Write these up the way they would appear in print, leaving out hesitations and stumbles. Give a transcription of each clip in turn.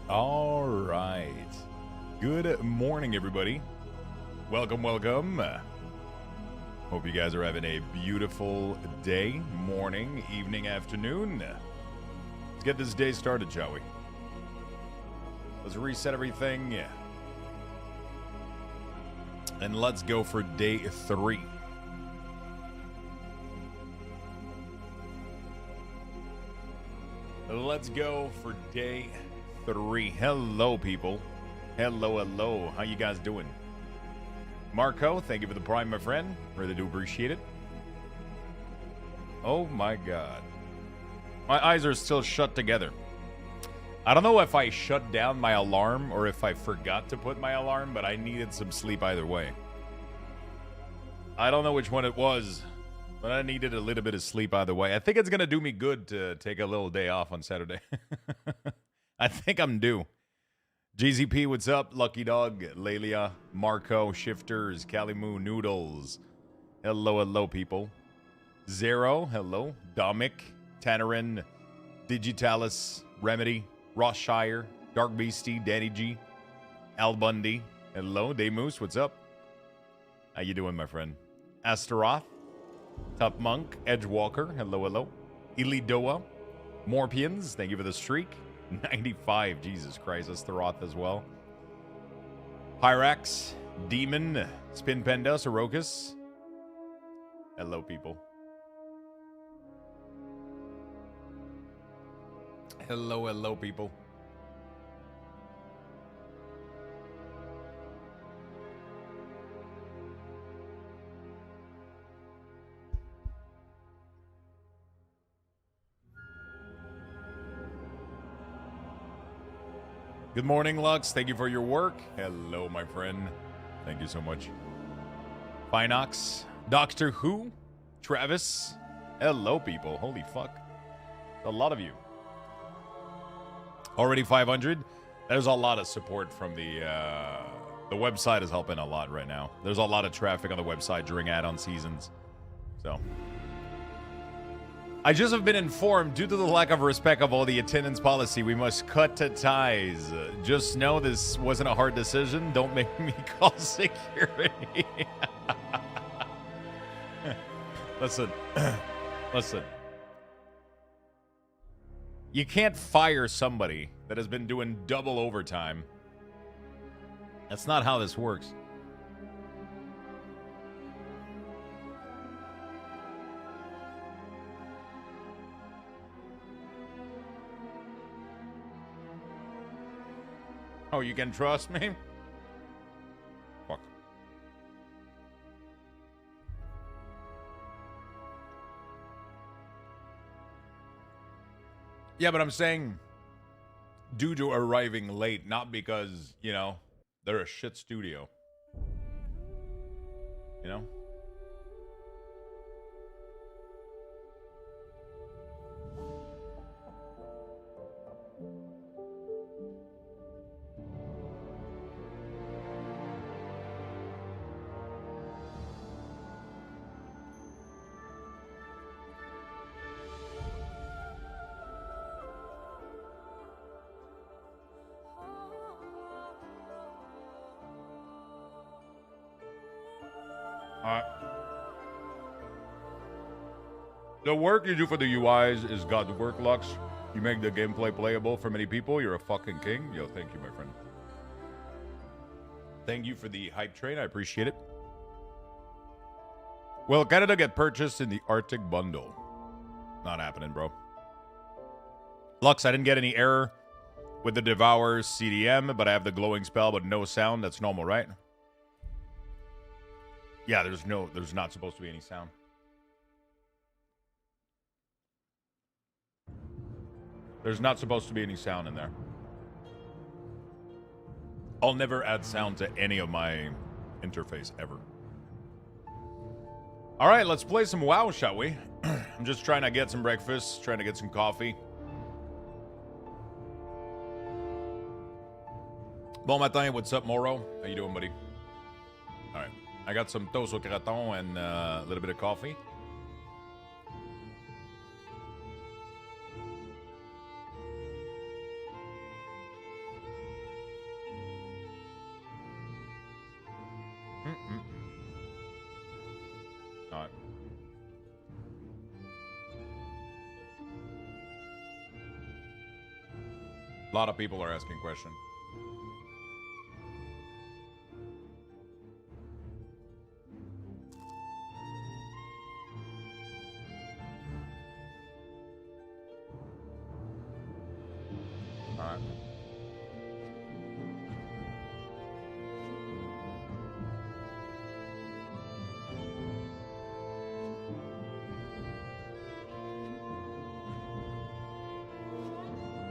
All right. Good morning, everybody. Welcome, welcome. Hope you guys are having a beautiful day, morning, evening, afternoon. Let's get this day started, shall we? Let's reset everything. And let's go for day 3. Let's go for day 3. Hello, people. Hello, hello. How you guys doing? Marco, thank you for the prime, my friend. Really do appreciate it. Oh, my God. My eyes are still shut together. I don't know if I shut down my alarm or if I forgot to put my alarm, but I needed some sleep either way. I don't know which one it was, but I needed a little bit of sleep either way. I think it's going to do me good to take a little day off on Saturday. I think I'm due. GZP, what's up? Lucky Dog, Lelia, Marco, Shifters, Kalimu, Noodles. Hello, hello, people. Zero, hello. Domic, Tannerin, Digitalis, Remedy, Rossshire, Dark Beastie, Danny G, Al Bundy. Hello, Daymoose, what's up? How you doing, my friend? Astaroth, Top Monk, Edgewalker, hello, hello. Ilidoa, Morpians, thank you for the streak. 95, Jesus Christ, Astaroth as well. Pyrax, Demon, Spin Penda, Sorokas. Hello, people. Hello, hello, people. Good morning, Lux. Thank you for your work. Hello, my friend. Thank you so much. Finox, Doctor Who, Travis. Hello, people. Holy fuck. A lot of you. Already 500. There's a lot of support from the website is helping a lot right now. There's a lot of traffic on the website during add-on seasons. So I just have been informed, due to the lack of respect of all the attendance policy, we must cut ties. Just know this wasn't a hard decision. Don't make me call security. Listen. Listen. You can't fire somebody that has been doing double overtime. That's not how this works. Oh, you can trust me? Fuck. Yeah, but I'm saying due to arriving late, not because, you know, they're a shit studio. You know? The work you do for the UIs is God's work, Lux. You make the gameplay playable for many people. You're a fucking king. Yo, thank you, my friend. Thank you for the hype train. I appreciate it. Will Canada get purchased in the Arctic bundle? Not happening, bro. Lux, I didn't get any error with the Devour CDM, but I have the glowing spell, but no sound. That's normal, right? Yeah, there's not supposed to be any sound. There's not supposed to be any sound in there. I'll never add sound to any of my interface ever. All right, let's play some WoW, shall we? I'm just trying to get some breakfast, trying to get some coffee. Bon matin, what's up, Moro? How you doing, buddy? All right, I got some toast au gratin and a little bit of coffee. A lot of people are asking questions. Alright.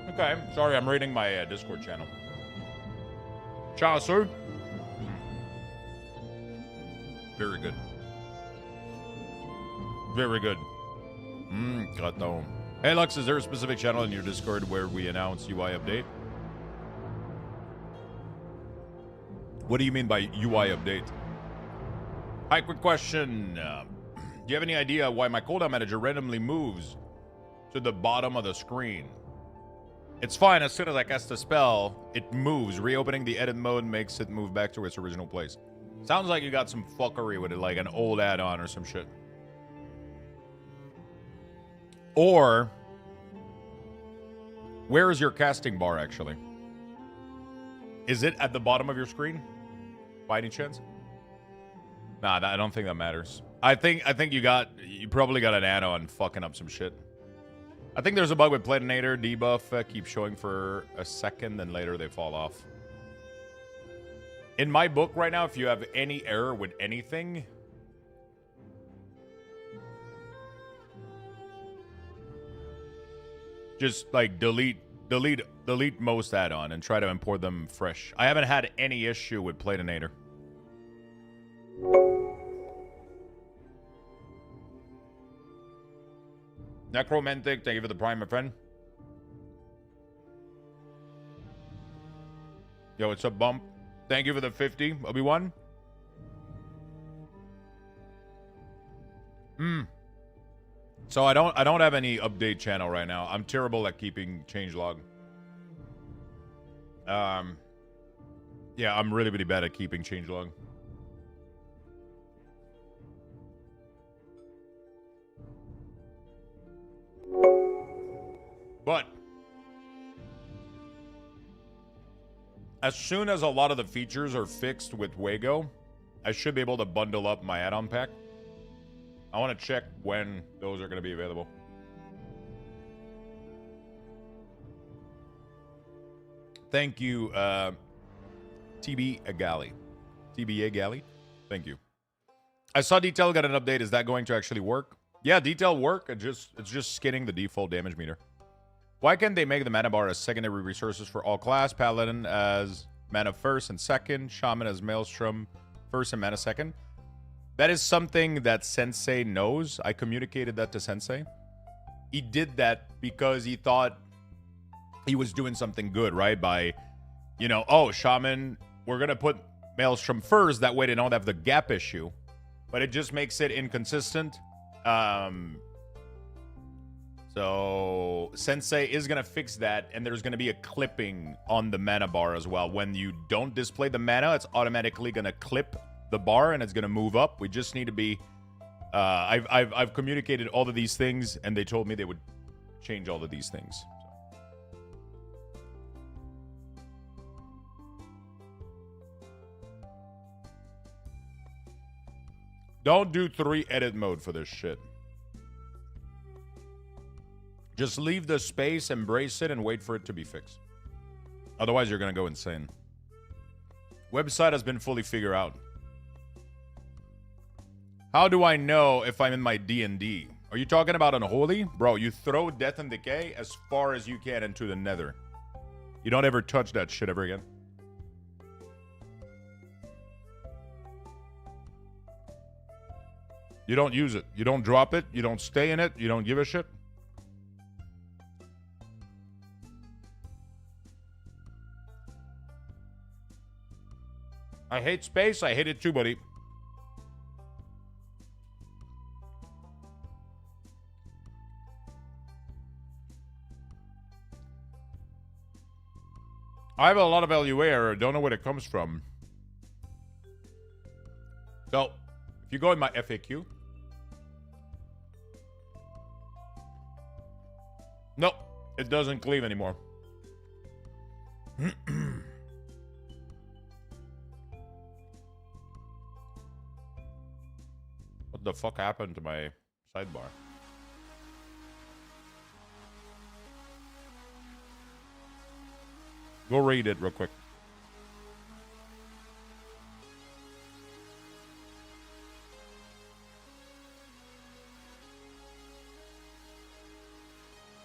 Okay, sorry, I'm reading my Discord channel. Ciao, sir. Very good. Very good. Gratin. Hey, Lux, is there a specific channel in your Discord where we announce UI update? What do you mean by UI update? Hi, quick question. Do you have any idea why my cooldown manager randomly moves to the bottom of the screen? It's fine. As soon as I cast a spell, it moves. Reopening the edit mode makes it move back to its original place. Sounds like you got some fuckery with it, like an old add-on or some shit. Or, where is your casting bar, actually? Is it at the bottom of your screen? By any chance? Nah, I don't think that matters. I think you probably got an add-on fucking up some shit. I think there's a bug with Platinator debuff keeps showing for a second, then later they fall off. In my book right now, if you have any error with anything, just like delete most add-on and try to import them fresh. I haven't had any issue with Platinator. Necromantic, thank you for the prime, my friend. Yo, what's up, Bump? Thank you for the 50, Obi-Wan. So I don't have any update channel right now. I'm terrible at keeping changelog. Yeah, I'm really, really bad at keeping changelog. But as soon as a lot of the features are fixed with Wago, I should be able to bundle up my add-on pack. I want to check when those are going to be available. Thank you, TB Galley. TBA Galley. Thank you. I saw Detail got an update. Is that going to actually work? Yeah, Detail work. It's just skinning the default damage meter. Why can't they make the mana bar as secondary resources for all class? Paladin as mana first and second. Shaman as Maelstrom first and mana second. That is something that Sensei knows. I communicated that to Sensei. He did that because he thought he was doing something good, right? By, you know, oh, Shaman, we're going to put Maelstrom first. That way they don't have the gap issue. But it just makes it inconsistent. So Sensei is going to fix that, and there's going to be a clipping on the mana bar as well. When you don't display the mana, it's automatically going to clip the bar, and it's going to move up. We just need to be... I've communicated all of these things, and they told me they would change all of these things. Don't do 3 edit mode for this shit. Just leave the space, embrace it, and wait for it to be fixed. Otherwise, you're going to go insane. Website has been fully figured out. How do I know if I'm in my D&D? Are you talking about Unholy? Bro, you throw Death and Decay as far as you can into the Nether. You don't ever touch that shit ever again. You don't use it. You don't drop it. You don't stay in it. You don't give a shit. I hate space. I hate it too, buddy. I have a lot of LUA error. Don't know where it comes from. So, if you go in my FAQ. Nope. It doesn't cleave anymore. What the fuck happened to my sidebar? Go read it real quick.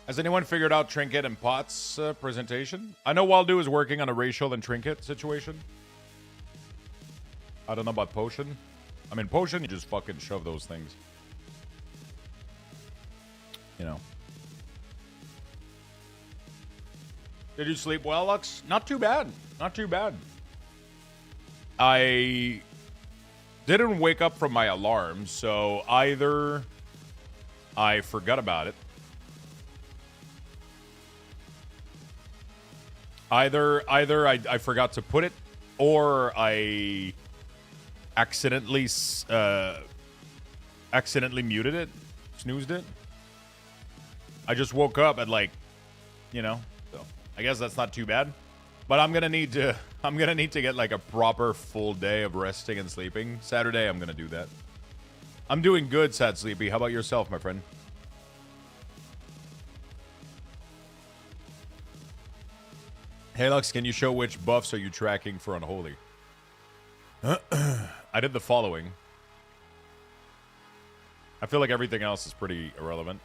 Has anyone figured out Trinket and Pot's presentation? I know Waldo is working on a racial and Trinket situation. I don't know about Potion. I mean, Potion, you just fucking shove those things. You know. Did you sleep well, Lux? Not too bad. Not too bad. I didn't wake up from my alarm, so either I forgot about it. Either I forgot to put it, or I accidentally muted it, snoozed it. I just woke up at like, you know, so I guess that's not too bad. But I'm gonna need to get like a proper full day of resting and sleeping. Saturday I'm gonna do that. I'm doing good, Sad Sleepy. How about yourself, my friend? Hey Lux, can you show which buffs are you tracking for Unholy? I did the following. I feel like everything else is pretty irrelevant.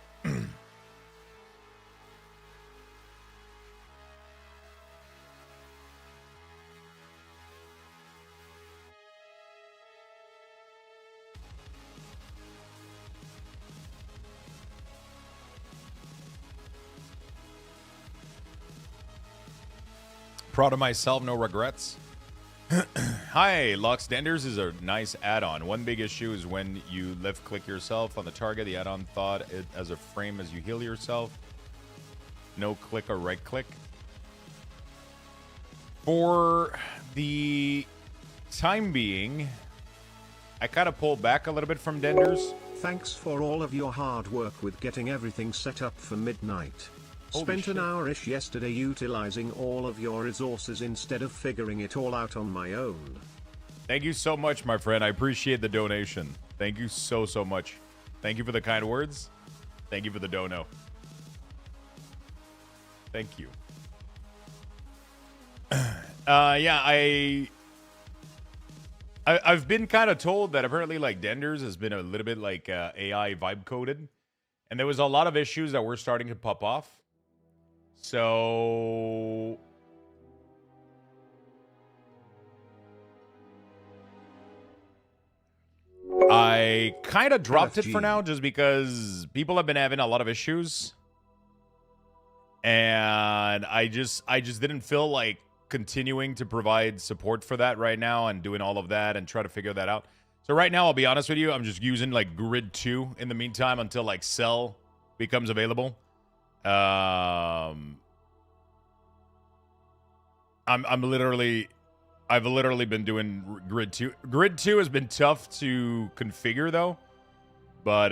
Proud of myself, no regrets. Hi, Lux. Denders is a nice add-on. One big issue is when you left-click yourself on the target. The add-on thought it as a frame as you heal yourself. No click or right-click. For the time being, I kind of pulled back a little bit from Denders. Thanks for all of your hard work with getting everything set up for midnight. Spent an hour-ish yesterday utilizing all of your resources instead of figuring it all out on my own. Thank you so much, my friend. I appreciate the donation. Thank you so much. Thank you for the kind words. Thank you for the dono. Thank you. Yeah, I've been kind of told that apparently like Denders has been a little bit like AI vibe coded, and there was a lot of issues that were starting to pop off. So I kind of dropped it for now just because people have been having a lot of issues. And I just didn't feel like continuing to provide support for that right now and doing all of that and try to figure that out. So right now, I'll be honest with you, I'm just using like Grid 2 in the meantime until like Cell becomes available. I've literally been doing Grid 2. Grid 2 has been tough to configure though, but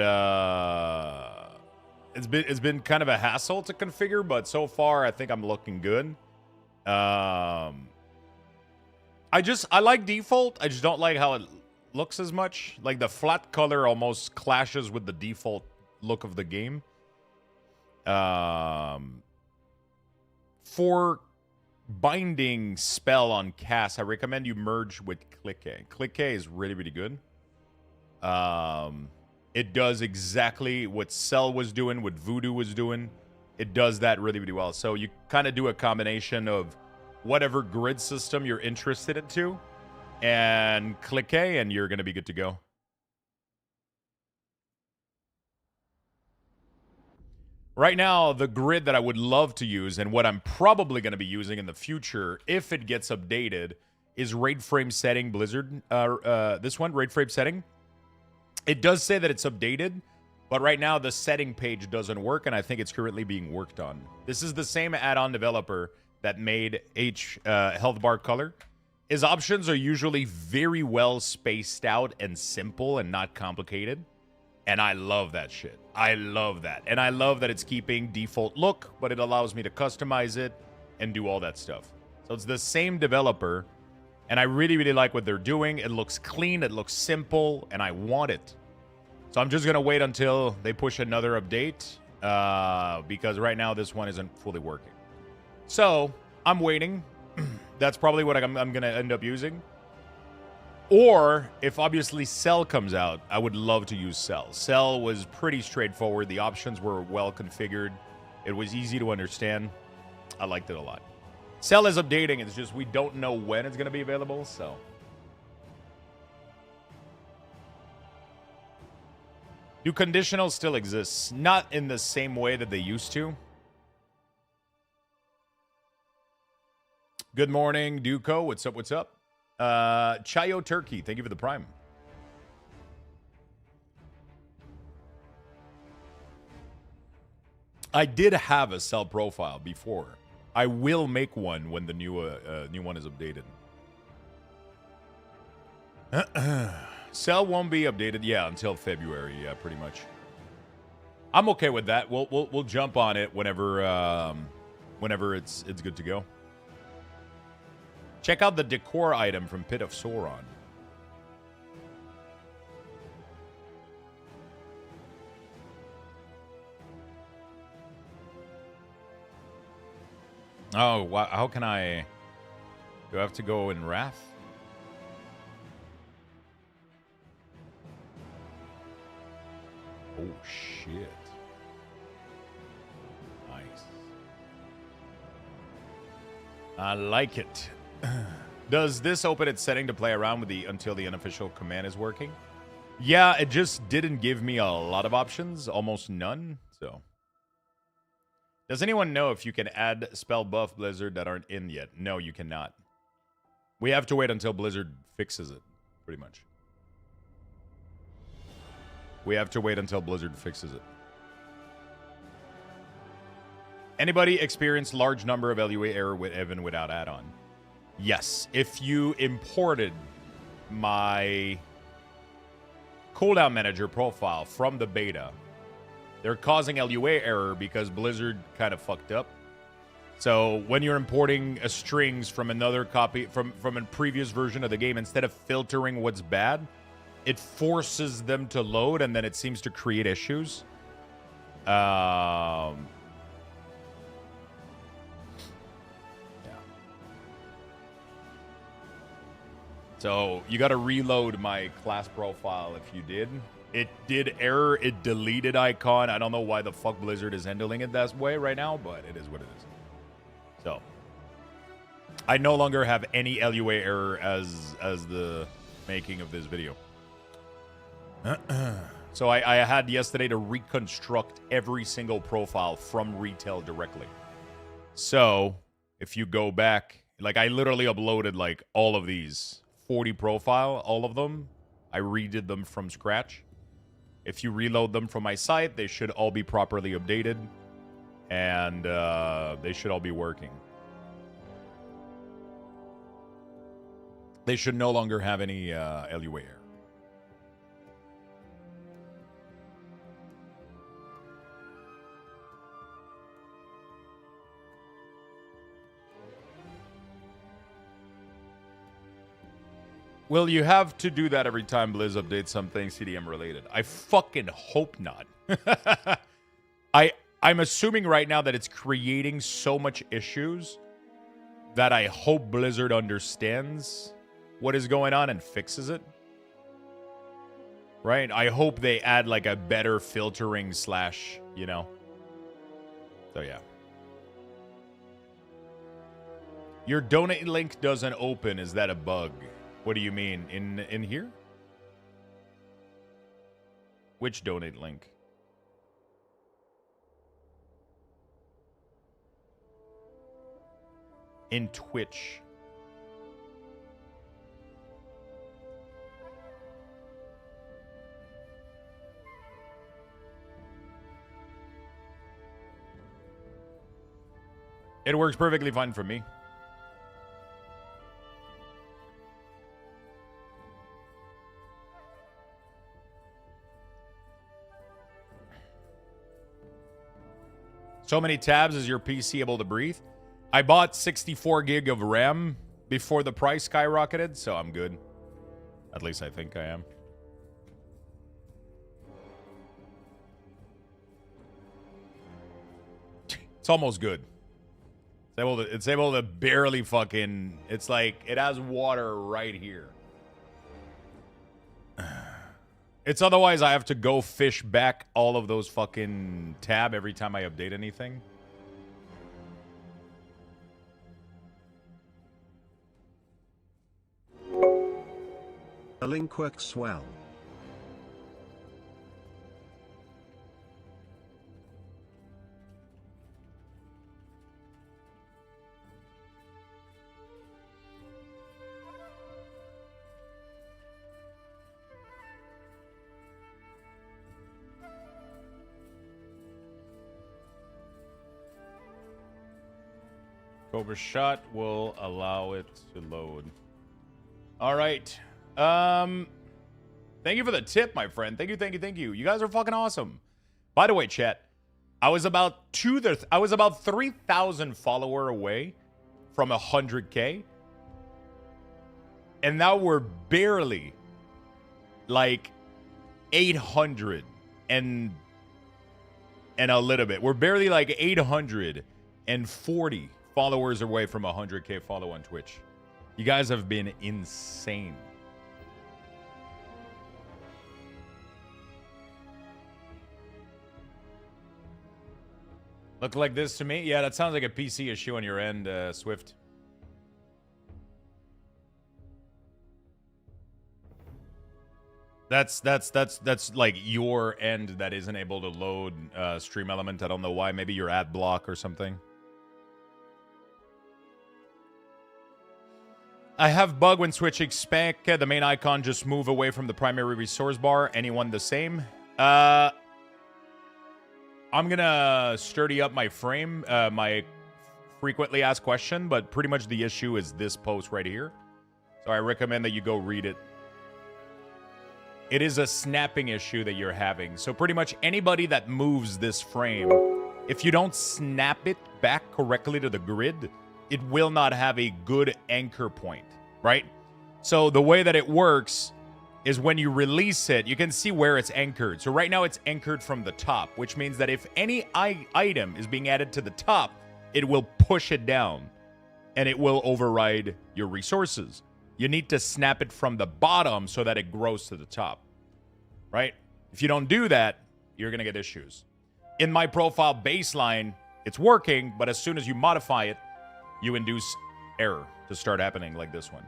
it's been kind of a hassle to configure, but so far I think I'm looking good. I like default. I just don't like how it looks as much. Like the flat color almost clashes with the default look of the game. For binding spell on cast, I recommend you merge with Click-A. Click-A is really good. It does exactly what Cell was doing, what Voodoo was doing. It does that really well. So you kind of do a combination of whatever grid system you're interested into and Click-A, and you're going to be good to go. Right now, the grid that I would love to use and what I'm probably going to be using in the future, if it gets updated, is Raid Frame Setting Blizzard. This one, Raid Frame Setting. It does say that it's updated, but right now the setting page doesn't work, and I think it's currently being worked on. This is the same add-on developer that made Health Bar Color. His options are usually very well spaced out and simple and not complicated. And I love that shit. I love that. And I love that it's keeping default look, but it allows me to customize it and do all that stuff. So it's the same developer, and I really, really like what they're doing. It looks clean, it looks simple, and I want it. So I'm just going to wait until they push another update, because right now this one isn't fully working. So I'm waiting. That's probably what I'm going to end up using. Or if obviously Cell comes out, I would love to use Cell. Cell was pretty straightforward. The options were well configured. It was easy to understand. I liked it a lot. Cell is updating. It's just we don't know when it's going to be available, so. Do conditionals still exist? Not in the same way that they used to. Good morning, Duco. What's up? What's up? Chayo Turkey, thank you for the prime. I did have a Cell profile before. I will make one when the new one is updated. Cell won't be updated, yeah, until February, yeah, pretty much. I'm okay with that. We'll jump on it whenever it's good to go. Check out the decor item from Pit of Sauron. Oh, wow. How can I... Do I have to go in Wrath? Oh, shit. Nice. I like it. Does this open its setting to play around with until the unofficial command is working? Yeah, it just didn't give me a lot of options, almost none. So, does anyone know if you can add spell buff Blizzard that aren't in yet? No, you cannot. We have to wait until Blizzard fixes it, pretty much. We have to wait until Blizzard fixes it. Anybody experience large number of LUA error with Evan without add-on? Yes, if you imported my cooldown manager profile from the beta, they're causing LUA error because Blizzard kind of fucked up. So when you're importing strings from another copy, from a previous version of the game, instead of filtering what's bad, it forces them to load, and then it seems to create issues. So you got to reload my class profile if you did. It did error. It deleted icon. I don't know why the fuck Blizzard is handling it that way right now, but it is what it is. So I no longer have any LUA error as the making of this video. So I had yesterday to reconstruct every single profile from retail directly. So if you go back, like I literally uploaded like all of these 40 profile, all of them. I redid them from scratch. If you reload them from my site, they should all be properly updated, and they should all be working. They should no longer have any LUA error. Well, you have to do that every time Blizz updates something CDM related. I fucking hope not. I'm assuming right now that it's creating so much issues that I hope Blizzard understands what is going on and fixes it. Right? I hope they add like a better filtering slash, you know. So yeah. Your donate link doesn't open. Is that a bug? What do you mean? In here? Which donate link? In Twitch. It works perfectly fine for me. So many tabs, is your PC able to breathe? I bought 64 gig of RAM before the price skyrocketed, so I'm good. At least I think I am. It's almost good. It's able to barely fucking... It's like, it has water right here. It's otherwise I have to go fish back all of those fucking tab every time I update anything. A link works well. Overshot will allow it to load. All right. Thank you for the tip, my friend. Thank you. You guys are fucking awesome. By the way, chat, I was about 3,000 follower away from 100K. And now we're barely like 800 and a little bit. We're barely like 840 followers away from 100K follow on Twitch. You guys have been insane. Look like this to me? Yeah, that sounds like a PC issue on your end, Swift. That's like your end that isn't able to load Stream Element. I don't know why. Maybe your ad block or something. I have bug when switching spec. The main icon just move away from the primary resource bar. Anyone the same? I'm gonna sturdy up my frame, my frequently asked question, but pretty much the issue is this post right here. So I recommend that you go read it. It is a snapping issue that you're having. So pretty much anybody that moves this frame, if you don't snap it back correctly to the grid, it will not have a good anchor point, right? So the way that it works is when you release it, you can see where it's anchored. So right now it's anchored from the top, which means that if any item is being added to the top, it will push it down and it will override your resources. You need to snap it from the bottom so that it grows to the top, right? If you don't do that, you're going to get issues. In my profile baseline, it's working, but as soon as you modify it, you induce error to start happening like this one.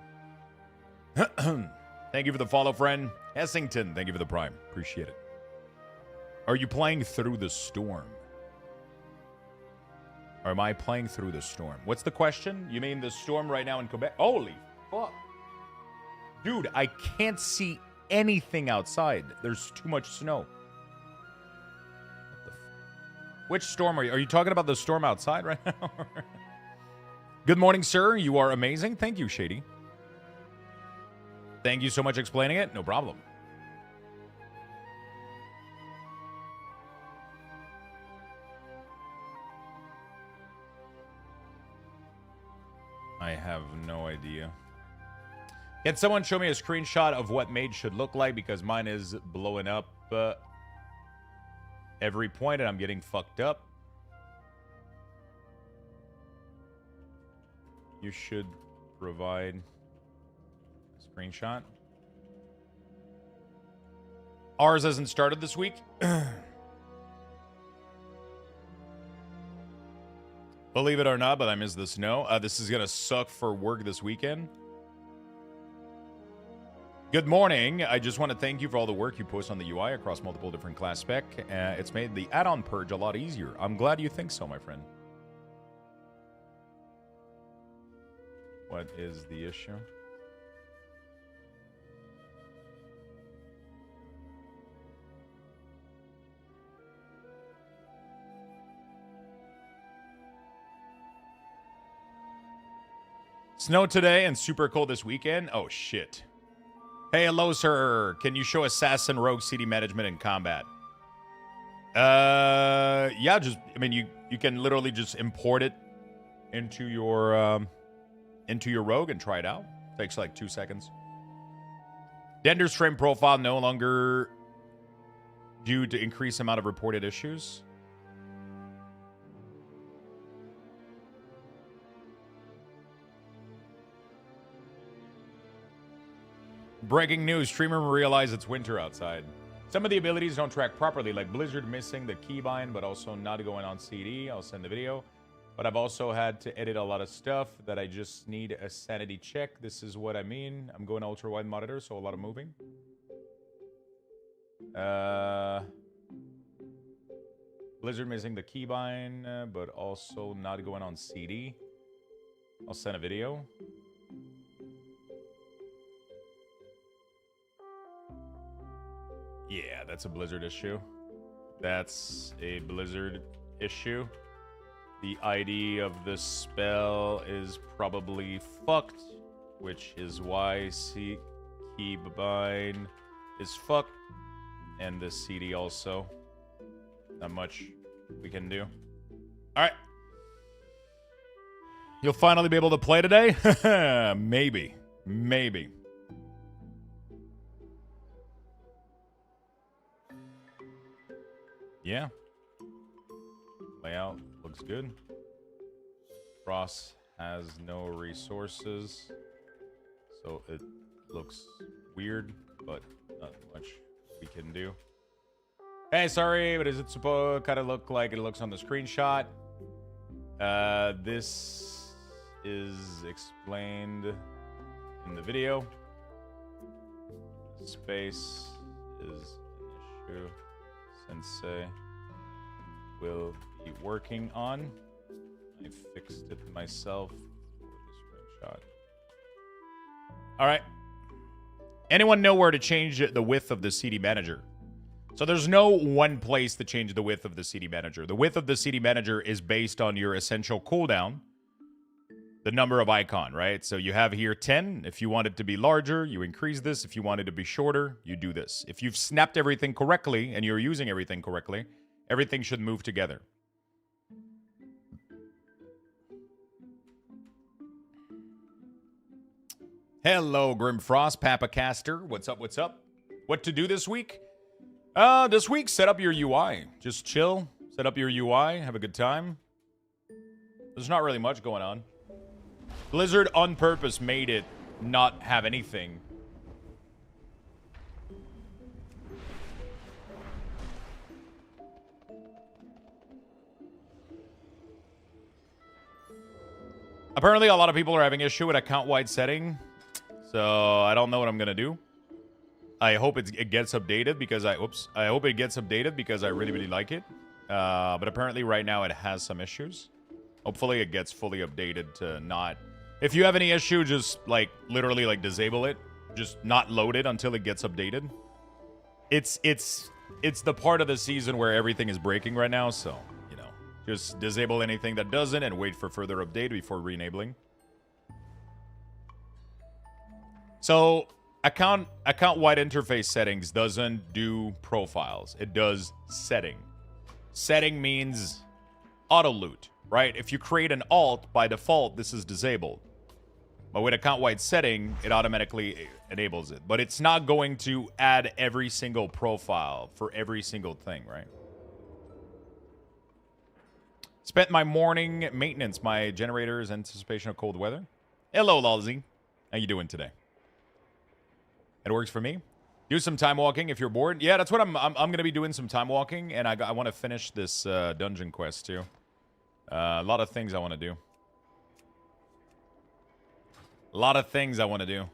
Thank you for the follow, friend. Essington, thank you for the prime. Appreciate it. Are you playing through the storm? Or am I playing through the storm? What's the question? You mean the storm right now in Quebec? Holy fuck. Dude, I can't see anything outside. There's too much snow. Which storm are you? Are you talking about the storm outside right now? Good morning, sir. You are amazing. Thank you, Shady. Thank you so much for explaining it. No problem. I have no idea. Can someone show me a screenshot of what Mage should look like? Because mine is blowing up every point and I'm getting fucked up. You should provide a screenshot. Ours hasn't started this week. Believe it or not, but I miss the snow. This is going to suck for work this weekend. Good morning. I just want to thank you for all the work you post on the UI across multiple different class spec. It's made the add-on purge a lot easier. I'm glad you think so, my friend. What is the issue? Snow today and super cold this weekend. Oh, shit. Hey, hello, sir. Can you show Assassin Rogue CD management in combat? Yeah, just, I mean, you can literally just import it into your rogue and try it out. Takes like 2 seconds. Dender's frame profile no longer due to increased amount of reported issues. Breaking news, streamer realized it's winter outside. Some of the abilities don't track properly, like Blizzard missing the keybind, but also not going on CD. I'll send the video. But I've also had to edit a lot of stuff that I just need a sanity check. This is what I mean. I'm going ultra-wide monitor, so a lot of moving. Blizzard missing the keybind, but also not going on CD. I'll send a video. Yeah, that's a Blizzard issue. That's a Blizzard issue. The ID of the spell is probably fucked, which is why keybind is fucked. And the CD also. Not much we can do. Alright. You'll finally be able to play today? Maybe. Maybe. Yeah. Layout looks good. Frost has no resources, so it looks weird, but not much we can do. Hey, sorry, but does it supposed kind of look like it looks on the screenshot? This is explained in the video. Space is an issue. Sensei will be working on. I fixed it myself for the screenshot. All right. Anyone know where to change the width of the CD manager? So there's no one place to change the width of the CD manager. The width of the CD manager is based on your essential cooldown, the number of icon, right? So you have here 10. If you want it to be larger, you increase this. If you want it to be shorter, you do this. If you've snapped everything correctly and you're using everything correctly, everything should move together. Hello, Grimfrost, Papacaster. What's up, what's up? What to do this week? This week, set up your UI. Just chill, set up your UI, have a good time. There's not really much going on. Blizzard on purpose made it not have anything. Apparently, a lot of people are having issue with account-wide setting. So, I don't know what I'm going to do. I hope it gets updated because I hope it gets updated because I really, really like it. But apparently right now it has some issues. Hopefully it gets fully updated to not... If you have any issue, just like literally like disable it. Just not load it until it gets updated. It's the part of the season where everything is breaking right now, so, you know, just disable anything that doesn't and wait for further update before re-enabling. So, account-wide interface settings doesn't do profiles. It does setting. Setting means auto-loot, right? If you create an alt, by default, this is disabled. But with account-wide setting, it automatically enables it. But it's not going to add every single profile for every single thing, right? Spent my morning maintenance, my generators, anticipation of cold weather. Hello, Lalzi. How you doing today? It works for me. Do some time walking if you're bored. Yeah, that's what I'm going to be doing, some time walking, and I want to finish this dungeon quest too. A lot of things I want to do. A lot of things I want to do.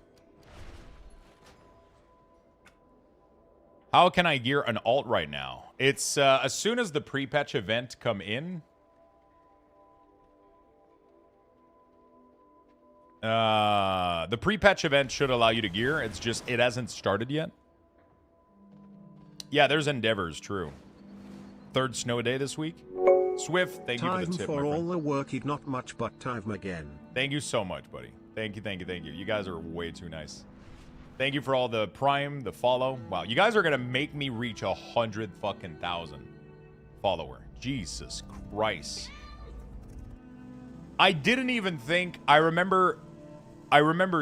How can I gear an alt right now? It's as soon as the pre-patch event come in. The pre-patch event should allow you to gear. It's just, it hasn't started yet. Yeah, there's endeavors, true. Third snow day this week. Swift, thank you for the tip, for all the work, not much, but time again. Thank you so much, buddy. Thank you, thank you, thank you. You guys are way too nice. Thank you for all the prime, the follow. Wow, you guys are gonna make me reach 100,000 follower. Jesus Christ. I didn't even think. I remember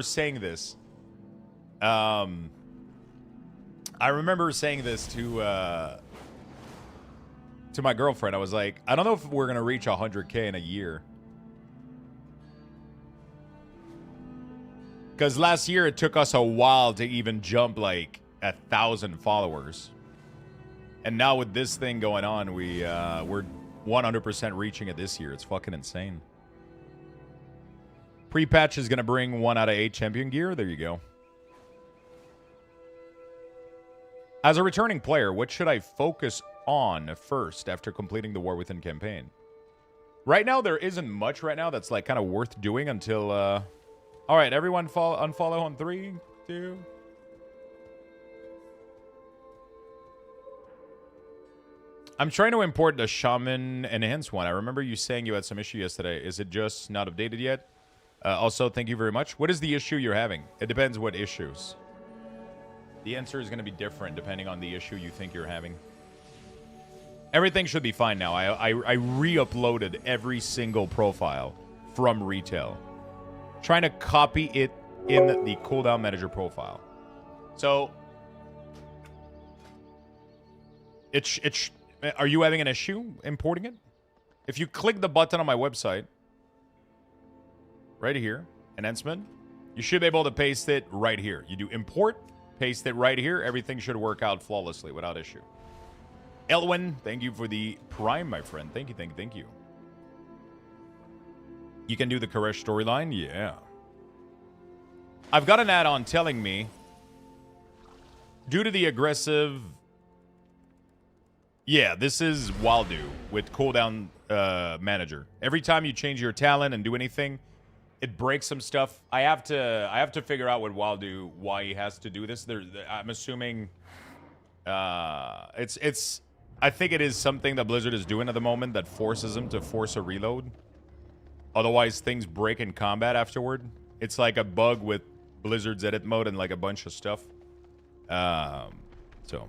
saying this. I remember saying this to my girlfriend. I was like, I don't know if we're gonna reach 100K in a year. Because last year it took us a while to even jump like 1,000 followers, and now with this thing going on, we're 100% reaching it this year. It's fucking insane. Pre-patch is gonna bring 1 out of 8 champion gear. There you go. As a returning player, what should I focus on first after completing the War Within campaign? Right now, there isn't much right now that's like kind of worth doing until. All right, everyone, unfollow on 3, 2. I'm trying to import the Shaman Enhanced one. I remember you saying you had some issue yesterday. Is it just not updated yet? Also, thank you very much. What is the issue you're having? It depends what issues. The answer is going to be different depending on the issue you think you're having. Everything should be fine now. I re-uploaded every single profile from retail, trying to copy it in the cooldown manager profile. So, are you having an issue importing it? If you click the button on my website, right here, enhancement, you should be able to paste it right here. You do import, paste it right here. Everything should work out flawlessly without issue. Elwin, thank you for the Prime, my friend. Thank you, thank you, thank you. You can do the Koresh storyline? Yeah. I've got an add-on telling me, due to the aggressive... Yeah, this is Waldu with cooldown manager. Every time you change your talent and do anything, it breaks some stuff. I have to figure out with Waldu why he has to do this. I'm assuming I think it is something that Blizzard is doing at the moment that forces him to force a reload. Otherwise, things break in combat afterward. It's like a bug with Blizzard's edit mode and like a bunch of stuff. So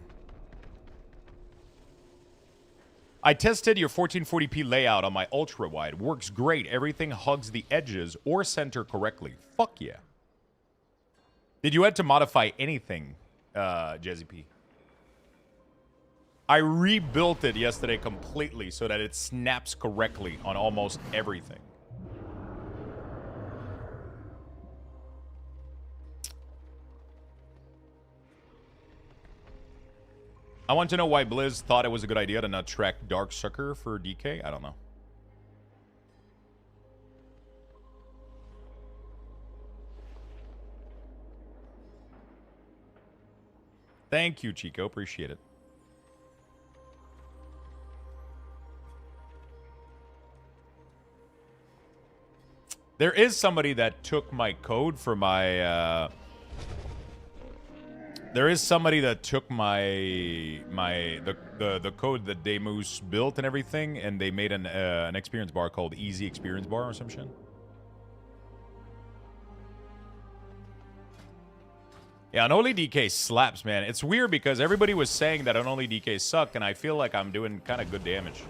I tested your 1440p layout on my ultra wide. Works great. Everything hugs the edges or center correctly. Fuck yeah. Did you have to modify anything, Jazzy P? I rebuilt it yesterday completely so that it snaps correctly on almost everything. I want to know why Blizz thought it was a good idea to not track Darksucker for DK. I don't know. Thank you, Chico. Appreciate it. There is somebody that took my code for my... There is somebody that took the code that Demus built and everything, and they made an experience bar called Easy Experience Bar or some shit. Yeah, Unholy DK slaps, man. It's weird because everybody was saying that Unholy DK sucked, and I feel like I'm doing kind of good damage.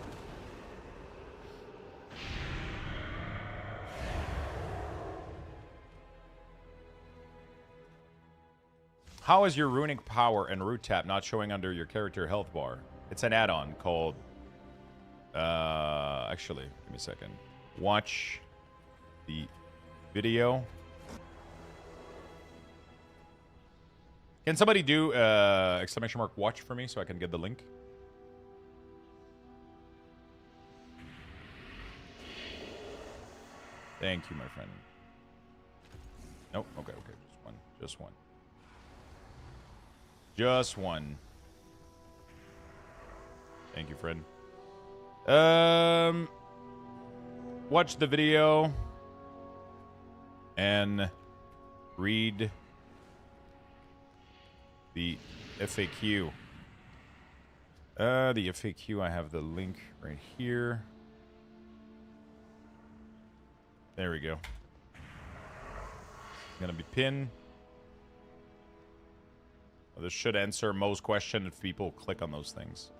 How is your runic power and root tap not showing under your character health bar? It's an add-on called... actually, give me a second. Watch the video. Can somebody do exclamation mark watch for me so I can get the link? Thank you, my friend. Nope. Okay, okay. Just one. Just one. Just one. Thank you, friend. Watch the video and read the FAQ. The FAQ, I have the link right here. There we go. It's gonna be pinned. This should answer most questions if people click on those things.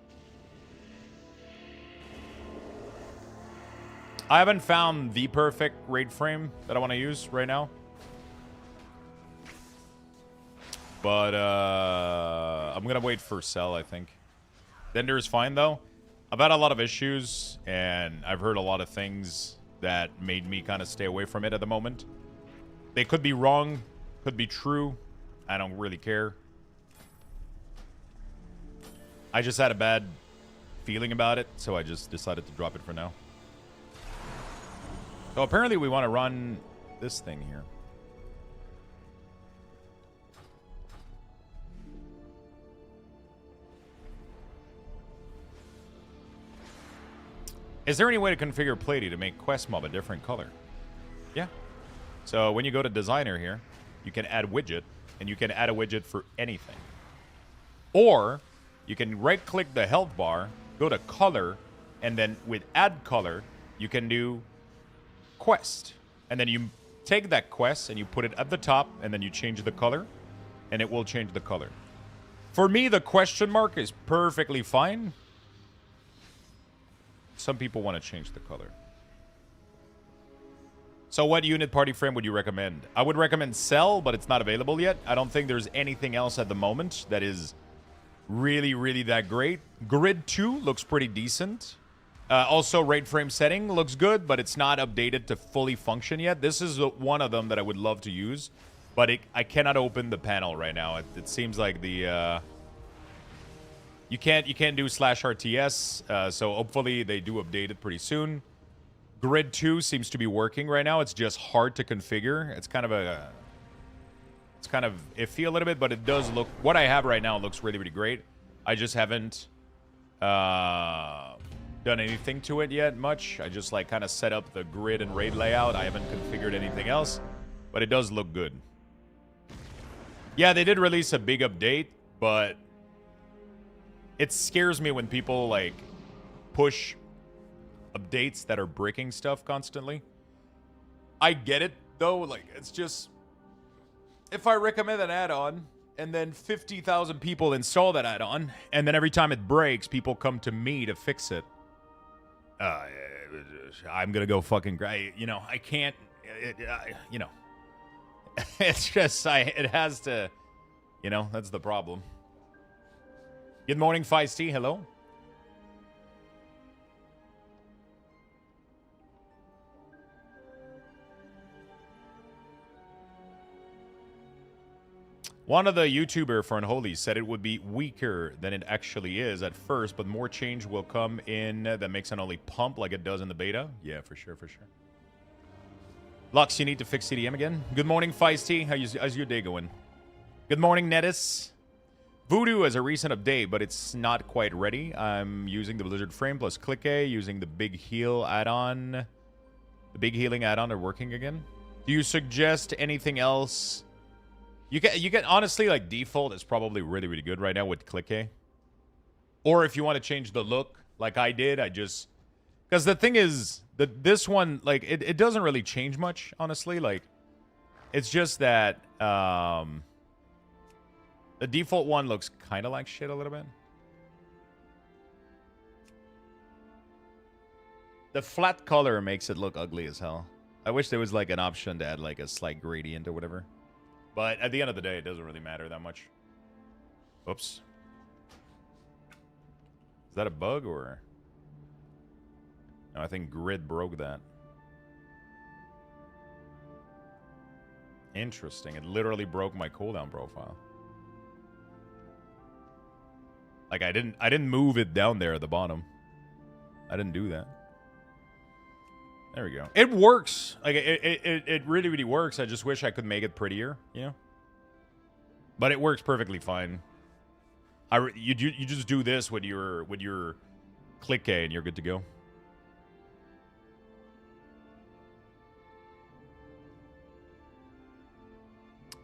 I haven't found the perfect raid frame that I want to use right now. But I'm going to wait for sell, I think. Dender is fine, though. I've had a lot of issues, and I've heard a lot of things that made me kind of stay away from it at the moment. They could be wrong, could be true. I don't really care. I just had a bad feeling about it, so I just decided to drop it for now. So apparently we want to run this thing here. Is there any way to configure Plady to make quest mob a different color? Yeah. So when you go to designer here, you can add widget, and you can add a widget for anything. Or you can right click the health bar, go to color, and then with add color, you can do quest. And then you take that quest and you put it at the top, and then you change the color, and it will change the color. For me, the question mark is perfectly fine. Some people want to change the color. So what unit party frame would you recommend? I would recommend Cell, but it's not available yet. I don't think there's anything else at the moment that is really, really that great. Grid 2 looks pretty decent. Also, raid frame setting looks good, but it's not updated to fully function yet. This is one of them that I would love to use, but I cannot open the panel right now. It seems like the... You can't do /RTS, so hopefully they do update it pretty soon. Grid 2 seems to be working right now. It's just hard to configure. It's kind of iffy a little bit, but it does look... What I have right now looks really, really great. I just haven't done anything to it yet much. I just like kind of set up the grid and raid layout. I haven't configured anything else, but it does look good. Yeah, they did release a big update, but... It scares me when people, like, push updates that are breaking stuff constantly. I get it, though. Like, it's just... If I recommend an add-on, and then 50,000 people install that add-on, and then every time it breaks, people come to me to fix it, I'm gonna go fucking... You know, I can't... you know... It's just... It has to... You know, that's the problem. Good morning, Feisty. Hello. One of the YouTuber for Unholy said it would be weaker than it actually is at first, but more change will come in that makes Unholy pump like it does in the beta. Yeah, for sure, for sure. Lux, you need to fix CDM again. Good morning, Feisty. How's your day going? Good morning, Netis. Voodoo has a recent update, but it's not quite ready. I'm using the Blizzard frame plus click A, using the big heal add-on. The big healing add-on are working again. Do you suggest anything else? You get honestly, like, default is probably really, really good right now with click A. Or if you want to change the look, like I did, I just... Because the thing is, this one, like, it doesn't really change much, honestly. Like, it's just that... The default one looks kind of like shit a little bit. The flat color makes it look ugly as hell. I wish there was like an option to add like a slight gradient or whatever. But at the end of the day, it doesn't really matter that much. Oops. Is that a bug or... No, I think Grid broke that. Interesting. It literally broke my cooldown profile. Like, I didn't move it down there at the bottom. I didn't do that. There we go. It works. Like, it really, really works. I just wish I could make it prettier, you know? But it works perfectly fine. You just do this with your click A and you're good to go.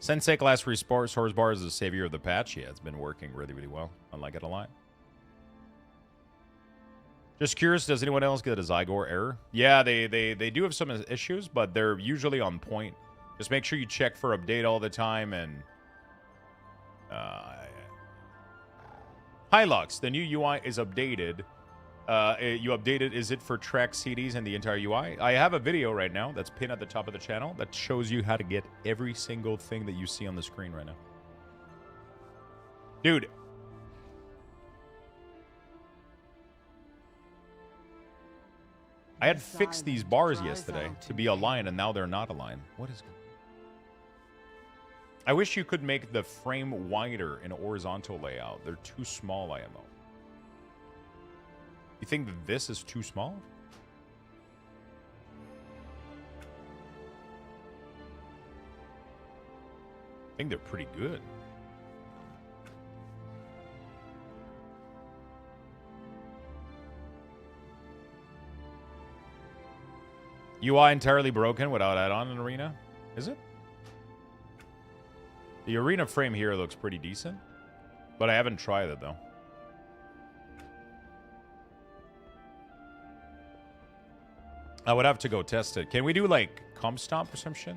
Sensei class source bar is the savior of the patch. Yeah, it's been working really, really well. I like it a lot. Just curious, does anyone else get a Zygor error? Yeah, they do have some issues, but they're usually on point. Just make sure you check for update all the time. And hi Lux, the new UI is updated. You updated, is it for track CDs and the entire UI? I have a video right now that's pinned at the top of the channel that shows you how to get every single thing that you see on the screen right now. Dude. I had fixed these bars yesterday to be aligned, and now they're not aligned. What is... I wish you could make the frame wider in a horizontal layout. They're too small, IMO. You think that this is too small? I think they're pretty good. UI entirely broken without add-on in Arena? Is it? The Arena frame here looks pretty decent, but I haven't tried it though. I would have to go test it. Can we do like comp stomp or some shit?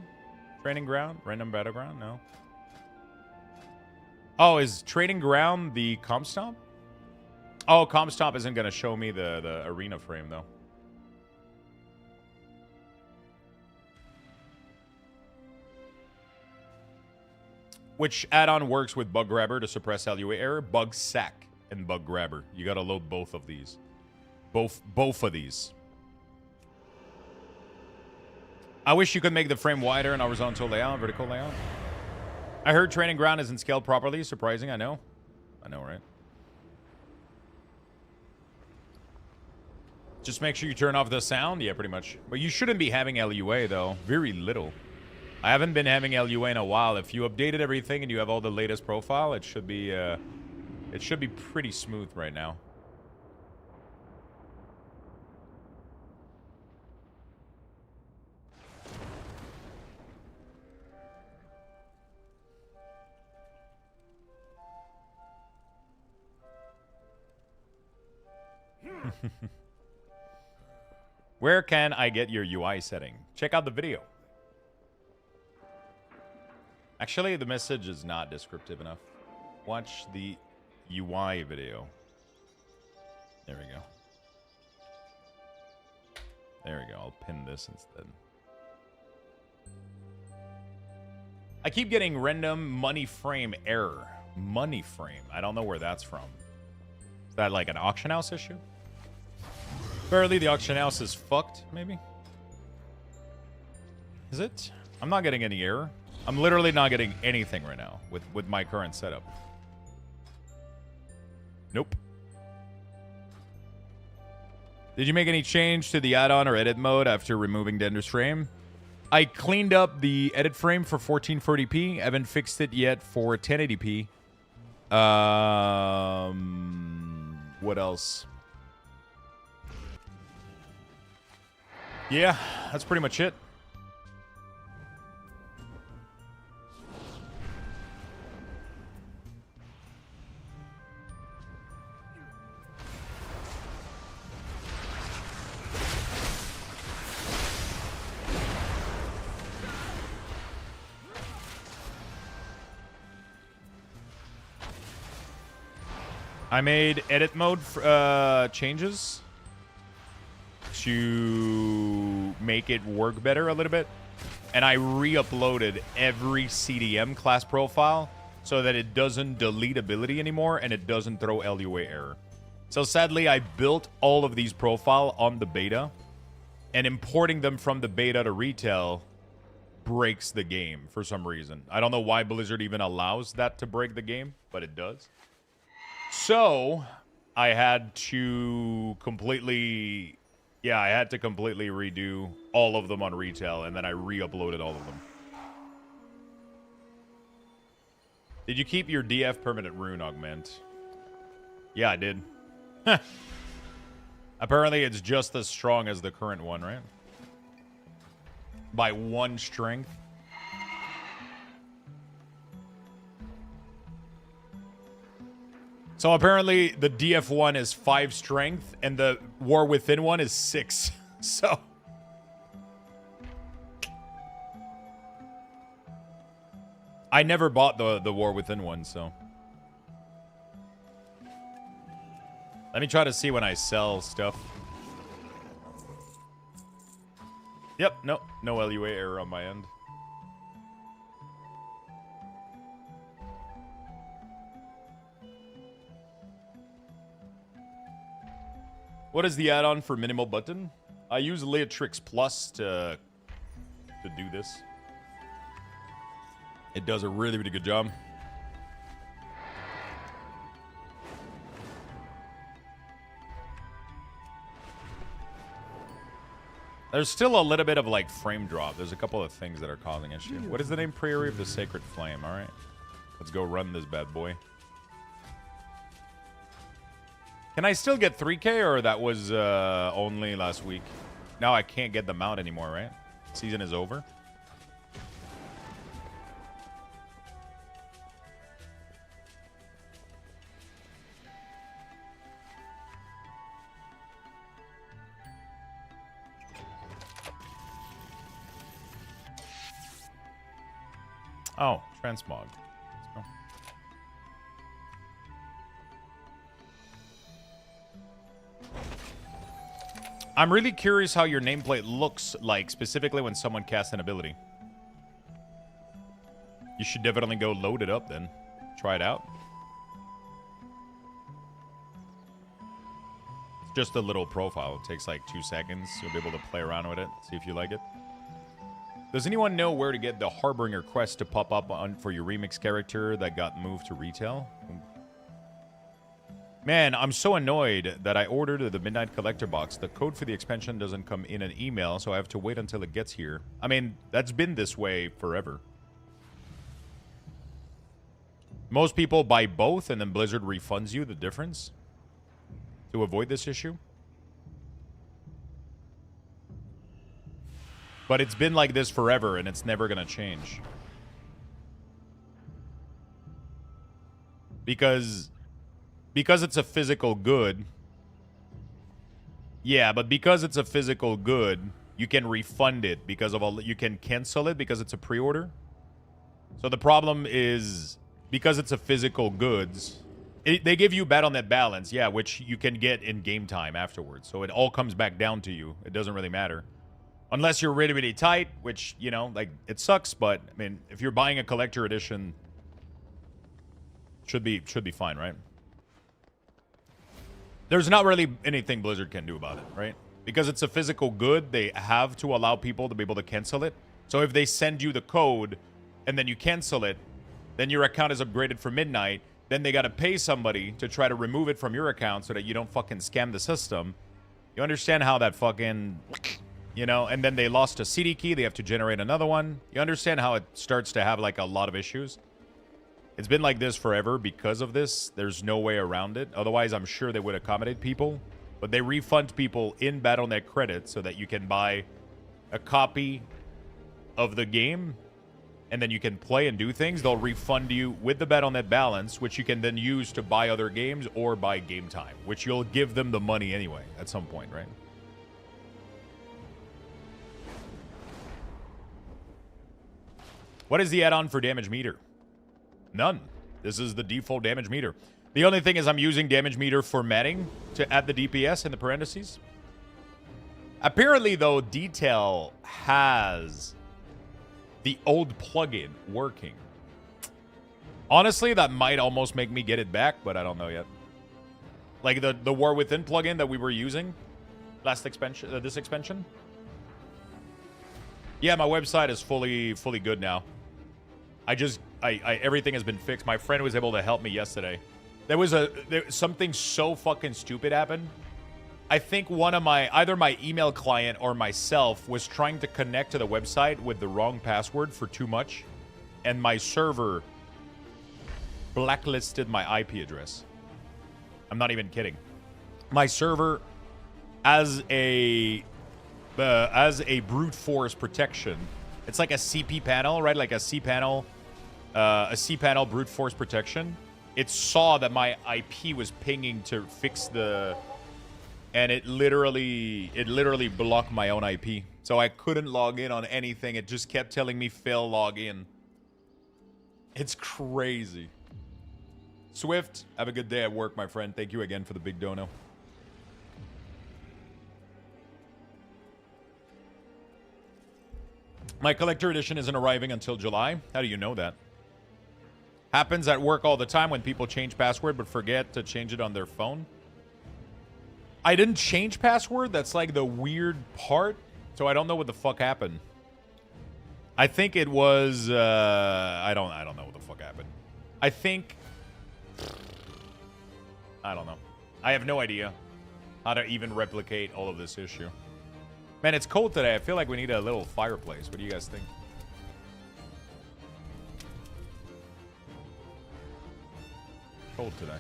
Training ground? Random battleground? No. Oh, is training ground the comp stomp? Oh, comp stomp isn't going to show me the arena frame though. Which add-on works with Bug Grabber to suppress LUA error? Bug Sack and Bug Grabber. You gotta load both of these. Both of these. I wish you could make the frame wider in horizontal layout, vertical layout. I heard training ground isn't scaled properly. Surprising, I know. I know, right? Just make sure you turn off the sound. Yeah, pretty much. But you shouldn't be having LUA, though. Very little. I haven't been having LUA in a while. If you updated everything and you have all the latest profile, it should be pretty smooth right now. Where can I get your UI setting? Check out the video. Actually, the message is not descriptive enough. Watch the UI video. There we go. There we go. I'll pin this instead. I keep getting random money frame error. Money frame. I don't know where that's from. Is that like an auction house issue? Apparently the auction house is fucked, maybe? Is it? I'm not getting any error. I'm literally not getting anything right now with my current setup. Nope. Did you make any change to the add-on or edit mode after removing the Ender's frame? I cleaned up the edit frame for 1440p. I haven't fixed it yet for 1080p. What else? Yeah, that's pretty much it. I made edit mode changes to make it work better a little bit. And I re-uploaded every CDM class profile so that it doesn't delete ability anymore and it doesn't throw LUA error. So sadly, I built all of these profile on the beta, and importing them from the beta to retail breaks the game for some reason. I don't know why Blizzard even allows that to break the game, but it does. So I had to completely... Yeah, I had to completely redo all of them on retail, and then I re-uploaded all of them. Did you keep your DF permanent rune augment? Yeah, I did. Apparently, it's just as strong as the current one, right? By 1 strength. So apparently the DF1 is 5 strength and the War Within one is 6. So I never bought the War Within one, so Let me try to see when I sell stuff. Yep, no LUA error on my end. What is the add-on for minimal button? I use Leatrix Plus to do this. It does a really, really good job. There's still a little bit of like frame drop. There's a couple of things that are causing issue. What is the name? Prairie of the Sacred Flame. All right, let's go run this bad boy. Can I still get 3K, or that was only last week? Now I can't get the mount anymore, right? Season is over. Oh, transmog. Let's go. I'm really curious how your nameplate looks like, specifically when someone casts an ability. You should definitely go load it up then. Try it out. It's just a little profile. It takes like 2 seconds. You'll be able to play around with it, see if you like it. Does anyone know where to get the Harbinger quest to pop up on for your remix character that got moved to retail? Man, I'm so annoyed that I ordered the Midnight Collector box. The code for the expansion doesn't come in an email, so I have to wait until it gets here. I mean, that's been this way forever. Most people buy both, and then Blizzard refunds you the difference to avoid this issue. But it's been like this forever, and it's never going to change. Because it's a physical good. Yeah, but because it's a physical good, you can refund it because of all. You can cancel it because it's a pre-order. So the problem is because it's a physical goods, they give you Battle.net balance, yeah, which you can get in game time afterwards. So it all comes back down to you. It doesn't really matter. Unless you're really, really tight, which, you know, like, it sucks, but, I mean, if you're buying a collector edition, should be fine, right? There's not really anything Blizzard can do about it, right? Because it's a physical good, they have to allow people to be able to cancel it. So if they send you the code, and then you cancel it, then your account is upgraded for midnight, then they gotta pay somebody to try to remove it from your account so that you don't fucking scam the system. You understand how that fucking... You know, and then they lost a CD key. They have to generate another one. You understand how it starts to have, like, a lot of issues? It's been like this forever because of this. There's no way around it. Otherwise, I'm sure they would accommodate people. But they refund people in Battle.net credits so that you can buy a copy of the game. And then you can play and do things. They'll refund you with the Battle.net balance, which you can then use to buy other games or buy game time. Which you'll give them the money anyway at some point, right? What is the add-on for damage meter? None. This is the default damage meter. The only thing is I'm using damage meter formatting to add the DPS in the parentheses. Apparently, though, Detail has the old plugin working. Honestly, that might almost make me get it back, but I don't know yet. Like the War Within plugin that we were using last expansion, this expansion. Yeah, my website is fully good now. Everything has been fixed. My friend was able to help me yesterday. There was something so fucking stupid happened. I think either my email client or myself was trying to connect to the website with the wrong password for too much, and my server blacklisted my IP address. I'm not even kidding. My server, as a brute force protection, it's like a CP panel, right? Like a cPanel brute force protection. It saw that my IP was pinging to fix and it literally blocked my own IP. So I couldn't log in on anything. It just kept telling me fail login. It's crazy. Swift, have a good day at work, my friend. Thank you again for the big dono. My collector edition isn't arriving until July. How do you know that? Happens at work all the time when people change password but forget to change it on their phone. I didn't change password. That's like the weird part. So I don't know what the fuck happened. I think it was I don't know what the fuck happened. I think I don't know. I have no idea how to even replicate all of this issue. Man, it's cold today. I feel like we need a little fireplace. What do you guys think? Cold today.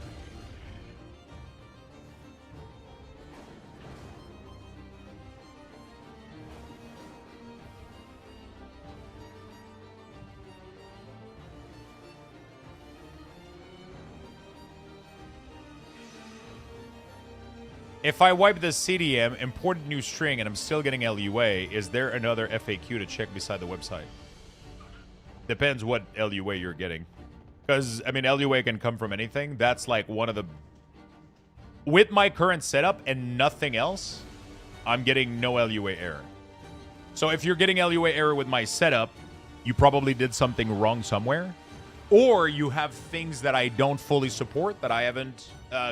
If I wipe the CDM, important new string, and I'm still getting LUA, is there another FAQ to check beside the website? Depends what LUA you're getting. Because, I mean, LUA can come from anything. That's like one of the... With my current setup and nothing else, I'm getting no LUA error. So if you're getting LUA error with my setup, you probably did something wrong somewhere. Or you have things that I don't fully support that I haven't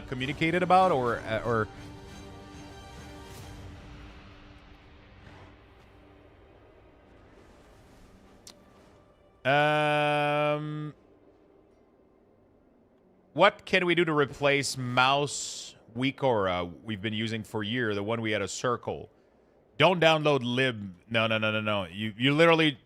communicated about or what can we do to replace mouse Weakora we've been using for a year, the one we had a circle? Don't download lib. No. You literally...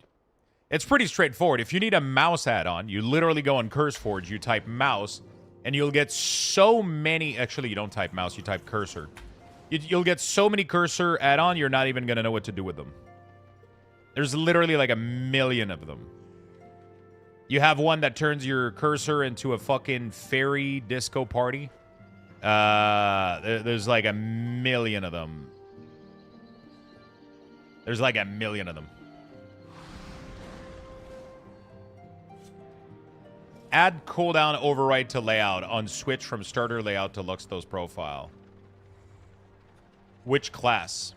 It's pretty straightforward. If you need a mouse add-on, you literally go on CurseForge, you type mouse, and you'll get so many... Actually, you don't type mouse, you type cursor. You'll get so many cursor add-on, you're not even going to know what to do with them. There's literally like a million of them. You have one that turns your cursor into a fucking fairy disco party. There's like a million of them. There's like a million of them. Add cooldown override to layout on switch from starter layout to Luxthos profile. Which class?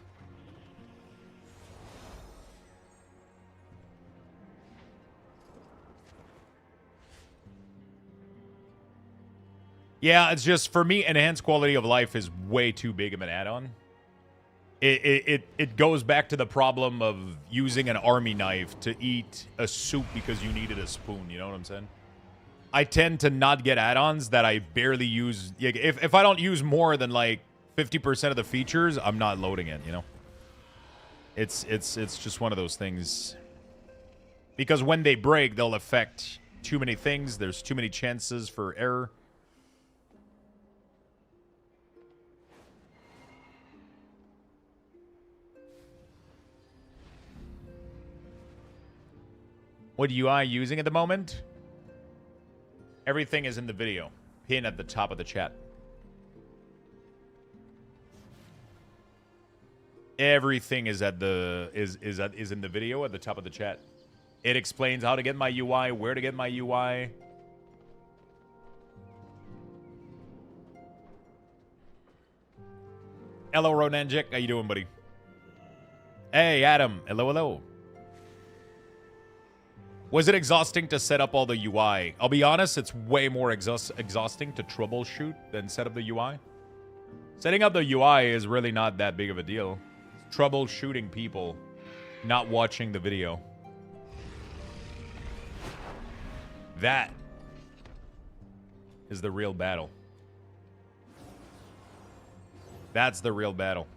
Yeah, it's just, for me, enhanced quality of life is way too big of an add-on. It goes back to the problem of using an army knife to eat a soup because you needed a spoon, you know what I'm saying? I tend to not get add-ons that I barely use. If I don't use more than like 50% of the features, I'm not loading it, you know? It's just one of those things. Because when they break, they'll affect too many things. There's too many chances for error. What UI are you using at the moment? Everything is in the video. Pin at the top of the chat. Everything is at the is in the video at the top of the chat. It explains how to get my UI, where to get my UI. Hello, Ronanjik. How you doing, buddy? Hey, Adam. Hello. Was it exhausting to set up all the UI? I'll be honest, it's way more exhausting to troubleshoot than set up the UI. Setting up the UI is really not that big of a deal. It's troubleshooting people, not watching the video. That is the real battle. That's the real battle.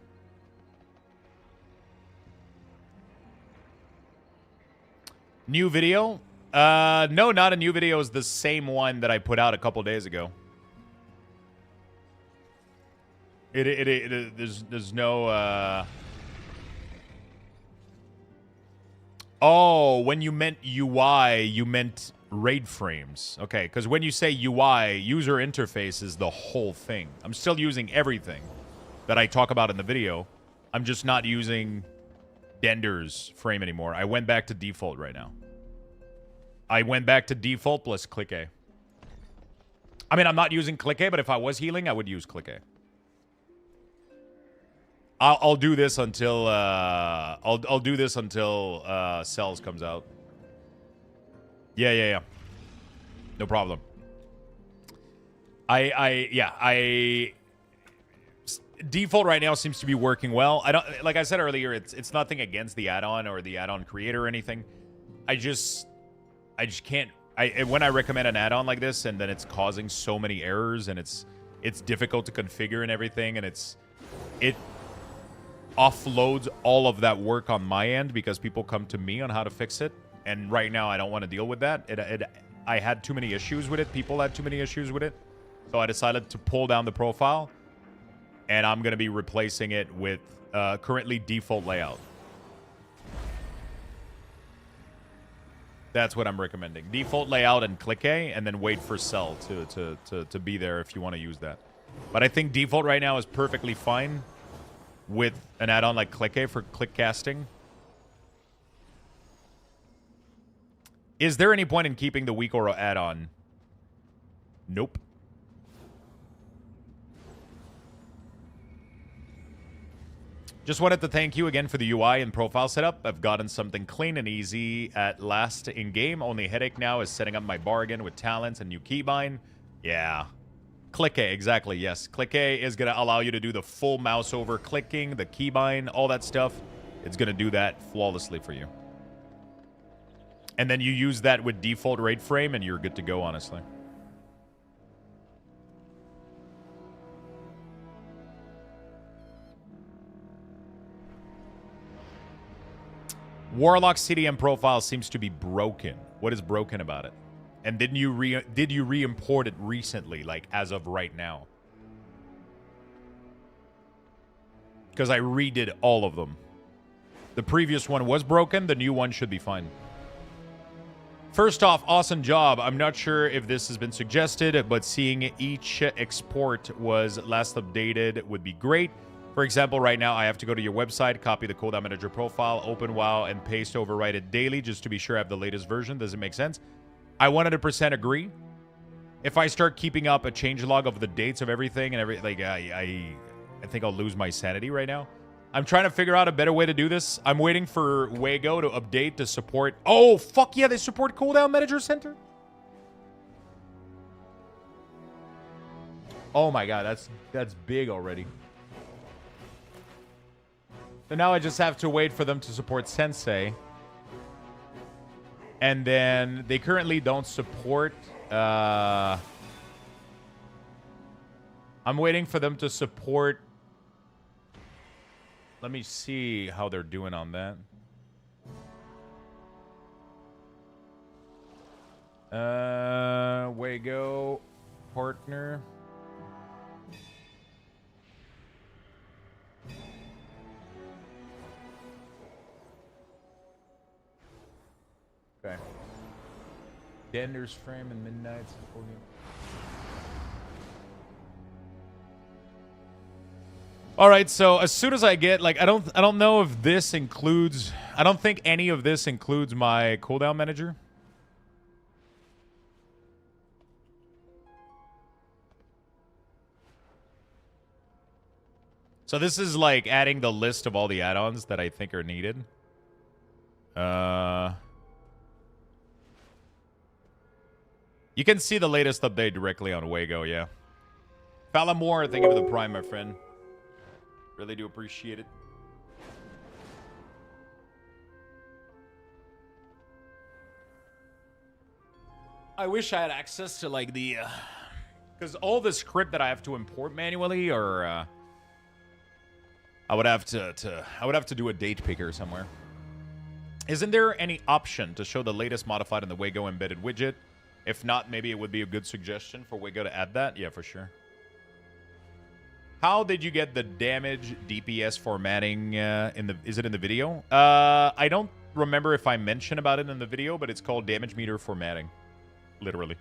New video? No, not a new video. It's the same one that I put out a couple days ago. There's no, Oh, when you meant UI, you meant RAID frames. Okay, because when you say UI, user interface is the whole thing. I'm still using everything that I talk about in the video. I'm just not using Dender's frame anymore. I went back to default right now. I went back to default plus click A. I mean, I'm not using click A, but if I was healing, I would use click A. I'll do this until I'll do this until Cells comes out. Yeah. No problem. Default right now seems to be working well. I don't, like I said earlier, it's nothing against the add-on or the add-on creator or anything. I just can't. When I recommend an add-on like this, and then it's causing so many errors, and it's difficult to configure and everything, and it offloads all of that work on my end because people come to me on how to fix it, and right now I don't want to deal with that. I had too many issues with it. People had too many issues with it, so I decided to pull down the profile, and I'm going to be replacing it with currently default layout. That's what I'm recommending. Default layout and click A, and then wait for Cell to be there if you want to use that. But I think default right now is perfectly fine with an add-on like click A for click casting. Is there any point in keeping the weak aura add-on? Nope. Just wanted to thank you again for the UI and profile setup. I've gotten something clean and easy at last in-game. Only headache now is setting up my bargain with talents and new keybind. Yeah. Click A, exactly, yes. Click A is going to allow you to do the full mouse over clicking, the keybind, all that stuff. It's going to do that flawlessly for you. And then you use that with default rate frame, and you're good to go, honestly. Warlock CDM profile seems to be broken. What is broken about it? And did you re-import it recently, like as of right now? Because I redid all of them. The previous one was broken. The new one should be fine. First off, awesome job. I'm not sure if this has been suggested, but seeing each export was last updated would be great. For example, right now I have to go to your website, copy the cooldown manager profile, open WoW, and paste overwrite it daily just to be sure I have the latest version. Does it make sense? I 100% agree. If I start keeping up a changelog of the dates of everything and like I think I'll lose my sanity right now. I'm trying to figure out a better way to do this. I'm waiting for Wago to update to support. Oh, fuck yeah, they support cooldown manager center. Oh my god, that's big already. So now I just have to wait for them to support Sensei. And then they currently don't support... I'm waiting for them to support... Let me see how they're doing on that. Wago partner. Okay. Dender's frame and Midnight's. All right, so as soon as I get like I don't know if this includes I don't think any of this includes my cooldown manager. So this is like adding the list of all the add-ons that I think are needed. You can see the latest update directly on Wago, yeah. Falamore, thank you for the prime, my friend. Really do appreciate it. I wish I had access to like the... Because all the script that I have to import manually or... I would have to do a date picker somewhere. Isn't there any option to show the latest modified in the Wago embedded widget? If not, maybe it would be a good suggestion for Wago to add that. Yeah, for sure. How did you get the damage DPS formatting is it in the video? I don't remember if I mentioned about it in the video, but it's called damage meter formatting. Literally.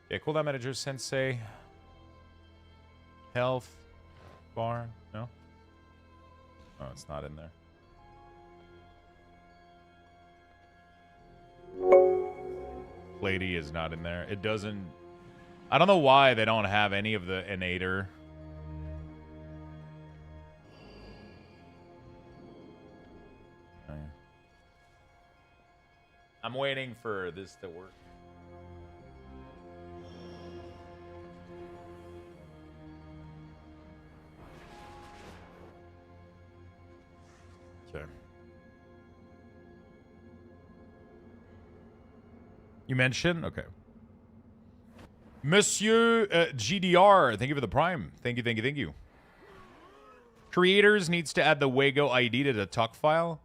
Yeah, cooldown manager sensei. Health bar. No? Oh, it's not in there. Lady is not in there. It doesn't... I don't know why they don't have any of the Innator. I'm waiting for this to work. Okay. You mentioned? Okay. Monsieur GDR, thank you for the prime. Thank you, thank you, thank you. Creators needs to add the Wago ID to the tuck file.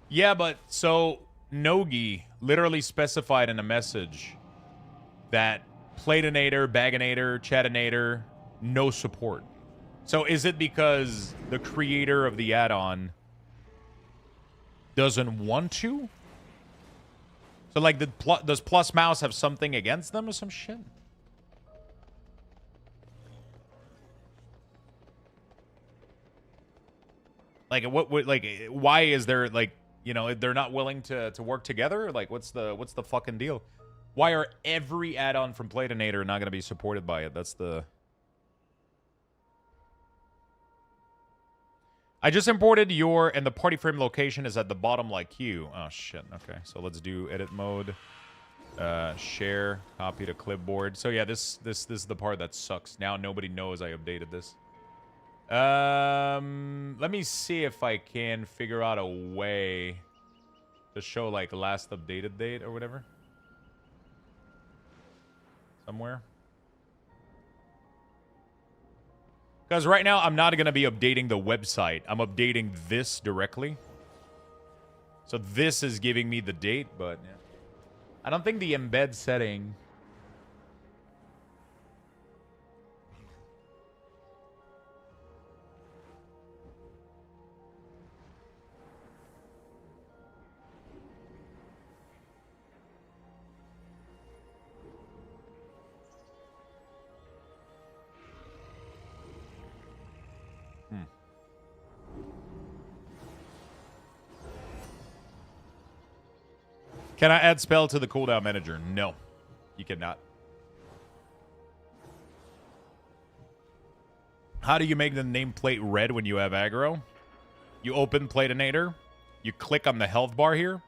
Yeah, but so Nogi literally specified in a message that Platinator, Baginator, Chatinator, no support. So is it because the creator of the add-on doesn't want to? So, like, does Plus Mouse have something against them or some shit? Like, why is there, like, you know, they're not willing to work together? Like, what's the fucking deal? Why are every add-on from Platinator not going to be supported by it? That's the... I just imported and the party frame location is at the bottom like you. Oh, shit. Okay, so let's do edit mode. Share, copy to clipboard. So, yeah, this is the part that sucks. Now nobody knows I updated this. Let me see if I can figure out a way to show, like, last updated date or whatever. Somewhere. Because right now, I'm not going to be updating the website. I'm updating this directly. So this is giving me the date, but yeah. I don't think the embed setting... Can I add spell to the cooldown manager? No, you cannot. How do you make the nameplate red when you have aggro? You open Platinator, you click on the health bar here,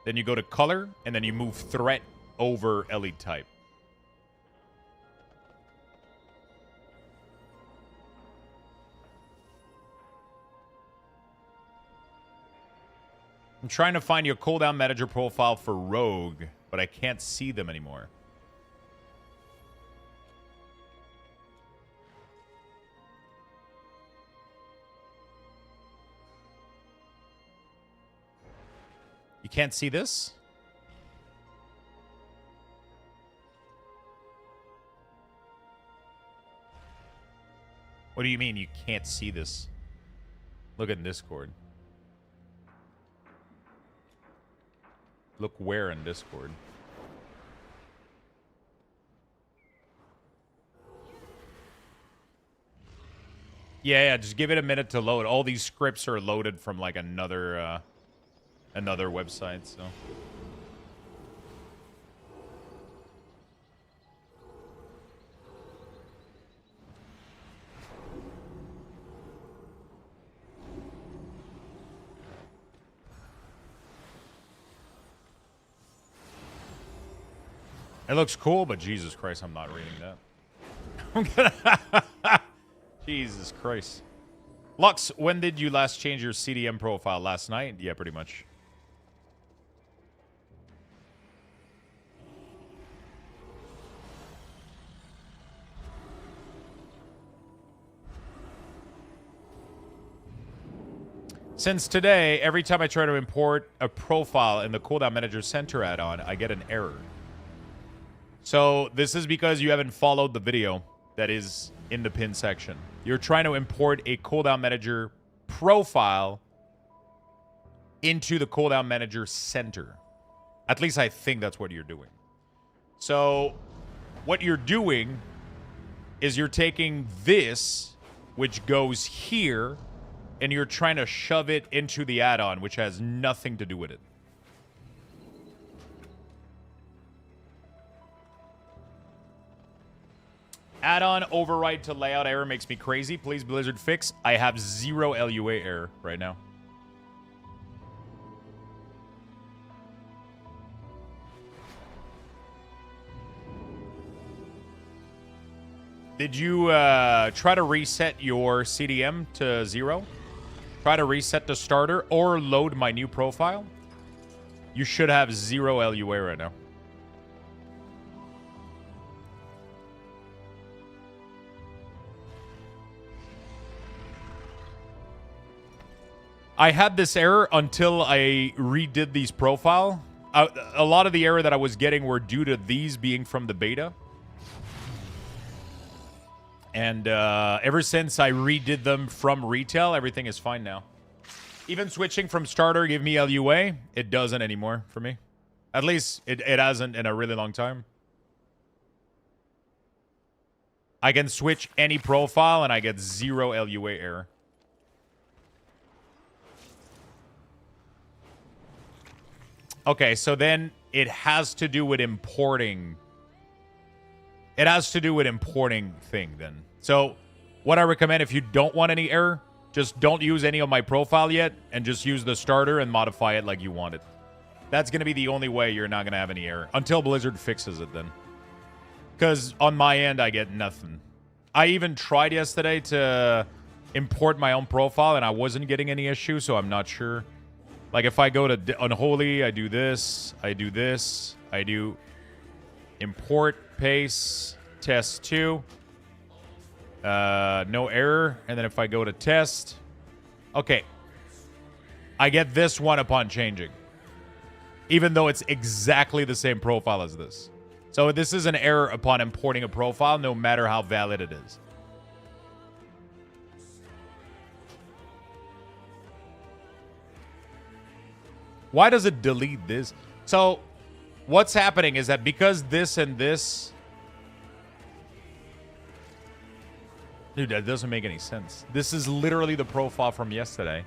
then you go to color, and then you move threat over elite type. I'm trying to find your cooldown manager profile for Rogue, but I can't see them anymore. You can't see this? What do you mean you can't see this? Look at Discord. Look where in Discord? Yeah, just give it a minute to load. All these scripts are loaded from like another website, so. It looks cool, but Jesus Christ, I'm not reading that. I'm gonna... Jesus Christ. Lux, when did you last change your CDM profile? Last night? Yeah, pretty much. Since today, every time I try to import a profile in the Cooldown Manager Center add-on, I get an error. So this is because you haven't followed the video that is in the pin section. You're trying to import a Cooldown Manager profile into the Cooldown Manager Center. At least I think that's what you're doing. So what you're doing is you're taking this, which goes here, and you're trying to shove it into the add-on, which has nothing to do with it. Add-on override to layout error makes me crazy. Please, Blizzard, fix. I have 0 LUA error right now. Did you try to reset your CDM to 0? Try to reset the starter or load my new profile? You should have 0 LUA right now. I had this error until I redid these profile. A lot of the error that I was getting were due to these being from the beta. And ever since I redid them from retail, everything is fine now. Even switching from starter give me LUA, it doesn't anymore for me. At least it hasn't in a really long time. I can switch any profile and I get 0 LUA error. Okay, so then it has to do with importing. It has to do with importing thing then. So what I recommend, if you don't want any error, just don't use any of my profile yet and just use the starter and modify it like you want it. That's going to be the only way you're not going to have any error. Until Blizzard fixes it then. Because on my end, I get nothing. I even tried yesterday to import my own profile and I wasn't getting any issue, so I'm not sure. Like if I go to Unholy, I do this, I do import, paste, test 2. No error. And then if I go to test, okay. I get this one upon changing. Even though it's exactly the same profile as this. So this is an error upon importing a profile, no matter how valid it is. Why does it delete this? So what's happening is that because this and this... Dude, that doesn't make any sense. This is literally the profile from yesterday.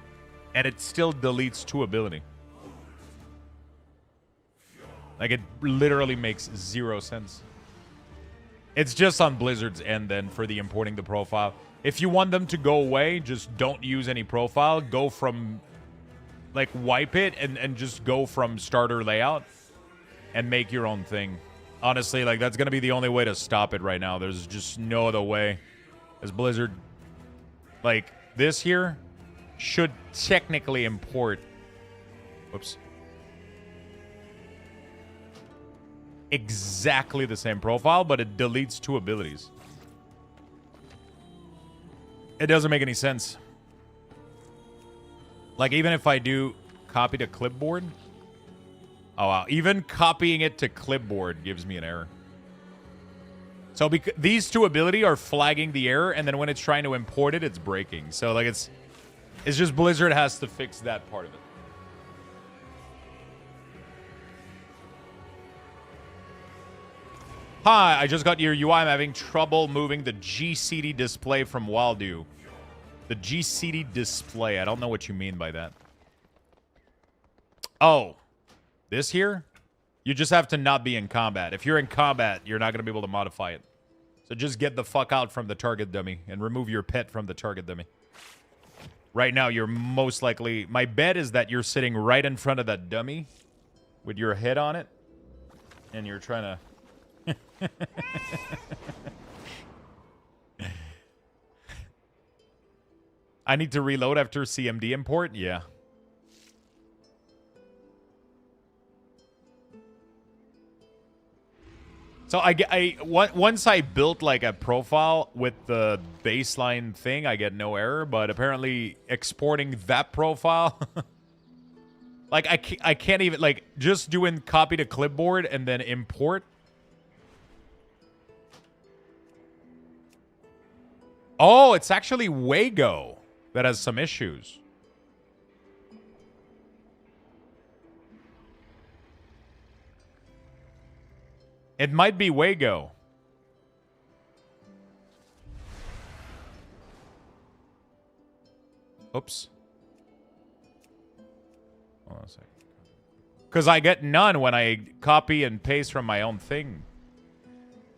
And it still deletes 2 ability. Like, it literally makes 0 sense. It's just on Blizzard's end, then, for the importing the profile. If you want them to go away, just don't use any profile. Go from... Like, wipe it and just go from starter layout and make your own thing. Honestly, like, that's going to be the only way to stop it right now. There's just no other way. As Blizzard, like, this here should technically import... Whoops. Exactly the same profile, but it deletes 2 abilities. It doesn't make any sense. Like, even if I do copy to clipboard... Oh, wow. Even copying it to clipboard gives me an error. So these 2 ability are flagging the error, and then when it's trying to import it, it's breaking. So, like, it's just Blizzard has to fix that part of it. Hi, I just got your UI. I'm having trouble moving the GCD display from Waldu. The GCD display. I don't know what you mean by that. Oh. This here? You just have to not be in combat. If you're in combat, you're not going to be able to modify it. So just get the fuck out from the target dummy and remove your pet from the target dummy. Right now, you're most likely... My bet is that you're sitting right in front of that dummy with your head on it. And you're trying to... I need to reload after CMD import? Yeah. So once I built like a profile with the baseline thing, I get no error. But apparently exporting that profile, like I can't even like just doing copy to clipboard and then import. Oh, it's actually Wago that has some issues. It might be Wago. Oops. Hold on a second. Because I get none when I copy and paste from my own thing.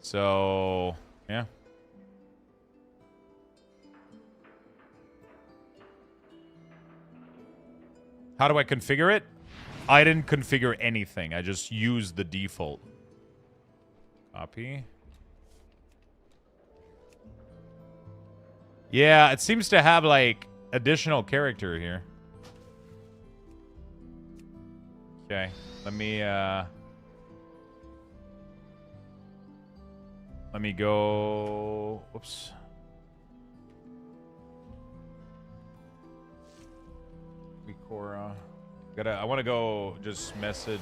So, yeah. How do I configure it? I didn't configure anything. I just used the default. Copy. Yeah, it seems to have, like, additional character here. Okay, let me go... Whoops. Cora. I want to go just message...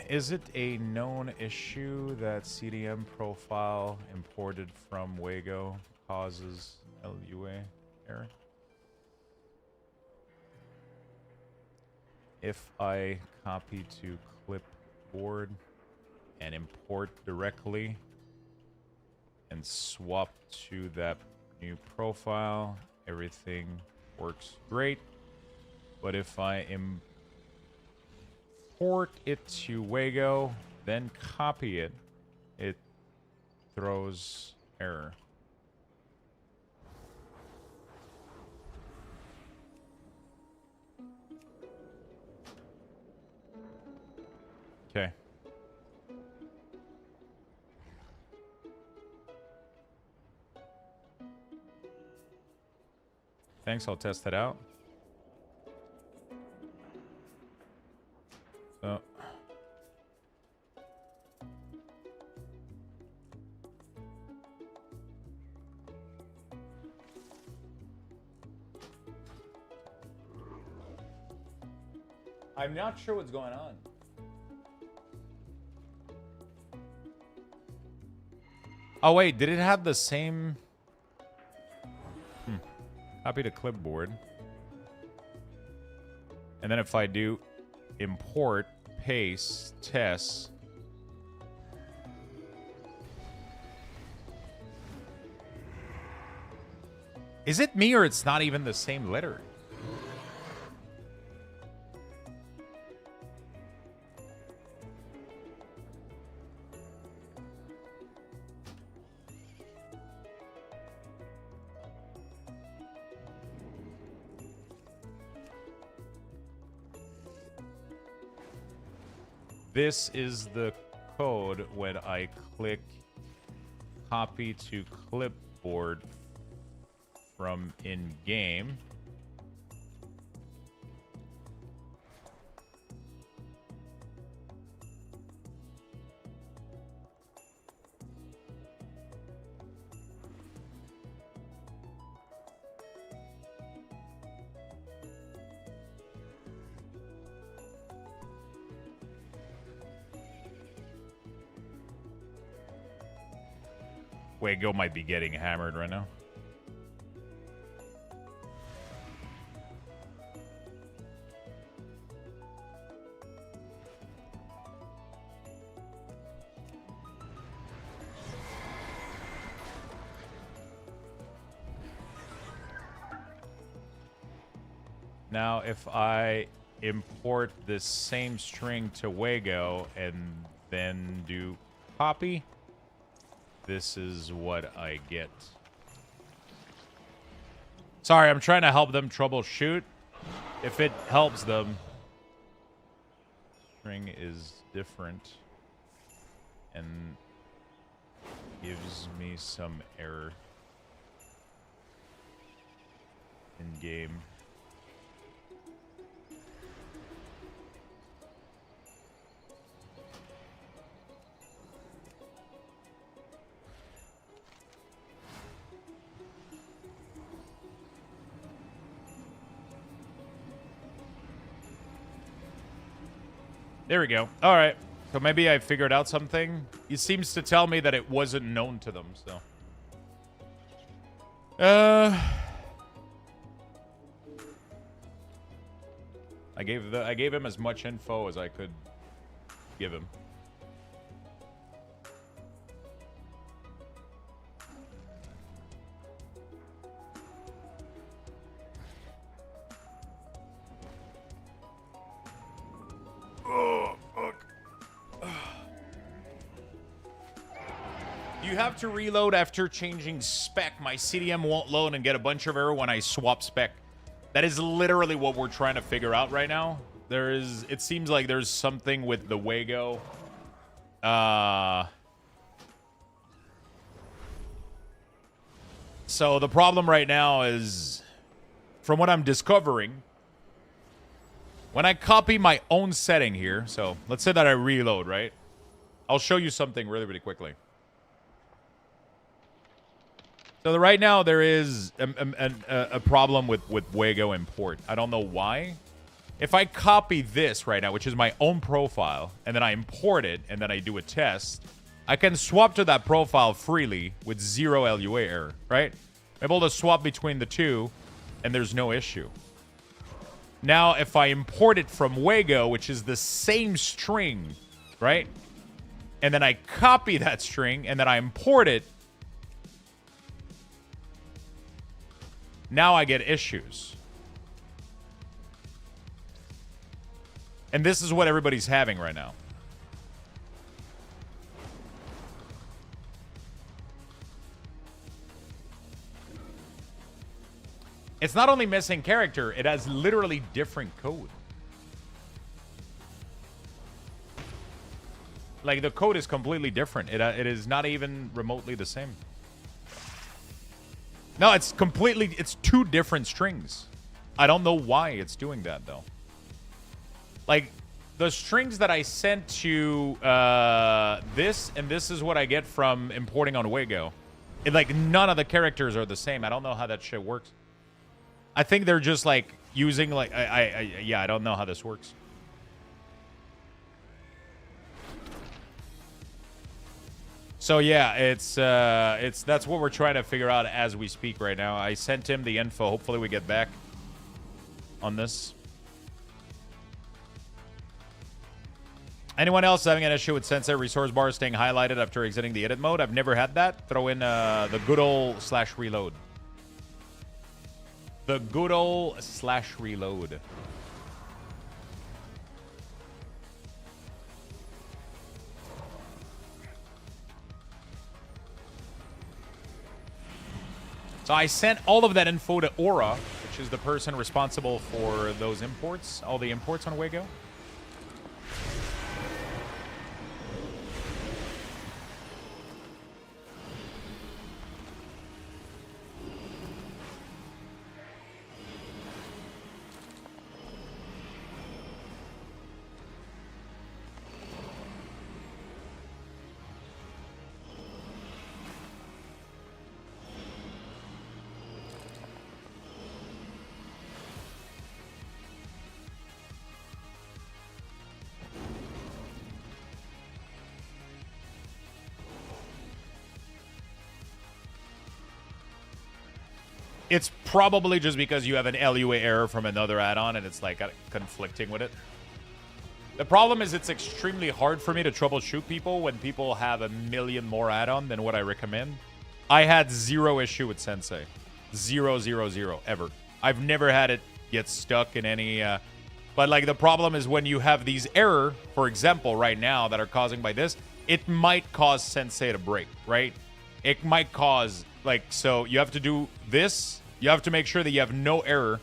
Is it a known issue that CDM profile imported from Wago causes LUA error? If I copy to clipboard and import directly and swap to that new profile, everything works great. But if I import it to Wago, then copy it, it throws error. Okay. Thanks, I'll test that out. So. I'm not sure what's going on. Oh, wait, did it have the same... Copy to clipboard. And then if I do import, paste, test... Is it me or it's not even the same letter? This is the code when I click copy to clipboard from in-game. Wago might be getting hammered right now. Now, if I import this same string to Wago and then do copy, this is what I get. Sorry, I'm trying to help them troubleshoot. If it helps them. String is different and gives me some error in game. There we go. All right. So maybe I figured out something. He seems to tell me that it wasn't known to them, so. I gave him as much info as I could give him. Oh, fuck. You have to reload after changing spec. My CDM won't load and get a bunch of error when I swap spec. That is literally what we're trying to figure out right now. It seems like there's something with the Wago. So the problem right now is, from what I'm discovering, when I copy my own setting here, so let's say that I reload, right? I'll show you something really, really quickly. So right now there is a problem with Wago import. I don't know why. If I copy this right now, which is my own profile, and then I import it, and then I do a test, I can swap to that profile freely with 0 LUA error, right? I'm able to swap between the two, and there's no issue. Now, if I import it from Wago, which is the same string, right? And then I copy that string, and then I import it, now I get issues. And this is what everybody's having right now. It's not only missing character, it has literally different code. Like, the code is completely different. It is not even remotely the same. No, it's two different strings. I don't know why it's doing that, though. Like, the strings that I sent to this, and this is what I get from importing on Wago. Like, none of the characters are the same. I don't know how that shit works. I think they're just, like, using, like, yeah, I don't know how this works. So yeah, that's what we're trying to figure out as we speak right now. I sent him the info. Hopefully we get back on this. Anyone else having an issue with Sensei resource bar staying highlighted after exiting the edit mode? I've never had that. Throw in the good old /reload. The good old /reload. So I sent all of that info to Aura, which is the person responsible for those imports, all the imports on Wago. It's probably just because you have an LUA error from another add-on and it's like conflicting with it. The problem is it's extremely hard for me to troubleshoot people when people have a million more add-on than what I recommend. I had 0 issue with Sensei. 0, 0, 0, ever. I've never had it get stuck in any... But like the problem is when you have these error, for example, right now that are causing by this, it might cause Sensei to break, right? It might cause... Like, so you have to do this. You have to make sure that you have no error.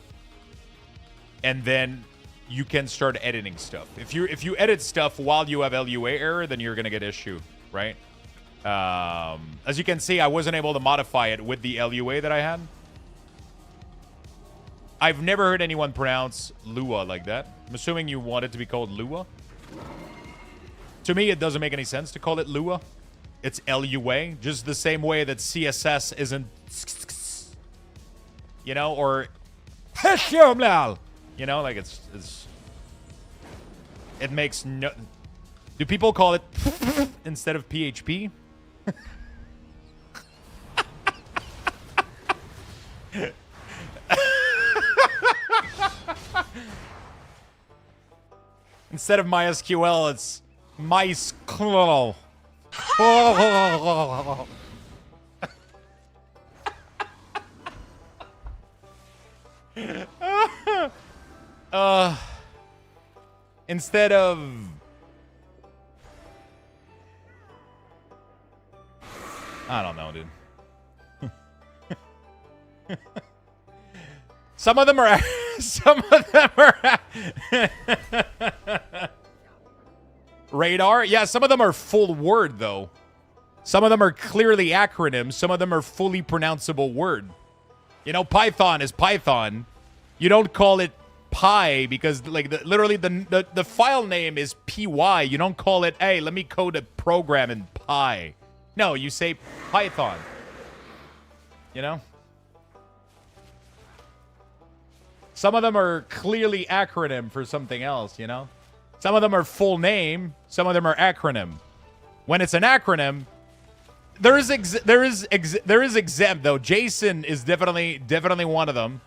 And then you can start editing stuff. If you edit stuff while you have LUA error, then you're going to get issue, right? As you can see, I wasn't able to modify it with the LUA that I had. I've never heard anyone pronounce Lua like that. I'm assuming you want it to be called Lua. To me, it doesn't make any sense to call it Lua. It's LUA, just the same way that CSS isn't, you know, or, you know, like it makes no, Do people call it instead of PHP? Instead of MySQL, it's MySQL. Instead of... I don't know, dude. Some of them are... Some of them are... Radar? Yeah, some of them are full word, though. Some of them are clearly acronyms. Some of them are fully pronounceable word. You know, Python is Python. You don't call it Pi because, like, literally the file name is py. You don't call it, hey, let me code a program in Pi. No, you say Python. You know? Some of them are clearly acronym for something else, you know? Some of them are full name. Some of them are acronym. When it's an acronym, there is exempt, though. Jason is definitely one of them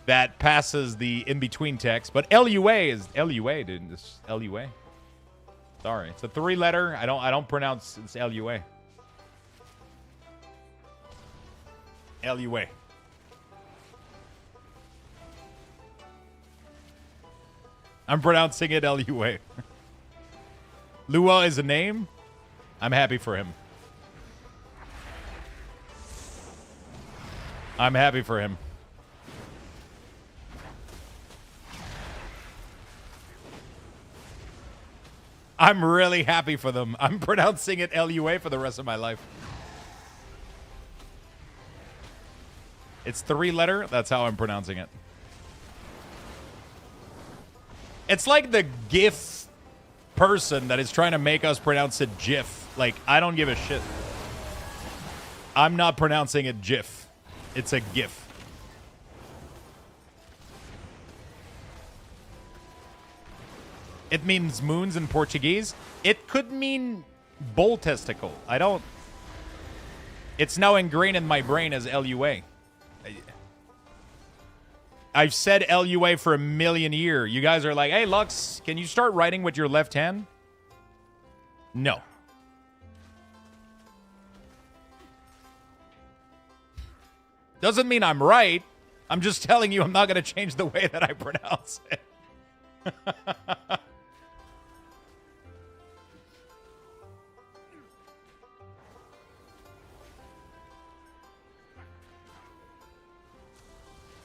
that passes the in-between text. But LUA is LUA, dude. It's LUA. Sorry. It's a 3-letter. I don't pronounce it's LUA. LUA. I'm pronouncing it LUA. Lua is a name. I'm happy for him. I'm happy for him. I'm really happy for them. I'm pronouncing it LUA for the rest of my life. It's 3-letter. That's how I'm pronouncing it. It's like the GIF person that is trying to make us pronounce it GIF. Like, I don't give a shit. I'm not pronouncing it GIF. It's a GIF. It means moons in Portuguese. It could mean bull testicle. I don't... It's now ingrained in my brain as LUA. I've said LUA for a million years. You guys are like, hey, Lux, can you start writing with your left hand? No. Doesn't mean I'm right. I'm just telling you I'm not going to change the way that I pronounce it.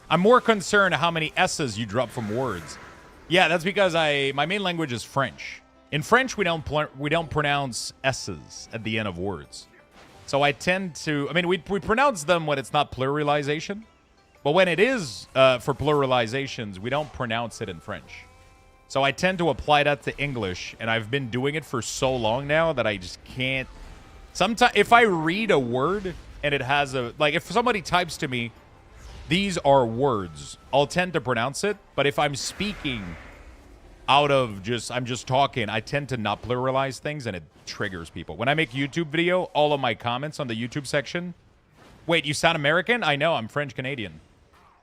I'm more concerned how many S's you drop from words. Yeah, that's because my main language is French. In French, we don't pronounce S's at the end of words. So I tend to... I mean, we pronounce them when it's not pluralization. But when it is for pluralizations, we don't pronounce it in French. So I tend to apply that to English, and I've been doing it for so long now that I just can't... Sometimes, if I read a word and it has a... Like, if somebody types to me, these are words, I'll tend to pronounce it. But if I'm speaking out of just... I'm just talking, I tend to not pluralize things, and it triggers people. When I make YouTube video, all of my comments on the YouTube section... Wait, you sound American? I know, I'm French-Canadian.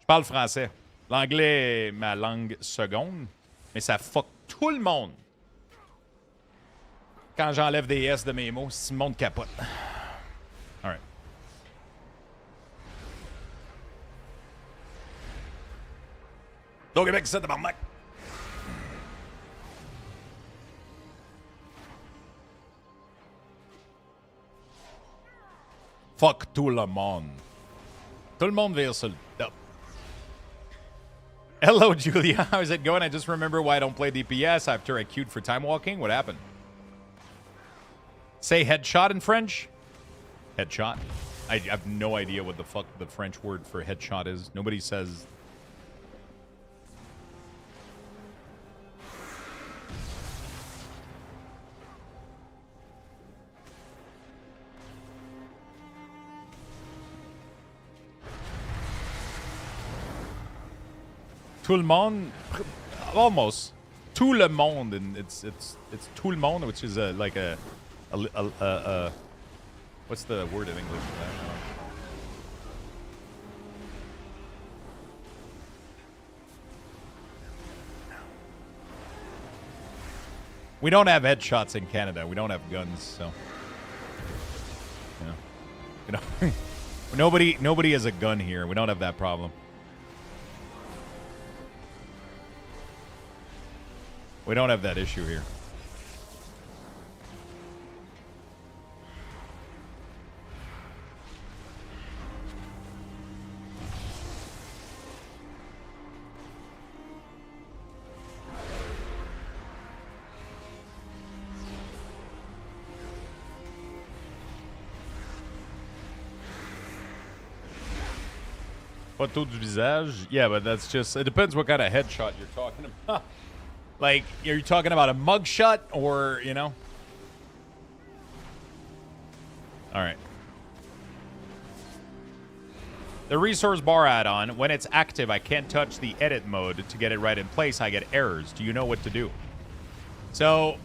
Je parle français. L'anglais est ma langue seconde. Mais ça fuck tout le monde. Quand j'enlève des S de mes mots, si le monde capote. All right. Donc, Québec, c'est de barnac. Fuck tout le monde. Tout le monde vire sur le top. Hello, Julia. How's it going? I just remember why I don't play DPS after I queued for time walking. What happened? Say headshot in French? Headshot? I have no idea what the fuck the French word for headshot is. Nobody says... Tout le monde? Almost. tout le monde, and it's tout le monde, which is like a what's the word in English for that? We don't have headshots in Canada. We don't have guns, so you know, nobody has a gun here. We don't have that problem. We don't have that issue here. Photo du visage? Yeah, but that's just... It depends what kind of headshot you're talking about. Like, are you talking about a mugshot or, you know? Alright. The resource bar add-on, when it's active, I can't touch the edit mode to get it right in place. I get errors. Do you know what to do? So,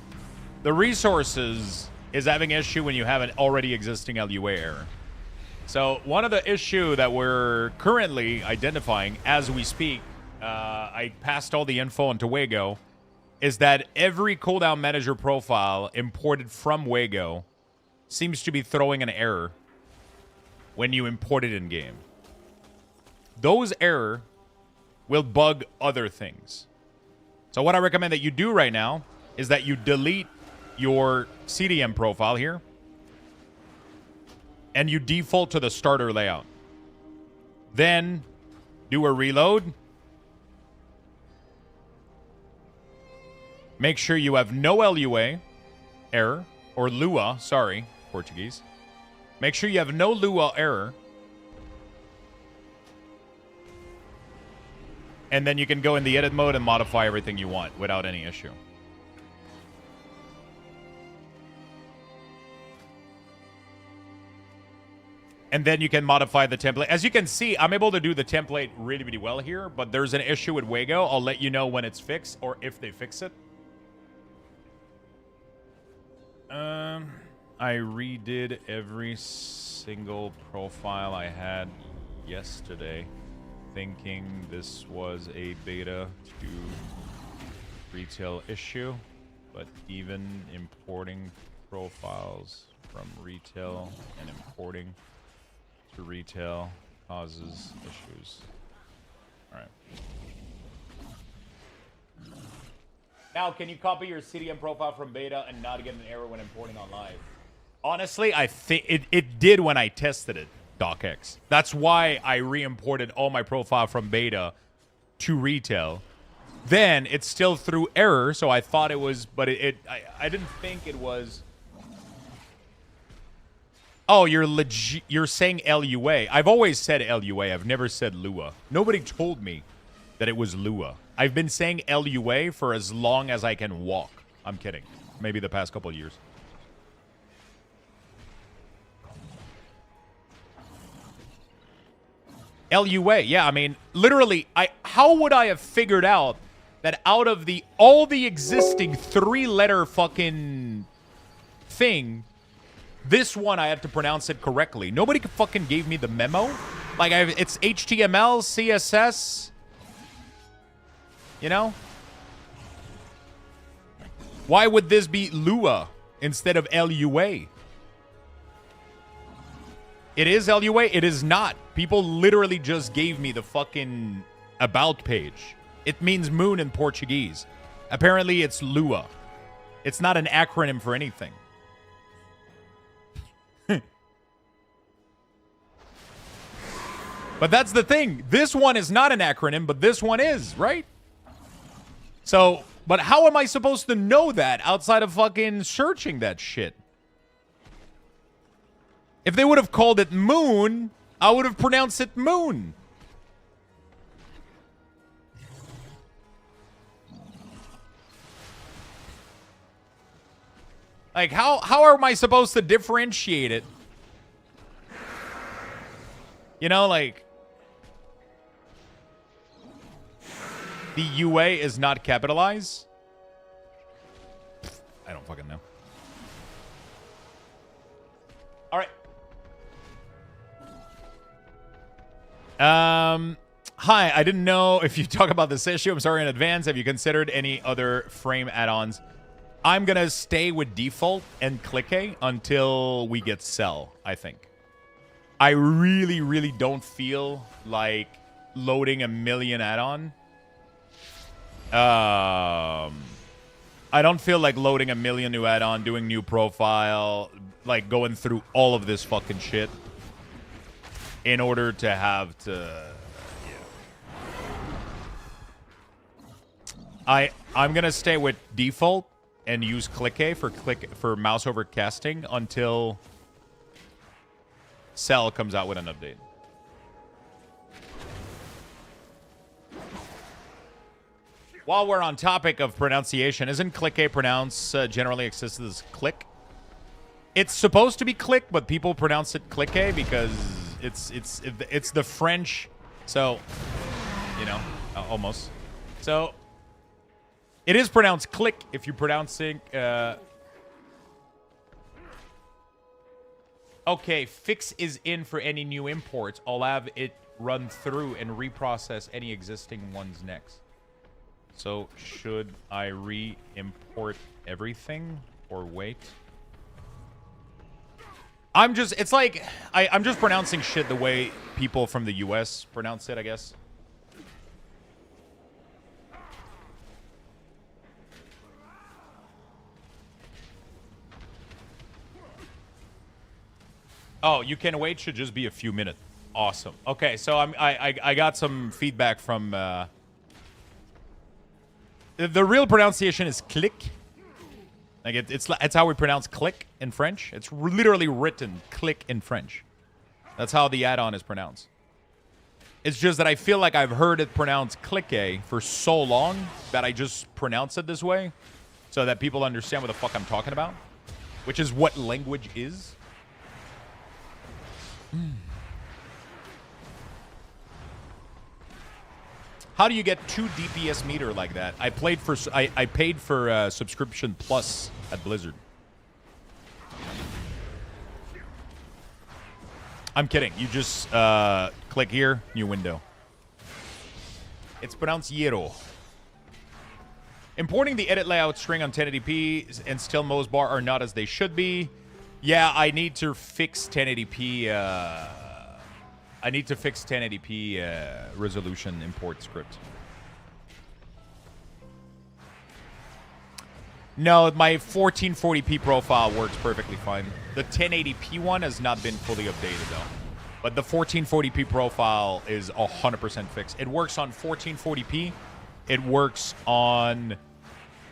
the resources is having issue when you have an already existing LUA error. So, one of the issue that we're currently identifying as we speak, I passed all the info into Wago, is that every cooldown manager profile imported from Wago seems to be throwing an error when you import it in-game. Those error will bug other things. So what I recommend that you do right now is that you delete your CDM profile here and you default to the starter layout. Then do a reload. Make sure you have no LUA error, or Lua, sorry, Portuguese. Make sure you have no Lua error. And then you can go in the edit mode and modify everything you want without any issue. And then you can modify the template. As you can see, I'm able to do the template really, really well here, but there's an issue with Wago. I'll let you know when it's fixed or if they fix it. I redid every single profile I had yesterday, thinking this was a beta to retail issue, but even importing profiles from retail and importing to retail causes issues. All right. Now, can you copy your CDM profile from beta and not get an error when importing on live? Honestly, I think it did when I tested it, DocX. That's why I re-imported all my profile from beta to retail. Then it still threw error, so I thought it was, but I didn't think it was. Oh, you're saying LUA. I've always said LUA. I've never said Lua. Nobody told me that it was Lua. I've been saying LUA for as long as I can walk. I'm kidding. Maybe the past couple of years. LUA. Yeah, I mean, literally, how would I have figured out that out of all the existing 3-letter fucking thing, this one I had to pronounce it correctly? Nobody fucking gave me the memo. Like, it's HTML, CSS. You know? Why would this be Lua instead of LUA? It is LUA? It is not. People literally just gave me the fucking about page. It means moon in Portuguese. Apparently it's Lua. It's not an acronym for anything. But that's the thing. This one is not an acronym, but this one is, right? So, but how am I supposed to know that outside of fucking searching that shit? If they would have called it moon, I would have pronounced it moon. Like, how am I supposed to differentiate it? You know, like, the UA is not capitalized. I don't fucking know. All right. Hi, I didn't know if you talk about this issue. I'm sorry in advance. Have you considered any other frame add-ons? I'm going to stay with default and click A until we get cell, I think. I really, really don't feel like loading a million add-on. I don't feel like loading a million new add-on, doing new profile, like going through all of this fucking shit in order to have to... I'm gonna stay with default and use click A for mouse over casting until Cell comes out with an update. While we're on topic of pronunciation, isn't click A pronounced generally accepted as click? It's supposed to be click, but people pronounce it click A because it's the French, so you know, almost. So it is pronounced click if you're pronouncing. Okay, fix is in for any new imports. I'll have it run through and reprocess any existing ones next. So should I re-import everything or wait? It's like, I'm just pronouncing shit the way people from the US pronounce it, I guess. Oh, you can wait should just be a few minutes. Awesome. Okay, so I got some feedback from the real pronunciation is click. Like it's how we pronounce click in French. It's literally written click in French. That's how the add-on is pronounced. It's just that I feel like I've heard it pronounced click A for so long that I just pronounce it this way so that people understand what the fuck I'm talking about, which is what language is. How do you get 2 DPS meter like that? I paid for subscription plus at Blizzard. I'm kidding. You just click here, new window. It's pronounced Yero. Importing the edit layout string on 1080p and still most bar are not as they should be. Yeah, I need to fix 1080p. I need to fix 1080p resolution import script. No, my 1440p profile works perfectly fine. The 1080p one has not been fully updated though. But the 1440p profile is 100% fixed. It works on 1440p. It works on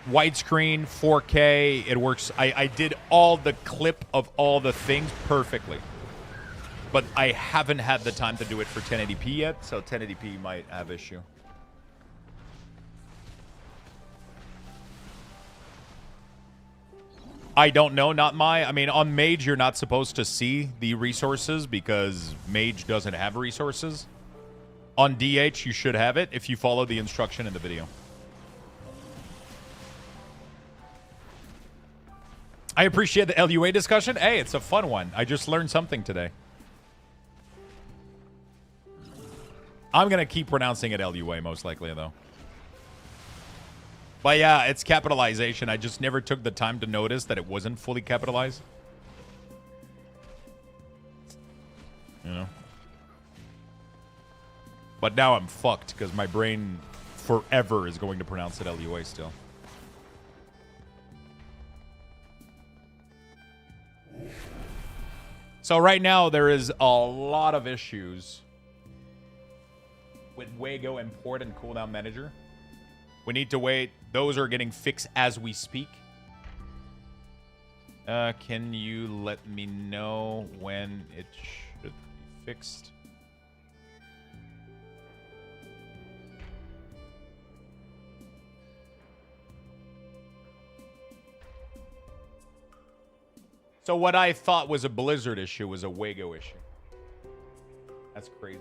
widescreen, 4K. It works. I did all the clip of all the things perfectly. But I haven't had the time to do it for 1080p yet, so 1080p might have issue. I don't know, I mean, on Mage, you're not supposed to see the resources because Mage doesn't have resources. On DH, you should have it if you follow the instruction in the video. I appreciate the LUA discussion. Hey, it's a fun one. I just learned something today. I'm going to keep pronouncing it LUA, most likely, though. But yeah, it's capitalization. I just never took the time to notice that it wasn't fully capitalized. You know? But now I'm fucked, because my brain forever is going to pronounce it LUA still. So right now, there is a lot of issues with Wago import and cooldown manager. We need to wait. Those are getting fixed as we speak. Can you let me know when it should be fixed? So what I thought was a Blizzard issue was a Wago issue. That's crazy.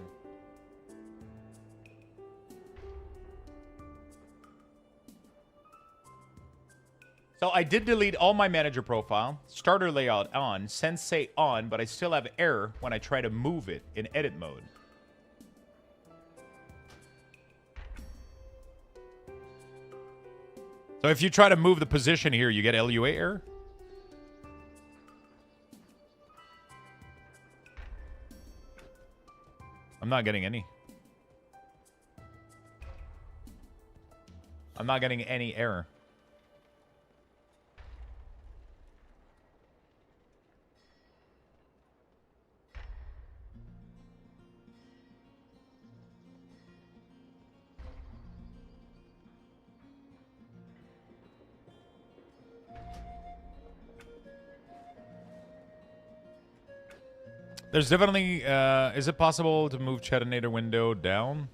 So I did delete all my manager profile, starter layout on, sensei on, but I still have error when I try to move it in edit mode. So if you try to move the position here, you get LUA error? I'm not getting any. I'm not getting any error. There's definitely, is it possible to move Chatinator window down?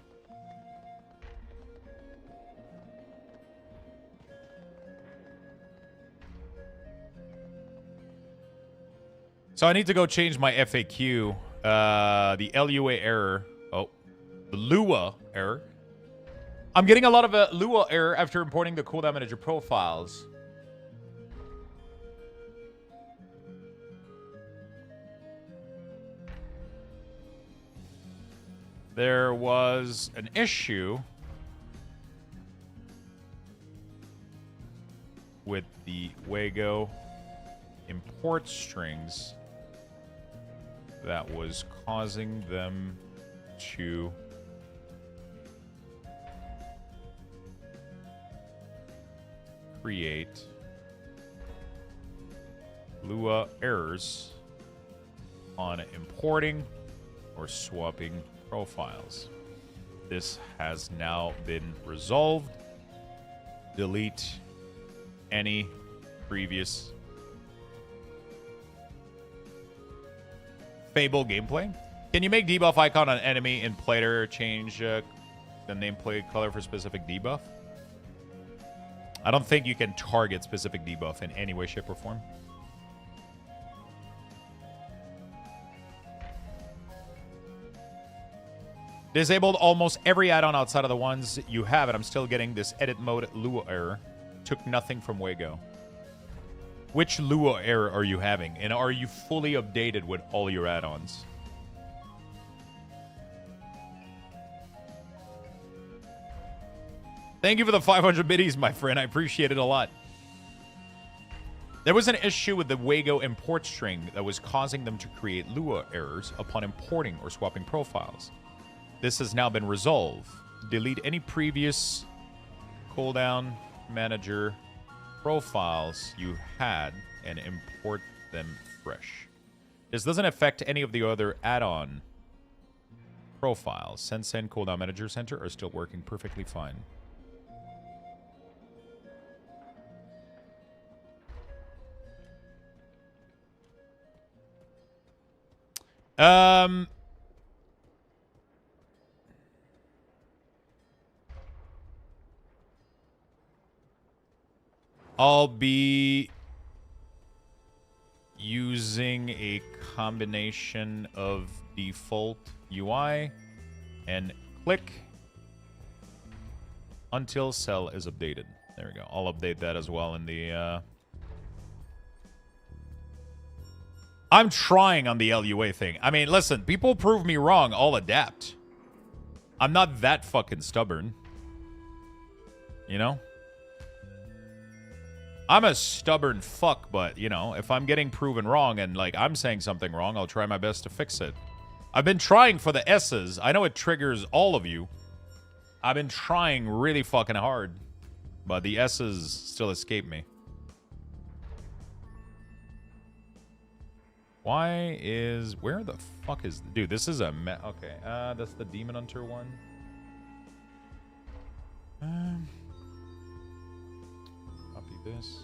So I need to go change my FAQ. The LUA error. Oh, the Lua error. I'm getting a lot of Lua error after importing the cooldown manager profiles. There was an issue with the Wago import strings that was causing them to create Lua errors on importing or swapping profiles. This has now been resolved. Delete any previous Fable gameplay. Can you make debuff icon on enemy in player change the nameplate color for specific debuff? I don't think you can target specific debuff in any way, shape, or form. Disabled almost every add-on outside of the ones you have, and I'm still getting this edit mode Lua error. Took nothing from Wago. Which Lua error are you having? And are you fully updated with all your add-ons? Thank you for the 500 biddies, my friend. I appreciate it a lot. There was an issue with the Wago import string that was causing them to create Lua errors upon importing or swapping profiles. This has now been resolved. Delete any previous cooldown manager profiles you had and import them fresh. This doesn't affect any of the other add-on profiles. Sensei and cooldown manager center are still working perfectly fine. I'll be using a combination of default UI and click until cell is updated. There we go. I'll update that as well in the... I'm trying on the LUA thing. I mean, listen, people prove me wrong. I'll adapt. I'm not that fucking stubborn. You know? I'm a stubborn fuck, but, you know, if I'm getting proven wrong and, like, I'm saying something wrong, I'll try my best to fix it. I've been trying for the S's. I know it triggers all of you. I've been trying really fucking hard, but the S's still escape me. Why is... Where the fuck is... Dude, this is a... Okay, that's the Demon Hunter one. Copy this.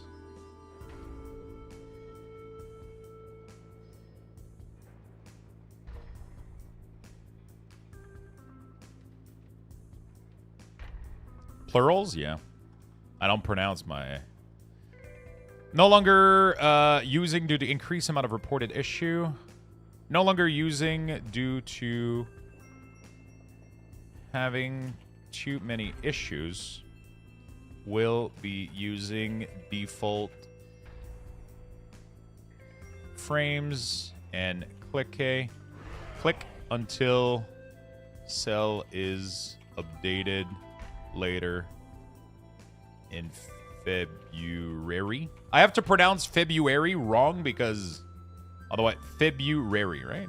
Plurals? Yeah. I don't pronounce my... No longer using due to increased amount of reported issue. No longer using due to having too many issues will be using default frames and click until cell is updated later in February. I have to pronounce February wrong because otherwise February, right?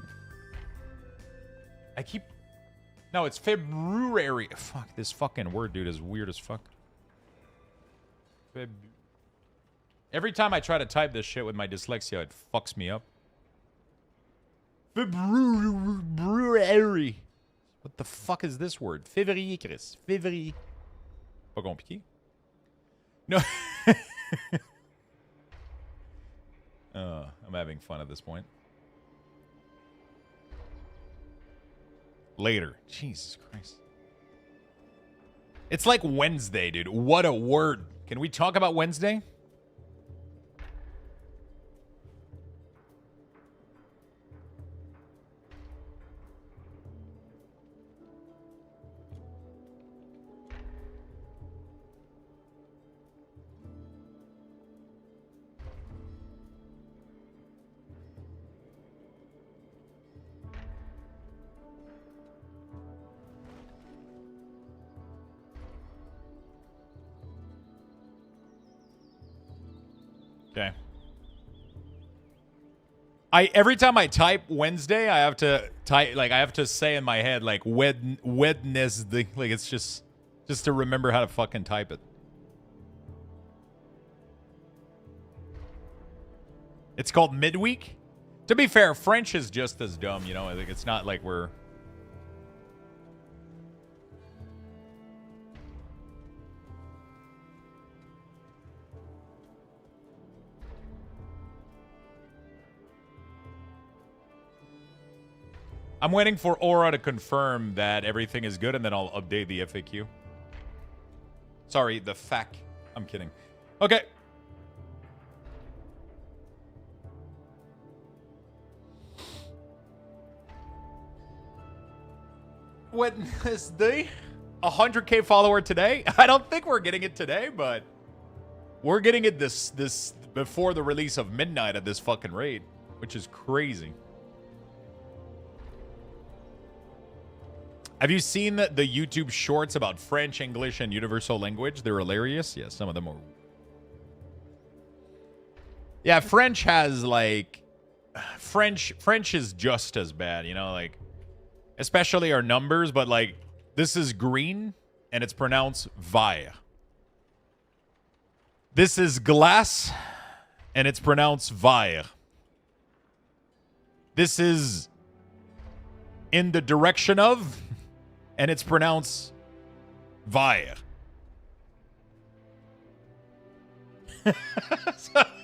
No, it's February. Fuck, this fucking word, dude, is weird as fuck. Every time I try to type this shit with my dyslexia, it fucks me up. February. What the fuck is this word? Février, Chris. Février. Pas compliqué. No. I'm having fun at this point. Later. Jesus Christ. It's like Wednesday, dude. What a word. Can we talk about Wednesday? Okay. Every time I type Wednesday, I have to type I have to say in my head like Wednesday, like it's just to remember how to fucking type it. It's called midweek. To be fair, French is just as dumb, you know. Like it's not like we're I'm waiting for Aura to confirm that everything is good, and then I'll update the FAQ. Sorry, the FAQ. I'm kidding. Okay. Wednesday? 100K follower today? I don't think we're getting it today, but we're getting it this before the release of Midnight at this fucking rate, which is crazy. Have you seen the YouTube shorts about French, English, and universal language? They're hilarious. Yeah, some of them are. Yeah, French has like French is just as bad, you know, like especially our numbers, but like this is green and it's pronounced vire. This is glass and it's pronounced vire. This is in the direction of and it's pronounced vire. So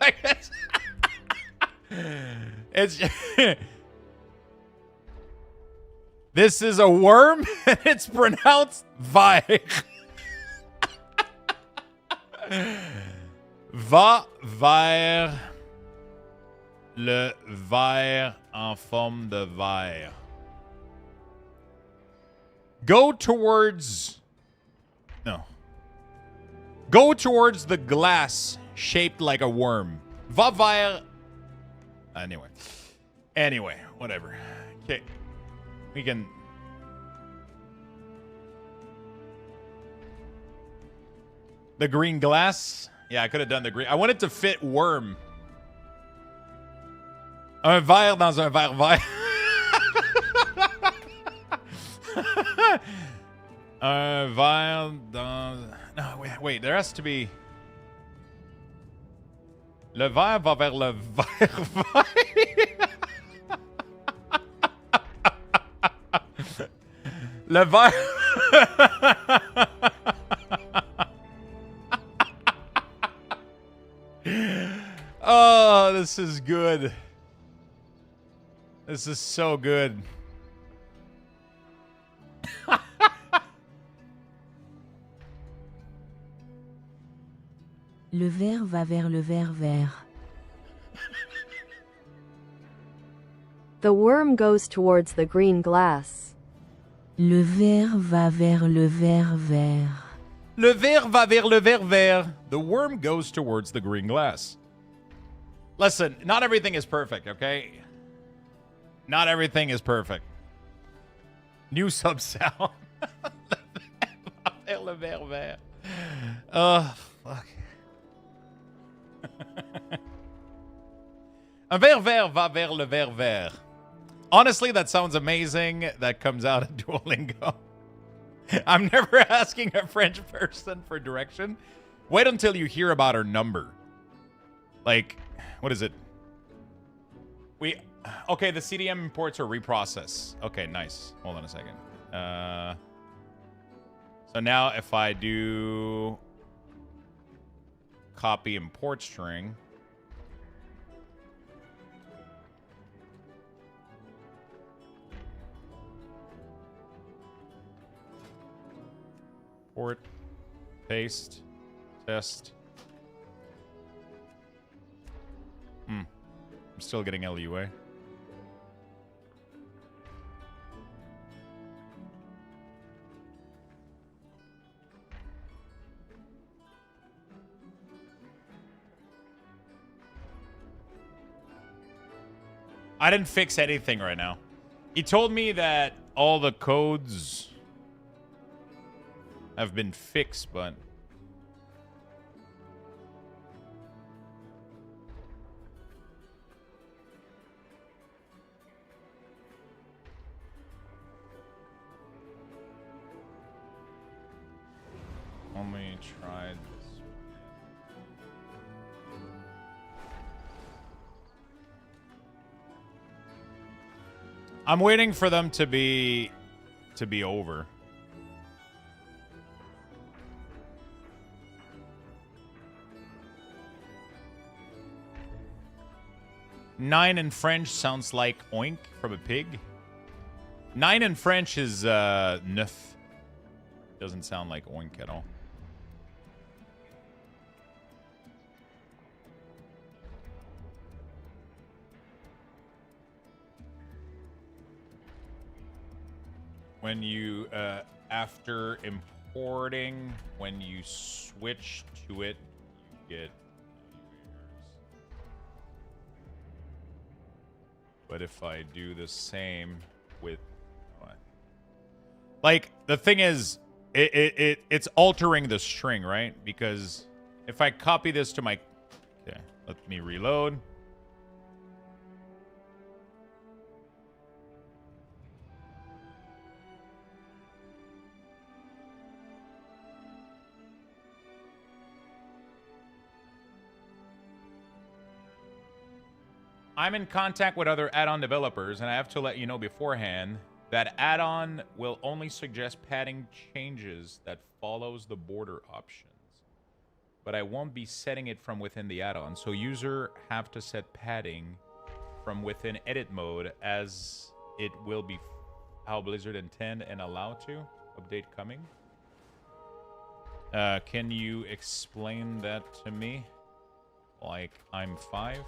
I guess it's this is a worm and it's pronounced vire. Va vers le verre en forme de verre. Go towards... No. Go towards the glass shaped like a worm. Va vers... Anyway, whatever. Okay. We can... The green glass? Yeah, I could have done the green. I wanted to fit worm. Un verre dans un verre vert. Un verre dans... No, wait, there has to be... Le verre va vers le verre vert. Le verre... Oh, this is good. This is so good. Le verre va vers le verre vert. The worm goes towards the green glass. Le verre va vers le verre vert. Le ver va vers le ver vert. The worm goes towards the green glass. Listen, not everything is perfect, okay? Not everything is perfect. New sub sound. Le ver vert. Fuck. Un ver vert va vers le ver vert. Honestly, that sounds amazing. That comes out of Duolingo. I'm never asking a French person for direction. Wait until you hear about her number. Like, what is it? Okay, the CDM imports are reprocess. Okay, nice. Hold on a second. So now if I do copy import string, import, paste, test. I'm still getting LUA. I didn't fix anything right now. He told me that all the codes have been fixed, but only tried this. I'm waiting for them to be over. Nine in French sounds like oink from a pig. Nine in French is neuf. Doesn't sound like oink at all. When you, after importing, when you switch to it, you get... But if I do the same with... Like, the thing is, it's altering the string, right? Because if I copy this to my... Okay, let me reload. I'm in contact with other add-on developers, and I have to let you know beforehand that add-on will only suggest padding changes that follows the border options. But I won't be setting it from within the add-on, so user have to set padding from within edit mode as it will be how Blizzard intend and allow to. Update coming. Can you explain that to me? Like I'm 5?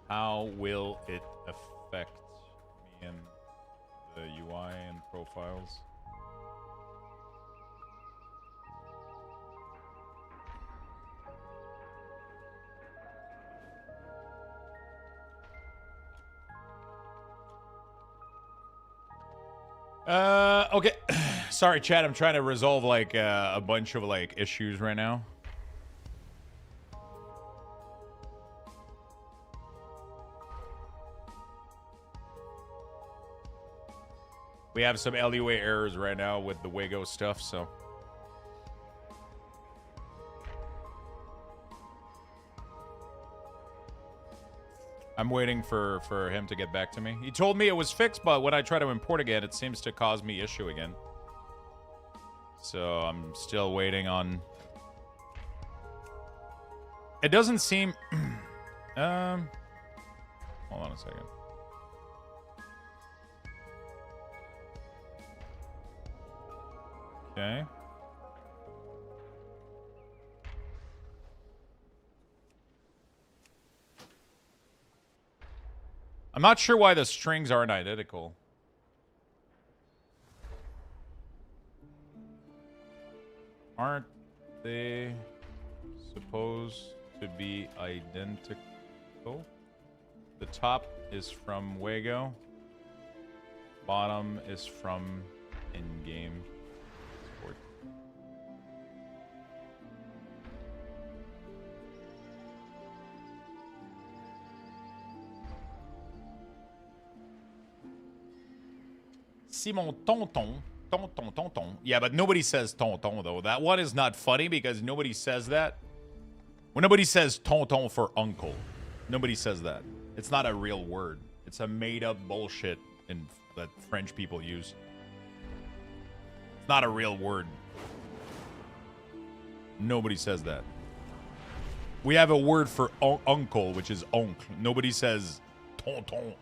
How will it affect me in the UI and profiles? Okay. Sorry, chat. I'm trying to resolve like a bunch of like issues right now. We have some LUA errors right now with the Wago stuff, so. I'm waiting for him to get back to me. He told me it was fixed, but when I try to import again, it seems to cause me issue again. So I'm still waiting on... It doesn't seem... Hold on a second. Okay. I'm not sure why the strings aren't identical. Aren't they supposed to be identical? The top is from Wago. Bottom is from in-game sport. Si mon tonton, tonton. Yeah, but nobody says tonton, though. That one is not funny because nobody says that. Well, nobody says tonton for uncle. Nobody says that. It's not a real word. It's a made-up bullshit that French people use. It's not a real word. Nobody says that. We have a word for uncle, which is oncle. Nobody says tonton.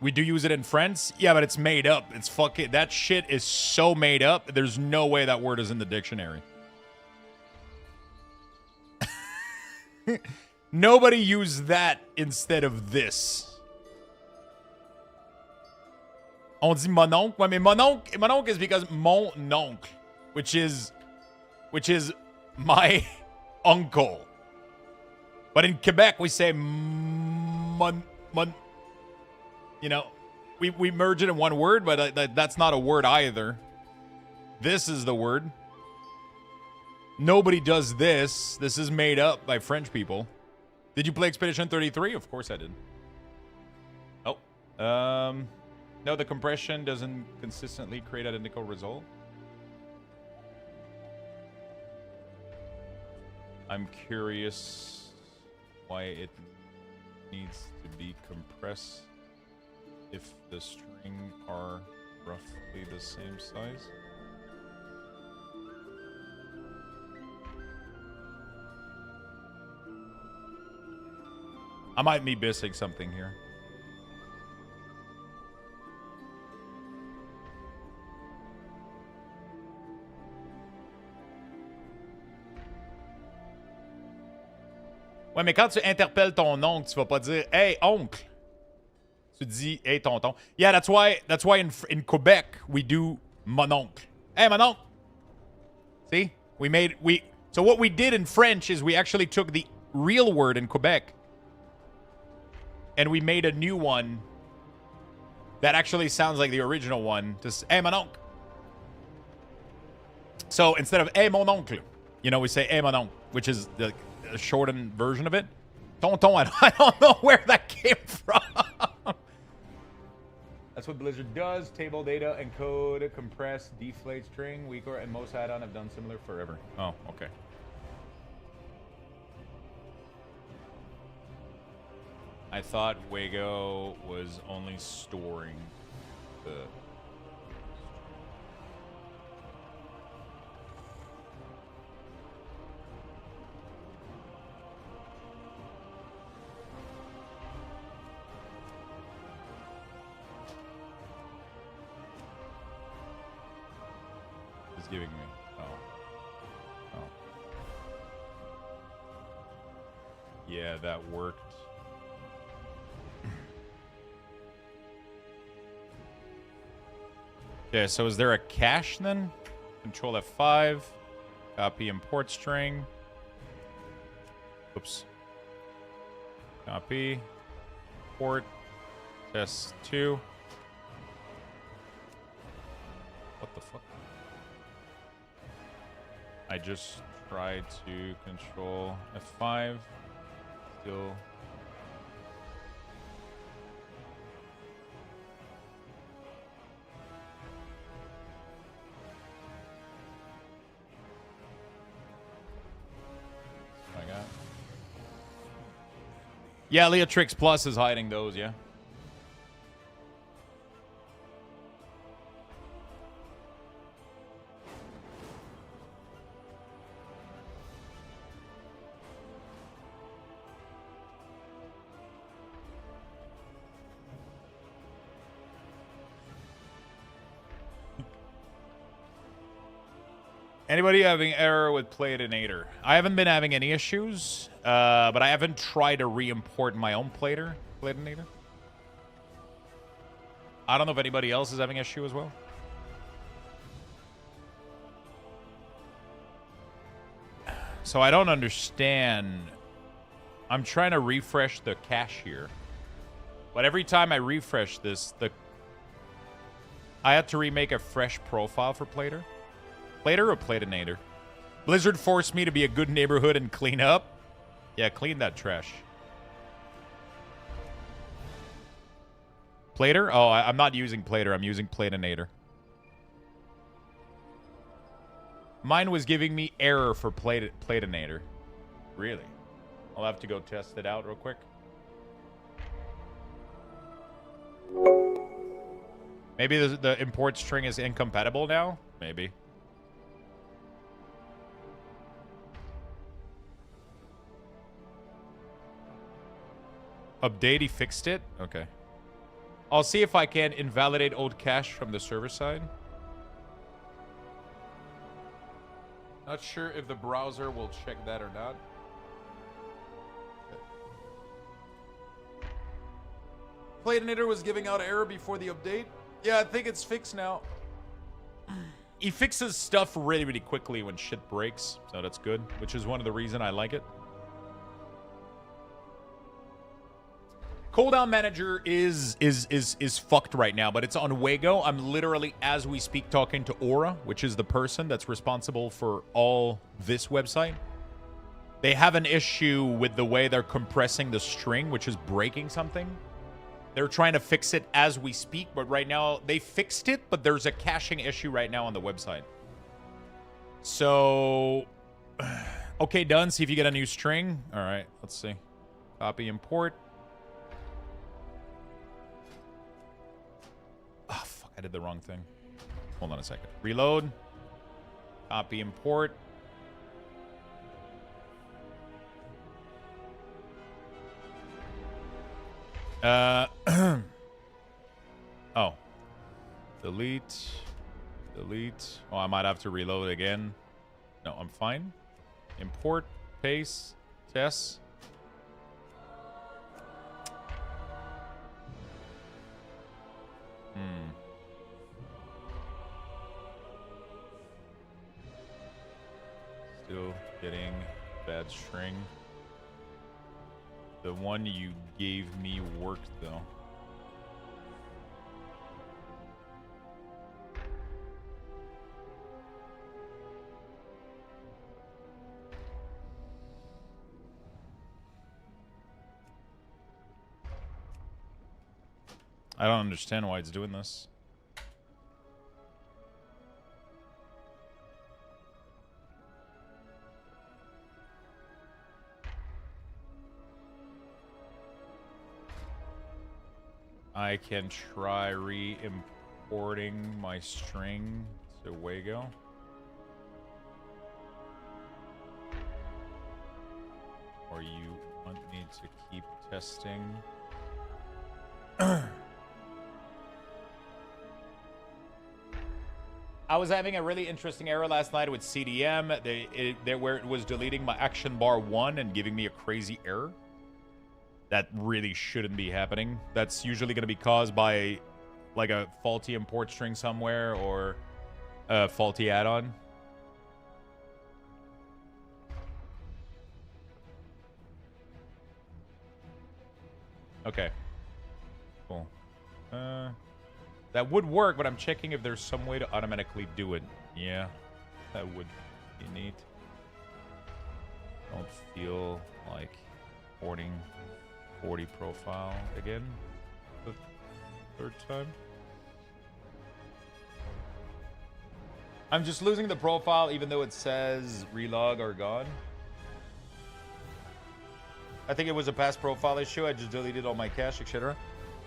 We do use it in French. Yeah, but it's made up. It's fucking... That shit is so made up. There's no way that word is in the dictionary. Nobody used that instead of this. On dit mon oncle. Ouais, mais mon oncle is because mon oncle, which is my uncle. But in Quebec, we say mon. You know, we merge it in one word, but that's not a word either. This is the word. Nobody does this. This is made up by French people. Did you play Expedition 33? Of course I did. Oh. No, the compression doesn't consistently create identical result. I'm curious why it needs to be compressed if the string are roughly the same size. I might be missing something here. Ouais, mais quand tu interpelles ton oncle, tu vas pas dire "Hey, oncle." Tu dis "Hey, tonton." Yeah, that's why in Quebec we do mon oncle. Hey, mon oncle. See? So what we did in French is we actually took the real word in Quebec and we made a new one that actually sounds like the original one. Just "Hey, mon oncle." So instead of "Hey, mon oncle," you know, we say "Hey, mon oncle," which is the shortened version of it. Tonton, I don't know where that came from. That's what Blizzard does. Table data, encode, compress, deflate string. Weaker and most add-on have done similar forever. Oh, okay. I thought Wago was only storing the... It's giving me... Oh. Yeah, that worked. Okay, so is there a cache then? Control F5. Copy import string. Oops. Copy. Port. Test 2. What the fuck? I just tried to control F5. Still. Yeah, Leatrix Plus is hiding those, yeah. Anybody having error with Platinator? I haven't been having any issues, but I haven't tried to re-import my own Platinator. I don't know if anybody else is having issue as well. So I don't understand. I'm trying to refresh the cache here. But every time I refresh this, I had to remake a fresh profile for Plater. Plater or Platinator? Blizzard forced me to be a good neighborhood and clean up. Yeah, clean that trash. Plater? Oh, I'm not using Plater. I'm using Platinator. Mine was giving me error for Platinator. Really? I'll have to go test it out real quick. Maybe the import string is incompatible now? Maybe. Update, he fixed it? Okay. I'll see if I can invalidate old cache from the server side. Not sure if the browser will check that or not. Platinator was giving out error before the update. Yeah, I think it's fixed now. He fixes stuff really, really quickly when shit breaks, so that's good, which is one of the reasons I like it. Cooldown Manager is fucked right now, but it's on Wago. I'm literally, as we speak, talking to Aura, which is the person that's responsible for all this website. They have an issue with the way they're compressing the string, which is breaking something. They're trying to fix it as we speak, but right now they fixed it, but there's a caching issue right now on the website. So, okay, done. See if you get a new string. All right, let's see. Copy, import. Oh, fuck, I did the wrong thing. Hold on a second. Reload. Copy, import. Oh. Delete. Delete. Oh, I might have to reload again. No, I'm fine. Import. Paste. Test. Still getting bad string. The one you gave me worked though. I don't understand why it's doing this. I can try re-importing my string to Wago. Or you want me to keep testing? I was having a really interesting error last night with CDM, where it was deleting my action bar 1 and giving me a crazy error. That really shouldn't be happening. That's usually going to be caused by like a faulty import string somewhere or a faulty add-on. Okay. Cool. That would work, but I'm checking if there's some way to automatically do it. Yeah, that would be neat. Don't feel like porting 40 profile again the third time. I'm just losing the profile even though it says relog or gone. I think it was a past profile issue. I just deleted all my cache, etc.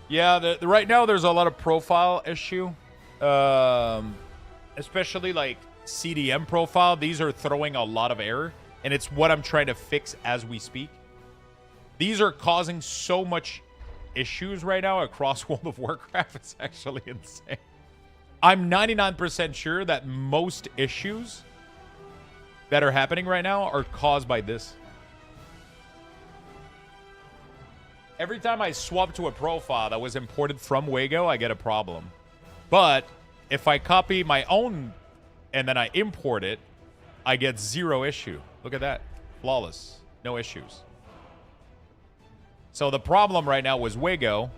Yeah, right now there's a lot of profile issue. Especially like CDM profile. These are throwing a lot of error. And it's what I'm trying to fix as we speak. These are causing so much issues right now across World of Warcraft. It's actually insane. I'm 99% sure that most issues that are happening right now are caused by this. Every time I swap to a profile that was imported from Wago, I get a problem. But if I copy my own and then I import it, I get 0 issue. Look at that. Flawless. No issues. So the problem right now was Wago.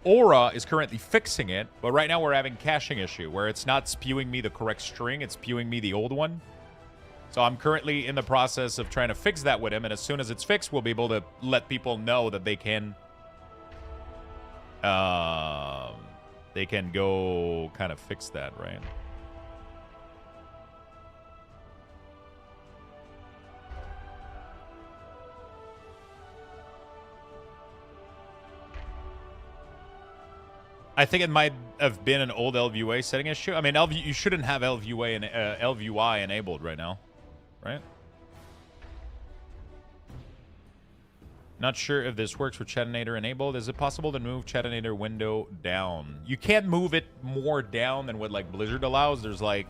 Aura is currently fixing it, but right now we're having caching issue where it's not spewing me the correct string, it's spewing me the old one. So I'm currently in the process of trying to fix that with him, and as soon as it's fixed, we'll be able to let people know that they can go kind of fix that, right? I think it might have been an old LVUI setting issue. I mean, you shouldn't have LVUI and LVUI enabled right now, right? Not sure if this works with Chatinator enabled. Is it possible to move Chatinator window down? You can't move it more down than what like Blizzard allows. There's like,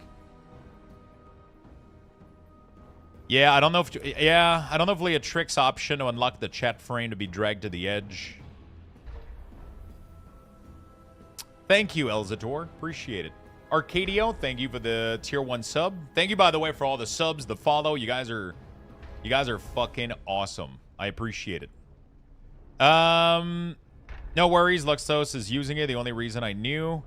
I don't know if Leatrix option to unlock the chat frame to be dragged to the edge. Thank you, Elzator. Appreciate it. Arcadio, thank you for the tier 1 sub. Thank you, by the way, for all the subs, the follow. You guys are fucking awesome. I appreciate it. No worries. Luxthos is using it. The only reason I knew.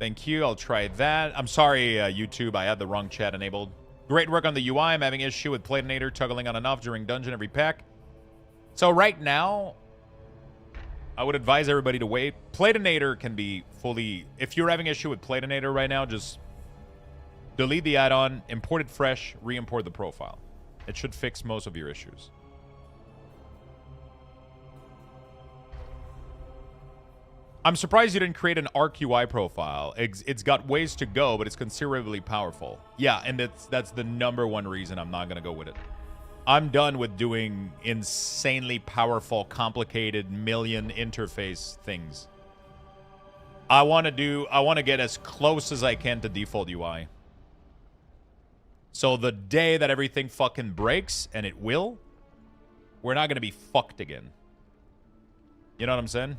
Thank you. I'll try that. I'm sorry, YouTube. I had the wrong chat enabled. Great work on the UI. I'm having issue with Platinator toggling on and off during dungeon every pack. So right now, I would advise everybody to wait. Platinator can be fully... If you're having issue with Platinator right now, just delete the add-on, import it fresh, re-import the profile. It should fix most of your issues. I'm surprised you didn't create an Arc UI profile. It's got ways to go, but it's considerably powerful. Yeah, and that's the #1 reason I'm not going to go with it. I'm done with doing insanely powerful, complicated, million interface things. I want to get as close as I can to default UI. So the day that everything fucking breaks, and it will, we're not going to be fucked again. You know what I'm saying?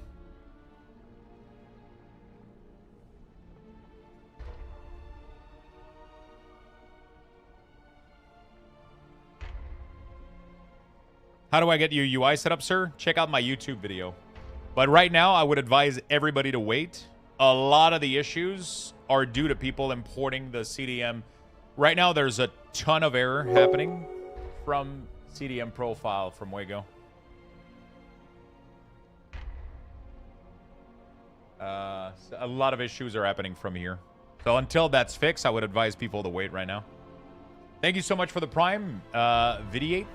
How do I get your UI set up, sir? Check out my YouTube video. But right now, I would advise everybody to wait. A lot of the issues are due to people importing the CDM. Right now, there's a ton of error happening from CDM profile from Wago. A lot of issues are happening from here. So until that's fixed, I would advise people to wait right now. Thank you so much for the Prime, Vidiate.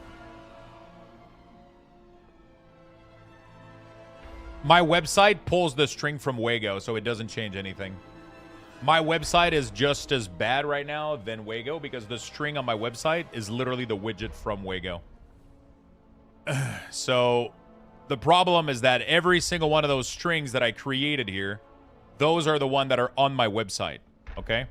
My website pulls the string from Wago, so it doesn't change anything. My website is just as bad right now than Wago because the string on my website is literally the widget from Wago. So the problem is that every single one of those strings that I created here, those are the ones that are on my website, okay?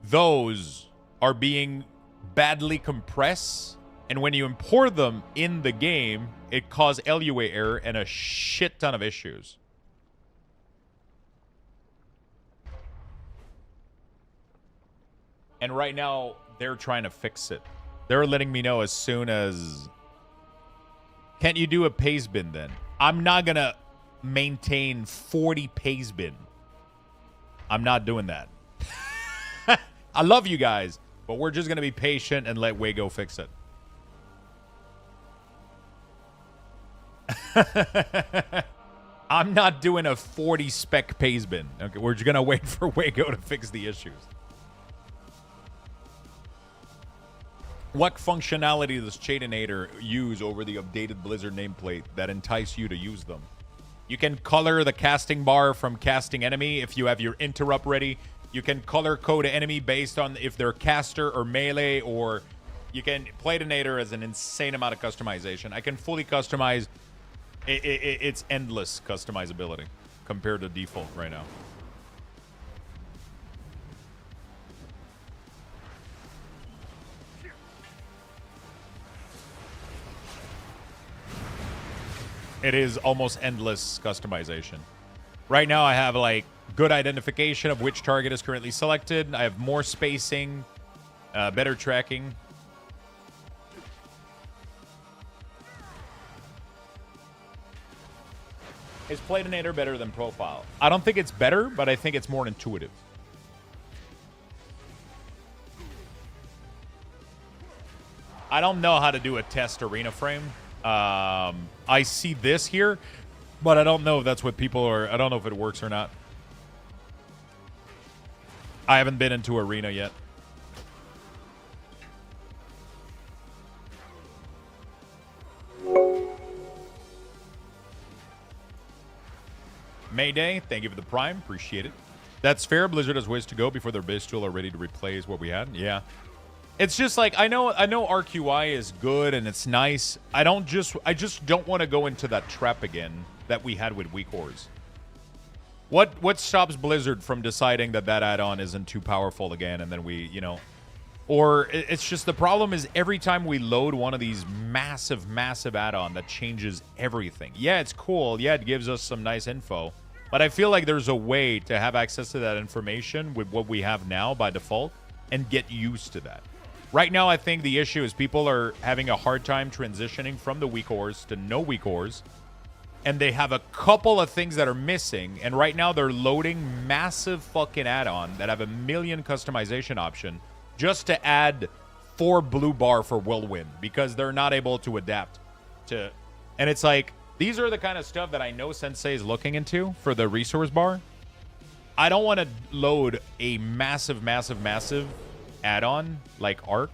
Those are being badly compressed, and when you import them in the game, it caused LUA error and a shit ton of issues. And right now, they're trying to fix it. They're letting me know as soon as... Can't you do a pays bin then? I'm not going to maintain 40 pays bin. I'm not doing that. I love you guys, but we're just going to be patient and let Wago fix it. I'm not doing a 40 spec pays bin. Okay, we're just going to wait for Wago to fix the issues. What functionality does Chatinator use over the updated Blizzard nameplate that entice you to use them? You can color the casting bar from casting enemy if you have your interrupt ready. You can color code enemy based on if they're caster or melee, or you can Platinator as an insane amount of customization. I can fully customize. It's endless customizability compared to default right now. It is almost endless customization. Right now, I have like good identification of which target is currently selected. I have more spacing, better tracking. Is Platinator better than Profile? I don't think it's better, but I think it's more intuitive. I don't know how to do a test arena frame. I see this here, but I don't know if that's what people are. I don't know if it works or not. I haven't been into arena yet. Mayday, thank you for the prime. Appreciate it. That's fair. Blizzard has ways to go before their base tool are ready to replace what we had. Yeah. It's just like I know RQI is good and it's nice. I just don't want to go into that trap again that we had with Weak Ores. What stops Blizzard from deciding that add-on isn't too powerful again, and then we, or it's just the problem is every time we load one of these massive add-on that changes everything. Yeah, it's cool. Yeah, it gives us some nice info. But I feel like there's a way to have access to that information with what we have now by default and get used to that. Right now, I think the issue is people are having a hard time transitioning from the Weak Ores to no Weak Ores. And they have a couple of things that are missing. And right now, they're loading massive fucking add-on that have a million customization option just to add 4 blue bar for Whirlwind because they're not able to adapt to. And it's like, these are the kind of stuff that I know Sensei is looking into for the resource bar. I don't want to load a massive add-on like Arc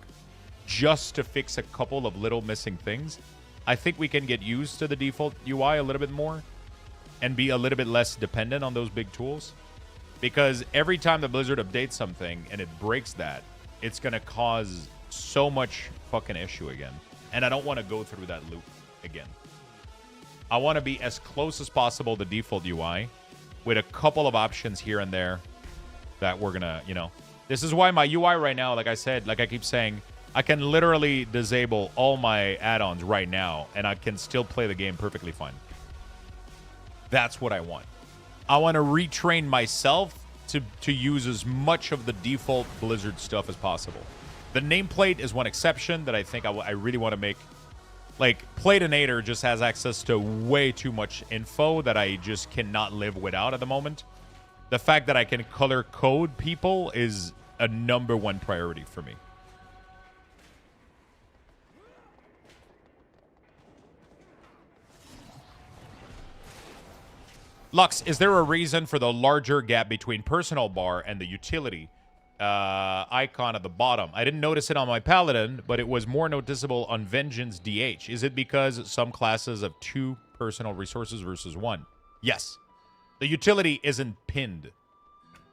just to fix a couple of little missing things. I think we can get used to the default UI a little bit more and be a little bit less dependent on those big tools. Because every time the Blizzard updates something and it breaks that, it's going to cause so much fucking issue again. And I don't want to go through that loop again. I want to be as close as possible to default UI with a couple of options here and there that we're going to, This is why my UI right now, like I said, like I keep saying, I can literally disable all my add-ons right now, and I can still play the game perfectly fine. That's what I want. I want to retrain myself to use as much of the default Blizzard stuff as possible. The nameplate is one exception that I think I really want to make. Like, Platinator just has access to way too much info that I just cannot live without at the moment. The fact that I can color code people is a #1 priority for me. Lux, is there a reason for the larger gap between personal bar and the utility icon at the bottom? I didn't notice it on my Paladin, but it was more noticeable on Vengeance DH. Is it because some classes have 2 personal resources versus 1? Yes. The utility isn't pinned.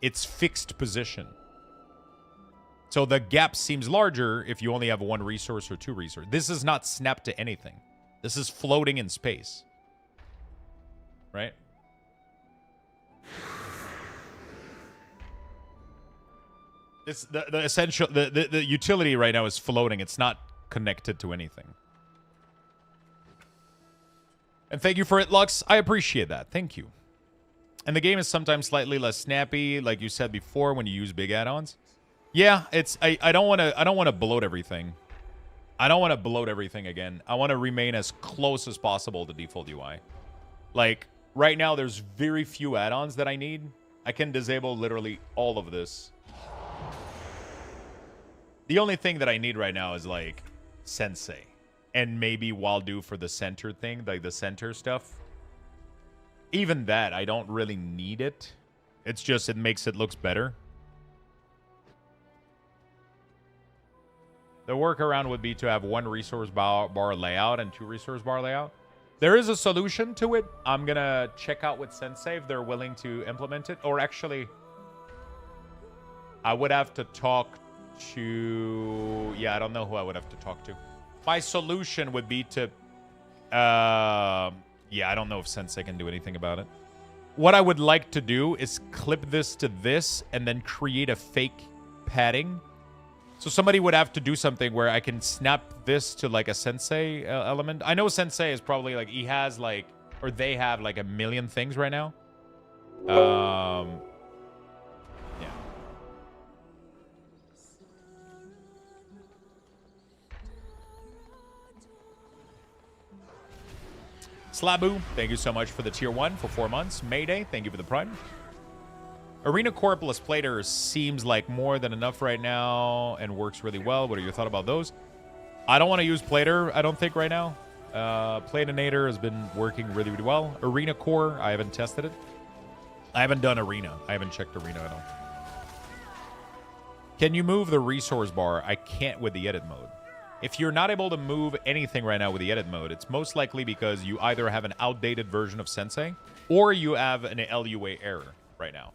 It's fixed position. So the gap seems larger if you only have 1 resource or 2 resources. This is not snapped to anything. This is floating in space. Right? It's the essential the utility right now is floating. It's not connected to anything. And thank you for it, Lux. I appreciate that. Thank you. And the game is sometimes slightly less snappy, like you said before, when you use big add-ons. Yeah, it's I don't want to bloat everything. I don't want to bloat everything again. I want to remain as close as possible to default UI. Like right now, there's very few add-ons that I need. I can disable literally all of this. The only thing that I need right now is like Sensei and maybe Waldo for the center thing, like the center stuff. Even that, I don't really need it. It's just it makes it looks better. The workaround would be to have 1 resource bar layout and 2 resource bar layout. There is a solution to it. I'm going to check out with Sensei if they're willing to implement it. Or actually, I would have to talk to... Yeah, I don't know who I would have to talk to. My solution would be to... yeah, I don't know if Sensei can do anything about it. What I would like to do is clip this to this and then create a fake padding. So somebody would have to do something where I can snap this to like a Sensei element. I know Sensei is probably like... He has like or they have like a million things right now. Yeah. Slabu, thank you so much for the tier 1 for 4 months. Mayday, thank you for the prime. Arena Core plus Plater seems like more than enough right now and works really well. What are your thoughts about those? I don't want to use Plater, I don't think, right now. Platinator has been working really, really well. Arena Core, I haven't tested it. I haven't done Arena. I haven't checked Arena at all. Can you move the resource bar? I can't with the edit mode. If you're not able to move anything right now with the edit mode, it's most likely because you either have an outdated version of Sensei or you have an LUA error right now.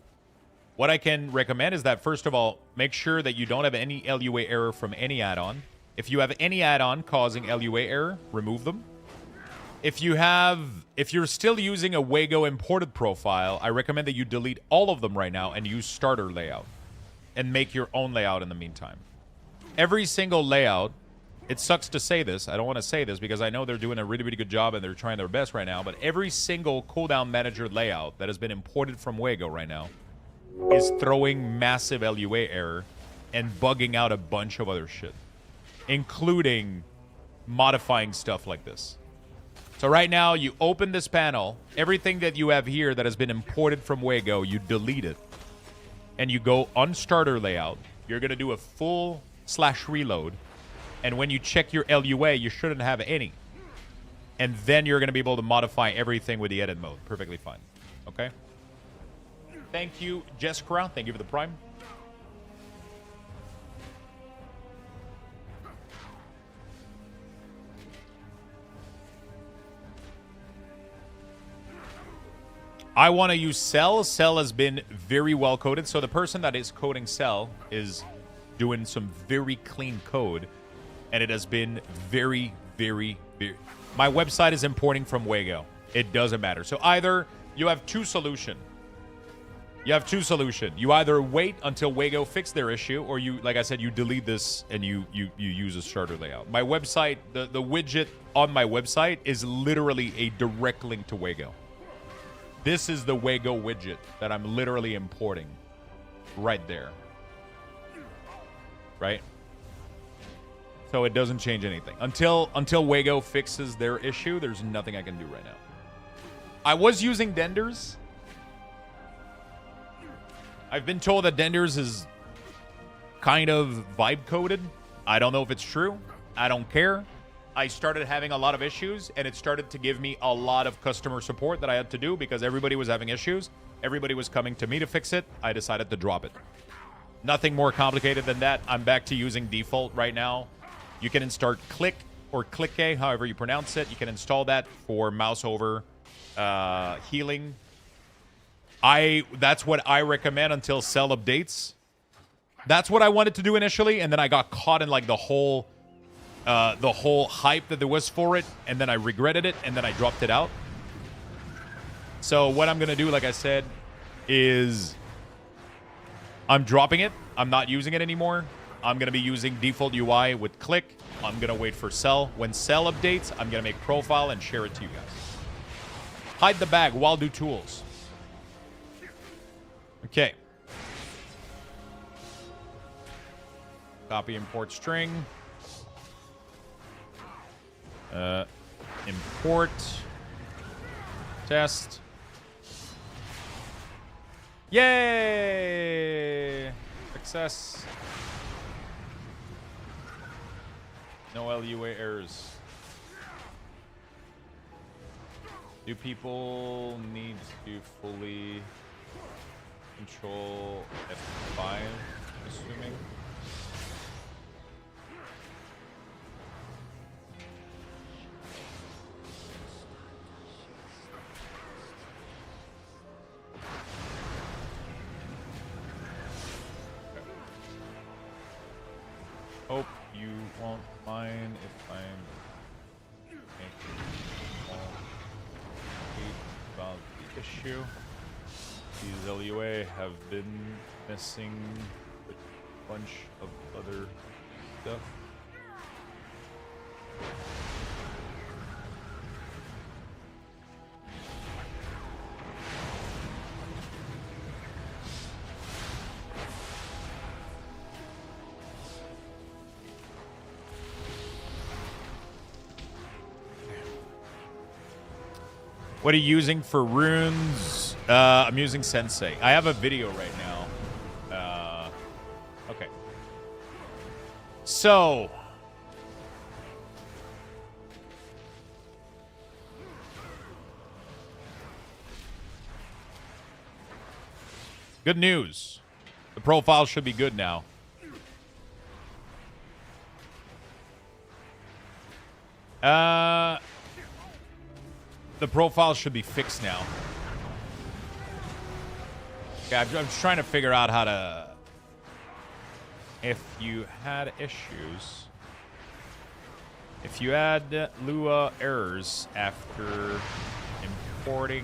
What I can recommend is that, first of all, make sure that you don't have any LUA error from any add-on. If you have any add-on causing LUA error, remove them. If you're still using a Wago imported profile, I recommend that you delete all of them right now and use starter layout and make your own layout in the meantime. Every single layout, it sucks to say this, I don't want to say this because I know they're doing a really, really good job and they're trying their best right now, but every single cooldown manager layout that has been imported from Wago right now is throwing massive LUA error and bugging out a bunch of other shit, including modifying stuff like this. So right now, you open this panel, everything that you have here that has been imported from Wago, you delete it, and you go on starter layout. You're going to do a full /reload, and when you check your LUA, you shouldn't have any. And then you're going to be able to modify everything with the edit mode. Perfectly fine. Okay? Thank you, Jessica. Thank you for the prime. I want to use Cell. Cell has been very well coded. So the person that is coding Cell is doing some very clean code. And it has been very, very, very... My website is importing from Wago. It doesn't matter. So either you have two solutions. You have two solutions. You either wait until Wago fix their issue, or you, like I said, you delete this and you use a starter layout. My website, the widget on my website is literally a direct link to Wago. This is the Wago widget that I'm literally importing right there. Right? So it doesn't change anything. Until Wago fixes their issue, there's nothing I can do right now. I was using Denders. I've been told that Denders is kind of vibe coded. I don't know if it's true. I don't care. I started having a lot of issues, and it started to give me a lot of customer support that I had to do because everybody was having issues. Everybody was coming to me to fix it. I decided to drop it. Nothing more complicated than that. I'm back to using default right now. You can install Click or Click-A, however you pronounce it. You can install that for mouse over healing. That's what I recommend until Cell updates. That's what I wanted to do initially, and then I got caught in like the whole hype that there was for it, and then I regretted it, and then I dropped it out. So what I'm gonna do, like I said, is I'm dropping it. I'm not using it anymore. I'm gonna be using default UI with Click. I'm gonna wait for Cell. When Cell updates, I'm gonna make profile and share it to you guys. Hide the bag while do tools. Okay. Copy import string. Import. Test. Yay! Success. No LUA errors. Do people need to fully control F5, assuming? Hope you won't mind if I'm making small tweet about the issue. These LUA have been missing a bunch of other stuff. What are you using for runes? I'm using Sensei. I have a video right now. Okay. So. Good news. The profile should be good now. The profile should be fixed now. Okay, I'm just trying to figure out how to... If you had issues... If you had Lua errors after importing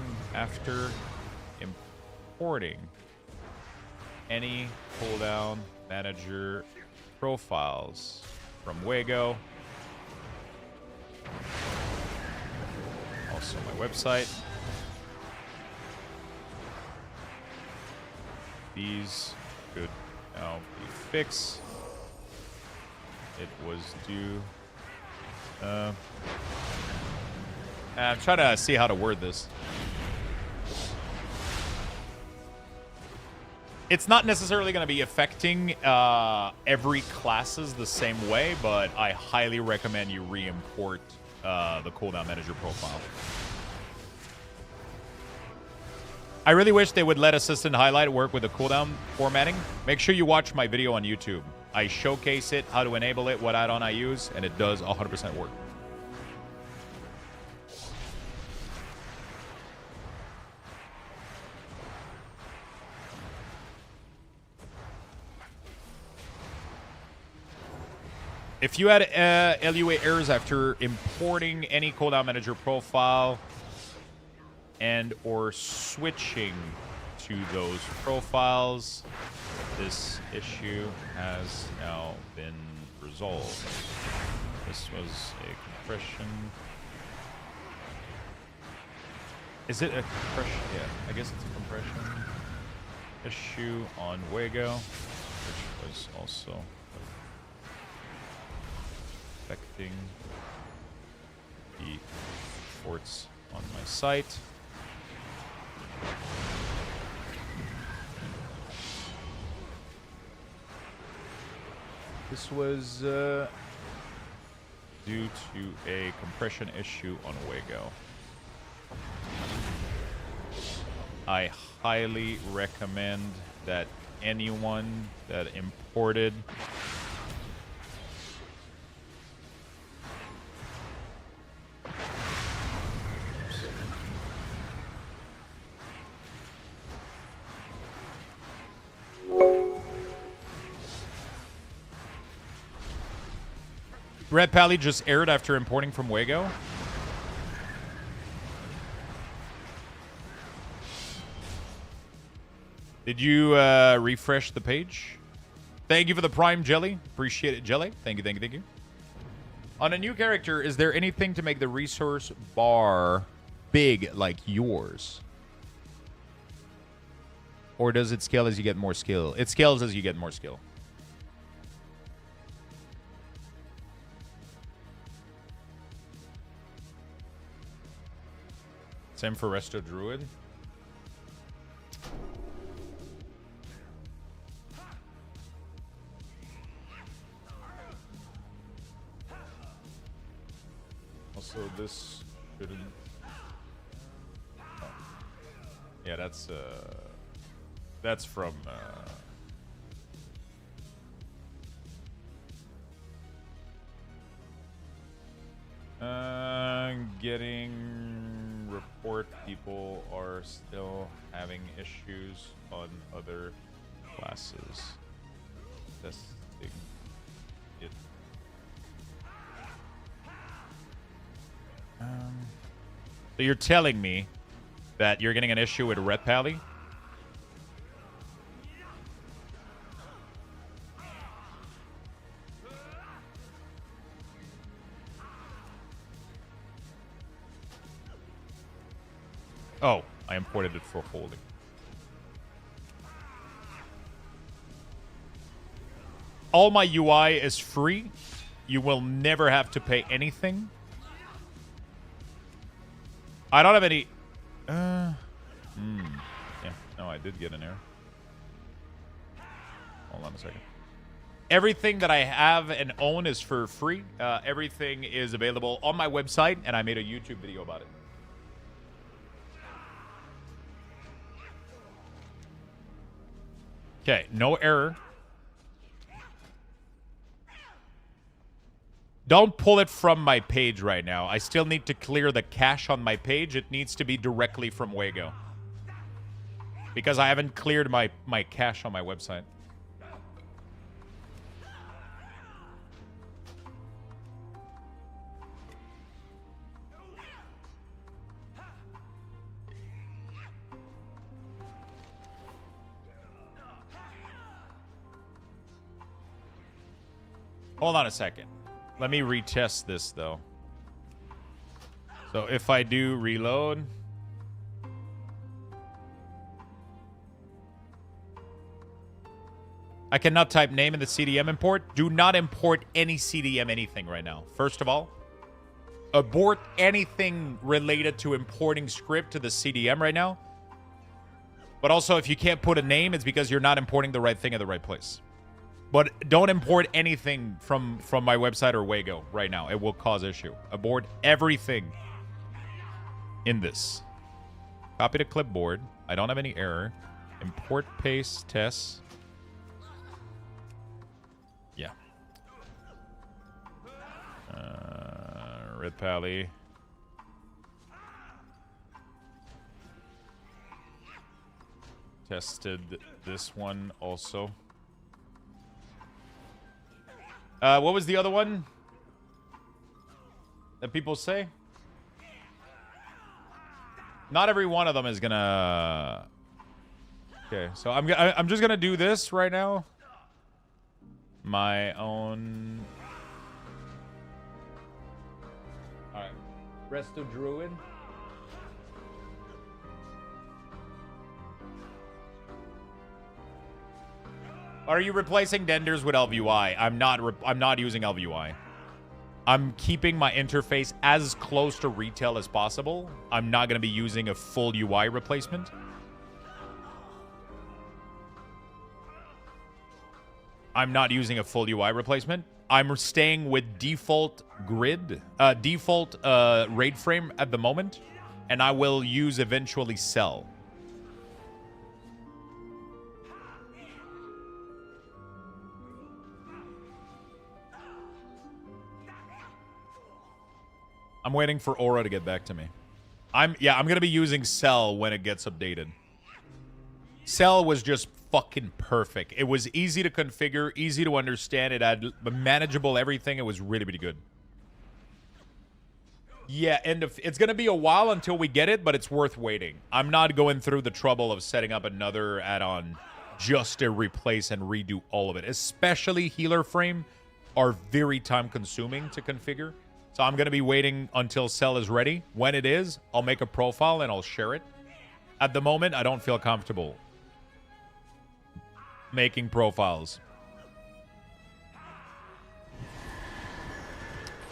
any cooldown manager profiles from Wago. Also my website. These could now be fixed. It was due. I'm trying to see how to word this. It's not necessarily going to be affecting every classes the same way, but I highly recommend you re-import the cooldown manager profile. I really wish they would let Assistant Highlight work with the cooldown formatting. Make sure you watch my video on YouTube. I showcase it, how to enable it, what add-on I use, and it does 100% work. If you had LUA errors after importing any cooldown manager profile and or switching to those profiles, this issue has now been resolved. This was a compression. Is it a compression? Yeah, I guess it's a compression issue on Wago, which was also affecting the ports on my site. This was due to a compression issue on Wago. I highly recommend that anyone that imported Red Pally just aired after importing from Wago. Did you refresh the page? Thank you for the Prime Jelly. Appreciate it, Jelly. Thank you, thank you, thank you. On a new character, is there anything to make the resource bar big like yours? Or does it scale as you get more skill? It scales as you get more skill. Same for Resto Druid. Also, this shouldn't... Oh. Yeah, that's from... Getting report people are still having issues on other classes. Testing it. So you're telling me that you're getting an issue with Red Pally? Oh, I imported it for holding. All my UI is free. You will never have to pay anything. I don't have any... Yeah, no, I did get an error. Hold on a second. Everything that I have and own is for free. Everything is available on my website, and I made a YouTube video about it. Okay, no error. Don't pull it from my page right now. I still need to clear the cache on my page. It needs to be directly from Wago. Because I haven't cleared my cache on my website. Hold on a second. Let me retest this, though. So if I do reload... I cannot type name in the CDM import. Do not import any CDM anything right now. First of all, abort anything related to importing script to the CDM right now. But also, if you can't put a name, it's because you're not importing the right thing at the right place. But don't import anything from my website or Wago right now. It will cause issue. Abort everything in this. Copy to clipboard. I don't have any error. Import, paste, test. Yeah. Red Pally. Tested this one also. What was the other one that people say? Not every one of them is gonna... Okay, so I'm just gonna do this right now. My own... Alright. Resto Druid. Are you replacing Denders with LVUI? I'm not using LVUI. I'm keeping my interface as close to retail as possible. I'm not going to be using a full UI replacement. I'm not using a full UI replacement. I'm staying with default grid, default RAID frame at the moment, and I will use eventually Cell. I'm waiting for Aura to get back to me. I'm gonna be using Cell when it gets updated. Cell was just fucking perfect. It was easy to configure, easy to understand. It had manageable everything. It was really, really good. Yeah, it's gonna be a while until we get it, but it's worth waiting. I'm not going through the trouble of setting up another add-on just to replace and redo all of it. Especially healer frame are very time-consuming to configure. So I'm going to be waiting until Cell is ready. When it is, I'll make a profile and I'll share it. At the moment, I don't feel comfortable making profiles.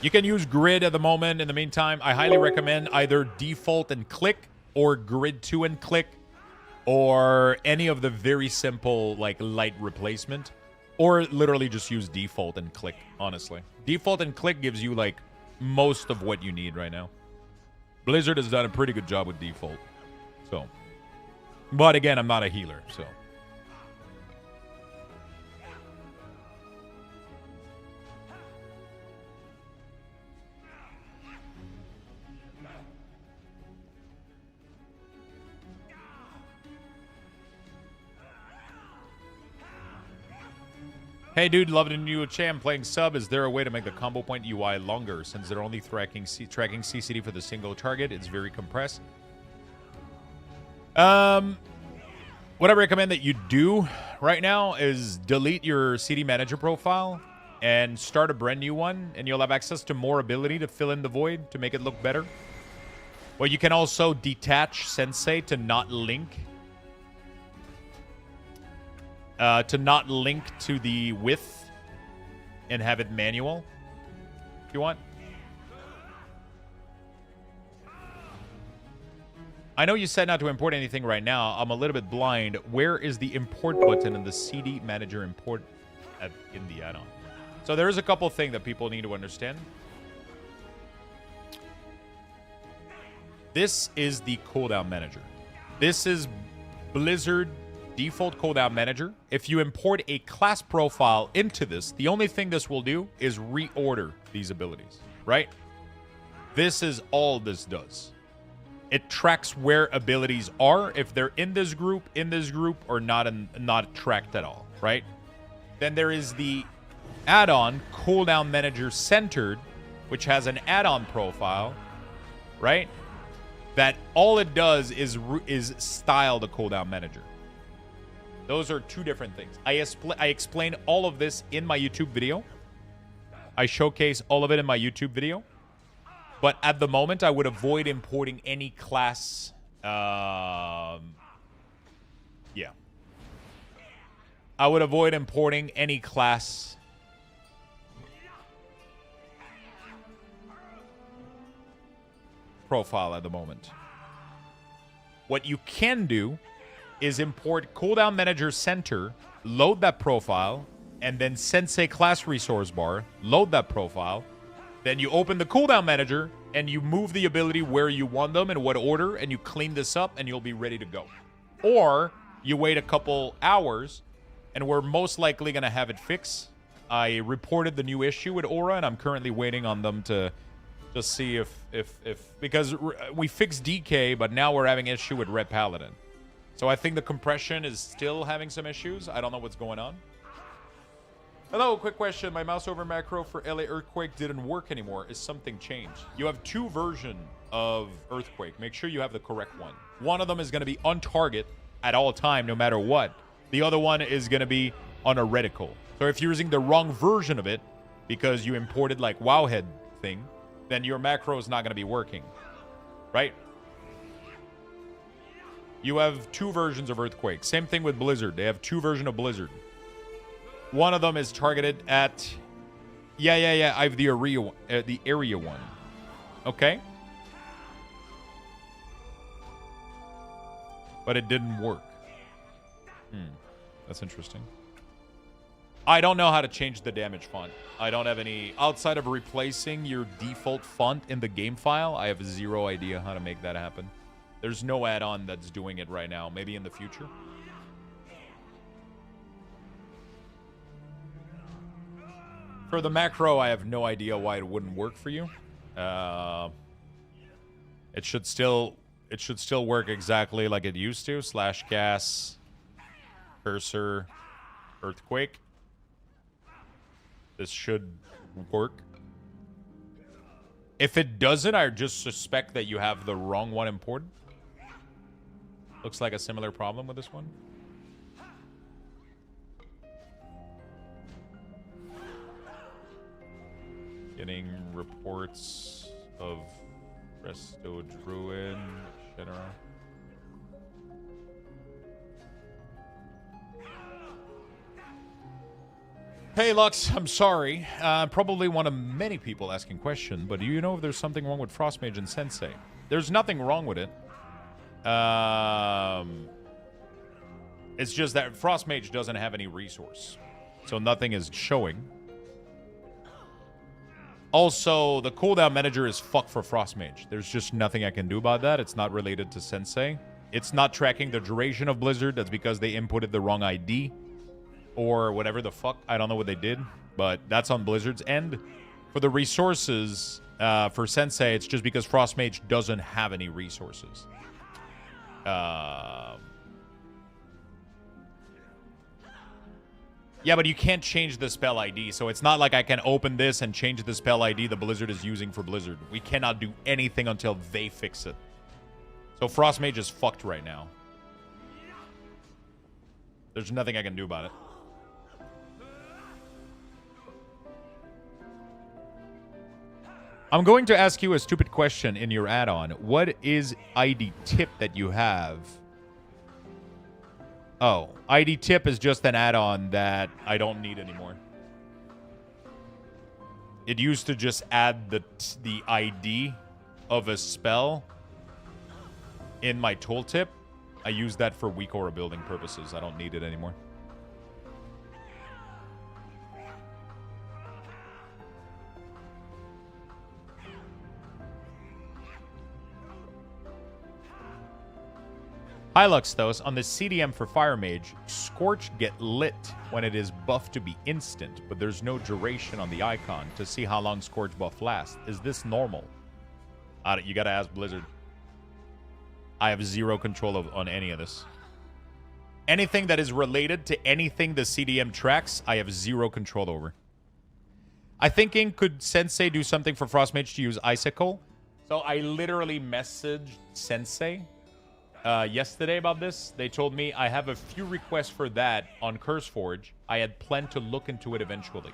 You can use Grid at the moment. In the meantime, I highly recommend either Default and Click or Grid 2 and Click or any of the very simple, like, light replacement. Or literally just use Default and Click, honestly. Default and Click gives you, like, most of what you need right now. Blizzard has done a pretty good job with Default. So. But again, I'm not a healer, so. Hey dude, love the new champ playing sub. Is there a way to make the combo point UI longer since they're only tracking CCD for the single target? It's very compressed. What I recommend that you do right now is delete your CD manager profile and start a brand new one, and you'll have access to more ability to fill in the void to make it look better. Well, you can also detach Sensei to not link to the width and have it manual if you want. I know you said not to import anything right now. I'm a little bit blind. Where is the import button in the CD manager import in the add-on? So there is a couple things that people need to understand. This is the cooldown manager. This is Blizzard default cooldown manager. If you import a class profile into this, the only thing this will do is reorder these abilities, right? This is all this does. It tracks where abilities are, if they're in this group, or not tracked at all, right? Then there is the add-on cooldown manager centered, which has an add-on profile, right? That all it does is style the cooldown manager. Those are two different things. I explain all of this in my YouTube video. I showcase all of it in my YouTube video. But at the moment, I would avoid importing any class. Yeah. I would avoid importing any class profile at the moment. What you can do is import cooldown manager center, load that profile, and then sensei class resource bar, load that profile. Then you open the cooldown manager and you move the ability where you want them, in what order, and you clean this up and you'll be ready to go. Or you wait a couple hours and we're most likely going to have it fixed. I reported the new issue with Aura and I'm currently waiting on them to just see if because we fixed DK, but now we're having issue with Red Paladin. So I think the compression is still having some issues. I don't know what's going on. Hello, quick question. My mouse over macro for LA Earthquake didn't work anymore. Is something changed? You have two versions of Earthquake. Make sure you have the correct one. One of them is going to be on target at all time, no matter what. The other one is going to be on a reticle. So if you're using the wrong version of it, because you imported like Wowhead thing, then your macro is not going to be working. Right? You have two versions of Earthquake. Same thing with Blizzard. They have two versions of Blizzard. One of them is targeted at... Yeah. I have the area one. Okay. But it didn't work. That's interesting. I don't know how to change the damage font. I don't have any... Outside of replacing your default font in the game file, I have zero idea how to make that happen. There's no add-on that's doing it right now. Maybe in the future. For the macro, I have no idea why it wouldn't work for you. It should still work exactly like it used to. / gas, cursor, earthquake. This should work. If it doesn't, I just suspect that you have the wrong one imported. Looks like a similar problem with this one. Getting reports of Resto Druid, etc. Hey Lux, I'm sorry. Probably one of many people asking question, but do you know if there's something wrong with Frostmage and Sensei? There's nothing wrong with it. It's just that Frostmage doesn't have any resource, so nothing is showing. Also, the cooldown manager is fucked for Frostmage. There's just nothing I can do about that. It's not related to Sensei. It's not tracking the duration of Blizzard. That's because they inputted the wrong ID. Or whatever the fuck. I don't know what they did. But that's on Blizzard's end. For the resources, for Sensei, it's just because Frostmage doesn't have any resources. Yeah, but you can't change the spell ID, so it's not like I can open this and change the spell ID the Blizzard is using for Blizzard. We cannot do anything until they fix it. So Frostmage is fucked right now. There's nothing I can do about it. I'm going to ask you a stupid question in your add-on. What is ID tip that you have? Oh, ID tip is just an add-on that I don't need anymore. It used to just add the ID of a spell in my tooltip. I use that for weak aura building purposes. I don't need it anymore. Hi Luxthos, on the CDM for Fire Mage, Scorch get lit when it is buffed to be instant, but there's no duration on the icon to see how long Scorch buff lasts. Is this normal? You gotta ask Blizzard. I have zero control on any of this. Anything that is related to anything the CDM tracks, I have zero control over. I'm thinking, could Sensei do something for Frostmage to use Icicle? So I literally messaged Sensei yesterday about this. They told me I have a few requests for that on CurseForge. I had planned to look into it eventually.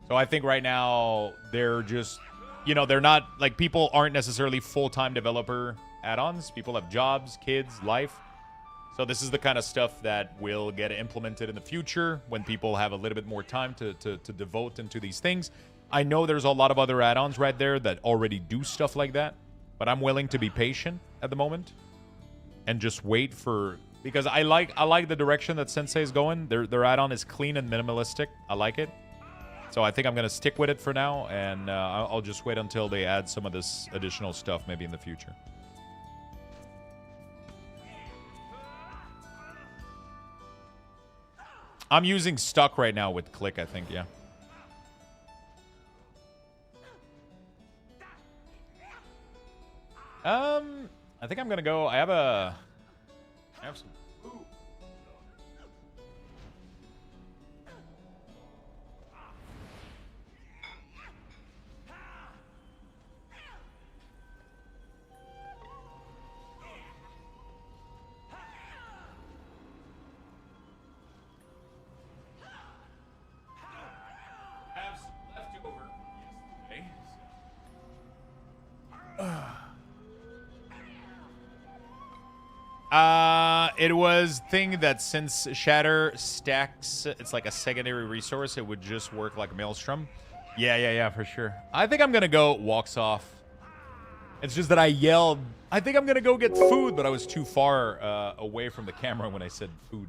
So I think right now they're just, you know, they're not, like, people aren't necessarily full-time developer add-ons. People have jobs, kids, life. So this is the kind of stuff that will get implemented in the future when people have a little bit more time to devote into these things. I know there's a lot of other add-ons right there that already do stuff like that. But I'm willing to be patient at the moment and just wait for, because I like the direction that Sensei is going. Their add-on is clean and minimalistic. I like it. So I think I'm going to stick with it for now, and I'll just wait until they add some of this additional stuff maybe in the future. I'm using Stuck right now with Click, I think, yeah. I think I'm gonna go. I have some food. I have some leftover yesterday. It was thing that since Shatter stacks, it's like a secondary resource, it would just work like Maelstrom. Yeah, for sure. I think I'm gonna go walks off. It's just that I yelled, I think I'm gonna go get food, but I was too far away from the camera when I said food.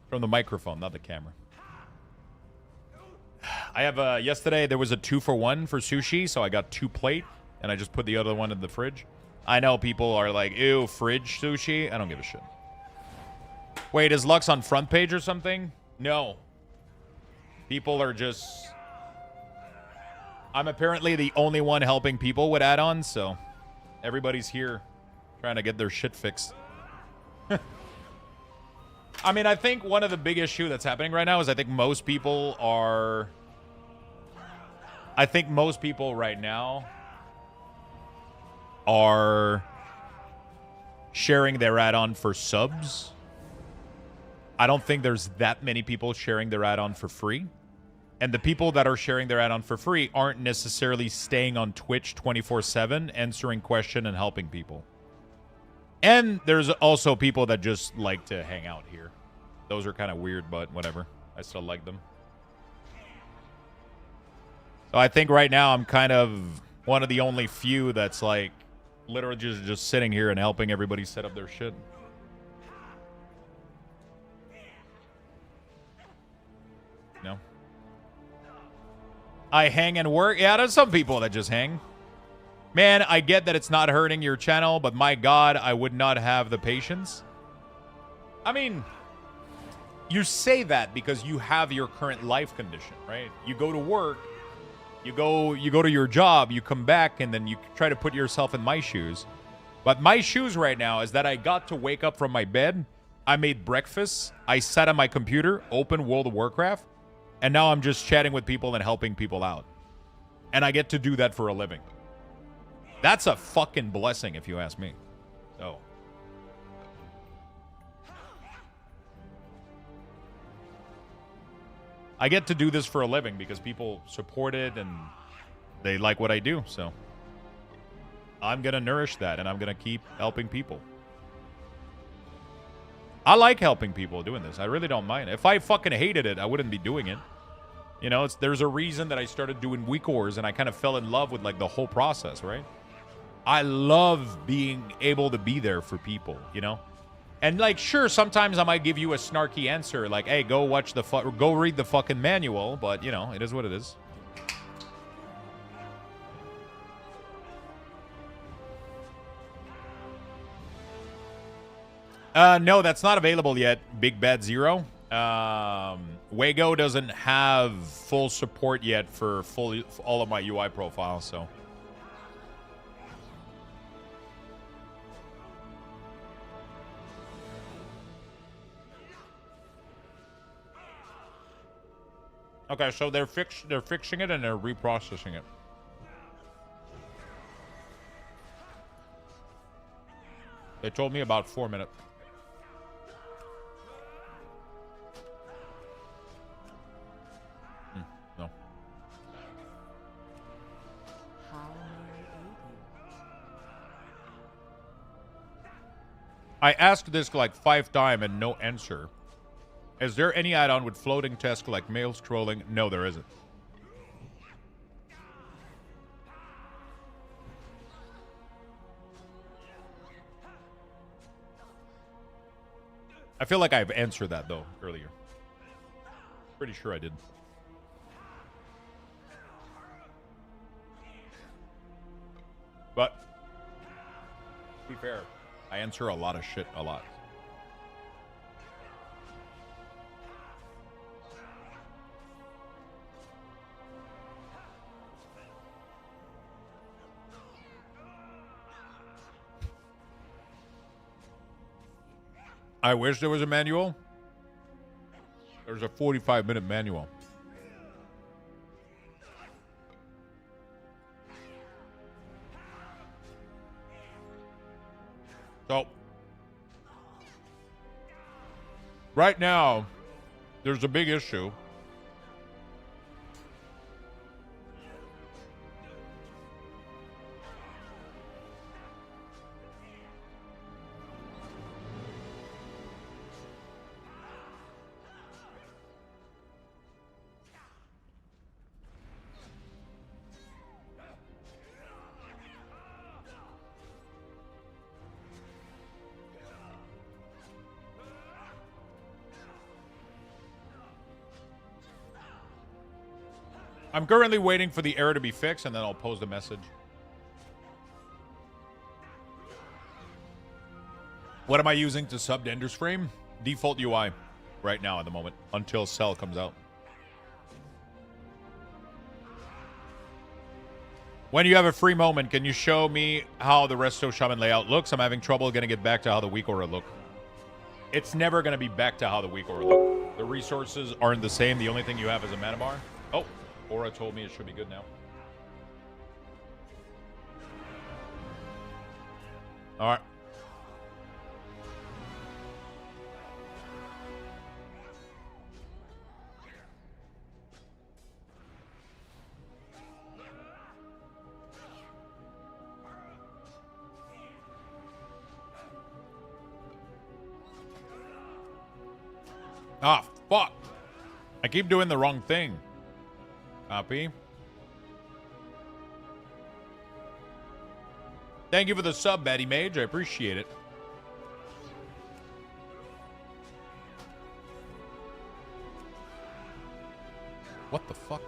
From the microphone, not the camera. I have, yesterday there was a 2-for-1 for sushi, so I got 2 plate, and I just put the other one in the fridge. I know people are like, ew, fridge sushi. I don't give a shit. Wait, is Lux on front page or something? No. People are just... I'm apparently the only one helping people with add-ons, so everybody's here trying to get their shit fixed. I mean, I think one of the big issue that's happening right now is I think most people are... I think most people right now are sharing their add-on for subs. I don't think there's that many people sharing their add-on for free. And the people that are sharing their add-on for free aren't necessarily staying on Twitch 24/7, answering questions and helping people. And there's also people that just like to hang out here. Those are kind of weird, but whatever. I still like them. So I think right now I'm kind of one of the only few that's like literally just sitting here and helping everybody set up their shit. No. I hang and work. Yeah, there's some people that just hang. Man, I get that it's not hurting your channel, but my God, I would not have the patience. I mean, you say that because you have your current life condition, right? You go to work, you go to your job, you come back, and then you try to put yourself in my shoes. But my shoes right now is that I got to wake up from my bed, I made breakfast, I sat on my computer, opened World of Warcraft, and now I'm just chatting with people and helping people out. And I get to do that for a living. That's a fucking blessing, if you ask me. So. I get to do this for a living because people support it and they like what I do, so. I'm going to nourish that, and I'm going to keep helping people. I like helping people doing this. I really don't mind. If I fucking hated it, I wouldn't be doing it. You know, there's a reason that I started doing week ors, and I kind of fell in love with, like, the whole process, right? I love being able to be there for people, you know? And, like, sure, sometimes I might give you a snarky answer, like, hey, go watch the go read the fucking manual, but, you know, it is what it is. No, that's not available yet, Big Bad Zero. Wago doesn't have full support yet for all of my UI profiles, so... Okay, so they're fixing it and they're reprocessing it. They told me about 4 minutes. No. I asked this like 5 times and no answer. Is there any add-on with floating tests like mail scrolling? No, there isn't. I feel like I've answered that, though, earlier. Pretty sure I did. But, to be fair, I answer a lot of shit a lot. I wish there was a manual. There's a 45-minute manual. So, right now, there's a big issue. I'm currently waiting for the error to be fixed, and then I'll post a message. What am I using to sub Dender's frame? Default UI right now at the moment, until Cell comes out. When you have a free moment, can you show me how the Resto Shaman layout looks? I'm having trouble getting it back to how the weak aura look. It's never going to be back to how the weak aura look. The resources aren't the same. The only thing you have is a mana bar. Oh. Aura told me it should be good now. All right. Ah, fuck. I keep doing the wrong thing. Copy. Thank you for the sub, Batty Mage. I appreciate it. What the fuck?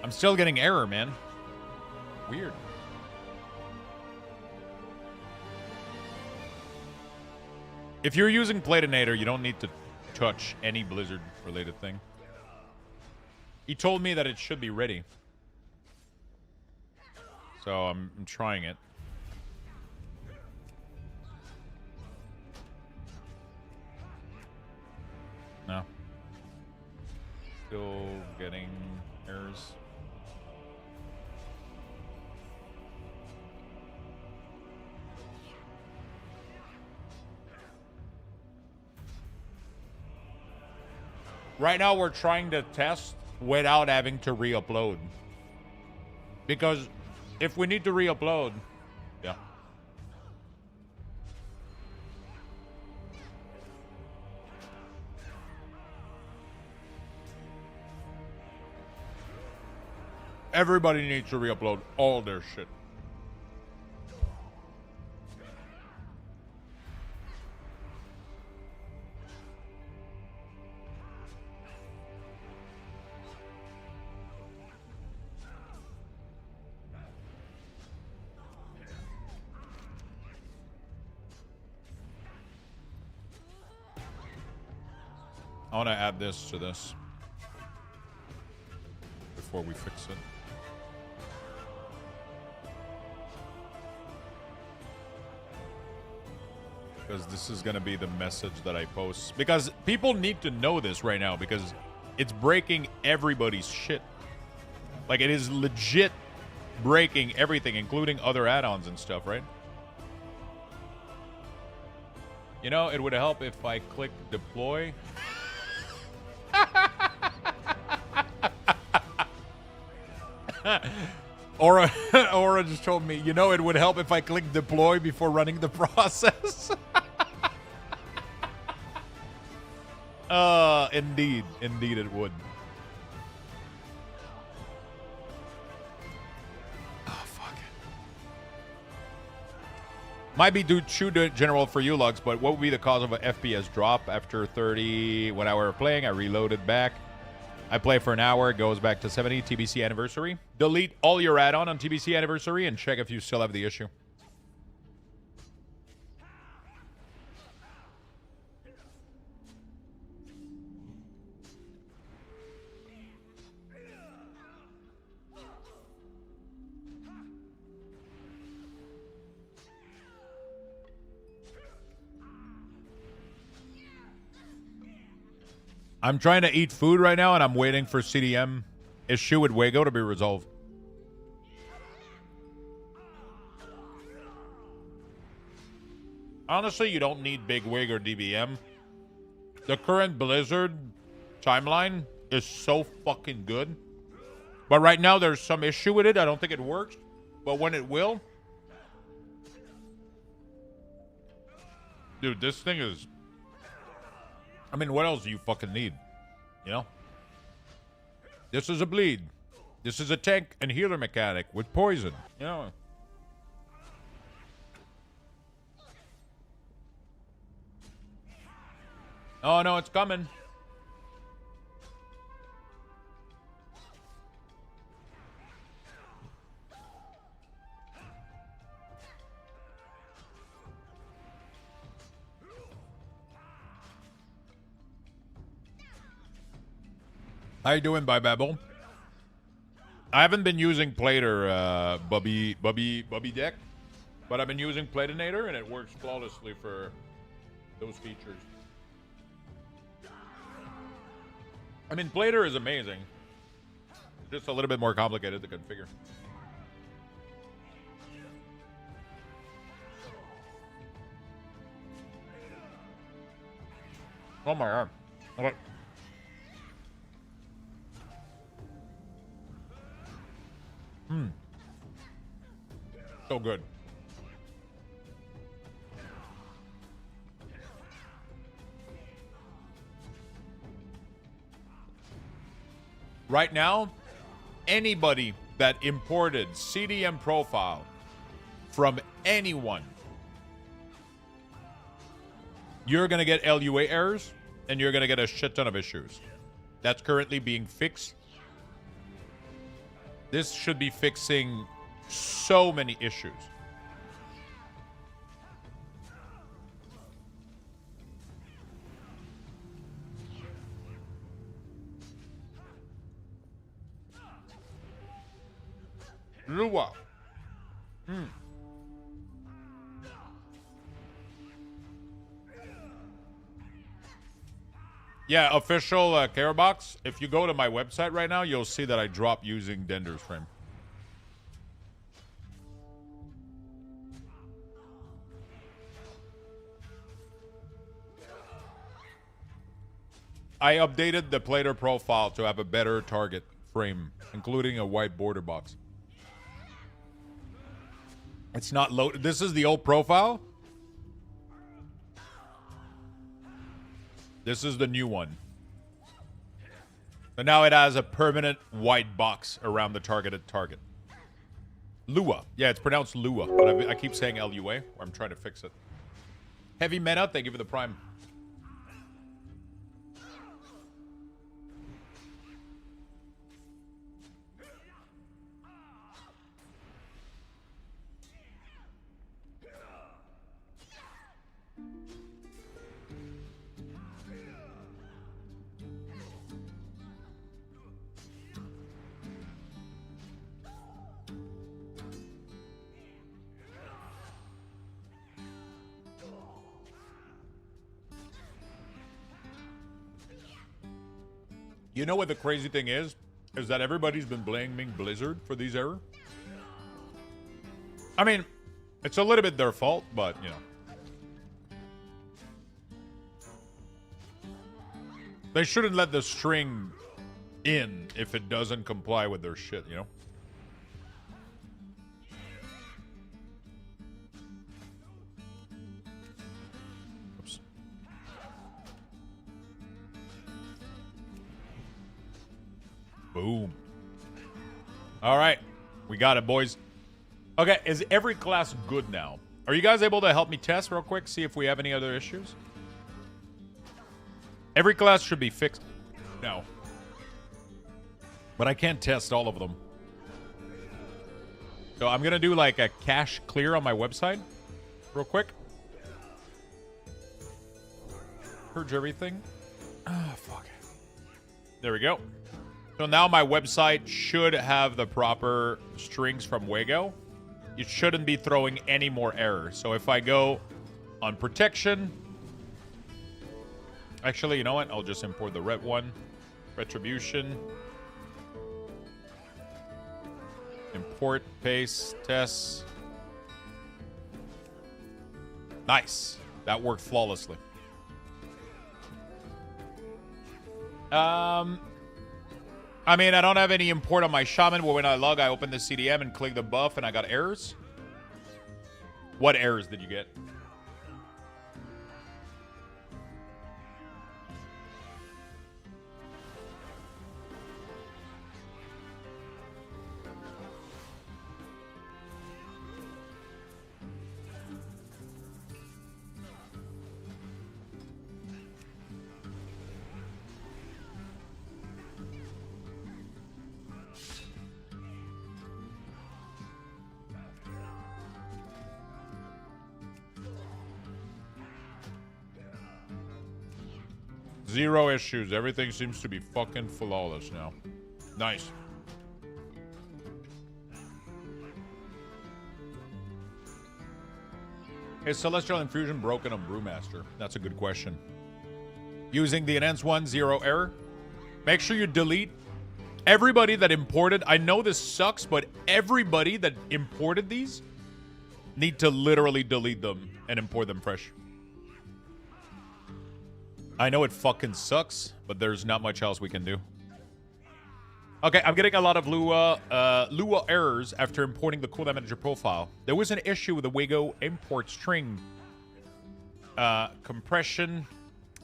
I'm still getting error, man. Weird. If you're using Platinator, you don't need to touch any Blizzard-related thing. He told me that it should be ready. So I'm trying it. No. Still getting errors. Right now we're trying to test without having to re-upload. Because if we need to re-upload, yeah. Everybody needs to re-upload all their shit. I want to add this to this before we fix it. Because this is going to be the message that I post. Because people need to know this right now because it's breaking everybody's shit. Like, it is legit breaking everything, including other add-ons and stuff, right? You know, it would help if I click deploy. Aura just told me, you know, it would help if I click deploy before running the process. Indeed. Indeed it would. Oh, fuck. Might be too general for you, Lux, but what would be the cause of an FPS drop after 30 1 hour of playing? I reloaded back. I play for an hour, it goes back to 70, TBC anniversary. Delete all your add-on on TBC anniversary and check if you still have the issue. I'm trying to eat food right now, and I'm waiting for CDM issue with Wago to be resolved. Honestly, you don't need big Wig or DBM. The current Blizzard timeline is so fucking good. But right now, there's some issue with it. I don't think it works. But when it will... Dude, this thing is... I mean, what else do you fucking need? You know? This is a bleed. This is a tank and healer mechanic with poison. You know? Oh, no, it's coming. How you doing, Bye Babble? I haven't been using Plater, Bubby Deck, but I've been using Platinator, and it works flawlessly for those features. I mean, Plater is amazing. It's just a little bit more complicated to configure. Oh my god. Okay. So good. Right now, anybody that imported CDM profile from anyone, you're going to get LUA errors and you're going to get a shit ton of issues. That's currently being fixed. This should be fixing so many issues. Lua. Yeah, official care box. If you go to my website right now, you'll see that I dropped using Dender's frame. I updated the Plater profile to have a better target frame, including a white border box. It's not loaded. This is the old profile. This is the new one. And now it has a permanent white box around the targeted target. Lua. Yeah, it's pronounced Lua, but I keep saying Lua. I'm trying to fix it. Heavy Meta, thank you for the prime. You know what the crazy thing is? Is that everybody's been blaming Blizzard for these errors. I mean, it's a little bit their fault, but, you know. They shouldn't let the string in if it doesn't comply with their shit, you know? Oops. Boom. All right. We got it, boys. Okay, is every class good now? Are you guys able to help me test real quick, see if we have any other issues? Every class should be fixed now. But I can't test all of them. So I'm going to do like a cache clear on my website real quick. Purge everything. Ah, fuck. There we go. So now my website should have the proper strings from Wago. It shouldn't be throwing any more errors. So if I go on protection... Actually, you know what? I'll just import the red one. Retribution. Import, paste, test. Nice. That worked flawlessly. I mean, I don't have any import on my shaman, but when I log, I open the CDM and click the buff, and I got errors. What errors did you get? Zero issues. Everything seems to be fucking flawless now. Nice. Is Celestial Infusion broken on Brewmaster? That's a good question. Using the enhanced one, zero error. Make sure you delete everybody that imported. I know this sucks, but everybody that imported these need to literally delete them and import them fresh. I know it fucking sucks, but there's not much else we can do. Okay, I'm getting a lot of Lua errors after importing the cooldown manager profile. There was an issue with the Wago import string compression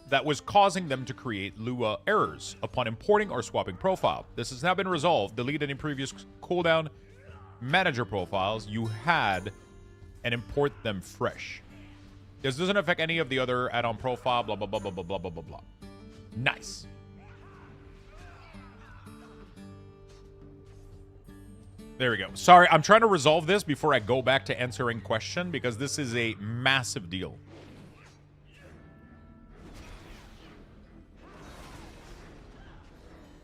that was causing them to create Lua errors upon importing or swapping profile. This has now been resolved. Delete any previous cooldown manager profiles you had and import them fresh. This doesn't affect any of the other add-on profile, blah, blah, blah, blah, blah, blah, blah, blah, blah. Nice. There we go. Sorry, I'm trying to resolve this before I go back to answering question because this is a massive deal.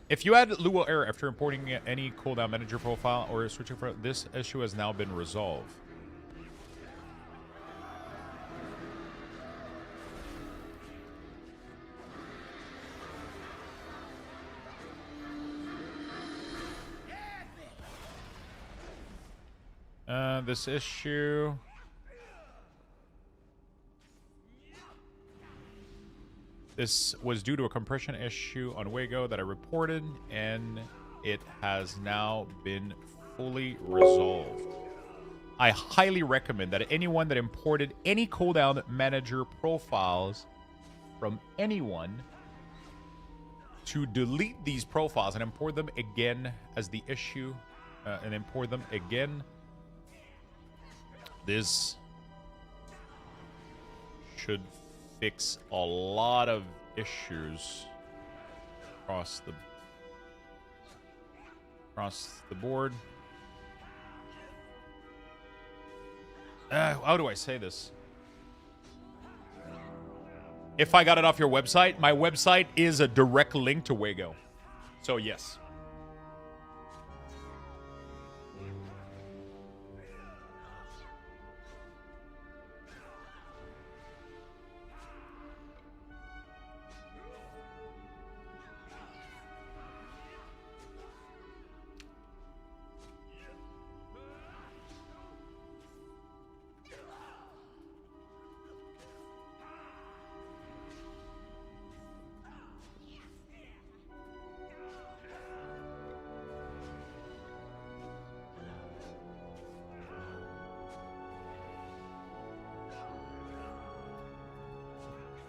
If you add Lua error after importing any cooldown manager profile or switching for this issue has now been resolved. This issue. This was due to a compression issue on Wago that I reported, and it has now been fully resolved. I highly recommend that anyone that imported any cooldown manager profiles from anyone to delete these profiles and import them again as the issue, and import them again. This should fix a lot of issues across the board. How do I say this? If I got it off your website, my website is a direct link to Wago. So yes.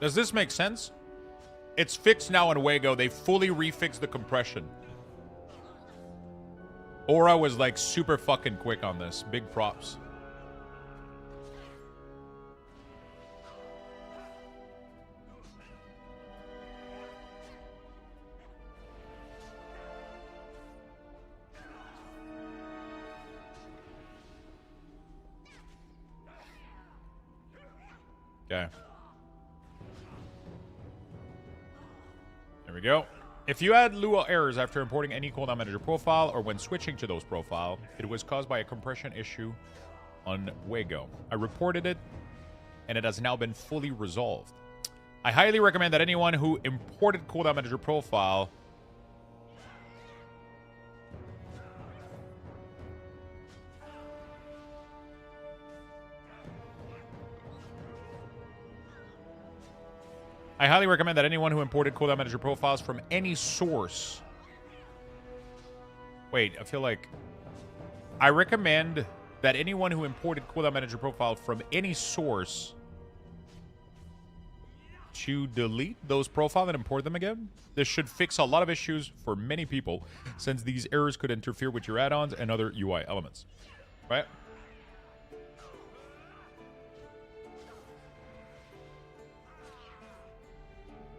Does this make sense? It's fixed now in Wago. They fully refixed the compression. Aura was like super fucking quick on this. Big props. Okay. There we go. If you had Lua errors after importing any cooldown manager profile or when switching to those profile, it was caused by a compression issue on Wago. I reported it, and it has now been fully resolved. I highly recommend that anyone who imported cooldown manager profile imported cooldown manager profiles from any source. Wait, I feel like I recommend that anyone who imported cooldown manager profile from any source to delete those profiles and import them again. This should fix a lot of issues for many people, since these errors could interfere with your add-ons and other UI elements. Right?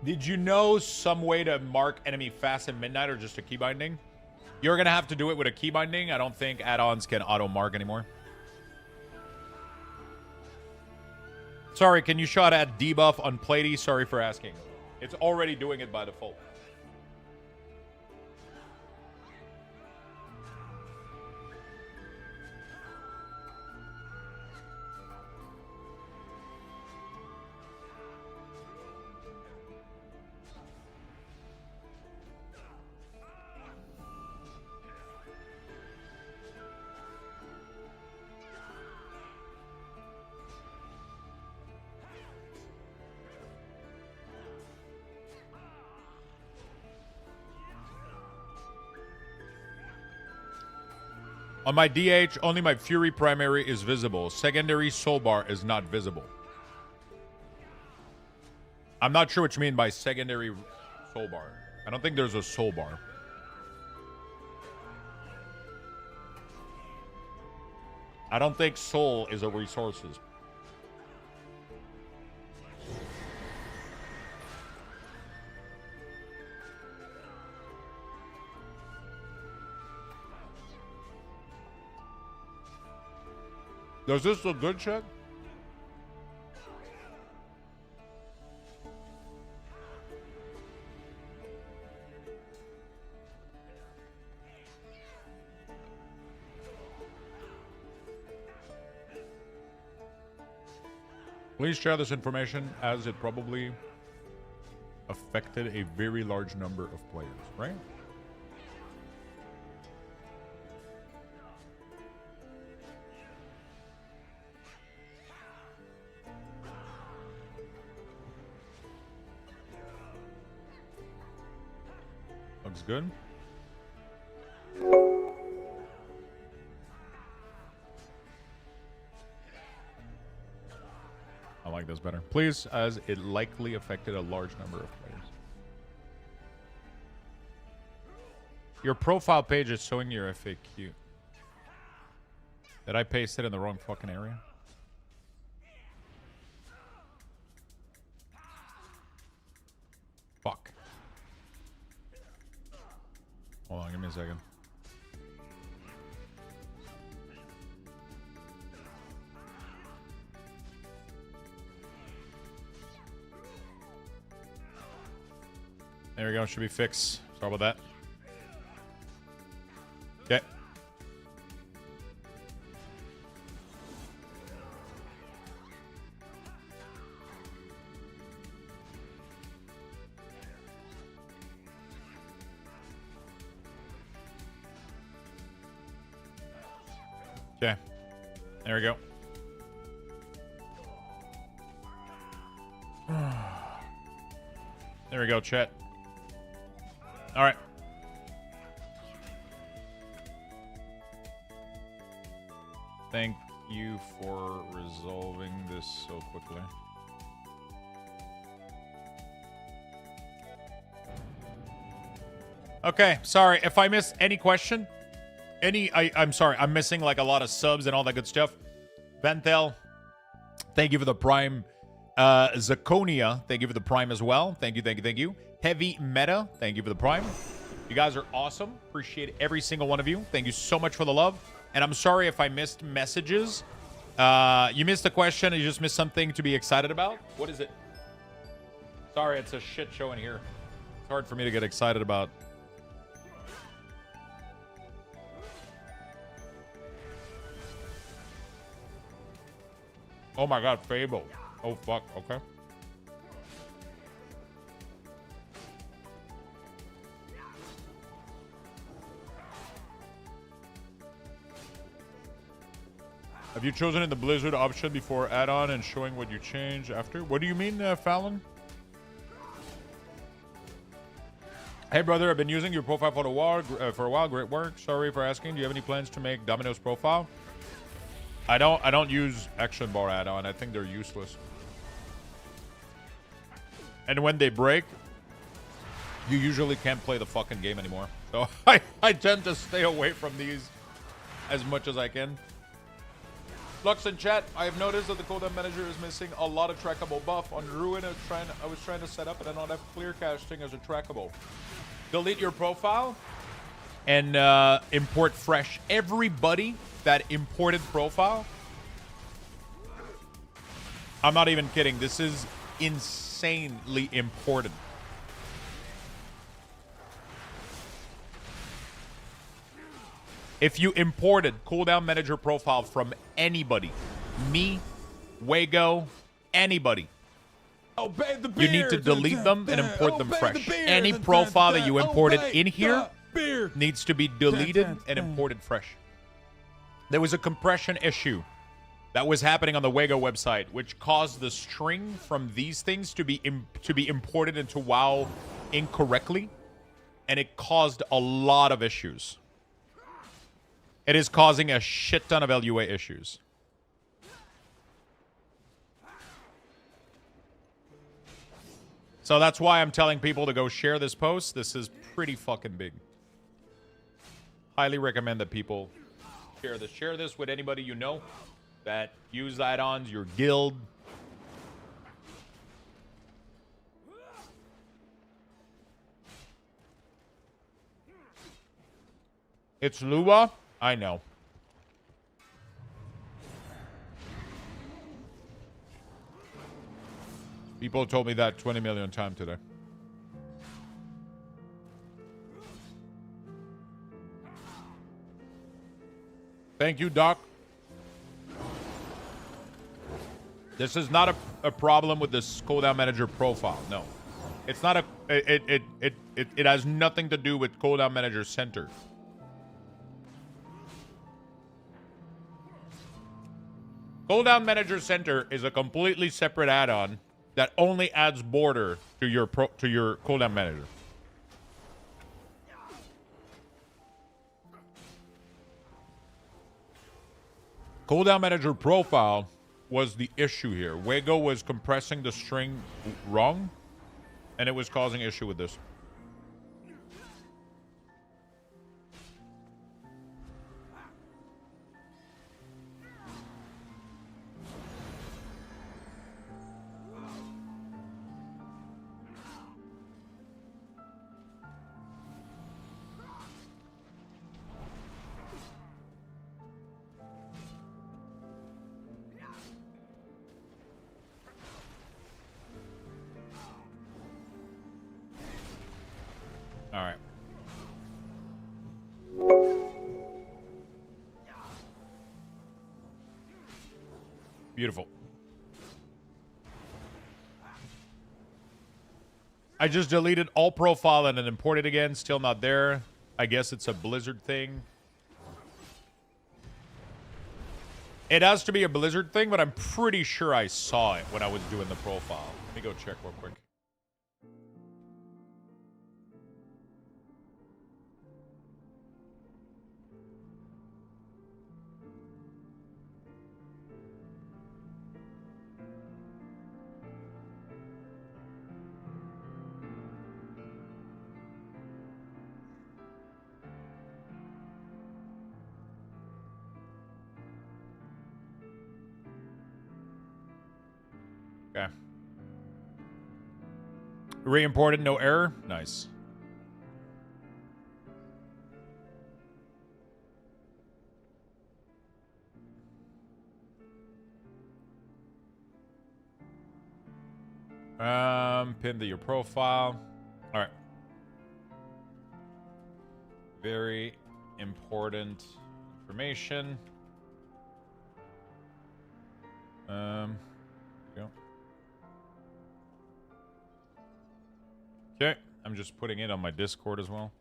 Did you know some way to mark enemy fast in midnight or just a key binding? You're going to have to do it with a key binding. I don't think add-ons can auto-mark anymore. Sorry, can you shot at debuff on Platey? Sorry for asking. It's already doing it by default. On my DH, only my Fury primary is visible. Secondary soul bar is not visible. I'm not sure what you mean by secondary soul bar. I don't think there's a soul bar. I don't think soul is a resources. Does this look good, Chuck? Please share this information, as it probably affected a very large number of players, right? Looks good. I like this better. Please, as it likely affected a large number of players. Your profile page is showing your FAQ. Did I paste it in the wrong fucking area? Fuck. Hold on, give me a second. There we go, should be fixed. Sorry about that. Okay. Okay. There we go. There we go, chat. All right. Thank you for resolving this so quickly. Okay, sorry if I missed any question. I'm sorry, I'm missing like a lot of subs and all that good stuff. Ventel, thank you for the prime. Zaconia, thank you for the prime as well. Thank you, thank you, thank you. Heavy Meta, thank you for the prime. You guys are awesome. Appreciate every single one of you. Thank you so much for the love. And I'm sorry if I missed messages. You missed a question. You just missed something to be excited about. What is it? Sorry, it's a shit show in here. It's hard for me to get excited about. Oh my god, Fable. Oh fuck, okay. Have you chosen in the Blizzard option before add-on and showing what you change after? What do you mean, Fallon? Hey brother, I've been using your profile for a while. Great work. Sorry for asking. Do you have any plans to make Domino's profile? I don't use action bar add-on. I think they're useless. And when they break, you usually can't play the fucking game anymore. So I tend to stay away from these as much as I can. Lux in chat, I have noticed that the cooldown manager is missing a lot of trackable buff. On Ruin, I was trying to set up and I don't have clear casting as a trackable. Delete your profile and import fresh. Everybody that imported profile, I'm not even kidding. This is insanely important. If you imported cooldown manager profile from anybody, me, Wago, anybody, you need to delete them and import them fresh. Any profile that you imported in here needs to be deleted and imported fresh. There was a compression issue that was happening on the Wago website, which caused the string from these things to be imported into WoW incorrectly, and it caused a lot of issues. It is causing a shit ton of LUA issues. So that's why I'm telling people to go share this post. This is pretty fucking big. Highly recommend that people share this. Share this with anybody you know that use add-ons, your guild. It's Lua? I know. People told me that 20 million times today. Thank you, Doc. This is not a problem with this cooldown manager profile. No. It's not a it has nothing to do with cooldown manager center. Cooldown Manager Center is a completely separate add-on that only adds border to your cooldown manager. Cooldown Manager profile was the issue here. Wago was compressing the string wrong, and it was causing issue with this. All right. Beautiful. I just deleted all profile and then imported again. Still not there. I guess it's a Blizzard thing. It has to be a Blizzard thing, but I'm pretty sure I saw it when I was doing the profile. Let me go check real quick. Re-imported, no error. Nice. Pinned to your profile. All right. Very important information. Go. Okay, I'm just putting it on my Discord as well.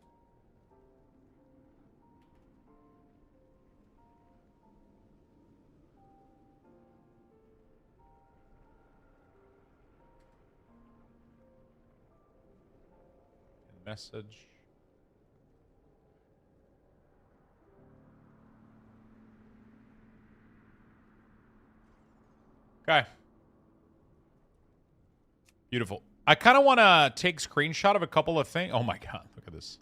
Message. Okay. Beautiful. I kind of want to take screenshot of a couple of things. Oh my god, look at this.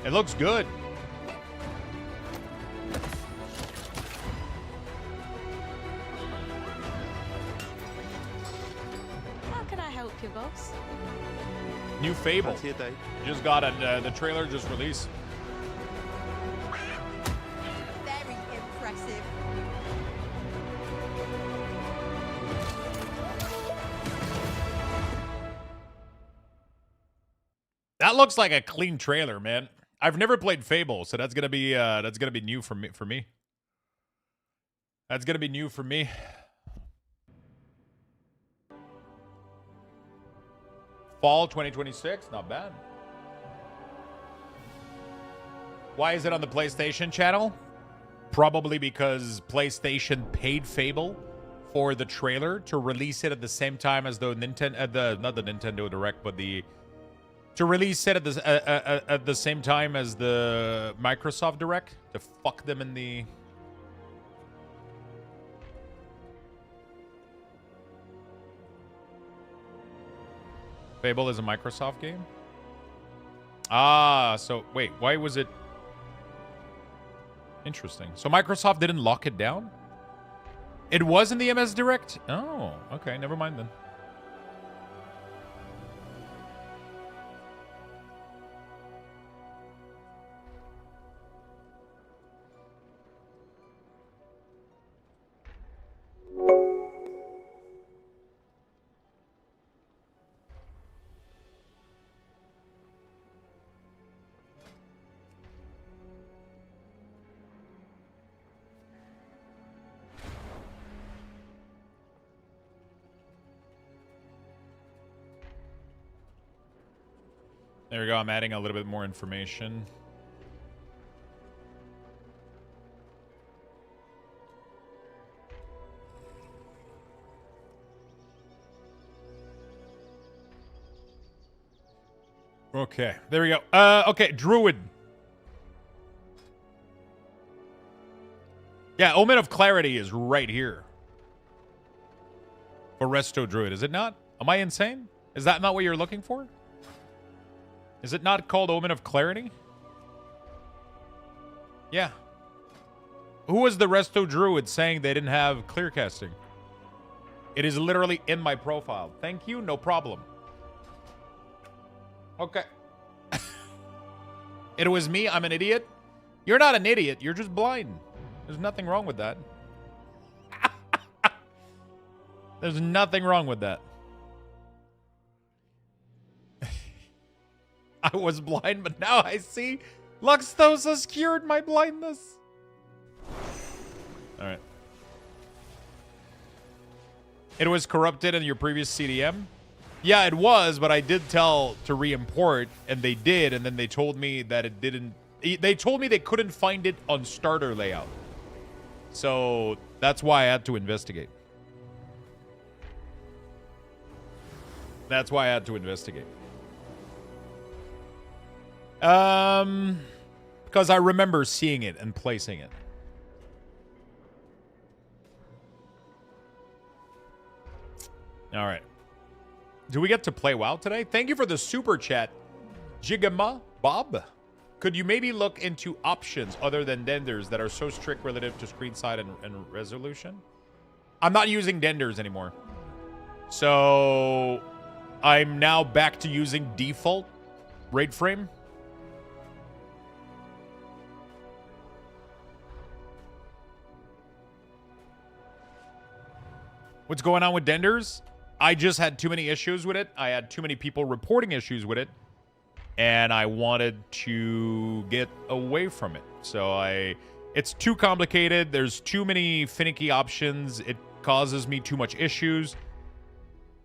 It looks good. How can I help you, boss? New Fable. Just got it. The trailer just released. Very impressive. That looks like a clean trailer, man. I've never played Fable, so that's gonna be new for me. That's gonna be new for me. Fall 2026, not bad. Why is it on the PlayStation channel? Probably because PlayStation paid Fable for the trailer to release it at the same time as the Nintendo, not the Nintendo Direct, but to release it at the same time as the Microsoft Direct to fuck them in the. Fable is a Microsoft game? Ah, so wait, why was it... Interesting. So Microsoft didn't lock it down? It was in the MS Direct? Oh, okay, never mind then. There we go. I'm adding a little bit more information. Okay, there we go. Okay, Druid. Yeah, Omen of Clarity is right here. For Resto Druid, is it not? Am I insane? Is that not what you're looking for? Is it not called Omen of Clarity? Yeah. Who was the Resto Druid saying they didn't have clear casting? It is literally in my profile. Thank you, no problem. Okay. It was me, I'm an idiot. You're not an idiot, you're just blind. There's nothing wrong with that. There's nothing wrong with that. I was blind, but now I see. Luxthos has cured my blindness. All right. It was corrupted in your previous CDM? Yeah, it was, but I did tell to re-import, and they did, and then they told me that it didn't. They told me they couldn't find it on starter layout. So that's why I had to investigate. That's why I had to investigate. Because I remember seeing it and placing it. All right. Do we get to play WoW today? Thank you for the super chat, Jigama Bob. Could you maybe look into options other than denders that are so strict relative to screen size and resolution? I'm not using denders anymore. So I'm now back to using default rate frame. What's going on with denders? I just had too many issues with it. I had too many people reporting issues with it. And I wanted to get away from it. So it's too complicated. There's too many finicky options. It causes me too much issues.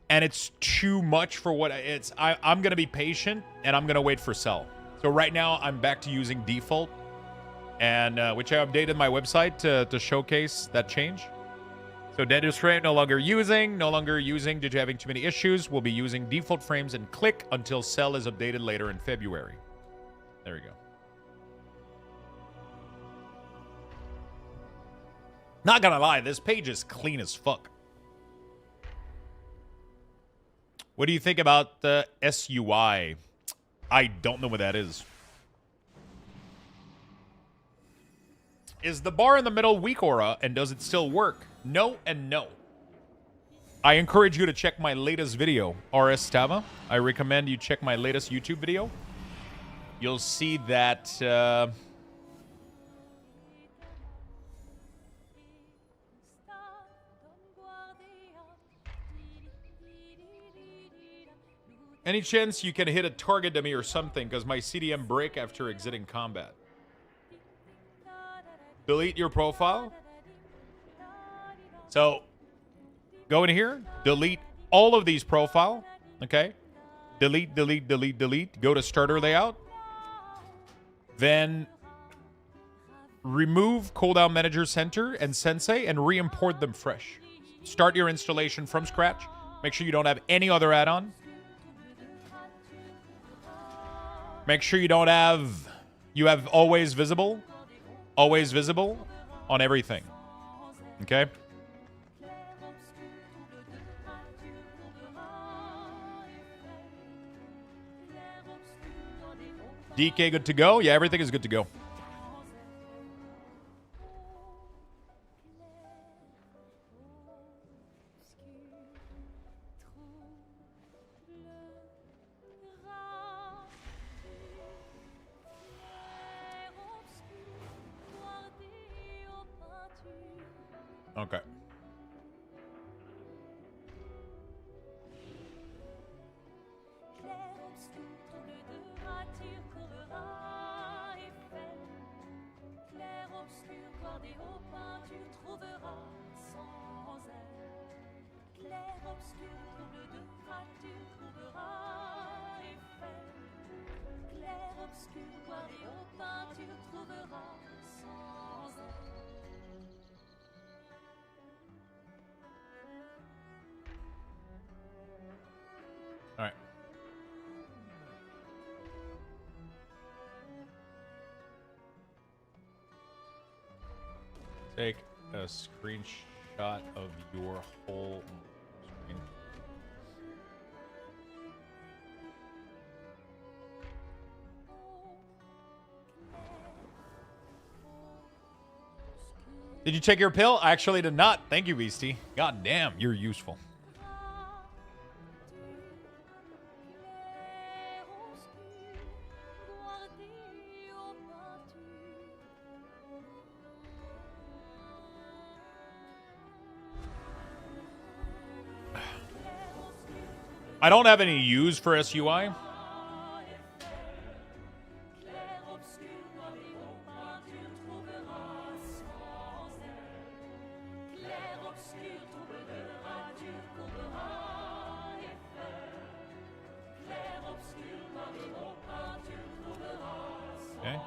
And it's too much for what it's. I'm going to be patient and I'm going to wait for sell. So right now I'm back to using default. And which I updated my website to showcase that change. So denders frame no longer using. Did you having too many issues? We'll be using default frames and click until cell is updated later in February. There you go. Not gonna lie, this page is clean as fuck. What do you think about the SUI? I don't know what that is. Is the bar in the middle weak aura and does it still work? No and no. I encourage you to check my latest video, RS Tava. I recommend you check my latest YouTube video. You'll see that any chance you can hit a target to me or something, because my CDM break after exiting combat. Delete your profile. So, go in here, delete all of these profile, okay? Delete. Go to starter layout. Then remove cooldown manager center and sensei and re-import them fresh. Start your installation from scratch. Make sure you don't have any other add-on. Make sure you don't have, you have always visible on everything, okay? DK good to go? Yeah, everything is good to go. Okay. All right. Take a screenshot of your whole screen. Did you check your pill? I actually did not. Thank you, Beastie. God damn, you're useful. I don't have any use for SUI. Okay.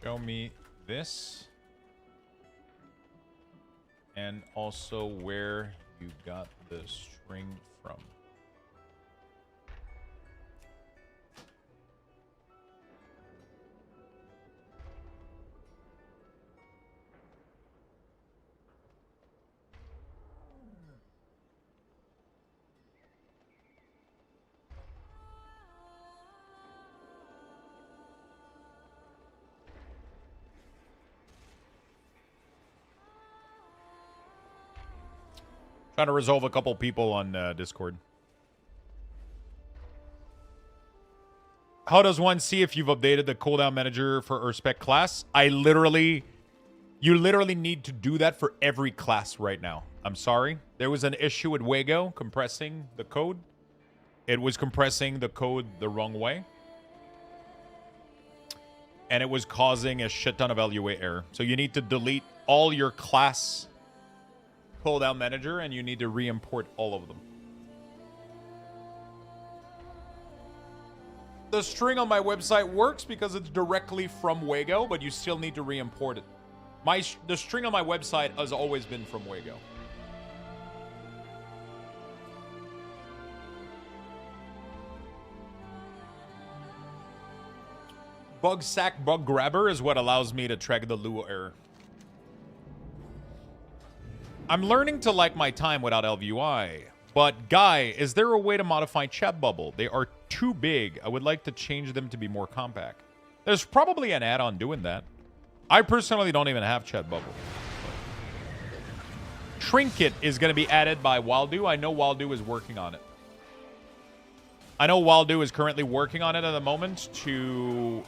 Show me this. And also where you got the string from. Trying to resolve a couple people on Discord. How does one see if you've updated the cooldown manager for Urspec class? You literally need to do that for every class right now. I'm sorry. There was an issue with Wago compressing the code. It was compressing the code the wrong way. And it was causing a shit ton of LUA error. So you need to delete all your class cooldown manager and you need to re-import all of them. The string on my website works because it's directly from Wago, but you still need to re-import it. The string on my website has always been from Wago. Bug sack bug grabber is what allows me to track the Lua error. I'm learning to like my time without LVUI. But Guy, is there a way to modify chat bubble? They are too big. I would like to change them to be more compact. There's probably an add-on doing that. I personally don't even have chat bubble. Trinket is going to be added by Waldu. I know Waldu is working on it. I know Waldu is currently working on it at the moment to...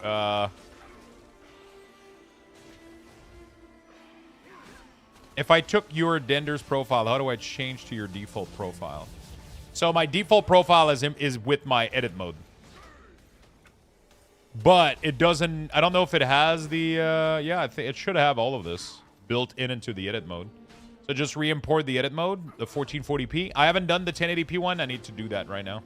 If I took your Dender's profile, how do I change to your default profile? So my default profile is with my edit mode. But it doesn't... I don't know if it has the... yeah, I think it should have all of this built into the edit mode. So just re-import the edit mode, the 1440p. I haven't done the 1080p one. I need to do that right now.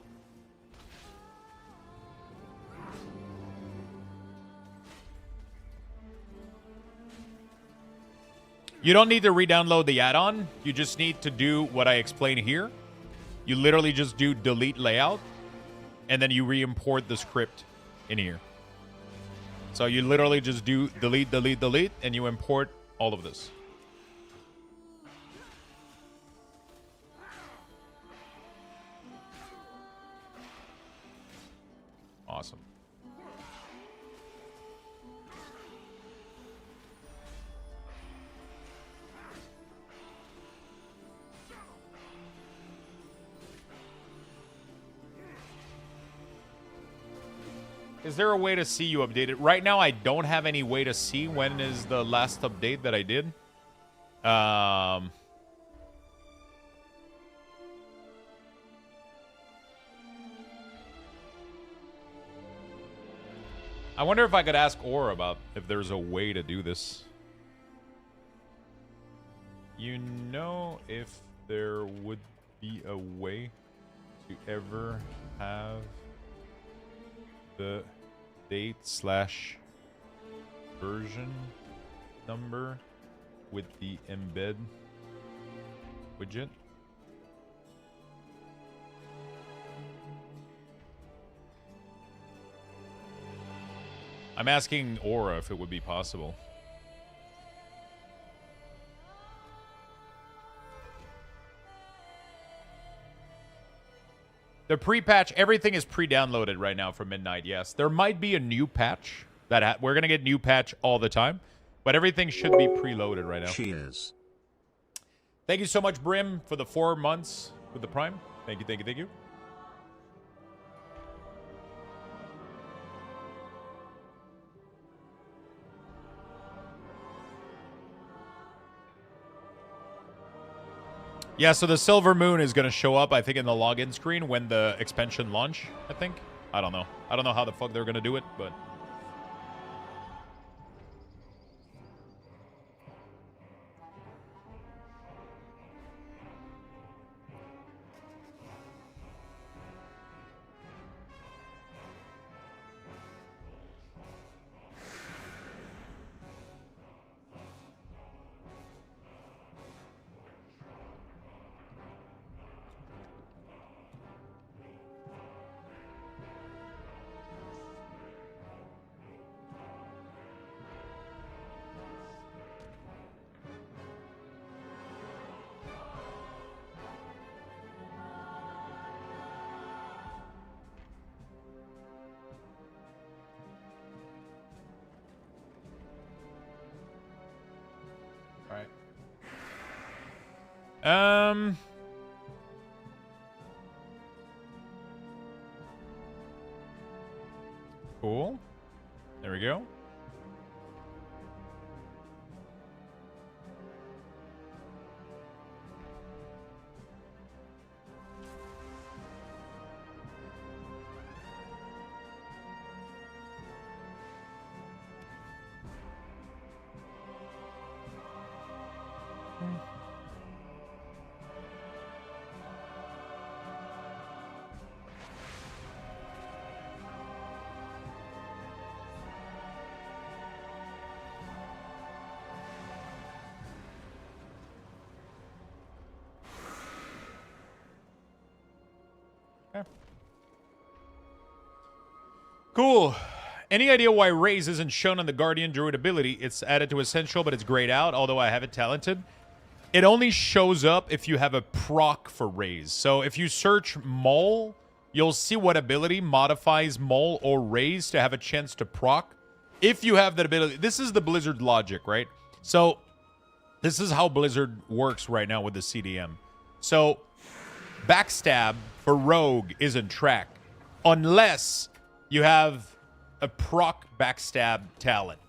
You don't need to re-download the add-on. You just need to do what I explain here. You literally just do delete layout, and then you re-import the script in here. So you literally just do delete, delete, delete, and you import all of this. Awesome. Is there a way to see you updated? Right now, I don't have any way to see when is the last update that I did. I wonder if I could ask Or about if there's a way to do this. You know if there would be a way to ever have the date/version number with the embed widget? I'm asking Aura if it would be possible. The pre-patch, everything is pre-downloaded right now for midnight, yes. There might be a new patch. We're going to get new patch all the time. But everything should be preloaded right now. Cheers. Thank you so much, Brim, for the 4 months with the Prime. Thank you, thank you, thank you. Yeah, so the Silver Moon is going to show up, I think, in the login screen when the expansion launch, I think. I don't know. I don't know how the fuck they're going to do it, but... Cool. There we go. Cool. Any idea why Raise isn't shown on the Guardian Druid ability? It's added to Essential, but it's grayed out, although I have it talented. It only shows up if you have a proc for Raise. So if you search Mole, you'll see what ability modifies Mole or Raise to have a chance to proc. If you have that ability, this is the Blizzard logic, right? So this is how Blizzard works right now with the CDM. So Backstab for Rogue isn't tracked unless you have a proc Backstab talent.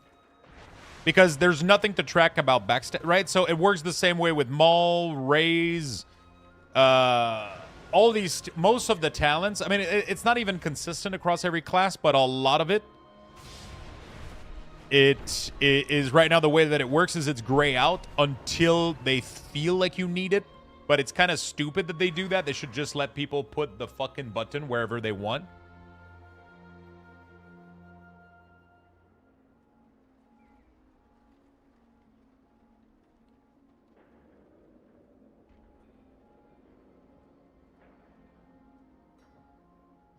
Because there's nothing to track about Backstab, right? So it works the same way with Maul, Raise, all these, most of the talents. I mean, it's not even consistent across every class, but a lot of it, it is right now the way that it works is it's gray out until they feel like you need it. But it's kind of stupid that they do that. They should just let people put the fucking button wherever they want.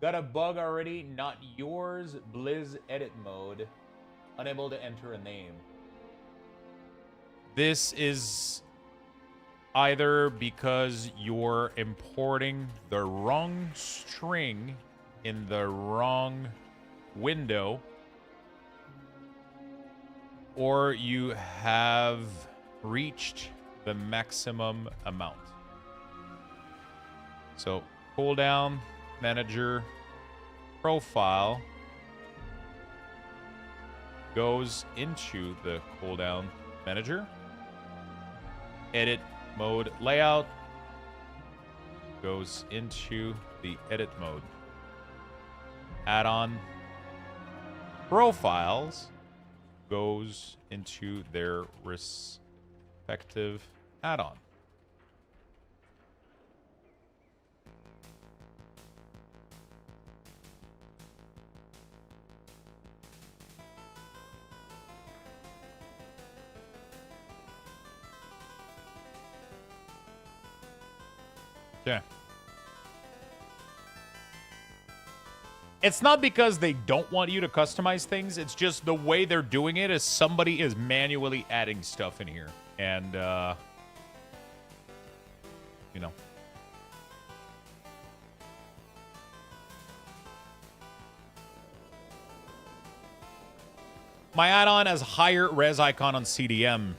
Got a bug already, not yours. Blizz edit mode. Unable to enter a name. This is either because you're importing the wrong string in the wrong window, or you have reached the maximum amount. So, cooldown. Manager profile goes into the cooldown manager. Edit mode layout goes into the edit mode. Add-on profiles goes into their respective add-on. Yeah. It's not because they don't want you to customize things. It's just the way they're doing it is somebody is manually adding stuff in here. And, you know. My add-on has higher res icon on CDM.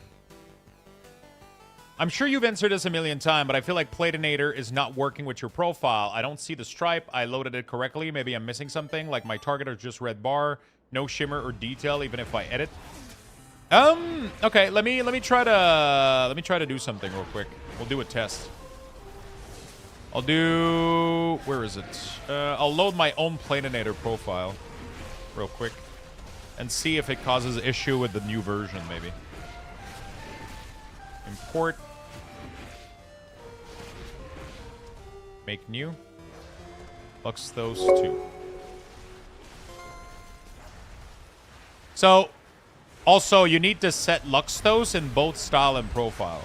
I'm sure you've answered this a million times, but I feel like Platinator is not working with your profile. I don't see the stripe. I loaded it correctly. Maybe I'm missing something. Like my target is just red bar, no shimmer or detail, even if I edit. Okay, let me try to do something real quick. We'll do a test. I'll do, where is it? I'll load my own Platinator profile real quick and see if it causes issue with the new version, maybe. Import. Make new. Luxthos 2. So, also, you need to set Luxthos in both style and profile.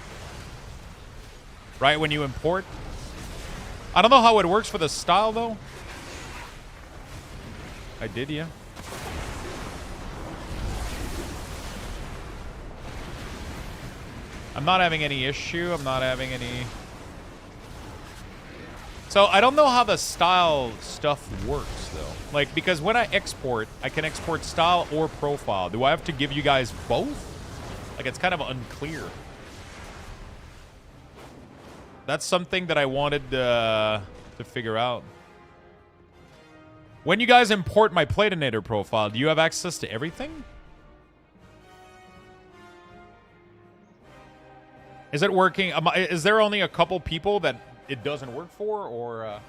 Right, when you import. I don't know how it works for the style, though. I did, yeah. I'm not having any issue. I'm not having any... So, I don't know how the style stuff works, though. Like, because when I export, I can export style or profile. Do I have to give you guys both? Like, it's kind of unclear. That's something that I wanted to figure out. When you guys import my Platinator profile, do you have access to everything? Is it working? Is there only a couple people that it doesn't work for, or...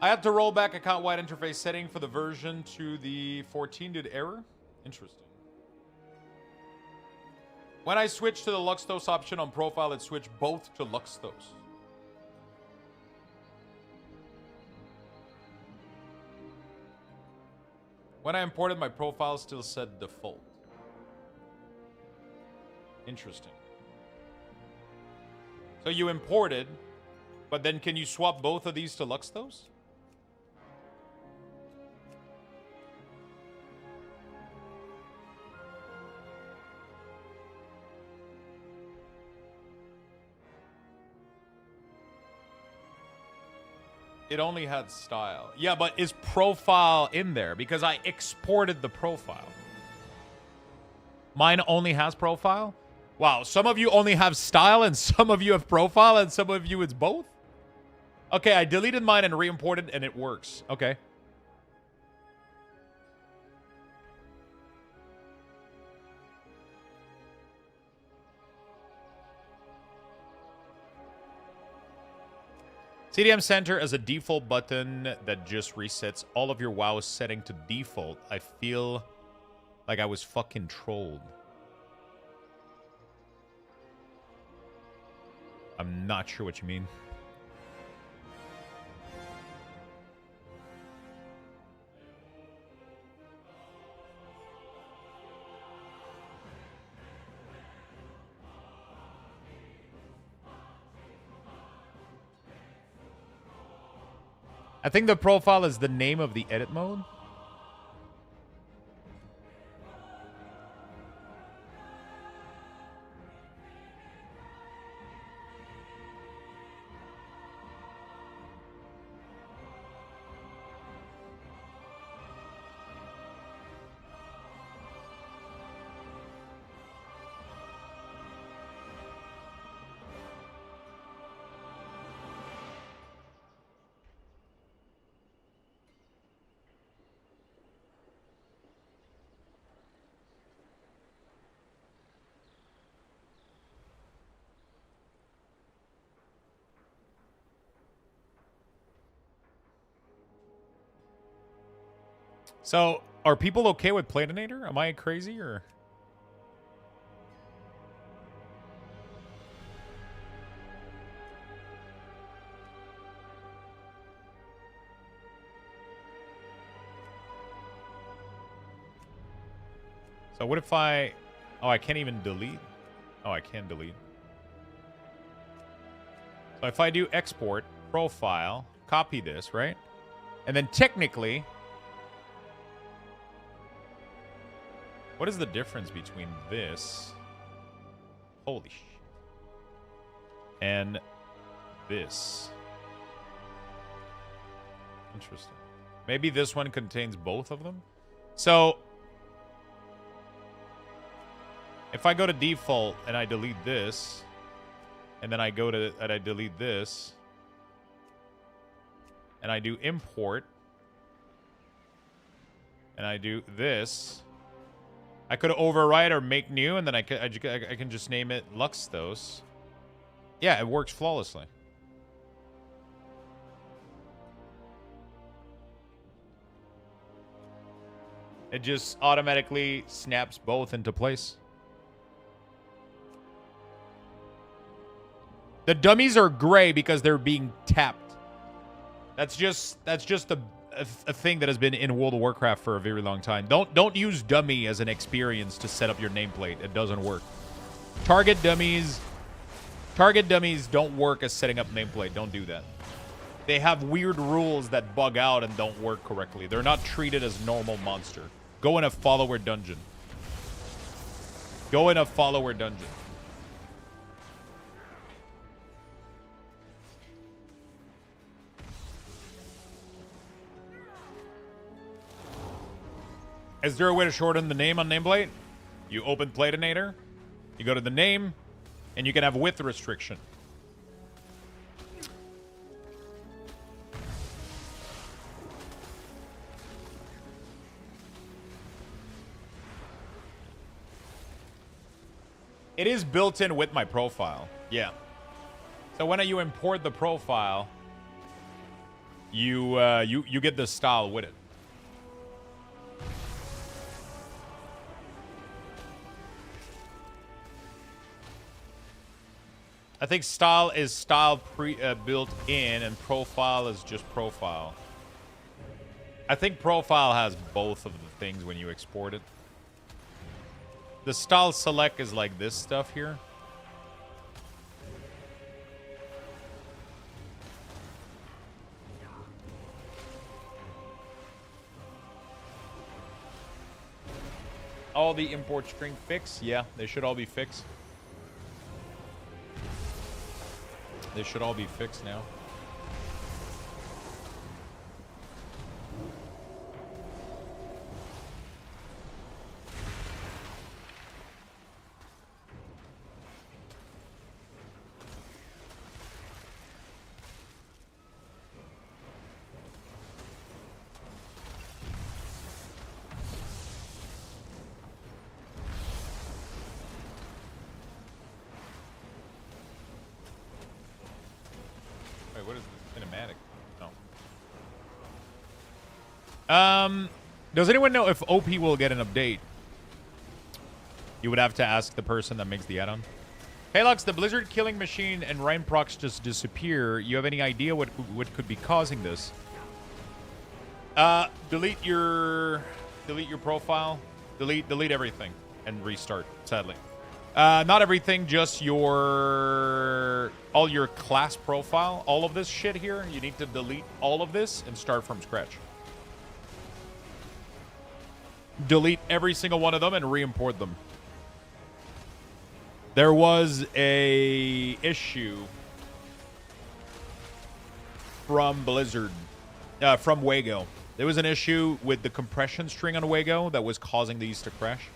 I had to roll back account-wide interface setting for the version to the 14 did error. Interesting. When I switched to the Luxthos option on profile, it switched both to Luxthos. When I imported, my profile still said default. Interesting. So you imported, but then can you swap both of these to Luxthos? It only had style. Yeah, but is profile in there? Because I exported the profile. Mine only has profile? Wow, some of you only have style and some of you have profile and some of you it's both? Okay, I deleted mine and re-imported and it works. Okay. CDM Center as a default button that just resets all of your WoW setting to default. I feel like I was fucking trolled. I'm not sure what you mean. I think the profile is the name of the edit mode. So, are people okay with Platinator? Am I crazy, or...? So what if I... Oh, I can't even delete. Oh, I can delete. So if I do export, profile, copy this, right? And then technically... What is the difference between this? Holy shit. And this. Interesting. Maybe this one contains both of them? So... If I go to default and I delete this, and then I go to and I delete this, and I do import, and I do this, I could override or make new, and then I can just name it Luxthos. Yeah, it works flawlessly. It just automatically snaps both into place. The dummies are gray because they're being tapped. That's just a thing that has been in World of Warcraft for a very long time. Don't use dummy as an experience to set up your nameplate. It doesn't work. Target dummies don't work as setting up nameplate. Don't do that. They have weird rules that bug out and don't work correctly. They're not treated as normal monster. Go in a follower dungeon. Go in a follower dungeon. Is there a way to shorten the name on nameplate? You open Platinator, you go to the name, and you can have width restriction. It is built in with my profile. Yeah. So when you import the profile, you get the style with it. I think style is style built in, and profile is just profile. I think profile has both of the things when you export it. The style select is like this stuff here. All the import string fixed? Yeah, they should all be fixed. They should all be fixed now. What is this cinematic? Oh. Does anyone know if OP will get an update? You would have to ask the person that makes the add-on. Hey Lux, the Blizzard killing machine and Ryan procs just disappear. You have any idea what could be causing this? Delete your profile. Delete everything and restart, sadly. Not everything, just all your class profile, all of this shit here. You need to delete all of this and start from scratch. Delete every single one of them and re-import them. There was a issue from Blizzard, from Wago. There was an issue with the compression string on Wago that was causing these to crash.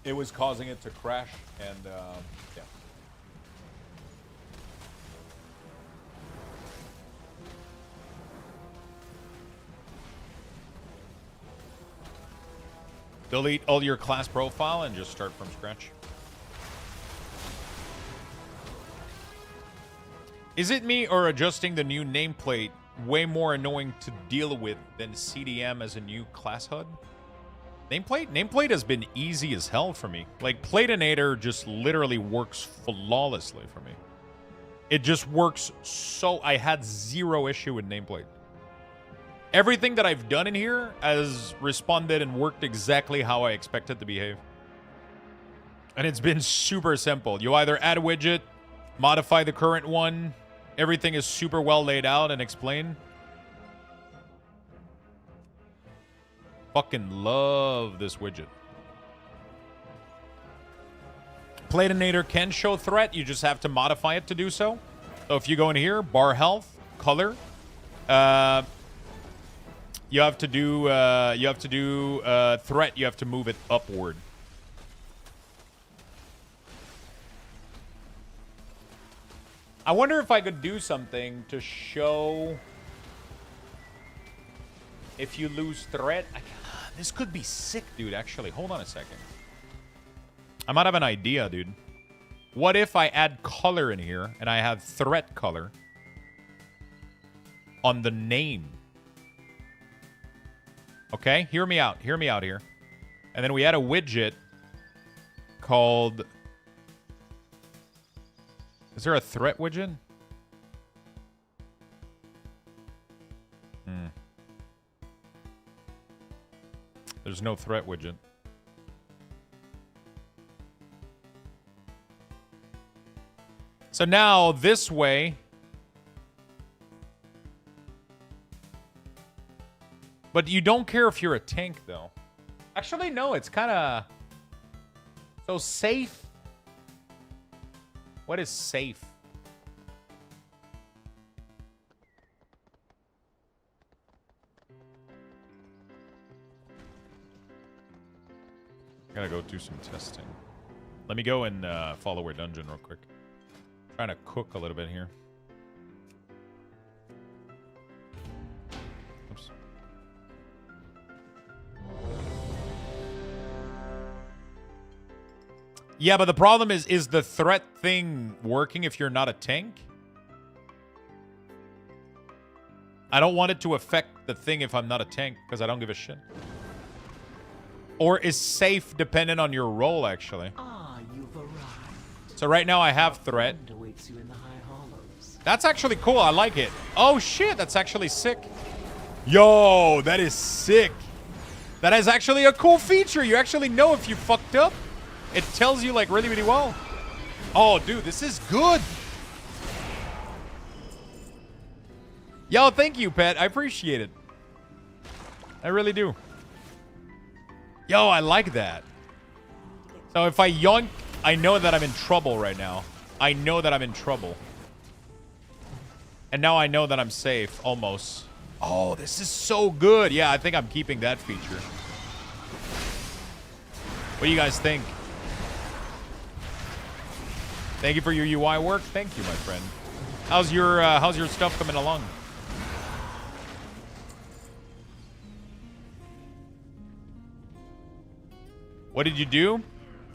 It was causing it to crash, and yeah. Delete all your class profile and just start from scratch. Is it me or adjusting the new nameplate way more annoying to deal with than CDM as a new class HUD? Nameplate has been easy as hell for me. Like, Platinator just literally works flawlessly for me. It just works so... I had zero issue with nameplate. Everything that I've done in here has responded and worked exactly how I expect it to behave. And it's been super simple. You either add a widget, modify the current one. Everything is super well laid out and explained. Fucking love this widget. Platinator can show threat. You just have to modify it to do so. So if you go in here, bar health, color, you have to do threat. You have to move it upward. I wonder if I could do something to show if you lose threat. This could be sick, dude, actually. Hold on a second. I might have an idea, dude. What if I add color in here and I have threat color on the name? Okay, hear me out. Hear me out here. And then we add a widget called... Is there a threat widget? There's no threat widget. So now this way. But you don't care if you're a tank, though. Actually, no, it's kind of... So safe. What is safe? Gotta go do some testing. Let me go and follower dungeon real quick. Trying to cook a little bit here. Oops. Yeah, but the problem is the threat thing working if you're not a tank? I don't want it to affect the thing if I'm not a tank, because I don't give a shit. Or is safe dependent on your role, actually? Ah, you've arrived. So right now I have threat. Friend awaits you in the high hollows. That's actually cool. I like it. Oh, shit. That's actually sick. Yo, that is sick. That is actually a cool feature. You actually know if you fucked up. It tells you, like, really, really well. Oh, dude, this is good. Yo, thank you, Pet. I appreciate it. I really do. Yo, I like that. So if I yoink, I know that I'm in trouble right now. I know that I'm in trouble. And now I know that I'm safe, almost. Oh, this is so good. Yeah, I think I'm keeping that feature. What do you guys think? Thank you for your UI work. Thank you, my friend. How's your stuff coming along? What did you do?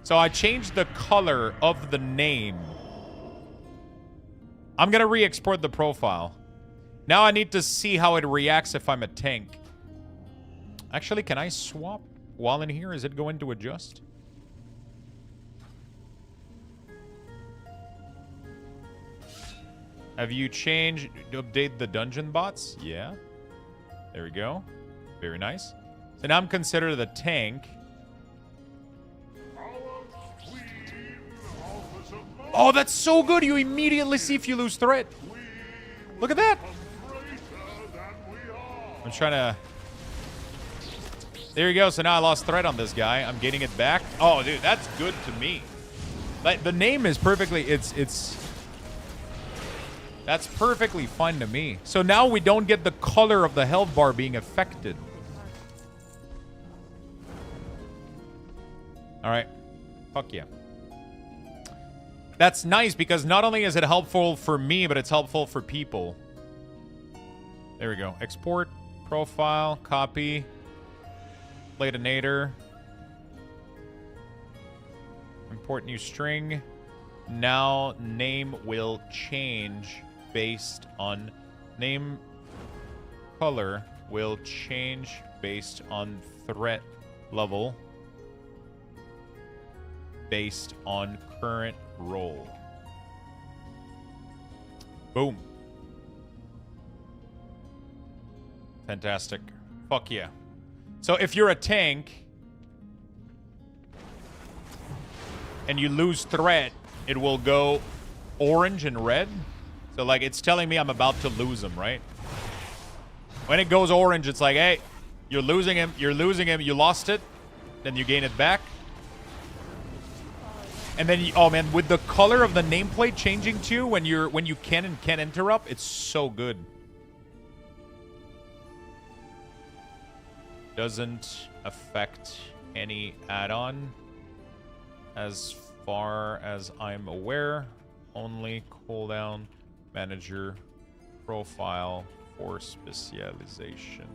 So I changed the color of the name. I'm going to re-export the profile. Now I need to see how it reacts if I'm a tank. Actually, can I swap while in here? Is it going to adjust? Have you changed, update the dungeon bots? Yeah. There we go. Very nice. So now I'm considered the tank. Oh, that's so good. You immediately see if you lose threat. Look at that. I'm trying to... There you go. So now I lost threat on this guy. I'm getting it back. Oh, dude, that's good to me. Like, the name is perfectly... That's perfectly fine to me. So now we don't get the color of the health bar being affected. All right. Fuck yeah. That's nice because not only is it helpful for me, but it's helpful for people. There we go. Export, profile, copy, Latinator. Import new string. Now name will change based on name color will change based on threat level based on current role. Boom. Fantastic. Fuck yeah. So if you're a tank and you lose threat, it will go orange and red. So like it's telling me I'm about to lose him, right? When it goes orange, it's like, hey, you're losing him, you lost it, then you gain it back. And then, oh man, with the color of the nameplate changing too when you can and can't interrupt, it's so good. Doesn't affect any add-on as far as I'm aware. Only cooldown manager profile for specialization.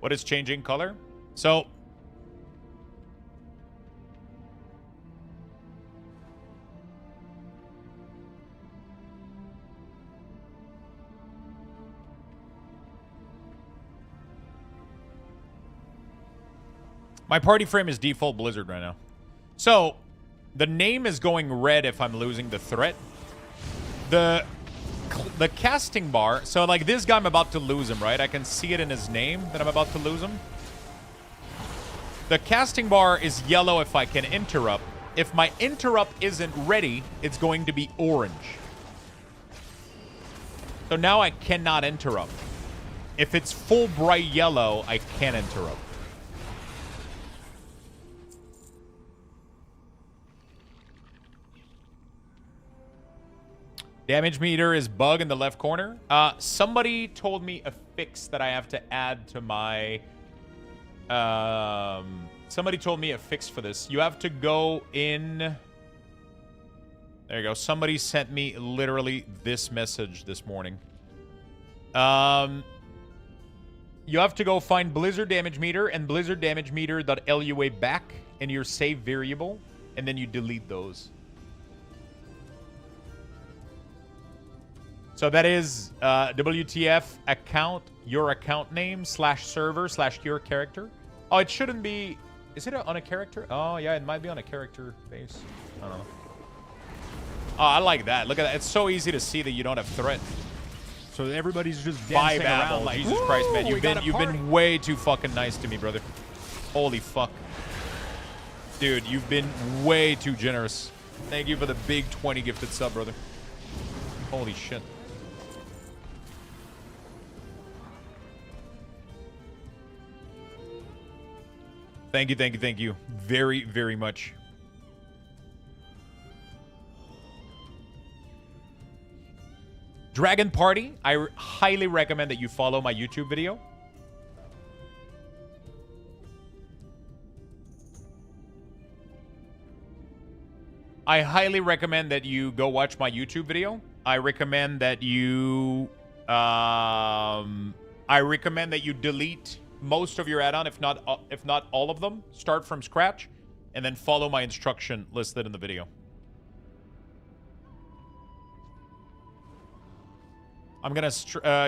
What is changing color? So my party frame is default Blizzard right now. So the name is going red if I'm losing the threat. The the casting bar. So like this guy, I'm about to lose him, right? I can see it in his name that I'm about to lose him. The casting bar is yellow if I can interrupt. If my interrupt isn't ready, it's going to be orange. So now I cannot interrupt. If it's full bright yellow, I can interrupt. Damage meter is bug in the left corner. Somebody told me a fix that I have to add to my... somebody told me a fix for this. You have to go in... There you go. Somebody sent me literally this message this morning. You have to go find Blizzard Damage Meter and Blizzard Damage Meter.lua back in your save variable, and then you delete those. So that is WTF account, your account name, /server, /your character. Oh, it shouldn't be... Is it on a character? Oh, yeah, it might be on a character base. I don't know. Oh, I like that. Look at that. It's so easy to see that you don't have threat. So everybody's just dancing around like, Jesus Christ, man. You've been way too fucking nice to me, brother. Holy fuck. Dude, you've been way too generous. Thank you for the big 20 gifted sub, brother. Holy shit. Thank you, thank you, thank you. Very, very much. Dragon Party, I highly recommend that you follow my YouTube video. I highly recommend that you go watch my YouTube video. I recommend that you delete most of your add-on, if not all of them. Start from scratch, and then follow my instruction listed in the video. I'm gonna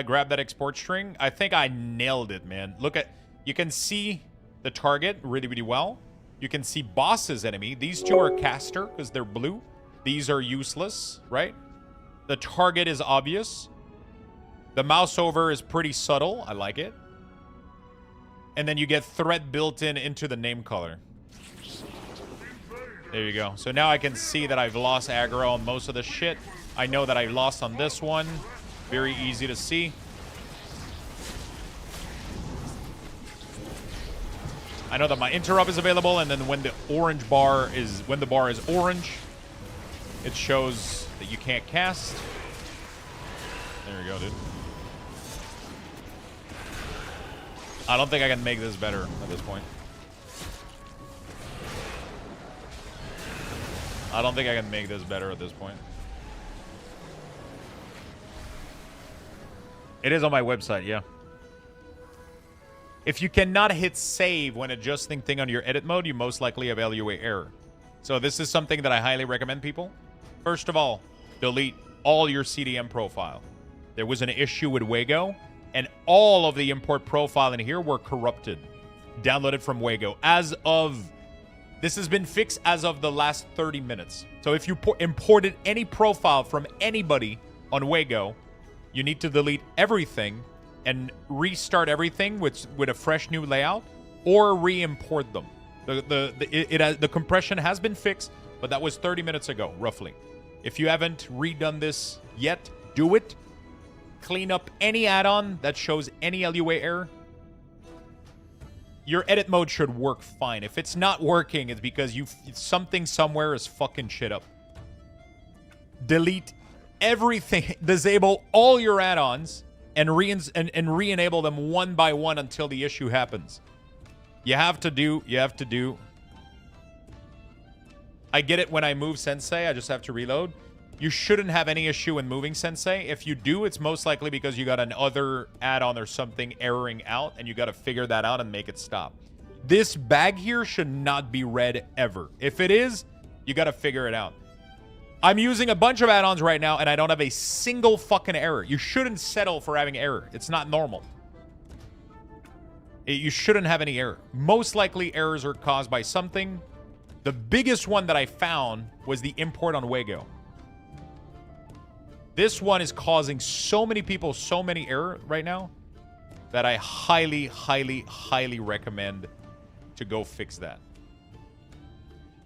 grab that export string. I think I nailed it, man. Look at, you can see the target really, really well. You can see boss's enemy. These two are caster because they're blue. These are useless, right? The target is obvious. The mouse over is pretty subtle. I like it. And then you get threat built into the name color. There you go. So now I can see that I've lost aggro on most of the shit. I know that I lost on this one. Very easy to see. I know that my interrupt is available, and then when the bar is orange, it shows that you can't cast. There we go, dude. I don't think I can make this better at this point. I don't think I can make this better at this point. It is on my website, yeah. If you cannot hit save when adjusting thing on your edit mode, you most likely have LUA error. So this is something that I highly recommend people. First of all, delete all your CDM profile. There was an issue with Wago, and all of the import profile in here were corrupted. Downloaded from Wago. This has been fixed as of the last 30 minutes. So if you imported any profile from anybody on Wago, you need to delete everything and restart everything with a fresh new layout, or re-import them. The compression has been fixed, but that was 30 minutes ago, roughly. If you haven't redone this yet, do it. Clean up any add-on that shows any LUA error. Your edit mode should work fine. If it's not working, it's because something somewhere is fucking shit up. Delete everything. Disable all your add-ons and re-enable them one by one until the issue happens. You have to do. I get it when I move Sensei. I just have to reload. You shouldn't have any issue in moving Sensei. If you do, it's most likely because you got another add-on or something erroring out, and you got to figure that out and make it stop. This bag here should not be red ever. If it is, you got to figure it out. I'm using a bunch of add-ons right now, and I don't have a single fucking error. You shouldn't settle for having error. It's not normal. You shouldn't have any error. Most likely errors are caused by something. The biggest one that I found was the import on Wago. This one is causing so many people so many error right now that I highly, highly, highly recommend to go fix that.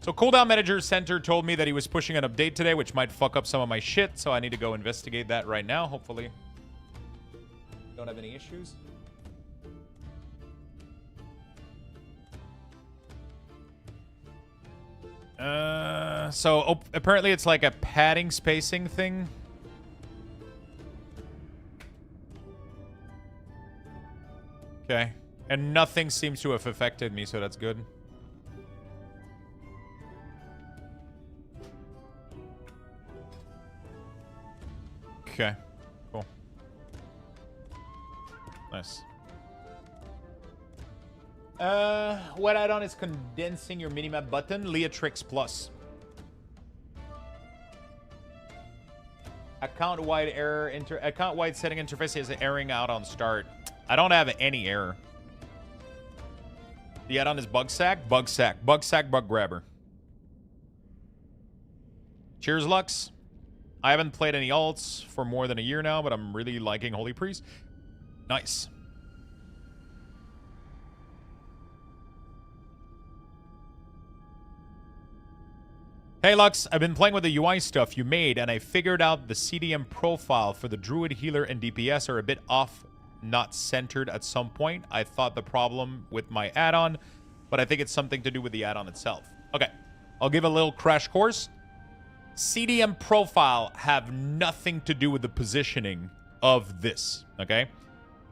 So Cooldown Manager Center told me that he was pushing an update today, which might fuck up some of my shit, so I need to go investigate that right now, hopefully. Don't have any issues. So apparently it's like a padding spacing thing. Okay. And nothing seems to have affected me, so that's good. Okay. Cool. Nice. What add-on is condensing your minimap button? Leatrix Plus. Account-wide setting interface is erroring out on start. I don't have any error. The add-on is bug sack, bug grabber. Cheers, Lux. I haven't played any alts for more than a year now, but I'm really liking Holy Priest. Nice. Hey Lux, I've been playing with the UI stuff you made, and I figured out the CDM profile for the Druid, Healer, and DPS are a bit off, not centered at some point. I thought the problem with my add-on, but I think it's something to do with the add-on itself. Okay, I'll give a little crash course. CDM profile have nothing to do with the positioning of this, okay?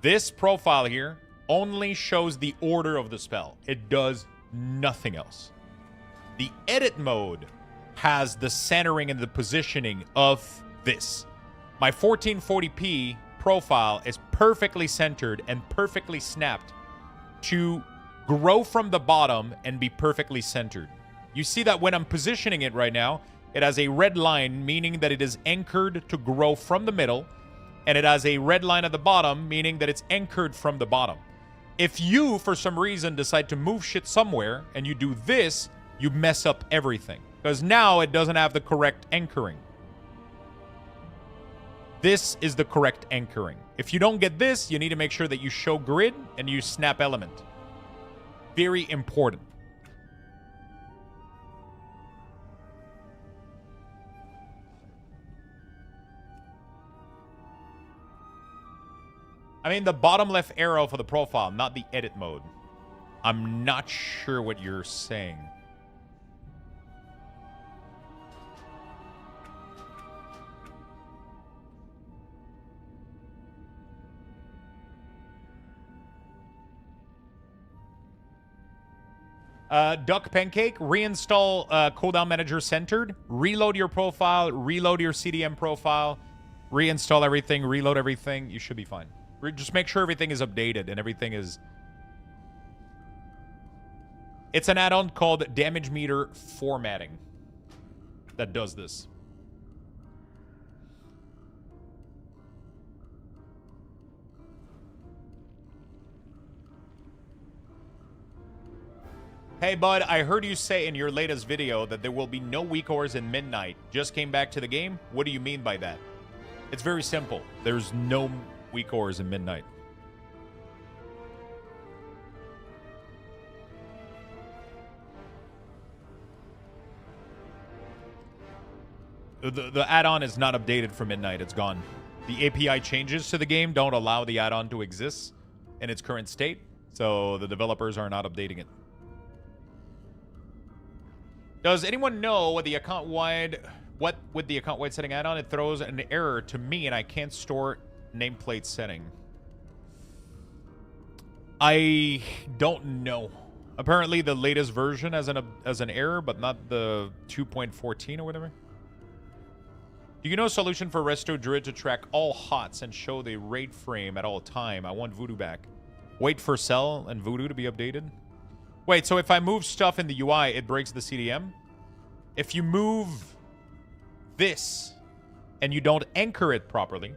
This profile here only shows the order of the spell. It does nothing else. The edit mode has the centering and the positioning of this. My 1440p profile is perfectly centered and perfectly snapped to grow from the bottom and be perfectly centered. You see that when I'm positioning it right now, it has a red line, meaning that it is anchored to grow from the middle, and it has a red line at the bottom, meaning that it's anchored from the bottom. If you, for some reason, decide to move shit somewhere, and you do this, you mess up everything. Because now it doesn't have the correct anchoring. This is the correct anchoring. If you don't get this, you need to make sure that you show grid and use snap element. Very important. I mean, the bottom left arrow for the profile, not the edit mode. I'm not sure what you're saying. Duck Pancake, reinstall Cooldown Manager Centered, reload your profile, reload your CDM profile, reinstall everything, reload everything. You should be fine. Just make sure everything is updated and everything is... It's an add-on called Damage Meter Formatting that does this. Hey, bud, I heard you say in your latest video that there will be no weak ores in Midnight. Just came back to the game? What do you mean by that? It's very simple. There's no weak ores in Midnight. The add-on is not updated for Midnight. It's gone. The API changes to the game don't allow the add-on to exist in its current state, so the developers are not updating it. Does anyone know what the account-wide with the account-wide setting add-on? It throws an error to me and I can't store nameplate setting. I don't know. Apparently the latest version has an error, but not the 2.14 or whatever. Do you know a solution for Resto Druid to track all HOTS and show the raid frame at all time? I want Voodoo back. Wait for Cell and Voodoo to be updated. Wait, so if I move stuff in the UI, it breaks the CDM? If you move this and you don't anchor it properly,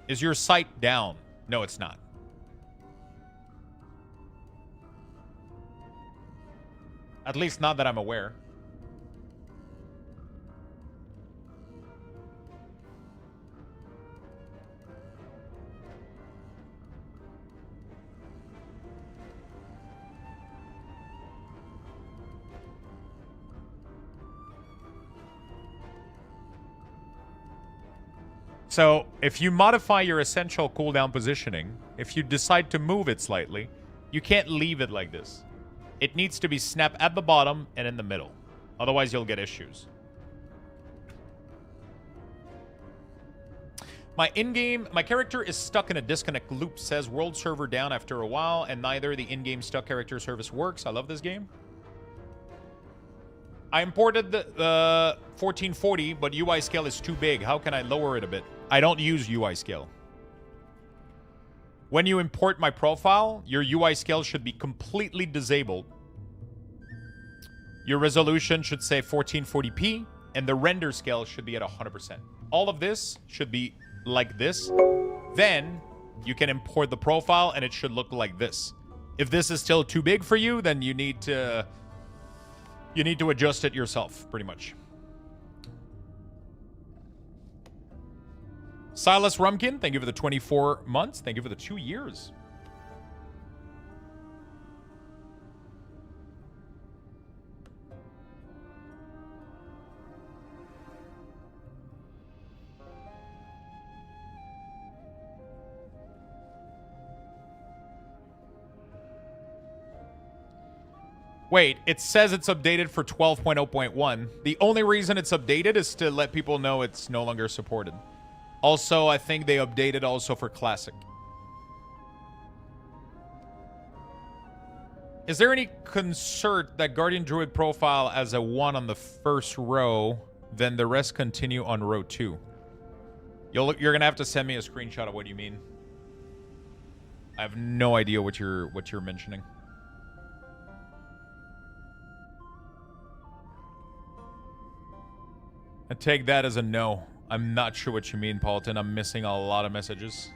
is your site down? No, it's not. At least not that I'm aware. So, if you modify your essential cooldown positioning, if you decide to move it slightly, you can't leave it like this. It needs to be snapped at the bottom and in the middle. Otherwise, you'll get issues. My character is stuck in a disconnect loop. Says world server down after a while, and neither the in-game stuck character service works. I love this game. I imported the 1440, but UI scale is too big. How can I lower it a bit? I don't use UI scale. When you import my profile, your UI scale should be completely disabled. Your resolution should say 1440p, and the render scale should be at 100%. All of this should be like this. Then you can import the profile, and it should look like this. If this is still too big for you, then you need to adjust it yourself, pretty much. Silas Rumkin, thank you for the 24 months. Thank you for the 2 years. Wait, it says it's updated for 12.0.1. The only reason it's updated is to let people know it's no longer supported. Also, I think they updated also for Classic. Is there any concert that Guardian Druid profile as a 1 on the first row, then the rest continue on row 2? You're going to have to send me a screenshot of what you mean. I have no idea what you're mentioning. I take that as a no. I'm not sure what you mean, Paulton. I'm missing a lot of messages.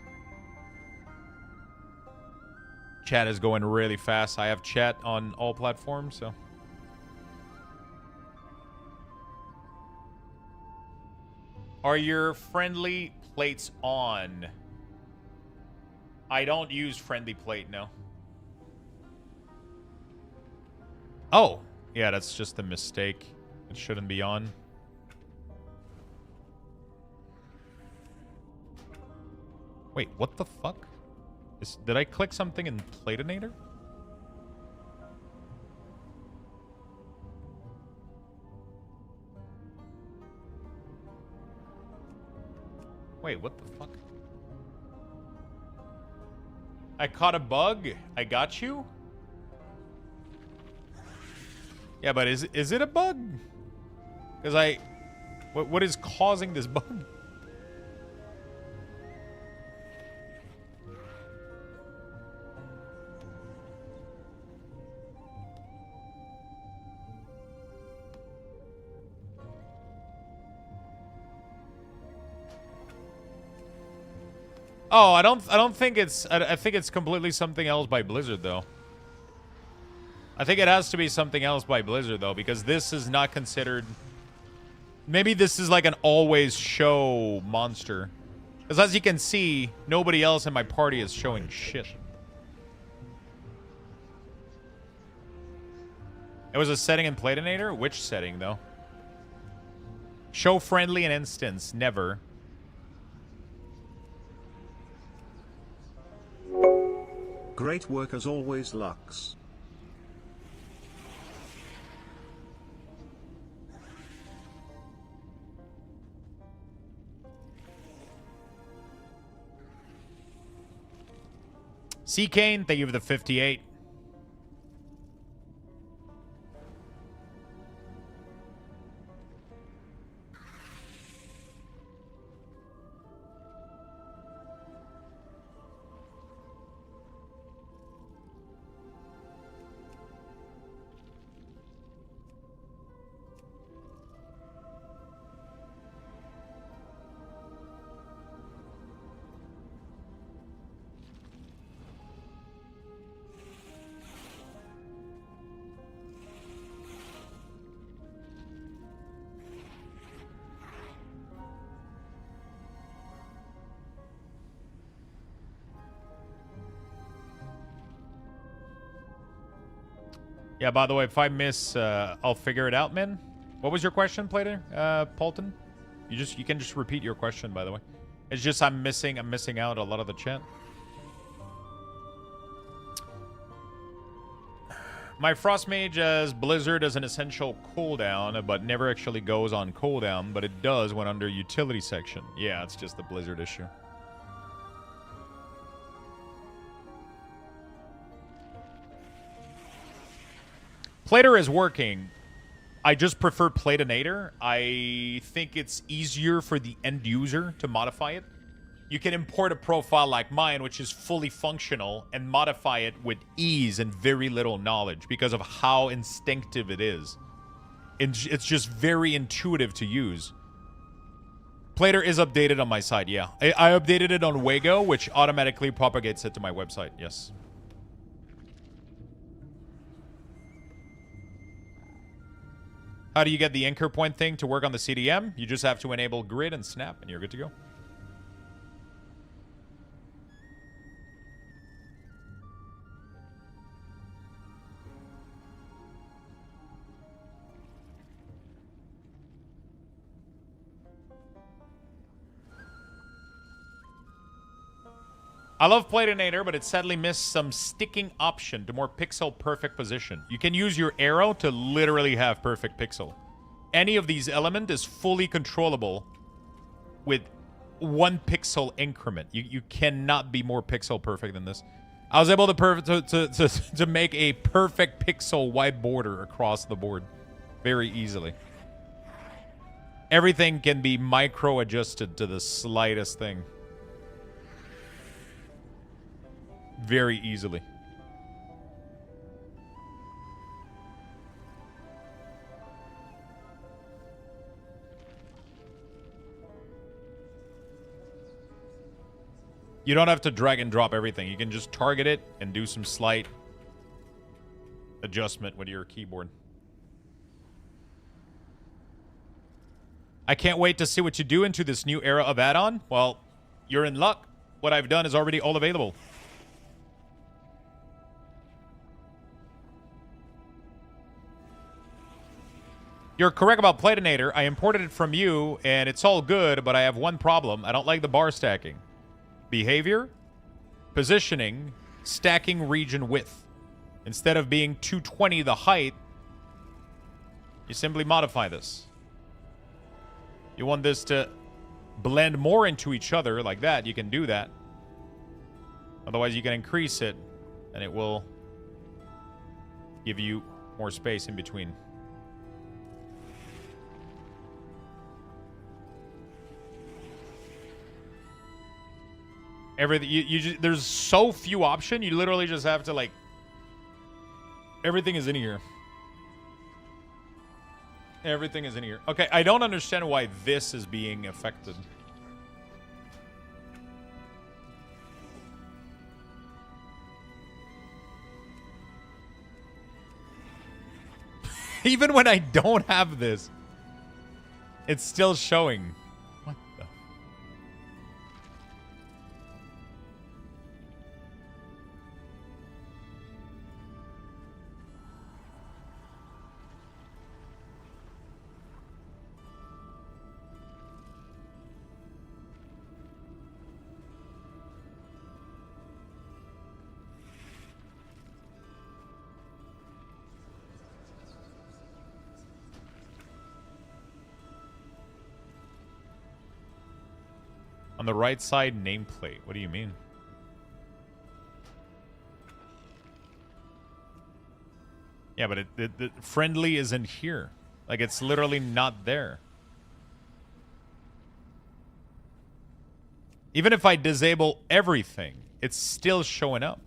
Chat is going really fast. I have chat on all platforms, so. Are your friendly plates on? I don't use friendly plate, no. Oh, yeah, that's just a mistake. It shouldn't be on. Wait, what the fuck? Did I click something in Platinator? Wait, what the fuck? I caught a bug. I got you? Yeah, but is it a bug? Because what is causing this bug? Oh, I don't think it's. I think it's completely something else by Blizzard, though. I think it has to be something else by Blizzard, though, because this is not considered. Maybe this is like an always show monster, because as you can see, nobody else in my party is showing shit. It was a setting in Platinator. Which setting, though? Show friendly and instance. Never. Great work as always, Lux. C. Kane, thank you for the 58. Yeah, by the way, if I miss, I'll figure it out, man. What was your question, Plater? Paulton? You can just repeat your question, by the way. It's just I'm missing out a lot of the chat. My Frost Mage as Blizzard as an essential cooldown, but never actually goes on cooldown, but it does when under utility section. Yeah, it's just the Blizzard issue. Plater is working. I just prefer Platinator. I think it's easier for the end user to modify it. You can import a profile like mine, which is fully functional, and modify it with ease and very little knowledge because of how instinctive it is. It's just very intuitive to use. Plater is updated on my side, yeah. I updated it on Wago, which automatically propagates it to my website, yes. How do you get the anchor point thing to work on the CDM? You just have to enable grid and snap, and you're good to go. I love Platinator, but it sadly missed some sticking option to more pixel perfect position. You can use your arrow to literally have perfect pixel. Any of these elements is fully controllable with 1 pixel increment. You cannot be more pixel perfect than this. I was able to make a perfect pixel white border across the board very easily. Everything can be micro adjusted to the slightest thing. Very easily. You don't have to drag and drop everything. You can just target it and do some slight adjustment with your keyboard. I can't wait to see what you do into this new era of add-on. Well, you're in luck. What I've done is already all available. You're correct about Platinator. I imported it from you, and it's all good, but I have one problem. I don't like the bar stacking. Behavior, positioning, stacking region width. Instead of being 220 the height, you simply modify this. You want this to blend more into each other like that, you can do that. Otherwise, you can increase it, and it will give you more space in between. Everything you just, there's so few options. You literally just have to like. Everything is in here. Everything is in here. Okay, I don't understand why this is being affected. Even when I don't have this, it's still showing. What the? On the right side, nameplate. What do you mean? Yeah, but the friendly isn't here. Like, it's literally not there. Even if I disable everything, it's still showing up.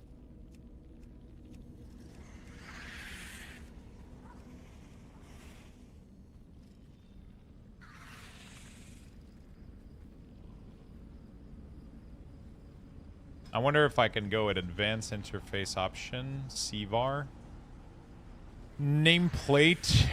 I wonder if I can go at advanced interface option, CVAR. Nameplate.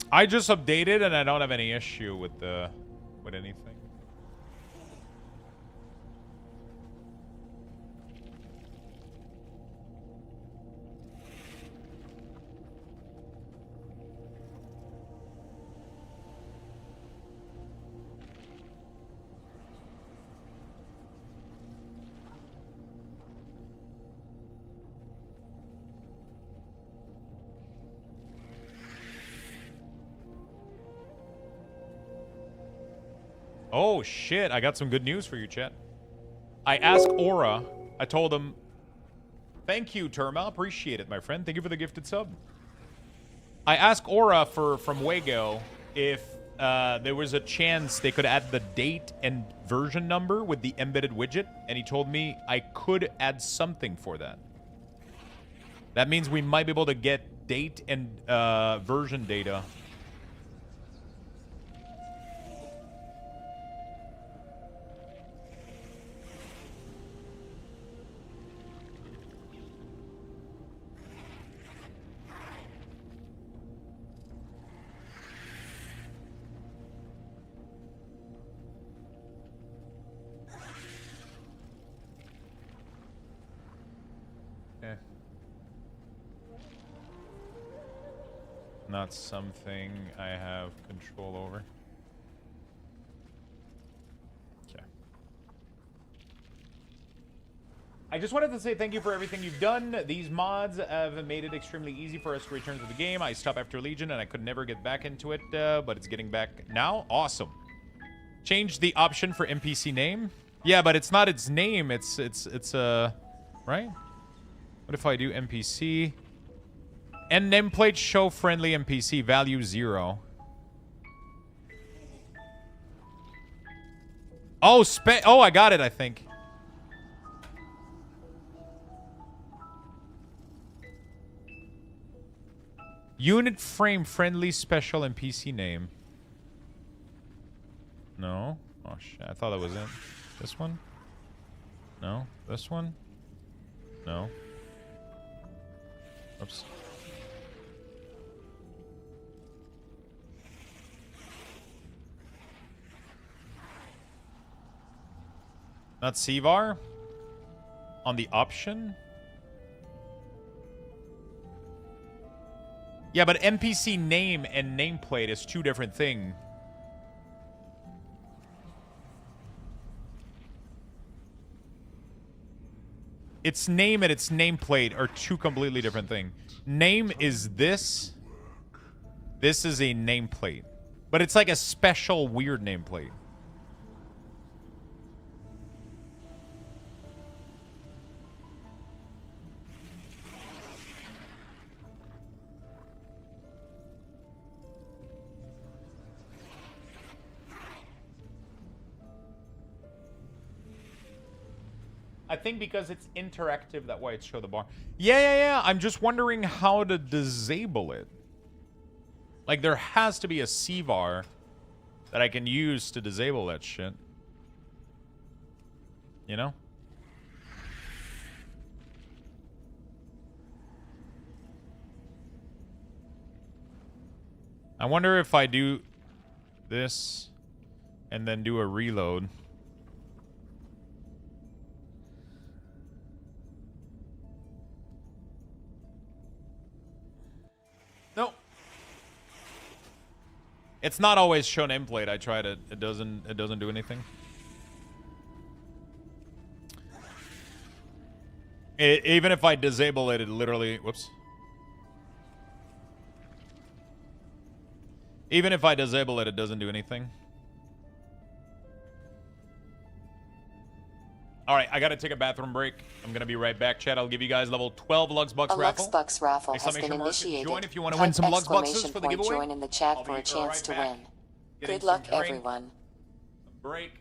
I just updated and I don't have any issue with anything. Oh, shit. I got some good news for you, chat. I asked Aura. I told him, thank you, Terma. Appreciate it, my friend. Thank you for the gifted sub. I asked Aura from Wago if there was a chance they could add the date and version number with the embedded widget, and he told me I could add something for that. That means we might be able to get date and version data. Not something I have control over. Okay. I just wanted to say thank you for everything you've done. These mods have made it extremely easy for us to return to the game. I stopped after Legion and I could never get back into it, but it's getting back now. Awesome. Change the option for NPC name. Yeah, but it's not its name. It's right? What if I do NPC? And nameplate show friendly NPC value 0. Oh, I got it, I think. Unit frame friendly special NPC name. No. Oh shit, I thought that was it. This one? No. This one? No. Oops. Not Sevar? On the option? Yeah, but NPC name and nameplate is two different things. Its name and its nameplate are two completely different things. Name is this. This is a nameplate. But it's like a special weird nameplate. I think because it's interactive, that's why it showed the bar. Yeah. I'm just wondering how to disable it. Like, there has to be a CVAR that I can use to disable that shit. You know? I wonder if I do this and then do a reload. No. It's not always shown nameplate. I tried it. It doesn't do anything. Even if I disable it, it literally, whoops. Even if I disable it, it doesn't do anything. All right, I got to take a bathroom break. I'm going to be right back, chat. I'll give you guys level 12 Luxthos raffle. A Luxthos raffle has been initiated. Join if you want to win some Luxthos for the giveaway. Join in the chat for a chance to win. Good luck, everyone. Break.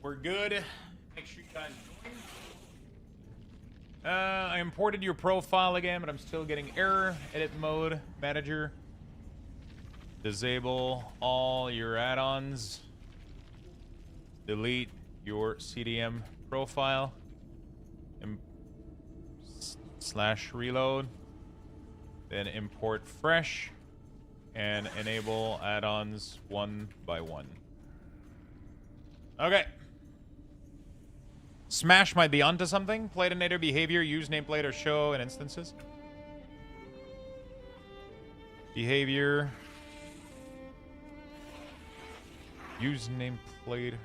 We're good. Make sure you guys join. I imported your profile again, but I'm still getting error. Edit mode, manager. Disable all your add-ons. Delete your CDM profile. Slash reload. Then import fresh. And enable add-ons one by one. Okay. Smash might be onto something. Platinator behavior, use nameplate or show in instances. Behavior. Use nameplate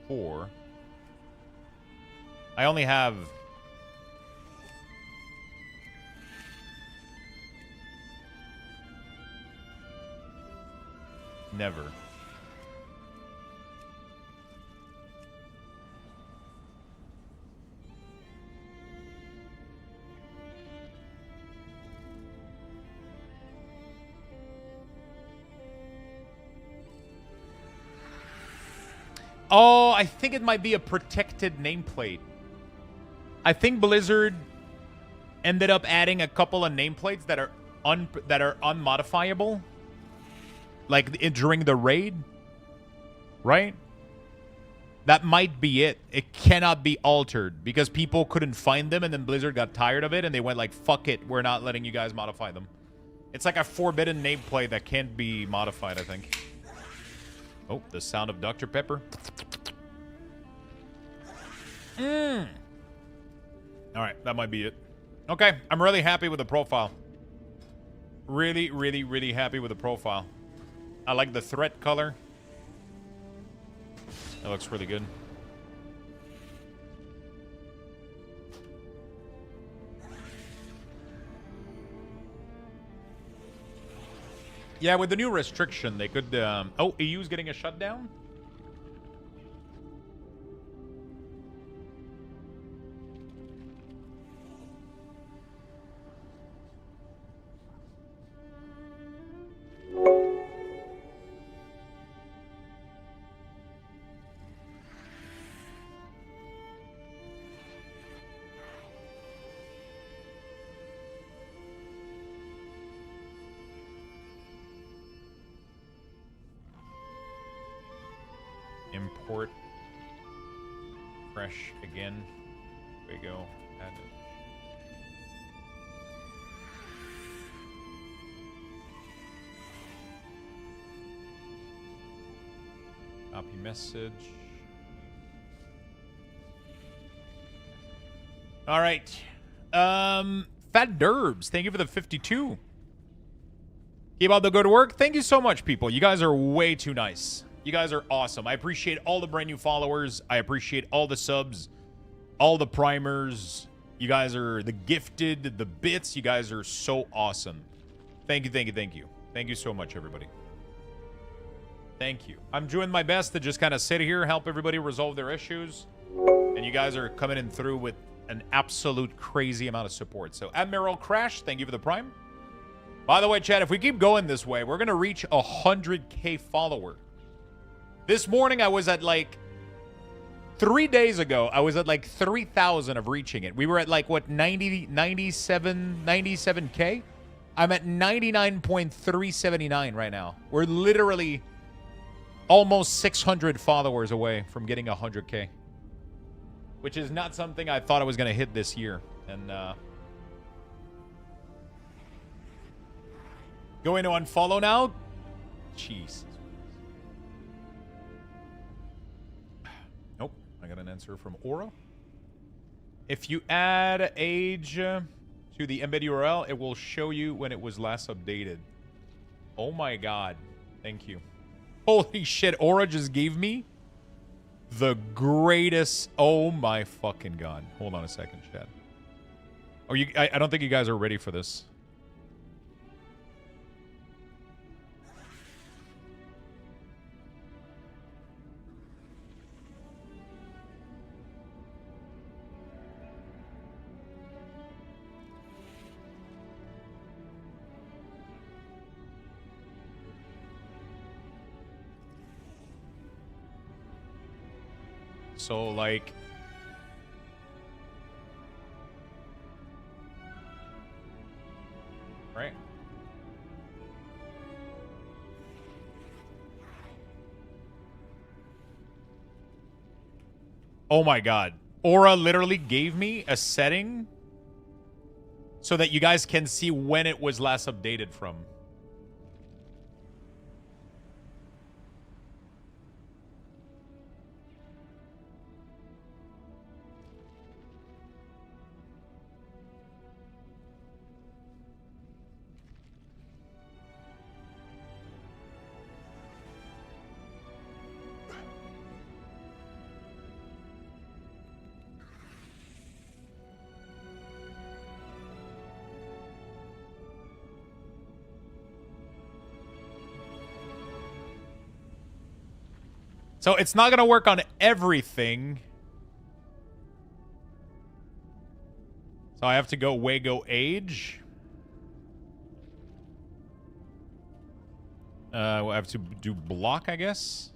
for. I only have. Never. Oh, I think it might be a protected nameplate. I think Blizzard ended up adding a couple of nameplates that are unmodifiable, like during the raid, right? That might be it. It cannot be altered because people couldn't find them, and then Blizzard got tired of it, and they went like, "Fuck it, we're not letting you guys modify them." It's like a forbidden nameplate that can't be modified, I think. Oh, the sound of Dr. Pepper. All right, that might be it. Okay, I'm really happy with the profile. Really, really, really happy with the profile. I like the threat color. That looks really good. Yeah, with the new restriction, they could... Oh, EU's getting a shutdown? Import fresh again. There we go. Add it. Copy message. All right. Fat Derbs, thank you for the 52. Keep up the good work. Thank you so much, people. You guys are way too nice. You guys are awesome. I appreciate all the brand new followers. I appreciate all the subs, all the primers. You guys are the gifted, the bits. You guys are so awesome. Thank you, thank you, thank you. Thank you so much, everybody. Thank you. I'm doing my best to just kind of sit here, help everybody resolve their issues. And you guys are coming in through with an absolute crazy amount of support. So, Admiral Crash, thank you for the prime. By the way, Chad, if we keep going this way, we're going to reach 100K follower. This morning, I was at like 3 days ago, I was at like 3,000 of reaching it. We were at like, what, 97K? I'm at 99.379 right now. We're literally almost 600 followers away from getting 100K, which is not something I thought I was going to hit this year. And going to unfollow now? Jeez. I got an answer from Aura. If you add age to the embed URL, it will show you when it was last updated. Oh my god. Thank you. Holy shit, Aura just gave me the greatest... Oh my fucking god. Hold on a second, Chad. Oh, I don't think you guys are ready for this. So, like... Right? Oh my god. Aura literally gave me a setting so that you guys can see when it was last updated from. So it's not going to work on everything. So I have to go Wago Age. I have to do block, I guess.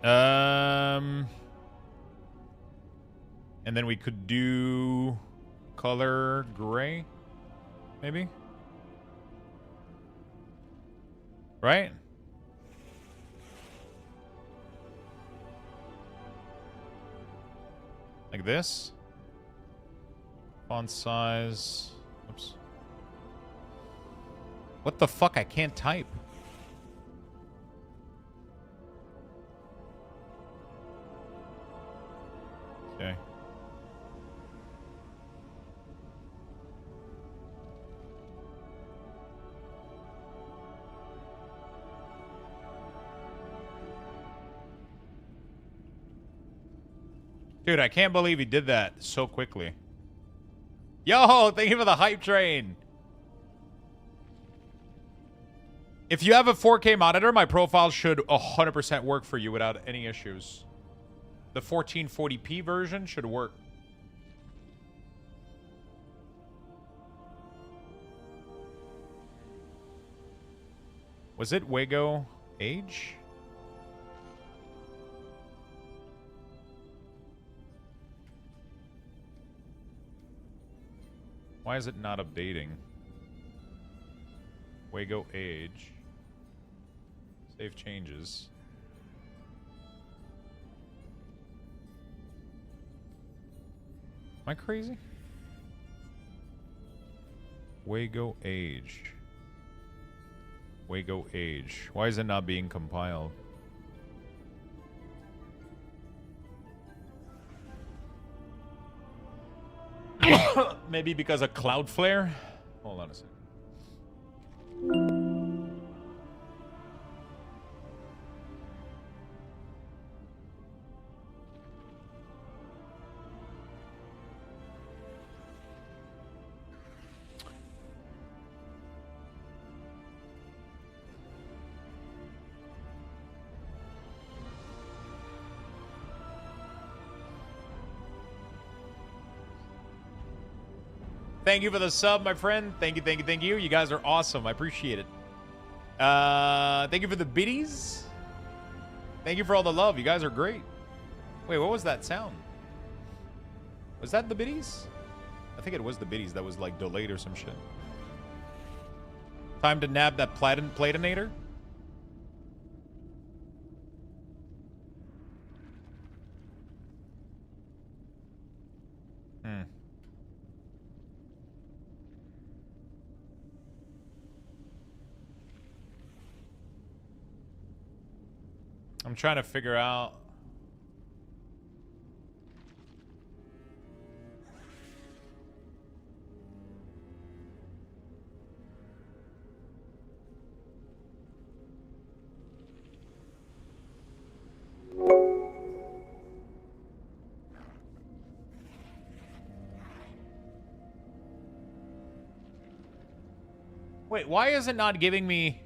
And then we could do color gray, maybe. Right? Like this. Font size. Oops. What the fuck? I can't type. Okay. Dude, I can't believe he did that so quickly. Yo, thank you for the hype train. If you have a 4K monitor, my profile should 100% work for you without any issues. The 1440p version should work. Was it Wago Age? Why is it not updating? Wago Age. Save changes. Am I crazy? Wago Age. Wago Age. Why is it not being compiled? Maybe because of Cloudflare? Hold on a second. Thank you for the sub, my friend. Thank you, thank you, thank you. You guys are awesome. I appreciate it. Thank you for the biddies. Thank you for all the love. You guys are great. Wait, what was that sound? Was that the biddies? I think it was the biddies that was like delayed or some shit. Time to nab that platinator. I'm trying to figure out. Wait, why is it not giving me...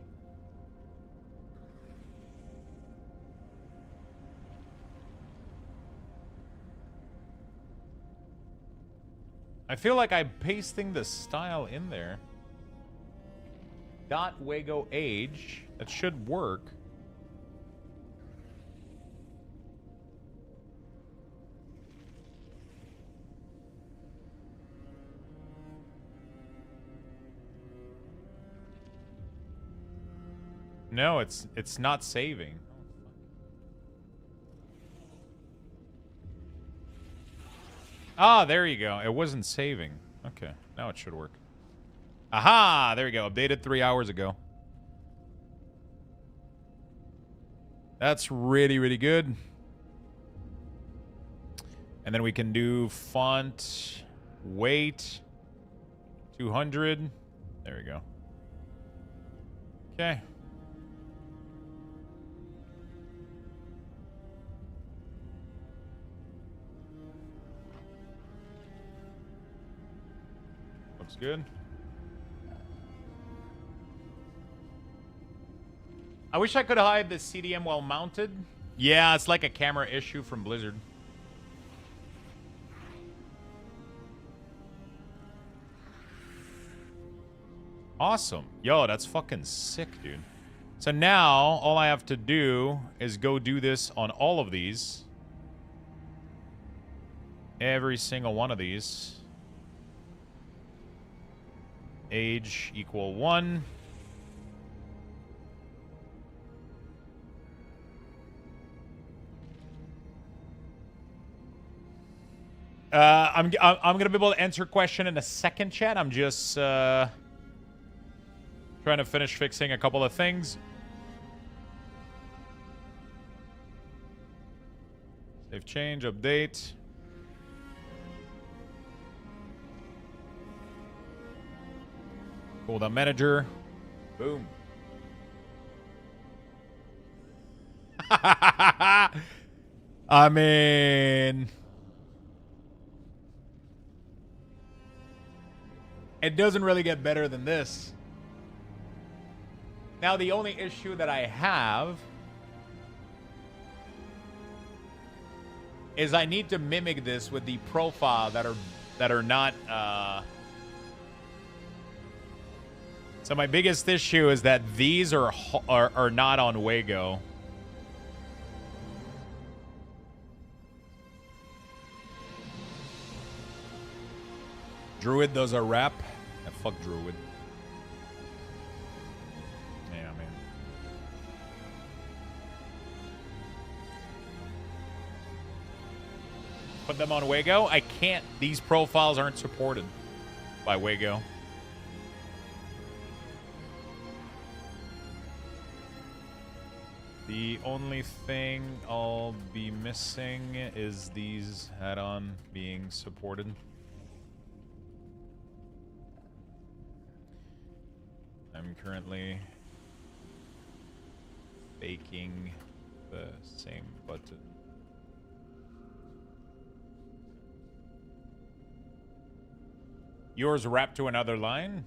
I feel like I'm pasting the style in there. Dot Wago Age. That should work. No, it's not saving. Ah, there you go. It wasn't saving. Okay, now it should work. Aha! There you go. Updated 3 hours ago. That's really, really good. And then we can do font weight 200. There we go. Okay. Looks good. I wish I could hide the CDM while mounted. Yeah, it's like a camera issue from Blizzard. Awesome. Yo, that's fucking sick, dude. So now, all I have to do is go do this on all of these. Every single one of these. Age equal 1. I'm gonna be able to answer a question in a second, chat. I'm just trying to finish fixing a couple of things. Save change, update. Cooldown manager. Boom. I mean, it doesn't really get better than this. Now, the only issue that I have is I need to mimic this with the profile that are not. So my biggest issue is that these are not on Wago. Druid does a rap. Yeah, fuck Druid. Yeah, man. Put them on Wago? I can't. These profiles aren't supported by Wago. The only thing I'll be missing is these add-on being supported. I'm currently baking the same button. Yours wrapped to another line?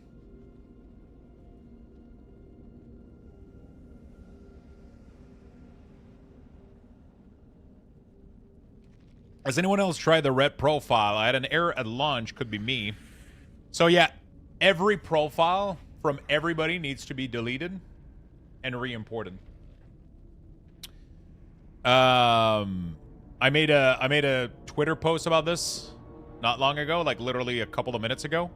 Has anyone else tried the red profile? I had an error at launch. Could be me. So yeah, every profile from everybody needs to be deleted and re-imported. I made a Twitter post about this not long ago, like literally a couple of minutes ago.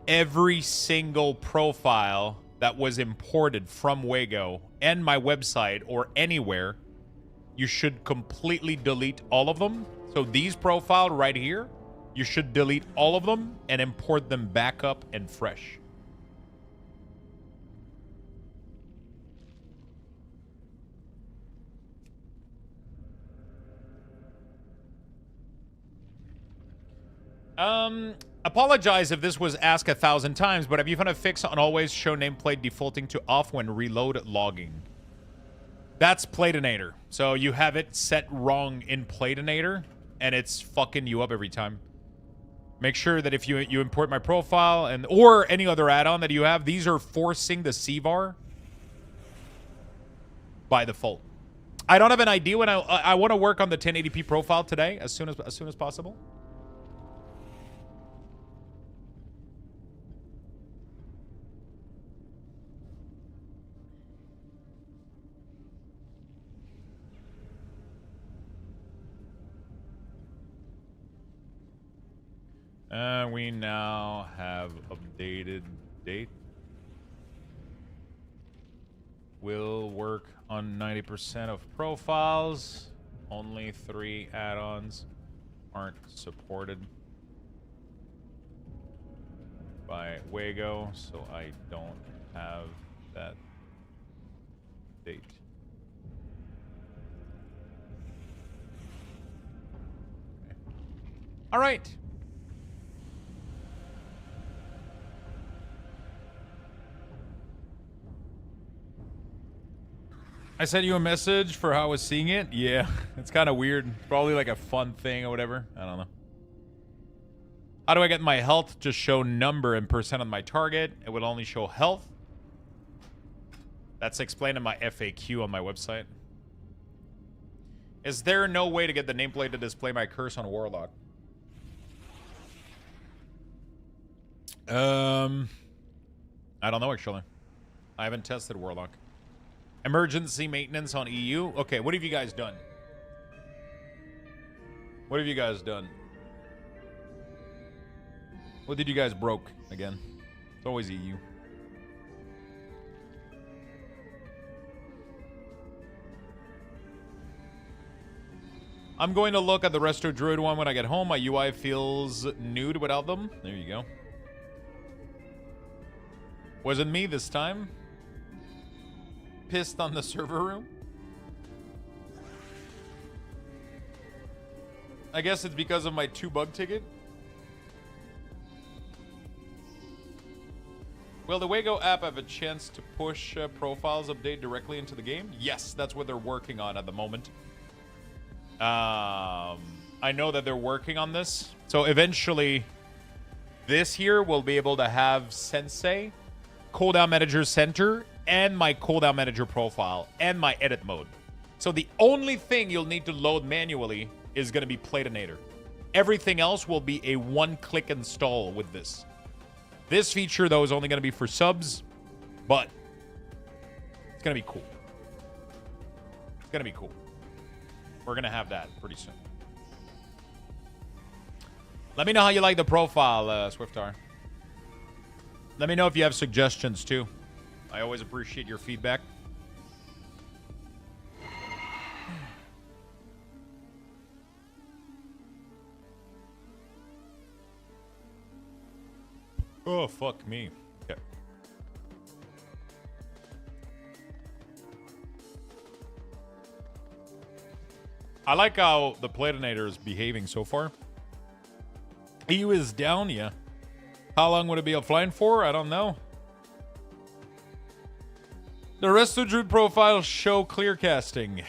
Every single profile that was imported from Wago and my website or anywhere, you should completely delete all of them. So these profiles right here, you should delete all of them and import them back up and fresh. Apologize if this was asked 1,000 times, but have you found a fix on always show nameplate defaulting to off when reload logging? That's Platinator. So you have it set wrong in Platinator, and it's fucking you up every time. Make sure that if you import my profile and or any other add-on that you have, these are forcing the CVAR by default. I don't have an idea when I want to work on the 1080p profile today as soon as possible. We now have updated date. Will work on 90% of profiles. Only 3 add-ons aren't supported by Wago, so I don't have that date. Okay. All right. I sent you a message for how I was seeing it. Yeah, it's kind of weird. Probably like a fun thing or whatever. I don't know. How do I get my health to show number and percent on my target? It would only show health. That's explained in my FAQ on my website. Is there no way to get the nameplate to display my curse on Warlock? I don't know, actually. I haven't tested Warlock. Emergency maintenance on EU? Okay, what have you guys done? What have you guys done? What did you guys broke again? It's always EU. I'm going to look at the Resto Druid one when I get home. My UI feels nude without them. There you go. Wasn't me this time. Pissed on the server room. I guess it's because of my 2 bug ticket. Will the Wago app have a chance to push profiles update directly into the game? Yes, that's what they're working on at the moment. I know that they're working on this. So eventually, this here will be able to have Sensei, Cooldown Manager Center, and my Cooldown Manager profile, and my edit mode. So the only thing you'll need to load manually is going to be Platinator. Everything else will be a one-click install with this. This feature, though, is only going to be for subs, but it's going to be cool. It's going to be cool. We're going to have that pretty soon. Let me know how you like the profile, Swiftar. Let me know if you have suggestions, too. I always appreciate your feedback. Oh, fuck me. Okay. I like how the Platinator is behaving so far. EU is down, yeah. How long would it be offline for? I don't know. The Resto Druid profile show clear casting.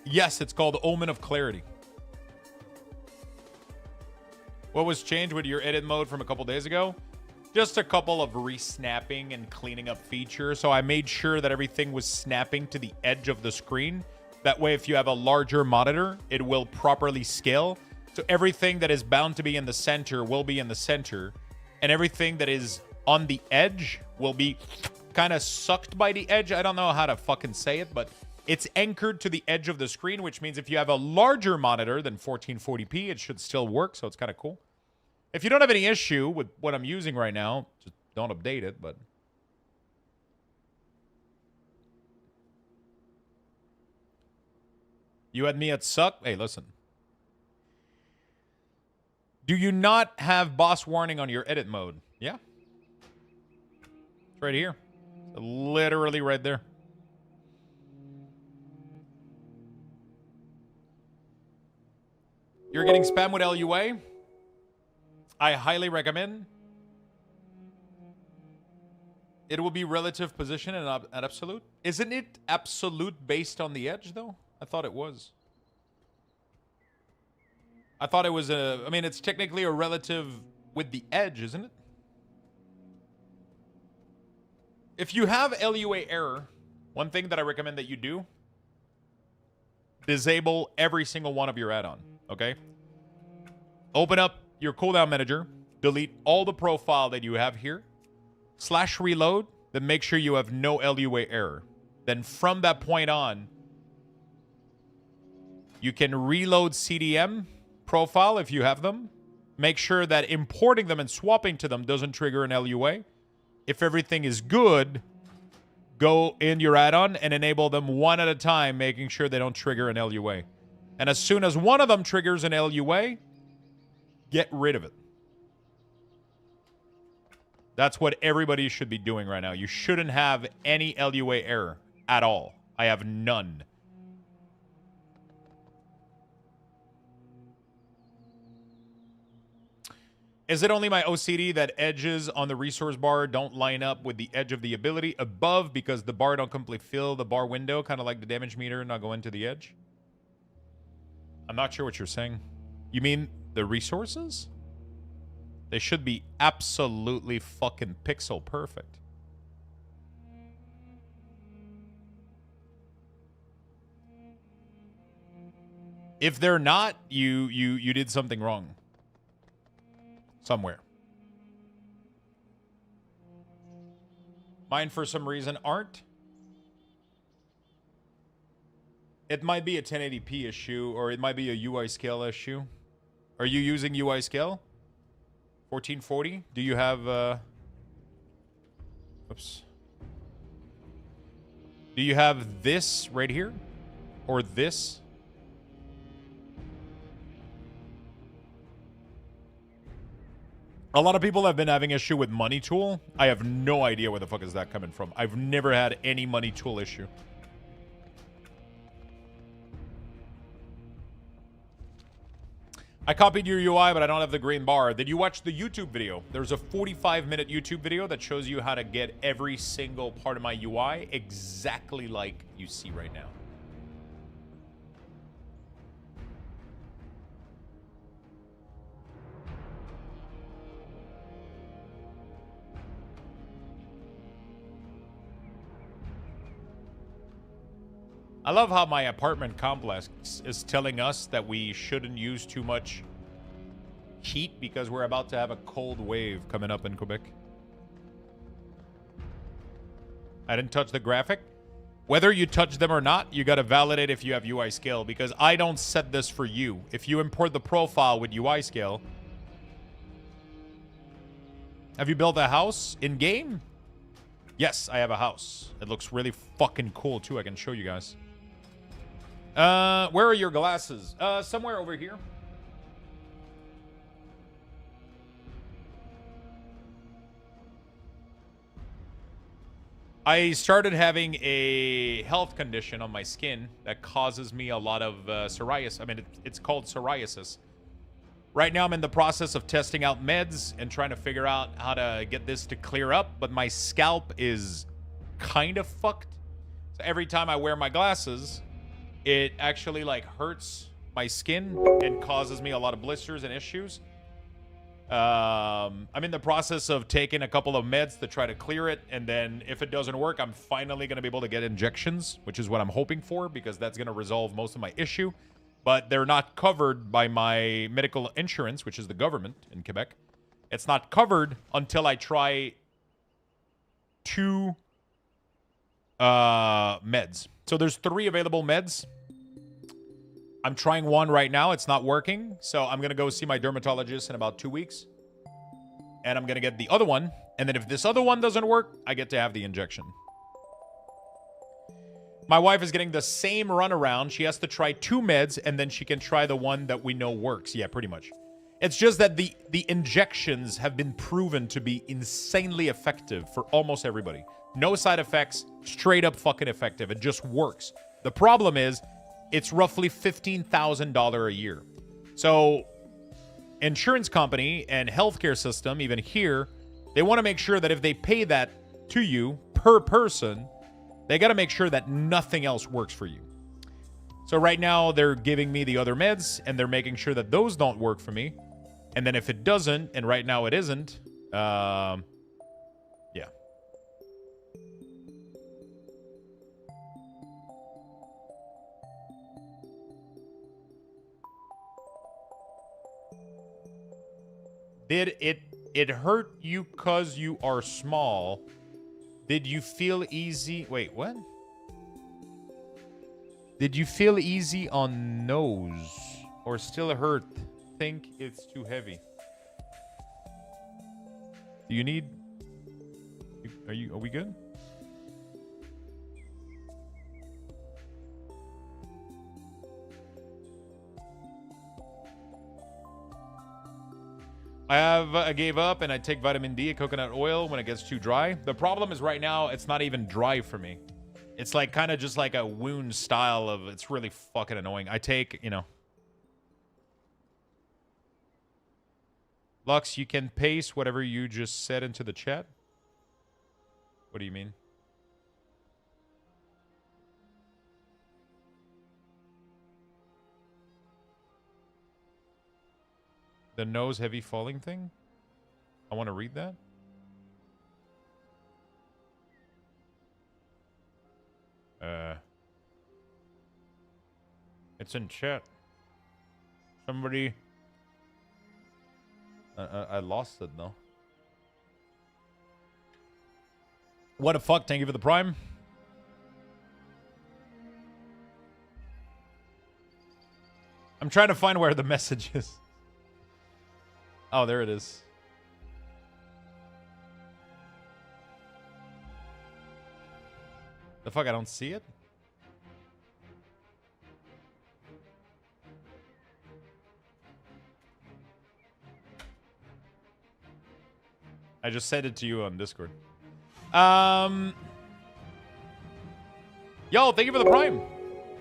Yes, it's called Omen of Clarity. What was changed with your edit mode from a couple days ago? Just a couple of resnapping and cleaning up features. So I made sure that everything was snapping to the edge of the screen. That way, if you have a larger monitor, it will properly scale. So everything that is bound to be in the center will be in the center. And everything that is on the edge will be kind of sucked by the edge. I don't know how to fucking say it, but it's anchored to the edge of the screen, which means if you have a larger monitor than 1440p, it should still work. So it's kind of cool. If you don't have any issue with what I'm using right now, just don't update it, but... You had me at suck? Hey, listen. Do you not have boss warning on your edit mode? Yeah. It's right here. It's literally right there. You're getting spam with LUA? I highly recommend. It will be relative position and at absolute. Isn't it absolute based on the edge, though? I thought it was. I thought it was a... I mean, it's technically a relative with the edge, isn't it? If you have LUA error, one thing that I recommend that you do, disable every single one of your add-on, okay? Open up your cooldown manager, delete all the profile that you have here, /reload, then make sure you have no LUA error. Then from that point on, you can reload CDM profile if you have them. Make sure that importing them and swapping to them doesn't trigger an LUA. If everything is good, go in your add-on and enable them one at a time, making sure they don't trigger an LUA. And as soon as one of them triggers an LUA, get rid of it. That's what everybody should be doing right now. You shouldn't have any LUA error at all. I have none. Is it only my OCD that edges on the resource bar don't line up with the edge of the ability above because the bar don't completely fill the bar window, kind of like the damage meter not going to the edge? I'm not sure what you're saying. You mean the resources? They should be absolutely fucking pixel perfect. If they're not, you did something wrong. Somewhere. Mine, for some reason, aren't. It might be a 1080p issue, or it might be a UI scale issue. Are you using UI scale? 1440? Do you have, oops. Do you have this right here? Or this? A lot of people have been having issue with money tool. I have no idea where the fuck is that coming from. I've never had any money tool issue. I copied your UI, but I don't have the green bar. Did you watch the YouTube video? There's a 45-minute YouTube video that shows you how to get every single part of my UI exactly like you see right now. I love how my apartment complex is telling us that we shouldn't use too much heat because we're about to have a cold wave coming up in Quebec. I didn't touch the graphic. Whether you touch them or not, you got to validate if you have UI scale because I don't set this for you. If you import the profile with UI scale. Have you built a house in game? Yes, I have a house. It looks really fucking cool too. I can show you guys. Where are your glasses? Somewhere over here. I started having a health condition on my skin that causes me a lot of psoriasis. I mean, it's called psoriasis. Right now, I'm in the process of testing out meds and trying to figure out how to get this to clear up, but my scalp is kind of fucked. So every time I wear my glasses, it actually like hurts my skin and causes me a lot of blisters and issues. I'm in the process of taking a couple of meds to try to clear it, and then if it doesn't work, I'm finally going to be able to get injections, which is what I'm hoping for because that's going to resolve most of my issue. But they're not covered by my medical insurance, which is the government in Quebec. It's not covered until I try 2 meds. So there's 3 available meds. I'm trying one right now. It's not working. So I'm going to go see my dermatologist in about 2 weeks. And I'm going to get the other one. And then if this other one doesn't work, I get to have the injection. My wife is getting the same runaround. She has to try 2 meds, and then she can try the one that we know works. Yeah, pretty much. It's just that the injections have been proven to be insanely effective for almost everybody. No side effects, straight up fucking effective. It just works. The problem is, it's roughly $15,000 a year. So, insurance company and healthcare system, even here, they want to make sure that if they pay that to you per person, they got to make sure that nothing else works for you. So right now, they're giving me the other meds, and they're making sure that those don't work for me. And then if it doesn't, and right now it isn't, yeah. Did it hurt you because you are small? Did you feel easy? Wait, what? Did you feel easy on nose or still hurt? Think it's too heavy. Do you need? Are we good? I gave up and I take vitamin D and coconut oil when it gets too dry. The problem is right now it's not even dry for me. It's like kind of just like a wound style of, it's really fucking annoying. I take, you know. Lux, you can paste whatever you just said into the chat. What do you mean? The nose heavy falling thing? I want to read that. It's in chat. Somebody... I lost it, though. What the fuck? Thank you for the prime. I'm trying to find where the message is. Oh, there it is. The fuck? I don't see it? I just said it to you on Discord. Yo, thank you for the prime.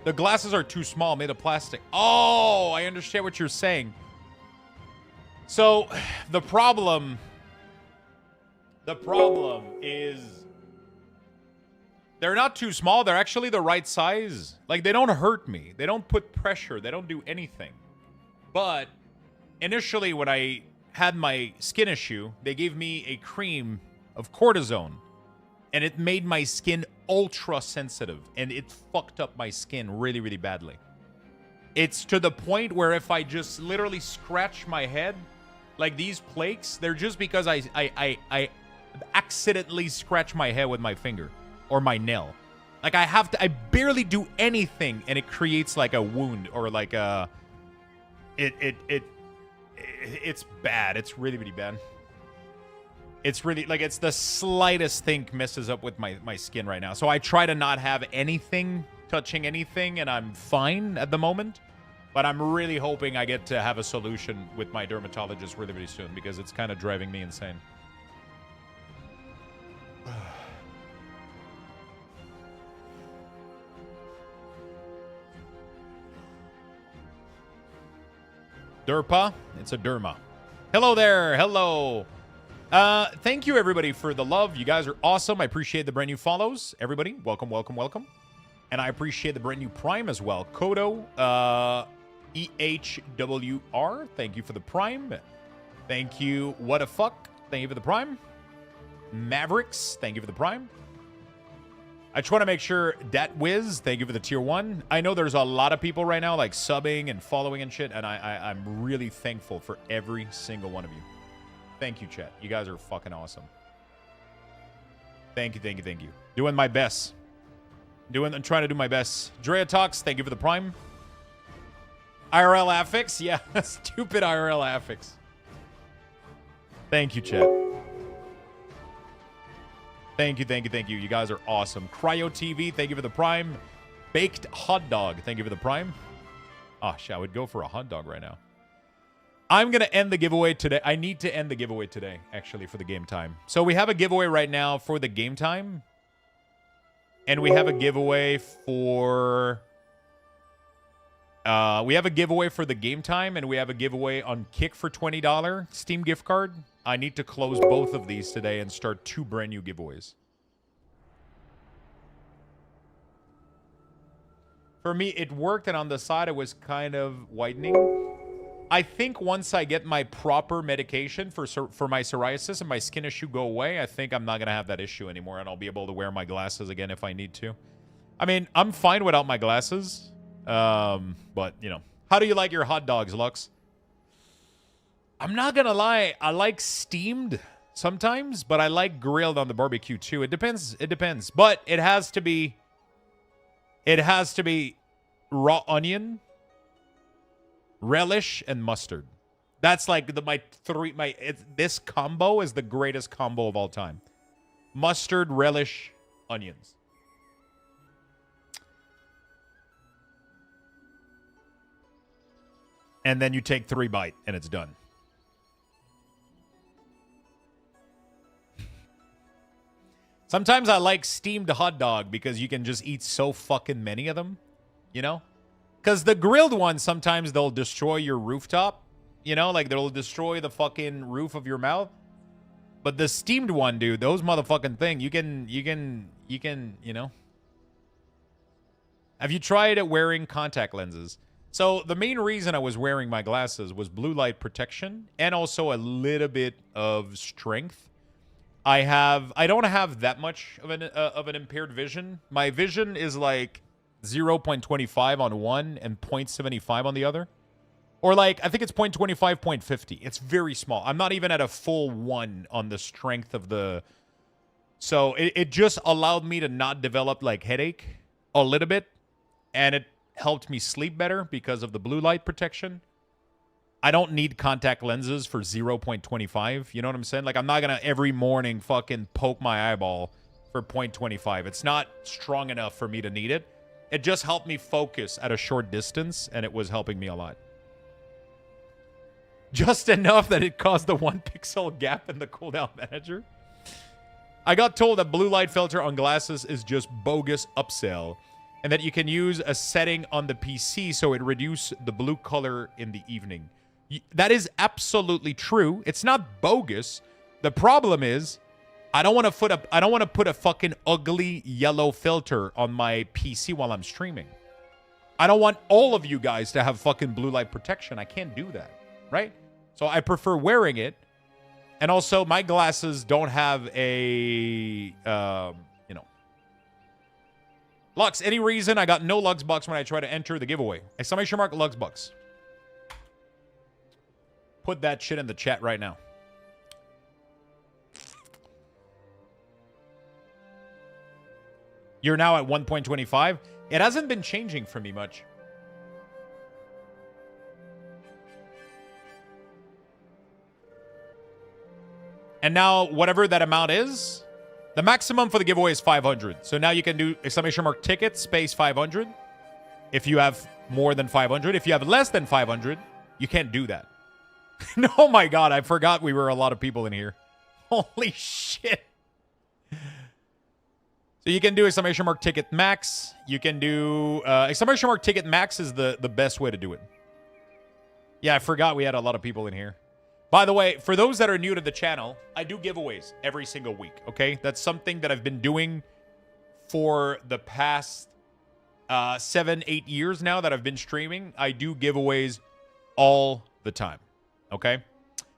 The glasses are too small, made of plastic. Oh, I understand what you're saying. So, the problem is they're not too small. They're actually the right size. Like, they don't hurt me. They don't put pressure. They don't do anything. But initially, when I had my skin issue, they gave me a cream of cortisone. And it made my skin ultra sensitive. And it fucked up my skin really, really badly. It's to the point where if I just literally scratch my head, like these plaques, they're just because I accidentally scratch my head with my finger or my nail. Like I barely do anything and it creates like a wound or like a... It's bad. It's really, really bad. It's really, like, it's the slightest thing messes up with my skin right now. So I try to not have anything touching anything, and I'm fine at the moment. But I'm really hoping I get to have a solution with my dermatologist really, really soon, because it's kind of driving me insane. Derpa? It's a derma. Hello there. Hello. Thank you, everybody, for the love. You guys are awesome. I appreciate the brand new follows. Everybody, welcome, welcome, welcome. And I appreciate the brand new prime as well. Kodo, EHWR, thank you for the prime. Thank you, What the Fuck, thank you for the prime. Mavericks, thank you for the prime. I just want to make sure, Dat Wiz, thank you for the tier 1. I know there's a lot of people right now, like, subbing and following and shit, and I'm really thankful for every single one of you. Thank you, chat. You guys are fucking awesome. Thank you, thank you, thank you. Doing my best. I'm trying to do my best. Drea Talks, thank you for the prime. IRL affix? Yeah, stupid IRL affix. Thank you, chat. Thank you, thank you, thank you. You guys are awesome. Cryo TV, thank you for the prime. Baked Hot Dog, thank you for the prime. Oh, shit, I would go for a hot dog right now. I'm going to end the giveaway today. I need to end the giveaway today, actually, for the game time. So we have a giveaway right now for the game time. And we have a giveaway for... we have a giveaway for the game time, and we have a giveaway on Kick for $20 Steam gift card. I need to close both of these today and start 2 brand new giveaways. For me, it worked, and on the side, it was kind of whitening. I think once I get my proper medication for my psoriasis and my skin issue go away, I think I'm not going to have that issue anymore, and I'll be able to wear my glasses again if I need to. I mean, I'm fine without my glasses, but, you know. How do you like your hot dogs, Lux? I'm not going to lie. I like steamed sometimes, but I like grilled on the barbecue, too. It depends. It depends. But it has to be raw onion, relish, and mustard. That's like this combo is the greatest combo of all time. Mustard, relish, onions. And then you take 3 bites and it's done. Sometimes I like steamed hot dog because you can just eat so fucking many of them, you know? Because the grilled ones, sometimes they'll destroy your rooftop, you know? Like, they'll destroy the fucking roof of your mouth. But the steamed one, dude, those motherfucking thing, you can, you know? Have you tried wearing contact lenses? So the main reason I was wearing my glasses was blue light protection and also a little bit of strength. I don't have that much of an impaired vision. My vision is like 0.25 on one and 0.75 on the other. Or like, I think it's 0.25, 0.50. It's very small. I'm not even at a full 1 on the strength of the... So it just allowed me to not develop like headache a little bit. And it helped me sleep better because of the blue light protection. I don't need contact lenses for 0.25. You know what I'm saying? Like, I'm not going to every morning fucking poke my eyeball for 0.25. It's not strong enough for me to need it. It just helped me focus at a short distance, and it was helping me a lot. Just enough that it caused the 1 pixel gap in the cooldown manager. I got told that blue light filter on glasses is just bogus upsell, and that you can use a setting on the PC so it reduces the blue color in the evening. That is absolutely true. It's not bogus. The problem is, I don't want to put a fucking ugly yellow filter on my PC while I'm streaming. I don't want all of you guys to have fucking blue light protection. I can't do that, right? So I prefer wearing it. And also, my glasses don't have a, you know. Lux, any reason I got no Lux Bucks when I try to enter the giveaway? Exclamation mark Lux Bucks. Put that shit in the chat right now. You're now at 1.25. It hasn't been changing for me much. And now, whatever that amount is, the maximum for the giveaway is 500. So now you can do exclamation mark ticket space 500 if you have more than 500. If you have less than 500, you can't do that. Oh my god, I forgot we were a lot of people in here. Holy shit. So you can do exclamation mark ticket max. You can do exclamation mark ticket max is the best way to do it. Yeah, I forgot we had a lot of people in here. By the way, for those that are new to the channel, I do giveaways every single week, okay? That's something that I've been doing for the past 7-8 years now that I've been streaming. I do giveaways all the time. Okay.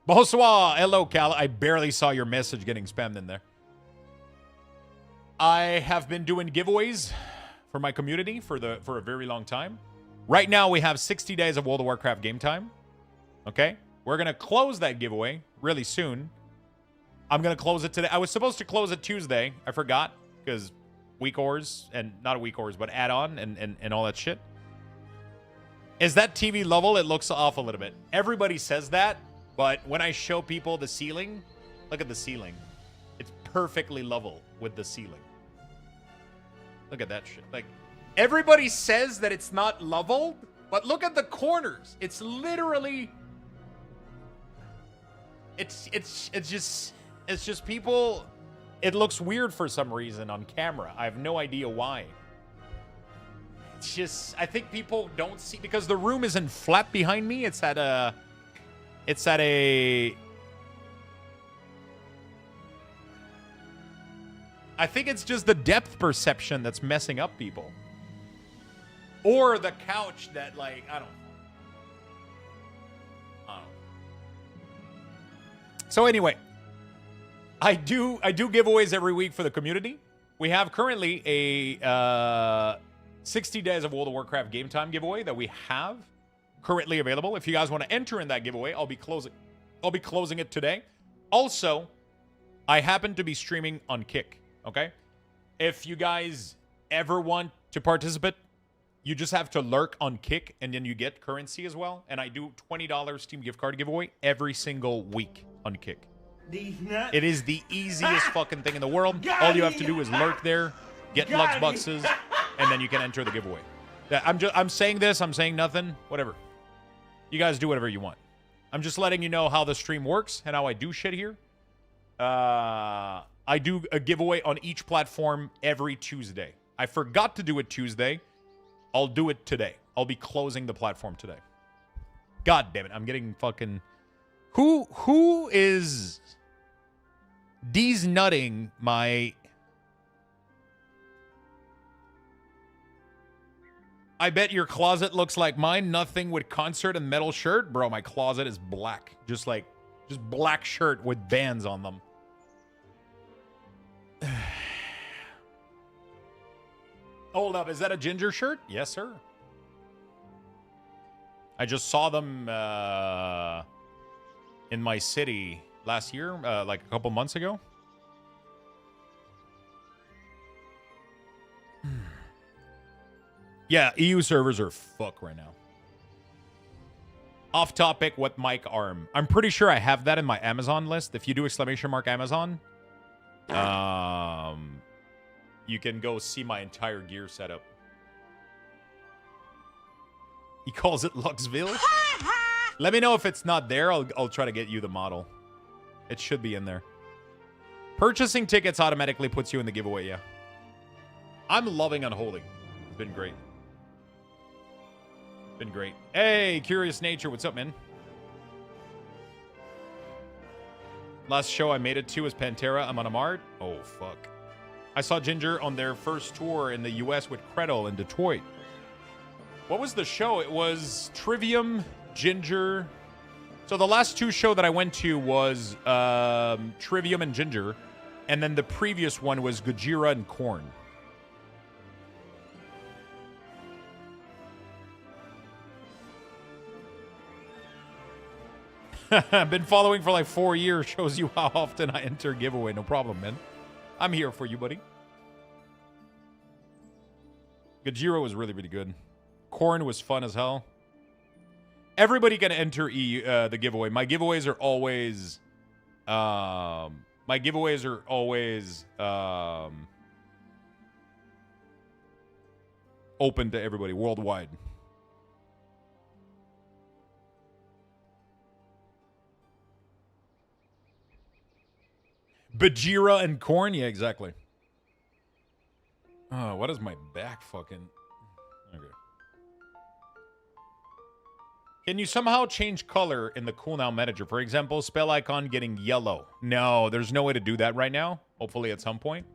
Bonsoir. Hello, Cal. I barely saw your message getting spammed in there. I have been doing giveaways for my community for a very long time. Right now, we have 60 days of World of Warcraft game time. Okay. We're going to close that giveaway really soon. I'm going to close it today. I was supposed to close it Tuesday. I forgot because week ors and not a week ors, but add-on and all that shit. Is that TV level? It looks off a little bit. Everybody says that, but when I show people the ceiling, look at the ceiling. It's perfectly level with the ceiling. Look at that shit. Like, everybody says that it's not leveled, but look at the corners. It's literally... It's just people... It looks weird for some reason on camera. I have no idea why. It's just, I think people don't see, because the room isn't flat behind me. It's at a, I think it's just the depth perception that's messing up people. Or the couch that, like, I don't know. So anyway, I do giveaways every week for the community. We have currently a 60 days of World of Warcraft game time giveaway that we have currently available. If you guys want to enter in that giveaway, I'll be closing it today. Also, I happen to be streaming on Kick, okay? If you guys ever want to participate, you just have to lurk on Kick and then you get currency as well. And I do $20 Steam gift card giveaway every single week on Kick. It is the easiest fucking thing in the world. All you have to do is lurk there, get Lux Buckses, and then you can enter the giveaway. I'm saying this, I'm saying nothing, whatever. You guys do whatever you want. I'm just letting you know how the stream works and how I do shit here. I I do a giveaway on each platform every Tuesday. I forgot to do it Tuesday. I'll do it today. I'll be closing the platform today. God damn it. I'm getting fucking... Who is... D's nutting my... I bet your closet looks like mine. Nothing with concert and metal shirt. Bro, my closet is black. Just black shirt with bands on them. Hold up. Is that a ginger shirt? Yes, sir. I just saw them in my city last year, like a couple months ago. Yeah, EU servers are fuck right now. Off topic, what mic arm? I'm pretty sure I have that in my Amazon list. If you do ! Amazon, you can go see my entire gear setup. He calls it Luxville. Let me know if it's not there. I'll try to get you the model. It should be in there. Purchasing tickets automatically puts you in the giveaway, yeah. I'm loving Unholding. It's been great. Been great. Hey, Curious Nature, what's up, man? Last show I made it to was Pantera. I'm on a Mart. Oh, fuck. I saw Ginger on their first tour in the U.S. with Credle in Detroit. What was the show? It was Trivium, Ginger. So the last two shows that I went to was Trivium and Ginger. And then the previous one was Gojira and Korn. I've been following for like 4 years. Shows you how often I enter giveaway. No problem, man. I'm here for you, buddy. Gojira was really, really good. Korn was fun as hell. Everybody can enter the giveaway. My giveaways are always... open to everybody worldwide. Bajira and Korn? Yeah, exactly. Oh, what is my back fucking... Okay. Can you somehow change color in the cooldown manager? For example, spell icon getting yellow. No, there's no way to do that right now. Hopefully at some point.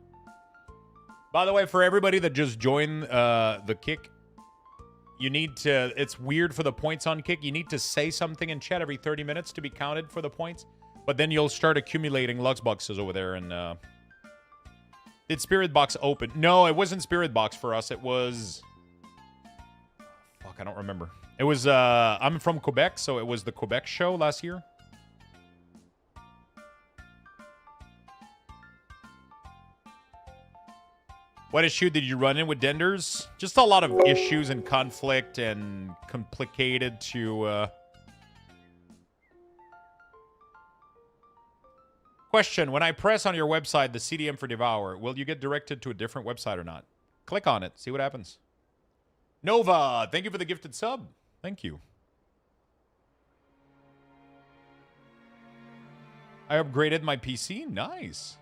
By the way, for everybody that just joined the kick, you need to... It's weird for the points on kick. You need to say something in chat every 30 minutes to be counted for the points. But then you'll start accumulating Lux boxes over there. And did Spirit Box open? No, it wasn't Spirit Box for us. It was... Fuck, I don't remember. It was... I'm from Quebec, so it was the Quebec show last year. What issue did you run in with Denders? Just a lot of issues and conflict and complicated to... Question, when I press on your website the CDM for Devour, will you get directed to a different website or not? Click on it, see what happens. Nova, thank you for the gifted sub. Thank you. I upgraded my PC, nice.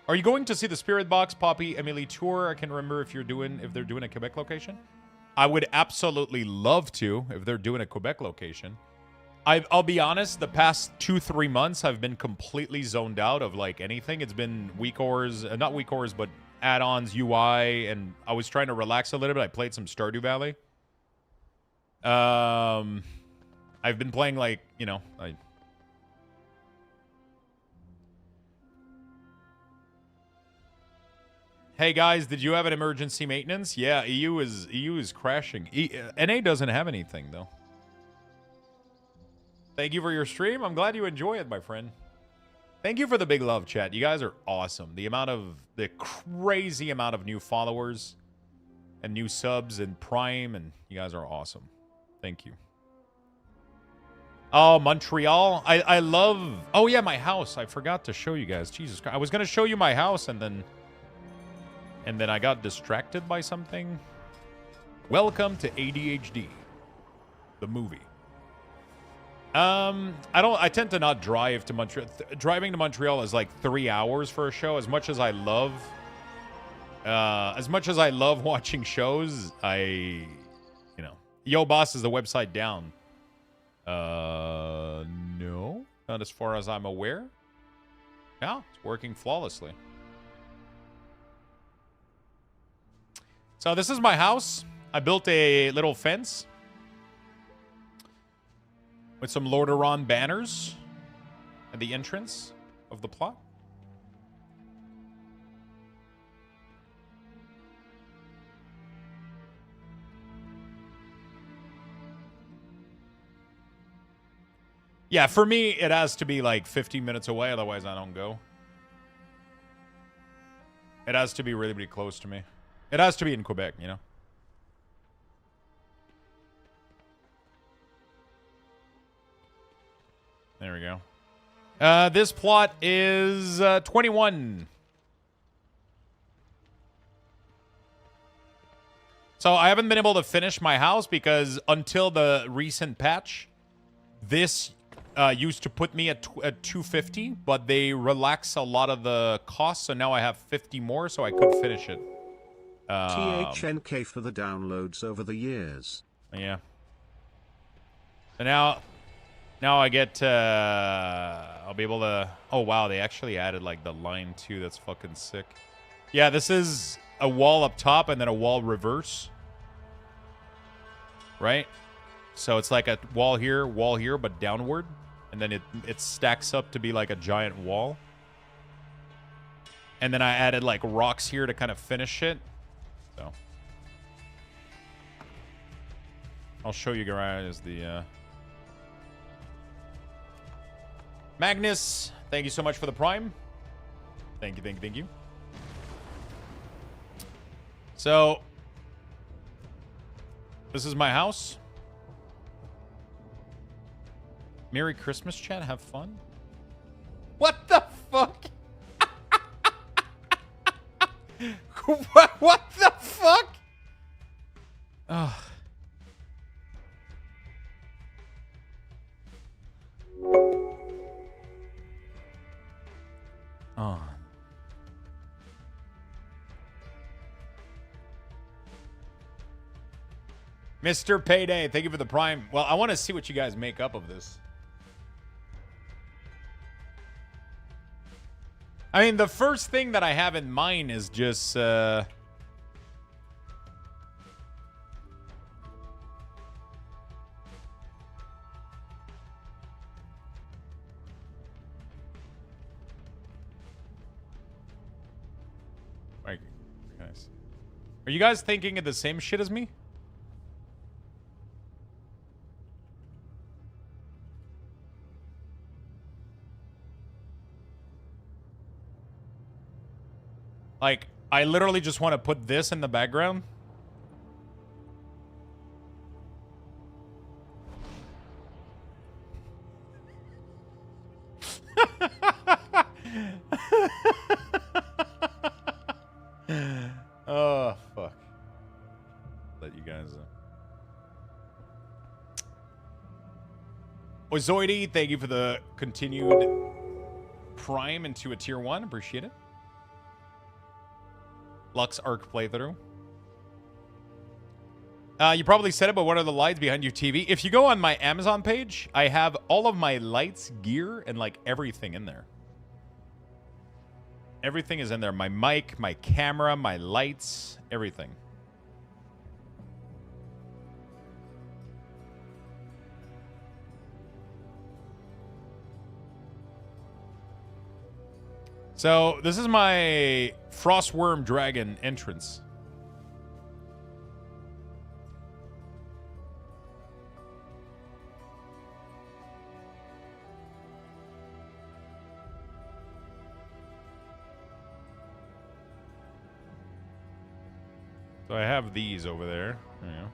Are you going to see the Spirit Box Poppy Emily tour? I can't remember if they're doing a Quebec location. I would absolutely love to if they're doing a Quebec location. I'll be honest, the past 2-3 months I've been completely zoned out of like anything. It's been week ors, not week ors, but add-ons, UI, and I was trying to relax a little bit. I played some Stardew Valley. I've been playing like, you know, Hey guys, did you have an emergency maintenance? Yeah, EU is crashing. NA doesn't have anything though. Thank you for your stream. I'm glad you enjoy it, my friend. Thank you for the big love, chat. You guys are awesome. The crazy amount of new followers and new subs and Prime, and you guys are awesome. Thank you. Oh, Montreal. I love... Oh, yeah, my house. I forgot to show you guys. Jesus Christ. I was going to show you my house, and then I got distracted by something. Welcome to ADHD, the movie. I tend to not drive to Montreal. Driving to Montreal is like 3 hours for a show. As much as I love watching shows, Yo Boss, is the website down? No, not as far as I'm aware. Yeah, it's working flawlessly. So this is my house. I built a little fence with some Lordaeron banners at the entrance of the plot. Yeah, for me, it has to be like 15 minutes away, otherwise I don't go. It has to be really, really close to me. It has to be in Quebec, you know? There we go. This plot is 21. So I haven't been able to finish my house because until the recent patch, this used to put me at 250, but they relax a lot of the costs, so now I have 50 more, so I could finish it. THNK for the downloads over the years. Yeah. So now I get I'll be able to... Oh, wow, they actually added, like, the line, too. That's fucking sick. Yeah, this is a wall up top and then a wall reverse. Right? So it's like a wall here, but downward. And then it stacks up to be like a giant wall. And then I added, like, rocks here to kind of finish it. So I'll show you guys the... Magnus, thank you so much for the Prime. Thank you. So, this is my house. Merry Christmas, chat. Have fun. What the fuck? What the fuck? Ugh. Oh. Mr. Payday, thank you for the Prime. Well, I want to see what you guys make up of this. I mean, the first thing that I have in mind is just... Guys. Are you guys thinking of the same shit as me? Like, I literally just want to put this in the background. Oh, fuck. Let you guys... Ozoidy, thank you for the continued Prime into a Tier 1. Appreciate it. Lux Arc playthrough. You probably said it, but what are the lights behind your TV? If you go on my Amazon page, I have all of my lights, gear, and like everything in there. Everything is in there. My mic, my camera, my lights, everything. So, this is my Frostworm Dragon entrance. So I have these over there. There you go.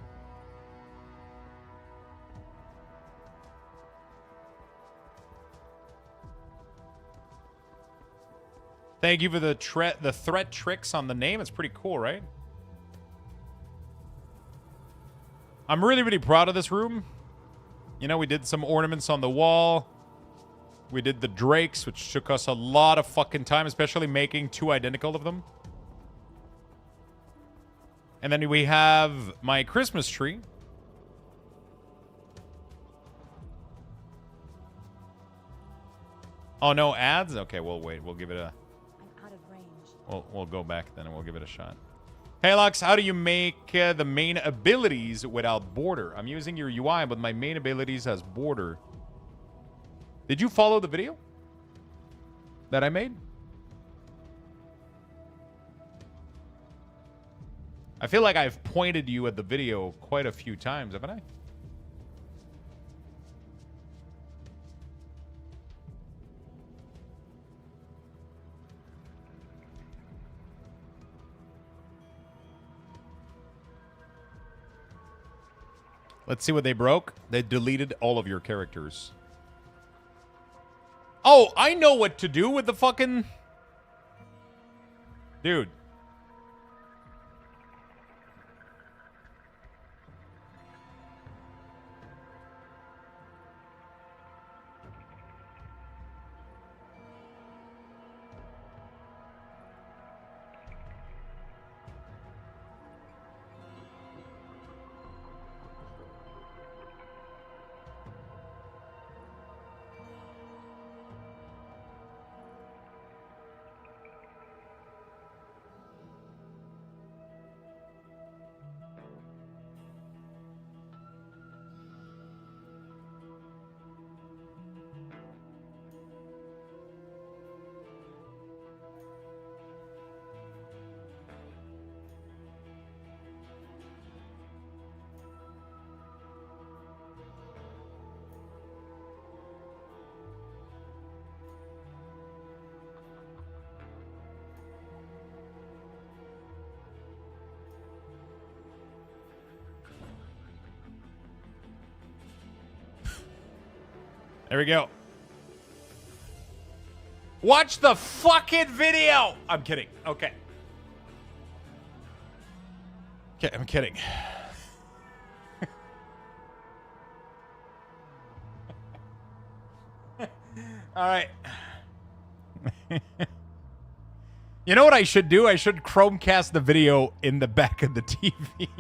Thank you for the threat tricks on the name. It's pretty cool, right? I'm really, really proud of this room. You know, we did some ornaments on the wall. We did the drakes, which took us a lot of fucking time, especially making 2 identical of them. And then we have my Christmas tree. Oh, no ads? Okay, we'll wait. We'll give it a... I'm out of range. We'll go back then and we'll give it a shot. Hey, Lux, how do you make the main abilities without border? I'm using your UI, but my main abilities has border. Did you follow the video that I made? I feel like I've pointed you at the video quite a few times, haven't I? Let's see what they broke. They deleted all of your characters. Oh, I know what to do with the fucking... Dude. There we go. Watch the fucking video. I'm kidding. Okay. Okay, I'm kidding. All right. You know what I should do? I should Chromecast the video in the back of the TV.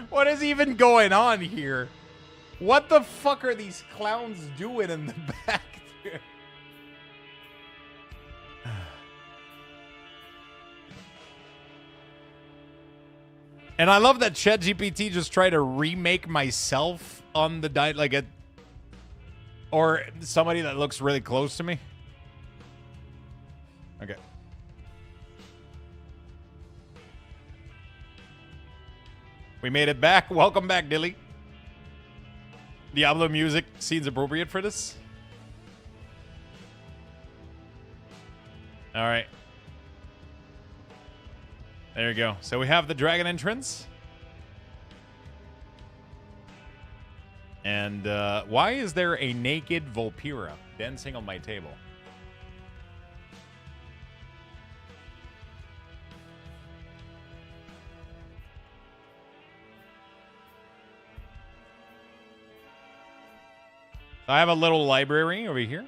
What is even going on here? What the fuck are these clowns doing in the back there? And I love that ChatGPT just tried to remake myself on the like a, or somebody that looks really close to me. Okay. We made it back. Welcome back, Dilly. Diablo music seems appropriate for this. All right. There you go. So we have the dragon entrance. And why is there a naked Volpira dancing on my table? I have a little library over here.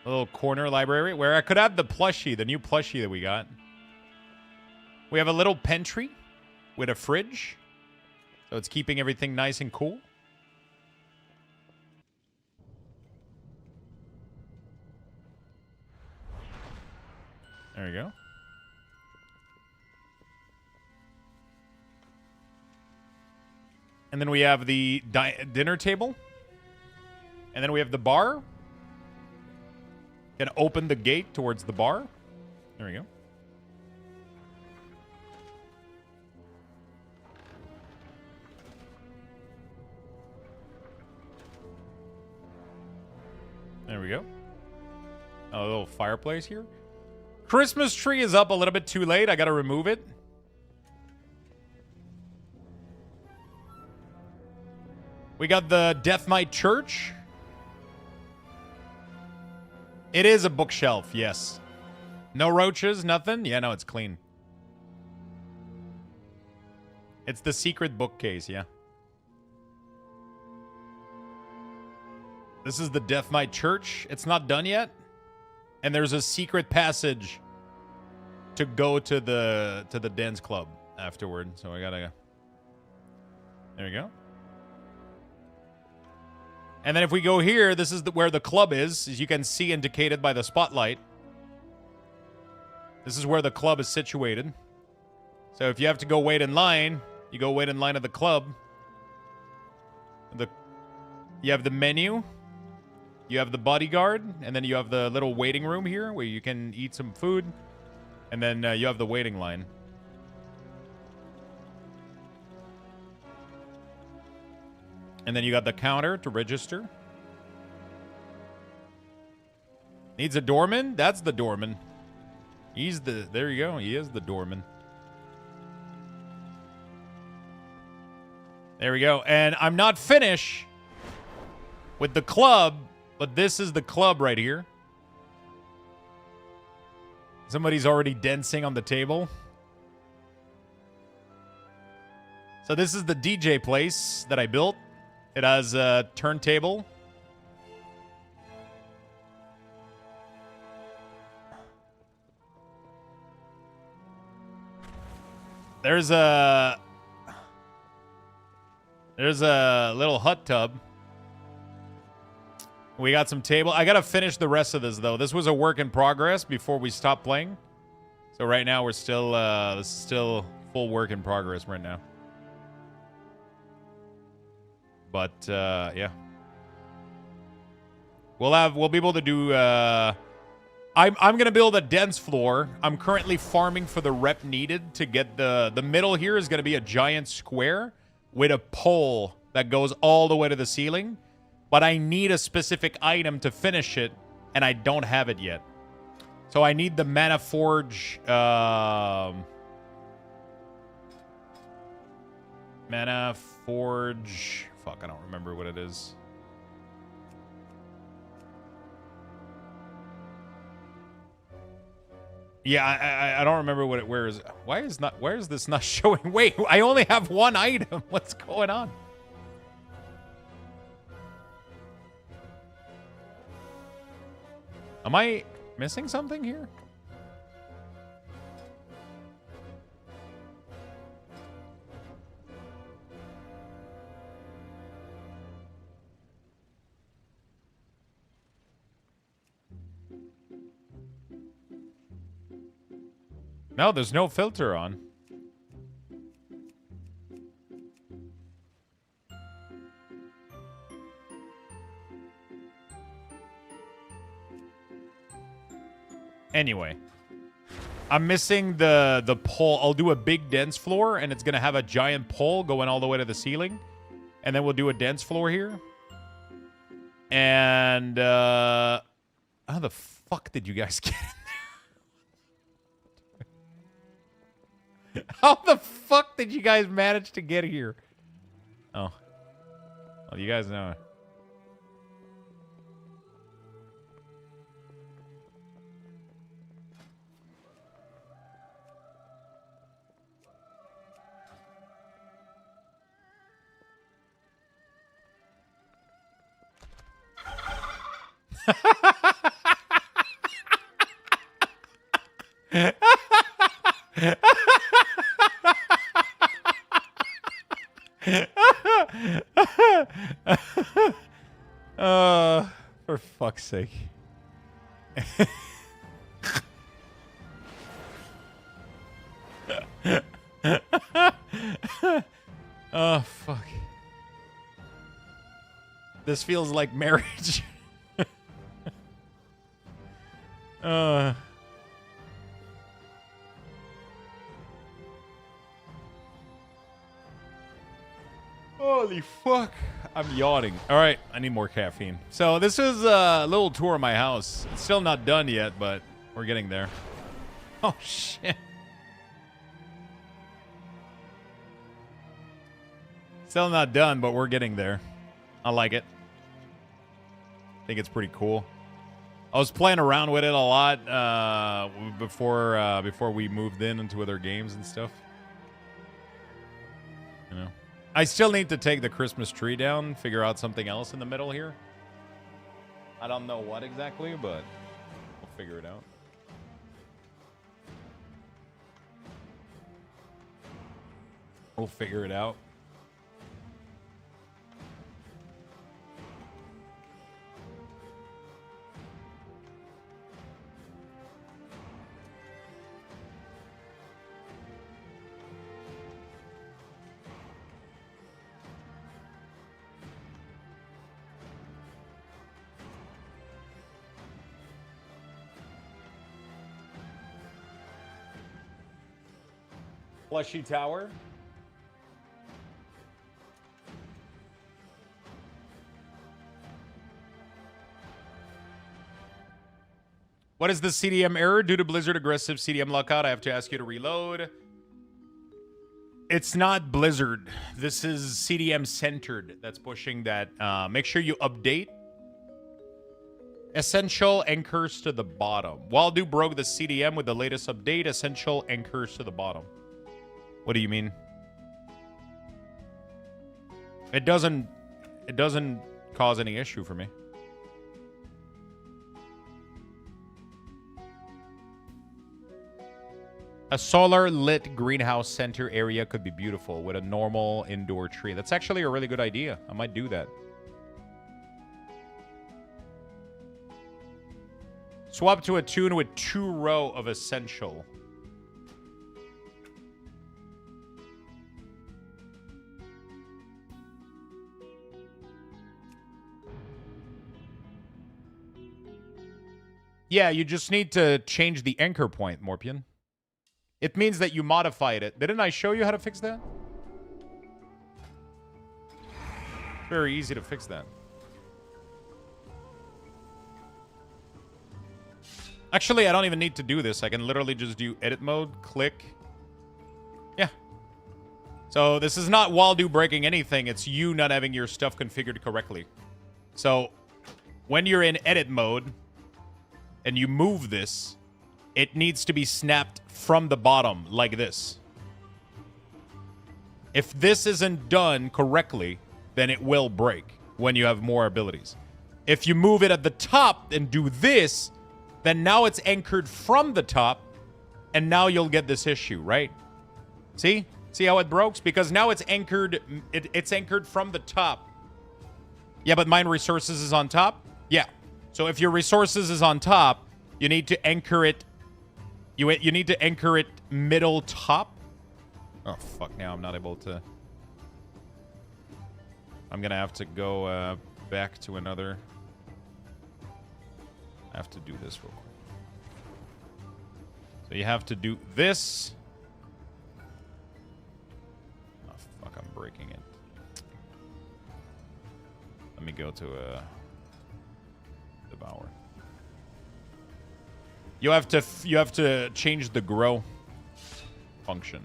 A little corner library where I could have the plushie, the new plushie that we got. We have a little pantry with a fridge. So it's keeping everything nice and cool. There we go. And then we have the dinner table. And then we have the bar. Can open the gate towards the bar. There we go. There we go. A little fireplace here. Christmas tree is up a little bit too late. I gotta remove it. We got the Death Knight Church. It is a bookshelf, yes. No roaches, nothing? Yeah, no, it's clean. It's the secret bookcase, yeah. This is the Death Knight Church. It's not done yet. And there's a secret passage to go to the dance club afterward. So I gotta... There we go. And then if we go here, this is where the club is, as you can see indicated by the spotlight. This is where the club is situated. So if you have to go wait in line, you go wait in line at the club. You have the menu. You have the bodyguard. And then you have the little waiting room here where you can eat some food. And then you have the waiting line. And then you got the counter to register. Needs a doorman? That's the doorman. He's the... There you go. He is the doorman. There we go. And I'm not finished with the club, but this is the club right here. Somebody's already dancing on the table. So this is the DJ place that I built. It has a turntable. There's a little hot tub. We got some table. I gotta finish the rest of this though. This was a work in progress before we stopped playing. So right now we're still this is still full work in progress right now. But yeah. We'll be able to do I'm gonna build a dance floor. I'm currently farming for the rep needed to get the middle here is gonna be a giant square with a pole that goes all the way to the ceiling. But I need a specific item to finish it, and I don't have it yet. So I need the Mana Forge Mana Forge. Fuck, I don't remember what it is. Yeah, I don't remember what it. Where is? Why is this not showing? Wait, I only have one item. What's going on? Am I missing something here? No, there's no filter on. Anyway, I'm missing the pole. I'll do a big dance floor, and it's going to have a giant pole going all the way to the ceiling. And then we'll do a dance floor here. And how the fuck did you guys get in there? How the fuck did you guys manage to get here? Oh. Well, you guys know. For fuck's sake. Oh, fuck. This feels like marriage. Holy fuck. I'm yawning. All right, I need more caffeine. So this is a little tour of my house. It's still not done yet, but we're getting there. Oh, shit. Still not done, but we're getting there. I like it. I think it's pretty cool. I was playing around with it a lot before we moved into other games and stuff. You know, I still need to take the Christmas tree down, figure out something else in the middle here. I don't know what exactly, but we'll figure it out. We'll figure it out. Fleshy Tower. What is the CDM error? Due to Blizzard aggressive CDM lockout, I have to ask you to reload. It's not Blizzard. This is CDM centered that's pushing that. Make sure you update. Essential anchors to the bottom. Waldo broke the CDM with the latest update. Essential anchors to the bottom. What do you mean? It doesn't cause any issue for me. A solar lit greenhouse center area could be beautiful with a normal indoor tree. That's actually a really good idea. I might do that. Swap to a tune with 2 row of essential. Yeah, you just need to change the anchor point, Morpion. It means that you modified it. Didn't I show you how to fix that? Very easy to fix that. Actually, I don't even need to do this. I can literally just do edit mode, click. Yeah. So this is not Waldo breaking anything. It's you not having your stuff configured correctly. So when you're in edit mode and you move this, it needs to be snapped from the bottom like this. If this isn't done correctly, then it will break when you have more abilities. If you move it at the top and do this, then now it's anchored from the top, and now you'll get this issue, right? See? See how it broke? Because now it's anchored, it's anchored from the top. Yeah, but mine resources is on top? Yeah. So if your resources is on top, you need to anchor it. You need to anchor it middle top. Oh, fuck. Now I'm not able to. I'm going to have to go back to another. I have to do this real quick. So you have to do this. Oh, fuck. I'm breaking it. Let me go to Devour. You have to change the grow function.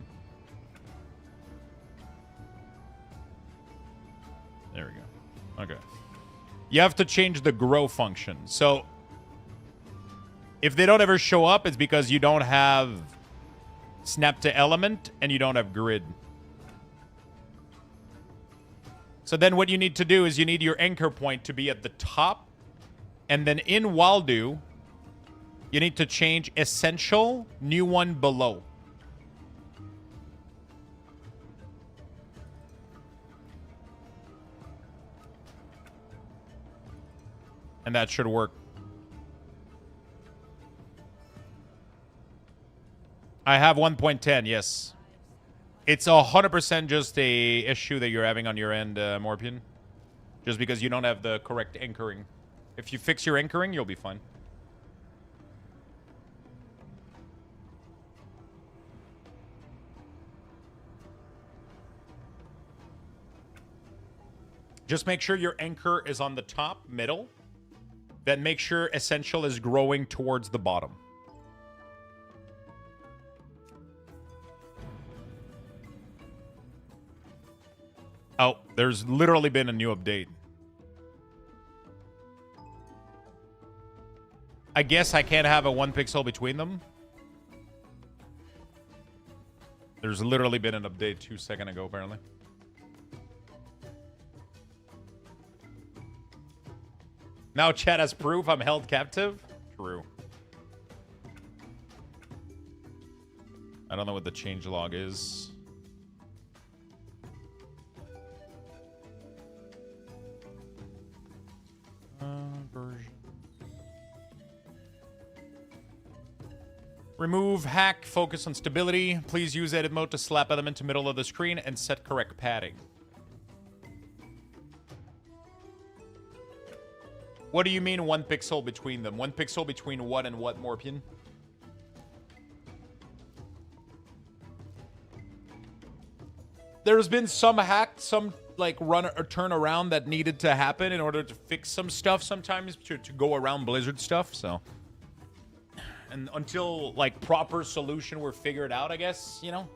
There we go. Okay. You have to change the grow function. So if they don't ever show up, it's because you don't have snap to element and you don't have grid. So then what you need to do is you need your anchor point to be at the top. And then in Waldo, you need to change essential, new one below. And that should work. I have 1.10, yes. It's 100% just a issue that you're having on your end, Morpion. Just because you don't have the correct anchoring. If you fix your anchoring, you'll be fine. Just make sure your anchor is on the top, middle. Then make sure essential is growing towards the bottom. Oh, there's literally been a new update. I guess I can't have a 1 pixel between them. There's literally been an update 2 seconds ago, apparently. Now chat has proof I'm held captive? True. I don't know what the changelog is. Version. Remove hack, focus on stability. Please use edit mode to slap element to middle of the screen and set correct padding. What do you mean 1 pixel between them? 1 pixel between what and what, Morpian? There's been some hack, some like run or turn around that needed to happen in order to fix some stuff sometimes to go around Blizzard stuff, so. And until like proper solution were figured out, I guess, you know?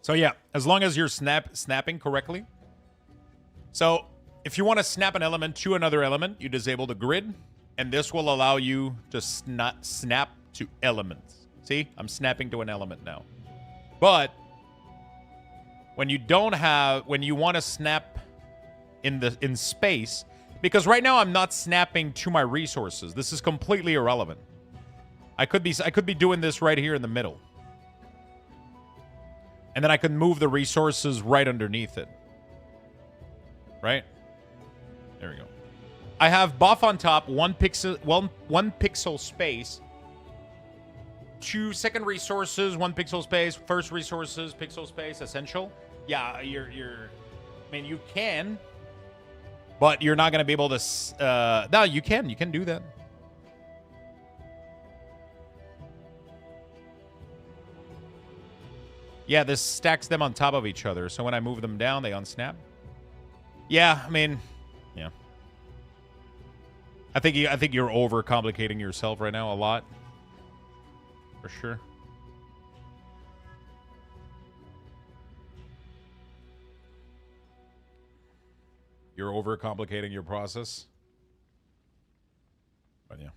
So yeah, as long as you're snapping correctly. So if you want to snap an element to another element, you disable the grid, and this will allow you to snap to elements. See, I'm snapping to an element now. But when you want to snap in space, because right now I'm not snapping to my resources. This is completely irrelevant. I could be doing this right here in the middle. And then I could move the resources right underneath it. Right? There we go. I have buff on top, 1 pixel space. 2 second resources, 1 pixel space, first resources, pixel space, essential. Yeah, I mean, you can, but you're not going to be able to, no, you can do that. Yeah, this stacks them on top of each other, so when I move them down, they unsnap. Yeah, I mean, yeah. I think you're overcomplicating yourself right now a lot. For sure. You're overcomplicating your process. But yeah.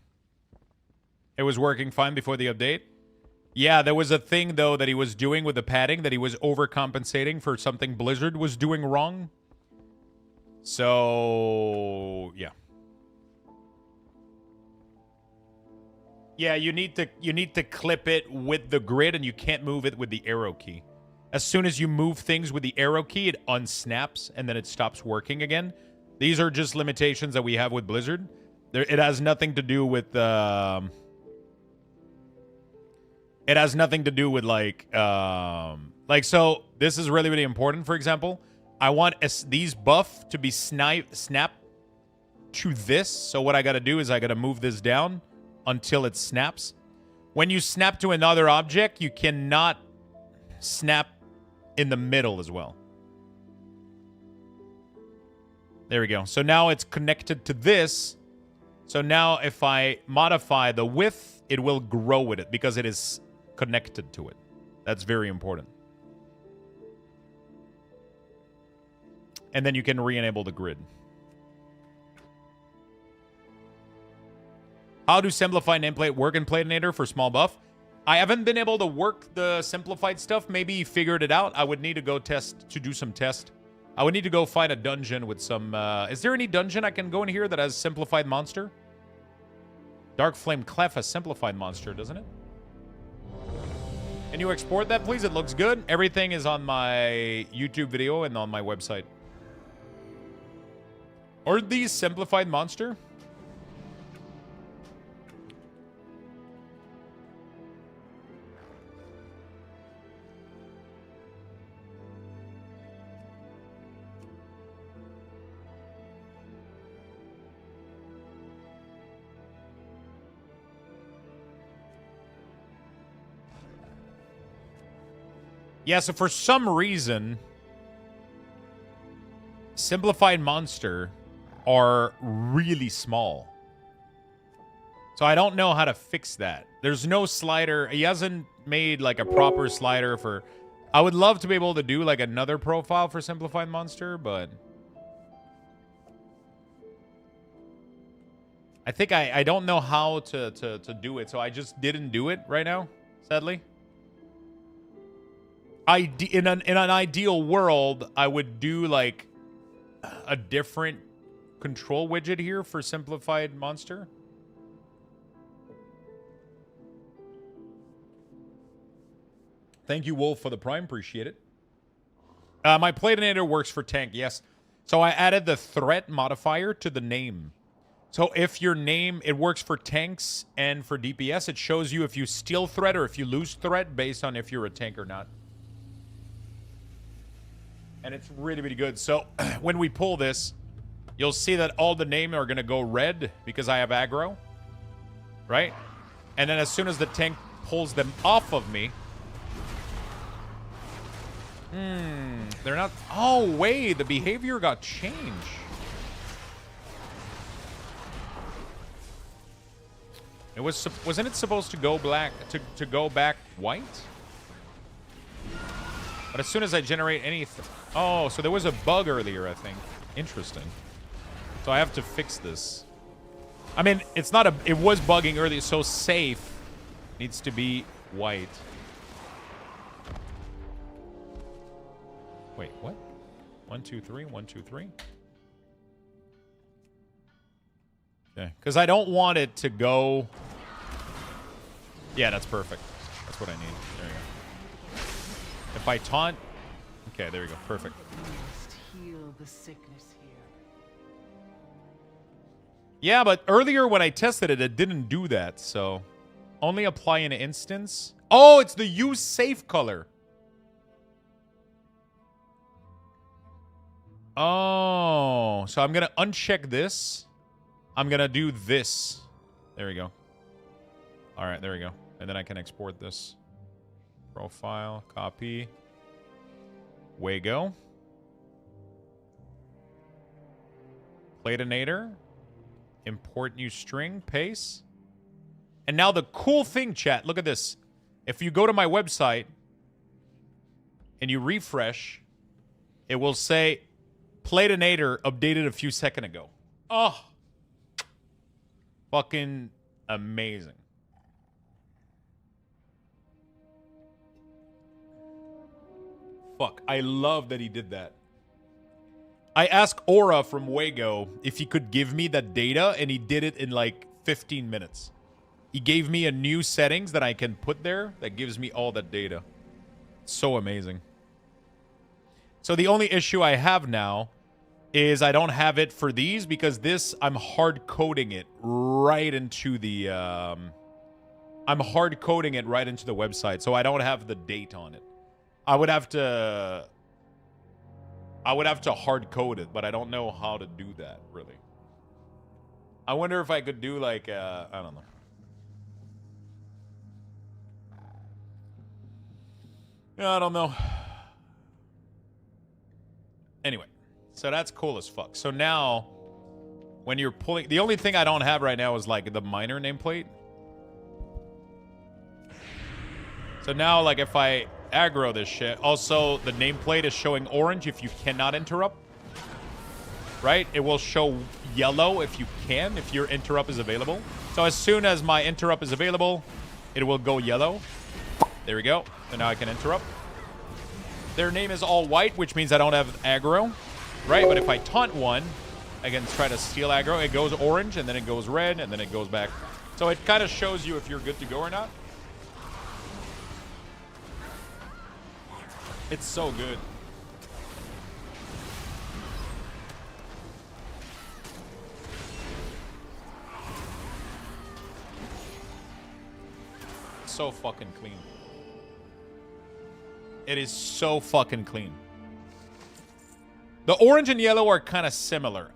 It was working fine before the update. Yeah, there was a thing, though, that he was doing with the padding, that he was overcompensating for something Blizzard was doing wrong. So, yeah. Yeah, you need to clip it with the grid, and you can't move it with the arrow key. As soon as you move things with the arrow key, it unsnaps, and then it stops working again. These are just limitations that we have with Blizzard. It has nothing to do with... it has nothing to do with, like, so this is really, really important, for example. I want these buff to be snapped to this. So what I got to do is I got to move this down until it snaps. When you snap to another object, you cannot snap in the middle as well. There we go. So now it's connected to this. So now if I modify the width, it will grow with it because it is connected to it. That's very important. And then you can re-enable the grid. How do simplified nameplate work in Platinator for small buff? I haven't been able to work the simplified stuff. Maybe he figured it out. I would need to go do some test. I would need to go find a dungeon with some... is there any dungeon I can go in here that has simplified monster? Dark Flame Clef has simplified monster, doesn't it? Can you export that, please? It looks good. Everything is on my YouTube video and on my website. Are these simplified monster? Yeah, so for some reason... simplified monster are really small. So I don't know how to fix that. There's no slider. He hasn't made like a proper slider for... I would love to be able to do like another profile for simplified monster, but... I think I don't know how to do it, so I just didn't do it right now, sadly. In an ideal world, I would do like a different control widget here for simplified monster. Thank you, Wolf, for the Prime. Appreciate it. My Platinator works for tank, yes. So I added the threat modifier to the name. So if your name, it works for tanks and for DPS. It shows you if you steal threat or if you lose threat based on if you're a tank or not. And it's really, really good. So when we pull this, you'll see that all the names are going to go red because I have aggro. Right? And then as soon as the tank pulls them off of me... they're not... Oh, wait. The behavior got changed. It wasn't it supposed to go black to go back white? But as soon as I generate anything... Oh, so there was a bug earlier, I think. Interesting. So I have to fix this. I mean, it's not a... It was bugging earlier, so safe needs to be white. Wait, what? 1, 2, 3, 1, 2, 3. Okay, because I don't want it to go... Yeah, that's perfect. That's what I need. There you go. If I taunt... Okay, there we go. Perfect. Must heal the sickness here. Yeah, but earlier when I tested it, it didn't do that, so... Only apply an instance. Oh, it's the use safe color. Oh, so I'm going to uncheck this. I'm going to do this. There we go. All right, there we go. And then I can export this. Profile, copy. Wago. Platinator. Import new string, paste. And now the cool thing, chat, look at this. If you go to my website and you refresh, it will say Platinator updated a few seconds ago. Oh. Fucking amazing. Fuck, I love that he did that. I asked Aura from Wago if he could give me that data, and he did it in like 15 minutes. He gave me a new settings that I can put there that gives me all that data. So amazing. So the only issue I have now is I don't have it for these because this, I'm hard coding it right into the, I'm hard coding it right into the website. So I don't have the date on it. I would have to hard code it, but I don't know how to do that really. I wonder if I could do like, I don't know. Yeah, I don't know. Anyway, so that's cool as fuck. So now, when you're pulling... The only thing I don't have right now is, like, the minor nameplate. So now, like, if I aggro this shit... Also, the nameplate is showing orange if you cannot interrupt. Right? It will show yellow if you can, if your interrupt is available. So as soon as my interrupt is available, it will go yellow. There we go. So now I can interrupt. Their name is all white, which means I don't have aggro. Right? But if I taunt one, I can try to steal aggro. It goes orange, and then it goes red, and then it goes back. So it kind of shows you if you're good to go or not. It's so good. So fucking clean. It is so fucking clean. The orange and yellow are kind of similar.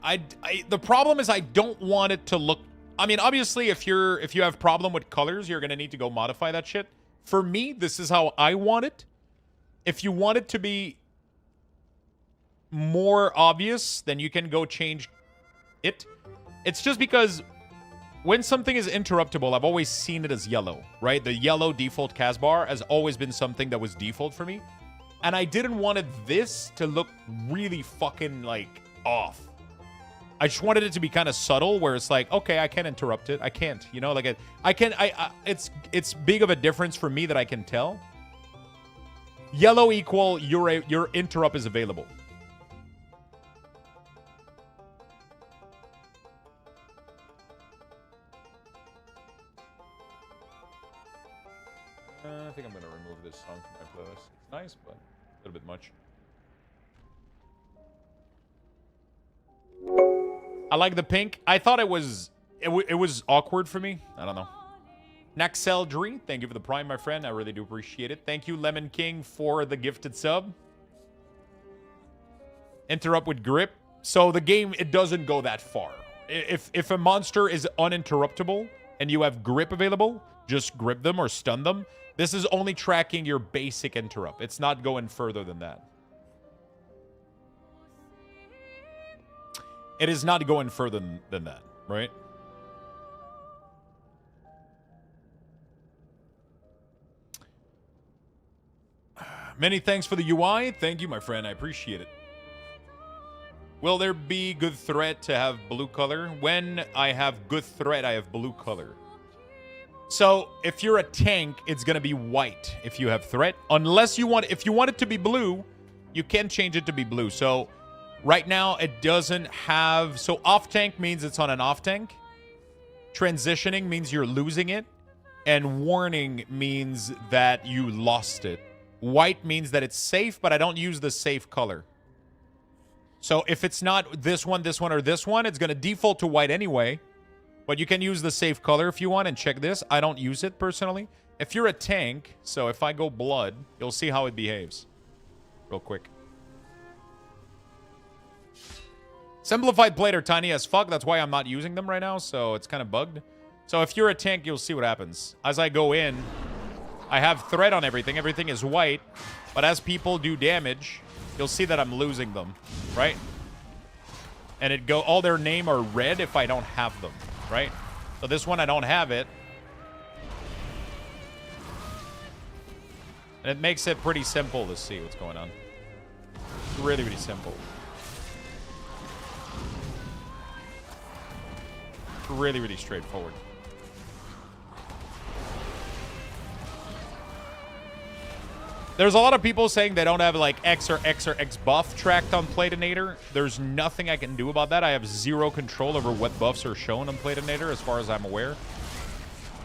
The problem is I don't want it to look... I mean, obviously, if you have problem with colors, you're going to need to go modify that shit. For me, this is how I want it. If you want it to be more obvious, then you can go change it. It's just because when something is interruptible, I've always seen it as yellow, right? The yellow default cast bar has always been something that was default for me. And I didn't want this to look really fucking, like, off. I just wanted it to be kind of subtle, where it's like, okay, I can interrupt it. I can't, you know, like it's big of a difference for me that I can tell. Yellow equal your interrupt is available. I think I'm gonna remove this song from my playlist. It's nice, but a little bit much. I like the pink. I thought it was awkward for me. I don't know. Naxeldry, thank you for the prime, my friend. I really do appreciate it. Thank you, Lemon King, for the gifted sub. Interrupt with grip. So the game, it doesn't go that far. If a monster is uninterruptible and you have grip available, just grip them or stun them. This is only tracking your basic interrupt. It's not going further than that. It is not going further than that, right? Many thanks for the UI. Thank you, my friend. I appreciate it. Will there be good threat to have blue color? When I have good threat, I have blue color. So if you're a tank, it's going to be white if you have threat. Unless you want, if you want it to be blue, you can change it to be blue. So right now, it doesn't have... So off-tank means it's on an off-tank. Transitioning means you're losing it. And warning means that you lost it. White means that it's safe, but I don't use the safe color. So if it's not this one, or this one, it's going to default to white anyway. But you can use the safe color if you want, and check this. I don't use it personally. If you're a tank, so if I go blood, you'll see how it behaves. Real quick. Simplified plate are tiny as fuck. That's why I'm not using them right now, so it's kind of bugged. So if you're a tank, you'll see what happens. As I go in, I have threat on everything. Everything is white. But as people do damage, you'll see that I'm losing them, right? And it go all their name are red if I don't have them, right? So this one, I don't have it. And it makes it pretty simple to see what's going on. Really, really simple. Really, really straightforward. There's a lot of people saying they don't have like X or X buff tracked on Platinator. There's nothing I can do about that. I have zero control over what buffs are shown on Platinator as far as I'm aware.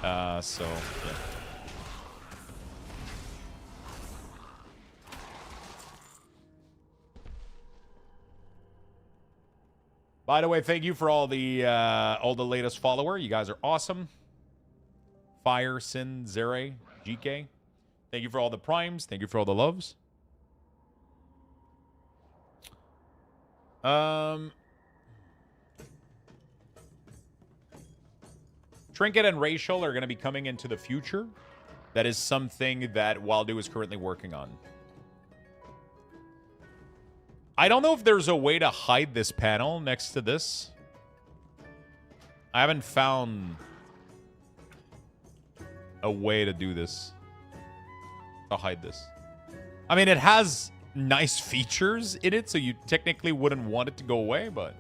So, yeah. By the way, thank you for all the latest follower. You guys are awesome. Fire, Sin, Zere, GK. Thank you for all the primes. Thank you for all the loves. Trinket and Racial are going to be coming into the future. That is something that Waldo is currently working on. I don't know if there's a way to hide this panel next to this. I haven't found a way to do this. To hide this. I mean, it has nice features in it, so you technically wouldn't want it to go away, but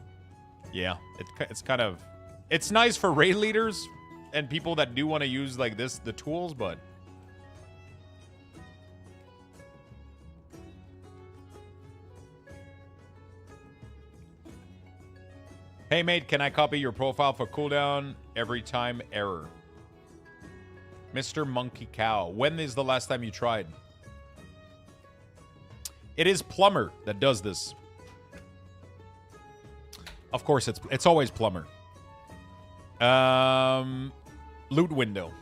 yeah, it's kind of... It's nice for raid leaders and people that do want to use, like this, the tools, but... Hey, mate, can I copy your profile for cooldown every time? Error. Mr. Monkey Cow. When is the last time you tried? It is Plumber that does this. Of course, it's always Plumber. Loot window.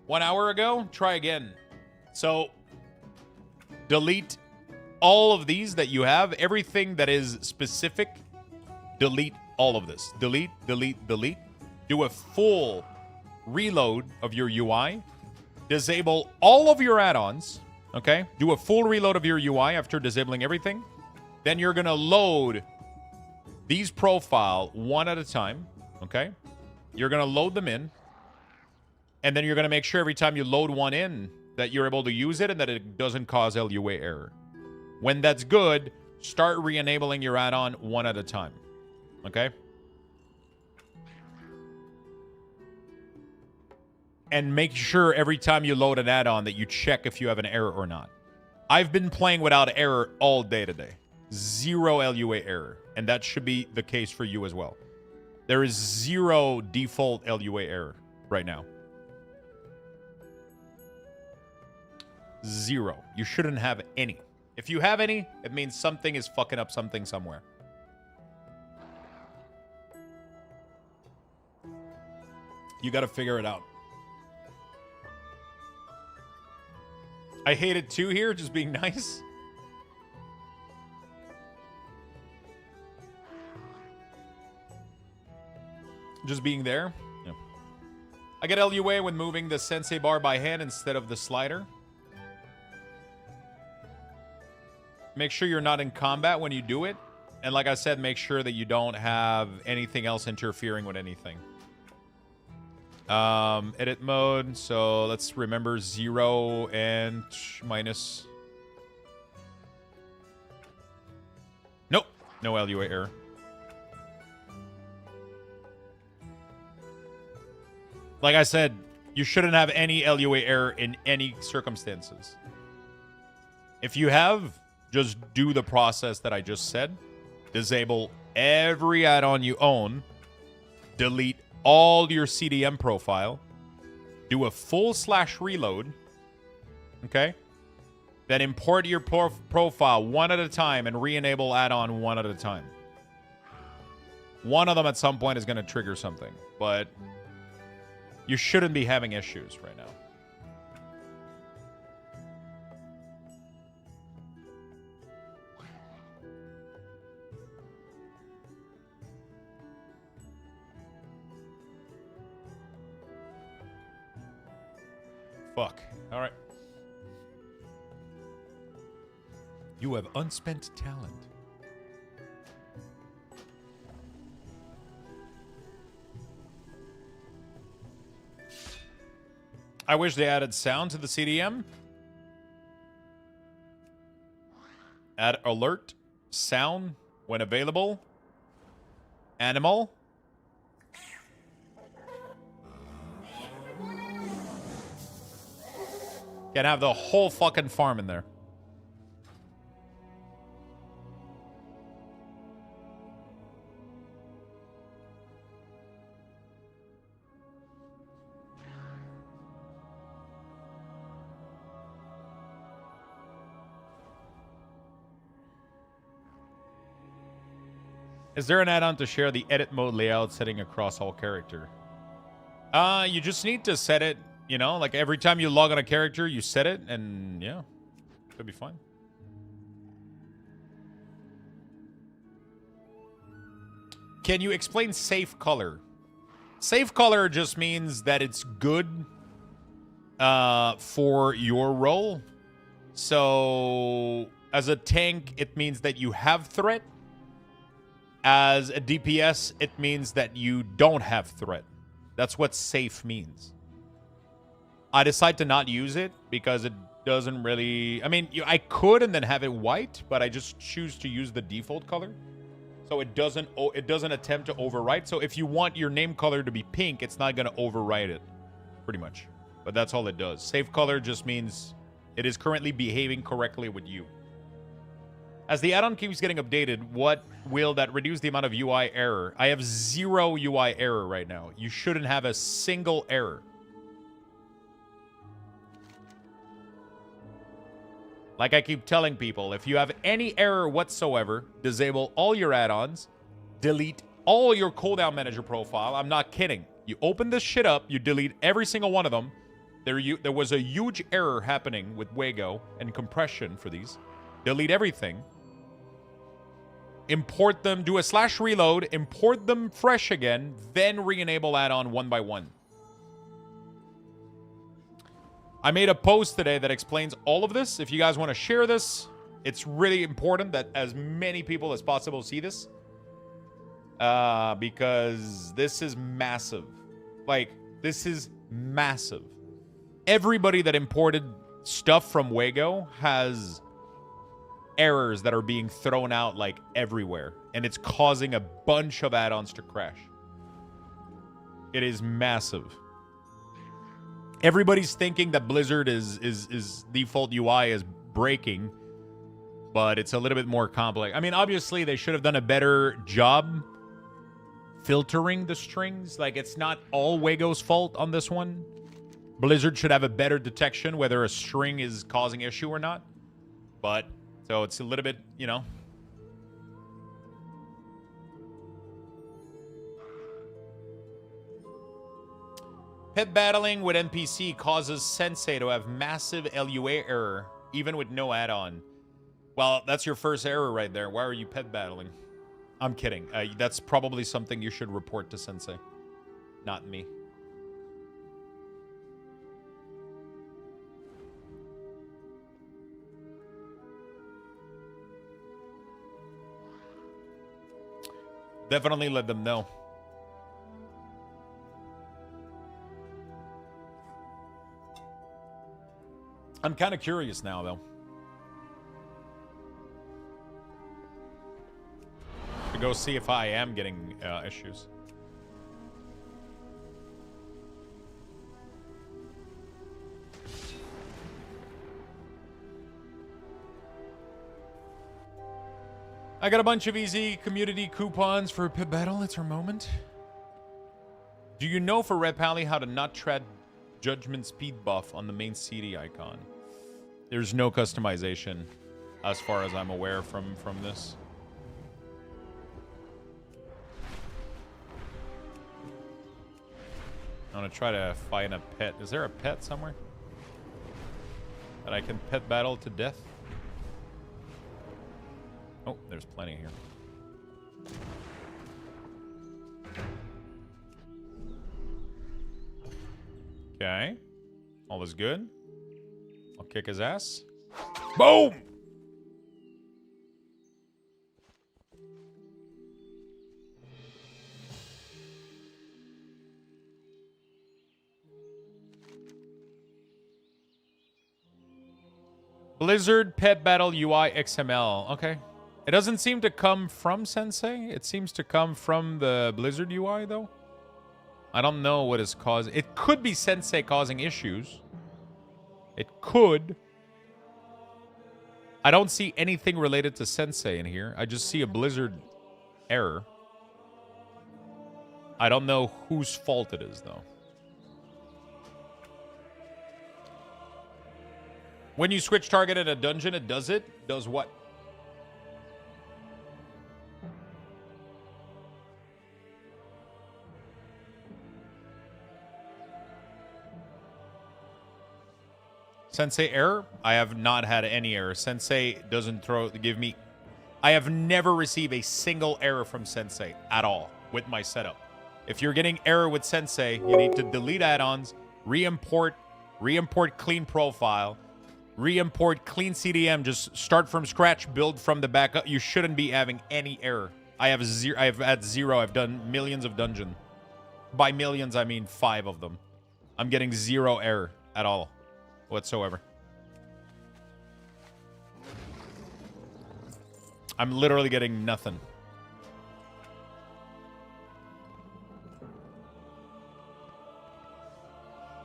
One hour ago? Try again. So, delete all of these that you have. Everything that is specific, delete all of this. Delete, delete, delete. do a full reload of your UI, disable all of your add-ons, okay? Do a full reload of your UI after disabling everything. Then you're going to load these profile one at a time, okay? You're going to load them in. And then you're going to make sure every time you load one in that you're able to use it and that it doesn't cause LUA error. When that's good, start re-enabling your add-on one at a time, okay? And make sure every time you load an add-on that you check if you have an error or not. I've been playing without error all day today. 0 LUA error. And that should be the case for you as well. There is 0 default LUA error right now. 0. You shouldn't have any. If you have any, it means something is fucking up something somewhere. You got to figure it out. I hate it too here, just being nice. Just being there. Yeah. I get LUA when moving the sensei bar by hand instead of the slider. Make sure you're not in combat when you do it. And like I said, make sure that you don't have anything else interfering with anything. Edit mode. So let's remember 0 and minus. Nope. No LUA error. Like I said, you shouldn't have any LUA error in any circumstances. If you have, just do the process that I just said. Disable every add-on you own. Delete all your CDM profile. Do a full /reload. Okay? Then import your profile one at a time and re-enable add-on one at a time. One of them at some point is going to trigger something. But you shouldn't be having issues right now. Fuck. All right. You have unspent talent. I wish they added sound to the CDM. Add alert, sound when available. Animal. Can have the whole fucking farm in there. Is there an add-on to share the edit mode layout setting across all character? You just need to set it, you know, like every time you log on a character, you set it, and yeah, could be fine. Can you explain safe color? Safe color just means that it's good for your role. So as a tank, it means that you have threat. As a DPS, it means that you don't have threat. That's what safe means. I decide to not use it because it doesn't really... I mean, I could and then have it white, but I just choose to use the default color. So it doesn't attempt to overwrite. So if you want your name color to be pink, it's not going to overwrite it, pretty much. But that's all it does. Safe color just means it is currently behaving correctly with you. As the add-on keeps getting updated, what will that reduce the amount of UI error? I have 0 UI error right now. You shouldn't have a single error. Like I keep telling people, if you have any error whatsoever, disable all your add-ons, delete all your cooldown manager profile. I'm not kidding. You open this shit up, you delete every single one of them. There was a huge error happening with Wago and compression for these. Delete everything. import them, do a /reload, import them fresh again, then re-enable add-on one by one. I made a post today that explains all of this. If you guys want to share this, it's really important that as many people as possible see this. Because this is massive. Like, this is massive. Everybody that imported stuff from Wago has errors that are being thrown out like everywhere, and it's causing a bunch of add-ons to crash. It is massive. Everybody's thinking that Blizzard is default UI is breaking, but it's a little bit more complex. I mean, obviously they should have done a better job filtering the strings. Like, it's not all Wago's fault on this one. Blizzard should have a better detection whether a string is causing issue or not. But so it's a little bit, you know. Pet battling with NPC causes Sensei to have massive LUA error, even with no add-on. Well, that's your first error right there. Why are you pet battling? I'm kidding. That's probably something you should report to Sensei, not me. Definitely let them know. I'm kind of curious now, though. To go see if I am getting issues. I got a bunch of easy community coupons for Pit Battle. It's our moment. Do you know for Red Pally how to not tread Judgment speed buff on the main CD icon? There's no customization as far as I'm aware from this. I'm gonna try to find a pet. Is there a pet somewhere that I can pet battle to death? Oh, there's plenty here. Okay. All is good. I'll kick his ass. Boom! Blizzard Pet Battle UI XML. Okay. It doesn't seem to come from Sensei. It seems to come from the Blizzard UI, though. I don't know what is causing... It could be Sensei causing issues. It could. I don't see anything related to Sensei in here. I just see a Blizzard error. I don't know whose fault it is, though. When you switch target at a dungeon, it does it? Does what? Sensei error? I have not had any error. Sensei doesn't give me... I have never received a single error from Sensei at all with my setup. If you're getting error with Sensei, you need to delete add-ons, re-import clean profile, re-import clean CDM, just start from scratch, build from the backup. You shouldn't be having any error. I have had zero. I've done millions of dungeons. By millions, I mean 5 of them. I'm getting zero error at all. Whatsoever. I'm literally getting nothing.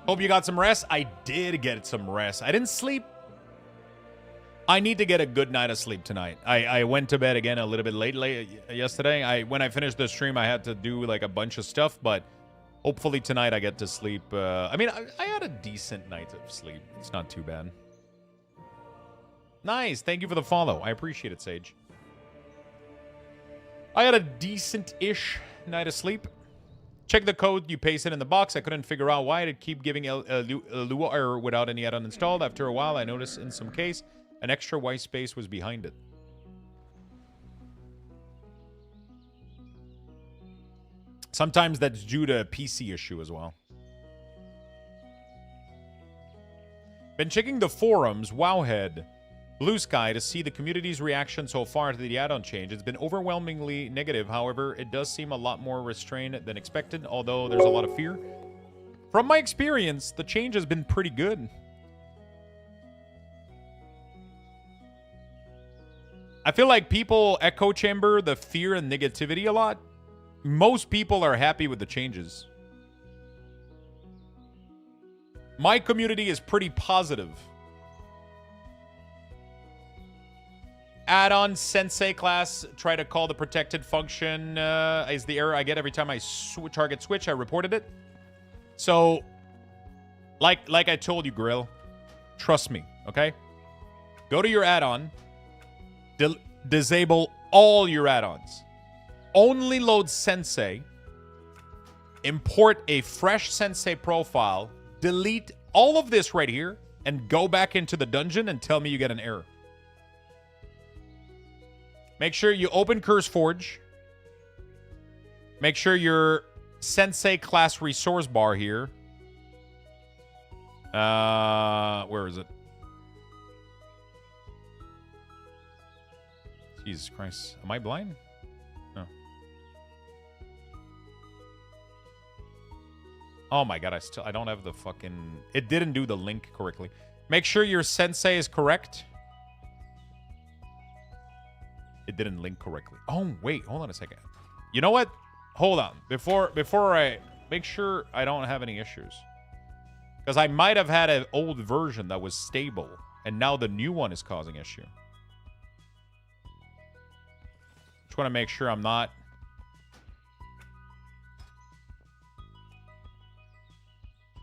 Hope you got some rest. I did get some rest. I didn't sleep. I need to get a good night of sleep tonight. I went to bed again a little bit late yesterday. When I finished the stream, I had to do like a bunch of stuff, but hopefully tonight I get to sleep. I mean, I had a decent night of sleep. It's not too bad. Nice. Thank you for the follow. I appreciate it, Sage. I had a decent-ish night of sleep. Check the code you pasted in the box. I couldn't figure out why it keep giving a Lua error without any add-on installed. After a while, I noticed in some case, an extra white space was behind it. Sometimes that's due to a PC issue as well. Been checking the forums, Wowhead, Blue Sky, to see the community's reaction so far to the add-on change. It's been overwhelmingly negative. However, it does seem a lot more restrained than expected, although there's a lot of fear. From my experience, the change has been pretty good. I feel like people echo chamber the fear and negativity a lot. Most people are happy with the changes. My community is pretty positive. Add-on Sensei class, try to call the protected function is the error I get every time I target switch. I reported it. So, like I told you, Grill, trust me, okay? Go to your add-on. Disable all your add-ons. Only load Sensei. Import a fresh Sensei profile. Delete all of this right here. And go back into the dungeon and tell me you get an error. Make sure you open CurseForge. Make sure your Sensei class resource bar here. Where is it? Jesus Christ. Am I blind? No. Oh my god, I don't have the fucking... It didn't do the link correctly. Make sure your Sensei is correct. It didn't link correctly. Oh, wait. Hold on a second. You know what? Hold on. Before I... Make sure I don't have any issues. Because I might have had an old version that was stable. And now the new one is causing issue. Just want to make sure I'm not...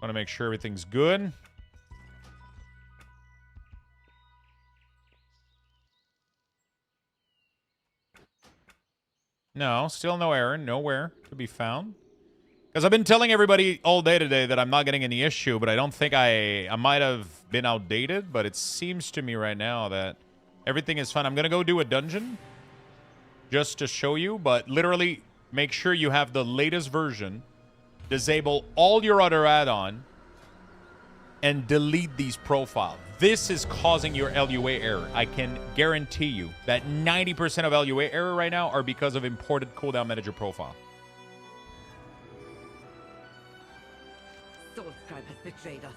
Want to make sure everything's good. No, still no error. Nowhere to be found. Because I've been telling everybody all day today that I'm not getting any issue, but I don't think I might have been outdated, but it seems to me right now that everything is fine. I'm going to go do a dungeon just to show you, but literally make sure you have the latest version. Disable all your other add-on and delete these profiles. This is causing your LUA error. I can guarantee you that 90% of LUA error right now are because of imported cooldown manager profile. Soulscribe has betrayed us.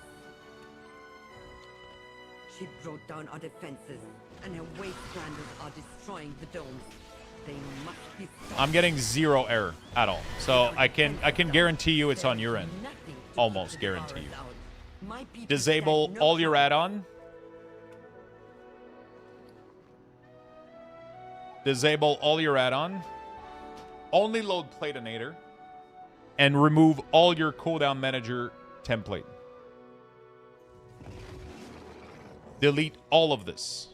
She broke down our defenses, and her wastelanders are destroying the domes. They must be stopped. I'm getting zero error at all. So I can guarantee you it's on your end. Almost guarantee you. Disable all your add-on. Disable all your add-on. Only load Platinator. And remove all your cooldown manager template. Delete all of this.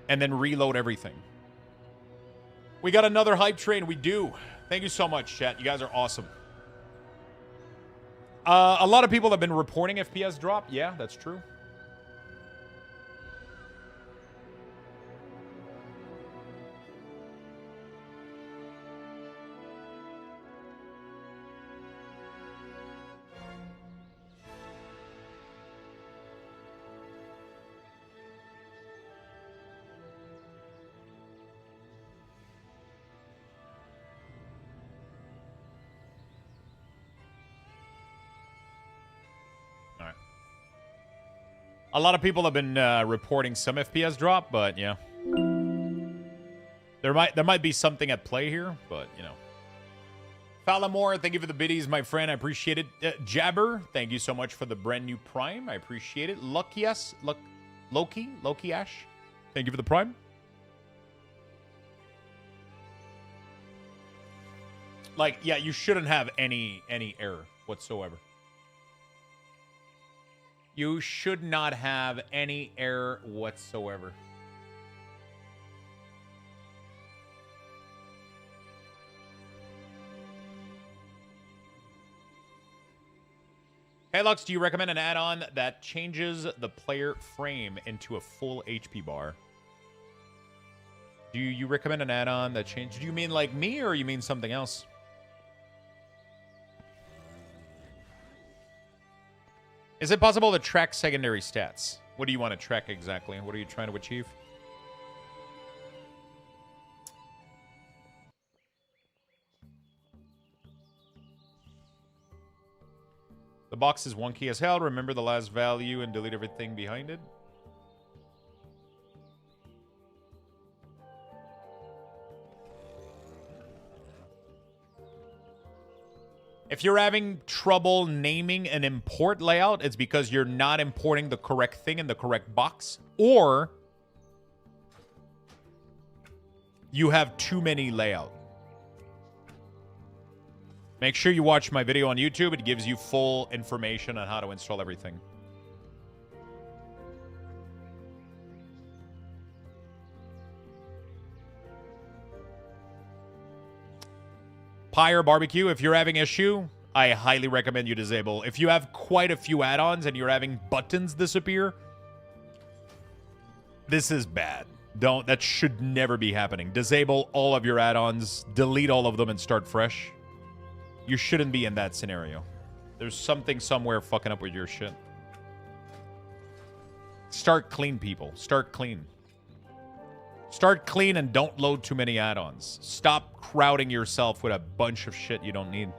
And then reload everything. We got another hype train. We do. Thank you so much, chat. You guys are awesome. A lot of people have been reporting FPS drop. Yeah, that's true. A lot of people have been reporting some FPS drop, but yeah, there might be something at play here, but you know. Falamore, thank you for the biddies, my friend. I appreciate it. Jabber, thank you so much for the brand new Prime. I appreciate it. Loki Ash, thank you for the Prime. Like, yeah, you shouldn't have any error whatsoever. You should not have any error whatsoever. Hey, Lux, do you recommend an add-on that changes the player frame into a full HP bar? Do you recommend an add-on that changes... Do you mean like me, or you mean something else? Is it possible to track secondary stats? What do you want to track exactly? What are you trying to achieve? The box is wonky as hell. Remember the last value and delete everything behind it. If you're having trouble naming an import layout, it's because you're not importing the correct thing in the correct box, or you have too many layout. Make sure you watch my video on YouTube. It gives you full information on how to install everything. Pyre Barbecue, if you're having issue, I highly recommend you disable. If you have quite a few add-ons and you're having buttons disappear, this is bad. That should never be happening. Disable all of your add-ons, delete all of them, and start fresh. You shouldn't be in that scenario. There's something somewhere fucking up with your shit. Start clean, people. Start clean. Start clean and don't load too many add-ons. Stop crowding yourself with a bunch of shit you don't need.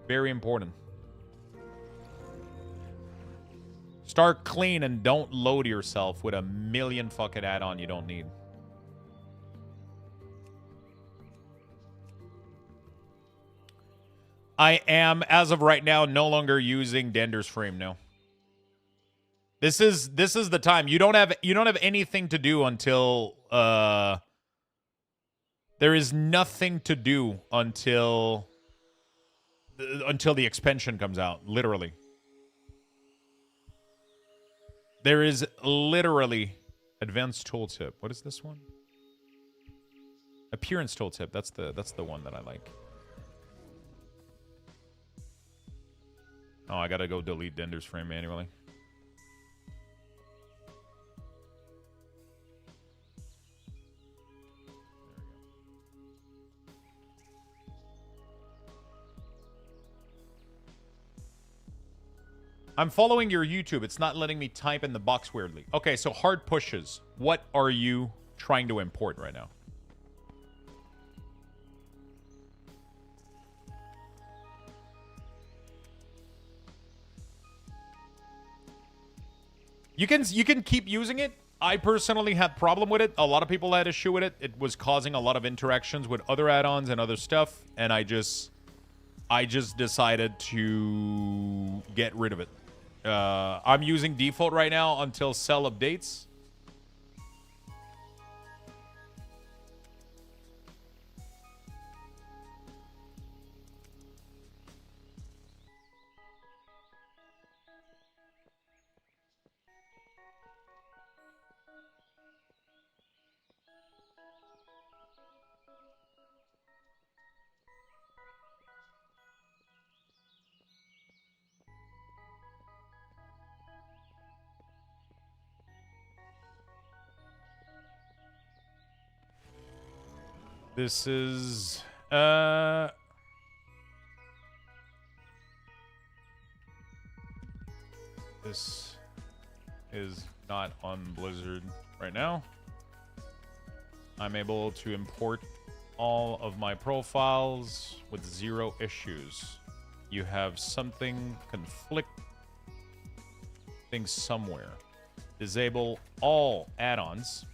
Very important. Start clean and don't load yourself with a million fucking add-on you don't need. I am, as of right now, no longer using Dender's frame now. This is the time. You don't have anything to do until there is nothing to do until the expansion comes out, literally. There is literally advanced tooltip. What is this one? Appearance tooltip. That's the one that I like. Oh, I gotta go delete Dender's frame manually. I'm following your YouTube. It's not letting me type in the box weirdly. Okay, so hard pushes. What are you trying to import right now? You can keep using it. I personally had problem with it. A lot of people had issue with it. It was causing a lot of interactions with other add-ons and other stuff, and I just decided to get rid of it. I'm using default right now until cell updates. This is this is not on Blizzard right now. I'm able to import all of my profiles with 0 issues. You have something conflicting somewhere. Disable all add-ons.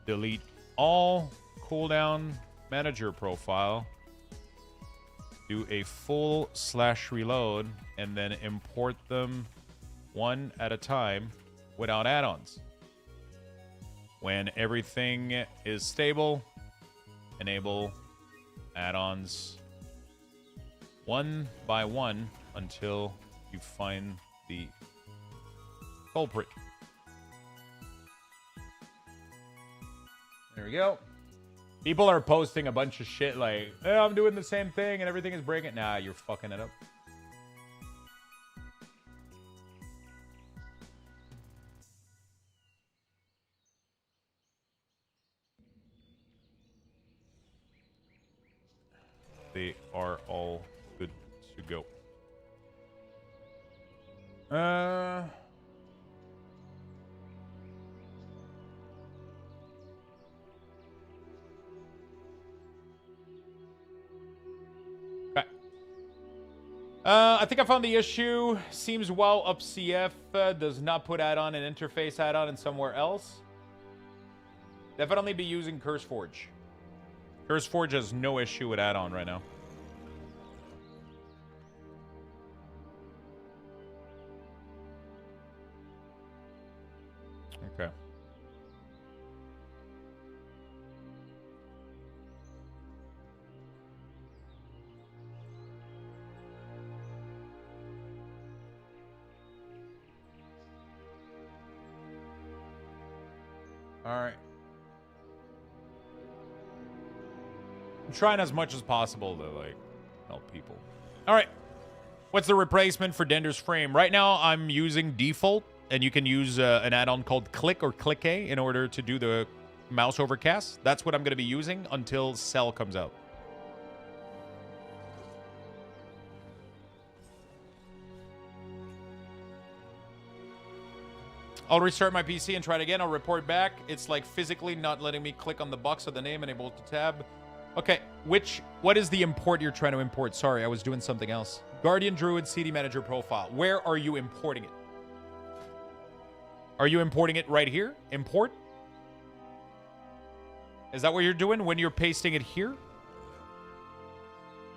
Delete all cooldown manager profile. Do a full /reload and then import them one at a time without add-ons. When everything is stable, enable add-ons one by one until you find the culprit. There we go. People are posting a bunch of shit like, hey, I'm doing the same thing and everything is breaking. Nah, you're fucking it up. They are all good to go. I think I found the issue. Seems WoW up CF does not put add-on and interface add-on in somewhere else. Definitely be using CurseForge. CurseForge has no issue with add-on right now. Okay. All right. I'm trying as much as possible to, like, help people. All right. What's the replacement for Dender's frame? Right now, I'm using default, and you can use an add-on called Click or Click A in order to do the mouse overcast. That's what I'm going to be using until Cell comes out. I'll restart my PC and try it again. I'll report back. It's like physically not letting me click on the box of the name and able to tab. Okay, what is the import you're trying to import? Sorry, I was doing something else. Guardian Druid CD Manager profile. Where are you importing it? Are you importing it right here? Import? Is that what you're doing when you're pasting it here?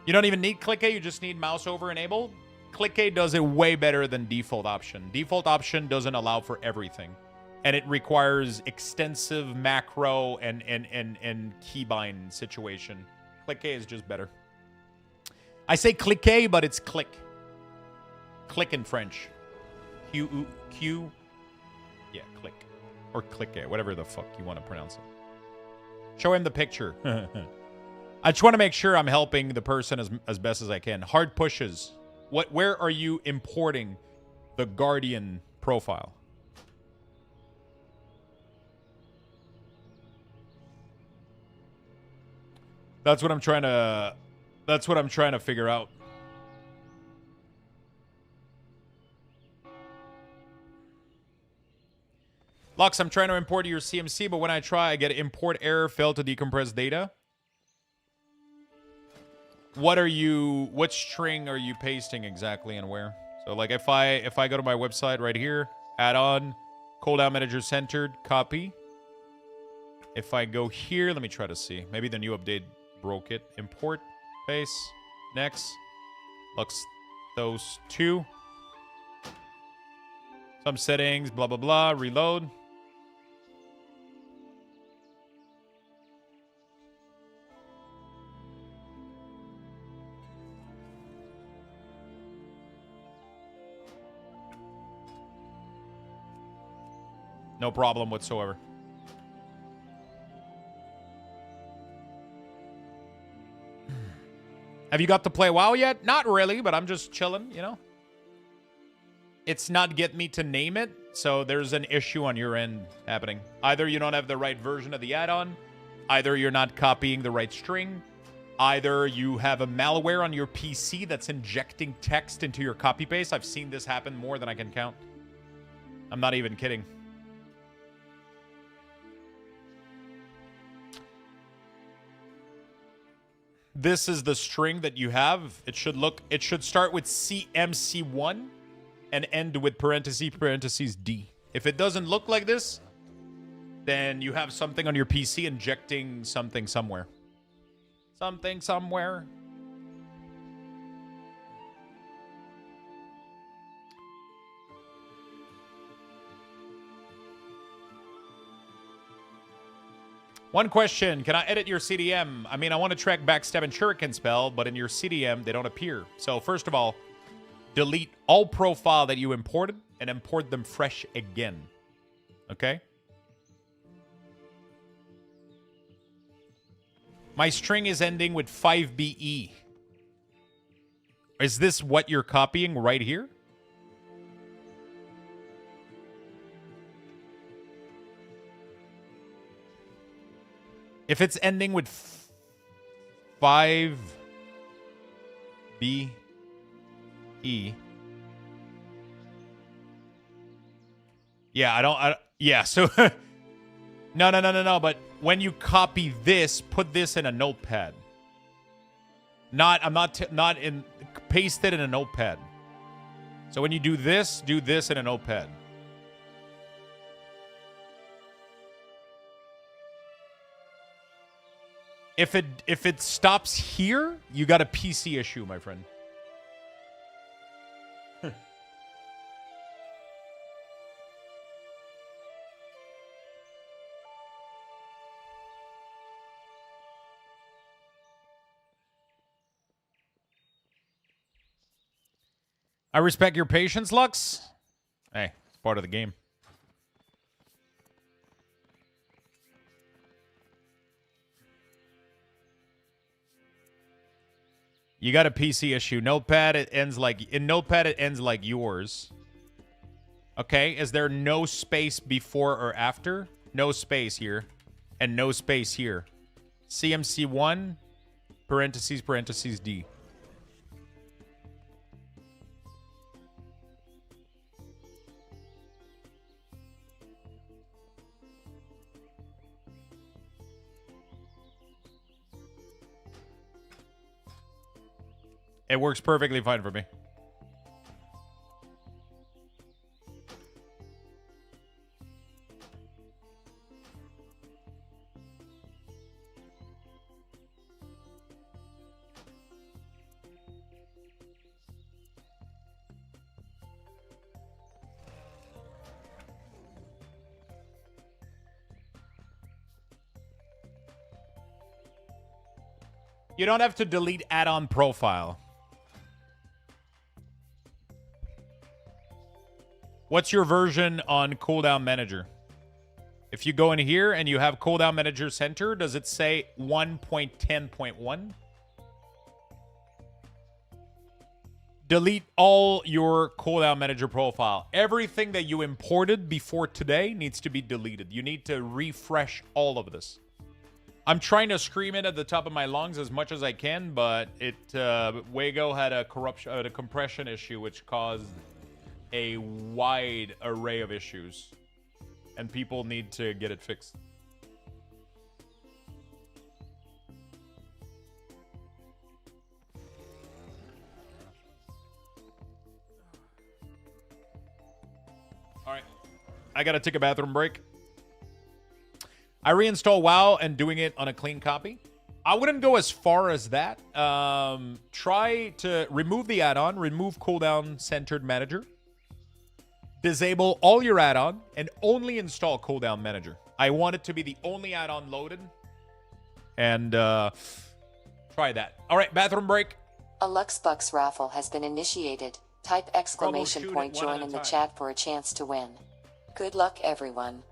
You don't even need Click A, you just need mouse over enabled. Click A does it way better than default option. Default option doesn't allow for everything. And it requires extensive macro and keybind situation. Click A is just better. I say Click A, but it's click. Click in French. Q. Yeah, click. Or Click A, whatever the fuck you want to pronounce it. Show him the picture. I just want to make sure I'm helping the person as best as I can. Hard pushes. Where are you importing the Guardian profile? That's what I'm trying to figure out. Lux, I'm trying to import your CMC, but when I try, I get import error, fail to decompress data. What string are you pasting exactly and where? So like if I go to my website right here, add on, cooldown manager centered, copy. If I go here, let me try to see. Maybe the new update broke it. Import, paste, next, Luxthos 2. Some settings, blah, blah, blah, reload. No problem whatsoever. Have you got to play WoW yet? Not really, but I'm just chilling, you know? It's not getting me to name it, so there's an issue on your end happening. Either you don't have the right version of the add-on, either you're not copying the right string, either you have a malware on your PC that's injecting text into your copy-paste. I've seen this happen more than I can count. I'm not even kidding. This is the string that you have. It should start with CMC1 and end with parentheses D. If it doesn't look like this, then you have something on your PC injecting something somewhere. Something somewhere. One question, can I edit your CDM? I mean, I want to track backstab and shuriken spell, but in your CDM, they don't appear. So first of all, delete all profile that you imported and import them fresh again. Okay? My string is ending with 5BE. Is this what you're copying right here? If it's ending with 5BE, Yeah, yeah, so no. But when you copy this, put this in a notepad. Paste it in a notepad. So when you do this in a notepad. If it stops here, you got a PC issue, my friend. I respect your patience, Lux. Hey, it's part of the game. You got a PC issue. Notepad, it ends like yours. Okay, is there no space before or after? No space here. And no space here. CMC1, parentheses, D. It works perfectly fine for me. You don't have to delete add-on profile. What's your version on cooldown manager? If you go in here and you have cooldown manager center, does it say 1.10.1? Delete all your cooldown manager profile. Everything that you imported before today needs to be deleted. You need to refresh all of this. I'm trying to scream it at the top of my lungs as much as I can, but Wago had a compression issue which caused a wide array of issues, and people need to get it fixed. All right, I gotta take a bathroom break. I reinstall WoW and doing it on a clean copy. I wouldn't go as far as that. Try to remove the add-on, remove cooldown centered manager. Disable all your add-on and only install cooldown manager. I want it to be the only add-on loaded. And try that. All right, bathroom break. A Luxthos raffle has been initiated. Type exclamation point join in the chat for a chance to win. Good luck, everyone.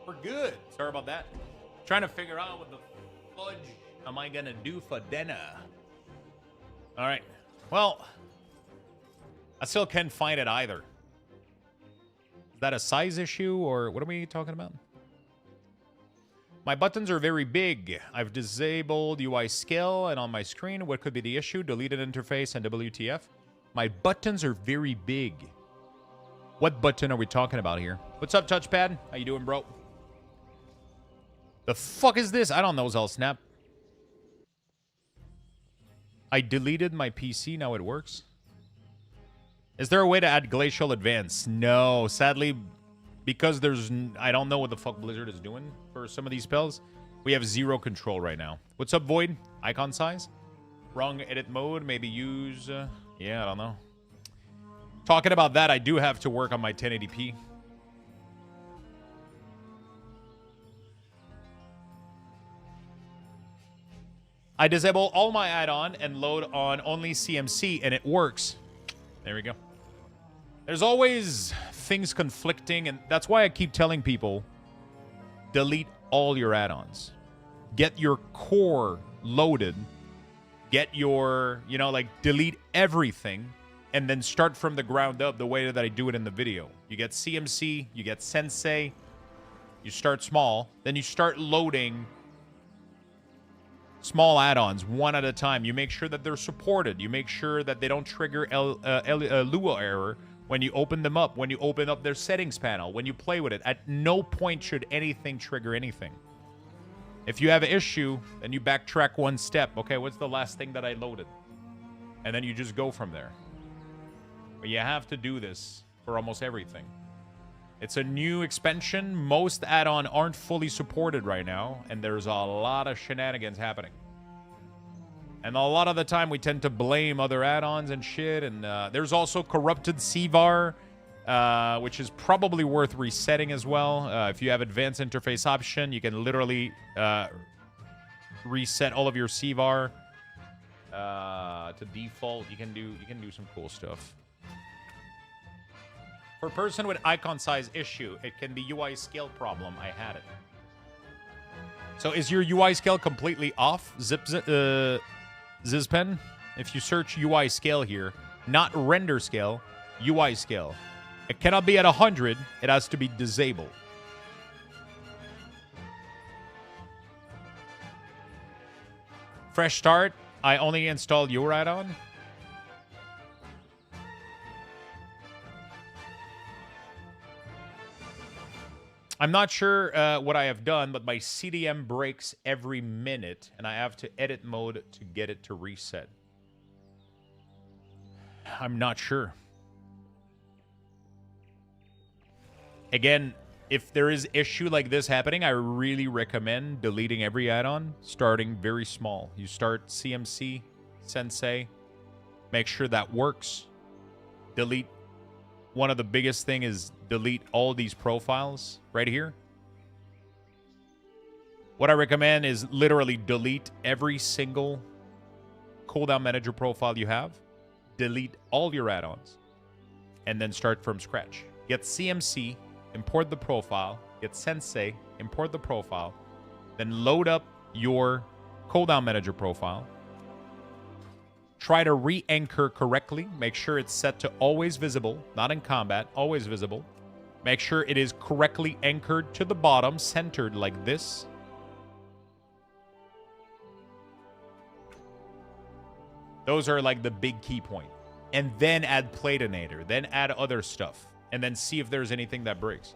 We're good. Sorry about that. Trying to figure out what the fudge am I gonna do for dinner. All right. Well, I still can't find it either. Is that a size issue or what are we talking about? My buttons are very big. I've disabled UI scale and on my screen, what could be the issue? Deleted interface and WTF. My buttons are very big. What button are we talking about here? What's up, touchpad? How you doing, bro? The fuck is this? I don't know, Snap. I deleted my PC. Now it works. Is there a way to add Glacial Advance? No. Sadly, because there's... I don't know what the fuck Blizzard is doing for some of these spells. We have zero control right now. What's up, Void? Icon size? Wrong edit mode. Maybe use... yeah, I don't know. Talking about that, I do have to work on my 1080p. I disable all my add-on and load on only CMC, and it works. There we go. There's always things conflicting, and that's why I keep telling people, delete all your add-ons. Get your core loaded. Get your, you know, like, delete everything, and then start from the ground up the way that I do it in the video. You get CMC, you get Sensei, you start small, then you start loading small add-ons one at a time. You make sure that they're supported. You make sure that they don't trigger Lua error when you open them up, when you open up their settings panel, when you play with it. At no point should anything trigger anything. If you have an issue, then you backtrack one step. Okay, what's the last thing that I loaded? And then you just go from there. But you have to do this for almost everything. It's a new expansion. Most add-on aren't fully supported right now, and there's a lot of shenanigans happening. And a lot of the time, we tend to blame other add-ons and shit, and there's also corrupted CVAR, which is probably worth resetting as well. If you have advanced interface option, you can literally reset all of your CVAR to default. You can do some cool stuff. For a person with icon size issue, it can be UI scale problem. I had it. So is your UI scale completely off, Zizpen? If you search UI scale here, not render scale, UI scale. It cannot be at 100. It has to be disabled. Fresh start. I only installed your add-on. I'm not sure what I have done, but my CDM breaks every minute, and I have to edit mode to get it to reset. I'm not sure. Again, if there is issue like this happening, I really recommend deleting every add-on, starting very small. You start CMC, Sensei, make sure that works. Delete. One of the biggest thing is delete all these profiles right here. What I recommend is literally delete every single cooldown manager profile you have. Delete all your add-ons. And then start from scratch. Get CMC, import the profile. Get Sensei, import the profile. Then load up your cooldown manager profile. Try to re-anchor correctly. Make sure it's set to always visible, not in combat, always visible. Make sure it is correctly anchored to the bottom, centered like this. Those are like the big key point. And then add Platinator, then add other stuff, and then see if there's anything that breaks.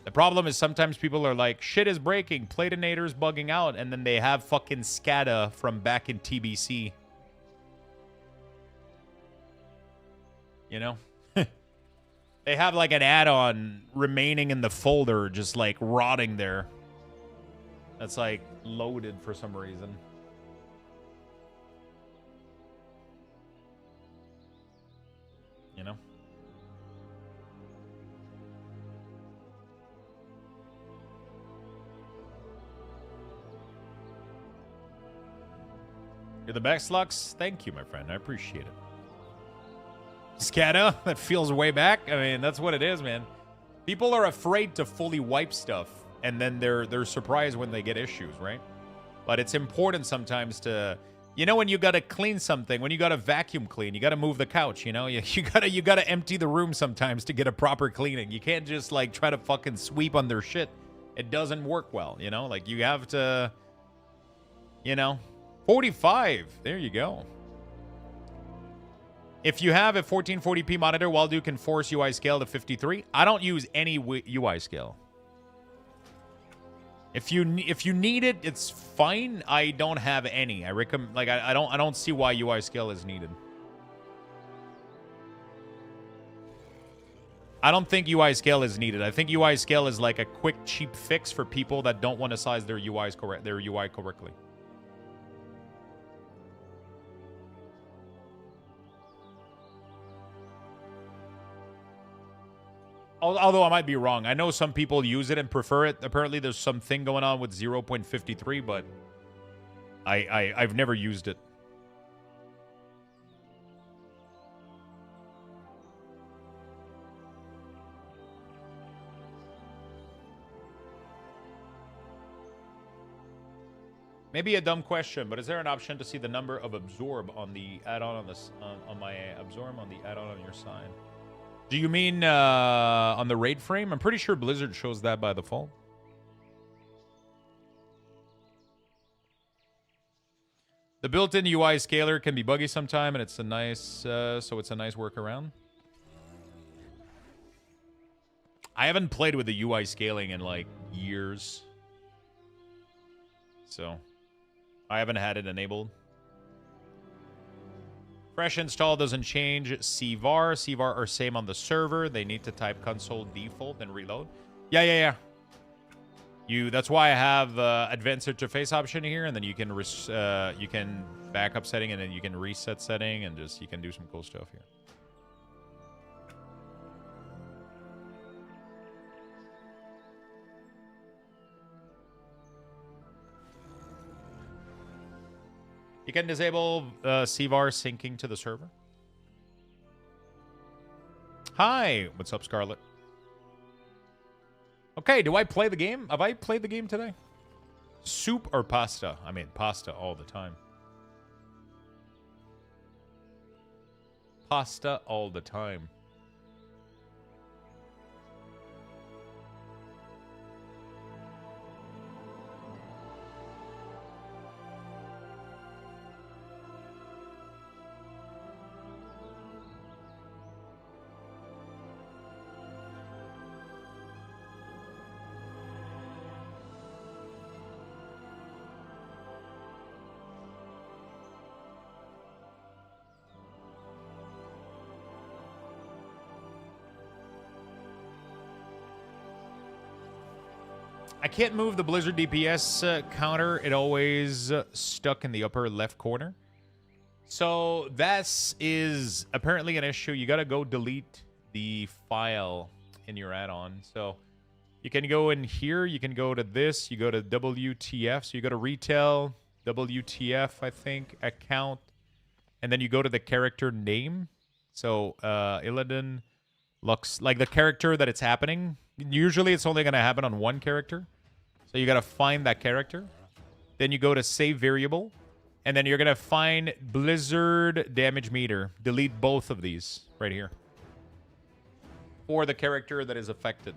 The problem is sometimes people are like, shit is breaking, Platinator's bugging out, and then they have fucking SCADA from back in TBC. You know? They have like an add-on remaining in the folder, just like rotting there. That's like loaded for some reason. You know? You're the best, Lux. Thank you, my friend. I appreciate it. SCADA, that feels way back. I mean, that's what it is, man. People are afraid to fully wipe stuff and then they're surprised when they get issues, right? But it's important sometimes to, you know, when you gotta clean something, when you gotta vacuum clean, you gotta move the couch, you know, you gotta empty the room sometimes to get a proper cleaning. You can't just like try to fucking sweep on their shit. It doesn't work well, you know. Like you have to, you know, 45. There you go. If you have a 1440p monitor, Waldo can force UI scale to 53. I don't use any UI scale. If you need it, it's fine. I don't have any. I recommend, like, I don't see why UI scale is needed. I don't think UI scale is needed. I think UI scale is like a quick, cheap fix for people that don't want to size their UI correctly. Although I might be wrong. I know some people use it and prefer it. Apparently there's something going on with 0.53, but I've never used it. Maybe a dumb question, but is there an option to see the number of absorb on the add-on on this on my absorb on the add-on on your side? Do you mean on the raid frame? I'm pretty sure Blizzard shows that by default. The built-in UI scaler can be buggy sometime, and it's a nice, so it's a nice workaround. I haven't played with the UI scaling in like years, so I haven't had it enabled. Fresh install doesn't change CVAR. CVAR are same on the server. They need to type console default and reload. Yeah. That's why I have advanced interface option here, and then you can backup setting, and then you can reset setting, and just you can do some cool stuff here. You can disable CVAR syncing to the server. Hi, what's up, Scarlet? Okay, do I play the game? Have I played the game today? Soup or pasta? I mean, pasta all the time. Pasta all the time. I can't move the Blizzard DPS counter. It always stuck in the upper left corner. So that is apparently an issue. You got to go delete the file in your add-on. So you can go in here. You can go to this. You go to WTF. So you go to retail, WTF, I think, account. And then you go to the character name. So Illidan looks like the character that it's happening. Usually it's only going to happen on one character. So you got to find that character. Then you go to save variable. And then you're going to find Blizzard damage meter. Delete both of these right here. For the character that is affected.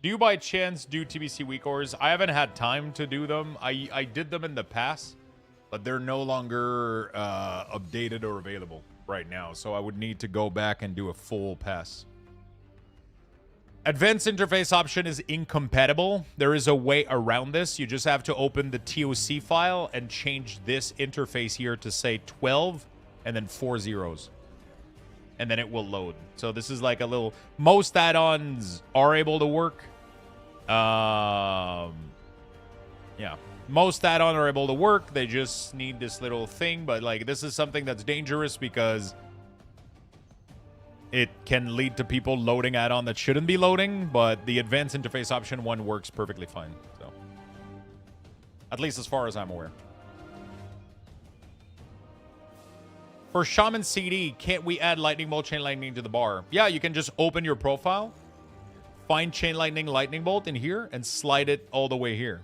Do you by chance do TBC week ors? I haven't had time to do them. I did them in the past, but they're no longer updated or available right now. So I would need to go back and do a full pass. Advanced interface option is incompatible. There is a way around this. You just have to open the TOC file and change this interface here to say 12 and then 4 zeros. And then it will load. So this is like a little... Most add-ons are able to work. Yeah. Most add-ons are able to work. They just need this little thing. But like this is something that's dangerous because it can lead to people loading add-on that shouldn't be loading. But the advanced interface option 1 works perfectly fine. So at least as far as I'm aware. For Shaman CD, can't we add Lightning Bolt, Chain Lightning to the bar? Yeah, you can just open your profile, find Chain Lightning, Lightning Bolt in here, and slide it all the way here.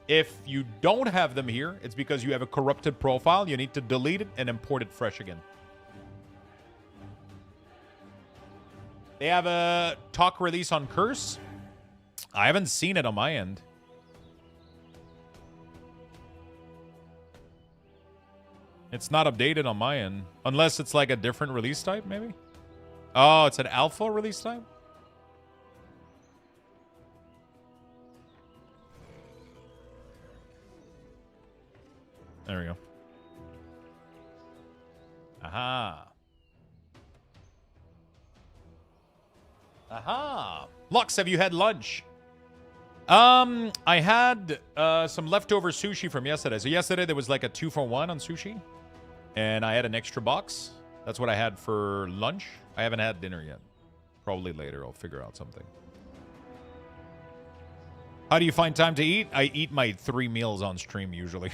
If you don't have them here, it's because you have a corrupted profile. You need to delete it and import it fresh again. They have a talk release on Curse. I haven't seen it on my end. It's not updated on my end. Unless it's like a different release type, maybe? Oh, it's an alpha release type? There we go. Aha. Aha. Lux, have you had lunch? I had some leftover sushi from yesterday. So yesterday there was like a 2-for-1 on sushi. And I had an extra box. That's what I had for lunch. I haven't had dinner yet. Probably later. I'll figure out something. How do you find time to eat? I eat my 3 meals on stream usually.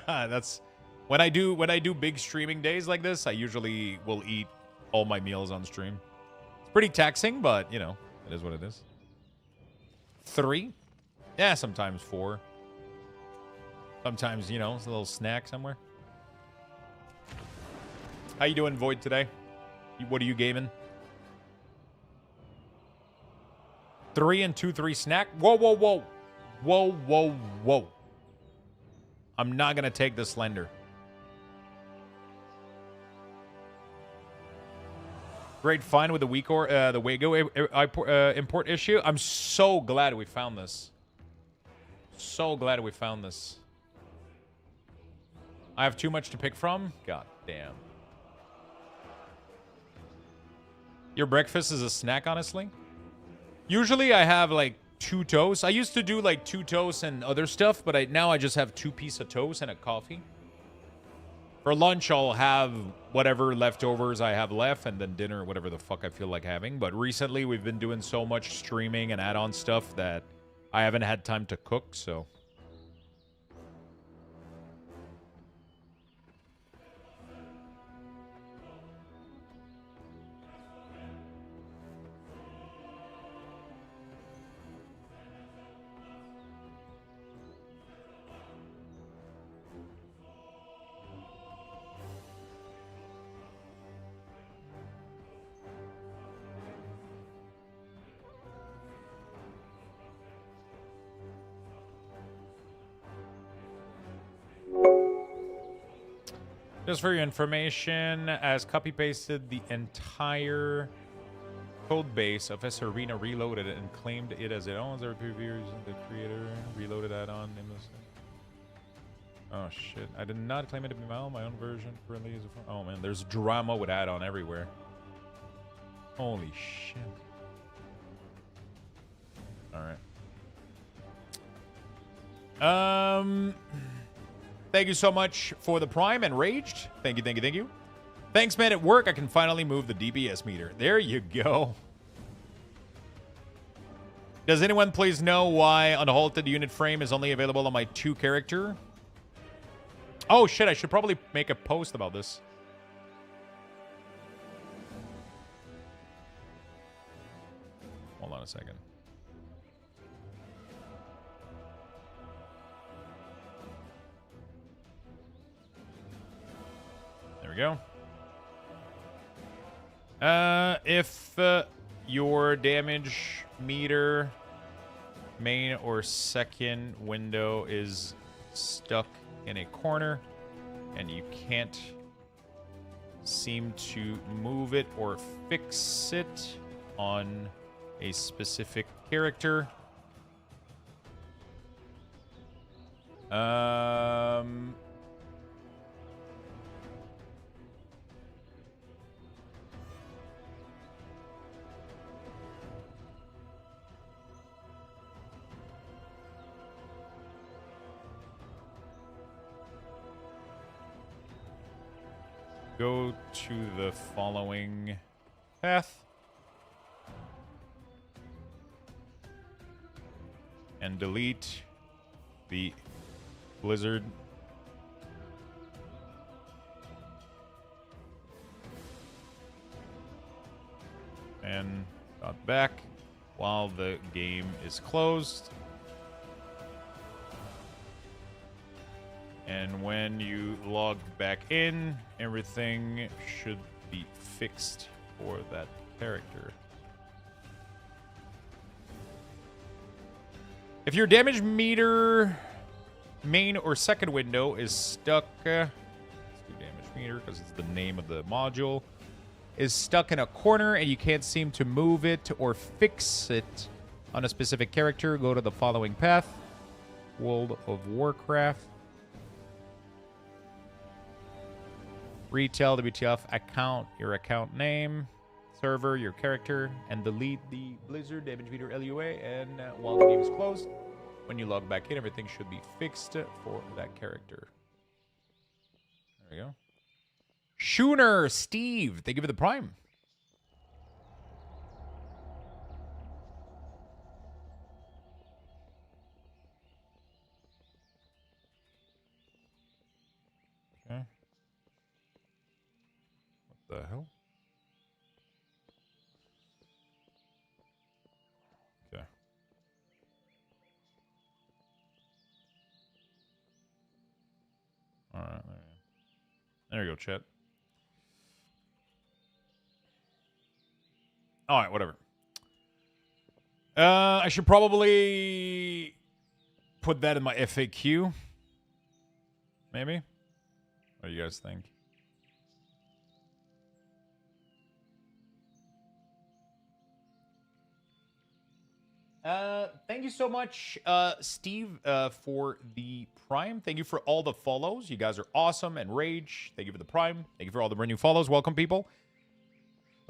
That's when I do big streaming days like this, I usually will eat all my meals on stream. It's pretty taxing, but you know, it is what it is. 3? Yeah, sometimes 4. Sometimes, you know, it's a little snack somewhere. How you doing, Void, today? What are you gaming? 3 and 2-3 snack? Whoa, whoa, whoa. Whoa, whoa, whoa. I'm not going to take the Slender. Great find with the the Wago import issue. I'm so glad we found this. So glad we found this. I have too much to pick from? God damn. Your breakfast is a snack, honestly? Usually I have like 2 toasts. I used to do like 2 toasts and other stuff, but now I just have 2 pieces of toast and a coffee. For lunch, I'll have whatever leftovers I have left, and then dinner, whatever the fuck I feel like having. But recently, we've been doing so much streaming and add-on stuff that I haven't had time to cook, so... Just for your information, as copy-pasted the entire code base of S Arena, reloaded it, and claimed it as its own. The creator reloaded add-on. Oh shit! I did not claim it to be my own version. Oh man, there's drama with add-on everywhere. Holy shit! All right. Thank you so much for the Prime and Raged. Thank you, thank you, thank you. Thanks, man. At work, I can finally move the DPS meter. There you go. Does anyone please know why Unhalted Unit Frame is only available on my 2 character? Oh, shit. I should probably make a post about this. Hold on a second. There we go. If your damage meter main or second window is stuck in a corner and you can't seem to move it or fix it on a specific character, go to the following path. And delete the blizzard. And got back while the game is closed. And when you log back in, everything should be fixed for that character. If your damage meter main or second window is stuck, let's do damage meter because it's the name of the module, is stuck in a corner and you can't seem to move it or fix it on a specific character, go to the following path. World of Warcraft. Retail, WTF, account, your account name, server, your character, and delete the Blizzard damage meter LUA. And while the game is closed, when you log back in, everything should be fixed for that character. There we go. Schooner, Steve, thank you for the Prime. Okay. What the hell? Okay. All right. There you go, chat. All right, whatever. I should probably put that in my FAQ. Maybe? What do you guys think? Thank you so much, Steve, for the Prime. Thank you for all the follows. You guys are awesome. And Rage, thank you for the Prime. Thank you for all the brand new follows. Welcome, people.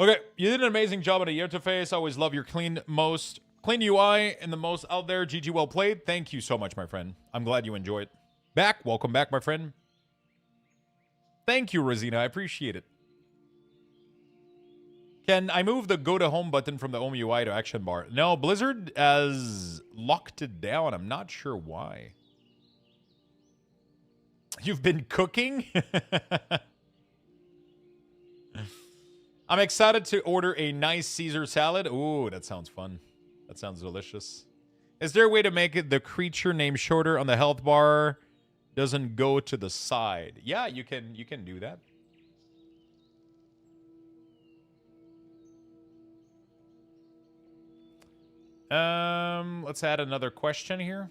Okay, you did an amazing job on the interface. I always love your clean UI and the most out there. GG, well played. Thank you so much, my friend. I'm glad you enjoyed. Back. Welcome back, my friend. Thank you, Rosina. I appreciate it. Can I move the go to home button from the home UI to action bar? No, Blizzard has locked it down. I'm not sure why. You've been cooking? I'm excited to order a nice Caesar salad. Ooh, that sounds fun. That sounds delicious. Is there a way to make it the creature name shorter on the health bar doesn't go to the side? Yeah, you can do that. Let's add another question here.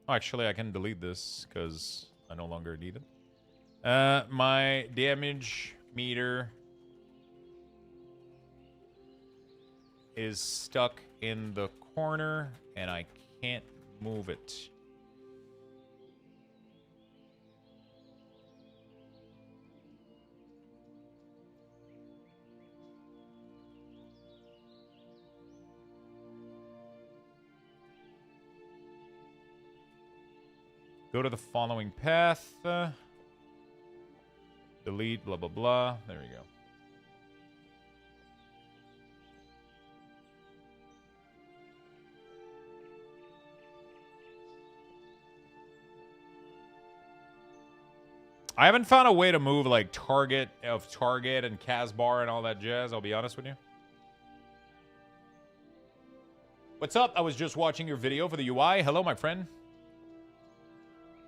Oh, actually, I can delete this because I no longer need it. My damage meter is stuck in the corner and I can't move it. Go to the following path. Delete, blah, blah, blah. There we go. I haven't found a way to move like target and Casbar and all that jazz, I'll be honest with you. What's up? I was just watching your video for the UI. Hello, my friend.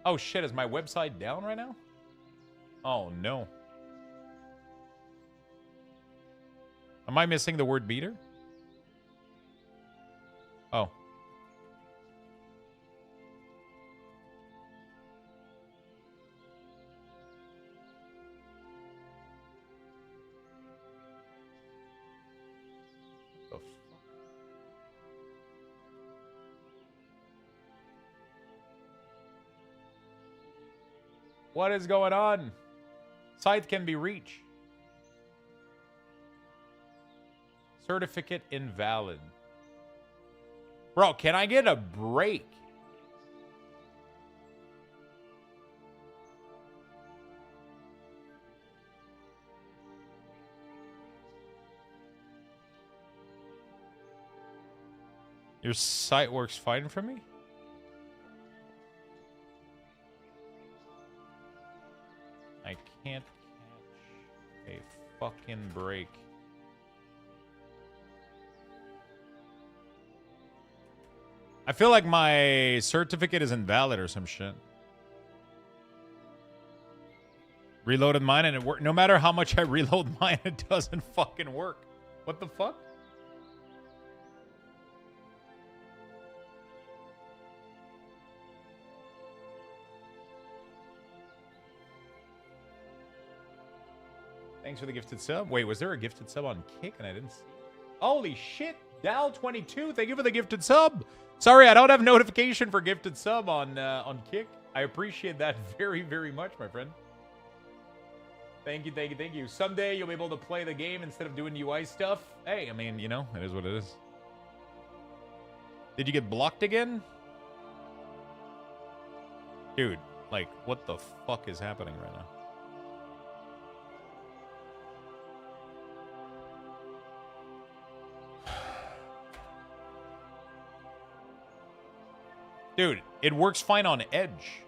Oh shit, is my website down right now? Oh no. Am I missing the word beater? Oh. What the fuck? What is going on? Site can be reached. Certificate invalid. Bro, can I get a break? Your site works fine for me? I can't catch a fucking break. I feel like my certificate is invalid or some shit. Reloaded mine and it worked. No matter how much I reload mine, it doesn't fucking work. What the fuck? Thanks for the gifted sub. Wait, was there a gifted sub on Kick and I didn't see it? Holy shit. Dal22, thank you for the gifted sub. Sorry, I don't have notification for gifted sub on Kick. I appreciate that very, very much, my friend. Thank you, thank you, thank you. Someday you'll be able to play the game instead of doing UI stuff. Hey, I mean, you know, it is what it is. Did you get blocked again? Dude, like, what the fuck is happening right now? Dude, it works fine on Edge.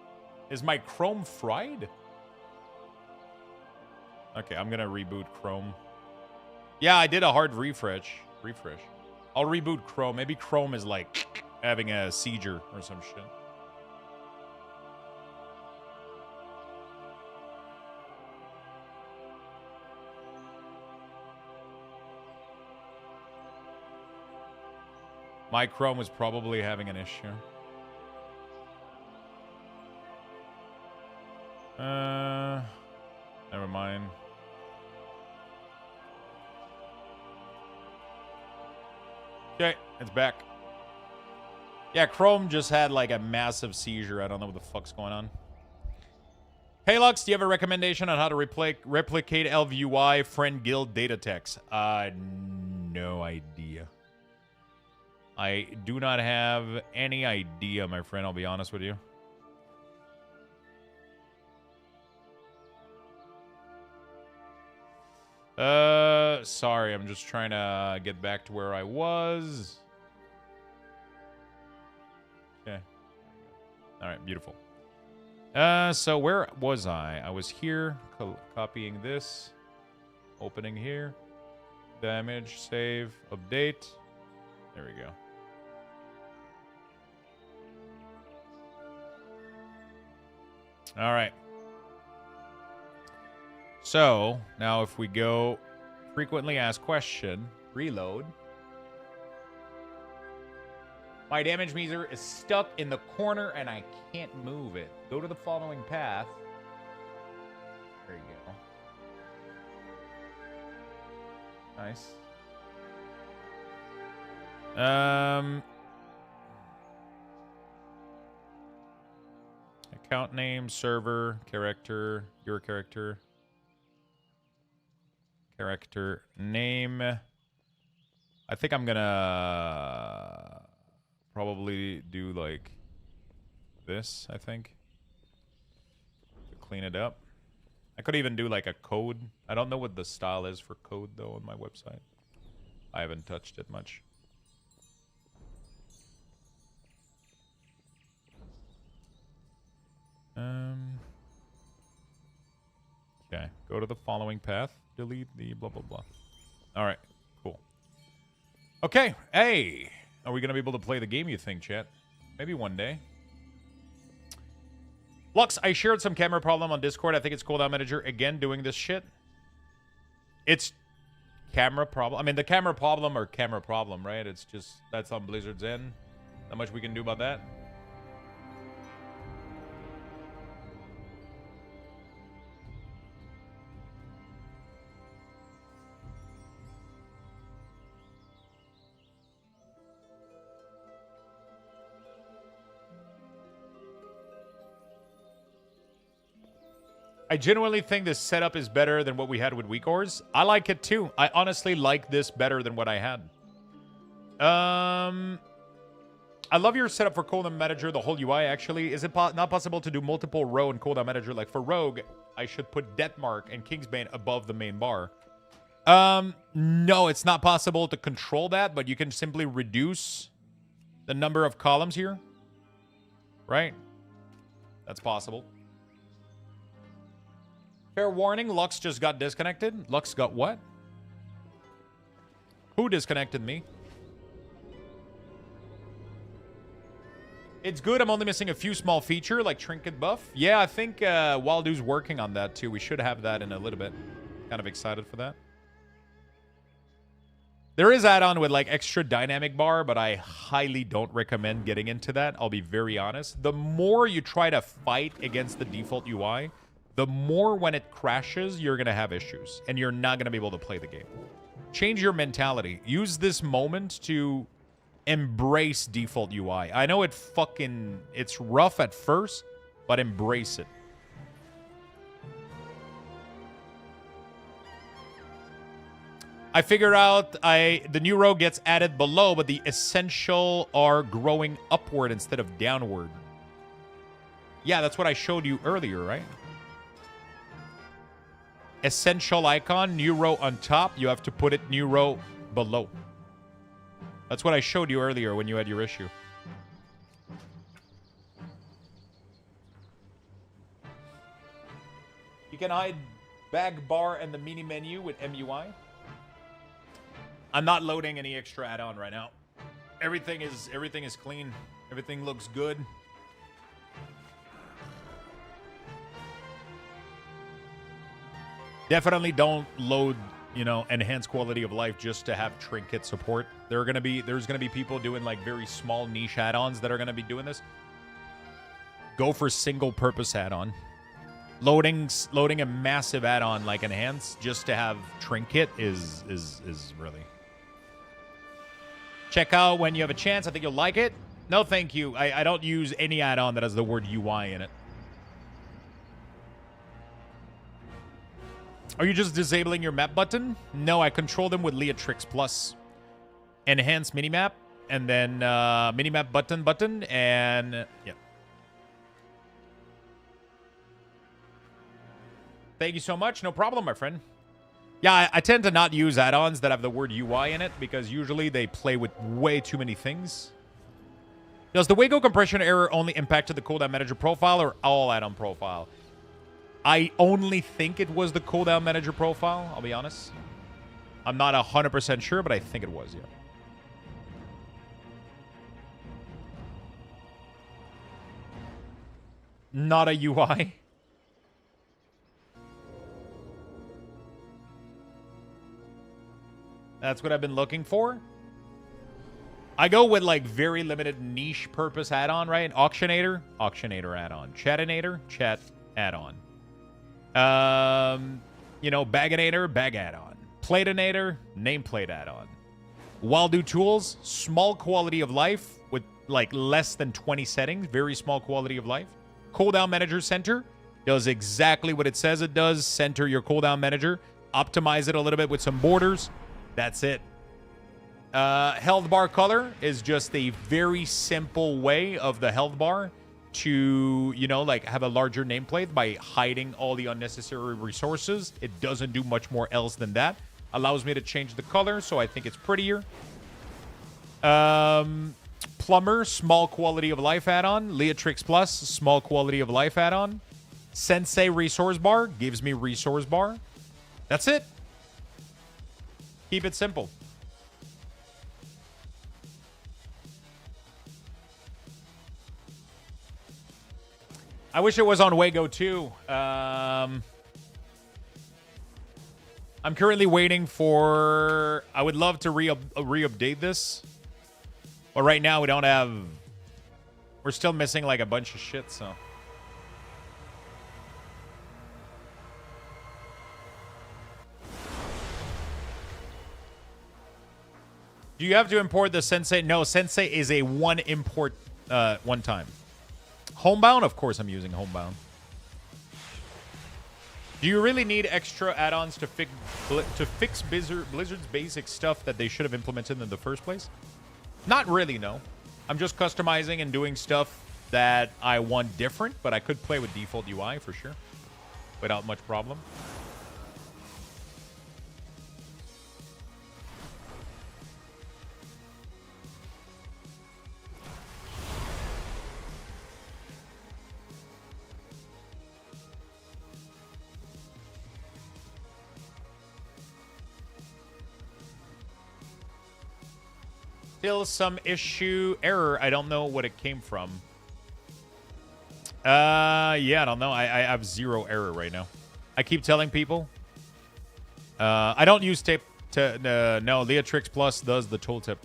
Is my Chrome fried? Okay, I'm gonna reboot Chrome. Yeah, I did a hard refresh. I'll reboot Chrome. Maybe Chrome is like having a seizure or some shit. My Chrome was probably having an issue. Never mind. Okay, it's back. Yeah, Chrome just had like a massive seizure. I don't know what the fuck's going on. Hey Lux, do you have a recommendation on how to replicate LVUI friend guild data text? No idea. I do not have any idea, my friend, I'll be honest with you. Sorry, I'm just trying to get back to where I was. Okay. All right, beautiful. So where was I? I was here, copying this, opening here, damage, save, update. There we go. All right. So, now if we go frequently asked question, reload. My damage meter is stuck in the corner and I can't move it. Go to the following path. There you go. Nice. Account name, server, character, your character. Character name. I think I'm gonna probably do like this, I think, to clean it up. I could even do like a code. I don't know what the style is for code though on my website. I haven't touched it much. Okay, go to the following path. Delete the blah, blah, blah. All right, cool. Okay, hey. Are we going to be able to play the game, you think, chat? Maybe one day. Lux, I shared some camera problem on Discord. I think it's Cooldown Manager again doing this shit. It's camera problem. I mean, the camera problem or camera problem, right? It's just, that's on Blizzard's end. Not much we can do about that. I genuinely think this setup is better than what we had with Weak Ores. I like it too. I honestly like this better than what I had. I love your setup for Cooldown Manager, the whole UI actually. Is it not possible to do multiple row in Cooldown Manager? Like for Rogue, I should put Deathmark and Kingsbane above the main bar. No, it's not possible to control that, but you can simply reduce the number of columns here. Right? That's possible. Fair warning, Lux just got disconnected. Lux got what? Who disconnected me? It's good. I'm only missing a few small feature like trinket buff. Yeah, I think Waldu's working on that too. We should have that in a little bit. Kind of excited for that. There is add-on with like extra dynamic bar, but I highly don't recommend getting into that. I'll be very honest. The more you try to fight against the default UI, the more when it crashes, you're going to have issues. And you're not going to be able to play the game. Change your mentality. Use this moment to embrace default UI. I know it's rough at first, but embrace it. I figured out the new row gets added below, but the essential are growing upward instead of downward. Yeah, that's what I showed you earlier, right? Essential icon, new row on top. You have to put it new row below. That's what I showed you earlier when you had your issue. You can hide bag bar and the mini menu with MUI. I'm not loading any extra add-on right now. Everything is clean. Everything looks good. Definitely don't load, enhanced quality of life just to have trinket support. There's gonna be people doing like very small niche add-ons that are gonna be doing this. Go for single purpose add-on. Loading a massive add-on like enhanced just to have trinket is really. Check out when you have a chance. I think you'll like it. No, thank you. I don't use any add-on that has the word UI in it. Are you just disabling your map button? No, I control them with Leatrix Plus. Enhance minimap, and then minimap button, and yeah. Thank you so much. No problem, my friend. Yeah, I tend to not use add-ons that have the word UI in it because usually they play with way too many things. Does the Wago compression error only impacted the cooldown manager profile or all add-on profile? I only think it was the cooldown manager profile, I'll be honest. I'm not 100% sure, but I think it was, yeah. Not a UI. That's what I've been looking for. I go with like very limited niche purpose add-on, right? Auctionator add-on. Chatinator, chat add-on. Baginator, bag add-on. Platinator, nameplate add-on. Waldo tools, small quality of life with like less than 20 settings, very small quality of life. Cooldown manager center does exactly what it says it does. Center your cooldown manager. Optimize it a little bit with some borders. That's it. Health bar color is just a very simple way of the health bar to, have a larger nameplate by hiding all the unnecessary resources. It doesn't do much more else than that. Allows me to change the color, so I think it's prettier. Plumber, small quality of life add-on. Leatrix Plus, small quality of life add-on. Sensei resource bar gives me resource bar. That's it. Keep it simple. I wish it was on Wago too. I'm currently waiting for... I would love to re-update this. But right now we don't have... We're still missing like a bunch of shit, so... Do you have to import the Sensei? No, Sensei is a one import, one time. Homebound? Of course I'm using Homebound. Do you really need extra add-ons to fix Blizzard's basic stuff that they should have implemented in the first place? Not really, no. I'm just customizing and doing stuff that I want different, but I could play with default UI for sure. Without much problem. Still some issue error. I don't know what it came from. Yeah, I don't know. I have 0 error right now. I keep telling people. I don't use tape to... no, Leatrix Plus does the tooltip.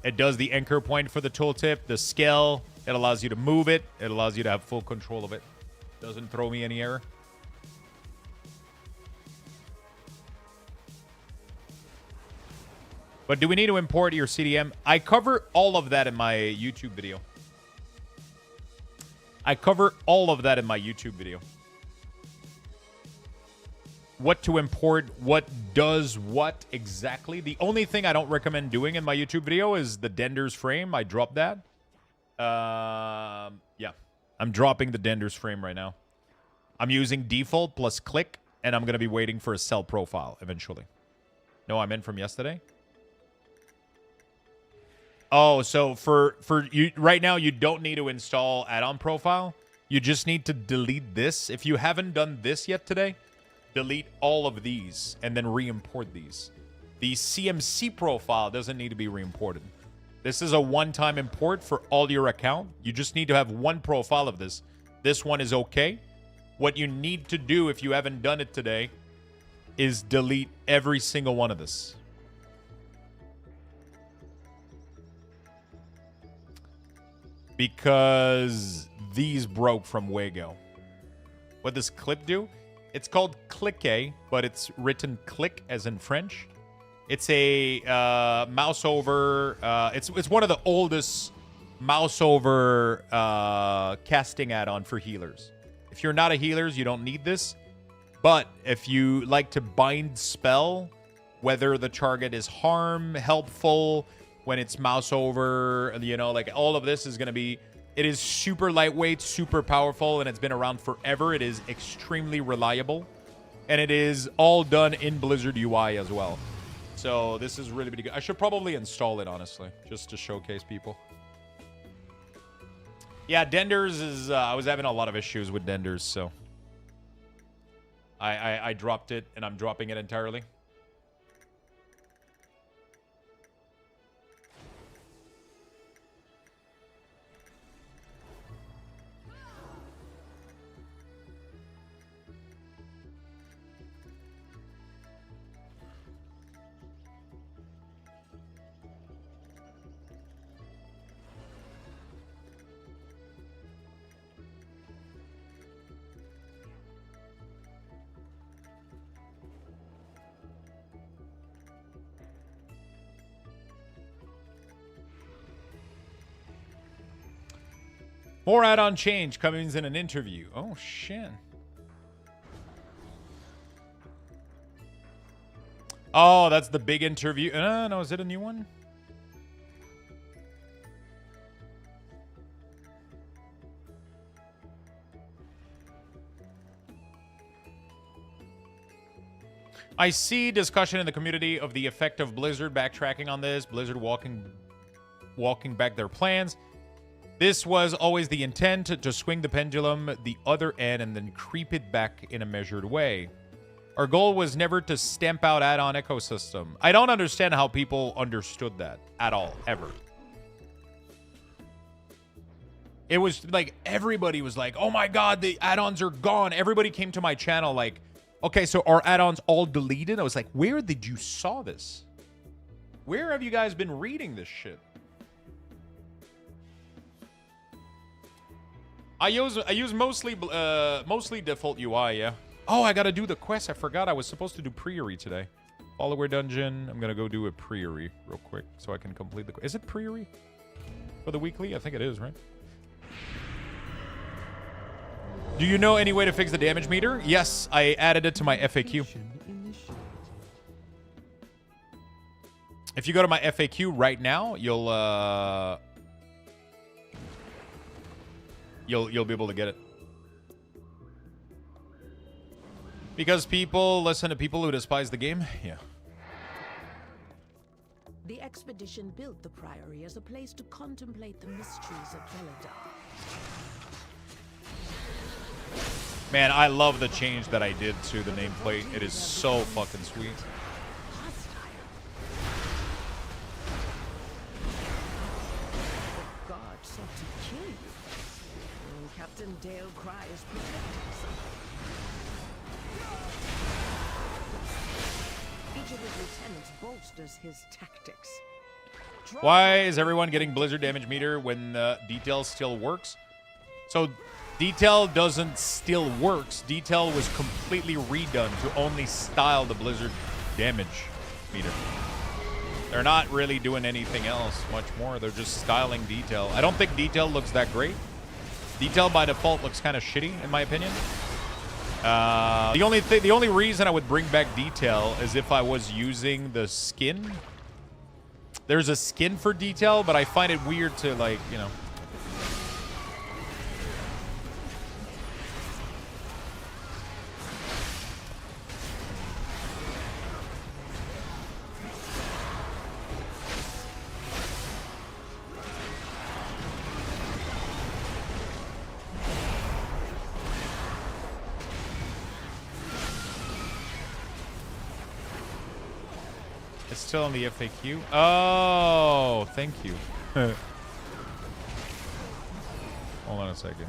It does the anchor point for the tooltip, the scale. It allows you to move it. It allows you to have full control of it. Doesn't throw me any error. But do we need to import your CDM? I cover all of that in my YouTube video. I cover all of that in my YouTube video. What to import, what does what exactly. The only thing I don't recommend doing in my YouTube video is the Dender's frame. I dropped that. Yeah. I'm dropping the Dender's frame right now. I'm using default plus click, and I'm going to be waiting for a cell profile eventually. No, I meant from yesterday. Oh, so for you right now, you don't need to install add-on profile. You just need to delete this. If you haven't done this yet today, delete all of these and then re-import these. The CMC profile doesn't need to be re-imported. This is a one-time import for all your account. You just need to have one profile of this. This one is okay. What you need to do if you haven't done it today is delete every single one of this. Because these broke from Wago. What does clip do? It's called clique, but it's written click as in French. It's a mouse over. It's one of the oldest mouse over casting add-on for healers. If you're not a healer, you don't need this. But if you like to bind spell, whether the target is harm, helpful, when it's mouse over, you know, like all of this is going to be, it is super lightweight, super powerful, and it's been around forever. It is extremely reliable, and it is all done in Blizzard UI as well. So this is really, really good. I should probably install it, honestly, just to showcase people. Yeah, Dender's is, I was having a lot of issues with Dender's, so I dropped it, and I'm dropping it entirely. More add-on change coming in an interview. Oh, shit. Oh, that's the big interview. No, is it a new one? I see discussion in the community of the effect of Blizzard backtracking on this. Blizzard walking back their plans. This was always the intent, to swing the pendulum the other end and then creep it back in a measured way. Our goal was never to stamp out add-on ecosystem. I don't understand how people understood that at all, ever. It was like, everybody was like, oh my god, the add-ons are gone. Everybody came to my channel like, okay, so are add-ons all deleted? I was like, where did you saw this? Where have you guys been reading this shit? I use mostly default UI, yeah. Oh, I gotta do the quest. I forgot I was supposed to do Priory today. Follower dungeon. I'm gonna go do a Priory real quick so I can complete the quest. Is it Priory for the weekly? I think it is, right? Do you know any way to fix the damage meter? Yes, I added it to my FAQ. If you go to my FAQ right now, you'll be able to get it. Because people listen to people who despise the game? Yeah. The expedition built the Priory as a place to contemplate the mysteries of Belladar. Man, I love the change that I did to the nameplate. It is so fucking sweet. Captain Dale Cry is protecting something. Each of his lieutenants bolsters his tactics. Why is everyone getting blizzard damage meter when detail still works? So detail doesn't still works. Detail was completely redone to only style the blizzard damage meter. They're not really doing anything else much more. They're just styling detail. I don't think detail looks that great. Detail by default looks kind of shitty in my opinion. The only reason I would bring back detail is if I was using the skin. There's a skin for detail, but I find it weird to, like, you know. It's still on the FAQ. Oh, thank you. Hold on a second.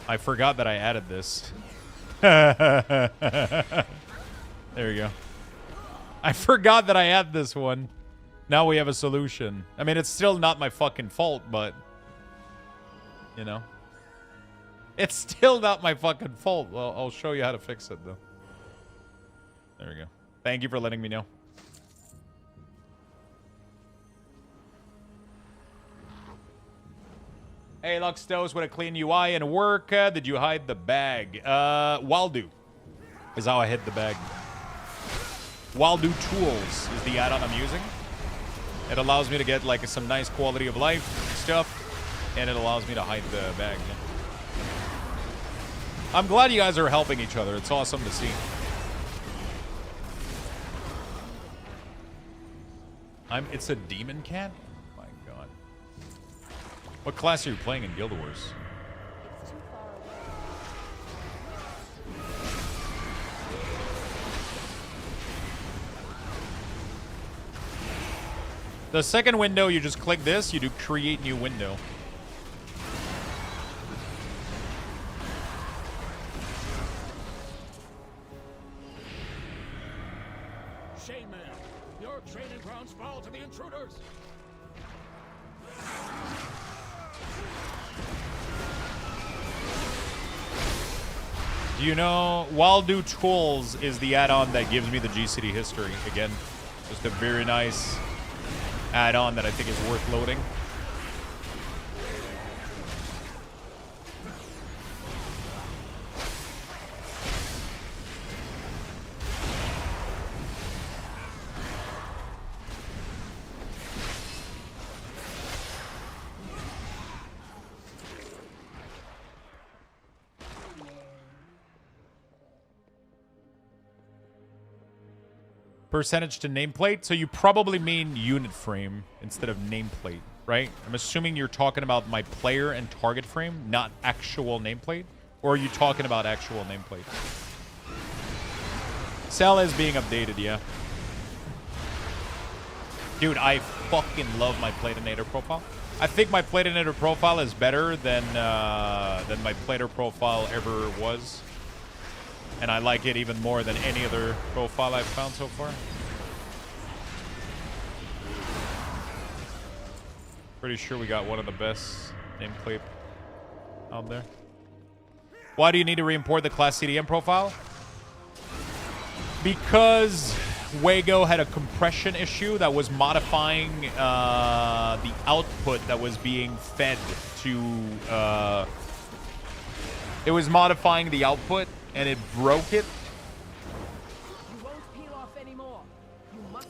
I forgot that I added this. There we go. I forgot that I added this one. Now we have a solution. I mean, it's still not my fucking fault, but... You know. It's still not my fucking fault. Well, I'll show you how to fix it, though. There we go. Thank you for letting me know. Hey, Luxthos, with a clean UI and work. Did you hide the bag? Waldo is how I hid the bag. Waldo Tools is the add-on I'm using. It allows me to get like some nice quality of life stuff, and it allows me to hide the bag. Yeah. I'm glad you guys are helping each other. It's awesome to see. It's a demon cat? Oh my god. What class are you playing in Guild Wars? The second window, you just click this, you do create new window. Shame man, your training grounds fall to the intruders. Do you know Waldo Tools is the add-on that gives me the GCD history? Again, just a very nice add-on that I think is worth loading. Percentage to nameplate, so you probably mean unit frame instead of nameplate, right? I'm assuming you're talking about my player and target frame, not actual nameplate, or are you talking about actual nameplate? Cell is being updated, yeah. Dude, I fucking love my Platinator profile. I think my Platinator profile is better than my Plater profile ever was. And I like it even more than any other profile I've found so far. Pretty sure we got one of the best nameplate out there. Why do you need to re-import the class CDM profile? Because Wago had a compression issue that was modifying the output that was being fed to... it was modifying the output, and it broke it.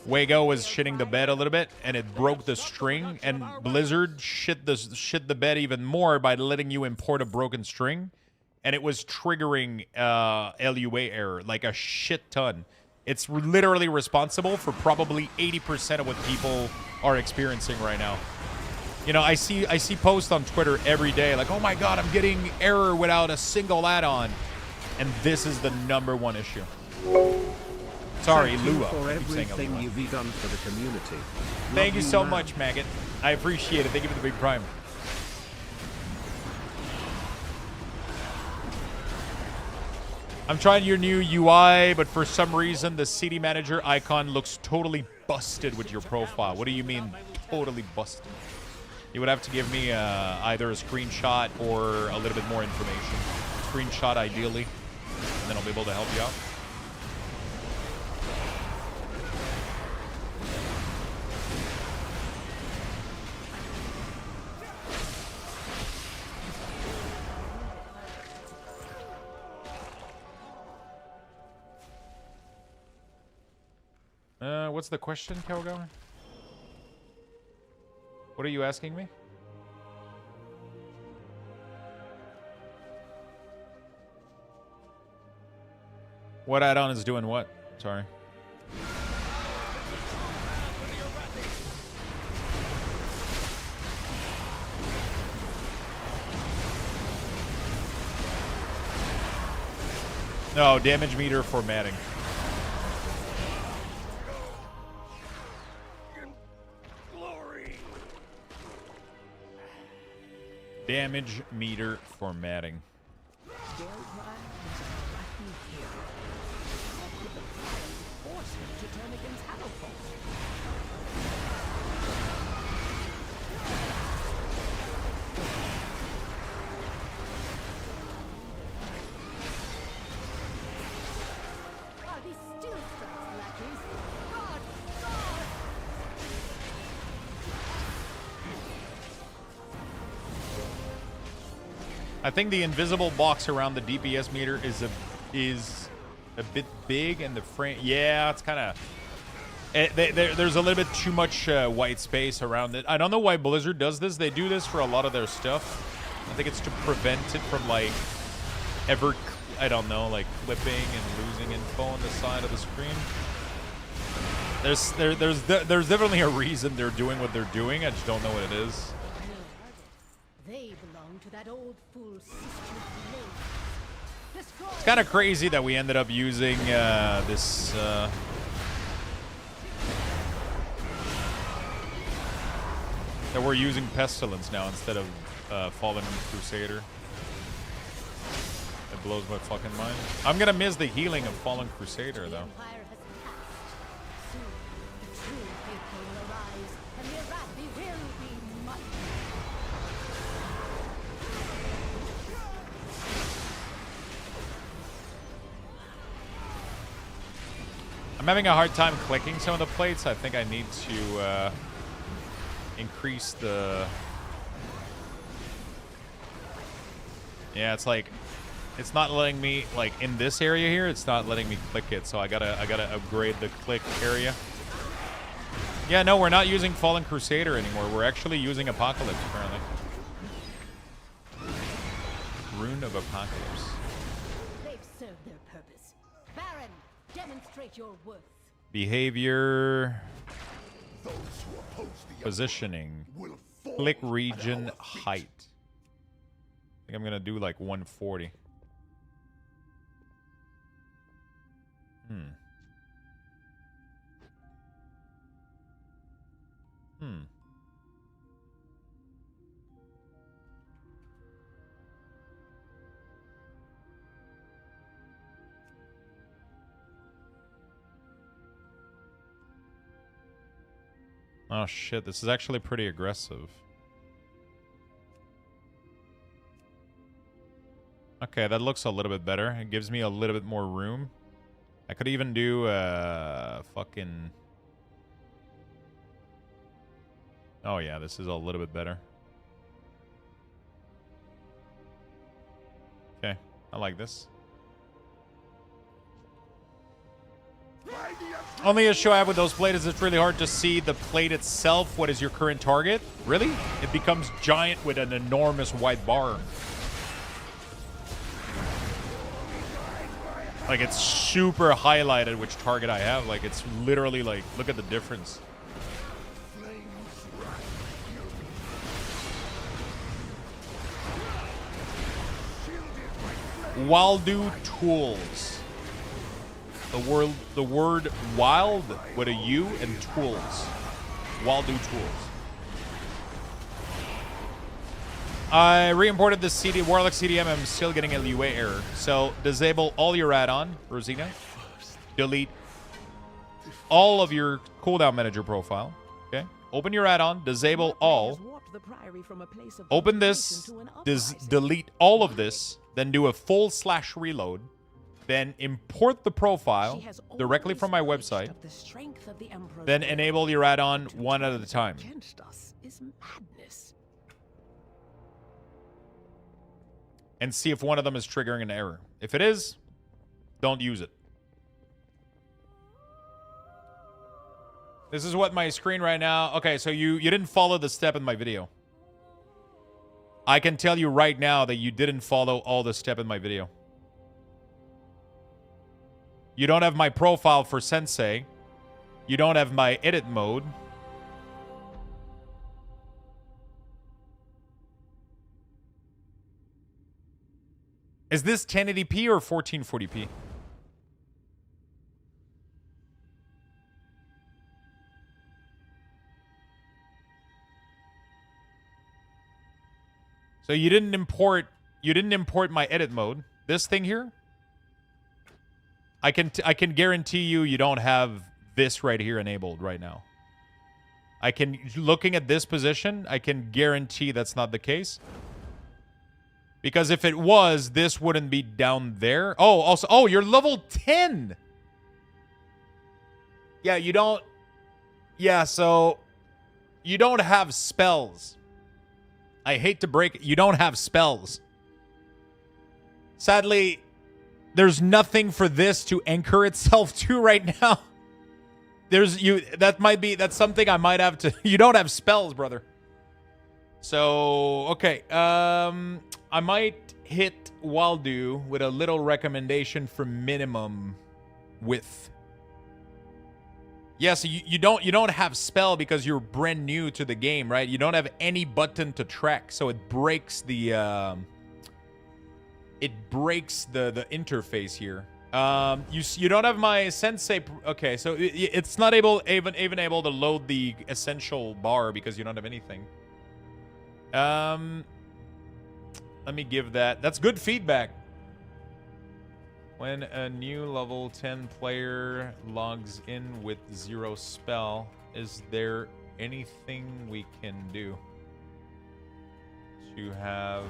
Wago was shitting the bed a little bit, and it broke the string, and Blizzard shit the bed even more by letting you import a broken string, and it was triggering LUA error, like a shit ton. It's literally responsible for probably 80% of what people are experiencing right now. You know, I see posts on Twitter every day, like, oh my god, I'm getting error without a single add-on. And this is the #1 issue. Sorry, Lua. For everything you've done for the community. Thank you so much, Maggot. I appreciate it. Thank you for the big prime. I'm trying your new UI, but for some reason the CD manager icon looks totally busted with your profile. What do you mean totally busted? You would have to give me either a screenshot or a little bit more information. Screenshot ideally, and then I'll be able to help you out. What's the question, Kawagawa? What are you asking me? What add-on is doing what? Sorry. No, damage meter formatting. Damage meter formatting. I think the invisible box around the DPS meter is a bit big, and the frame. Yeah, it's kind of. There's a little bit too much white space around it. I don't know why Blizzard does this. They do this for a lot of their stuff. I think it's to prevent it from like ever. I don't know, like clipping and losing info on the side of the screen. There's definitely a reason they're doing what they're doing. I just don't know what it is. They belong to that old fool sister. It's kind of crazy that we ended up using this. That we're using Pestilence now instead of Fallen Crusader. It blows my fucking mind. I'm gonna miss the healing of Fallen Crusader though. I'm having a hard time clicking some of the plates. I think I need to increase the... Yeah, it's like... It's not letting me, like, in this area here, it's not letting me click it, so I gotta upgrade the click area. Yeah, no, we're not using Fallen Crusader anymore. We're actually using Apocalypse, apparently. Rune of Apocalypse. They've served their purpose. Baron, demonstrate your worth. Behavior, positioning, click region, height. I think I'm gonna do like 140. Oh shit, this is actually pretty aggressive. Okay, that looks a little bit better. It gives me a little bit more room. I could even do fucking... Oh yeah, this is a little bit better. Okay, I like this. Only issue I have with those plates is it's really hard to see the plate itself. What is your current target? Really? It becomes giant with an enormous white bar. Like, it's super highlighted which target I have. Like, it's literally like, look at the difference. Waldo Tools. The word wild with a U and tools. Waldo Tools. I re-imported the CD Warlock CDM. I'm still getting a UA error. So disable all your add-on, Rosina. Delete all of your cooldown manager profile. Okay. Open your add-on. Disable all. Open this. Delete all of this. Then do a full / reload. Then import the profile directly from my website. Then enable your add-on one at a time. And see if one of them is triggering an error. If it is, don't use it. This is what my screen right now. Okay, so you didn't follow the step in my video. I can tell you right now that you didn't follow all the step in my video. You don't have my profile for Sensei. You don't have my edit mode. Is this 1080p or 1440p? So you didn't import my edit mode. This thing here? I can guarantee you don't have this right here enabled right now. Looking at this position, I can guarantee that's not the case. Because if it was, this wouldn't be down there. Oh, also, oh, you're level 10. Yeah, you don't. Yeah, so you don't have spells. I hate to break it. You don't have spells. Sadly, there's nothing for this to anchor itself to right now. That's something I might have to. You don't have spells, brother. So, okay. I might hit Waldo with a little recommendation for minimum width. Yeah, so you don't have spell because you're brand new to the game, right? You don't have any button to track, so it breaks the interface here. You don't have my Sensei. Okay, so it's not even able to load the essential bar because you don't have anything. Let me give that. That's good feedback. When a new level 10 player logs in with 0 spell, is there anything we can do to have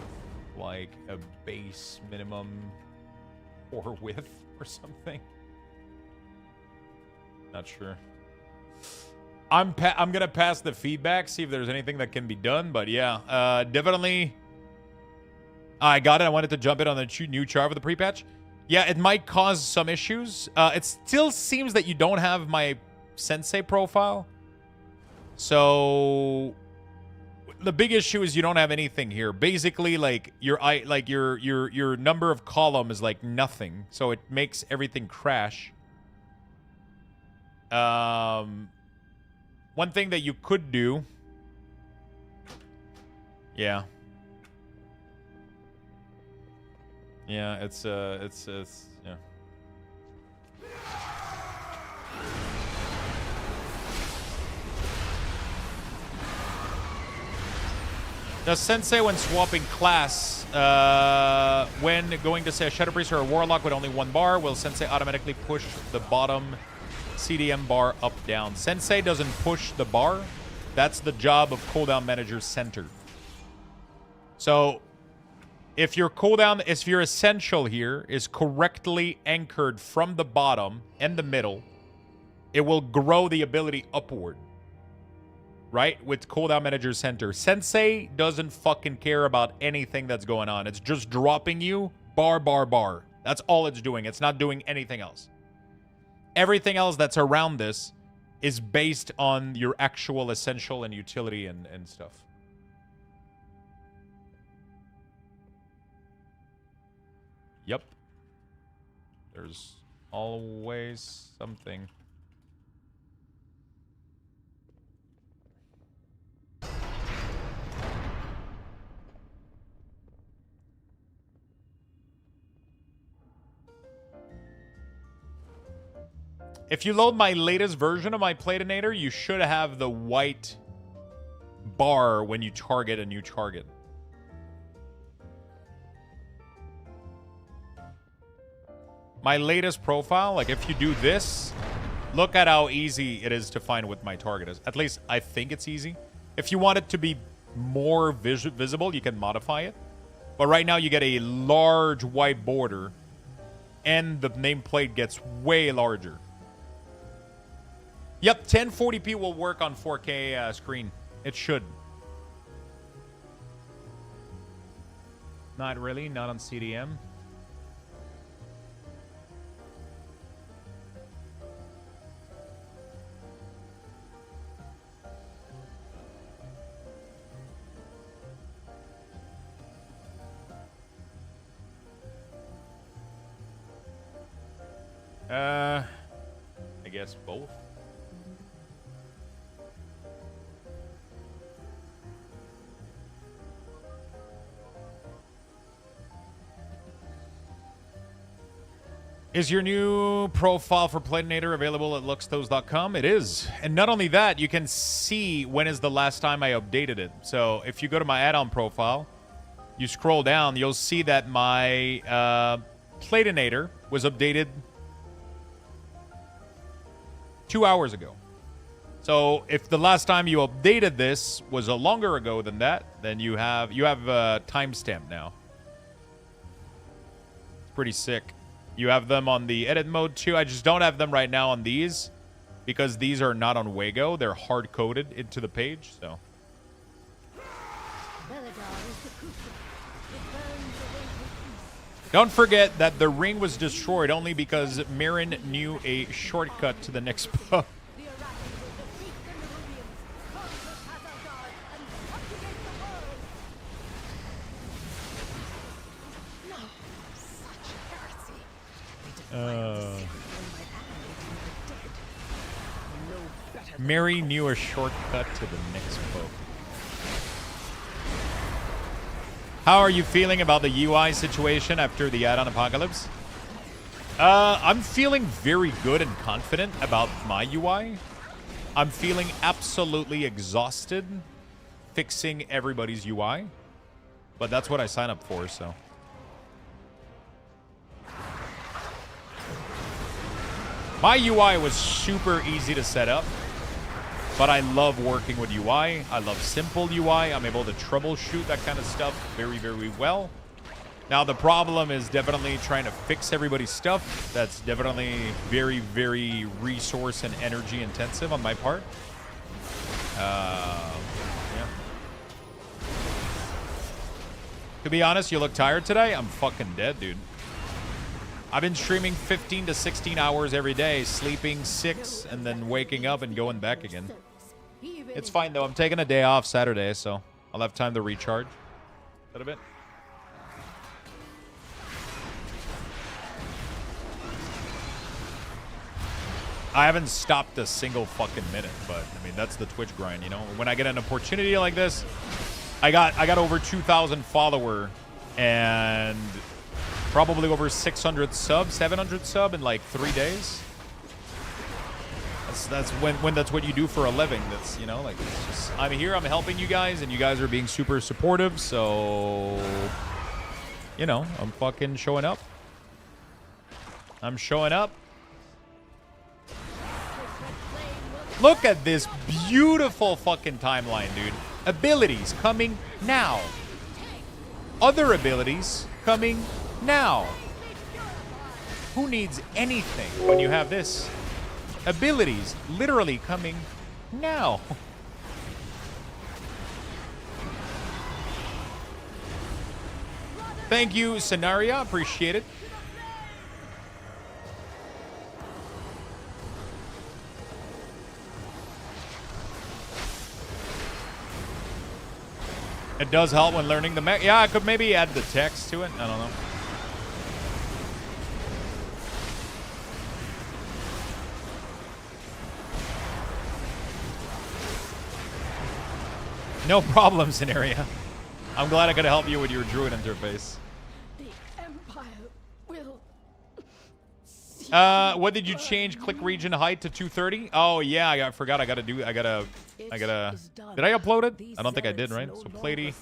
like a base minimum or width or something? Not sure. I'm gonna pass the feedback, see if there's anything that can be done. But yeah, definitely. I got it. I wanted to jump in on the new char for the pre-patch. Yeah, it might cause some issues. It still seems that you don't have my Sensei profile. So the big issue is you don't have anything here. Basically, like your number of column is like nothing, so it makes everything crash. One thing that you could do. Yeah. Yeah, it's yeah. Does Sensei, when swapping class, when going to say a Shadow Priest or a Warlock with only 1 bar, will Sensei automatically push the bottom CDM bar up, down? Sensei doesn't push the bar. That's the job of cooldown manager center. So if your cooldown, if your essential here is correctly anchored from the bottom and the middle, it will grow the ability upward. Right? With cooldown manager center. Sensei doesn't fucking care about anything that's going on. It's just dropping you bar, bar, bar. That's all it's doing. It's not doing anything else. Everything else that's around this is based on your actual essential and utility and stuff. Yep. There's always something. If you load my latest version of my Platinator, you should have the white bar when you target a new target. My latest profile, like if you do this, look at how easy it is to find what my target is. At least I think it's easy. If you want it to be more visible, you can modify it. But right now you get a large white border and the nameplate gets way larger. Yep, 1040p will work on 4K screen. It should. Not really, not on CDM. I guess both. Is your new profile for Platinator available at luxthos.com? It is. And not only that, you can see when is the last time I updated it. So if you go to my add-on profile, you scroll down, you'll see that my Platinator was updated 2 hours ago. So if the last time you updated this was a longer ago than that, then you have a timestamp now. It's pretty sick. You have them on the edit mode too. I just don't have them right now on these because these are not on Wago. They're hard-coded into the page, so. Don't forget that the ring was destroyed only because Marin knew a shortcut to the next pub. Mary knew a shortcut to the next pub. How are you feeling about the UI situation after the add-on apocalypse? I'm feeling very good and confident about my UI. I'm feeling absolutely exhausted fixing everybody's UI. But that's what I signed up for, so. My UI was super easy to set up. But I love working with UI. I love simple UI. I'm able to troubleshoot that kind of stuff very, very well. Now, the problem is definitely trying to fix everybody's stuff. That's definitely very, very resource and energy intensive on my part. Yeah. To be honest, you look tired today? I'm fucking dead, dude. I've been streaming 15 to 16 hours every day, sleeping 6, and then waking up and going back again. It's fine, though. I'm taking a day off Saturday, so I'll have time to recharge a little bit. I haven't stopped a single fucking minute, but, I mean, that's the Twitch grind, you know? When I get an opportunity like this, I got over 2,000 follower and probably over 600 subs, 700 sub in like 3 days. That's when that's what you do for a living. That's, you know, like, it's just, I'm here, I'm helping you guys, and you guys are being super supportive, so, you know, I'm fucking showing up. I'm showing up. Look at this beautiful fucking timeline, dude. Abilities coming now. Other abilities coming now. Who needs anything when you have this? Abilities literally coming now. Thank you, Scenaria. Appreciate it. It does help when learning the mech. Yeah, I could maybe add the text to it. I don't know. No problem, Scenario. I'm glad I could help you with your druid interface. The Empire will. What did you change? Click region height to 230? Oh yeah, I forgot. I gotta. Did I upload it? I don't think I did, right? So Platey.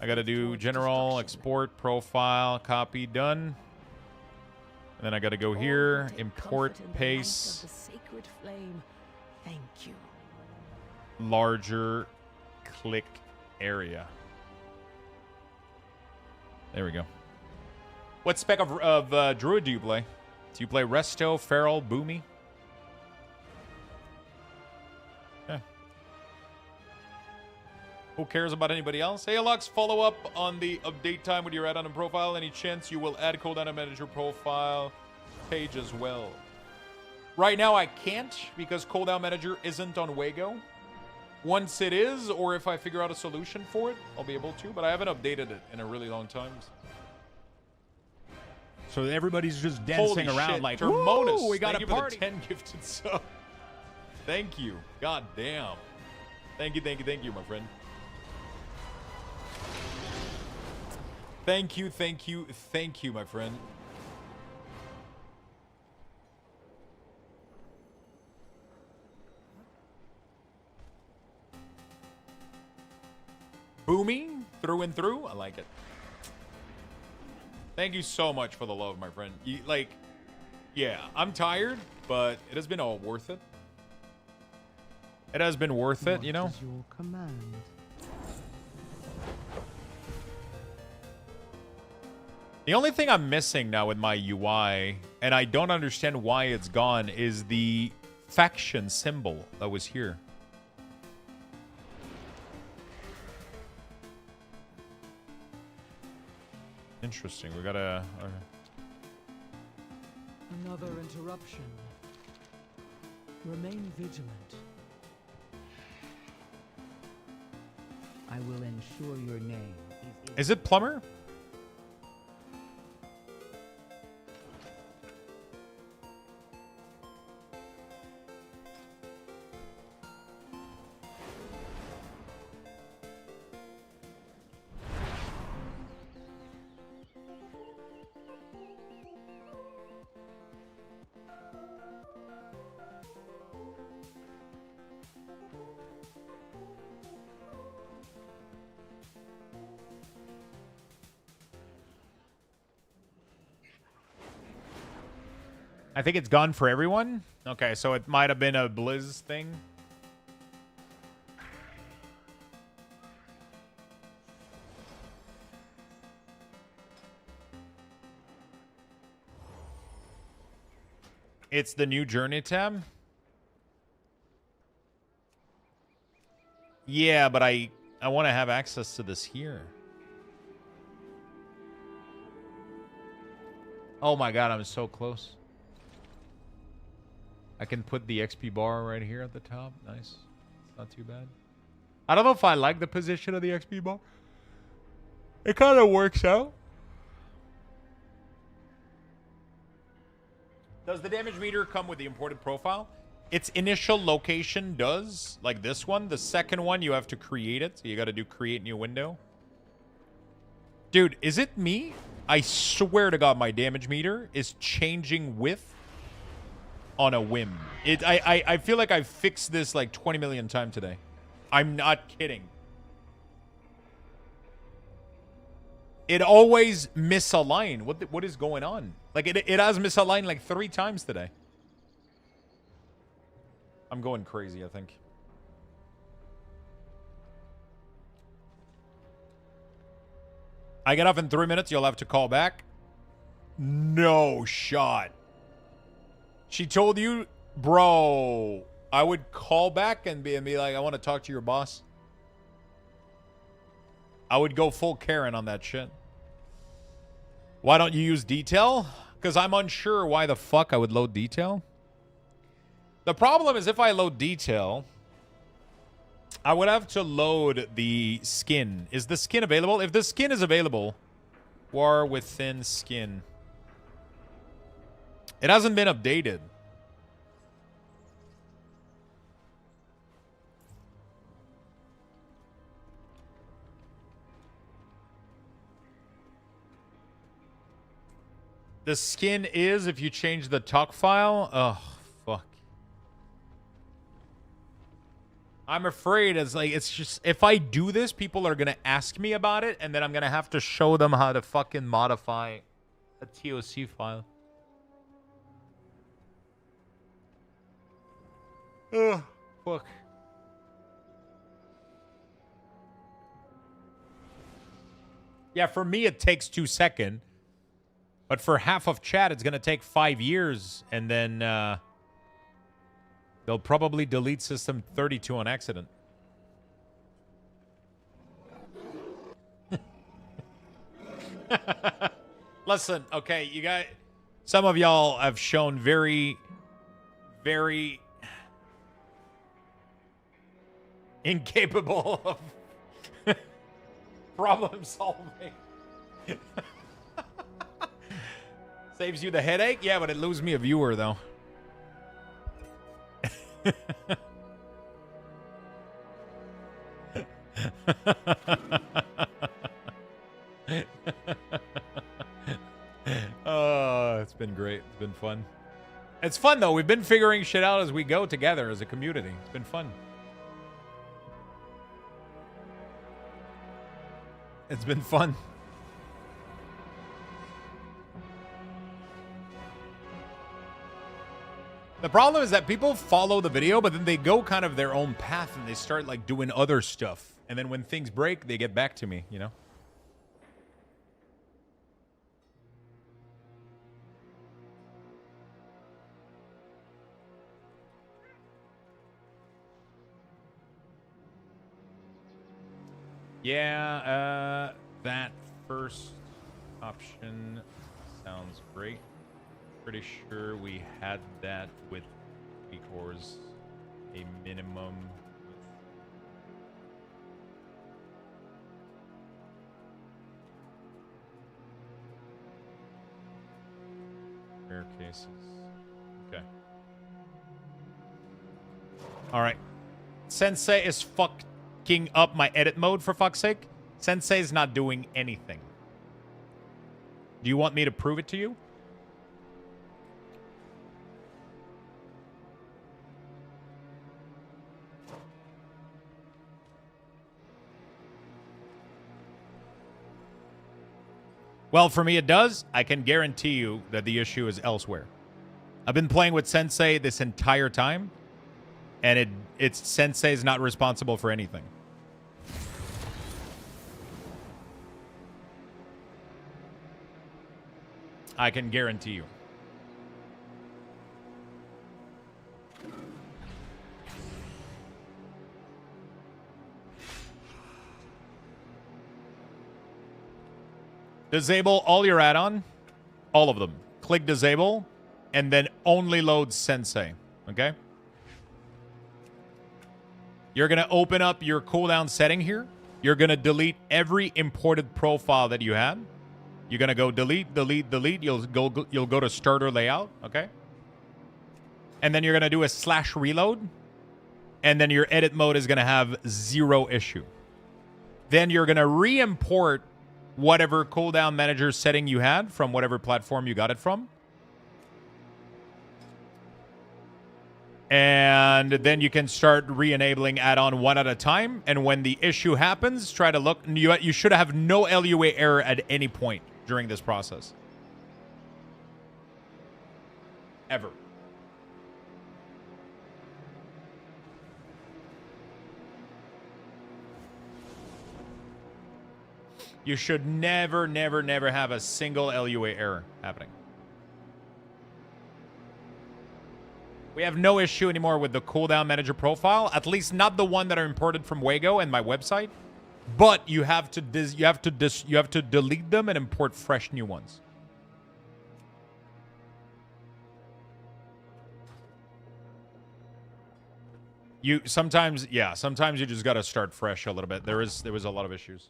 I gotta do general, export, profile, copy, done. And then I got to go here, import pace, Sacred flame. Thank you. larger click area. There we go. What spec of Druid do you play? Do you play Resto, Feral, Boomy? Yeah. Who cares about anybody else? Hey, Lux, follow up on the update time with your add-on and profile. Any chance you will add cooldown manager profile page as well? Right now, I can't because cooldown manager isn't on Wago. Once it is, or if I figure out a solution for it, I'll be able to, but I haven't updated it in a really long time. So everybody's just dancing Holy around shit. like, Termonus, "Woo, we got thank a you for party." the 10 gifted sub. Thank you. God damn. Thank you, my friend. Thank you, my friend. Booming through and through. I like it. Thank you so much for the love, my friend. Yeah, I'm tired, but it has been all worth it. It has been worth it, you know? What is your command? The only thing I'm missing now with my UI, and I don't understand why it's gone, is the faction symbol that was here. Interesting. We gotta... Another interruption. Remain vigilant. I will ensure your name Is it Plumber? I think it's gone for everyone. Okay, so it might have been a Blizz thing. It's the new Journey tab. Yeah, but I want to have access to this here. Oh my god, I'm so close. I can put the XP bar right here at the top. Nice. It's not too bad. I don't know if I like the position of the XP bar. It kind of works out. Does the damage meter come with the imported profile? Its initial location does, like this one. The second one, you have to create it. So you got to do create new window. Dude, is it me? I swear to God, my damage meter is changing width on a whim. I feel like I've fixed this like 20 million times today. I'm not kidding. It always misaligned. What is going on? Like it has misaligned like 3 times today. I'm going crazy, I think. I get off in 3 minutes. You'll have to call back. No shot. She told you, bro, I would call back and be like, I want to talk to your boss. I would go full Karen on that shit. Why don't you use detail? Because I'm unsure why the fuck I would load detail. The problem is if I load detail, I would have to load the skin. Is the skin available? If the skin is available, war within skin. It hasn't been updated. The skin is if you change the talk file. Oh, fuck. I'm afraid it's just if I do this, people are gonna ask me about it, and then I'm gonna have to show them how to fucking modify a TOC file. Ugh, fuck. Yeah, for me it takes 2 seconds. But for half of chat, it's going to take 5 years. And then they'll probably delete system 32 on accident. Listen, okay, you guys... Some of y'all have shown very, very incapable of problem solving. Saves you the headache? Yeah, but it loses me a viewer, though. Oh, it's been great. It's been fun. It's fun, though. We've been figuring shit out as we go together as a community. It's been fun. It's been fun. The problem is that people follow the video, but then they go kind of their own path and they start like doing other stuff. And then when things break, they get back to me, you know? Yeah, that first option sounds great. Pretty sure we had that with 3 cores, a minimum. Rare cases. Okay. All right. Sensei is fucking up my edit mode, for fuck's sake. Sensei is not doing anything. Do you want me to prove it to you? Well, for me it does. I can guarantee you that the issue is elsewhere. I've been playing with Sensei this entire time, and it's Sensei is not responsible for anything. I can guarantee you. Disable all your add-on. All of them. Click disable. And then only load Sensei. Okay? You're going to open up your cooldown setting here. You're going to delete every imported profile that you had. You're going to go delete, delete, delete. You'll go to starter layout. Okay? And then you're going to do a /reload. And then your edit mode is going to have 0 issue. Then you're going to re-import whatever cooldown manager setting you had from whatever platform you got it from. And then you can start re-enabling add-on one at a time. And when the issue happens, try to look. You should have no LUA error at any point during this process. Ever. You should never, never, never have a single LUA error happening. We have no issue anymore with the cooldown manager profile, at least not the one that are imported from Wago and my website. But you have to delete them and import fresh new ones. Sometimes you just got to start fresh a little bit. There was a lot of issues.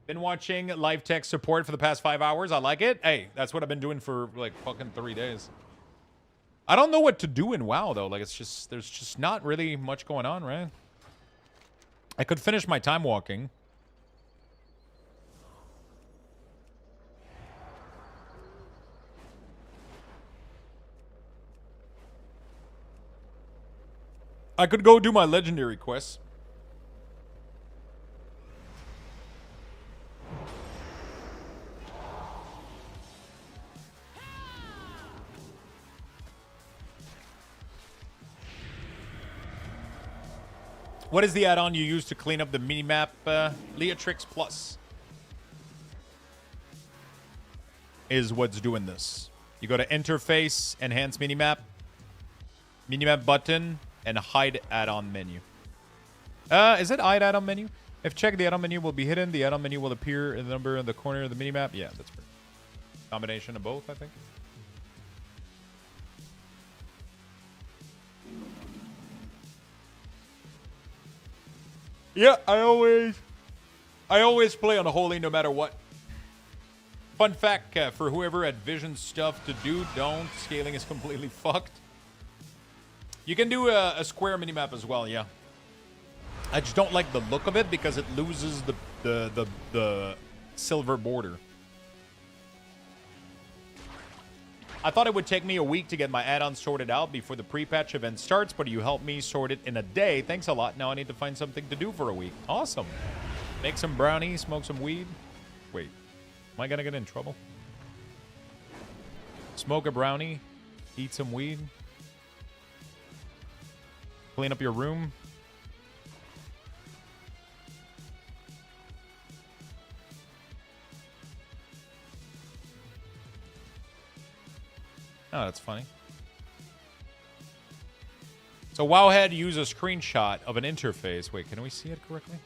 Been watching live tech support for the past 5 hours. I like it. Hey, that's what I've been doing for like fucking 3 days. I don't know what to do in WoW though. Like there's just not really much going on, right? I could finish my time walking. I could go do my legendary quests. What is the add-on you use to clean up the minimap? Leatrix Plus is what's doing this. You go to Interface, Enhance Minimap, Minimap button, and Hide add-on menu. Is it Hide add-on menu? If checked, the add-on menu will be hidden. The add-on menu will appear in the number in the corner of the minimap. Yeah, that's perfect. Combination of both, I think. Yeah, I always play on Holy no matter what. Fun fact, for whoever had vision stuff to do, don't. Scaling is completely fucked. You can do a square minimap as well, yeah. I just don't like the look of it because it loses the silver border. I thought it would take me a week to get my add-ons sorted out before the pre-patch event starts, but you helped me sort it in a day. Thanks a lot. Now I need to find something to do for a week. Awesome. Make some brownies, smoke some weed. Wait, am I gonna get in trouble? Smoke a brownie, eat some weed, clean up your room. Oh, that's funny. So Wowhead used a screenshot of an interface. Wait, can we see it correctly?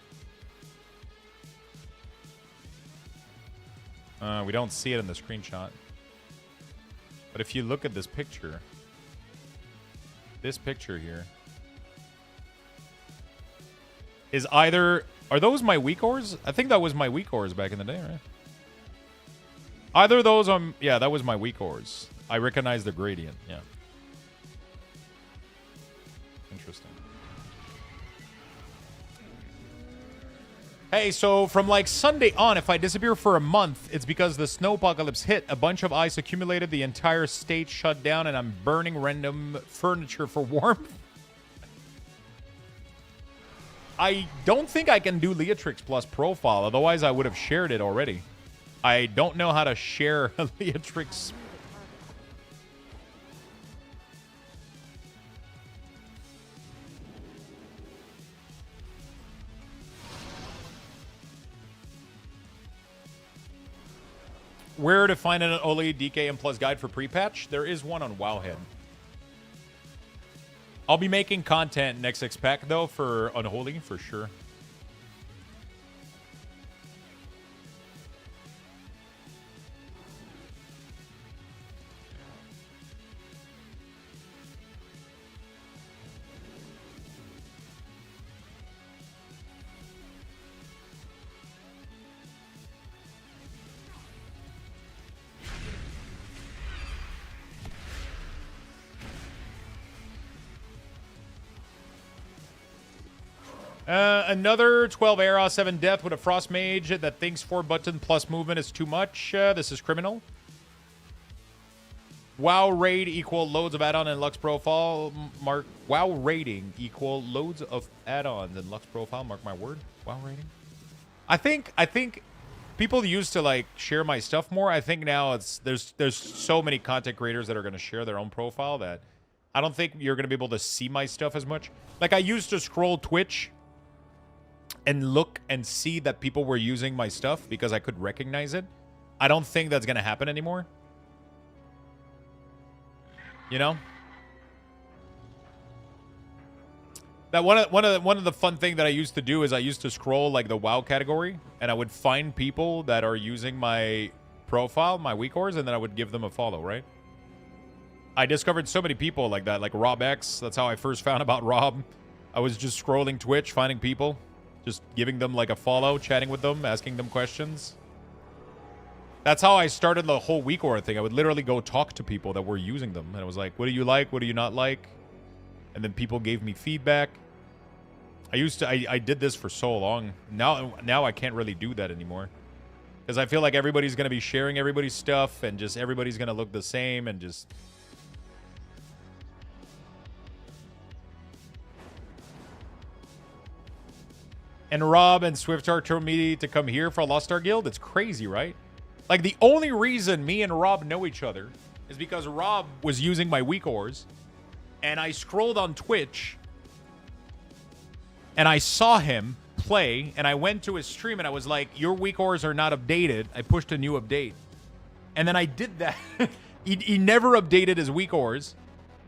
We don't see it in the screenshot. But if you look at this picture here is either... Are those my weak ores? I think that was my weak ores back in the day, right? Either of those... yeah, that was my weak ores. I recognize the gradient, yeah. Interesting. Hey, so from like Sunday on, if I disappear for a month, it's because the snow apocalypse hit, a bunch of ice accumulated, the entire state shut down, and I'm burning random furniture for warmth. I don't think I can do Leatrix Plus profile, otherwise I would have shared it already. I don't know how to share a Leatrix. Where to find an Oli DKM Plus guide for pre-patch? There is one on Wowhead. I'll be making content next X-Pack, though, for Unholy, for sure. Another 12 Era, 7 Death with a Frost Mage that thinks 4 button plus movement is too much. This is criminal. WoW raid equal loads of add-on and Lux profile. Mark WoW rating equal loads of add-ons and Lux profile. Mark my word. WoW rating. I think people used to like share my stuff more. I think now there's so many content creators that are going to share their own profile that I don't think you're going to be able to see my stuff as much. Like I used to scroll Twitch and look and see that people were using my stuff because I could recognize it. I don't think that's going to happen anymore. You know? That one of the fun thing that I used to do is I used to scroll like the WoW category and I would find people that are using my profile, my weak ores, and then I would give them a follow, right? I discovered so many people like that, like Rob X. That's how I first found about Rob. I was just scrolling Twitch, finding people, just giving them like a follow, chatting with them, asking them questions. That's how I started the whole weak aura thing. I would literally go talk to people that were using them. And I was like, what do you like? What do you not like? And then people gave me feedback. I did this for so long. Now I can't really do that anymore. Because I feel like everybody's going to be sharing everybody's stuff and just everybody's going to look the same and just... And Rob and Swiftar told me to come here for a Lost Star Guild. It's crazy, right? Like, the only reason me and Rob know each other is because Rob was using my weak ores. And I scrolled on Twitch. And I saw him play, and I went to his stream, and I was like, your weak ores are not updated. I pushed a new update. And then I did that. he never updated his weak ores.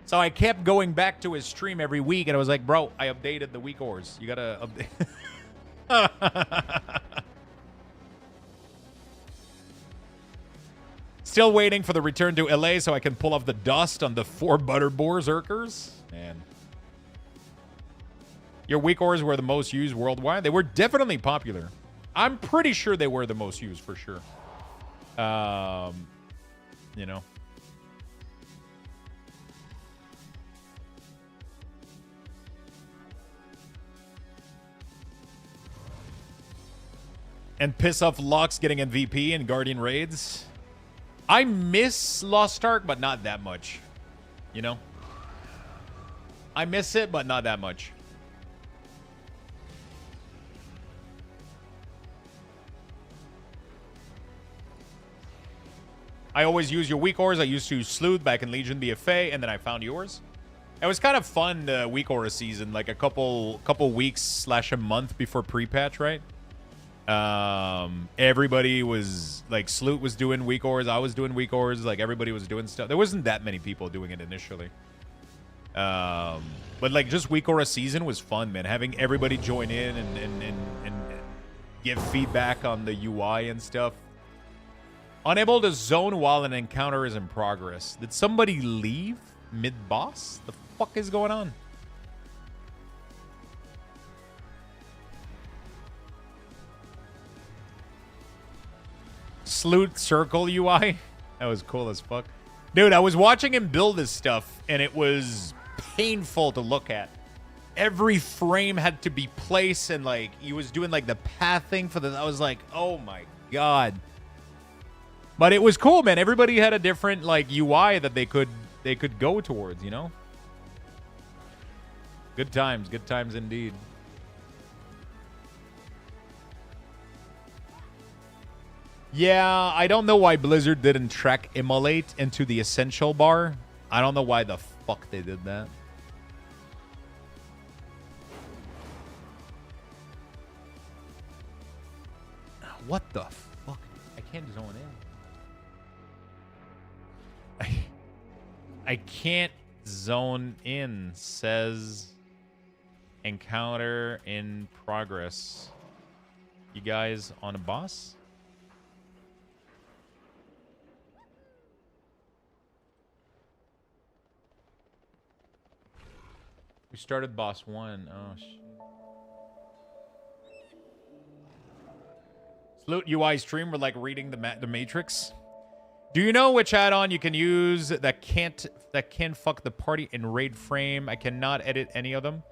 So I kept going back to his stream every week, and I was like, bro, I updated the weak ores. You gotta update. Still waiting for the return to LA so I can pull off the dust on the 4 Butterboar Zerkers. Man. Your weak ores were the most used worldwide. They were definitely popular. I'm pretty sure they were the most used for sure. You know. And piss off Lux getting MVP in Guardian raids. I miss Lost Ark, but not that much. You know? I miss it, but not that much. I always use your weak ores. I used to Sleuth back in Legion BFA, and then I found yours. It was kind of fun, weak ore season, like a couple weeks / a month before pre-patch, right? Everybody was, like, Sleuth was doing weak ores. I was doing weak ores. Like, everybody was doing stuff. There wasn't that many people doing it initially. But, like, just weak ore season was fun, man. Having everybody join in and give feedback on the UI and stuff. Unable to zone while an encounter is in progress. Did somebody leave mid-boss? The fuck is going on? Sleuth Circle UI? That was cool as fuck. Dude, I was watching him build this stuff, and it was painful to look at. Every frame had to be placed, and, like, he was doing, like, the pathing for the... I was like, oh, my God. But it was cool, man. Everybody had a different, like, UI that they could go towards, you know? Good times indeed. Yeah, I don't know why Blizzard didn't track Immolate into the Essential bar. I don't know why the fuck they did that. What the fuck? I can't zone in. I can't zone in, says encounter in progress. You guys on a boss? We started boss 1. Oh, shit. Salute UI stream. We're like reading the Matrix. Do you know which add-on you can use that can fuck the party in raid frame? I cannot edit any of them.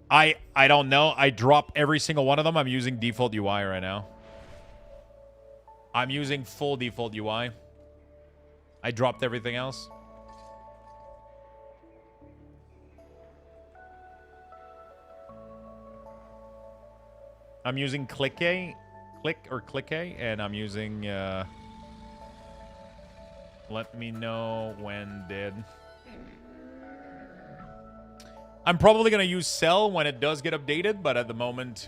I don't know. I drop every single one of them. I'm using default UI right now. I'm using full default UI. I dropped everything else. I'm using Click, and I'm using let me know when dead. I'm probably going to use Cell when it does get updated, but at the moment...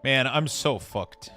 Man, I'm so fucked.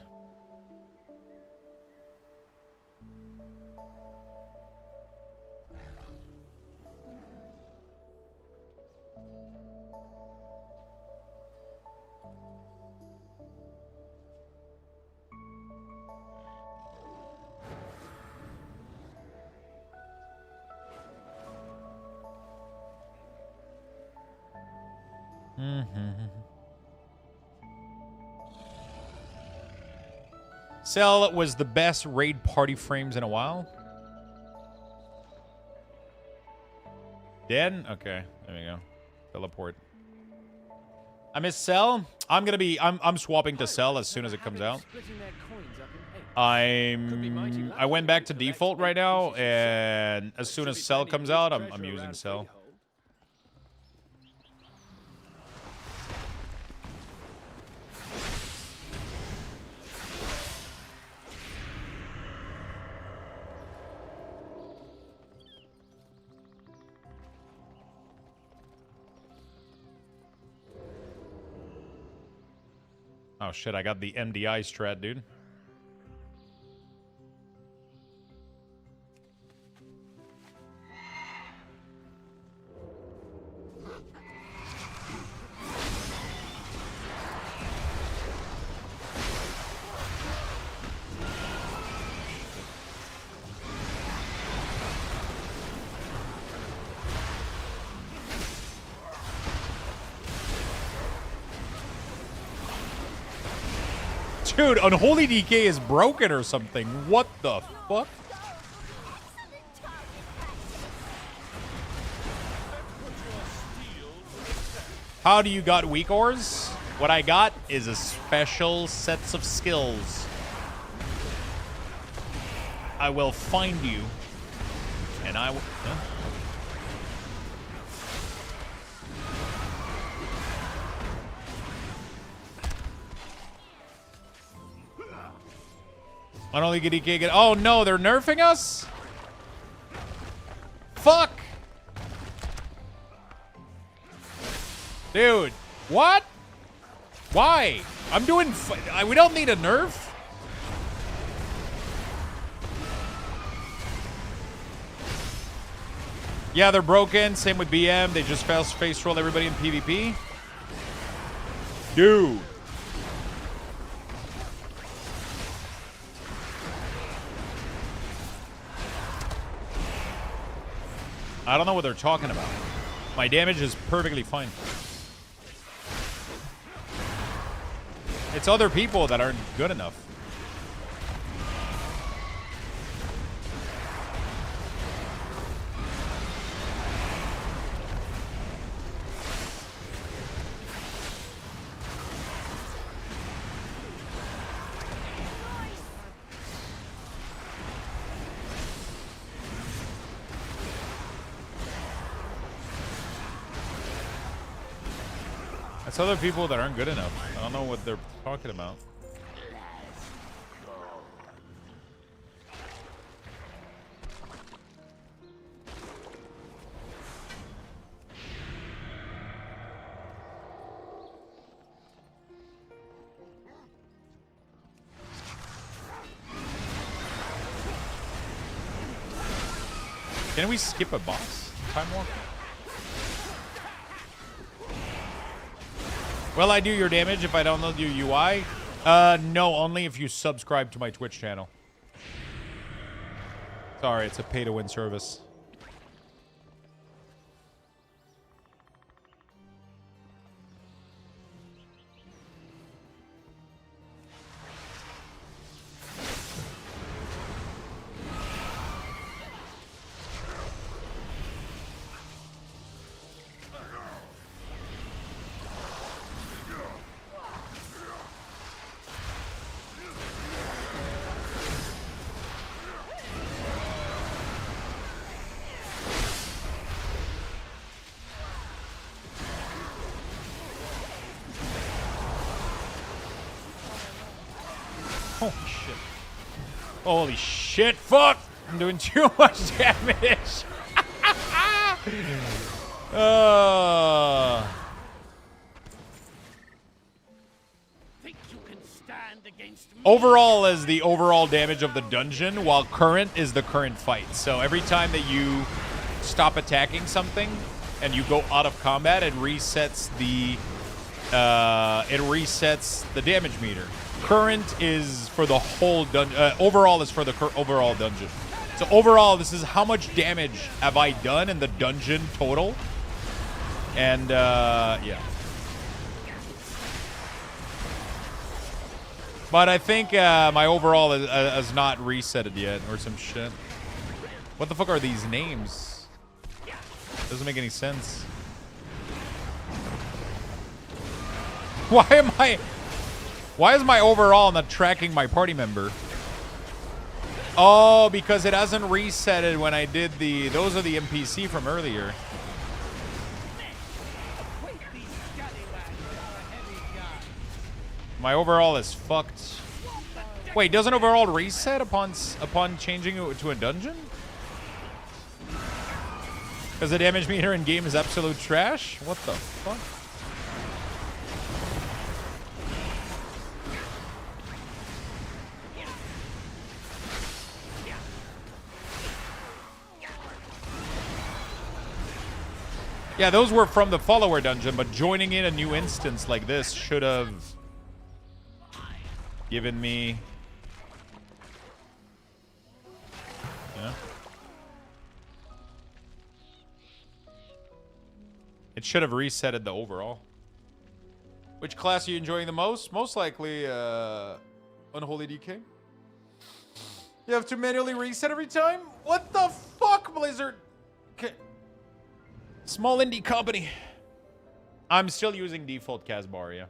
Cell was the best raid party frames in a while. Dead? Okay, there we go. Teleport. I miss Cell. I'm swapping to Cell as soon as it comes out. I went back to default right now, and as soon as Cell comes out, I'm using Cell. Oh shit, I got the MDI strat, dude. Dude, Unholy DK is broken or something. What the fuck? How do you got weak ores? What I got is a special sets of skills. I will find you. And I will... Huh? I don't think DK get. Oh no, they're nerfing us? Fuck! Dude, what? Why? I'm doing. We don't need a nerf. Yeah, they're broken. Same with BM. They just face roll everybody in PvP. Dude. I don't know what they're talking about. My damage is perfectly fine. It's other people that aren't good enough. It's other people that aren't good enough. I don't know what they're talking about. Can we skip a boss? Time walk? Will I do your damage if I download your UI? No, only if you subscribe to my Twitch channel. Sorry, it's a pay-to-win service. Holy shit. Holy shit, fuck! I'm doing too much damage. Overall is the overall damage of the dungeon, while current is the current fight. So every time that you stop attacking something and you go out of combat, it resets the damage meter. Current is for the whole dungeon. Overall is for the overall dungeon. So overall, this is how much damage have I done in the dungeon total. And yeah. But I think my overall is not resetted yet or some shit. What the fuck are these names? Doesn't make any sense. Why is my overall not tracking my party member? Oh, because it hasn't resetted when I did the... Those are the NPC from earlier. My overall is fucked. Wait, doesn't overall reset upon changing it to a dungeon? Because the damage meter in game is absolute trash? What the fuck? Yeah, those were from the follower dungeon, but joining in a new instance like this should have given me... Yeah. It should have resetted the overall. Which class are you enjoying the most? Most likely, Unholy DK. You have to manually reset every time? What the fuck, Blizzard? Okay. Small indie company. I'm still using default Casbar, yeah.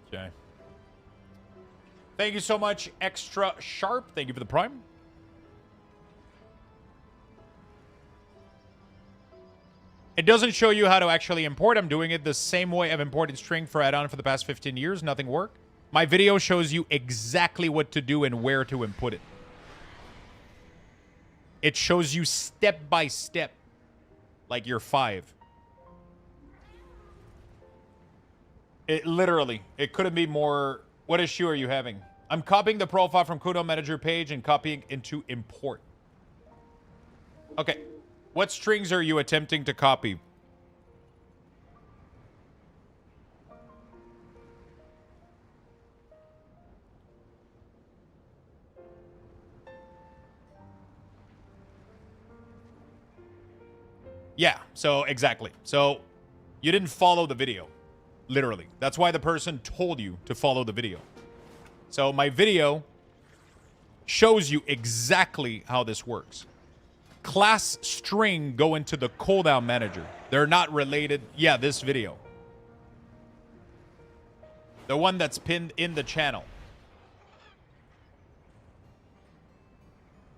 Okay. Thank you so much, Extra Sharp. Thank you for the prime. It doesn't show you how to actually import. I'm doing it the same way I've imported string for add-on for the past 15 years. Nothing worked. My video shows you exactly what to do and where to input it. It shows you step by step, like you're 5. It literally, it couldn't be more. What issue are you having? I'm copying the profile from cooldown manager page and copying into import. Okay. What strings are you attempting to copy? Yeah, so exactly. So you didn't follow the video. Literally. That's why the person told you to follow the video. So my video shows you exactly how this works. Class string go into the cooldown manager. They're not related. Yeah, this video. The one that's pinned in the channel.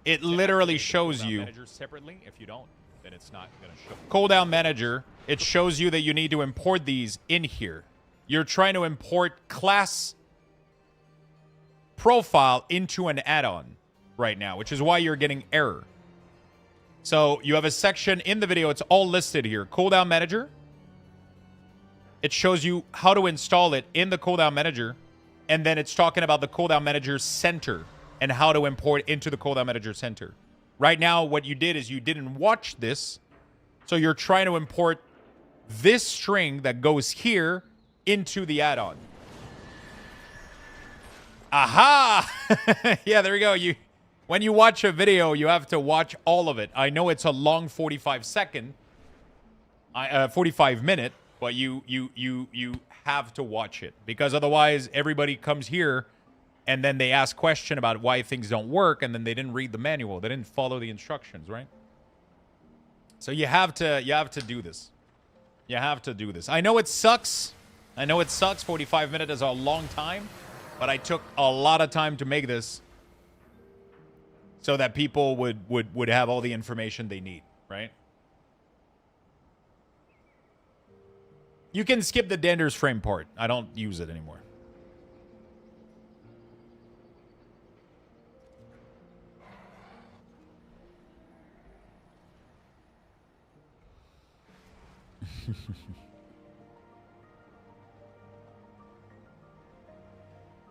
It literally shows you. Separately. If you don't, then it's not going to show. Cooldown manager. It shows you that you need to import these in here. You're trying to import class profile into an add-on right now, which is why you're getting error. So you have a section in the video. It's all listed here. Cooldown manager. It shows you how to install it in the cooldown manager. And then it's talking about the cooldown manager center and how to import into the cooldown manager center. Right now, what you did is you didn't watch this. So you're trying to import this string that goes here into the add-on. Aha! Yeah, there we go. When you watch a video, you have to watch all of it. I know it's a long 45 minute, but you have to watch it because otherwise everybody comes here and then they ask question about why things don't work and then they didn't read the manual. They didn't follow the instructions, right? So you have to do this. You have to do this. I know it sucks. 45 minutes is a long time, but I took a lot of time to make this so that people would have all the information they need, right? You can skip the Dander's frame part. I don't use it anymore.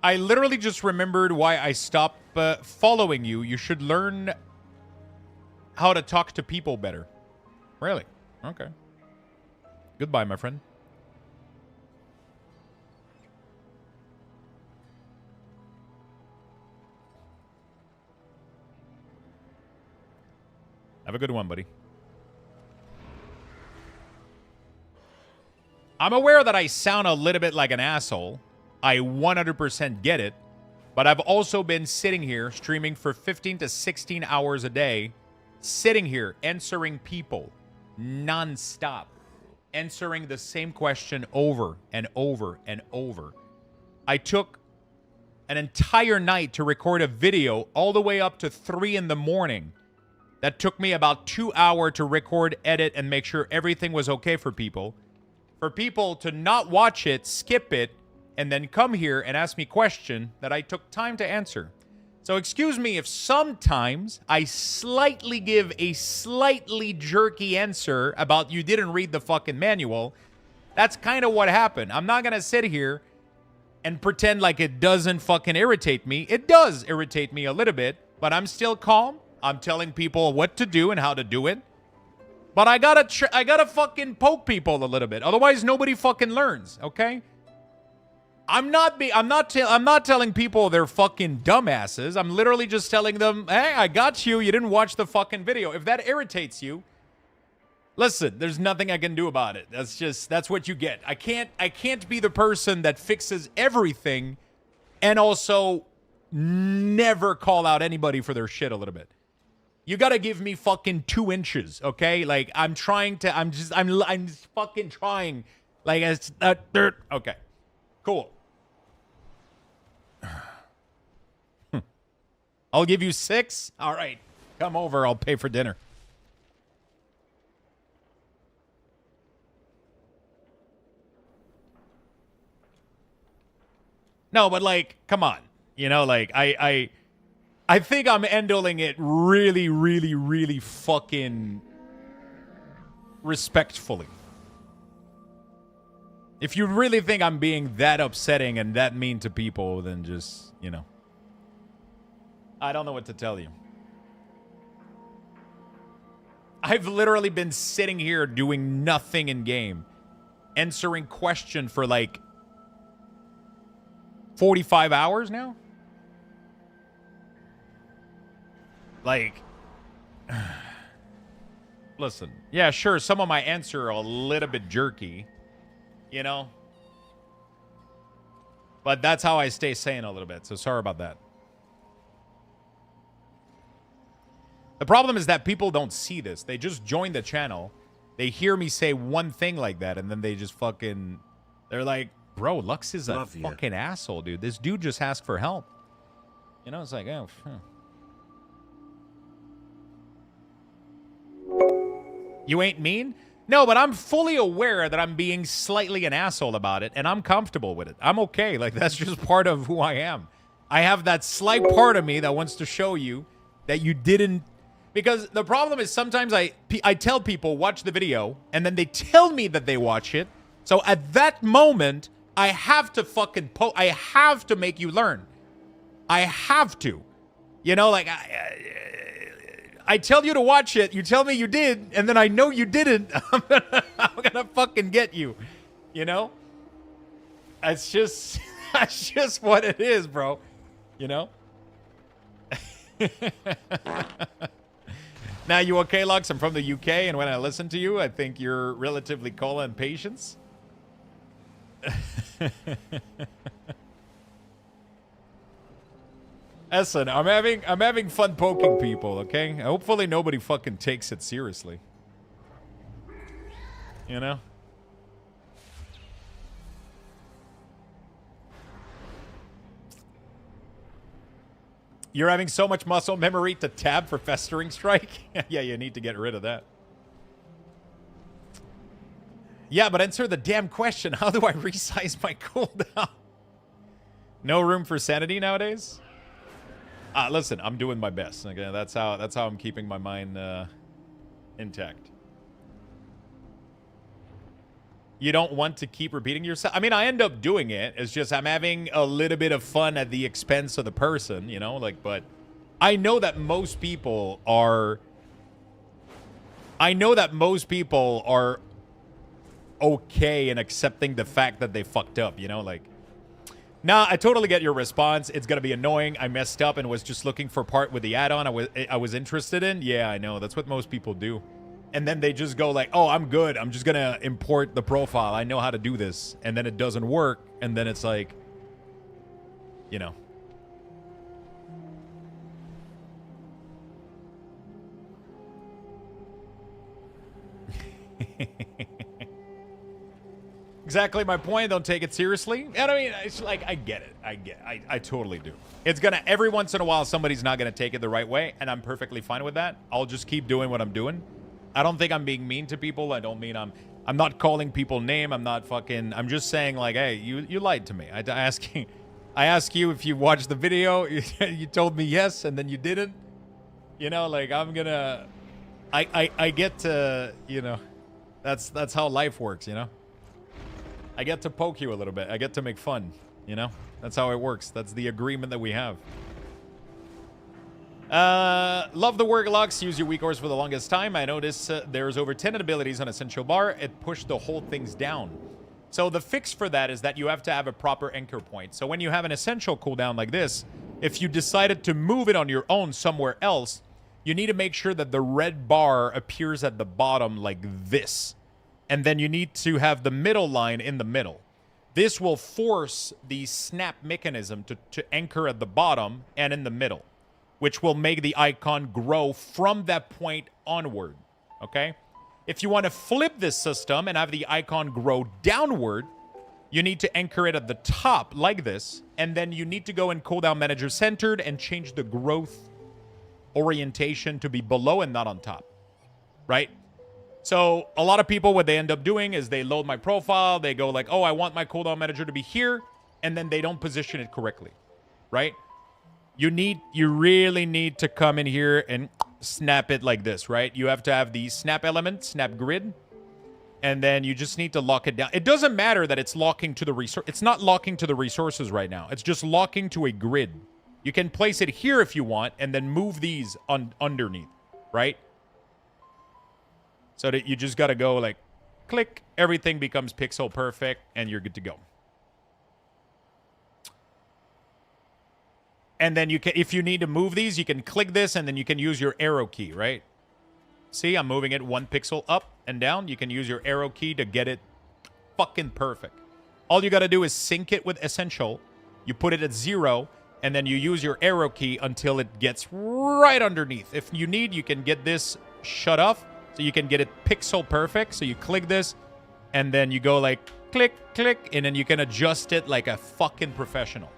I literally just remembered why I stopped following you. You should learn how to talk to people better. Really? Okay. Goodbye, my friend. Have a good one, buddy. I'm aware that I sound a little bit like an asshole. I 100% get it. But I've also been sitting here streaming for 15 to 16 hours a day, sitting here answering people non-stop, answering the same question over and over and over. I took an entire night to record a video all the way up to 3 in the morning. That took me about 2 hours to record, edit, and make sure everything was okay for people. For people to not watch it, skip it, and then come here and ask me a question that I took time to answer. So excuse me if sometimes I slightly give a slightly jerky answer about you didn't read the fucking manual. That's kind of what happened. I'm not going to sit here and pretend like it doesn't fucking irritate me. It does irritate me a little bit, but I'm still calm. I'm telling people what to do and how to do it. But I gotta fucking poke people a little bit. Otherwise, nobody fucking learns, okay? I'm not telling people they're fucking dumbasses. I'm literally just telling them, hey, I got you. You didn't watch the fucking video. If that irritates you, listen, there's nothing I can do about it. That's what you get. I can't be the person that fixes everything and also never call out anybody for their shit a little bit. You gotta give me fucking 2 inches, okay? Like, I'm fucking trying. Like, it's okay. Cool. I'll give you 6. All right. Come over. I'll pay for dinner. No, but like, come on. You know, like, I think I'm handling it really, really, really fucking respectfully. If you really think I'm being that upsetting and that mean to people, then just, you know. I don't know what to tell you. I've literally been sitting here doing nothing in game, answering question for like 45 hours now. Like, listen, yeah, sure, some of my answers are a little bit jerky, you know? But that's how I stay sane a little bit, so sorry about that. The problem is that people don't see this. They just join the channel, they hear me say one thing like that, and then they just fucking, they're like, bro, Lux is a fucking asshole, dude. This dude just asked for help. You know, it's like, oh, You ain't mean? No, but I'm fully aware that I'm being slightly an asshole about it, and I'm comfortable with it. I'm okay. Like, that's just part of who I am. I have that slight part of me that wants to show you that you didn't... Because the problem is sometimes I tell people, watch the video, and then they tell me that they watch it. So at that moment, I have to fucking... I have to make you learn. I have to. You know, like... I tell you to watch it, you tell me you did, and then I know you didn't. I'm gonna fucking get you. You know? It's just that's just what it is, bro. You know? Now, you okay, Lux? I'm from the UK, and when I listen to you, I think you're relatively cool and patient. Listen, I'm having fun poking people, okay? Hopefully nobody fucking takes it seriously. You know? You're having so much muscle memory to tab for Festering Strike? Yeah, you need to get rid of that. Yeah, but answer the damn question. How do I resize my cooldown? No room for sanity nowadays? Listen, I'm doing my best. Okay, that's how I'm keeping my mind intact. You don't want to keep repeating yourself. I mean, I end up doing it. It's just I'm having a little bit of fun at the expense of the person, you know, like, but I know that most people are okay in accepting the fact that they fucked up, you know, like, nah, I totally get your response. It's gonna be annoying. I messed up and was just looking for part with the add-on I was interested in. Yeah, I know. That's what most people do. And then they just go like, oh, I'm good. I'm just going to import the profile. I know how to do this. And then it doesn't work. And then it's like, you know. Exactly my point. Don't take it seriously. And I mean, it's like, I get it. I totally do. It's gonna, every once in a while, somebody's not gonna take it the right way, and I'm perfectly fine with that. I'll just keep doing what I'm doing. I don't think I'm being mean to people. I don't mean I'm not calling people name. I'm not fucking, I'm just saying like, hey, you lied to me. I ask you if you watched the video. You told me yes, and then you didn't. You know, like I'm gonna, I get to, you know, that's how life works, you know? I get to poke you a little bit. I get to make fun, you know? That's how it works. That's the agreement that we have. Love the work, Lux. Use your weak ores for the longest time. I noticed there's over 10 abilities on Essential Bar. It pushed the whole things down. So the fix for that is that you have to have a proper anchor point. So when you have an Essential cooldown like this, if you decided to move it on your own somewhere else, you need to make sure that the red bar appears at the bottom like this. And then you need to have the middle line in the middle. This will force the snap mechanism to anchor at the bottom and in the middle, which will make the icon grow from that point onward, okay? If you want to flip this system and have the icon grow downward, you need to anchor it at the top like this, and then you need to go in Cooldown Manager Centered and change the growth orientation to be below and not on top, right? So a lot of people, what they end up doing is they load my profile. They go like, oh, I want my cooldown manager to be here. And then they don't position it correctly, right? You really need to come in here and snap it like this, right? You have to have the snap element, snap grid. And then you just need to lock it down. It doesn't matter that it's locking to the resource. It's not locking to the resources right now. It's just locking to a grid. You can place it here if you want and then move these underneath, right? So that you just got to go like, click, everything becomes pixel perfect, and you're good to go. And then you can, if you need to move these, you can click this, and then you can use your arrow key, right? See, I'm moving it 1 pixel up and down. You can use your arrow key to get it fucking perfect. All you got to do is sync it with Essential. You put it at 0, and then you use your arrow key until it gets right underneath. If you need, you can get this shut off. So you can get it pixel perfect. So you click this, and then you go like, click, click, and then you can adjust it like a fucking professional.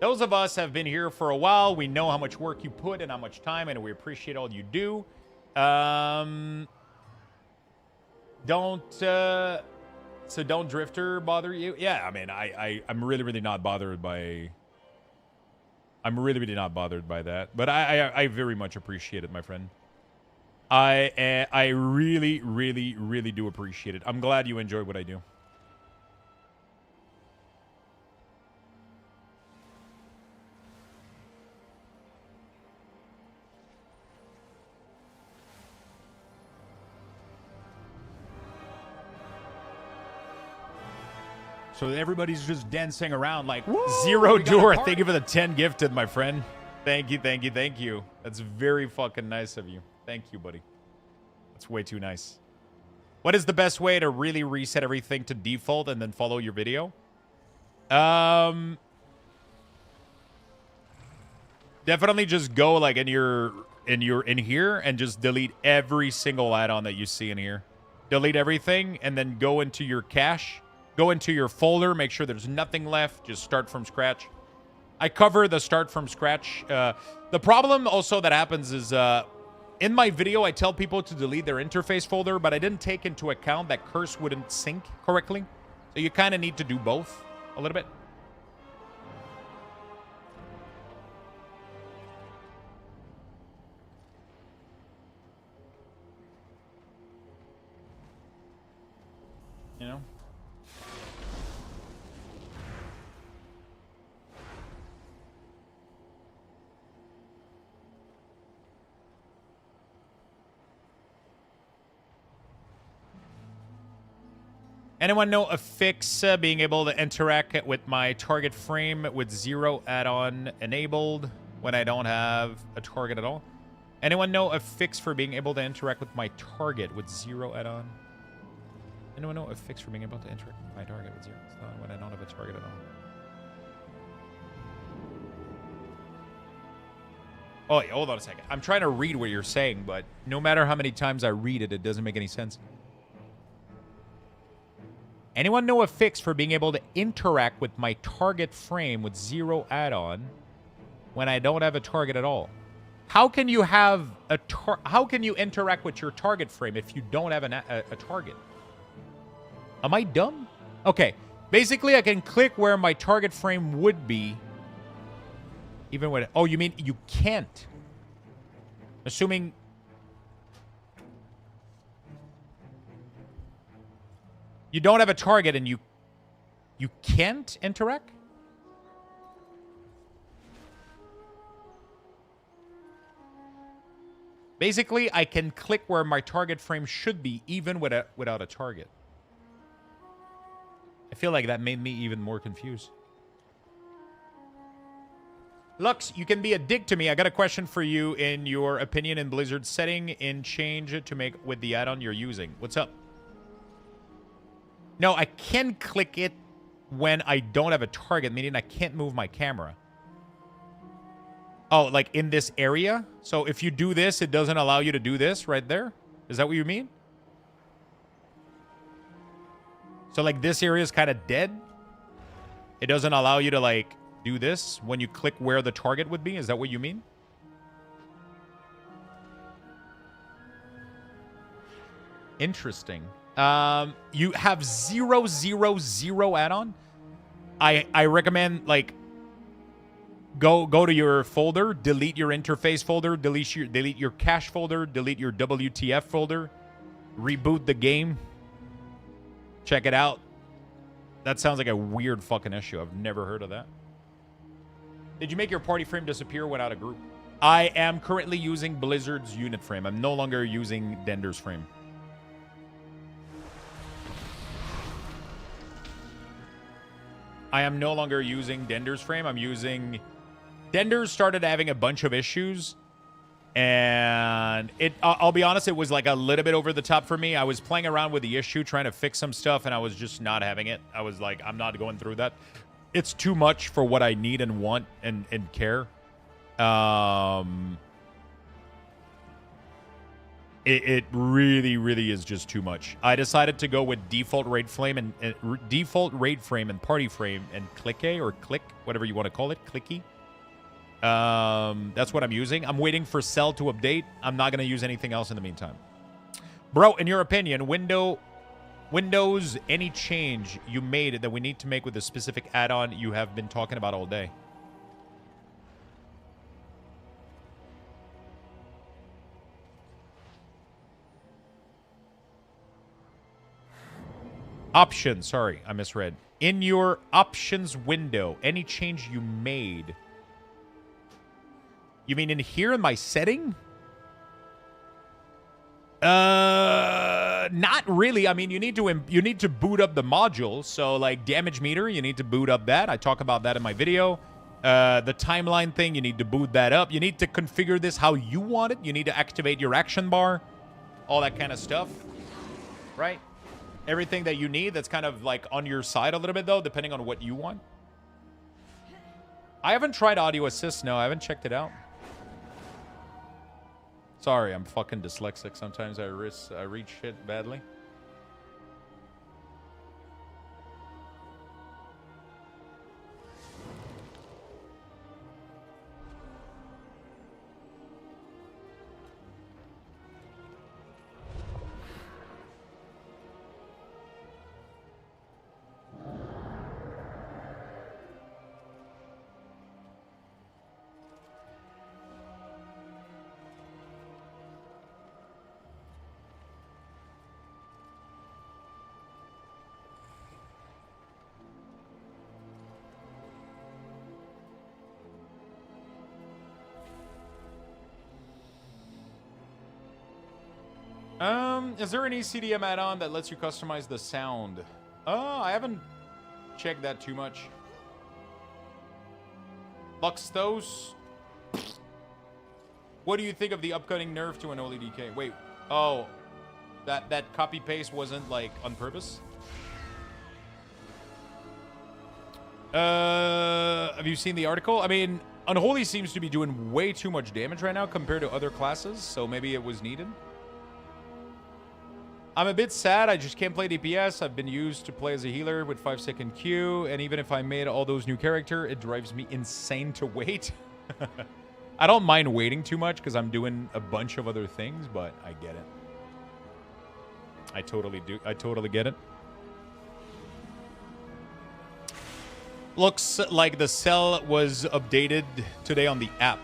Those of us have been here for a while. We know how much work you put and how much time, and we appreciate all you do. So don't Drifter bother you? Yeah, I mean, I'm really not bothered by... I'm really not bothered by that. But I very much appreciate it, my friend. I really do appreciate it. I'm glad you enjoy what I do. So everybody's just dancing around like, Zero Door, thank you for the 10 gifted, my friend. Thank you. That's very fucking nice of you. Thank you, buddy. That's way too nice. What is the best way to really reset everything to default and then follow your video? Definitely just go like in here and just delete every single add-on that you see in here. Delete everything and then go into your cache. Go into your folder, make sure there's nothing left. Just start from scratch. I cover the start from scratch. The problem also that happens is in my video, I tell people to delete their interface folder, but I didn't take into account that Curse wouldn't sync correctly. So you kind of need to do both a little bit. You know? Anyone know a fix being able to interact with my target frame with 0 add-on enabled when I don't have a target at all? Anyone know a fix for being able to interact with my target with 0 add-on? Anyone know a fix for being able to interact with my target with 0 add-on when I don't have a target at all? Oh, yeah, hold on a second. I'm trying to read what you're saying, but no matter how many times I read it, it doesn't make any sense. Anyone know a fix for being able to interact with my target frame with 0 add-on when I don't have a target at all? How can you have how can you interact with your target frame if you don't have a target? Am I dumb? Okay. Basically, I can click where my target frame would be. Even when... Oh, you mean you can't? Assuming... You don't have a target and you can't interact? Basically, I can click where my target frame should be even without a target. I feel like that made me even more confused. Lux, you can be a dick to me. I got a question for you. In your opinion, in Blizzard setting in change to make with the add-on you're using. What's up? No, I can click it when I don't have a target, meaning I can't move my camera. Oh, like in this area? So if you do this, it doesn't allow you to do this right there? Is that what you mean? So like this area is kind of dead? It doesn't allow you to like do this when you click where the target would be? Is that what you mean? Interesting. You have 0, 0, 0 add-on? I recommend like go to your folder, delete your interface folder, delete your cache folder, delete your WTF folder, reboot the game. Check it out. That sounds like a weird fucking issue. I've never heard of that. Did you make your party frame disappear without a group? I am currently using Blizzard's unit frame. I'm no longer using Dender's frame. I am no longer using Dender's frame. I'm using... Dender's started having a bunch of issues. And I'll be honest, it was like a little bit over the top for me. I was playing around with the issue, trying to fix some stuff, and I was just not having it. I was like, I'm not going through that. It's too much for what I need and want and care. It really, really is just too much. I decided to go with default raid frame and party frame and click or click, whatever you want to call it, clicky. That's what I'm using. I'm waiting for Cell to update. I'm not going to use anything else in the meantime. Bro, in your opinion, Windows, any change you made that we need to make with a specific add-on you have been talking about all day? Options, sorry, I misread. In your options window, any change you made... You mean in here in my setting? Not really. I mean, you need to boot up the module. So like damage meter, you need to boot up that. I talk about that in my video. The timeline thing, you need to boot that up. You need to configure this how you want it. You need to activate your action bar. All that kind of stuff. Right? Everything that you need that's kind of like on your side a little bit though, depending on what you want. I haven't tried audio assist. No, I haven't checked it out. Sorry, I'm fucking dyslexic. Sometimes I read shit badly. Is there an ECDM add-on that lets you customize the sound? I haven't checked that too much. Luxthos. What do you think of the upcoming nerf to an Unholy DK? Wait, oh, that copy paste wasn't like on purpose? Have you seen the article? I mean, Unholy seems to be doing way too much damage right now compared to other classes, so maybe it was needed. I'm a bit sad. I just can't play DPS. I've been used to play as a healer with 5-second Q, and even if I made all those new characters, it drives me insane to wait. I don't mind waiting too much because I'm doing a bunch of other things, but I get it. I totally do. I totally get it. Looks like the cell was updated today on the app.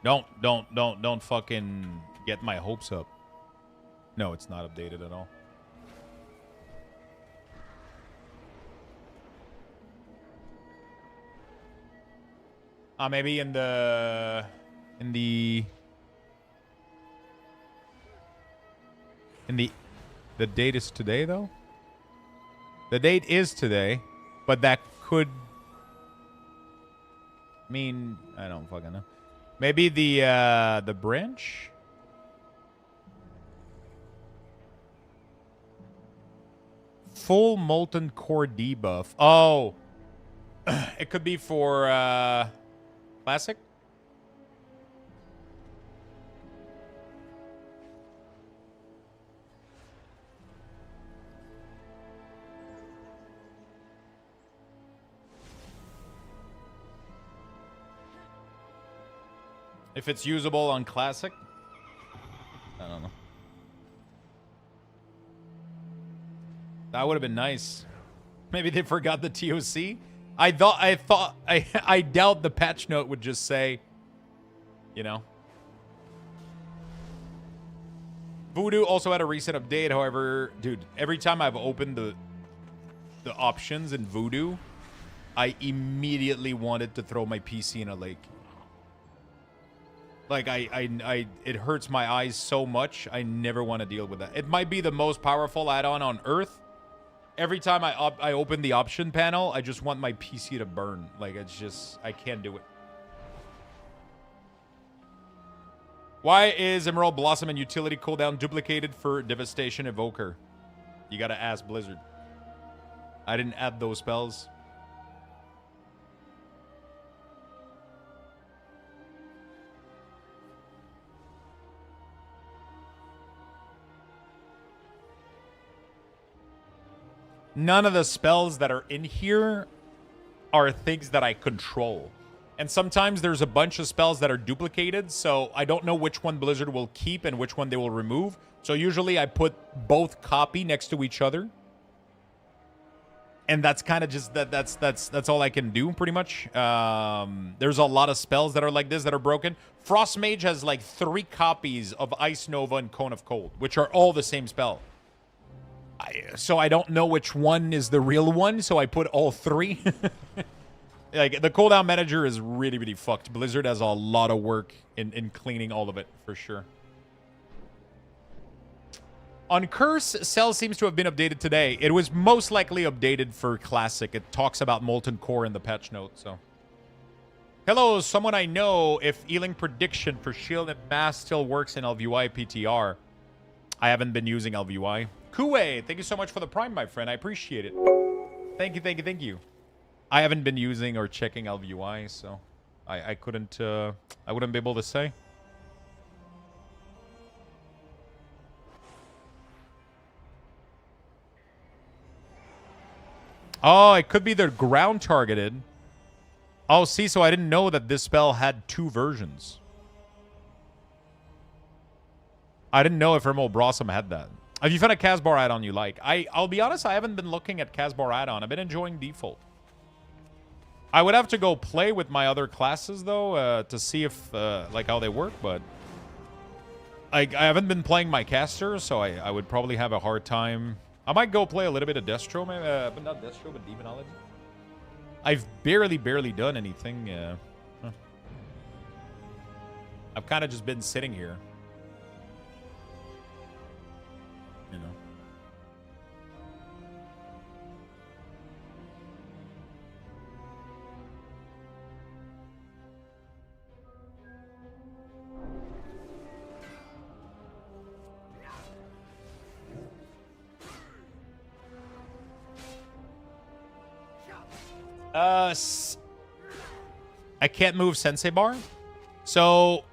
Don't fucking get my hopes up. No, it's not updated at all. Maybe the date is today though. The date is today, but that could mean I don't fucking know. Maybe the branch. Full molten core debuff. Oh, it could be for classic. If it's usable on classic, I don't know. That would have been nice. Maybe they forgot the TOC. I doubt the patch note would just say, you know. Voodoo also had a recent update. However, dude, every time I've opened the options in Voodoo, I immediately wanted to throw my PC in a lake. Like, it hurts my eyes so much. I never want to deal with that. It might be the most powerful add-on on Earth. Every time I open the option panel, I just want my PC to burn. Like, it's just, I can't do it. Why is Emerald Blossom and Utility cooldown duplicated for Devastation Evoker? You gotta ask Blizzard. I didn't add those spells. None of the spells that are in here are things that I control. And sometimes there's a bunch of spells that are duplicated, so I don't know which one Blizzard will keep and which one they will remove. So usually I put both copy next to each other. And that's kind of just, that's all I can do, pretty much. There's a lot of spells that are like this that are broken. Frost Mage has like 3 copies of Ice Nova and Cone of Cold, which are all the same spell. So I don't know which one is the real one, so I put all 3. Like, the cooldown manager is really, really fucked. Blizzard has a lot of work in cleaning all of it, for sure. On Curse, Cell seems to have been updated today. It was most likely updated for Classic. It talks about Molten Core in the patch note, so. Hello, someone I know if Ealing Prediction for Shield and Mass still works in LVUI PTR. I haven't been using LVUI. Kuwei, thank you so much for the Prime, my friend. I appreciate it. Thank you, thank you, thank you. I haven't been using or checking LVUI, so I couldn't, I wouldn't be able to say. Oh, it could be they're ground targeted. Oh, see, so I didn't know that this spell had 2 versions. I didn't know if Emerald Blossom had that. Have you found a Casbar add-on you like? I'll be honest, I haven't been looking at Casbar add-on. I've been enjoying default. I would have to go play with my other classes, though, to see if, like, how they work, but I haven't been playing my caster, so I would probably have a hard time. I might go play a little bit of Destro, maybe, but not Destro, but Demonology. I've barely done anything. I've kind of just been sitting here. I can't move Sensei Bar. So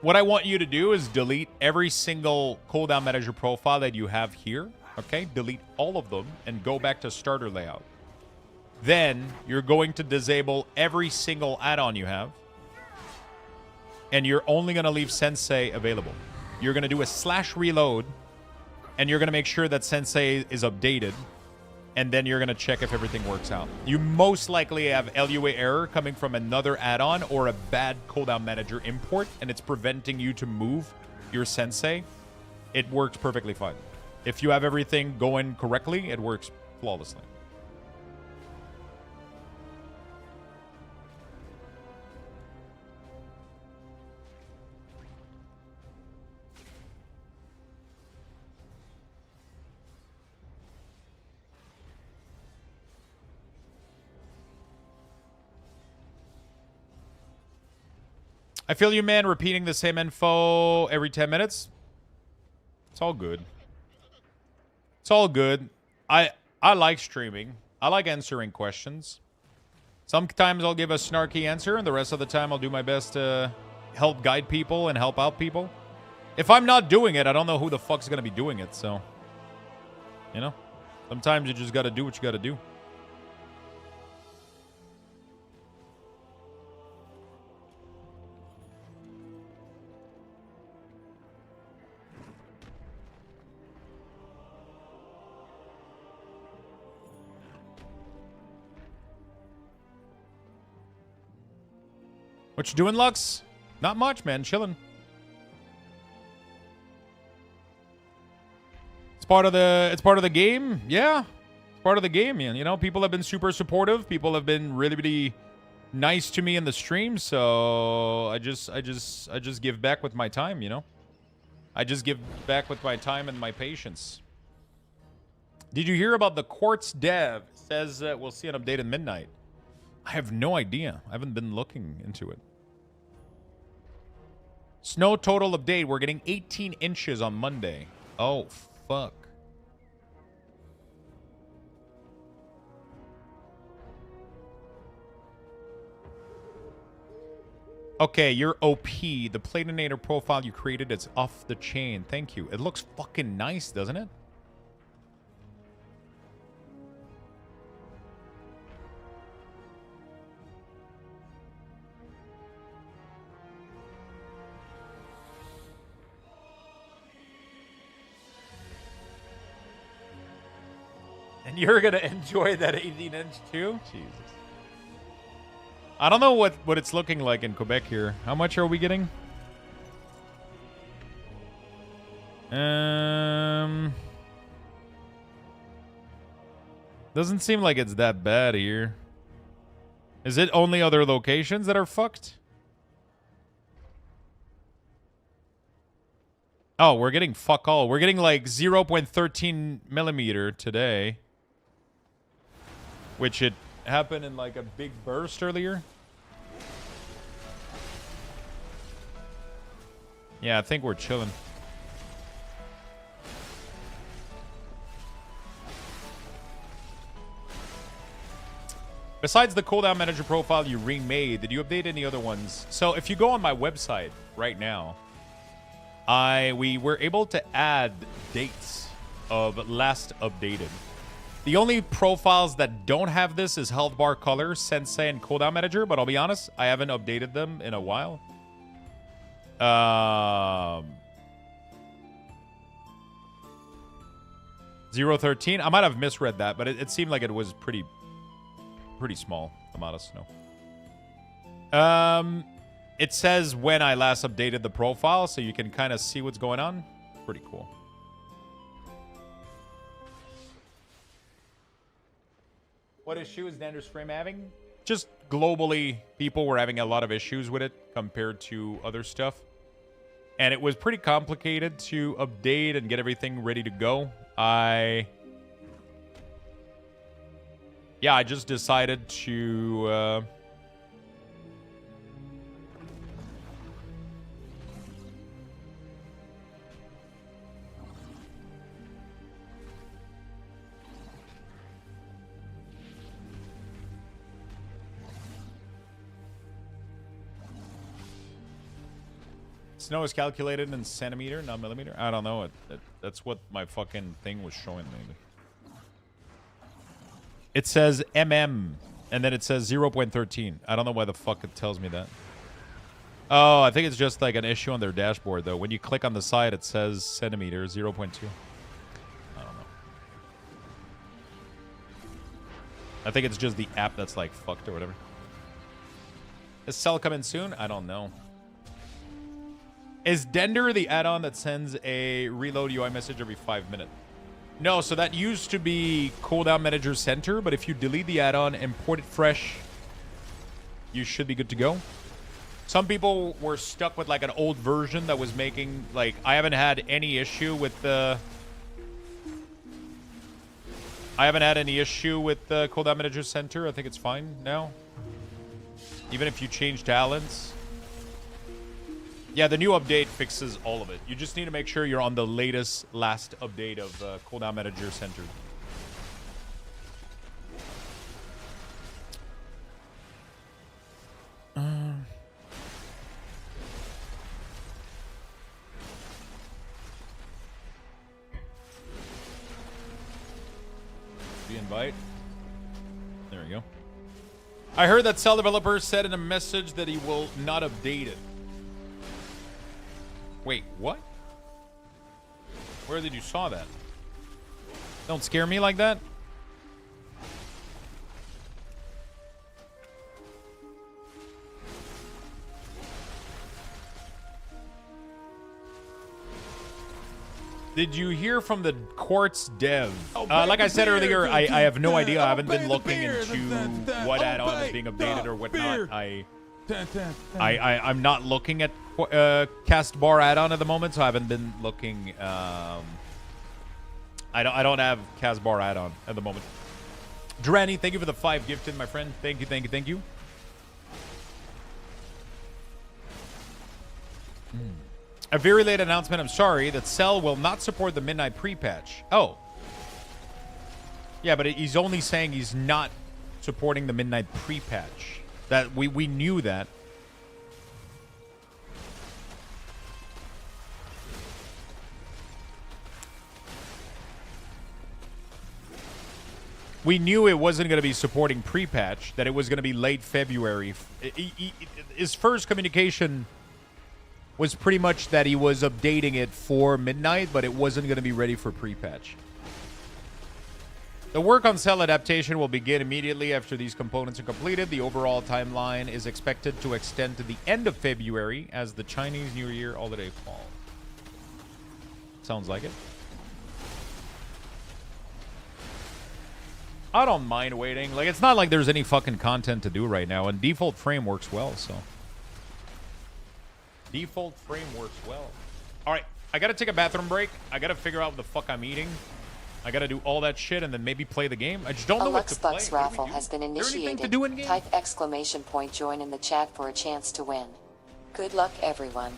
what I want you to do is delete every single cooldown manager profile that you have here. Okay, delete all of them and go back to starter layout. Then you're going to disable every single add-on you have. And you're only going to leave Sensei available. You're going to do a /reload. And you're going to make sure that Sensei is updated. And then you're going to check if everything works out. You most likely have LUA error coming from another add-on or a bad cooldown manager import. And it's preventing you to move your Sensei. It works perfectly fine. If you have everything going correctly, it works flawlessly. I feel you, man, repeating the same info every 10 minutes. It's all good. It's all good. I like streaming. I like answering questions. Sometimes I'll give a snarky answer, and the rest of the time I'll do my best to help guide people and help out people. If I'm not doing it, I don't know who the fuck's going to be doing it, so... You know? Sometimes you just got to do what you got to do. What you doing, Lux? Not much, man. Chilling. It's part of the game. Yeah. It's part of the game, man. You know, people have been super supportive. People have been really, really nice to me in the stream, so I just give back with my time, you know? I just give back with my time and my patience. Did you hear about the Quartz dev? It says we'll see an update at midnight. I have no idea. I haven't been looking into it. Snow total update. We're getting 18 inches on Monday. Oh, fuck. Okay, you're OP. The Platinator profile you created is off the chain. Thank you. It looks fucking nice, doesn't it? And you're gonna enjoy that 18-inch too? Jesus. I don't know what it's looking like in Quebec here. How much are we getting? Doesn't seem like it's that bad here. Is it only other locations that are fucked? Oh, we're getting fuck all. We're getting like 0.13 millimeter today. Which it happened in like a big burst earlier. Yeah, I think we're chilling. Besides the cooldown manager profile you remade, did you update any other ones? So if you go on my website right now, we were able to add dates of last updated. The only profiles that don't have this is health bar color, sensei, and cooldown manager, but I'll be honest, I haven't updated them in a while. 0.13. I might have misread that, but it seemed like it was pretty small amount of snow. It says when I last updated the profile, so you can kind of see what's going on. Pretty cool. What issue is Nander's frame having? Just globally, people were having a lot of issues with it compared to other stuff. And it was pretty complicated to update and get everything ready to go. I just decided to... Snow is calculated in centimeter, not millimeter. I don't know. That's what my fucking thing was showing me. It says mm, and then it says 0.13. I don't know why the fuck it tells me that. Oh, I think it's just like an issue on their dashboard, though. When you click on the side, it says centimeter, 0.2. I don't know. I think it's just the app that's like fucked or whatever. Is Cell coming soon? I don't know. Is Dender the add-on that sends a reload UI message every 5 minutes? No, so that used to be Cooldown Manager Center, but if you delete the add-on, import it fresh, you should be good to go. Some people were stuck with like an old version that was making, like, I haven't had any issue with the... I haven't had any issue with the Cooldown Manager Center. I think it's fine now. Even if you change talents. Yeah, the new update fixes all of it. You just need to make sure you're on the last update of Cooldown Manager Center. Invite. There we go. I heard that Cell developer said in a message that he will not update it. Wait, what? Where did you saw that? Don't scare me like that. Did you hear from the Quartz dev? Like I said earlier, I have no idea. I haven't been looking into what add-on is being updated or whatnot. I'm not looking at Cast Bar add-on at the moment, so I haven't been looking. I don't have Cast Bar add-on at the moment. Dranny, thank you for the 5 gifted, my friend. Thank you, thank you, thank you. A very late announcement, I'm sorry, that Cell will not support the Midnight pre-patch. Oh. Yeah, but he's only saying he's not supporting the Midnight pre-patch. That we knew that. We knew it wasn't going to be supporting pre-patch, that it was going to be late February. His first communication was pretty much that he was updating it for midnight, but it wasn't going to be ready for pre-patch. The work on Cell adaptation will begin immediately after these components are completed. The overall timeline is expected to extend to the end of February as the Chinese New Year holiday falls. Sounds like it. I don't mind waiting. Like, it's not like there's any fucking content to do right now, and default frame works well, so... Default frame works well. All right, I gotta take a bathroom break. I gotta figure out what the fuck I'm eating. I gotta do all that shit and then maybe play the game. I just don't know what to play. A Luxthos raffle has been initiated. Type exclamation point join in the chat for a chance to win. Good luck, everyone.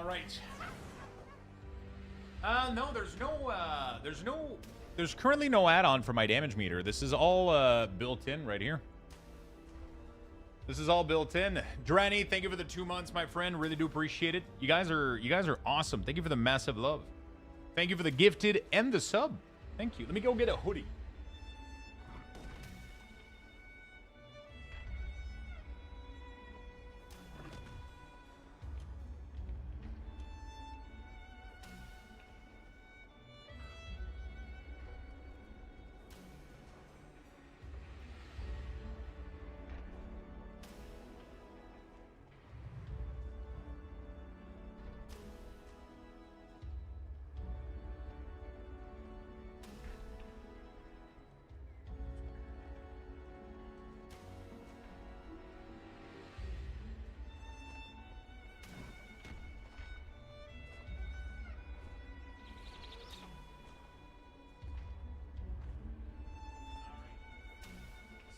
right. No, there's currently no add-on for my damage meter. This is all built in right here. This is all built in. Dranny, thank you for the 2 months, my friend. Really do appreciate it. You guys are awesome. Thank you for the massive love. Thank you for the gifted and the sub. Thank you. Let me go get a hoodie.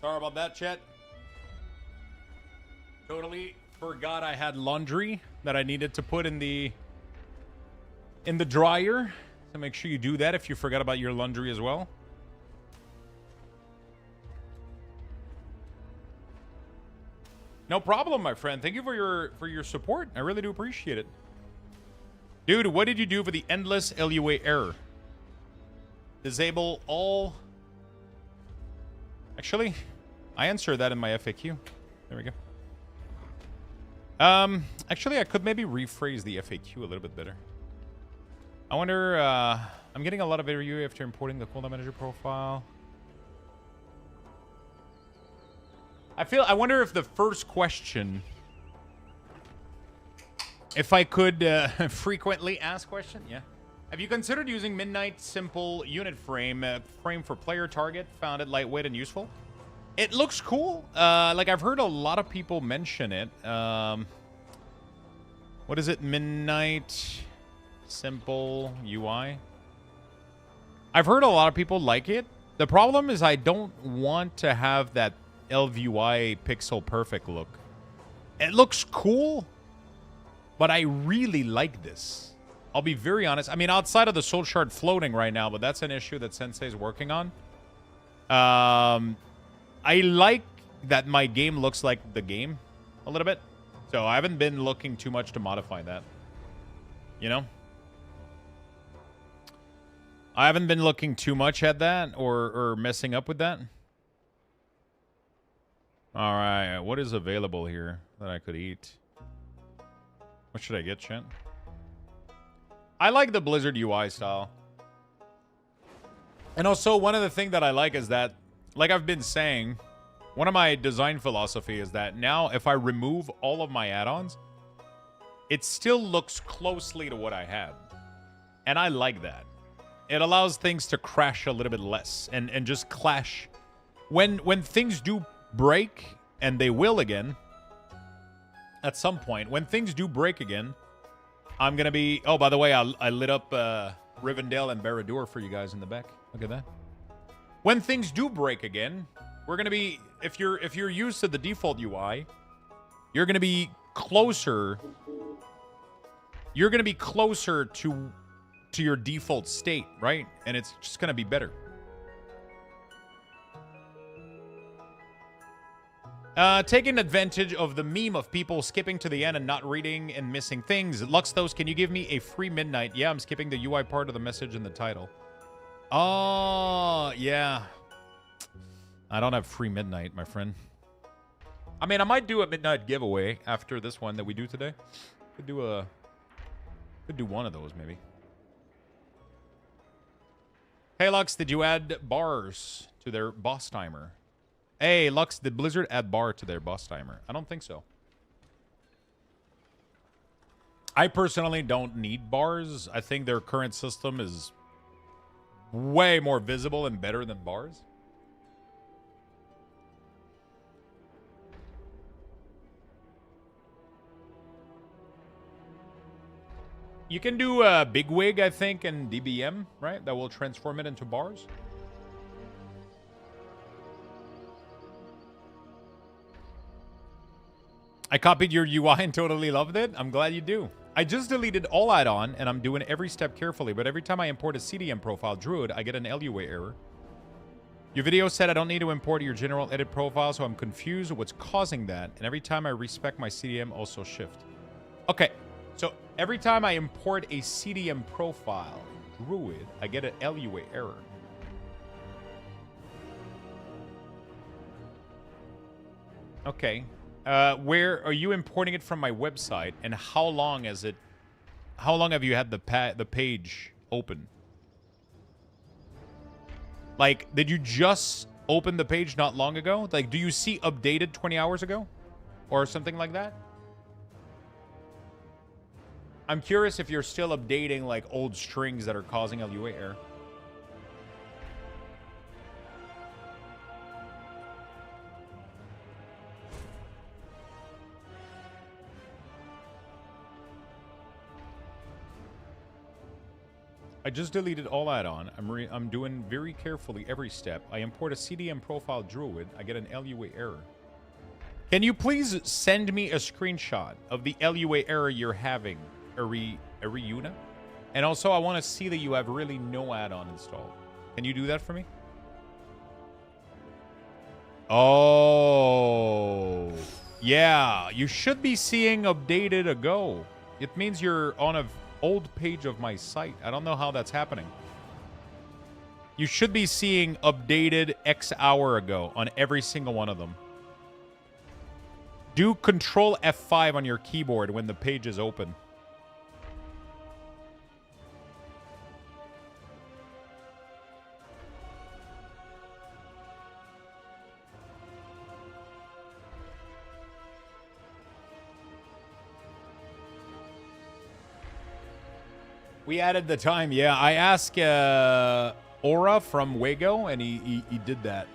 Sorry about that, chat. Totally forgot I had laundry that I needed to put in the dryer. So make sure you do that if you forgot about your laundry as well. No problem, my friend. Thank you for your support. I really do appreciate it. Dude, what did you do for the endless LUA error? Disable all... Actually, I answered that in my FAQ. There we go. Actually, I could maybe rephrase the FAQ a little bit better. I wonder, I'm getting a lot of ARPG after importing the cooldown manager profile. I wonder if the first question, if I could frequently ask question, yeah. Have you considered using Midnight Simple Unit Frame, frame for player target? Found it lightweight and useful? It looks cool. Like, I've heard a lot of people mention it. What is it? Midnight Simple UI? I've heard a lot of people like it. The problem is I don't want to have that LVUI pixel perfect look. It looks cool, but I really like this. I'll be very honest. I mean, outside of the soul shard floating right now, but that's an issue that Sensei's working on. I like that my game looks like the game a little bit. So I haven't been looking too much to modify that. You know? I haven't been looking too much at that or messing up with that. All right. What is available here that I could eat? What should I get, chat? I like the Blizzard UI style. And also, one of the things that I like is that, like I've been saying, one of my design philosophy is that now if I remove all of my add-ons, it still looks closely to what I had. And I like that. It allows things to crash a little bit less and just clash. When things do break, and they will again, at some point, when things do break again, I'm going to be... Oh, by the way, I lit up Rivendell and Barad-dûr for you guys in the back. Look at that. When things do break again, we're going to be... If you're used to the default UI, you're going to be closer... You're going to be closer to your default state, right? And it's just going to be better. Taking advantage of the meme of people skipping to the end and not reading and missing things. Luxthos, can you give me a free midnight? Yeah, I'm skipping the UI part of the message in the title. Oh, yeah. I don't have free midnight, my friend. I mean, I might do a midnight giveaway after this one that we do today. Could do one of those, maybe. Hey, Lux, did you add bars to their boss timer? Hey, Lux, did Blizzard add bar to their boss timer? I don't think so. I personally don't need bars. I think their current system is way more visible and better than bars. You can do a bigwig, I think, in DBM, right? That will transform it into bars. I copied your UI and totally loved it. I'm glad you do. I just deleted all add-on, and I'm doing every step carefully, but every time I import a CDM profile druid, I get an LUA error. Your video said I don't need to import your general edit profile, so I'm confused what's causing that, and every time I respec my CDM, also shift. Okay, so every time I import a CDM profile druid, I get an LUA error. Okay. Where are you importing it from my website, and how long has it? How long have you had the page open? Like, did you just open the page not long ago? Like, do you see updated 20 hours ago, or something like that? I'm curious if you're still updating like old strings that are causing LUA error. I just deleted all add-on. I'm doing very carefully every step. I import a CDM profile druid. I get an LUA error. Can you please send me a screenshot of the LUA error you're having, Ariuna? And also, I want to see that you have really no add-on installed. Can you do that for me? Oh, yeah. You should be seeing updated ago. It means you're on a old page of my site. I don't know how that's happening. You should be seeing updated X hour ago on every single one of them. Do Control F5 on your keyboard when the page is open. We added the time. Yeah, I asked Aura from Wago, and he did that.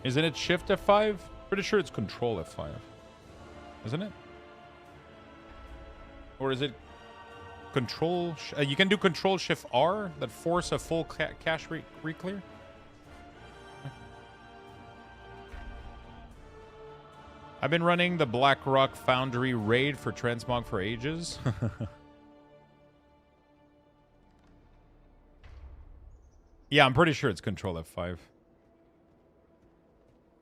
Isn't it Shift F5? Pretty sure it's Control F5. Isn't it? Or is it Control... you can do Control Shift R that force a full cache re-clear? I've been running the BlackRock Foundry raid for Transmog for ages. Yeah, I'm pretty sure it's Control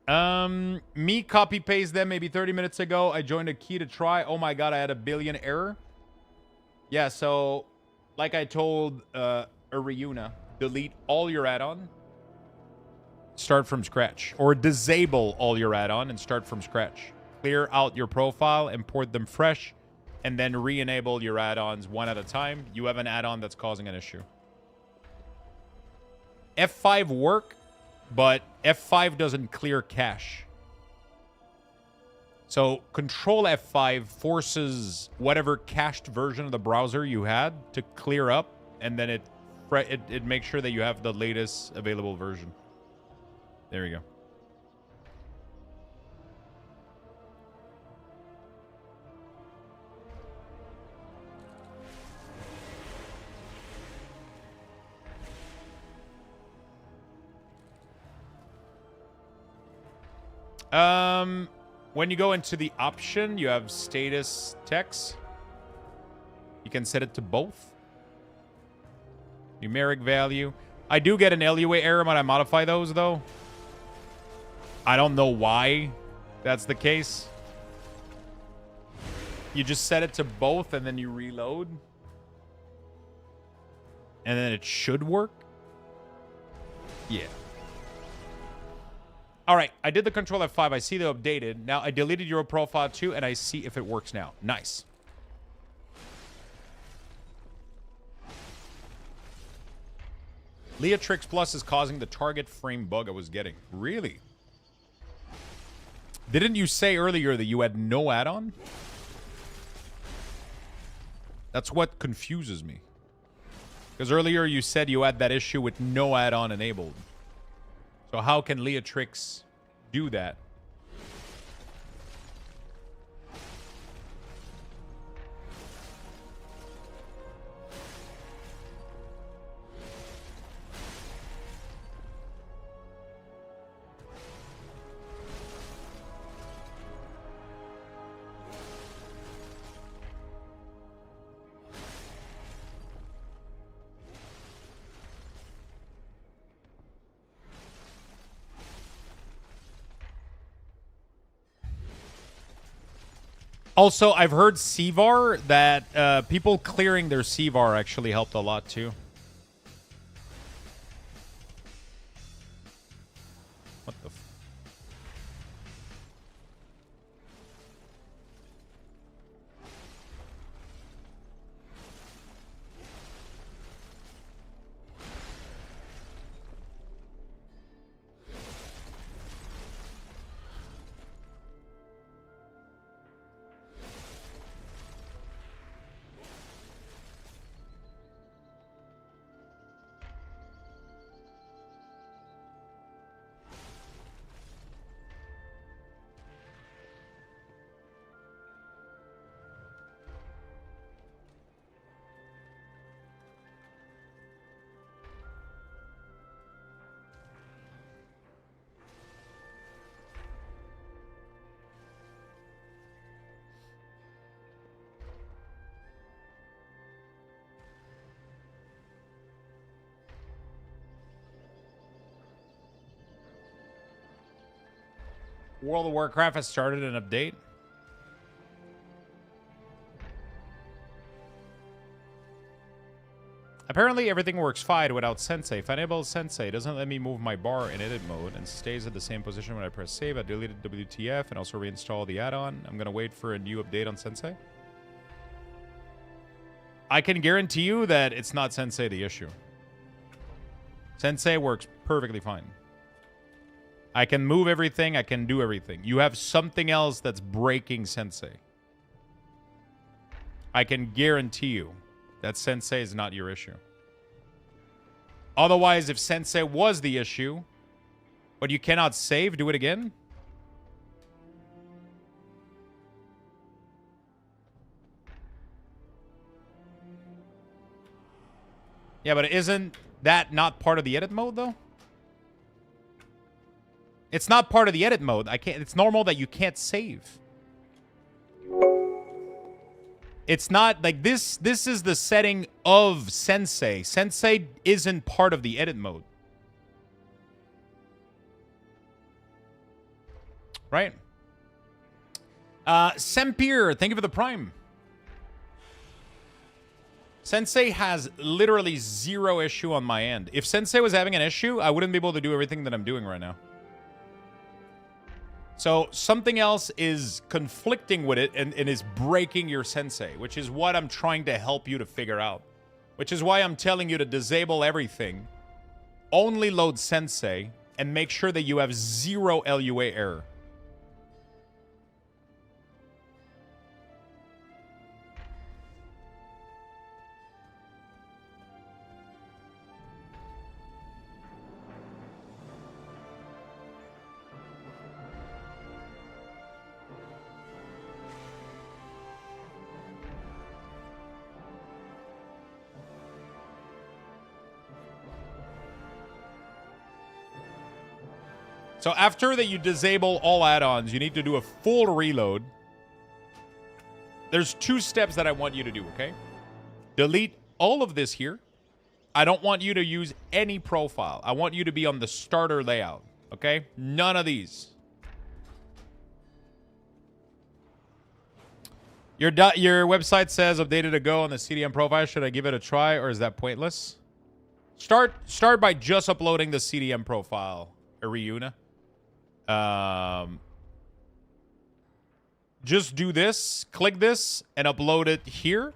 F5. Me copy-paste them maybe 30 minutes ago. I joined a key to try. Oh my god, I had a billion error. Yeah, so like I told Ariuna, delete all your add-on. Start from scratch. Or disable all your add-on and start from scratch. Clear out your profile, import them fresh, and then re-enable your add-ons one at a time. You have an add-on that's causing an issue. F5 work, but F5 doesn't clear cache. So Control F5 forces whatever cached version of the browser you had to clear up, and then it makes sure that you have the latest available version. There we go. When you go into the option, you have status text. You can set it to both. Numeric value. I do get an LUA error when I modify those, though. I don't know why that's the case. You just set it to both, and then you reload. And then it should work. Yeah. All right, I did the Control F5. I see the updated. Now I deleted your profile too, and I see if it works now. Nice. Leatrix Plus is causing the target frame bug I was getting. Really? Didn't you say earlier that you had no add-on? That's what confuses me. Because earlier you said you had that issue with no add-on enabled. So how can Leatrix do that? Also, I've heard CVAR that people clearing their CVAR actually helped a lot too. What the f... World of Warcraft has started an update. Apparently everything works fine without Sensei. If I enable Sensei, it doesn't let me move my bar in edit mode and stays at the same position when I press save. I deleted WTF and also reinstall the add-on. I'm gonna wait for a new update on Sensei. I can guarantee you that it's not Sensei the issue. Sensei works perfectly fine. I can move everything. I can do everything. You have something else that's breaking Sensei. I can guarantee you that Sensei is not your issue. Otherwise, if Sensei was the issue, but you cannot save, do it again? Yeah, but isn't that not part of the edit mode, though? It's not part of the edit mode. It's normal that you can't save. It's not like this. This is the setting of Sensei. Sensei isn't part of the edit mode. Right? Sempier, thank you for the Prime. Sensei has literally zero issue on my end. If Sensei was having an issue, I wouldn't be able to do everything that I'm doing right now. So something else is conflicting with it and is breaking your Sensei, which is what I'm trying to help you to figure out. Which is why I'm telling you to disable everything, only load Sensei, and make sure that you have zero LUA error. So after that you disable all add-ons, you need to do a full reload. There's 2 steps that I want you to do, okay? Delete all of this here. I don't want you to use any profile. I want you to be on the starter layout, okay? None of these. Your website says updated to go on the CDM profile. Should I give it a try or is that pointless? Start by just uploading the CDM profile, Ariuna. Just do this, click this, and upload it here,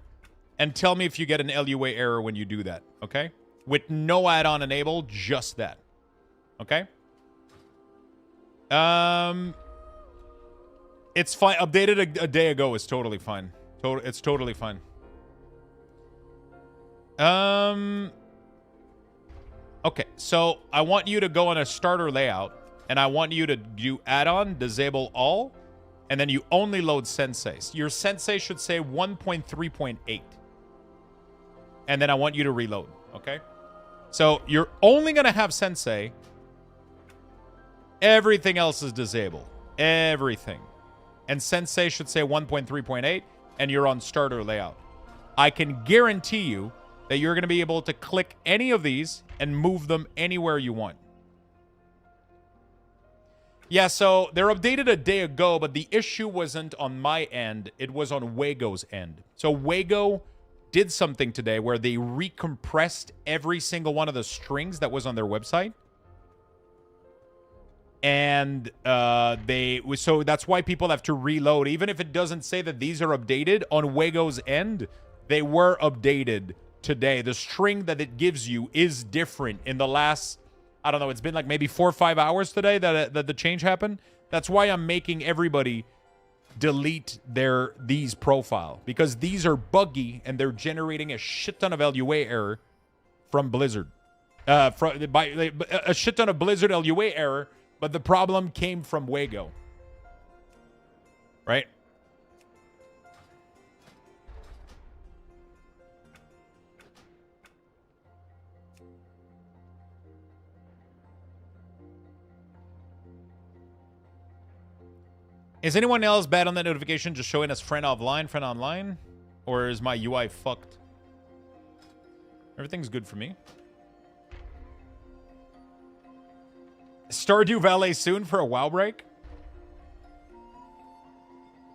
and tell me if you get an LUA error when you do that, okay? With no add-on enabled, just that, okay? It's fine. Updated a day ago is totally fine. It's totally fine. Okay, so I want you to go on a starter layout. And I want you to do add-on, disable all, and then you only load Sensei. Your Sensei should say 1.3.8. And then I want you to reload, okay? So you're only going to have Sensei. Everything else is disabled. Everything. And Sensei should say 1.3.8, and you're on starter layout. I can guarantee you that you're going to be able to click any of these and move them anywhere you want. Yeah, so they're updated a day ago, but the issue wasn't on my end. It was on Wago's end. So Wago did something today where they recompressed every single one of the strings that was on their website. And so that's why people have to reload. Even if it doesn't say that these are updated, on Wago's end, they were updated today. The string that it gives you is different in the last, I don't know, it's been like maybe 4 or 5 hours today that the change happened. That's why I'm making everybody delete these profile, because these are buggy and they're generating a shit ton of LUA error from Blizzard. By a shit ton of Blizzard LUA error, but the problem came from Wago. Right? Is anyone else bad on that notification just showing us friend offline, friend online? Or is my UI fucked? Everything's good for me. Stardew Valley soon for a WoW break?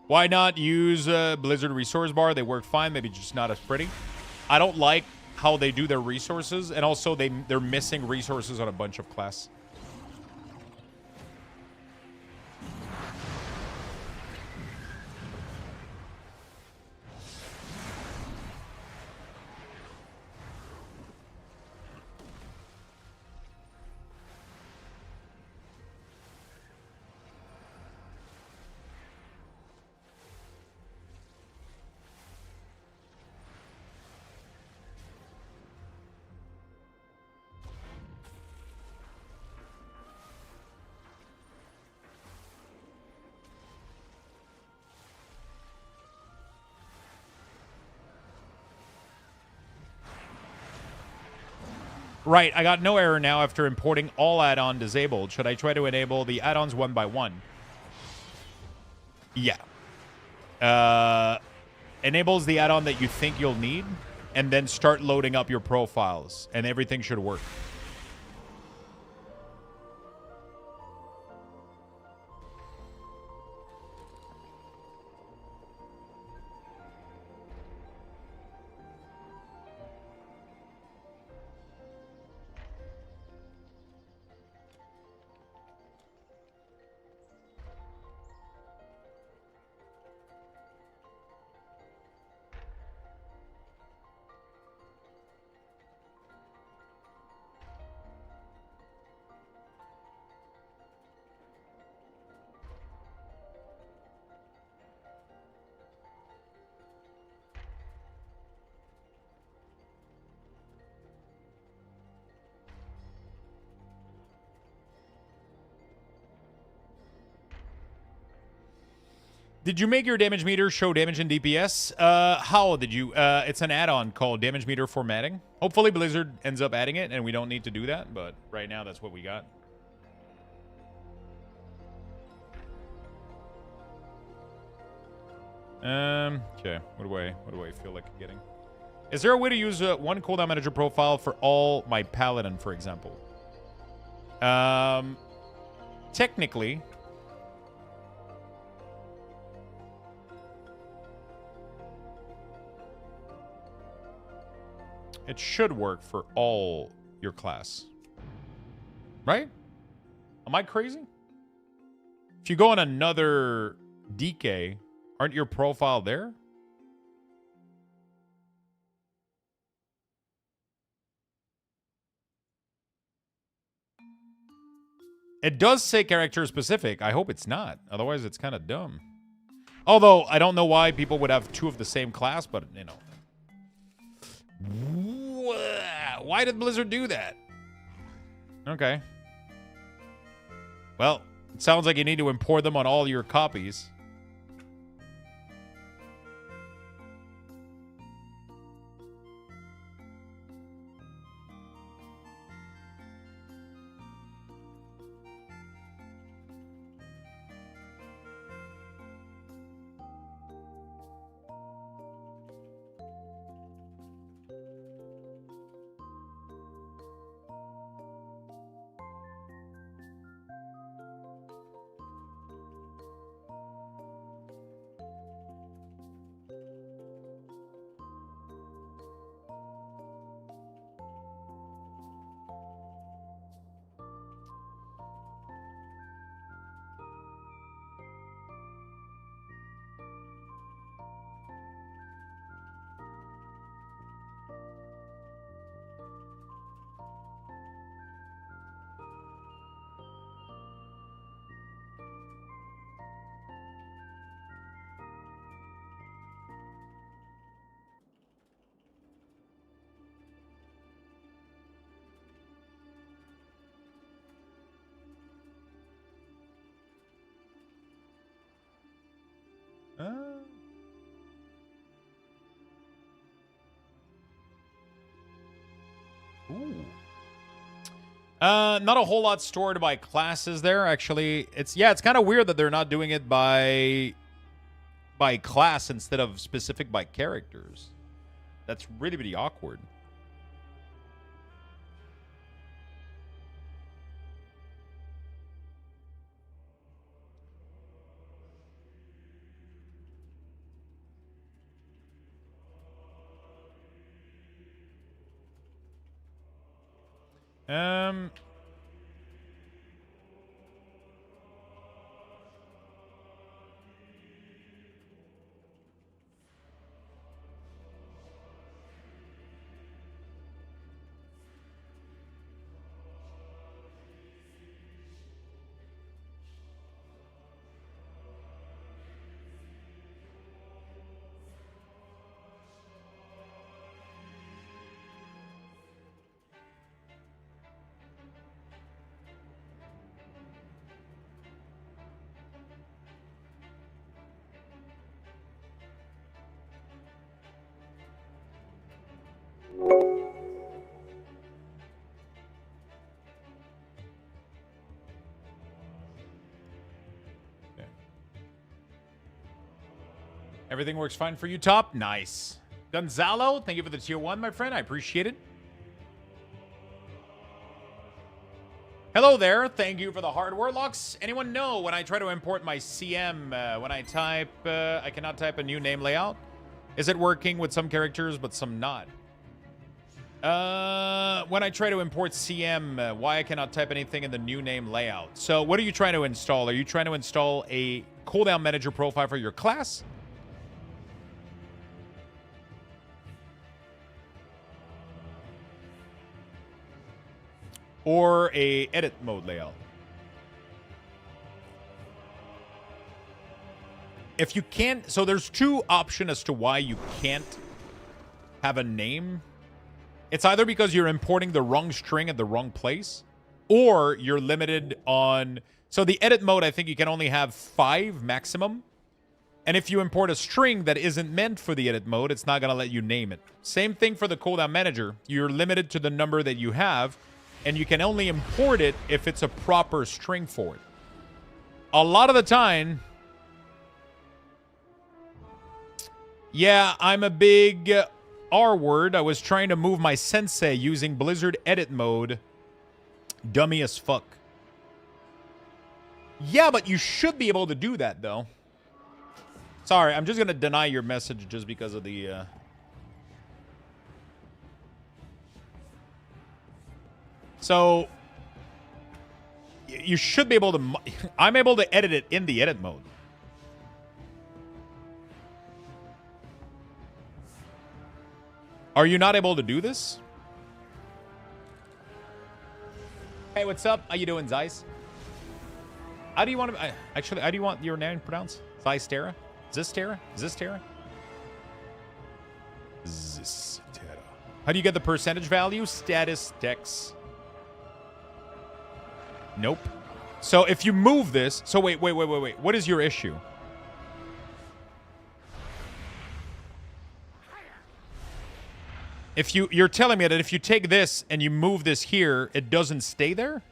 Why not use Blizzard resource bar? They work fine, maybe just not as pretty. I don't like how they do their resources, and also they're missing resources on a bunch of class. Right, I got no error now after importing all add-on disabled. Should I try to enable the add-ons one by one? Yeah. Enables the add-on that you think you'll need, and then start loading up your profiles, and everything should work. Did you make your damage meter show damage in DPS? How did you? It's an add-on called damage meter formatting. Hopefully Blizzard ends up adding it and we don't need to do that, but right now that's what we got. Okay. What do I feel like getting? Is there a way to use one cooldown manager profile for all my paladin, for example? Technically, it should work for all your class. Right? Am I crazy? If you go on another DK, aren't your profile there? It does say character specific. I hope it's not. Otherwise, it's kind of dumb. Although, I don't know why people would have two of the same class, but, you know. Why did Blizzard do that? Okay. Well, it sounds like you need to import them on all your copies. Ooh. Not a whole lot stored by classes there, actually. It's kind of weird that they're not doing it by class instead of specific by characters. That's really, really awkward. Everything works fine for you, Top? Nice. Gonzalo, thank you for the tier 1, my friend. I appreciate it. Hello there. Thank you for the hard Warlocks. Anyone know when I try to import my CM, when I type, I cannot type a new name layout? Is it working with some characters but some not? When I try to import CM, why I cannot type anything in the new name layout? So what are you trying to install? Are you trying to install a cooldown manager profile for your class? Or a edit mode layout? If you can't, so there's two options as to why you can't have a name. It's either because you're importing the wrong string at the wrong place, or you're limited on, so the edit mode, I think you can only have 5 maximum. And if you import a string that isn't meant for the edit mode, it's not going to let you name it. Same thing for the cooldown manager. You're limited to the number that you have, and you can only import it if it's a proper string for it. A lot of the time, yeah, I'm a big R word. I was trying to move my sensei using Blizzard edit mode. Dummy as fuck. Yeah, but you should be able to do that, though. Sorry, I'm just going to deny your message just because of the... So, you should be able to... I'm able to edit it in the edit mode. Are you not able to do this? Hey, what's up? How you doing, Zeiss? How do you want to... Actually, how do you want your name pronounced? Zeistera? Zistera? Zistera? Zistera. How do you get the percentage value? Status text. Nope. So if you move this... So wait. What is your issue? If you're telling me that if you take this and you move this here, it doesn't stay there?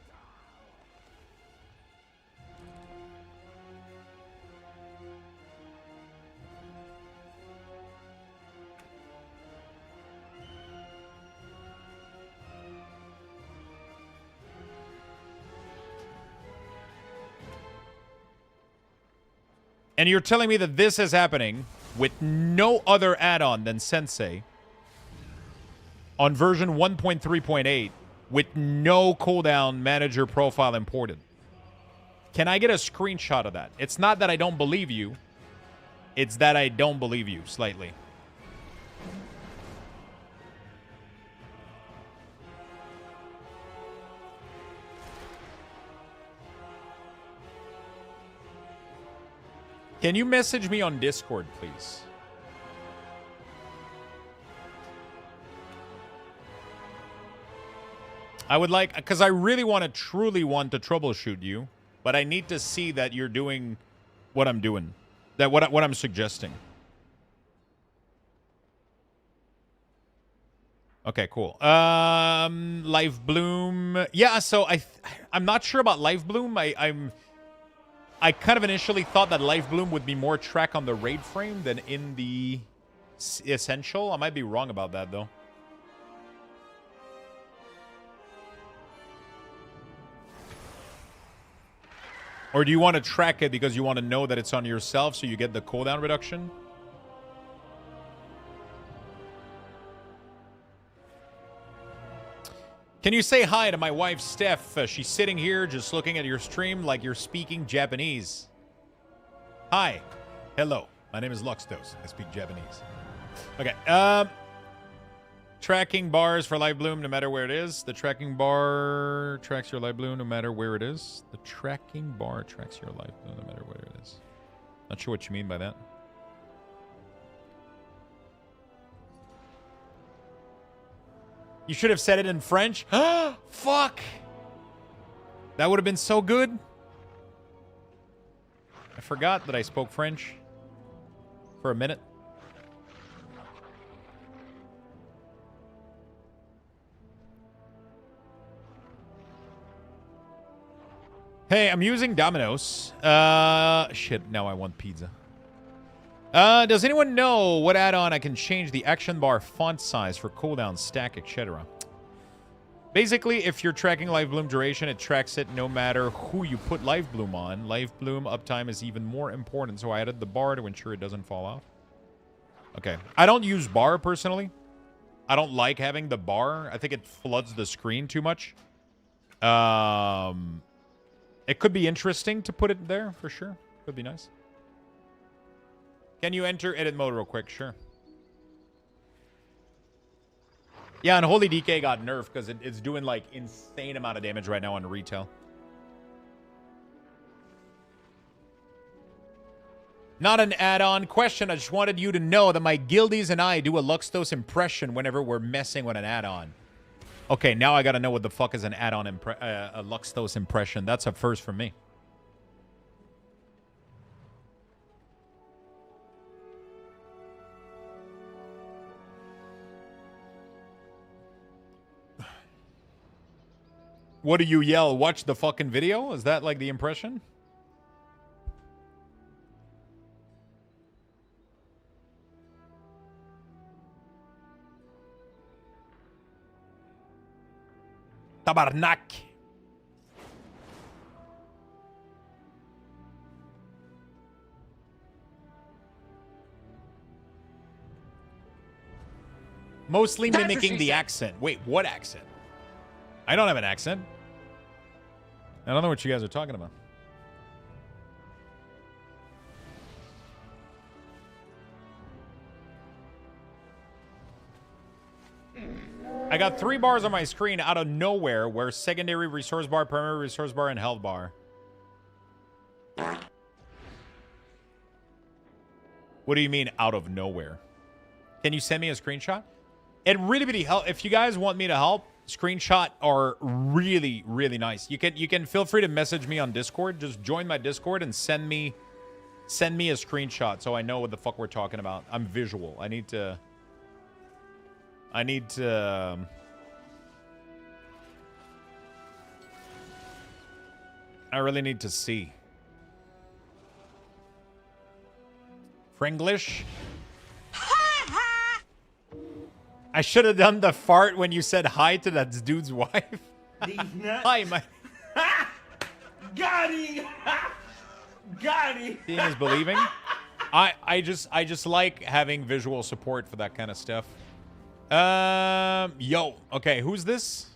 And you're telling me that this is happening with no other add-on than Sensei on version 1.3.8 with no cooldown manager profile imported. Can I get a screenshot of that? It's not that I don't believe you. It's that I don't believe you slightly. Can you message me on Discord, please? I would like, because I really truly want to troubleshoot you, but I need to see that you're doing what I'm doing, that what I'm suggesting. Okay, cool. Life Bloom. Yeah, so I'm not sure about Life Bloom. I kind of initially thought that Life Bloom would be more track on the raid frame than in the essential. I might be wrong about that though. Or do you want to track it because you want to know that it's on yourself so you get the cooldown reduction? Can you say hi to my wife, Steph? She's sitting here just looking at your stream like you're speaking Japanese. Hi. Hello. My name is Luxthos. I speak Japanese. Okay. Tracking bars for Life Bloom no matter where it is. The tracking bar tracks your Life Bloom no matter where it is. The tracking bar tracks your Life Bloom no matter where it is. Not sure what you mean by that. You should have said it in French. Fuck. That would have been so good. I forgot that I spoke French for a minute. Hey, I'm using Domino's. Shit, now I want pizza. Does anyone know what add-on I can change the action bar font size for cooldown, stack, etc.? Basically, if you're tracking Life Bloom duration, it tracks it no matter who you put Life Bloom on. Life Bloom uptime is even more important, so I added the bar to ensure it doesn't fall off. Okay. I don't use bar, personally. I don't like having the bar. I think it floods the screen too much. It could be interesting to put it there, for sure. Could be nice. Can you enter edit mode real quick? Sure. Yeah, and Holy DK got nerfed because it's doing, like, insane amount of damage right now on retail. Not an add-on question. I just wanted you to know that my guildies and I do a Luxthos impression whenever we're messing with an add-on. Okay, now I gotta know what the fuck is an add-on a Luxthos impression. That's a first for me. What do you yell? Watch the fucking video? Is that like the impression? Tabarnak. Mostly mimicking the accent. Wait, what accent? I don't have an accent. I don't know what you guys are talking about. I got 3 bars on my screen out of nowhere where secondary resource bar, primary resource bar, and health bar. What do you mean out of nowhere? Can you send me a screenshot? It really help. If you guys want me to help, screenshot are really, really nice. You can feel free to message me on Discord. Just join my Discord and send me a screenshot so I know what the fuck we're talking about. I'm visual. I need to I really need to see. Frenglish? I should have done the fart when you said hi to that dude's wife. These nuts. Hi, my... Got him! Got him! Seeing is believing. I just like having visual support for that kind of stuff. Yo. Okay, who's this?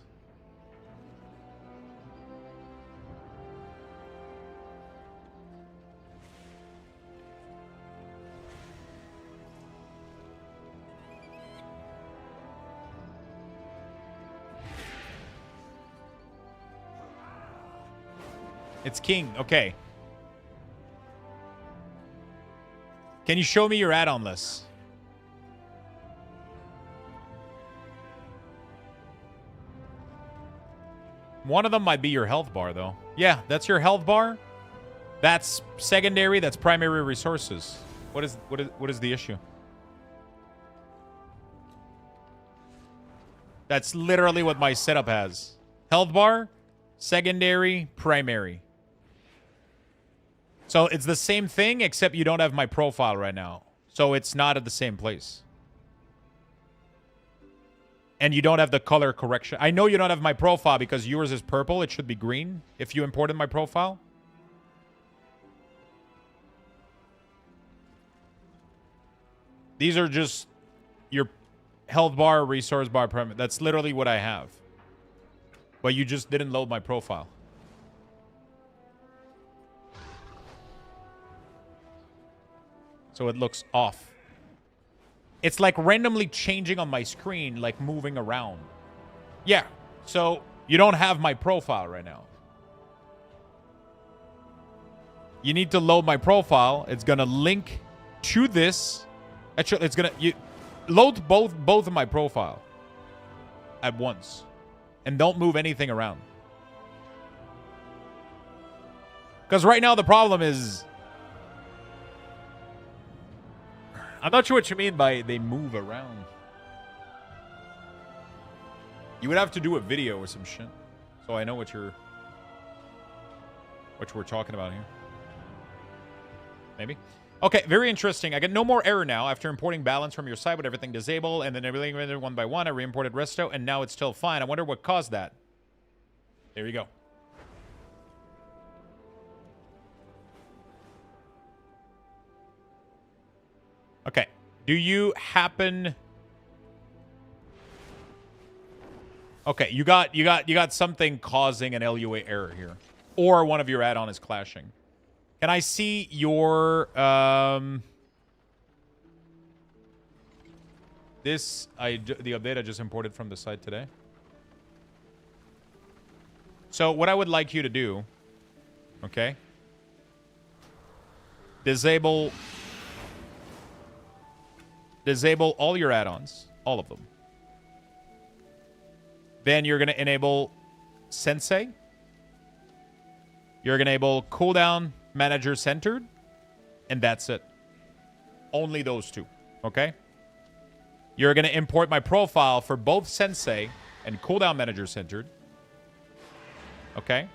It's King. Okay. Can you show me your add-on list? One of them might be your health bar, though. Yeah, that's your health bar. That's secondary. That's primary resources. What is the issue? That's literally what my setup has. Health bar, secondary, primary. So it's the same thing, except you don't have my profile right now. So it's not at the same place. And you don't have the color correction. I know you don't have my profile because yours is purple. It should be green if you imported my profile. These are just your health bar, resource bar, primary. That's literally what I have. But you just didn't load my profile. So it looks off. It's like randomly changing on my screen, like moving around. Yeah, so you don't have my profile right now. You need to load my profile. It's going to link to this. Actually, it's going to... load both of my profile at once. And don't move anything around. Because right now the problem is... I'm not sure what you mean by they move around. You would have to do a video or some shit. So I know what we're talking about here. Maybe. Okay, very interesting. I get no more error now after importing balance from your site with everything disabled and then everything one by one. I re-imported resto and now it's still fine. I wonder what caused that. There you go. Okay. Do you happen... Okay, you got something causing an LUA error here. Or one of your add-on is clashing. Can I see your the update I just imported from the site today? So what I would like you to do, okay? Disable all your add-ons, all of them. Then you're going to enable Sensei. You're going to enable Cooldown Manager Centered. And that's it. Only those two, okay? You're going to import my profile for both Sensei and Cooldown Manager Centered. Okay?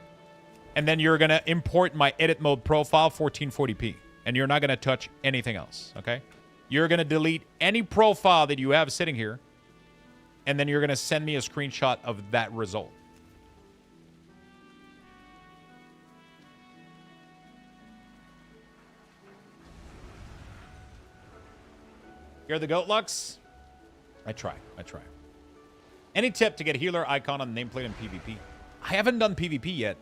And then you're going to import my edit mode profile 1440p. And you're not going to touch anything else, okay? You're going to delete any profile that you have sitting here. And then you're going to send me a screenshot of that result. You're the goat, Lux? I try. Any tip to get healer icon on the nameplate in PvP? I haven't done PvP yet.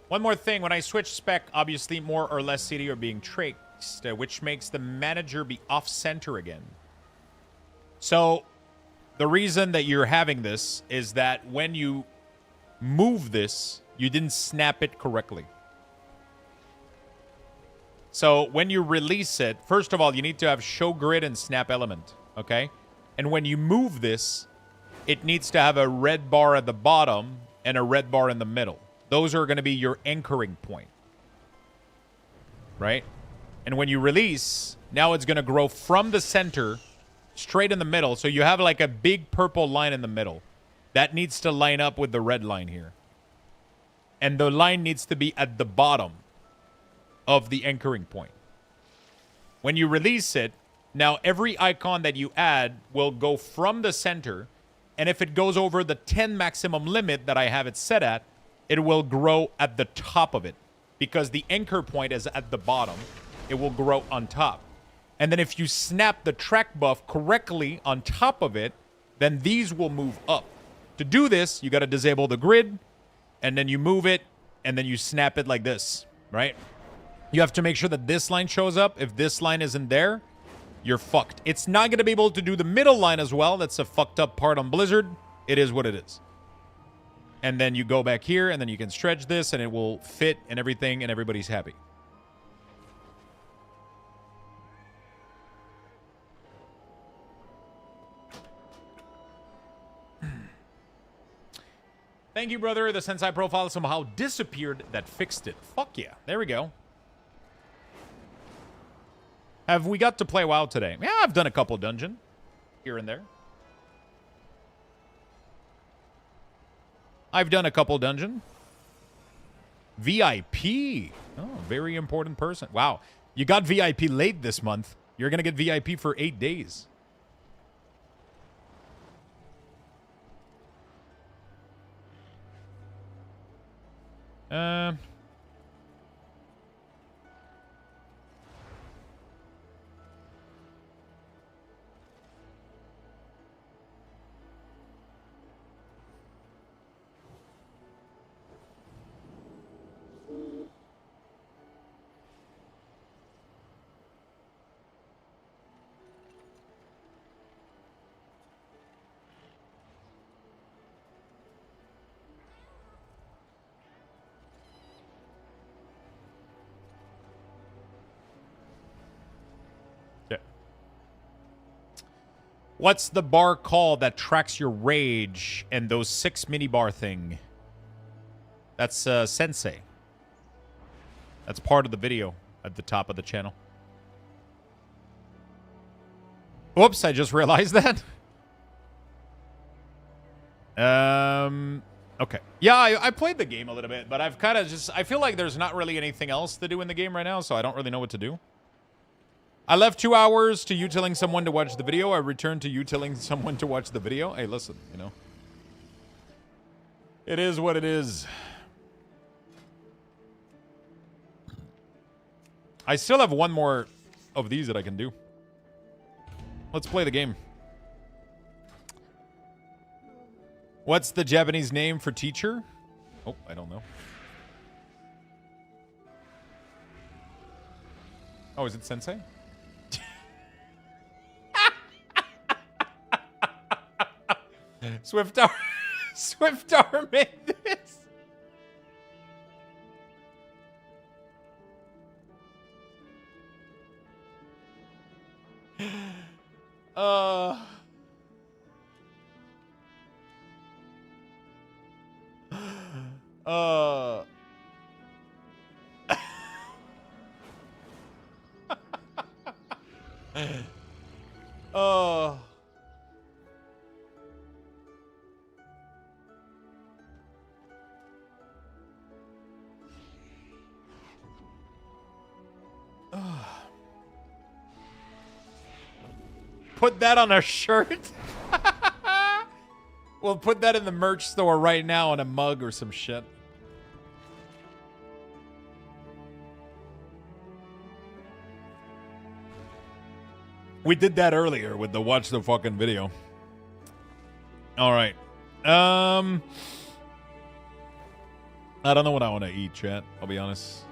One more thing. When I switch spec, obviously more or less city are being traced, which makes the manager be off-center again. So the reason that you're having this is that when you move this, you didn't snap it correctly. So when you release it, first of all, you need to have show grid and snap element, okay? And when you move this, it needs to have a red bar at the bottom and a red bar in the middle. Those are going to be your anchoring point, right? And when you release, now it's going to grow from the center straight in the middle. So you have like a big purple line in the middle. That needs to line up with the red line here. And the line needs to be at the bottom of the anchoring point. When you release it, now every icon that you add will go from the center. And if it goes over the 10 maximum limit that I have it set at, it will grow at the top of it. Because the anchor point is at the bottom, it will grow on top. And then if you snap the track buff correctly on top of it, then these will move up. To do this, you got to disable the grid, and then you move it, and then you snap it like this, right? You have to make sure that this line shows up. If this line isn't there, you're fucked. It's not going to be able to do the middle line as well. That's a fucked up part on Blizzard. It is what it is. And then you go back here, and then you can stretch this, and it will fit and everything, and everybody's happy. Thank you, brother. The Sensei profile somehow disappeared. That fixed it. Fuck yeah. There we go. Have we got to play WoW today? Yeah, I've done a couple dungeon here and there. I've done a couple dungeon. VIP. Oh, very important person. Wow. You got VIP late this month. You're going to get VIP for 8 days. What's the bar called that tracks your rage and those 6 mini bar thing? That's Sensei. That's part of the video at the top of the channel. Whoops, I just realized that. Okay. Yeah, I played the game a little bit, but I've kind of just... I feel like there's not really anything else to do in the game right now, so I don't really know what to do. I left 2 hours to you telling someone to watch the video. I returned to you telling someone to watch the video. Hey, listen, you know. It is what it is. I still have one more of these that I can do. Let's play the game. What's the Japanese name for teacher? Oh, I don't know. Oh, is it Sensei? Swiftar made this. Put that on a shirt. We'll put that in the merch store right now on a mug or some shit. We did that earlier with the watch the fucking video. All right. I don't know what I want to eat, chat. I'll be honest.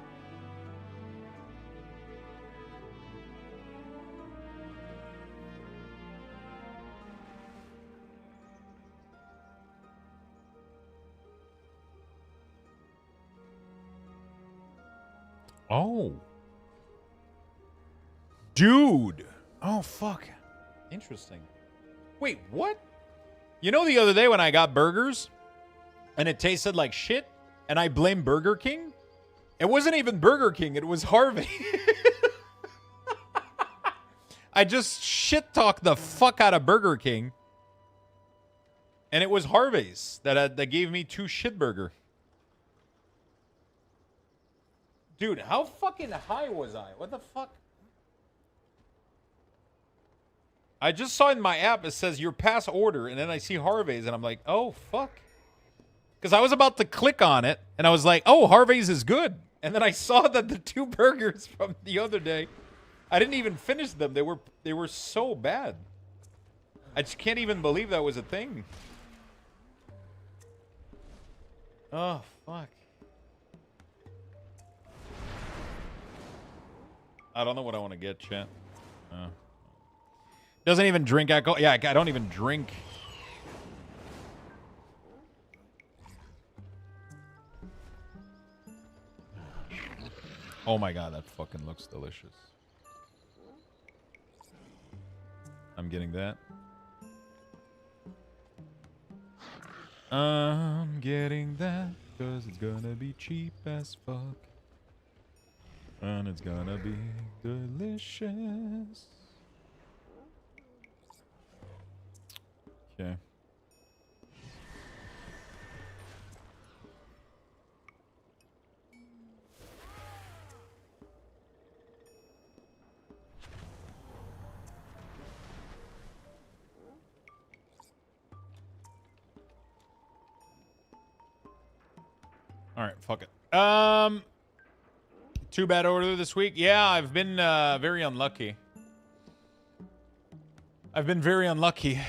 Oh. Dude. Oh, fuck. Interesting. Wait, what? You know the other day when I got burgers and it tasted like shit and I blamed Burger King? It wasn't even Burger King. It was Harvey. I just shit-talked the fuck out of Burger King. And it was Harvey's that gave me 2 shit burger. Dude, how fucking high was I? What the fuck? I just saw in my app, it says your past order, and then I see Harvey's, and I'm like, oh, fuck. Because I was about to click on it, and I was like, oh, Harvey's is good. And then I saw that the 2 burgers from the other day, I didn't even finish them. They were so bad. I just can't even believe that was a thing. Oh, fuck. I don't know what I want to get, chat. Doesn't even drink alcohol. Yeah, I don't even drink. Oh my god, that fucking looks delicious. I'm getting that. I'm getting that because it's gonna be cheap as fuck. And it's gonna be delicious. Okay. All right, fuck it. Too bad order this week. Yeah, I've been very unlucky. I've been very unlucky.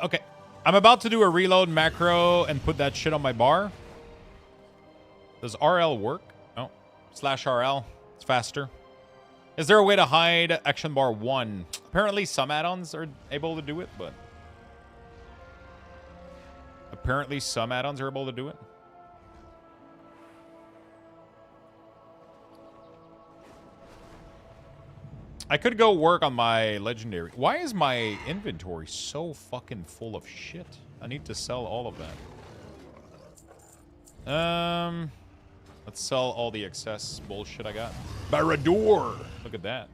Okay. I'm about to do a reload macro and put that shit on my bar. Does RL work? No. /RL. It's faster. Is there a way to hide action bar 1? Apparently some add-ons are able to do it, but... Apparently some add-ons are able to do it. I could go work on my legendary. Why is my inventory so fucking full of shit? I need to sell all of that. Let's sell all the excess bullshit I got. Barrador! Look at that.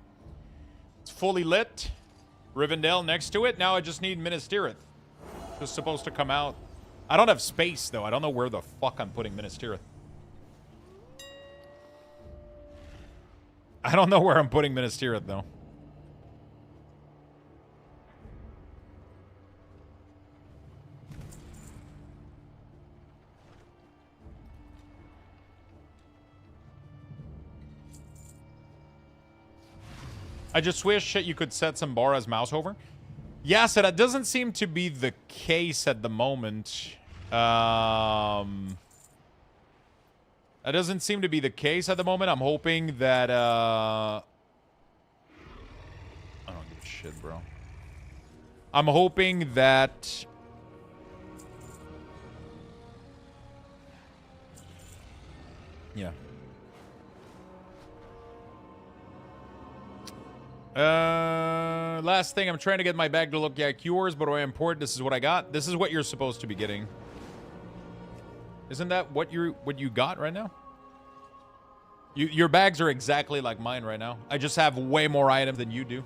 It's fully lit. Rivendell next to it. Now I just need Minas Tirith. It's supposed to come out. I don't have space, though. I don't know where the fuck I'm putting Minas Tirith. I don't know where I'm putting Minas Tirith, though. I just wish you could set some bar as mouse over. Yeah, so that doesn't seem to be the case at the moment. That doesn't seem to be the case at the moment. I'm hoping that, I don't give a shit, bro. I'm hoping that... Yeah. Last thing, I'm trying to get my bag to look like yours, but when I import, this is what I got. This is what you're supposed to be getting. Isn't that what you got right now? Your bags are exactly like mine right now. I just have way more items than you do.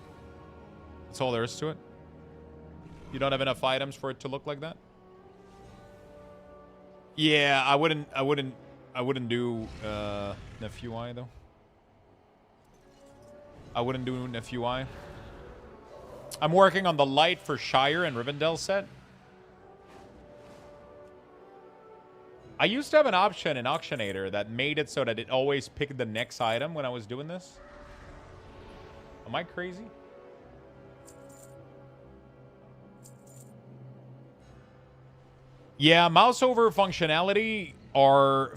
That's all there is to it. You don't have enough items for it to look like that? Yeah, I wouldn't do Nephew-I though. I wouldn't do Nephew-I. I'm working on the light for Shire and Rivendell set. I used to have an option in Auctionator that made it so that it always picked the next item when I was doing this. Am I crazy? Yeah, mouse over functionality are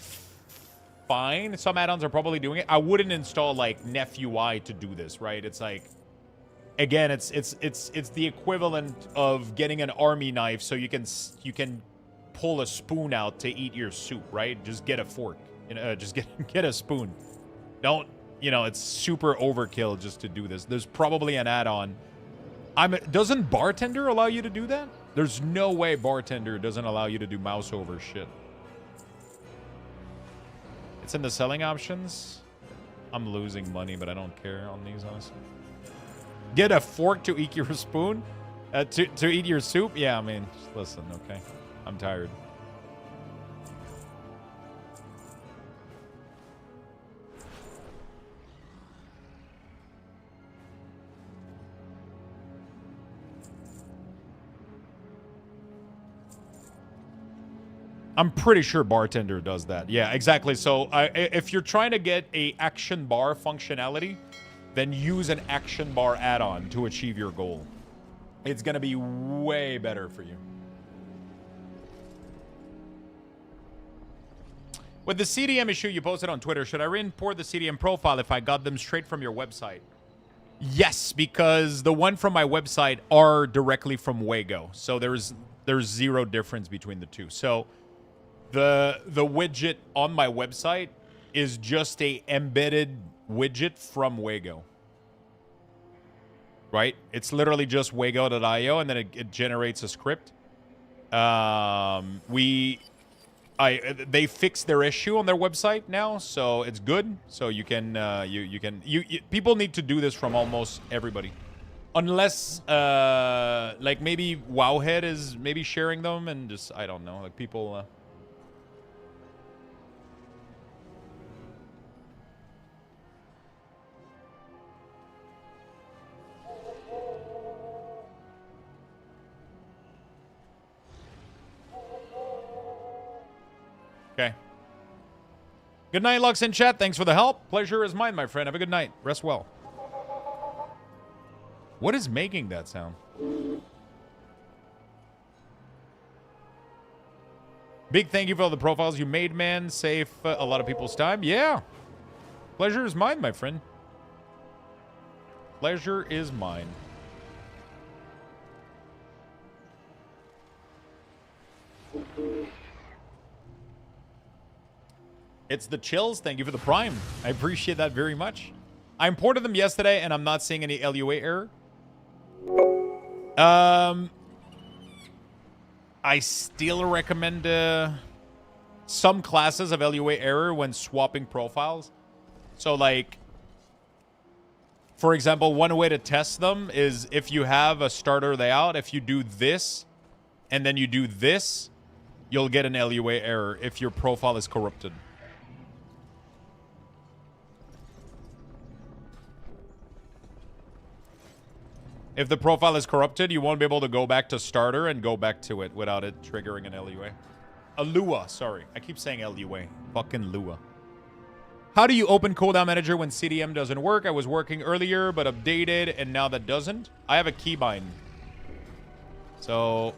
fine. Some add-ons are probably doing it. I wouldn't install like Nephew-I to do this, right? It's like again, it's the equivalent of getting an army knife so you can pull a spoon out to eat your soup, right? Just get a fork. Just get a spoon. Don't, it's super overkill just to do this. There's probably an add-on. Doesn't Bartender allow you to do that? There's no way Bartender doesn't allow you to do mouse over shit. It's in the selling options. I'm losing money, but I don't care on these, honestly. Get a fork to eat your spoon? To eat your soup? Yeah, I mean, listen, okay. I'm tired. I'm pretty sure Bartender does that. Yeah, exactly. So if you're trying to get a action bar functionality, then use an action bar add-on to achieve your goal. It's going to be way better for you. With the CDM issue you posted on Twitter, should I re-import the CDM profile if I got them straight from your website? Yes, because the one from my website are directly from Wago. So there's zero difference between the two. So the widget on my website is just a embedded widget from Wago. Right? It's literally just wago.io, and then it generates a script. They fixed their issue on their website now, so it's good. So you can people need to do this from almost everybody, unless like maybe Wowhead is maybe sharing them, and just I don't know, like people. Okay. Good night, Lux in chat. Thanks for the help. Pleasure is mine, my friend. Have a good night. Rest well. What is making that sound? Big thank you for all the profiles you made, man. Save a lot of people's time. Yeah. Pleasure is mine, my friend. Pleasure is mine. It's the chills. Thank you for the prime. I appreciate that very much. I imported them yesterday, and I'm not seeing any LUA error. I still recommend some classes of LUA error when swapping profiles. So, like, for example, one way to test them is if you have a starter layout, if you do this, and then you do this, you'll get an LUA error if your profile is corrupted. If the profile is corrupted, you won't be able to go back to starter and go back to it without it triggering an LUA. A Lua, sorry. I keep saying LUA. Fucking Lua. How do you open cooldown manager when CDM doesn't work? I was working earlier, but updated, and now that doesn't. I have a keybind. So,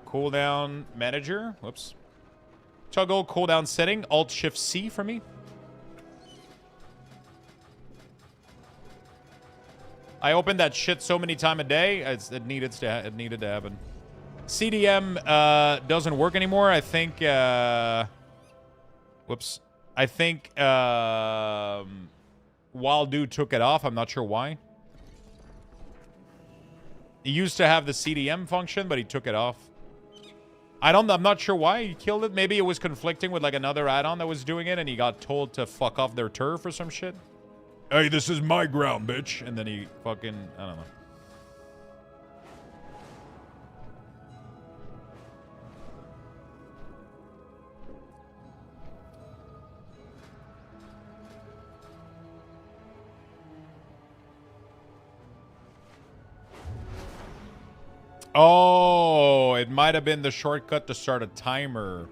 cooldown manager. Whoops. Toggle cooldown setting. Alt-Shift-C for me. I opened that shit so many times a day. It needed to happen. CDM doesn't work anymore. I think. Whoops. I think Wildu took it off. I'm not sure why. He used to have the CDM function, but he took it off. I'm not sure why he killed it. Maybe it was conflicting with like another add-on that was doing it, and he got told to fuck off their turf or some shit. Hey, this is my ground, bitch. And then he fucking, I don't know. Oh, it might have been the shortcut to start a timer.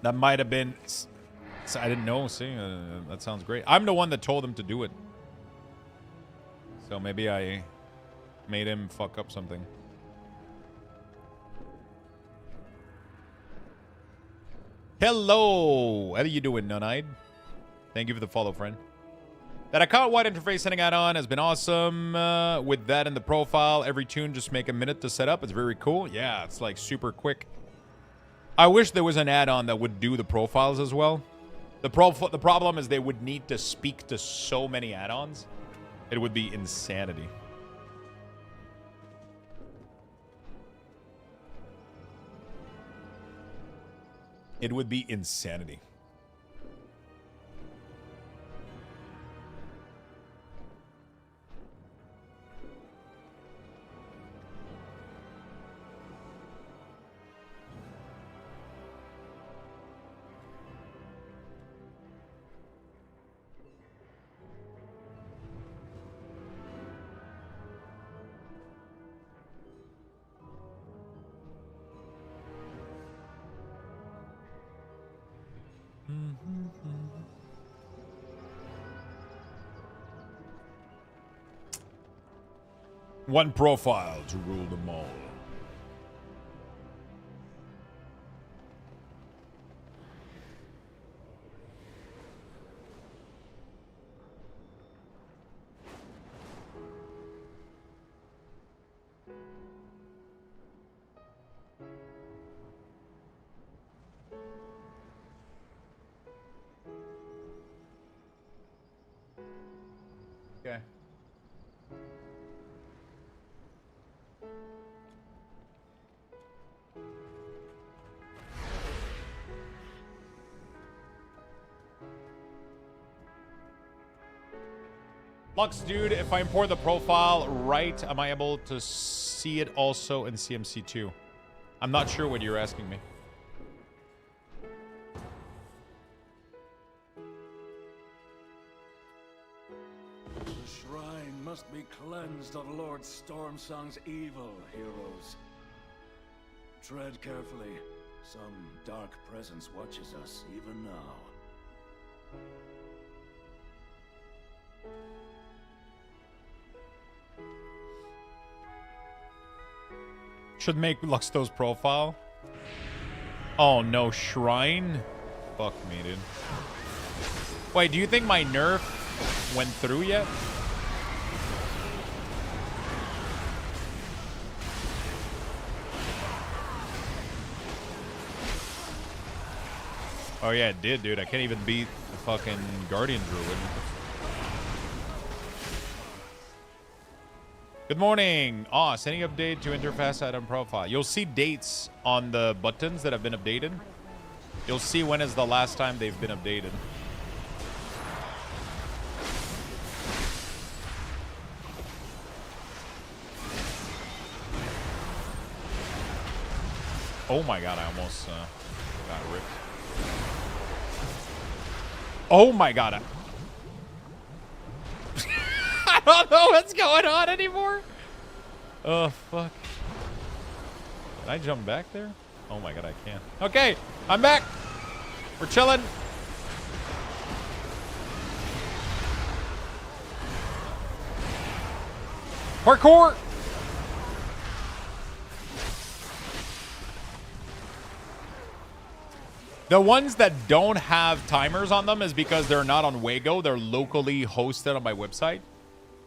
That might have been... I didn't know. See, that sounds great. I'm the one that told him to do it. So maybe I made him fuck up something. Hello. How are you doing, Nunide? Thank you for the follow, friend. That account-wide interface setting add-on has been awesome. With that in the profile, every tune just make a minute to set up. It's very cool. Yeah, it's like super quick. I wish there was an add-on that would do the profiles as well. The problem is they would need to speak to so many add-ons. It would be insanity. It would be insanity. One profile to rule them all. Okay. Lux, dude, if I import the profile right, am I able to see it also in CMC2? I'm not sure what you're asking me. The shrine must be cleansed of Lord Stormsong's evil, heroes. Tread carefully. Some dark presence watches us even now. Should make Luxthos profile. Oh no, shrine? Fuck me, dude. Wait, do you think my nerf went through yet? Oh yeah, it did, dude. I can't even beat the fucking Guardian Druid. Good morning. Oz, any update to interface item profile? You'll see dates on the buttons that have been updated. You'll see when is the last time they've been updated. Oh my god, I almost got ripped. Oh my god. I don't know what's going on anymore. Oh, fuck. Can I jump back there? Oh my god, I can't. Okay, I'm back. We're chilling. Parkour. The ones that don't have timers on them is because they're not on Wago. They're locally hosted on my website.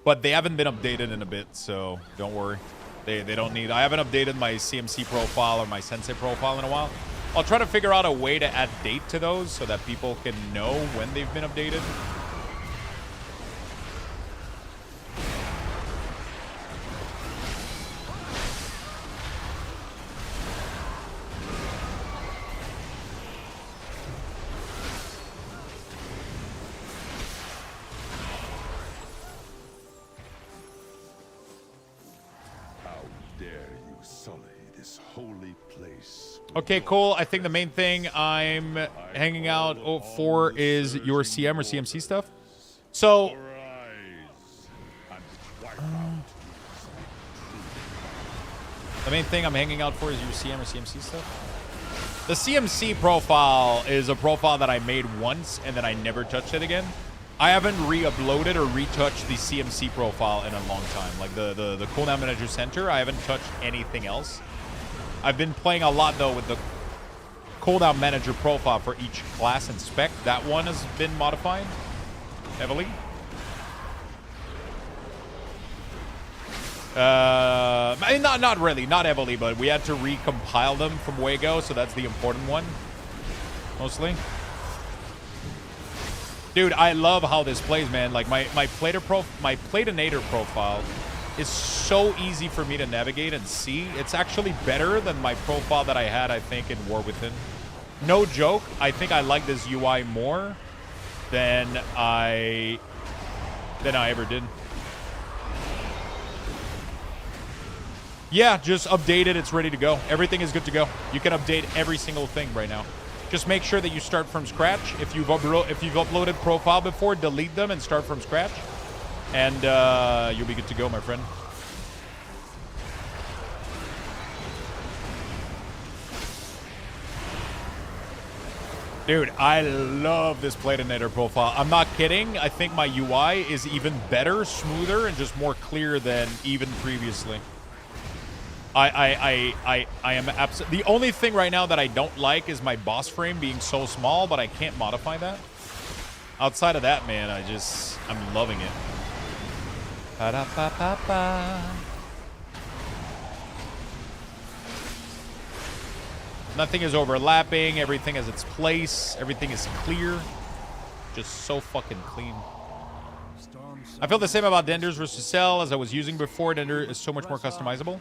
But they haven't been updated in a bit, so don't worry. They don't need... I haven't updated my CMC profile or my Sensei profile in a while. I'll try to figure out a way to add date to those so that people can know when they've been updated. Okay, cool. I think the main thing I'm hanging out for is your CM or CMC stuff. So, the main thing I'm hanging out for is your CM or CMC stuff. The CMC profile is a profile that I made once and then I never touched it again. I haven't re-uploaded or retouched the CMC profile in a long time. Like the Cooldown Manager Center, I haven't touched anything else. I've been playing a lot, though, with the cooldown manager profile for each class and spec. That one has been modified heavily. Not really, not heavily, but we had to recompile them from Wago, so that's the important one, mostly. Dude, I love how this plays, man. Like my Platinator profile is so easy for me to navigate and see. It's actually better than my profile that I had, I think, in War Within. No joke. I think I like this UI more than I ever did. Yeah, just update it. It's ready to go. Everything is good to go. You can update every single thing right now. Just make sure that you start from scratch. If you've uploaded profile before, delete them and start from scratch. And you'll be good to go, my friend. Dude, I love this Platinator profile. I'm not kidding. I think my UI is even better, smoother, and just more clear than even previously. I am absolutely... The only thing right now that I don't like is my boss frame being so small, but I can't modify that. Outside of that, man, I'm loving it. Pa-da-pa-pa-pa. Nothing is overlapping. Everything has its place. Everything is clear. Just so fucking clean. I feel the same about Denders versus Cell as I was using before. Dender is so much more customizable.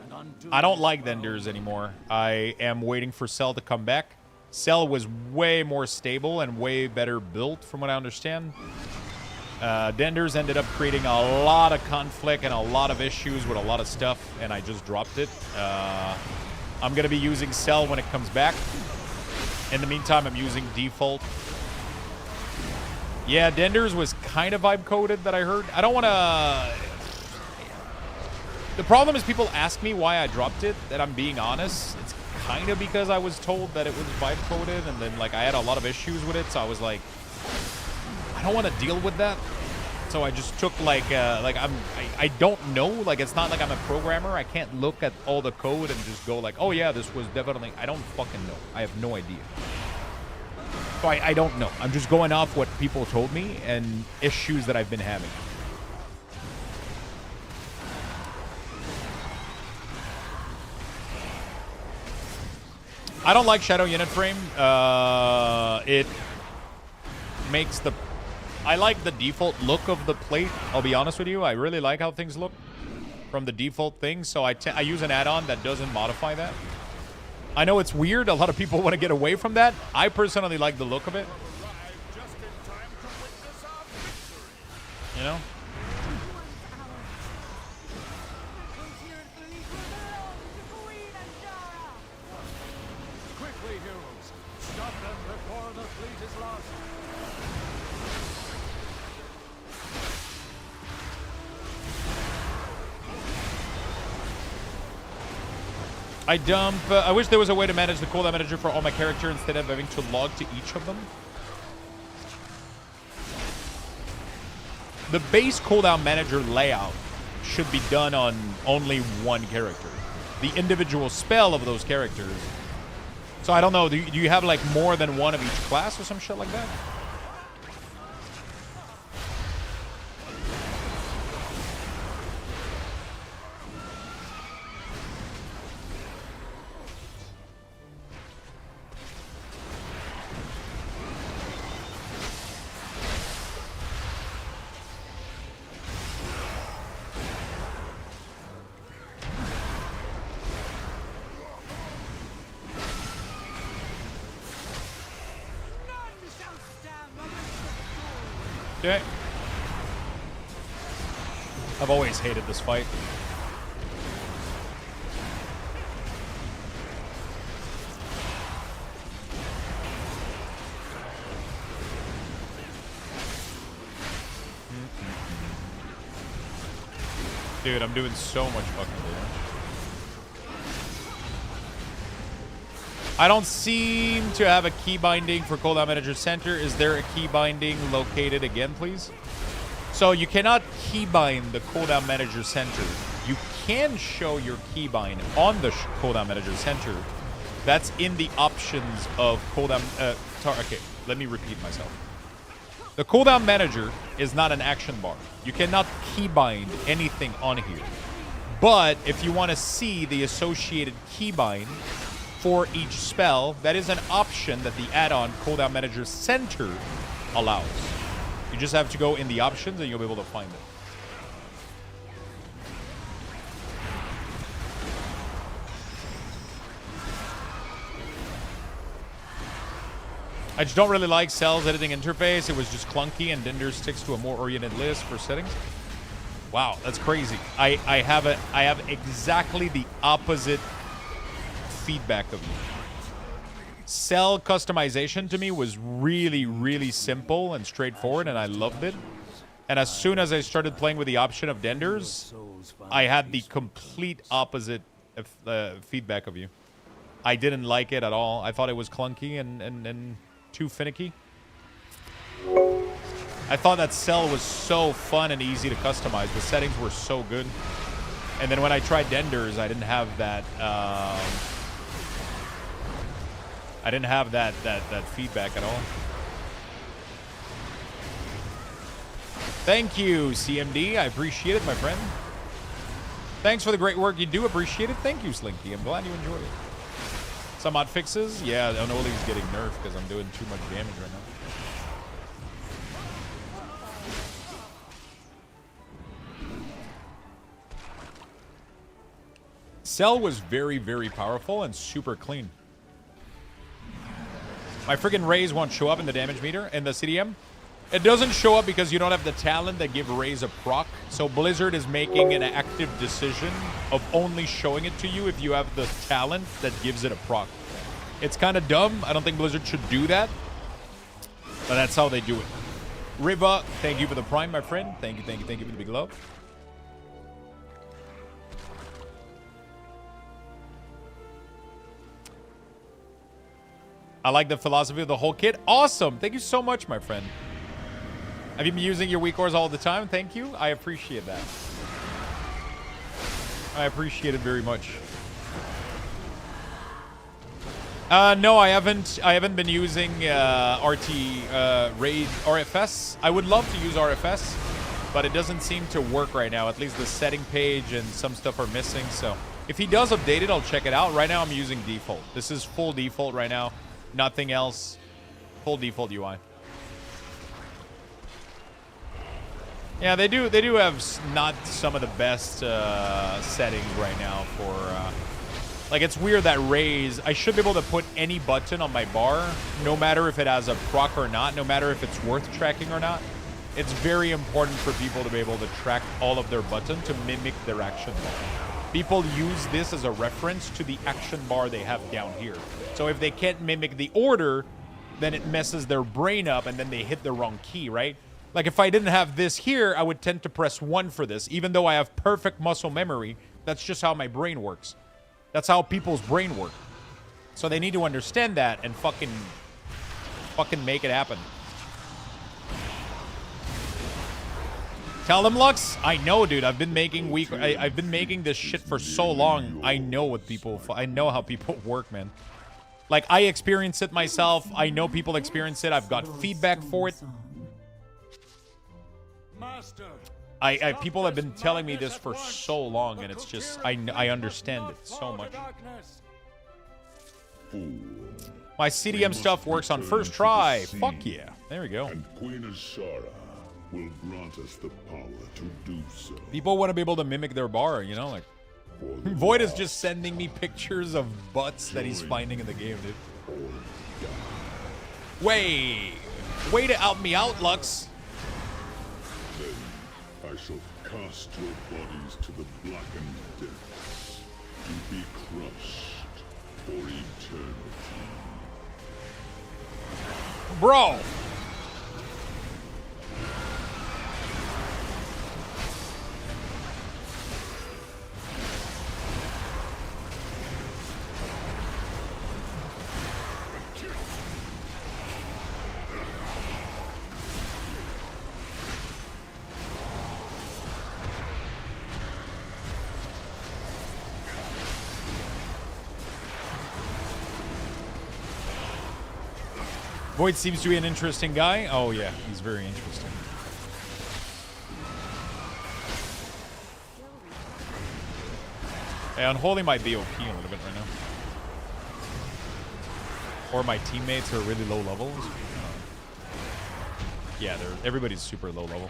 I don't like Denders anymore. I am waiting for Cell to come back. Cell was way more stable and way better built from what I understand. Denders ended up creating a lot of conflict and a lot of issues with a lot of stuff, and I just dropped it. I'm going to be using Cell when it comes back. In the meantime, I'm using default. Yeah, Denders was kind of vibe coded that I heard. I don't want to... The problem is people ask me why I dropped it, that I'm being honest. It's kind of because I was told that it was vibe coded, and then like I had a lot of issues with it, so I was like, I don't want to deal with that. So I just took I don't know. Like, it's not like I'm a programmer. I can't look at all the code and just go like, oh yeah, this was definitely... I don't fucking know. I have no idea. So I don't know. I'm just going off what people told me and issues that I've been having. I don't like Shadow Unit Frame. It makes the... I like the default look of the plate. I'll be honest with you. I really like how things look from the default thing. So I use an add-on that doesn't modify that. I know it's weird. A lot of people want to get away from that. I personally like the look of it. You know? Quickly, heroes. Stop them before the fleet is lost. I wish there was a way to manage the cooldown manager for all my characters instead of having to log to each of them. The base cooldown manager layout should be done on only one character. The individual spell of those characters. So I don't know, do you have like more than one of each class or some shit like that? Okay. I've always hated this fight. Dude, I'm doing so much fucking damage. I don't seem to have a key binding for cooldown manager center. Is there a key binding located again, please? So you cannot keybind the cooldown manager center. You can show your keybind on the cooldown manager center. That's in the options of cooldown. Okay, let me repeat myself. The cooldown manager is not an action bar. You cannot keybind anything on here. But if you want to see the associated keybind for each spell, that is an option that the add-on Cooldown Manager Center allows. You just have to go in the options and you'll be able to find it. I just don't really like Cell's editing interface. It was just clunky, and Dinder sticks to a more oriented list for settings. Wow, that's crazy. I have exactly the opposite feedback of you. Cell customization to me was really, really simple and straightforward, and I loved it. And as soon as I started playing with the option of Denders, I had the complete opposite feedback of you. I didn't like it at all. I thought it was clunky and too finicky. I thought that Cell was so fun and easy to customize. The settings were so good. And then when I tried Denders, I didn't have that that feedback at all. Thank you, CMD. I appreciate it, my friend. Thanks for the great work you do. Appreciate it. Thank you, Slinky. I'm glad you enjoyed it. Some odd fixes? Yeah, Onoli's getting nerfed because I'm doing too much damage right now. Cell was very, very powerful and super clean. My friggin' rays won't show up in the damage meter in the CDM. It doesn't show up because you don't have the talent that give rays a proc. So Blizzard is making an active decision of only showing it to you if you have the talent that gives it a proc. It's kind of dumb. I don't think Blizzard should do that. But that's how they do it. Riva, thank you for the prime, my friend. Thank you for the big love. I like the philosophy of the whole kit. Awesome. Thank you so much, my friend. Have you been using your weak ores all the time? Thank you. I appreciate that. I appreciate it very much. No, I haven't been using RT Raid RFS. I would love to use RFS, but it doesn't seem to work right now. At least the setting page and some stuff are missing. So if he does update it, I'll check it out. Right now, I'm using default. This is full default right now. Nothing else. Full default UI. Yeah, they do have not some of the best settings right now for like, it's weird that raise, I should be able to put any button on my bar, no matter if it has a proc or not, no matter if it's worth tracking or not. It's very important for people to be able to track all of their buttons to mimic their action bar. People use this as a reference to the action bar they have down here. So if they can't mimic the order, then it messes their brain up and then they hit the wrong key, right? Like, if I didn't have this here, I would tend to press 1 for this. Even though I have perfect muscle memory, that's just how my brain works. That's how people's brain work. So they need to understand that and fucking make it happen. Tell them, Lux. I know, dude. I've been making I've been making this shit for so long. I know what people. I know how people work, man. Like, I experience it myself. I know people experience it. I've got feedback for it. People have been telling me this for so long, and it's just I understand it so much. My CDM stuff works on first try. Fuck yeah. There we go. And Queen Ashara will grant us the power to do so. People want to be able to mimic their bar, you know, like Void is just sending me pictures of butts that he's finding in the game, dude. Way to out me out, Lux. Then I shall cast your bodies to the blackened depths to be crushed for eternity. Bro. Void seems to be an interesting guy. Oh, yeah. He's very interesting. Yeah, Unholy might be OP a little bit right now. Or my teammates are really low levels. Yeah, everybody's super low level.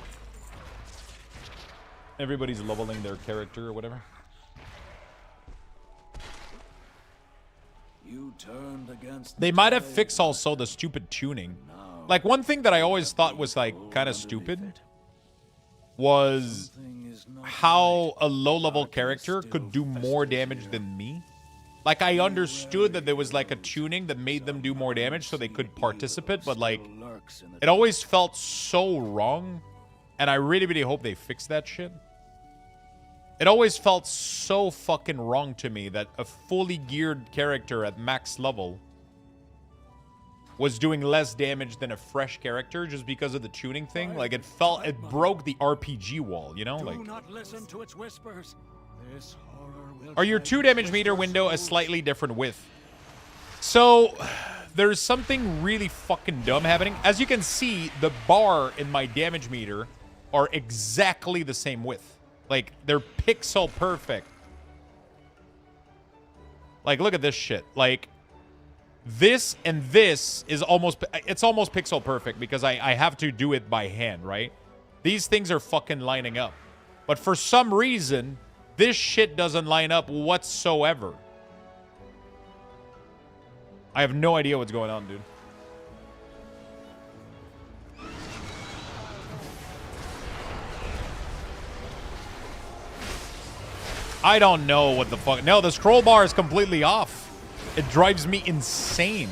Everybody's leveling their character or whatever. You turned against They might have fixed also the stupid tuning. Like, one thing that I always thought was, like, kind of stupid was how a low-level character could do more damage than me. Like, I understood that there was, like, a tuning that made them do more damage so they could participate, but, like, it always felt so wrong, and I really, really hope they fix that shit. It always felt so fucking wrong to me that a fully geared character at max level was doing less damage than a fresh character just because of the tuning thing. Like, it broke the RPG wall, you know? Like, do not listen to its whispers. This horror will are your 2 damage meter window a slightly different width? So, there's something really fucking dumb happening. As you can see, the bar in my damage meter are exactly the same width. Like, they're pixel perfect. Like, look at this shit. Like, this and this is almost pixel perfect because I have to do it by hand, right? These things are fucking lining up. But for some reason, this shit doesn't line up whatsoever. I have no idea what's going on, dude. I don't know what the fuck. No, the scroll bar is completely off. It drives me insane.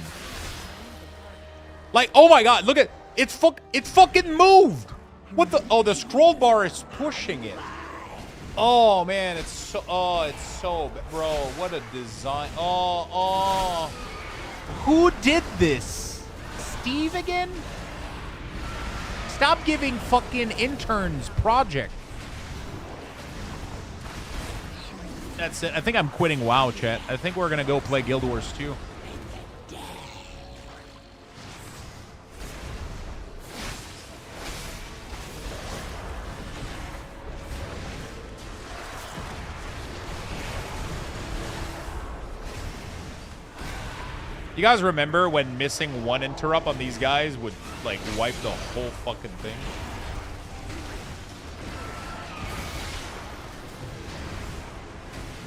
Like, oh my god, look at it fucking moved. What the? Oh, the scroll bar is pushing it. Oh man, it's so bro, what a design. Oh. Who did this? Steve again? Stop giving fucking interns project. That's it. I think I'm quitting WoW, chat. I think we're gonna go play Guild Wars 2. You guys remember when missing one interrupt on these guys would, like, wipe the whole fucking thing?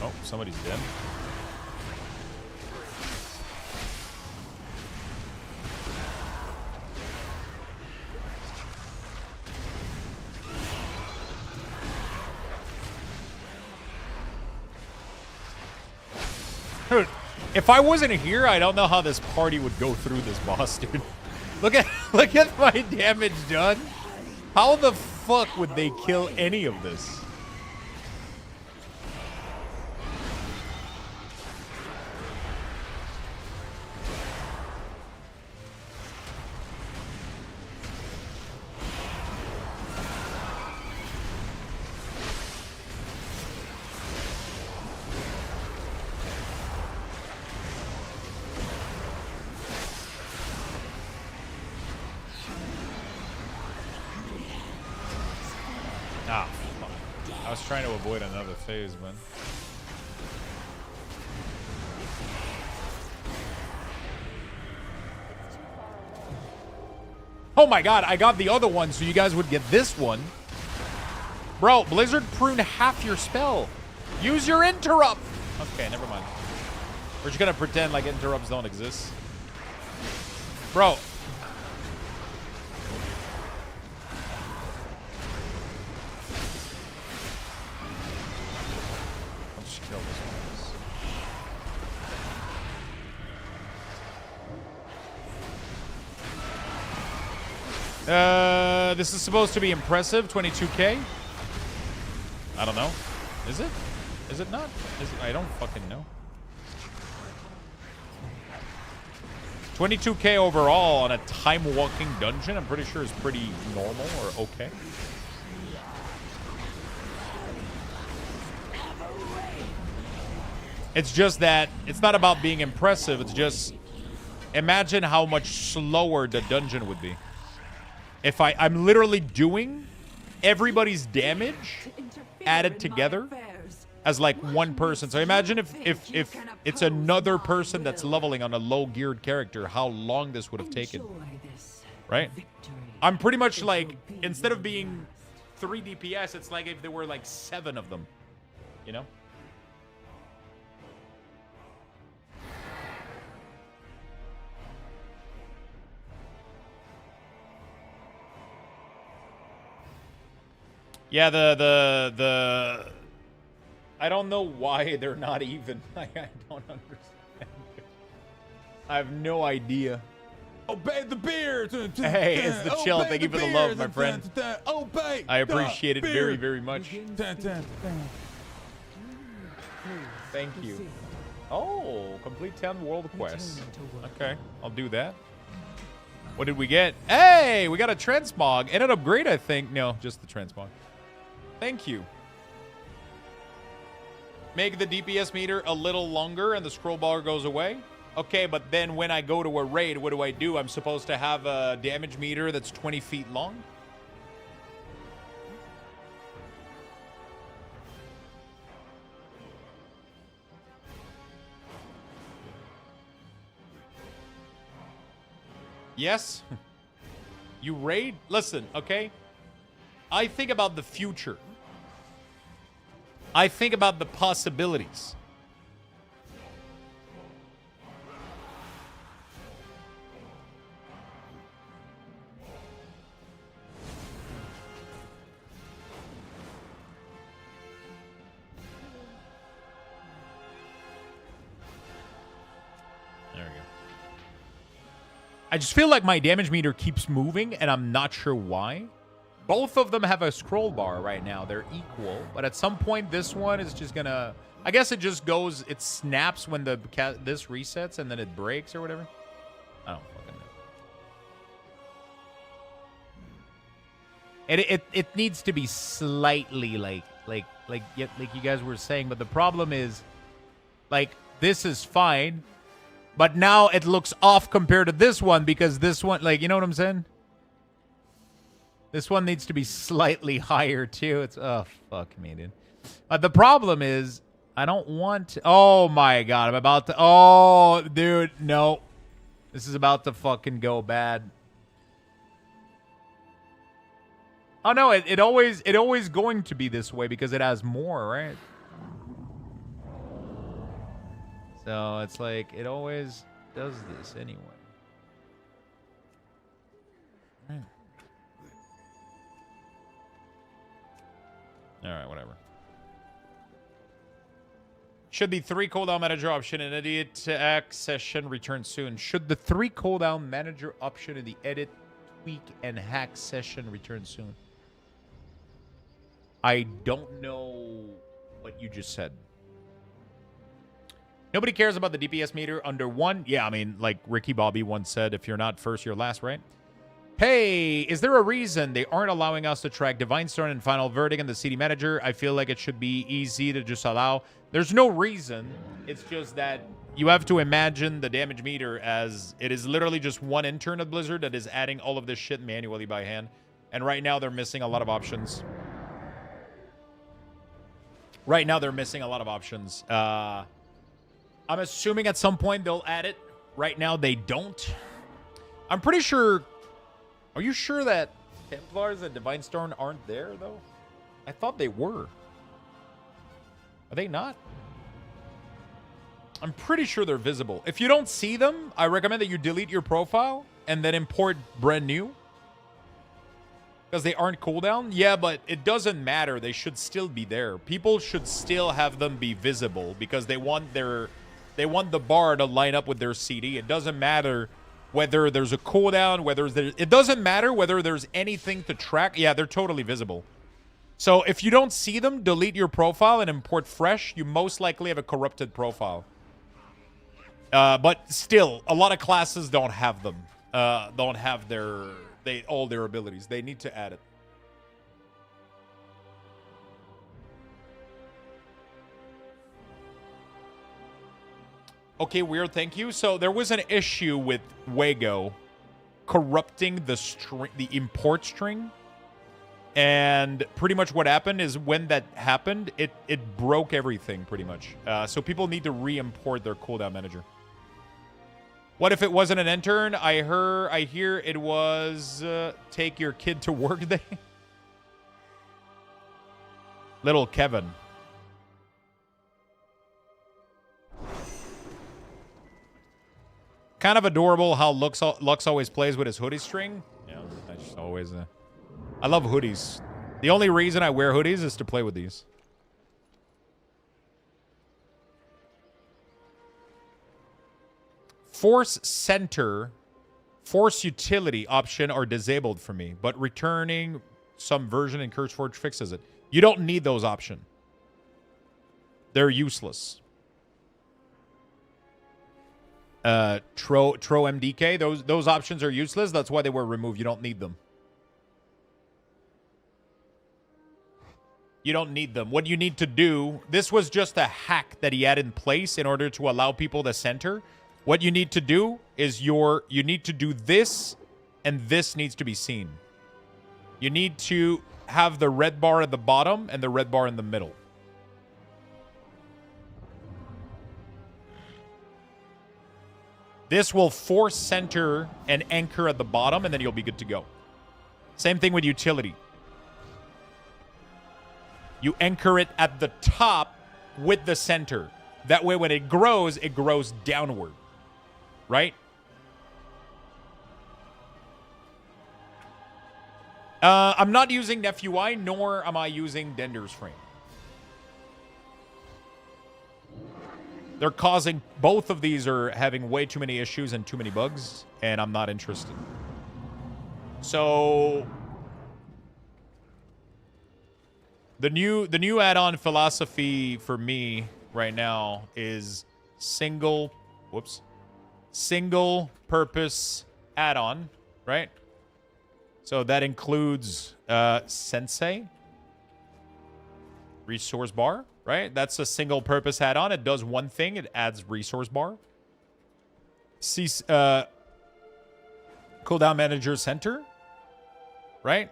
Oh, somebody's dead. Dude, if I wasn't here, I don't know how this party would go through this boss, dude. Look at my damage done. How the fuck would they kill any of this? Ah, fuck. I was trying to avoid another phase, man. Oh my god, I got the other one so you guys would get this one. Bro, Blizzard pruned half your spell. Use your interrupt. Okay, never mind. We're just gonna pretend like interrupts don't exist. Bro. Let's kill this one. This is supposed to be impressive. 22k. I don't know. Is it? Is it not? I don't fucking know. 22k overall on a time-walking dungeon, I'm pretty sure is pretty normal or okay. It's just that it's not about being impressive. It's just imagine how much slower the dungeon would be. If I'm literally doing everybody's damage added together as like one person. So imagine if it's another person that's leveling on a low geared character, how long this would have taken, right? I'm pretty much like, instead of being 3 DPS, it's like if there were like 7 of them, you know? Yeah, the I don't know why they're not even. I don't understand. I have no idea. Obey the beer. Hey, it's the chill. Thank you for the love, my friend. Obey. I appreciate it very, very much. Thank you. Oh, complete 10 world quests. Okay, I'll do that. What did we get? Hey, we got a transmog and an upgrade, I think. No, just the transmog. Thank you. Make the DPS meter a little longer and the scroll bar goes away. Okay, but then when I go to a raid, what do? I'm supposed to have a damage meter that's 20 feet long? Yes? You raid? Listen, okay? I think about the future. I think about the possibilities. There we go. I just feel like my damage meter keeps moving, and I'm not sure why. Both of them have a scroll bar right now. They're equal. But at some point, this one is just going to... I guess it just goes... It snaps when this resets and then it breaks or whatever. I don't fucking know. It needs to be slightly like you guys were saying. But the problem is, like, this is fine. But now it looks off compared to this one because this one... Like, you know what I'm saying? This one needs to be slightly higher, too. It's... Oh, fuck me, dude. The problem is, I don't want to... Oh, my God. I'm about to... Oh, dude. No. This is about to fucking go bad. Oh, no. It always going to be this way because it has more, right? So, it's like, it always does this anyway. Right. Alright, whatever. Should the 3 cooldown manager option in edit session return soon? Should the 3 cooldown manager option in the edit, tweak, and hack session return soon? I don't know what you just said. Nobody cares about the DPS meter under 1. Yeah, I mean, like Ricky Bobby once said, if you're not first, you're last, right? Hey, is there a reason they aren't allowing us to track Divine Storm and Final Verdict in the CD Manager? I feel like it should be easy to just allow. There's no reason. It's just that you have to imagine the damage meter as it is literally just one intern at Blizzard that is adding all of this shit manually by hand. And right now they're missing a lot of options. I'm assuming at some point they'll add it. Right now they don't. I'm pretty sure... Are you sure that Templars and Divine Storm aren't there, though? I thought they were. Are they not? I'm pretty sure they're visible. If you don't see them, I recommend that you delete your profile and then import brand new. Because they aren't cooldown? Yeah, but it doesn't matter. They should still be there. People should still have them be visible because they want the bar to line up with their CD. It doesn't matter whether there's a cooldown, it doesn't matter whether there's anything to track. Yeah, they're totally visible. So if you don't see them, delete your profile and import fresh. You most likely have a corrupted profile. But still, a lot of classes don't have them. Don't have all their abilities. They need to add it. Okay, weird, thank you. So there was an issue with Wago corrupting the import string And pretty much what happened is when that happened, it broke everything pretty much. So people need to re-import their cooldown manager. What if it wasn't an intern? I hear it was take your kid to work day. Little Kevin. Kind of adorable how Lux always plays with his hoodie string. Yeah, I just always... I love hoodies. The only reason I wear hoodies is to play with these. Force Center, Force Utility option are disabled for me, but returning some version in CurseForge fixes it. You don't need those options. They're useless. Tro MDK, those options are useless. That's why they were removed. You don't need them. You don't need them. What you need to do, this was just a hack that he had in place in order to allow people to center. What you need to do is you need to do this, and this needs to be seen. You need to have the red bar at the bottom and the red bar in the middle. This will force center and anchor at the bottom, and then you'll be good to go. Same thing with utility. You anchor it at the top with the center. That way when it grows downward. Right? I'm not using NephUI, nor am I using Dender's Frame. They're causing... Both of these are having way too many issues and too many bugs, and I'm not interested. So... The new add-on philosophy for me right now is single purpose add-on, right? So that includes Sensei, resource bar, right? That's a single purpose add-on. It does one thing. It adds resource bar. Cooldown Manager Center, right?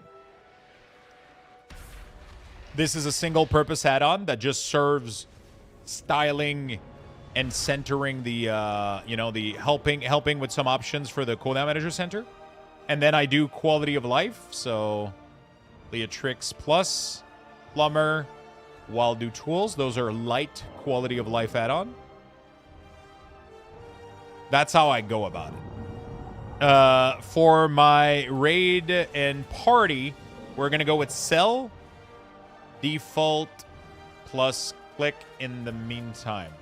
This is a single purpose add-on that just serves styling and centering the, the helping with some options for the Cooldown Manager Center. And then I do quality of life. So Leatrix Plus, Plumber, Waldo Tools. Those are light quality of life add-on. That's how I go about it. For my raid and party, we're going to go with Cell, Default, plus Click in the meantime.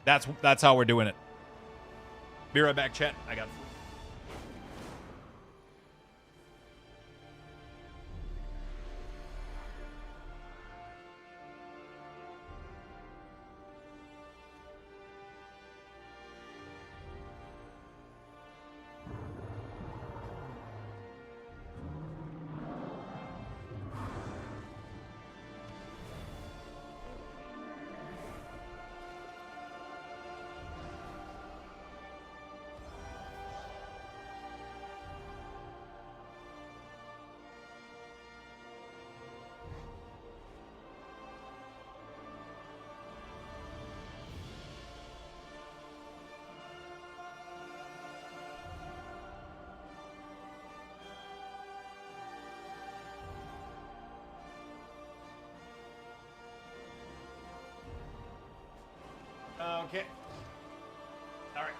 That's how we're doing it. Be right back, chat. I got... Okay. All right.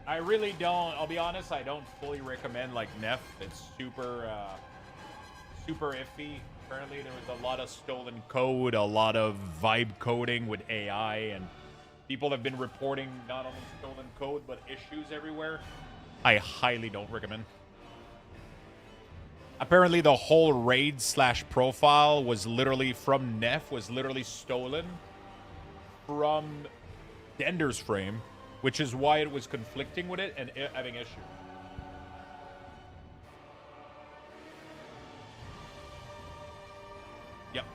I really don't, I'll be honest, I don't fully recommend like Neph. It's super iffy. Apparently there was a lot of stolen code, a lot of vibe coding with AI, and people have been reporting not only stolen code, but issues everywhere. I highly don't recommend. Apparently the whole raid / profile was literally from Neph, was literally stolen from Dender's Frame, which is why it was conflicting with it and having issues. Yep.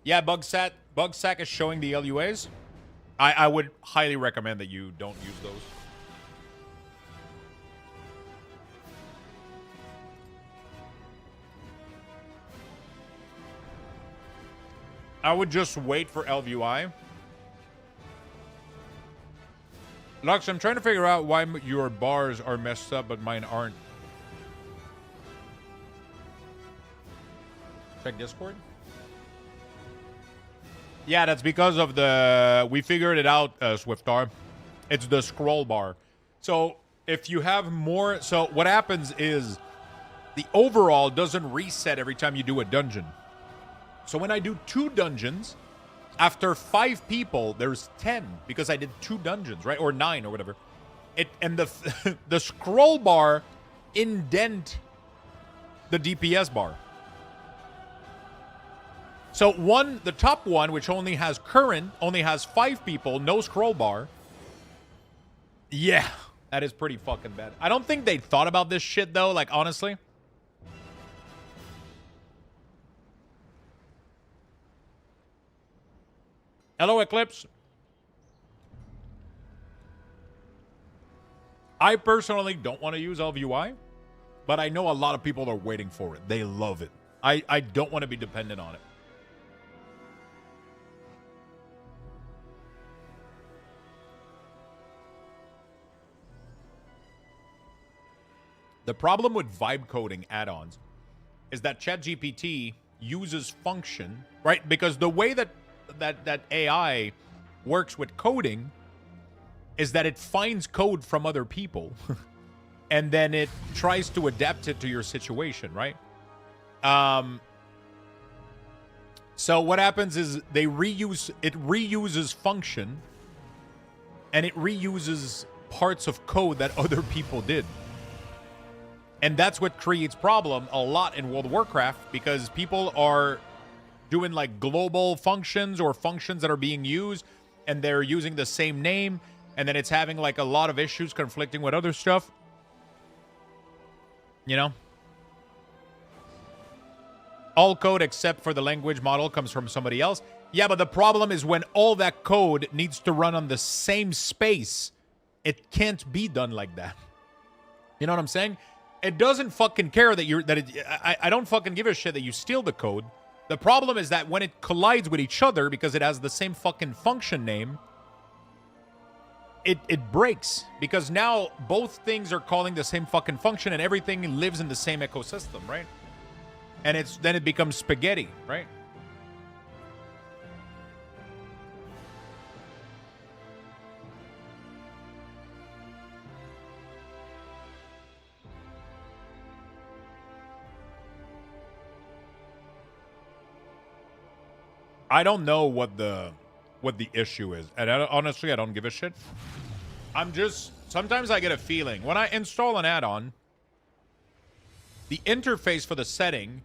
Yeah, Bugsack is showing the LUAs. I would highly recommend that you don't use those. I would just wait for LVI. Lux, I'm trying to figure out why your bars are messed up, but mine aren't. Check Discord. Yeah, that's because of the... We figured it out, Swiftar. It's the scroll bar. So, if you have more... So, what happens is the overall doesn't reset every time you do a dungeon. So, when I do 2 dungeons, after 5 people, there's 10 because I did 2 dungeons, right? Or 9 or whatever. And the the scroll bar indent the DPS bar. So the top one, which only has current, only has 5 people, no scroll bar. Yeah, that is pretty fucking bad. I don't think they thought about this shit though, like honestly. Hello, Eclipse. I personally don't want to use LVUI, but I know a lot of people are waiting for it. They love it. I don't want to be dependent on it. The problem with vibe coding add-ons is that ChatGPT uses function, right? Because the way that AI works with coding is that it finds code from other people and then it tries to adapt it to your situation, right? So what happens is it reuses function and it reuses parts of code that other people did. And that's what creates problem a lot in World of Warcraft because people are doing like global functions or functions that are being used and they're using the same name and then it's having like a lot of issues conflicting with other stuff. You know? All code except for the language model comes from somebody else. Yeah, but the problem is when all that code needs to run on the same space, it can't be done like that. You know what I'm saying? It doesn't fucking care that I don't fucking give a shit that you steal the code. The problem is that when it collides with each other because it has the same fucking function name, it breaks. Because now both things are calling the same fucking function and everything lives in the same ecosystem, right? And then it becomes spaghetti, right? I don't know what the issue is. And honestly, I don't give a shit. Sometimes I get a feeling. When I install an add-on, the interface for the setting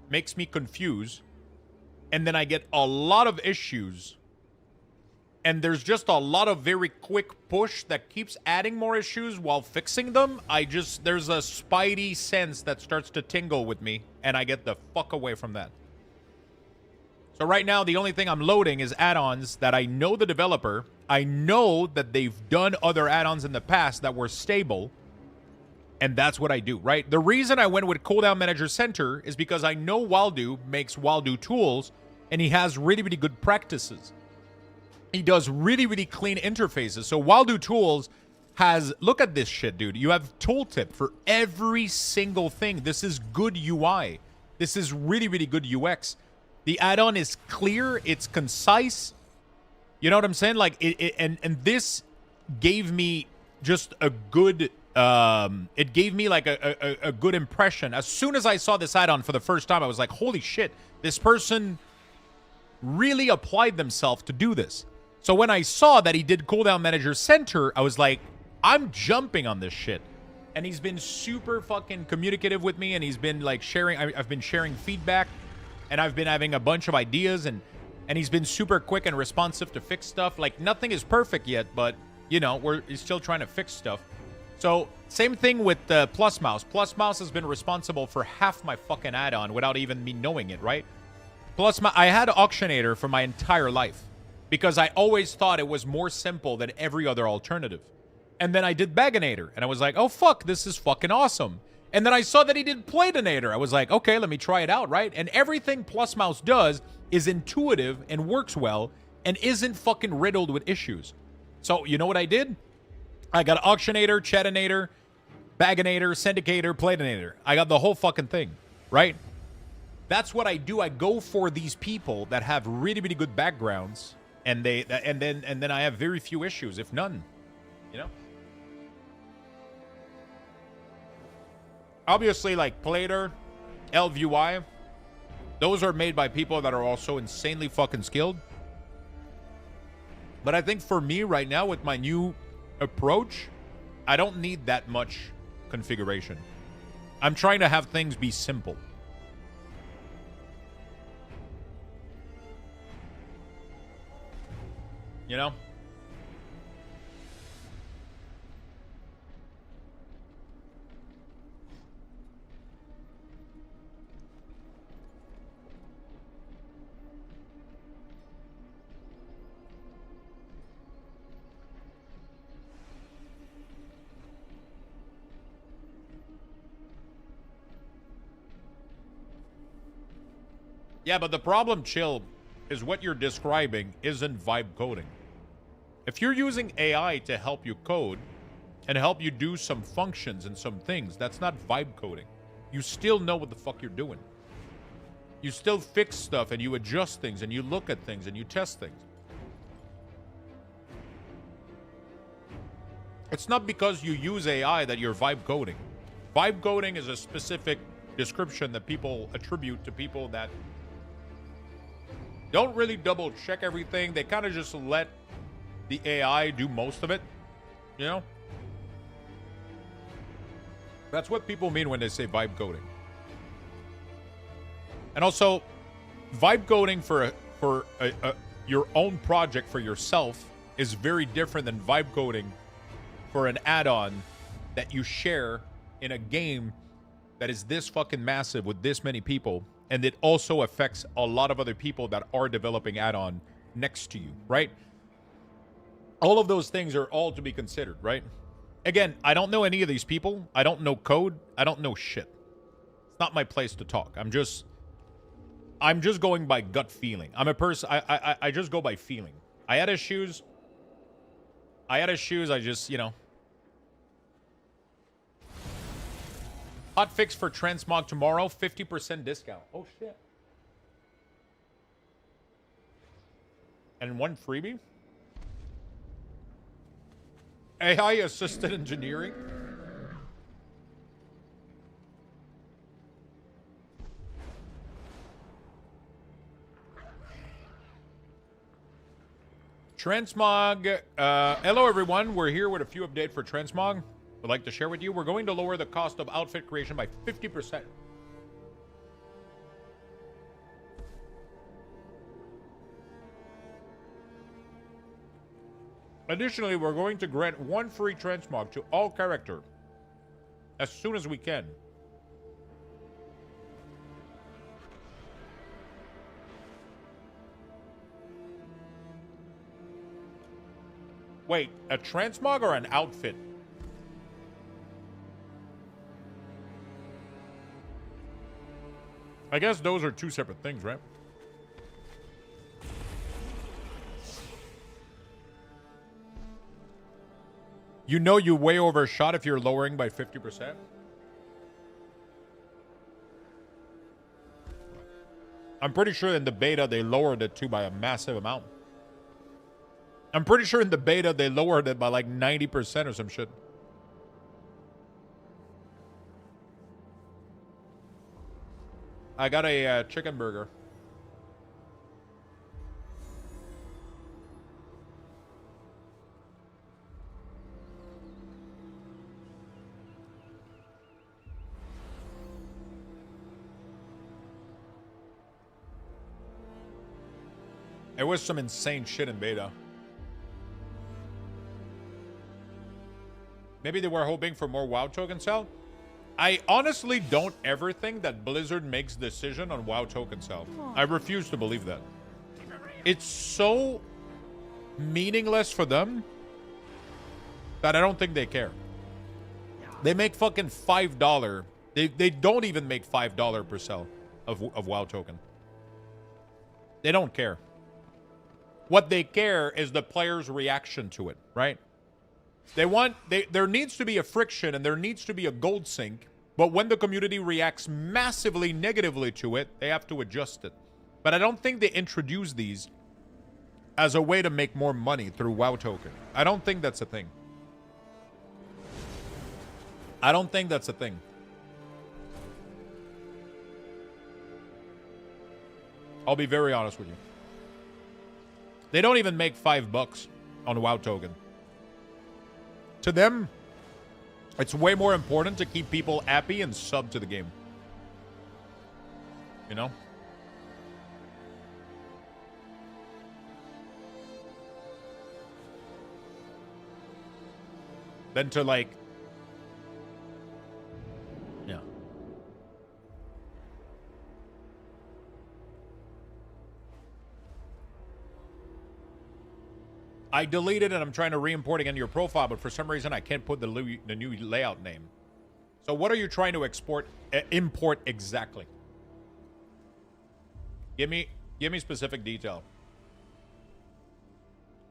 makes me confused. And then I get a lot of issues. And there's just a lot of very quick push that keeps adding more issues while fixing them. There's a spidey sense that starts to tingle with me. And I get the fuck away from that. So right now, the only thing I'm loading is add-ons that I know the developer. I know that they've done other add-ons in the past that were stable. And that's what I do, right? The reason I went with Cooldown Manager Center is because I know Waldo makes Waldo tools, and he has really, really good practices. He does really, really clean interfaces. So Waldo Tools has... Look at this shit, dude. You have tooltip for every single thing. This is good UI. This is really, really good UX. The add-on is clear. It's concise. You know what I'm saying? Like, and this gave me just a good... it gave me, like, a good impression. As soon as I saw this add-on for the first time, I was like, holy shit. This person really applied themselves to do this. So when I saw that he did Cooldown Manager Center, I was like, I'm jumping on this shit. And he's been super fucking communicative with me, and he's been, like, sharing... I've been sharing feedback. And I've been having a bunch of ideas, and he's been super quick and responsive to fix stuff. Like, nothing is perfect yet, but, you know, he's still trying to fix stuff. So, same thing with Plus Mouse. Plus Mouse has been responsible for half my fucking add-on without even me knowing it, right? Plus, I had Auctionator for my entire life because I always thought it was more simple than every other alternative. And then I did Baganator, and I was like, oh, fuck, this is fucking awesome. And then I saw that he did Platinator. I was like, okay, let me try it out, right? And everything Plus Mouse does is intuitive and works well and isn't fucking riddled with issues. So, you know what I did? I got Auctionator, Chatinator, Baganator, Syndicator, Platinator. I got the whole fucking thing, right? That's what I do. I go for these people that have really, really good backgrounds, and then I have very few issues, if none. You know? Obviously, like Plater, LVUI, those are made by people that are also insanely fucking skilled. But I think for me right now, with my new approach, I don't need that much configuration. I'm trying to have things be simple. You know? Yeah, but the problem, Chill, is what you're describing isn't vibe coding. If you're using AI to help you code and help you do some functions and some things, that's not vibe coding. You still know what the fuck you're doing. You still fix stuff and you adjust things and you look at things and you test things. It's not because you use AI that you're vibe coding. Vibe coding is a specific description that people attribute to people that don't really double check everything. They kind of just let the AI do most of it, you know? That's what people mean when they say vibe coding. And also, vibe coding for your own project for yourself is very different than vibe coding for an add-on that you share in a game that is this fucking massive with this many people, and it also affects a lot of other people that are developing add-on next to you, right? All of those things are all to be considered, right? Again, I don't know any of these people. I don't know code. I don't know shit. It's not my place to talk. I'm just going by gut feeling. I'm a person. I just go by feeling. I had issues. I just, you know. Hot fix for transmog tomorrow. 50% discount. Oh, shit. And one freebie? AI assisted engineering? Transmog. Hello, everyone. We're here with a few updates for Transmog. Would like to share with you. We're going to lower the cost of outfit creation by 50%. Additionally, we're going to grant one free transmog to all character as soon as we can. Wait, a transmog or an outfit? I guess those are two separate things, right? You know you way overshot if you're lowering by 50%? I'm pretty sure in the beta they lowered it too by a massive amount. I'm pretty sure in the beta they lowered it by like 90% or some shit. I got a chicken burger. It was some insane shit in beta. Maybe they were hoping for more WoW token sell? I honestly don't ever think that Blizzard makes decision on WoW token sale. I refuse to believe that. It's so meaningless for them that I don't think they care. They make fucking $5. They don't even make $5 per sell of WoW token. They don't care. What they care is the player's reaction to it, right? There needs to be a friction and there needs to be a gold sink, but when the community reacts massively negatively to it, they have to adjust it. But I don't think they introduce these as a way to make more money through WoW token. I don't think that's a thing. I don't think that's a thing. I'll be very honest with you. They don't even make $5 on WoW token. To them, it's way more important to keep people happy and sub to the game. You know? Than to like... Yeah. I deleted and I'm trying to re-import again your profile, but for some reason I can't put the new layout name. So what are you trying to import exactly? Give me specific detail.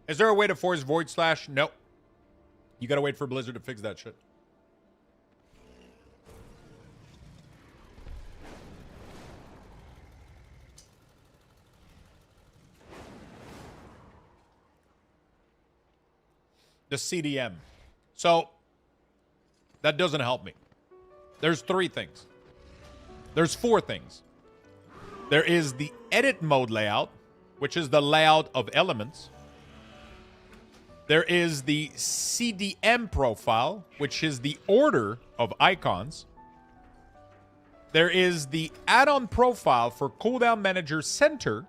Is there a way to force void slash? No. You gotta wait for Blizzard to fix that shit. The CDM. So, that doesn't help me. There's 3 things. There's 4 things. There is the edit mode layout, which is the layout of elements. There is the CDM profile, which is the order of icons. There is the add-on profile for cooldown manager center,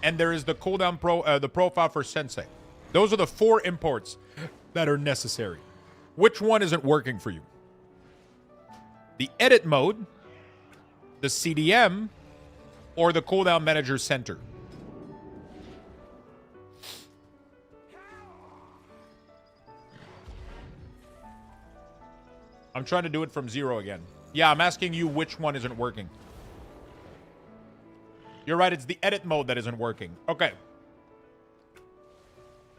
and there is the cooldown the profile for sensei. Those are the 4 imports that are necessary. Which one isn't working for you? The edit mode, the CDM, or the cooldown manager center? I'm trying to do it from 0 again. Yeah, I'm asking you which one isn't working. You're right, it's the edit mode that isn't working. Okay.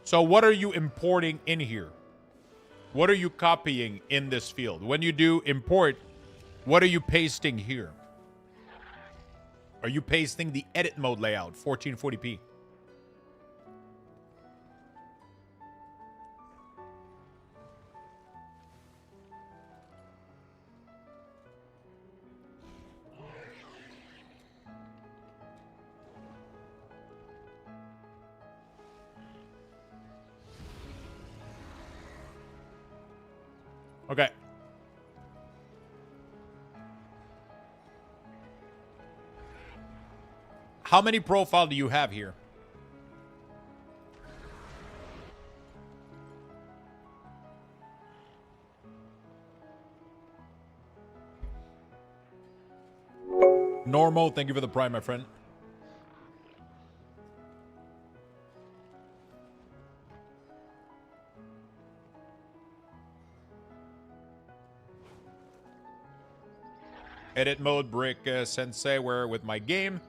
So what are you importing in here? What are you copying in this field? When you do import, what are you pasting here? Are you pasting the edit mode layout, 1440p? Okay. How many profile do you have here? Normal, thank you for the prime, my friend. Edit mode, brick sensei, where with my game.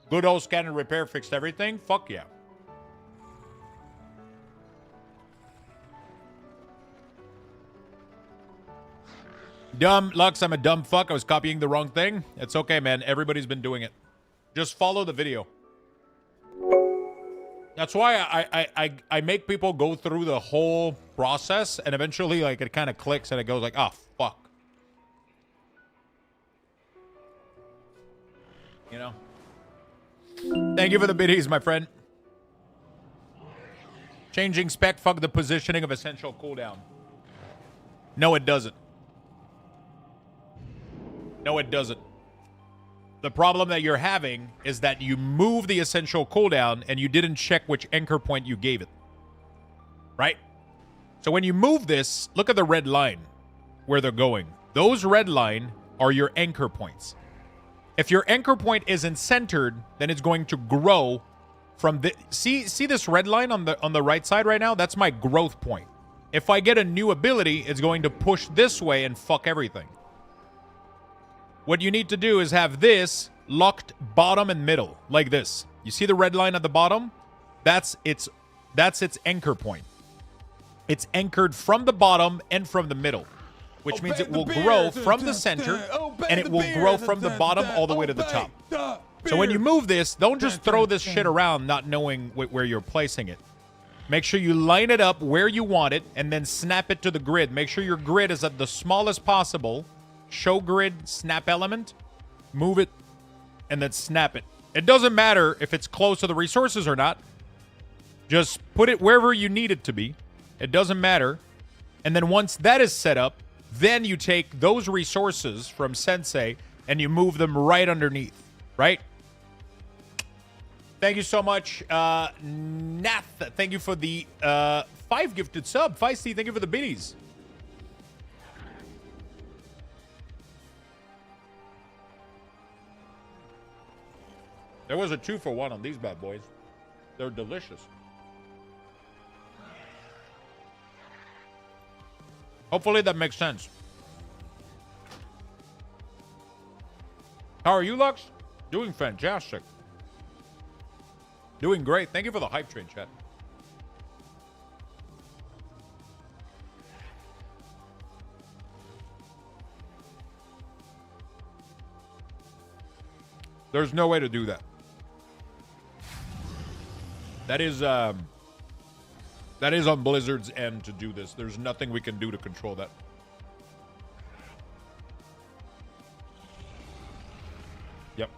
Good old scan and repair fixed everything. Fuck yeah. Dumb, Lux, I'm a dumb fuck. I was copying the wrong thing. It's okay, man. Everybody's been doing it. Just follow the video. That's why I make people go through the whole process, and eventually, like, it kind of clicks and it goes like, oh, fuck. You know? Thank you for the biddies, my friend. Changing spec, fuck the positioning of essential cooldown. No, it doesn't. No, it doesn't. The problem that you're having is that you move the essential cooldown and you didn't check which anchor point you gave it. Right? So when you move this, look at the red line. where they're going. Those red line are your anchor points. If your anchor point isn't centered, then it's going to grow from the... See this red line on the right side right now? That's my growth point. If I get a new ability, it's going to push this way and fuck everything. What you need to do is have this locked bottom and middle, like this. You see the red line at the bottom? That's its anchor point. It's anchored from the bottom and from the middle, which means it will grow from the center, and it will grow from the bottom all the way to the top. So when you move this, don't just throw this shit around not knowing where you're placing it. Make sure you line it up where you want it, and then snap it to the grid. Make sure your grid is at the smallest possible. Show grid, snap element, move it, and then snap it. It doesn't matter if it's close to the resources or not. Just put it wherever you need it to be. It doesn't matter. And then once that is set up, then you take those resources from Sensei and you move them right underneath, right? Thank you so much, Nath. Thank you for the 5 gifted sub. Feisty, thank you for the biddies. There was a 2-for-1 on these bad boys. They're delicious. Hopefully that makes sense. How are you, Lux? Doing fantastic. Doing great. Thank you for the hype train, chat. There's no way to do that. That is on Blizzard's end to do this. There's nothing we can do to control that. Yep.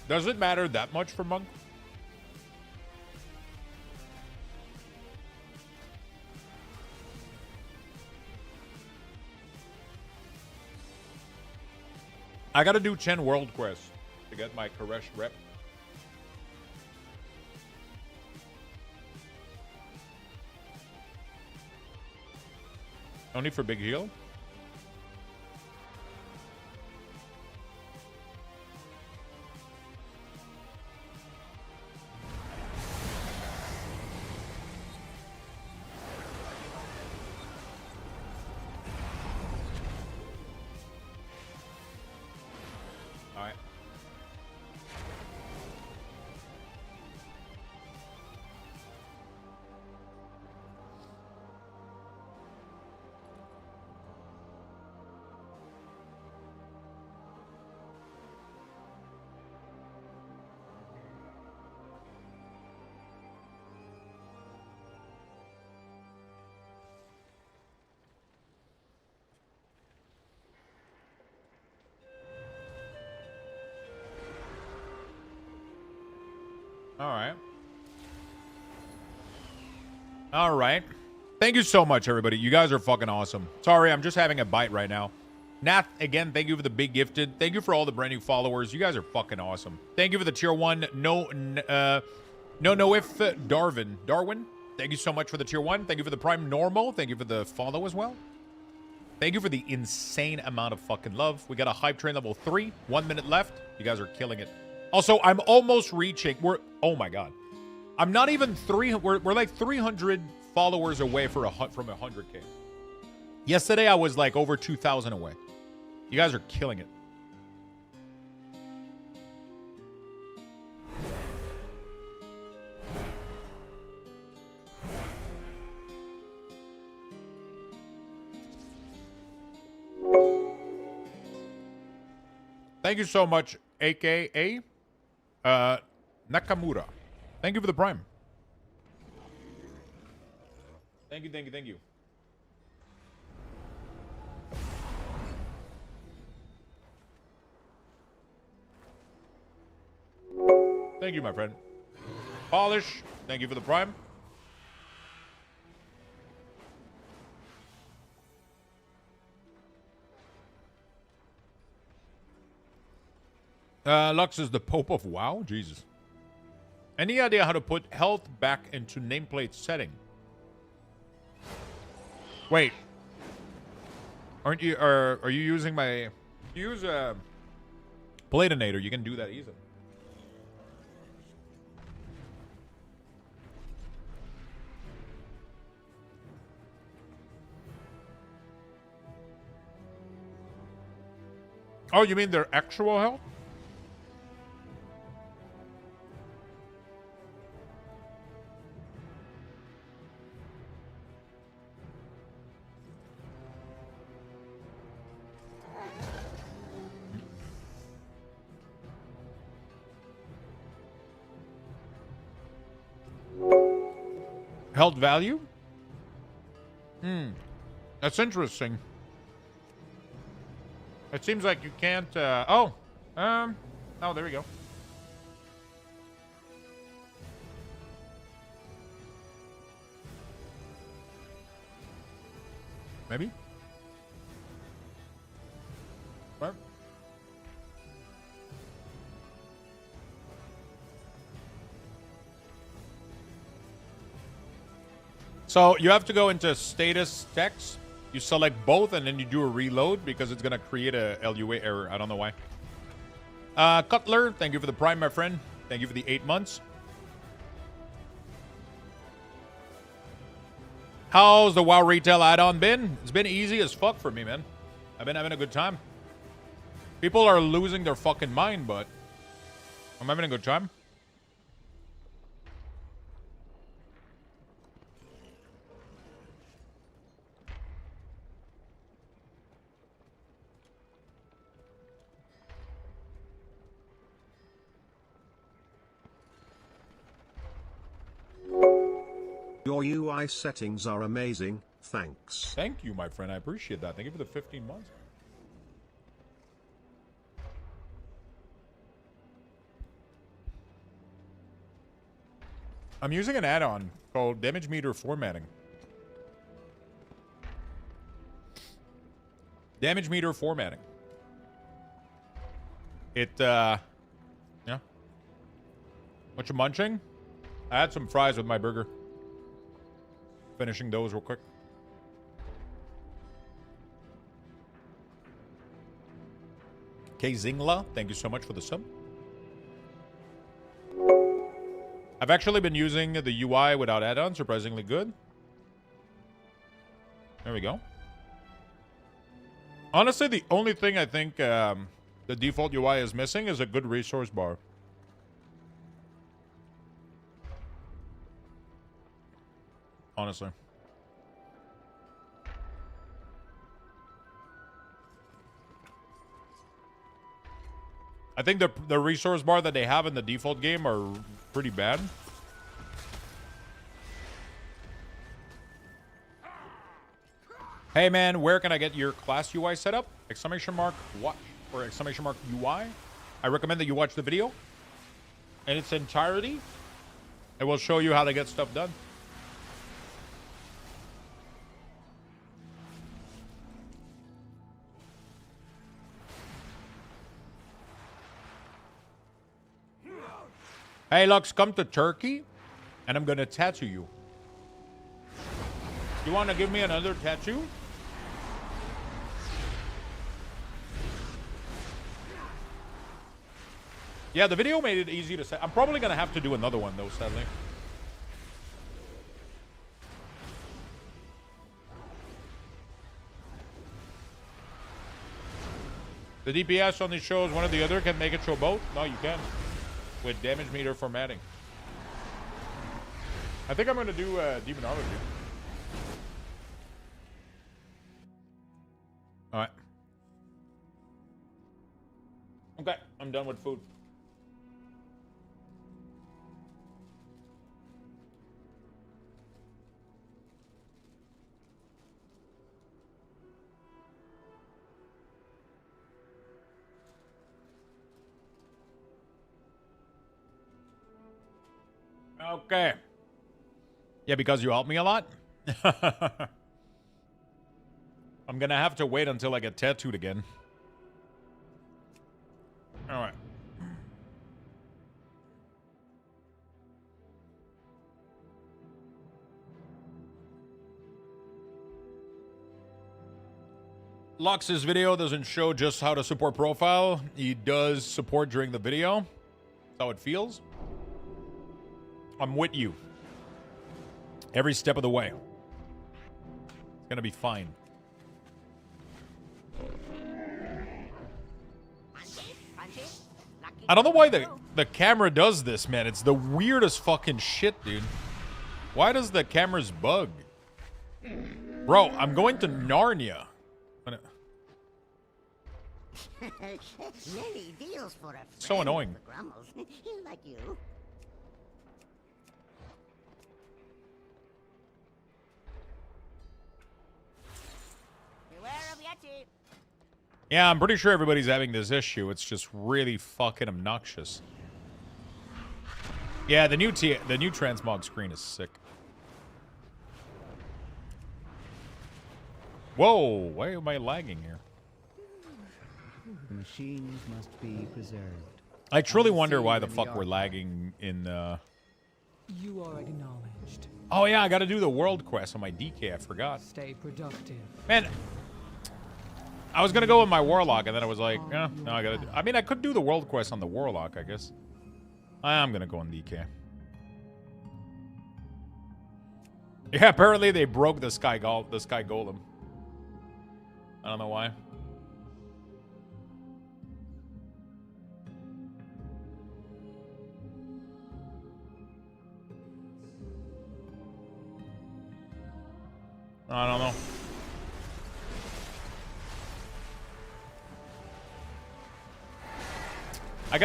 Does it matter that much for Monk? I gotta do 10 world quests to get my Koresh rep. Only for Big Heal? All right. Thank you so much, everybody. You guys are fucking awesome. Sorry, I'm just having a bite right now. Nath, again, thank you for the big gifted. Thank you for all the brand new followers. You guys are fucking awesome. Thank you for the tier 1. Darwin. Thank you so much for the tier 1. Thank you for the prime normal. Thank you for the follow as well. Thank you for the insane amount of fucking love. We got a hype train level 3. 1 minute left. You guys are killing it. Also, I'm almost reaching. Oh my god. I'm not even 300. We're like 300 followers away from 100K. Yesterday I was like over 2,000 away. You guys are killing it. Thank you so much, AKA Nakamura. Thank you for the prime. Thank you, thank you, thank you. Thank you, my friend. Polish, thank you for the prime. Lux is the Pope of WoW? Jesus. Any idea how to put health back into nameplate setting? Wait. Aren't you, are you using my... Use Platinator, you can do that easily. Oh, you mean their actual health? Health value? That's interesting. It seems like you can't, oh, there we go. Maybe? What? So you have to go into status text. You select both and then you do a reload because it's going to create a LUA error. I don't know why. Cutler, thank you for the prime, my friend. Thank you for the 8 months. How's the WoW retail add-on been? It's been easy as fuck for me, man. I've been having a good time. People are losing their fucking mind, but I'm having a good time. Your UI settings are amazing, thanks. Thank you, my friend. I appreciate that. Thank you for the 15 months. I'm using an add-on called Damage Meter Formatting. Damage Meter Formatting. It, yeah. What you munching? I had some fries with my burger. Finishing those real quick. K Zingla, thank you so much for the sub. I've actually been using the UI without add-on, surprisingly good. There we go. Honestly, the only thing I think the default UI is missing is a good resource bar. Honestly. I think the resource bar that they have in the default game are pretty bad. Hey man, where can I get your class UI set up? Exclamation mark watch or exclamation mark UI. I recommend that you watch the video in its entirety. It will show you how to get stuff done. Hey, Lux, come to Turkey, and I'm gonna tattoo you. You want to give me another tattoo? Yeah, the video made it easy to say. I'm probably gonna have to do another one, though, sadly. The DPS only shows one or the other. Can make it show both? No, you can. With damage meter formatting. I think I'm going to do demonology. Alright. Okay, I'm done with food. Okay. Yeah, because you helped me a lot. I'm gonna have to wait until I get tattooed again. All right. Lux's video doesn't show just how to support profile. He does support during the video. That's how it feels. I'm with you. Every step of the way. It's gonna be fine. I don't know why the camera does this, man. It's the weirdest fucking shit, dude. Why does the cameras bug? Bro, I'm going to Narnia. Many deals for a So annoying. like you. Beware of Yeti. Yeah, I'm pretty sure everybody's having this issue. It's just really fucking obnoxious. Yeah, the new transmog screen is sick. Whoa, why am I lagging here? The machines must be preserved. I truly wonder why the fuck we're lagging in You are acknowledged. Oh yeah, I gotta do the world quest on my DK, I forgot. Stay productive. Man, I was gonna go with my Warlock, and then I was like, no, I gotta I mean, I could do the world quest on the Warlock, I guess. I'm gonna go on DK. Yeah, apparently they broke the Sky Golem. I don't know why. I don't know. I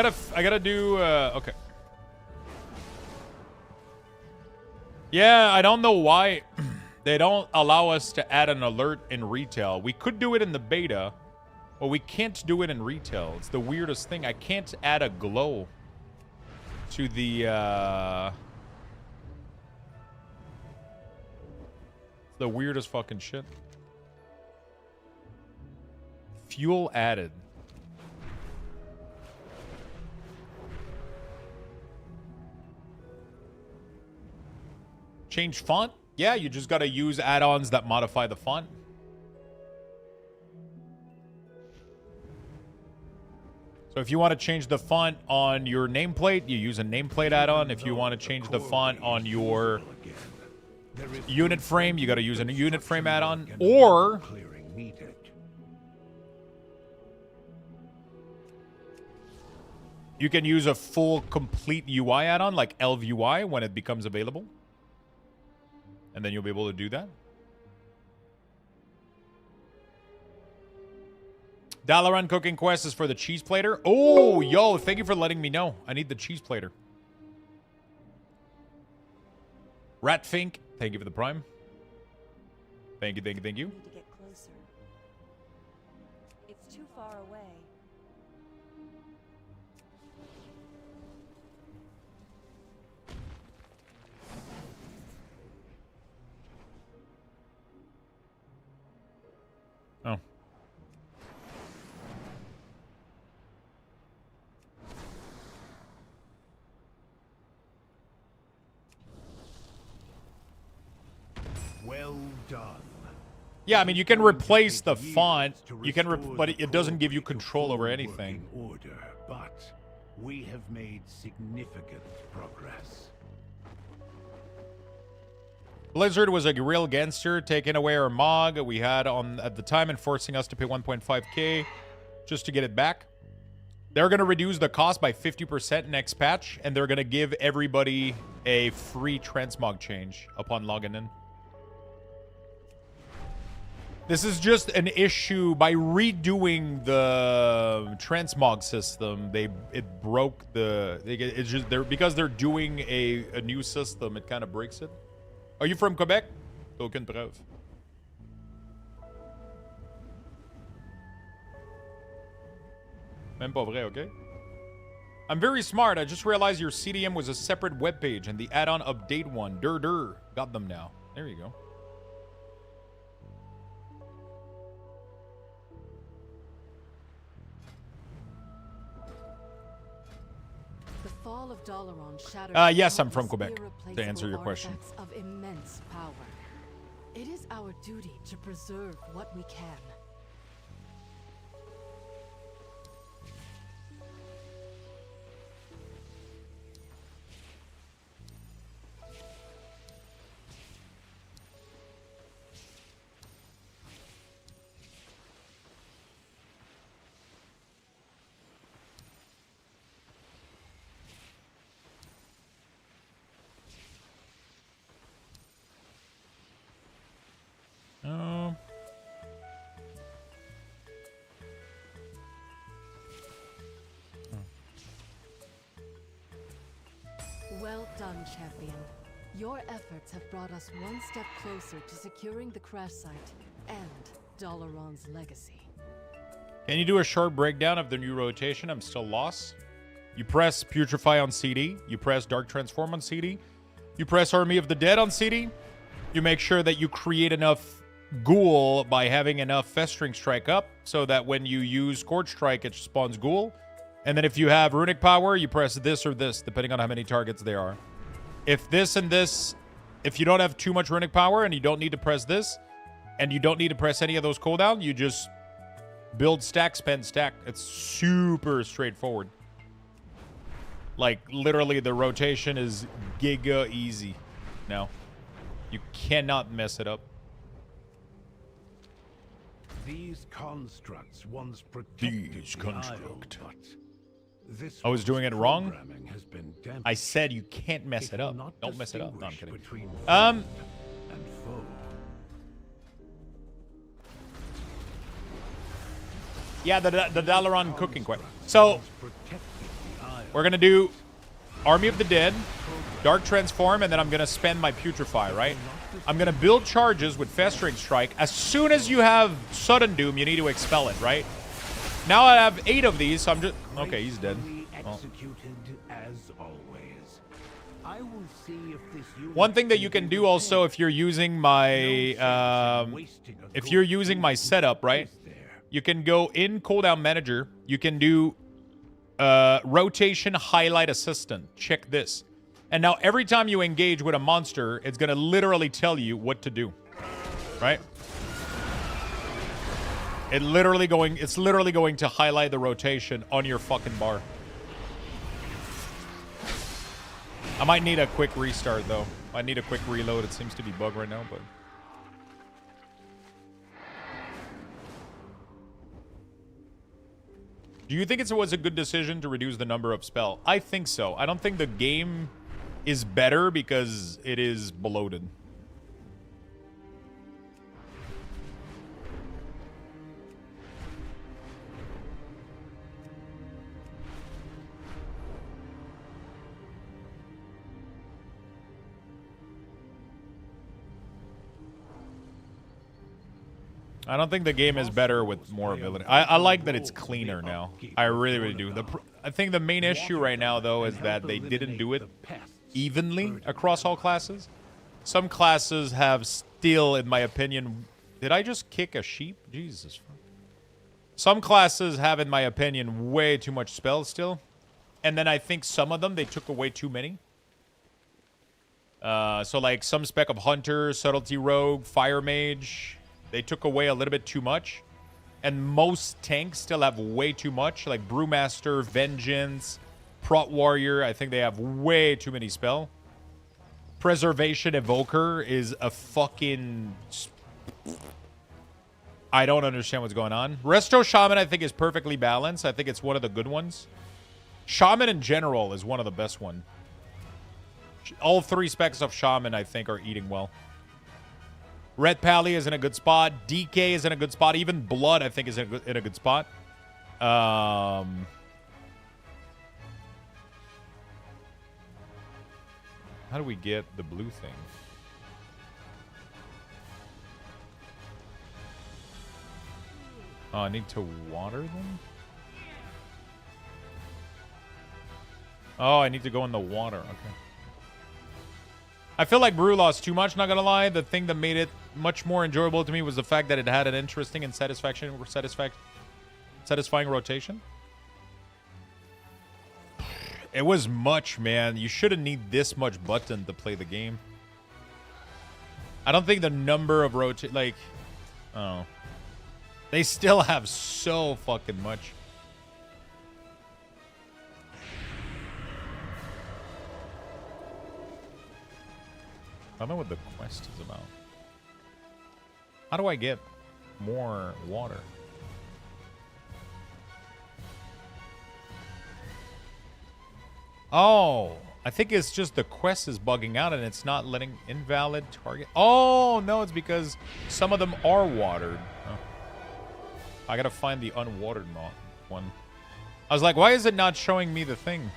gotta do, okay. Yeah, I don't know why they don't allow us to add an alert in retail. We could do it in the beta, but we can't do it in retail. It's the weirdest thing. I can't add a glow to the weirdest fucking shit. Fuel added. Change font? Yeah, you just gotta use add-ons that modify the font. So if you want to change the font on your nameplate, you use a nameplate add-on. If you want to change the font on your unit frame, you got to use a unit frame add-on, or you can use a full complete UI add-on like Elv UI when it becomes available, and then you'll be able to do that. Dalaran cooking quest is for the cheese plater. Oh, yo, thank you for letting me know. I need the cheese plater. Ratfink, thank you for the prime. Thank you, thank you, thank you. Need to get closer. It's too far away. Oh. Well done. Yeah, I mean, you can replace the font. You can, but it doesn't give you control over anything. Order, but we have made significant progress. Blizzard was a real gangster, taking away our MOG we had on at the time and forcing us to pay 1.5k just to get it back. They're going to reduce the cost by 50% next patch, and they're going to give everybody a free transmog change upon logging in. This is just an issue by redoing the transmog system. It broke the. It's just because they're doing a new system. It kind of breaks it. Are you from Quebec? Aucune preuve. Même pas vrai, okay? I'm very smart. I just realized your CDM was a separate webpage and the add-on update one. Dur. Got them now. There you go. The fall of Dalaran shattered yes, I'm from Quebec, irreplaceable to answer your question. artifacts of immense power. It is our duty to preserve what we can. done, champion. Your efforts have brought us one step closer to securing the crash site and Dalaran's legacy. Can you do a short breakdown of the new rotation? I'm still lost. You press Putrefy on CD. You press Dark Transform on CD. You press Army of the Dead on CD. You make sure that you create enough Ghoul by having enough Festering Strike up so that when you use Scorch Strike, it spawns Ghoul. And then if you have Runic Power, you press this or this, depending on how many targets there are. If this and this, if you don't have too much Runic Power and you don't need to press this, and you don't need to press any of those cooldown, you just build stack, spend stack. It's super straightforward. Like, literally, the rotation is giga easy now. You cannot mess it up. These constructs once protected These the construct. Isle, but this I was doing it wrong? programming has been dampened. I said you can't mess It it will up. not Don't mess it up. No, I'm kidding. distinguish between friend and foe. Yeah, the Dalaran cooking quest. So, we're going to do Army of the Dead, Dark Transform, and then I'm going to spend my Putrefy, right? I'm going to build charges with Festering Strike. As soon as you have Sudden Doom, you need to expel it, right? Now I have 8 of these, so I'm just... Okay, he's dead. Oh. One thing that you can do also if you're using my... if you're using my setup, right? You can go in Cooldown Manager. You can do Rotation Highlight Assistant. Check this. And now every time you engage with a monster, it's going to literally tell you what to do. Right? It's literally going to highlight the rotation on your fucking bar. I might need a quick restart, though. I need a quick reload. It seems to be bugged right now, but... Do you think it was a good decision to reduce the number of spell? I think so. I don't think the game is better because it is bloated. I don't think the game is better with more ability. I like that it's cleaner now. I really, really do. I think the main issue right now, though, is that they didn't do it evenly across all classes. Some classes have still, in my opinion... Did I just kick a sheep? Jesus. Some classes have, in my opinion, way too much spells still. And then I think some of them, they took away too many. So, like, some spec of Hunter, Subtlety Rogue, Fire Mage... They took away a little bit too much. And most tanks still have way too much. Like Brewmaster, Vengeance, Prot Warrior. I think they have way too many spell. Preservation Evoker is a fucking... I don't understand what's going on. Resto Shaman, I think, is perfectly balanced. I think it's one of the good ones. Shaman in general is one of the best ones. All 3 specs of Shaman, I think, are eating well. Red Pally is in a good spot. DK is in a good spot. Even Blood, I think, is in a good spot. How do we get the blue thing? Oh, I need to water them? Oh, I need to go in the water. Okay. I feel like Brew lost too much, not gonna lie. The thing that made it much more enjoyable to me was the fact that it had an interesting and satisfying rotation. It was much, man. You shouldn't need this much button to play the game. I don't think the number of like... Oh. They still have so fucking much. I don't know what the quest is about. How do I get more water? Oh, I think it's just the quest is bugging out and it's not letting invalid target. Oh, no, it's because some of them are watered. Oh. I gotta find the unwatered one. I was like, why is it not showing me the thing?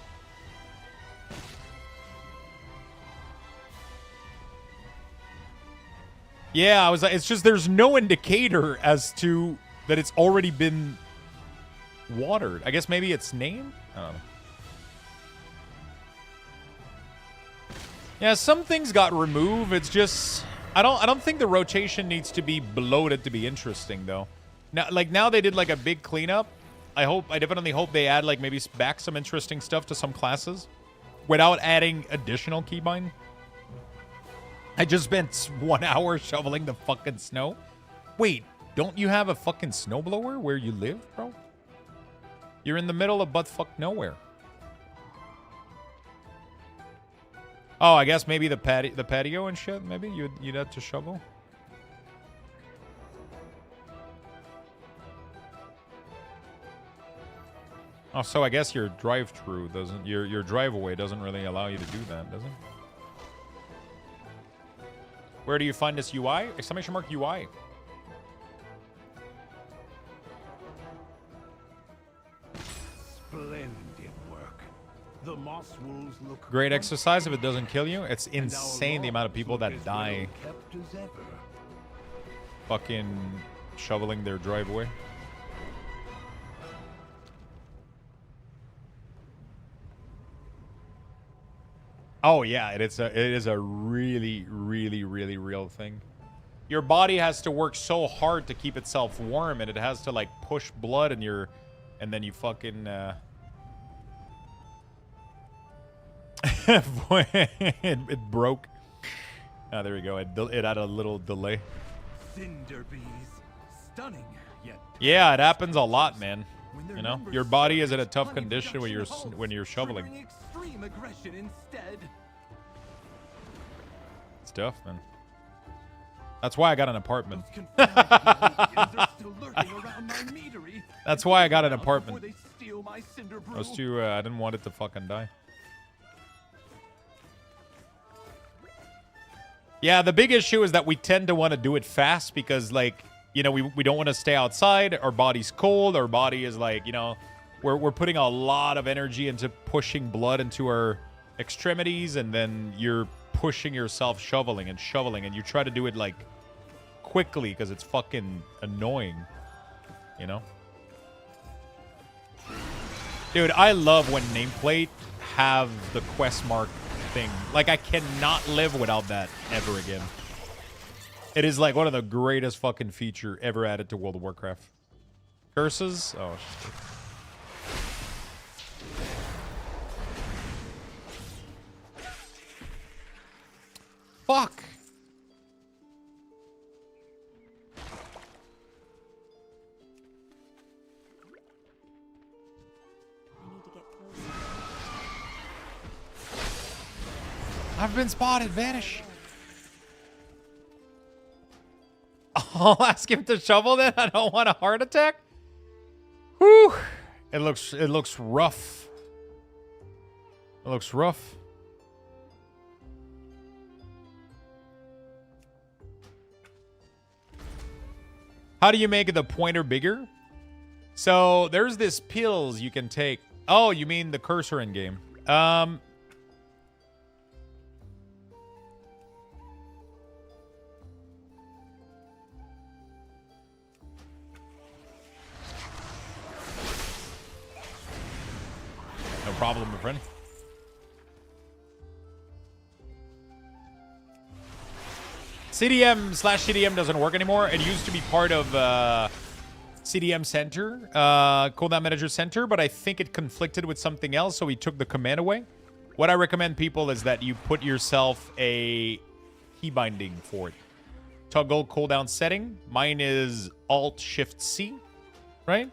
Yeah, I was like, it's just there's no indicator as to that it's already been watered. I guess maybe its name? I don't know. Yeah, some things got removed. It's just I don't think the rotation needs to be bloated to be interesting though. Now they did like a big cleanup. I definitely hope they add like maybe back some interesting stuff to some classes without adding additional keybind. I just spent 1 hour shoveling the fucking snow. Wait, don't you have a fucking snowblower where you live, bro? You're in the middle of buttfuck nowhere. Oh, I guess maybe the patio and shit. Maybe you'd have to shovel. Oh, so I guess your drive-through doesn't, your drive-away doesn't really allow you to do that, does it? Where do you find this UI? Exclamation mark UI. Splendid work. The moss wolves look Great exercise if it doesn't kill you. It's insane the amount of people that die kept as ever. fucking shoveling their driveway. Oh yeah, it is a really, really, really real thing. Your body has to work so hard to keep itself warm, and it has to like push blood in your, and then you fucking it broke. Ah, there we go. It had a little delay. Cinder bees, stunning yet. Yeah, it happens a lot, man. You know, your body is in a tough condition when you're shoveling. Extreme aggression instead. It's tough, man. That's why I got an apartment. That's why I got an apartment. Those two, I didn't want it to fucking die. Yeah, the big issue is that we tend to want to do it fast because, like, you know, we don't want to stay outside. Our body's cold. Our body is like, you know, we're putting a lot of energy into pushing blood into our extremities, and then you're pushing yourself shoveling, and you try to do it like quickly because it's fucking annoying, you know? Dude, I love when nameplate have the quest mark thing. Like, I cannot live without that ever again. It is like one of the greatest fucking feature ever added to World of Warcraft. Curses? Oh, shit. Fuck! I've been spotted. Vanish. I'll ask him to shovel then. I don't want a heart attack. Whew. It looks rough. It looks rough. How do you make the pointer bigger? So there's this pills you can take. Oh, you mean the cursor in game? No problem, my friend. CDM/CDM doesn't work anymore. It used to be part of CDM Center, Cooldown Manager Center, but I think it conflicted with something else, so we took the command away. What I recommend people is that you put yourself a key binding for it. Toggle cooldown setting. Mine is Alt-Shift-C, right?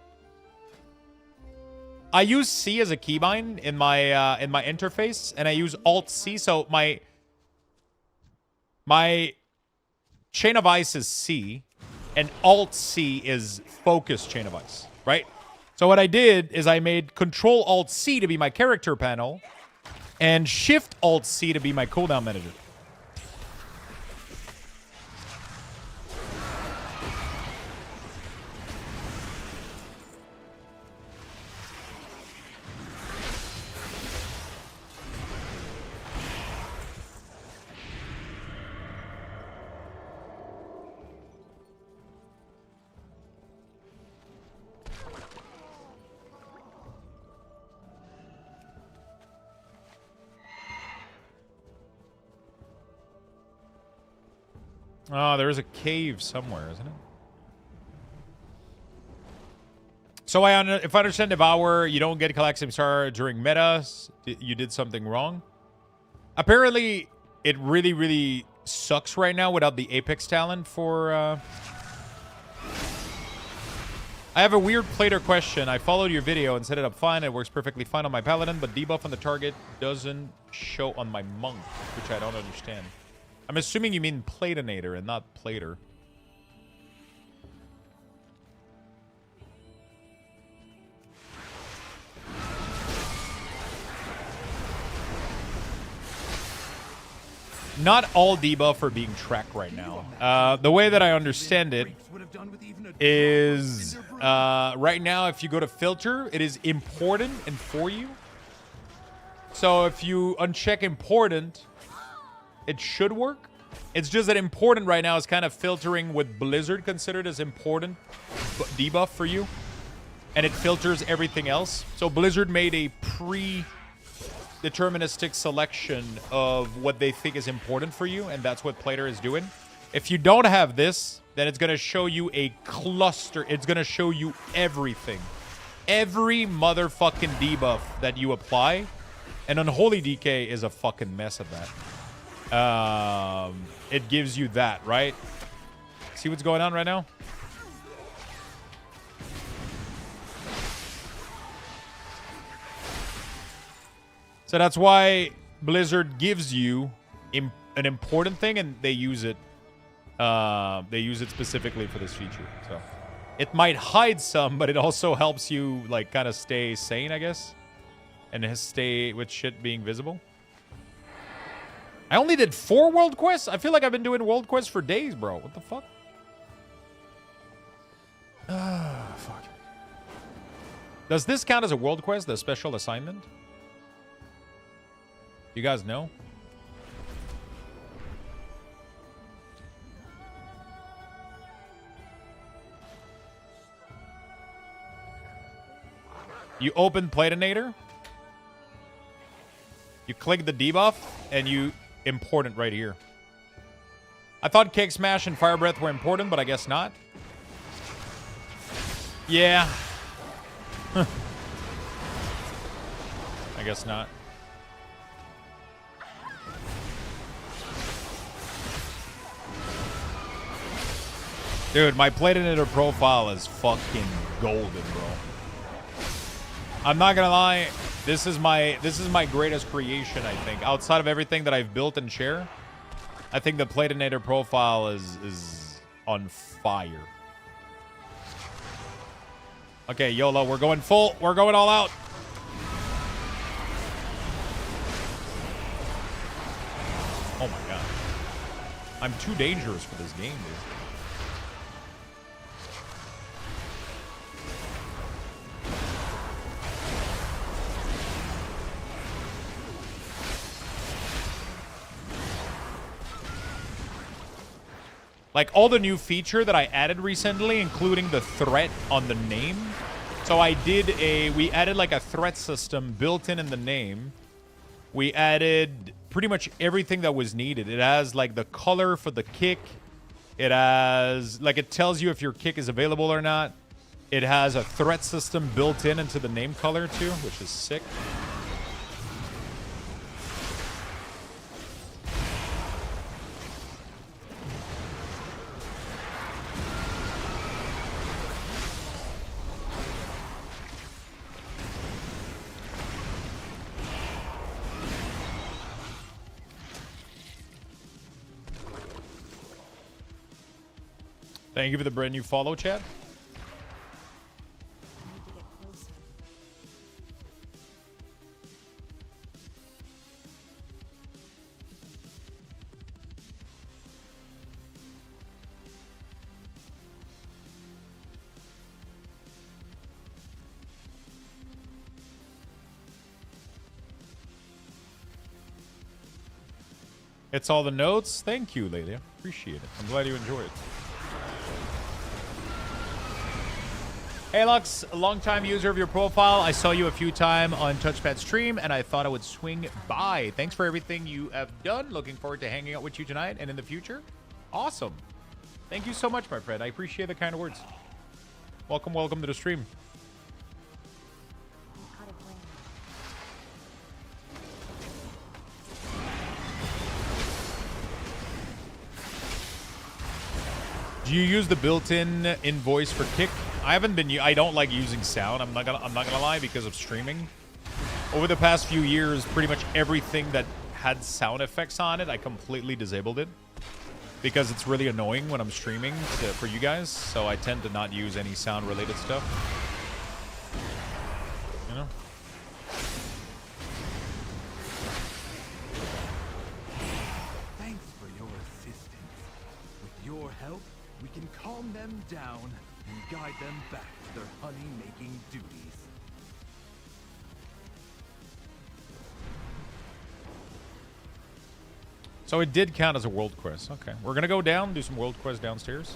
I use C as a keybind in my interface, and I use Alt-C, so my chain of ice is C, and Alt-C is focus chain of ice, right? So what I did is I made Control-Alt-C to be my character panel, and Shift-Alt-C to be my cooldown manager. Oh, there is a cave somewhere, isn't it? So if I understand Devour, you don't get Calaxium Star during meta. You did something wrong. Apparently, it really, really sucks right now without the Apex talent for... I have a weird plater question. I followed your video and set it up fine. It works perfectly fine on my Paladin, but debuff on the target doesn't show on my Monk, which I don't understand. I'm assuming you mean Platinator and not Plater. Not all debuff are being tracked right now. The way that I understand it is right now, if you go to filter, it is important and for you. So if you uncheck important, it should work. It's just that important right now is kind of filtering what Blizzard considered as important debuff for you. And it filters everything else. So Blizzard made a deterministic selection of what they think is important for you, and that's what Plater is doing. If you don't have this, then it's going to show you a cluster. It's going to show you everything. Every motherfucking debuff that you apply. And Unholy DK is a fucking mess at that. It gives you that, right? See what's going on right now? So that's why Blizzard gives you an important thing, and they use it. They use it specifically for this feature. So it might hide some, but it also helps you like kind of stay sane, I guess, and stay with shit being visible. I only did 4 world quests. I feel like I've been doing world quests for days, bro. What the fuck? Fuck. Does this count as a world quest? The special assignment? You guys know? You open Platinator. You click the debuff, and you important right here. I thought Cake Smash and Fire Breath were important, but I guess not. Yeah. I guess not. Dude, my Platinator profile is fucking golden, bro. I'm not gonna lie. This is my greatest creation, I think. Outside of everything that I've built and share, I think the Platinator profile is on fire. Okay, YOLO, we're going full. We're going all out. Oh my god. I'm too dangerous for this game, dude. Like all the new feature that I added recently, including the threat on the name. So we added like a threat system built in the name. We added pretty much everything that was needed. It has like the color for the kick. It has, like, it tells you if your kick is available or not. It has a threat system built into the name color too, which is sick. Thank you for the brand new follow, Chad. It's all the notes. Thank you, lady. Appreciate it. I'm glad you enjoy it. Hey Lux, a long-time user of your profile. I saw you a few times on Touchpad stream, and I thought I would swing by. Thanks for everything you have done. Looking forward to hanging out with you tonight and in the future. Awesome. Thank you so much, my friend. I appreciate the kind words. Welcome, welcome to the stream. Out of range. Do you use the built-in invoice for Kick? I haven't been. I don't like using sound. I'm not gonna lie, because of streaming. Over the past few years, pretty much everything that had sound effects on it, I completely disabled it because it's really annoying when I'm streaming for you guys. So I tend to not use any sound-related stuff. You know. Thanks for your assistance. With your help, we can calm them down and guide them back to their honey-making duties. So it did count as a world quest. Okay, we're gonna go down, do some world quests downstairs.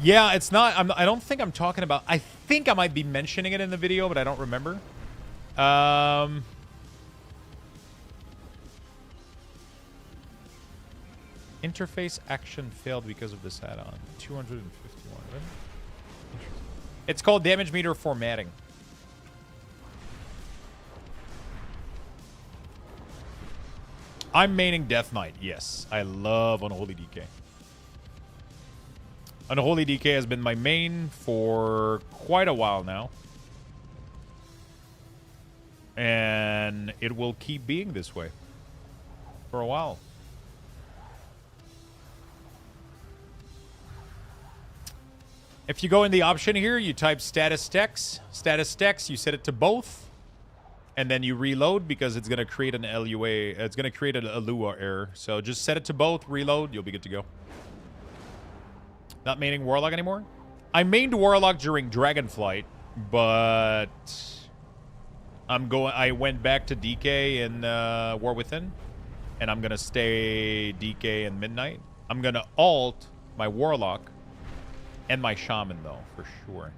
Yeah, it's not. I don't think I'm talking about. I think I might be mentioning it in the video, but I don't remember. Interface action failed because of this add-on. 251. It's called damage meter formatting. I'm maining Death Knight. Yes, I love Unholy DK. Unholy DK has been my main for quite a while now. And it will keep being this way for a while. If you go in the option here, you type status text. Status text, you set it to both. And then you reload because it's going to create an LUA. It's going to create a Lua error. So just set it to both, reload, you'll be good to go. Not maining Warlock anymore? I mained Warlock during Dragonflight, but I went back to DK in War Within, and I'm going to stay DK in Midnight. I'm going to alt my Warlock and my Shaman, though, for sure.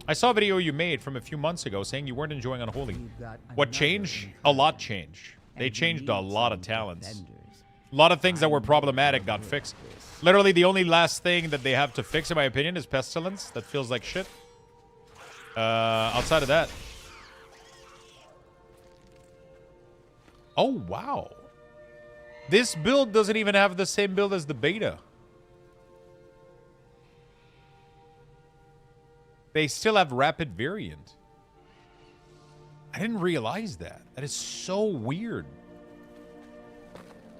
I saw a video you made from a few months ago saying you weren't enjoying Unholy. What changed? A lot changed. They changed a lot of talents. A lot of things that were problematic got fixed. Literally, the only last thing that they have to fix, in my opinion, is Pestilence. That feels like shit. Outside of that. Oh, wow. This build doesn't even have the same build as the beta. They still have rapid variant. I didn't realize that. That is so weird.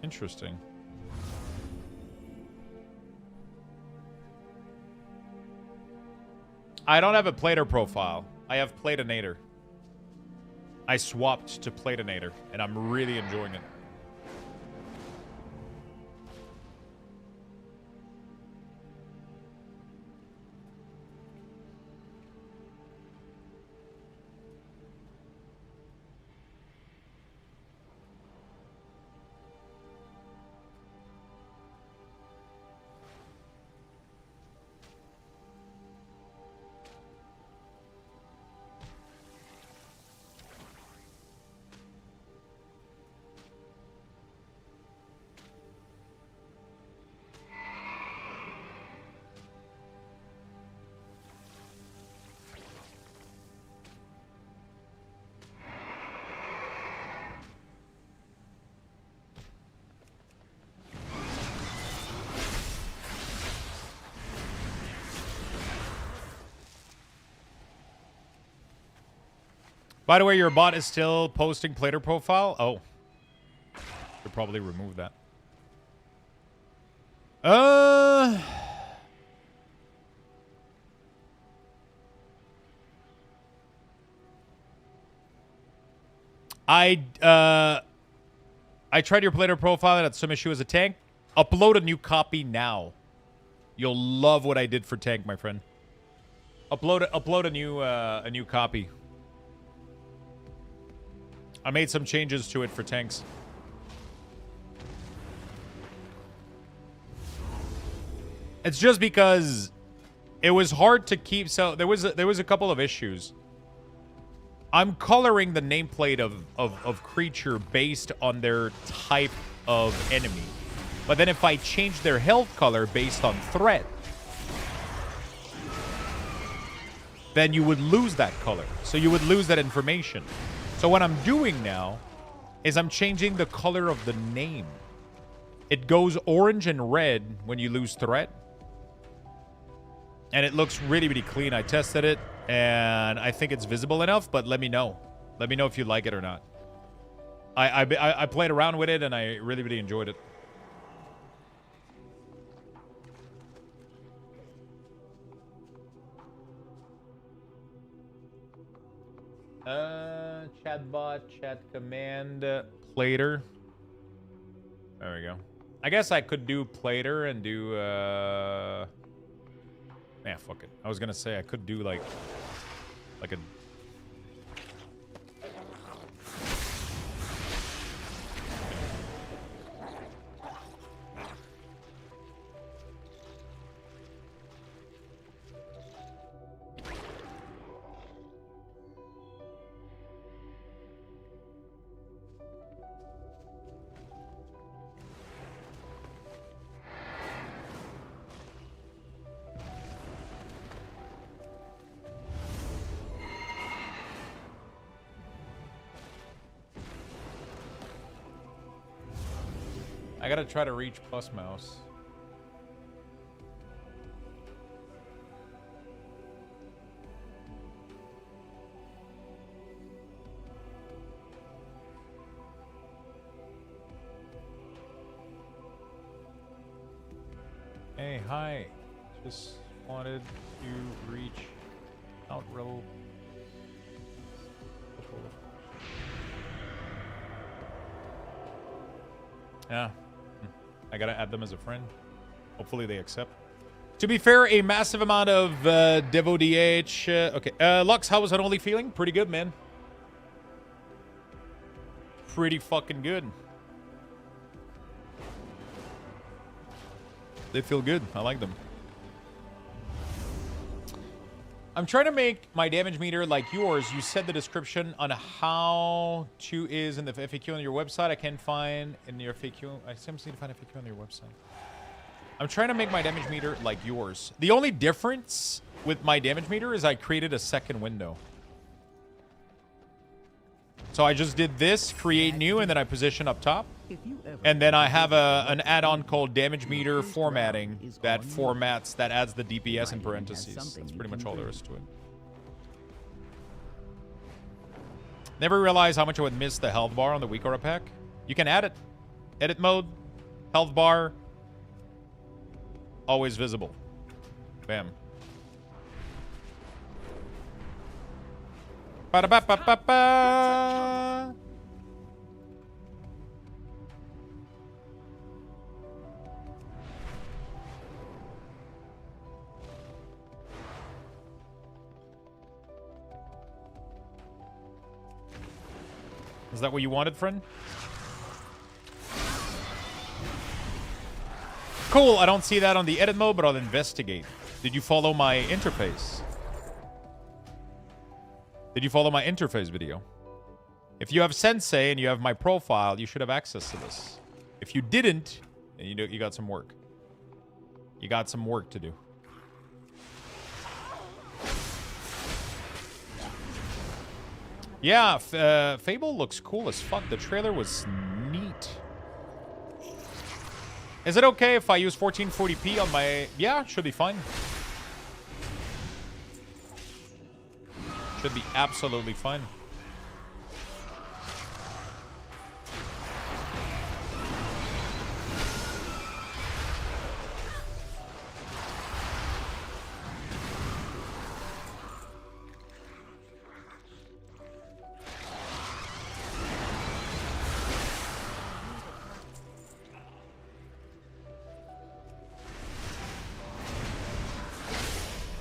Interesting. I don't have a Plater profile. I have Platinator. I swapped to Platinator, and I'm really enjoying it. By the way, your bot is still posting Plater profile? Oh. Should probably remove that. I tried your Plater profile and had some issue as a tank. Upload a new copy now. You'll love what I did for tank, my friend. Upload a new copy. I made some changes to it for tanks. It's just because it was hard to keep. So there was a couple of issues. I'm coloring the nameplate of creature based on their type of enemy. But then if I change their health color based on threat, then you would lose that color. So you would lose that information. So what I'm doing now is I'm changing the color of the name. It goes orange and red when you lose threat. And it looks really, really clean. I tested it, and I think it's visible enough, but let me know. Let me know if you like it or not. I played around with it, and I really, really enjoyed it. Chatbot, chat command, plater. There we go. I guess I could do plater and do, yeah, fuck it. I was gonna say I could do like a... I gotta try to reach plus mouse. Hey, hi. Just wanted to reach out real. Yeah. I gotta add them as a friend. Hopefully they accept. To be fair, a massive amount of Devo DH. Okay. Lux, how was that only feeling? Pretty good, man. Pretty fucking good. They feel good. I like them. I'm trying to make my damage meter like yours. You said the description on how to is in the FAQ on your website. I can't find in your FAQ. I sometimes need to find a FAQ on your website. I'm trying to make my damage meter like yours. The only difference with my damage meter is I created a second window. So I just did this, create new, and then I position up top. And then I have an add-on called damage meter formatting that formats, that adds the DPS in parentheses. That's pretty much all there is to it. Never realized how much I would miss the health bar on the weak aura pack. You can add it. Edit mode, health bar, always visible. Bam. Ba-da-ba-ba-ba-ba. Is that what you wanted, friend? Cool, I don't see that on the edit mode, but I'll investigate. Did you follow my interface? Did you follow my interface video? If you have Sensei and you have my profile, you should have access to this. If you didn't, then you got some work. You got some work to do. Yeah, Fable looks cool as fuck. The trailer was neat. Is it okay if I use 1440p on my... Yeah, should be fine. Should be absolutely fine.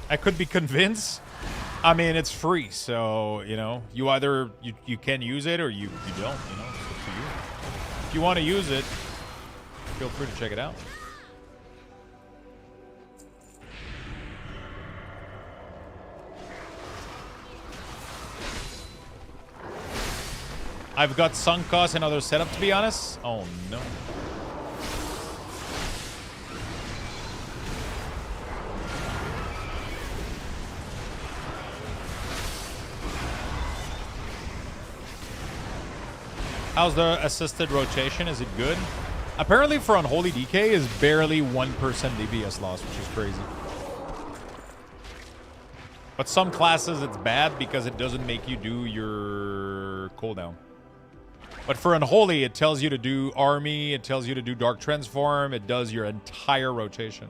I could be convinced. I mean, it's free, so, you know, you either, you can use it or you don't, you know, it's up to you. If you want to use it, feel free to check it out. I've got sunk costs and other setup, to be honest. Oh, no. How's the assisted rotation? Is it good? Apparently for Unholy DK is barely 1% DPS loss, which is crazy. But some classes it's bad because it doesn't make you do your cooldown. But for Unholy, it tells you to do Army, it tells you to do Dark Transform, it does your entire rotation.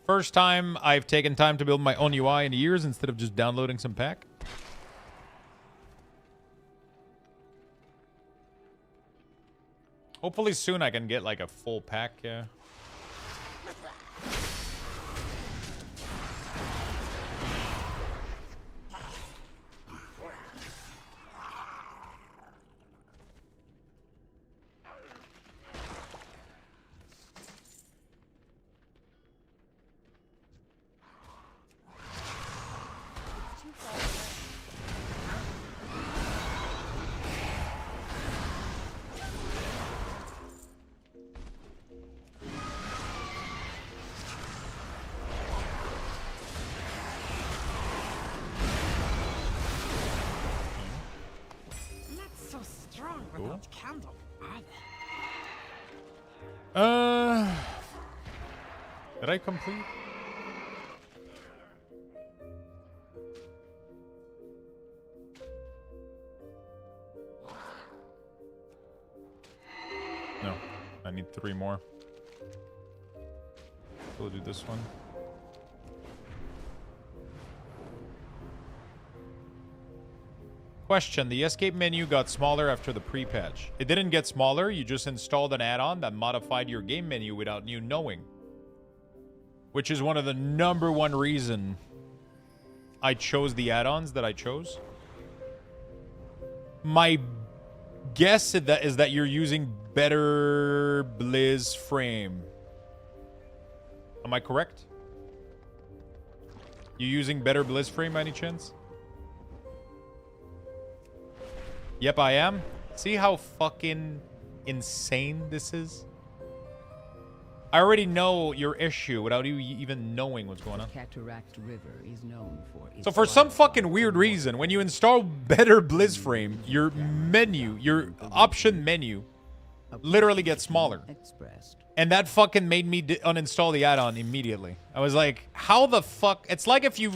First time I've taken time to build my own UI in years instead of just downloading some pack. Hopefully soon I can get like a full pack, yeah. Did I complete? No, I need 3 more. We'll do this one. Question, the escape menu got smaller after the pre-patch. It didn't get smaller, you just installed an add-on that modified your game menu without you knowing. Which is one of the #1 reason I chose the add-ons that I chose. My guess is that you're using better Blizz frame. Am I correct? You using better Blizz frame by any chance? Yep, I am. See how fucking insane this is? I already know your issue without you even knowing what's going on. Cataract River is known for its So for some fucking weird reason, when you install better Blizz frame, your menu, your option menu, literally gets smaller. And that fucking made me uninstall the add-on immediately. I was like, how the fuck? It's like if you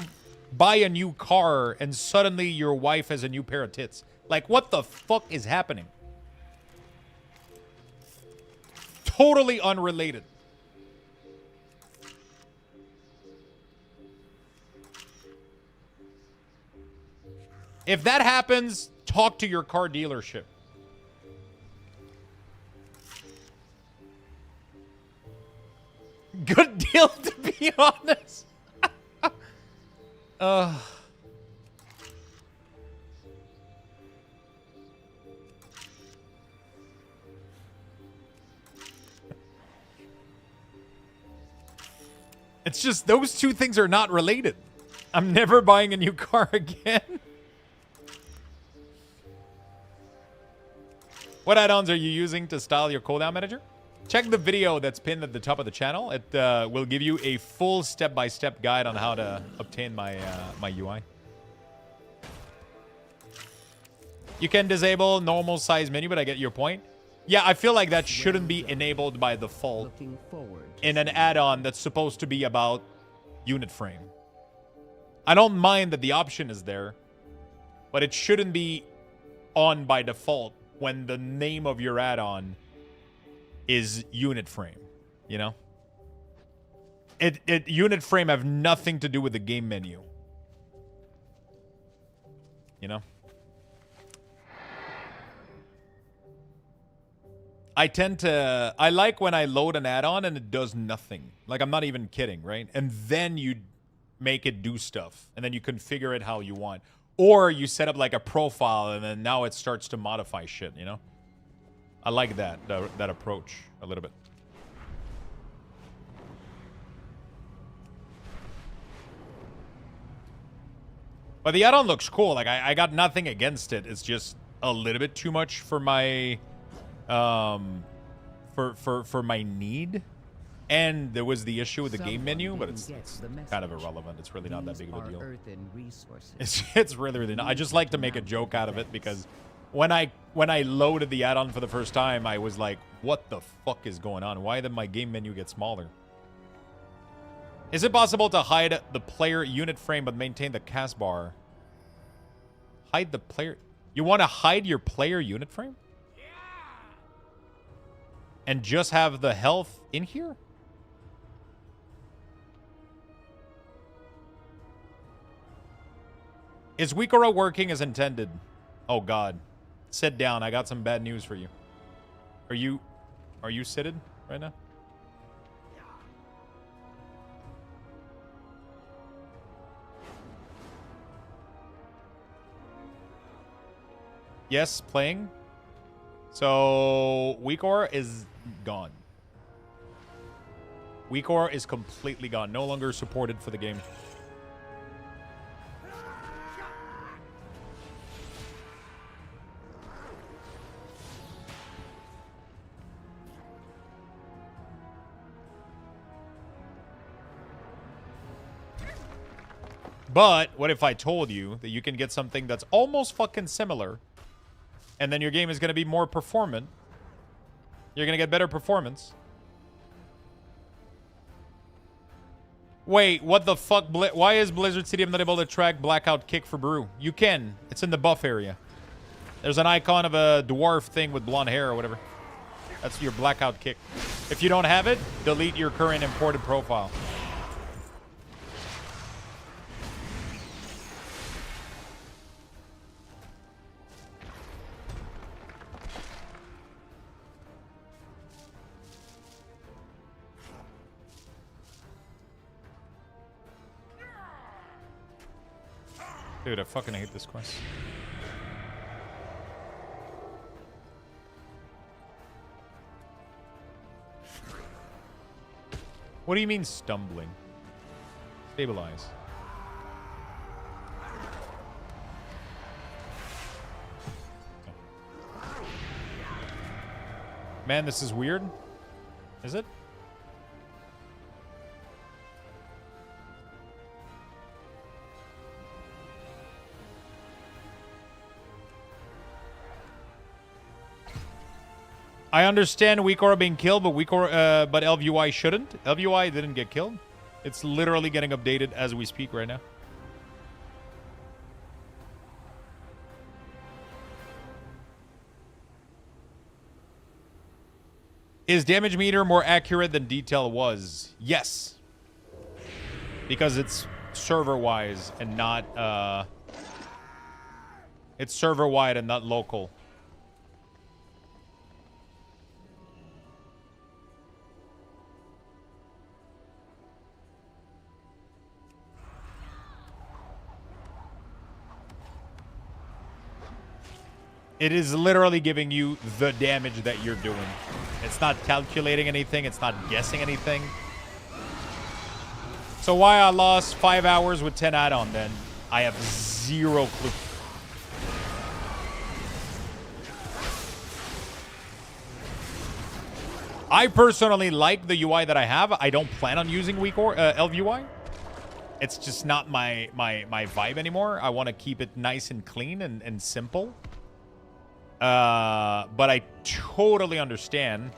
buy a new car and suddenly your wife has a new pair of tits. Like, what the fuck is happening? Totally unrelated. If that happens, talk to your car dealership. Good deal, to be honest. It's just those two things are not related. I'm never buying a new car again. What add-ons are you using to style your cooldown manager? Check the video that's pinned at the top of the channel. It will give you a full step-by-step guide on how to obtain my my UI. You can disable normal size menu, but I get your point. Yeah, I feel like that shouldn't be enabled by default in an add-on that's supposed to be about unit frame. I don't mind that the option is there, but it shouldn't be on by default when the name of your add-on is unit frame, you know? Unit frame have nothing to do with the game menu. You know? I like when I load an add-on and it does nothing. Like, I'm not even kidding, right? And then you make it do stuff. And then you configure it how you want. Or you set up like a profile and then now it starts to modify shit, you know? I like that approach a little bit. But the add-on looks cool. Like, I got nothing against it. It's just a little bit too much for my, for my need. And there was the issue with the game menu, but it's kind of irrelevant. It's really not that big of a deal. It's really not. I just like to make a joke out of it because when I loaded the add-on for the first time, I was like, what the fuck is going on? Why did my game menu get smaller? Is it possible to hide the player unit frame but maintain the cast bar? Hide the player... You want to hide your player unit frame? Yeah. And just have the health in here? Is Wikora working as intended? Oh god. Sit down. I got some bad news for you. Are you seated right now? Yes, playing. So Wikora is gone. Wikora is completely gone. No longer supported for the game. But what if I told you that you can get something that's almost fucking similar, and then your game is going to be more performant? You're going to get better performance. Wait, what the fuck? Why is Blizzard Stadium not able to track Blackout Kick for Brew? You can. It's in the buff area. There's an icon of a dwarf thing with blonde hair or whatever. That's your Blackout Kick. If you don't have it, delete your current imported profile. Dude, I fucking hate this quest. What do you mean stumbling? Stabilize. Man, this is weird. Is it? I understand Wikora being killed, but LVUI shouldn't. LVUI didn't get killed. It's literally getting updated as we speak right now. Is damage meter more accurate than detail was? Yes. Because it's server-wise and not... it's server-wide and not local. It is literally giving you the damage that you're doing. It's not calculating anything. It's not guessing anything. So why I lost 5 hours with 10 add-on then? I have zero clue. I personally like the UI that I have. I don't plan on using LVUI. It's just not my vibe anymore. I want to keep it nice and clean and simple. But I totally understand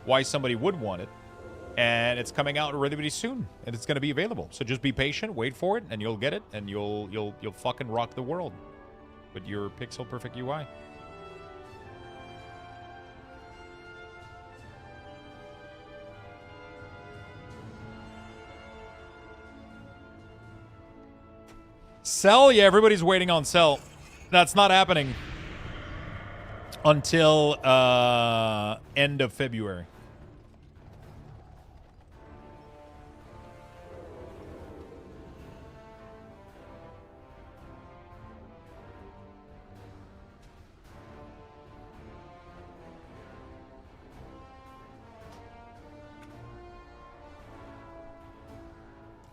why somebody would want it. And it's coming out really, really soon. And it's going to be available. So just be patient, wait for it, and you'll get it. And you'll fucking rock the world with your pixel perfect UI. Cell? Yeah, everybody's waiting on Cell. That's not happening until end of February.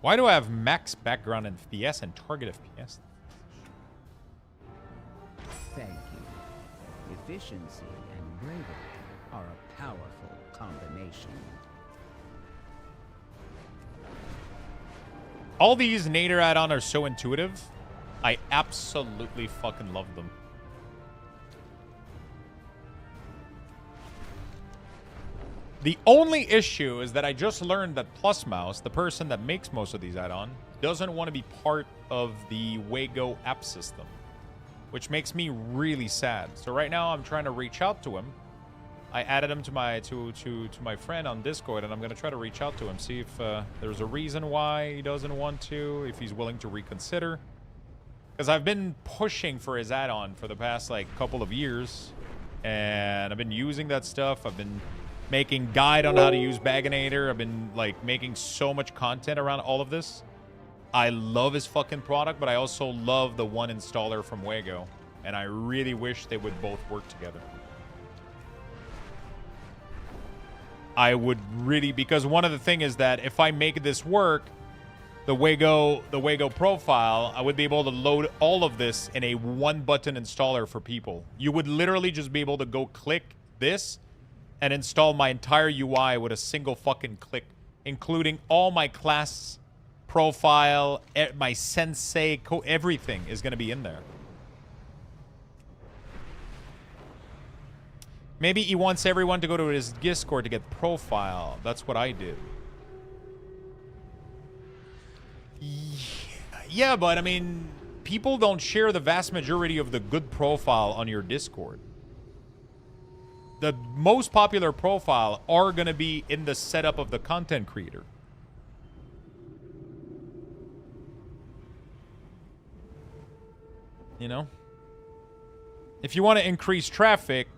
Why do I have max background FPS and target FPS? Efficiency and bravery are a powerful combination. All these Nader add-on are so intuitive. I absolutely fucking love them. The only issue is that I just learned that Plus Mouse, the person that makes most of these add-on, doesn't want to be part of the Wago app system, which makes me really sad. So right now I'm trying to reach out to him. I added him to my friend on Discord, and I'm going to try to reach out to him, see if there's a reason why he doesn't want to, if he's willing to reconsider. Because I've been pushing for his add-on for the past, like, couple of years, and I've been using that stuff. I've been making guide on how to use Baganator. I've been, like, making so much content around all of this. I love his fucking product, but I also love the one installer from Wago, and I really wish they would both work together. I would really, because one of the things is that if I make this work, the Wago profile, I would be able to load all of this in a one-button installer for people. You would literally just be able to go click this and install my entire UI with a single fucking click, including all my class profile, my sensei, everything is going to be in there. Maybe he wants everyone to go to his Discord to get profile. That's what I did. Yeah, but I mean, people don't share the vast majority of the good profile on your Discord. The most popular profile are going to be in the setup of the content creator. You know? If you want to increase traffic,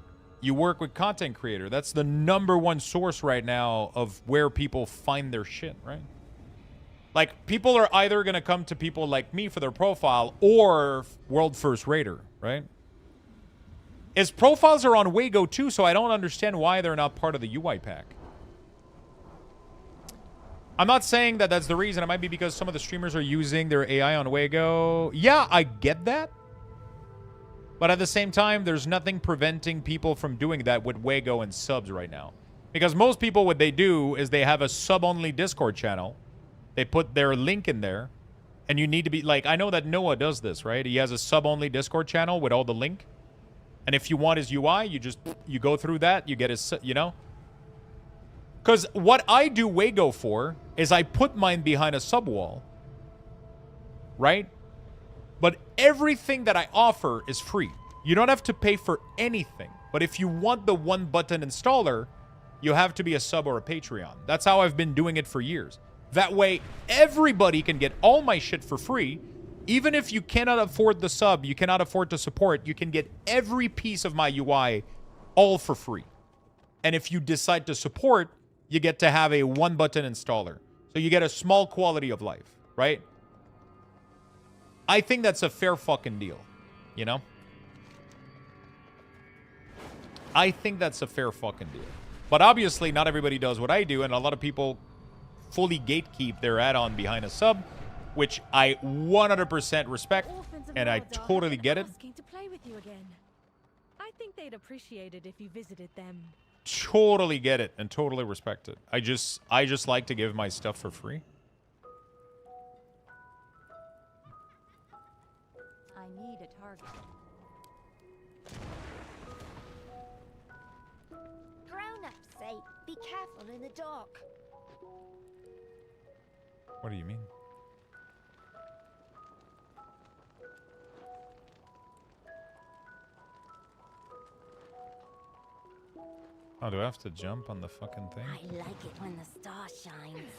you work with content creator. That's the #1 source right now of where people find their shit, right? Like, people are either going to come to people like me for their profile or World First Raider, right? His profiles are on Wago too, so I don't understand why they're not part of the UI pack. I'm not saying that that's the reason. It might be because some of the streamers are using their AI on Wago. Yeah, I get that. But at the same time, there's nothing preventing people from doing that with Wago and subs right now. Because most people, what they do is they have a sub-only Discord channel. They put their link in there. And you need to be... Like, I know that Noah does this, right? He has a sub-only Discord channel with all the link. And if you want his UI, you go through that. You get his... You know? Because what I do Wago for is I put mine behind a sub-wall. Right? But everything that I offer is free. You don't have to pay for anything. But if you want the one-button installer, you have to be a sub or a Patreon. That's how I've been doing it for years. That way, everybody can get all my shit for free. Even if you cannot afford the sub, you cannot afford to support, you can get every piece of my UI all for free. And if you decide to support, you get to have a one-button installer. So you get a small quality of life, right? I think that's a fair fucking deal, you know? I think that's a fair fucking deal. But obviously, not everybody does what I do, and a lot of people fully gatekeep their add-on behind a sub, which I 100% respect, and I totally get it. To play with you again. I think they'd appreciate it if you visited them. Totally get it and totally respect it. I just like to give my stuff for free. I need a target. Grown-ups say, be careful in the dark. What do you mean? Oh, do I have to jump on the fucking thing? I like it when the star shines.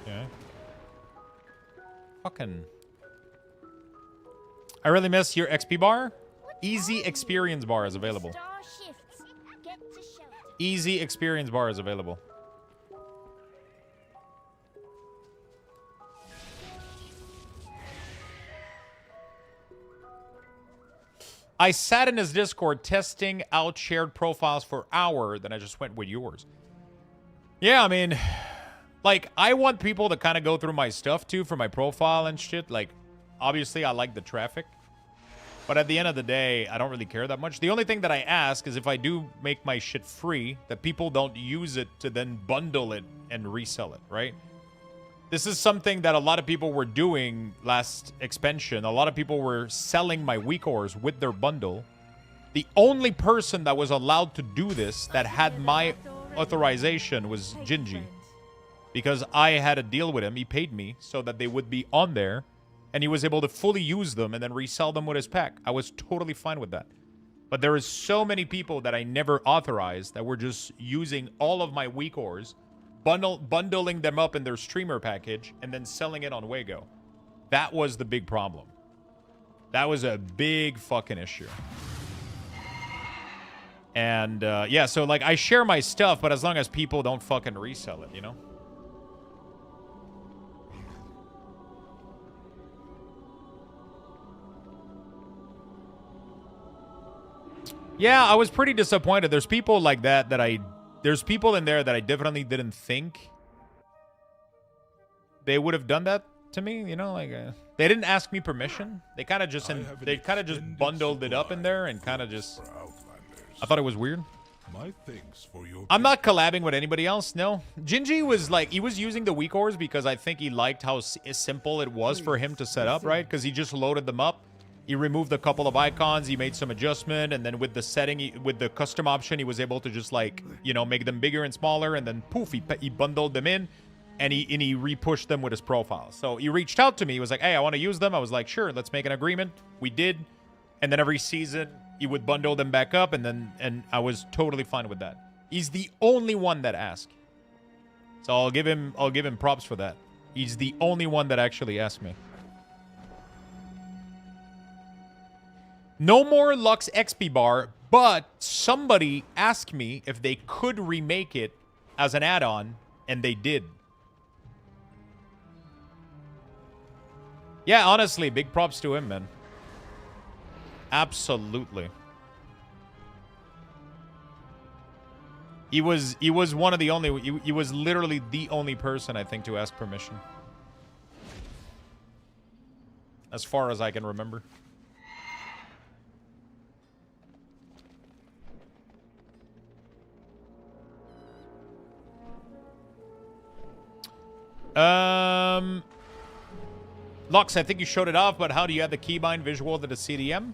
Yeah. Fucking. I really miss your XP bar. Easy experience bar is available. Star shifts. Get to shelter. Easy experience bar is available. I sat in his Discord testing out shared profiles for an hour, then I just went with yours. Yeah, I mean, like, I want people to kind of go through my stuff, too, for my profile and shit. Like, obviously, I like the traffic. But at the end of the day, I don't really care that much. The only thing that I ask is if I do make my shit free, that people don't use it to then bundle it and resell it, right? This is something that a lot of people were doing last expansion. A lot of people were selling my weak ores with their bundle. The only person that was allowed to do this that had my authorization was Gingy. Because I had a deal with him. He paid me so that they would be on there. And he was able to fully use them and then resell them with his pack. I was totally fine with that. But there is so many people that I never authorized that were just using all of my weak ores, bundling them up in their streamer package, and then selling it on Wago. That was the big problem. That was a big fucking issue. And, yeah, so, like, I share my stuff, but as long as people don't fucking resell it, you know? Yeah, I was pretty disappointed. There's people like that there's people in there that I definitely didn't think they would have done that to me, you know, like they didn't ask me permission. They kind of just bundled it up in there and kind of just I thought it was weird. My thanks for your I'm not collabing with anybody else, no. Gingy was like, he was using the weak ores because I think he liked how simple it was for him to set up, right? Because he just loaded them up. He removed a couple of icons. He made some adjustment. And then with the setting, with the custom option, he was able to just like, you know, make them bigger and smaller. And then poof, he bundled them in and he re-pushed them with his profile. So he reached out to me. He was like, hey, I want to use them. I was like, sure, let's make an agreement. We did. And then every season he would bundle them back up. And I was totally fine with that. He's the only one that asked. So I'll give him props for that. He's the only one that actually asked me. No more Lux XP bar, but somebody asked me if they could remake it as an add-on, and they did. Yeah, honestly, big props to him, man. Absolutely. He was one of the only, he was literally the only person, I think, to ask permission. As far as I can remember. Lux, I think you showed it off, but how do you add the keybind visual to the CDM?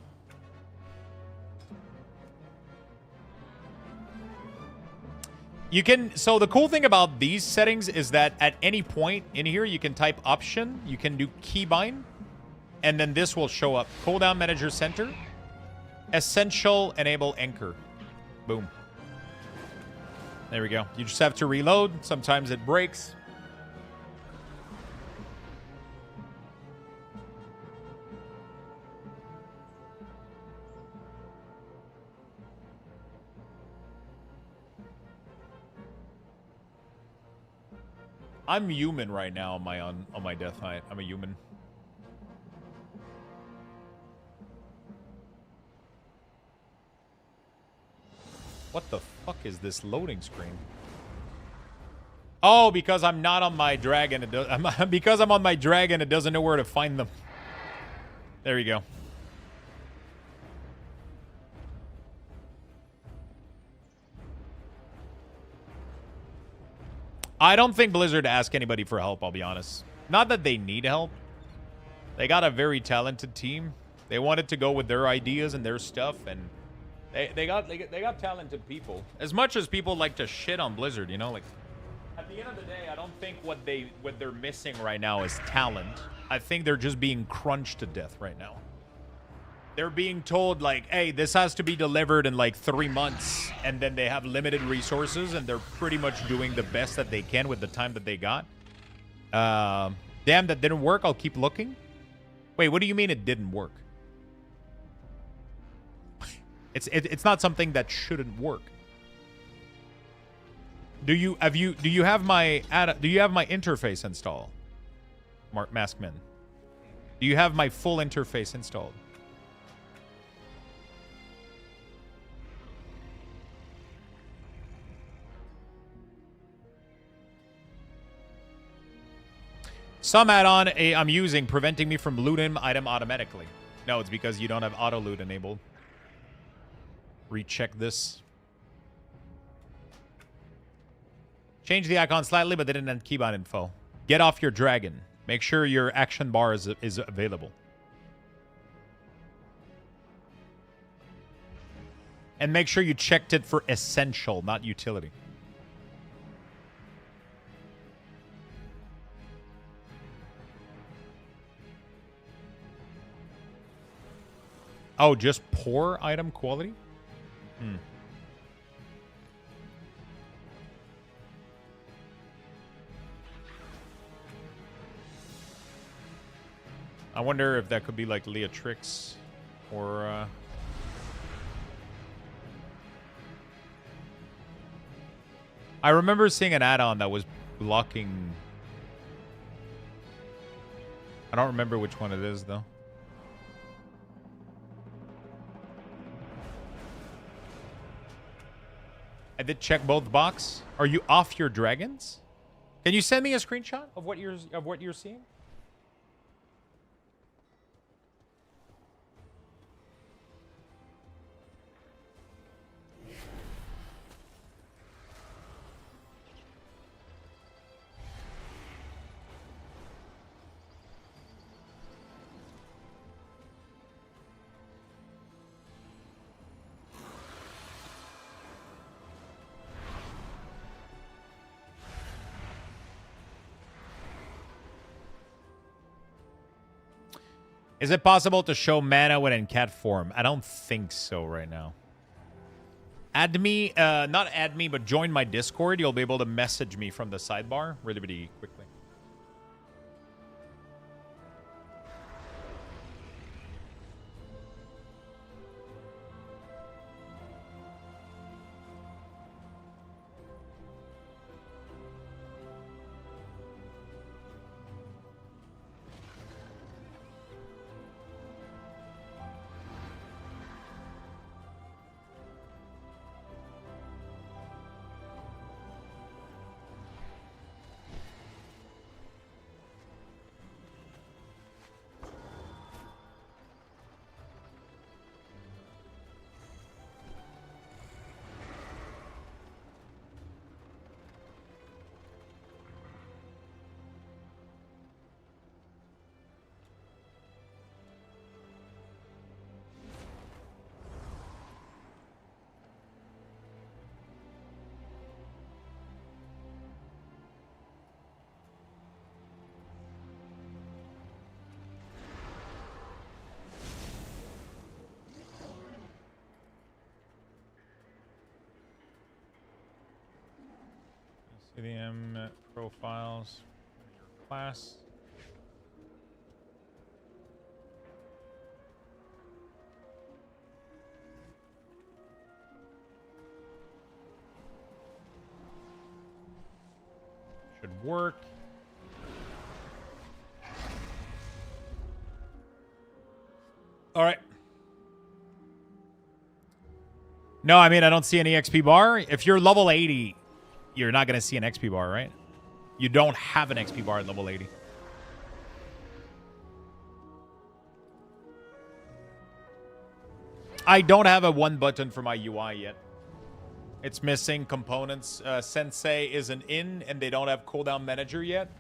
You can, so the cool thing about these settings is that at any point in here, you can type option, you can do keybind, and then this will show up. Cooldown Manager Center, Essential, Enable Anchor. Boom. There we go. You just have to reload. Sometimes it breaks. I'm human right now on my death height. I'm a human. What the fuck is this loading screen? Oh, because I'm not on my dragon. Because I'm on my dragon, it doesn't know where to find them. There you go. I don't think Blizzard asked anybody for help, I'll be honest. Not that they need help. They got a very talented team. They wanted to go with their ideas and their stuff, and they got talented people. As much as people like to shit on Blizzard, you know, like at the end of the day, I don't think what they're missing right now is talent. I think they're just being crunched to death right now. They're being told, like, hey, this has to be delivered in, like, 3 months. And then they have limited resources, and they're pretty much doing the best that they can with the time that they got. Damn, that didn't work. I'll keep looking. Wait, what do you mean it didn't work? It's not something that shouldn't work. Do you have my interface installed? Maskman. Do you have my full interface installed? Some add-on I'm using preventing me from looting item automatically. No, it's because you don't have auto loot enabled. Recheck this. Change the icon slightly, but they didn't have keybind info. Get off your dragon. Make sure your action bar is available. And make sure you checked it for essential, not utility. Oh, just poor item quality? Hmm. I wonder if that could be like Leatrix or... I remember seeing an add-on that was blocking... I don't remember which one it is, though. I did check both box. Are you off your dragons? Can you send me a screenshot of what you're seeing? Is it possible to show mana when in cat form? I don't think so right now. Add me, not add me, but join my Discord. You'll be able to message me from the sidebar really, really quickly. CDM profiles, class. Should work. All right. No, I mean, I don't see any XP bar. If you're level 80, you're not going to see an XP bar, right? You don't have an XP bar at level 80. I don't have a one button for my UI yet. It's missing components. Sensei isn't in, and they don't have cooldown manager yet.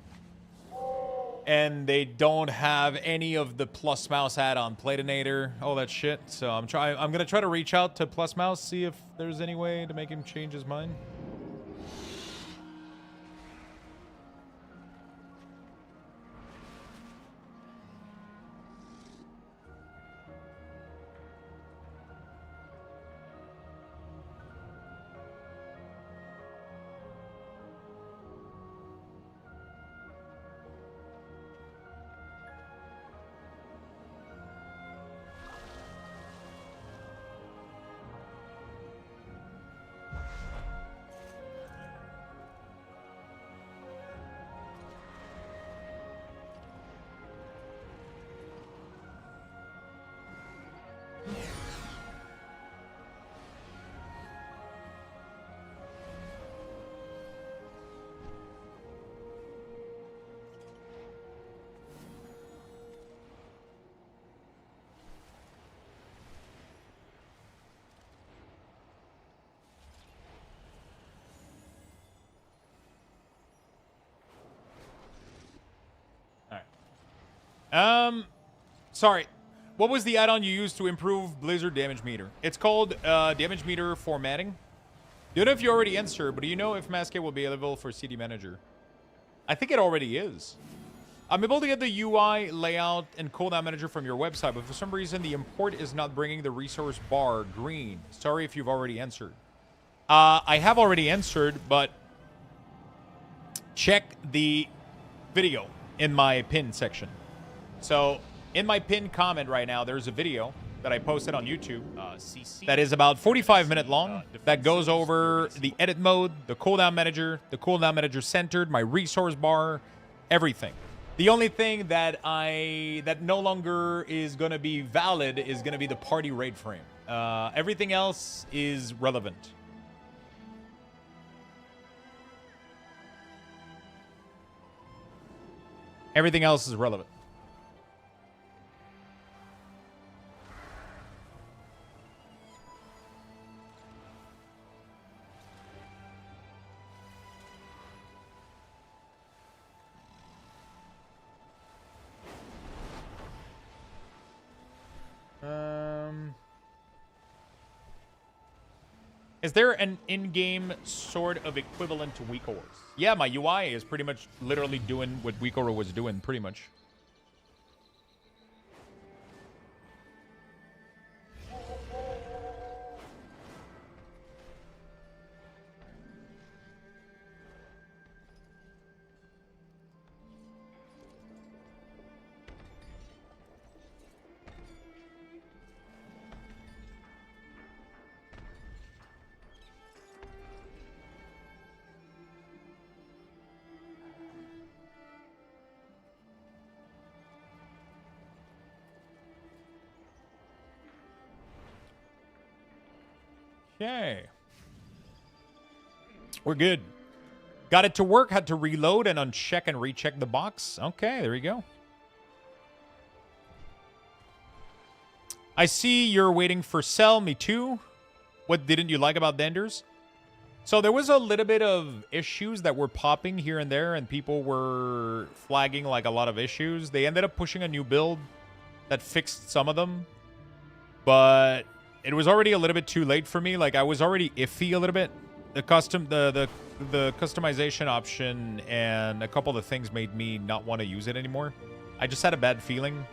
And they don't have any of the plus mouse add-on, Platinator, all that shit. So I'm gonna try to reach out to plus mouse, see if there's any way to make him change his mind. Sorry. What was the add-on you used to improve Blizzard damage meter? It's called damage meter formatting. Don't know if you already answered, but do you know if Masquerade will be available for CD Manager? I think it already is. I'm able to get the UI layout and cooldown manager from your website, but for some reason the import is not bringing the resource bar green. Sorry if you've already answered. I have already answered, but check the video in my pin section. So in my pinned comment right now, there's a video that I posted on YouTube that is about 45 minutes long that goes over the edit mode, the cooldown manager centered, my resource bar, everything. The only thing that no longer is going to be valid is going to be the party raid frame. Everything else is relevant. Everything else is relevant. Is there an in-game sort of equivalent to WeakAura? Yeah, my UI is pretty much literally doing what WeakAura was doing, pretty much. Okay. We're good. Got it to work, had to reload and uncheck and recheck the box. Okay, there you go. I see you're waiting for Cell, me too. What didn't you like about Denders? So there was a little bit of issues that were popping here and there, and people were flagging like a lot of issues. They ended up pushing a new build that fixed some of them, but it was already a little bit too late for me. Like, I was already iffy a little bit. The customization option and a couple of things made me not want to use it anymore. I just had a bad feeling,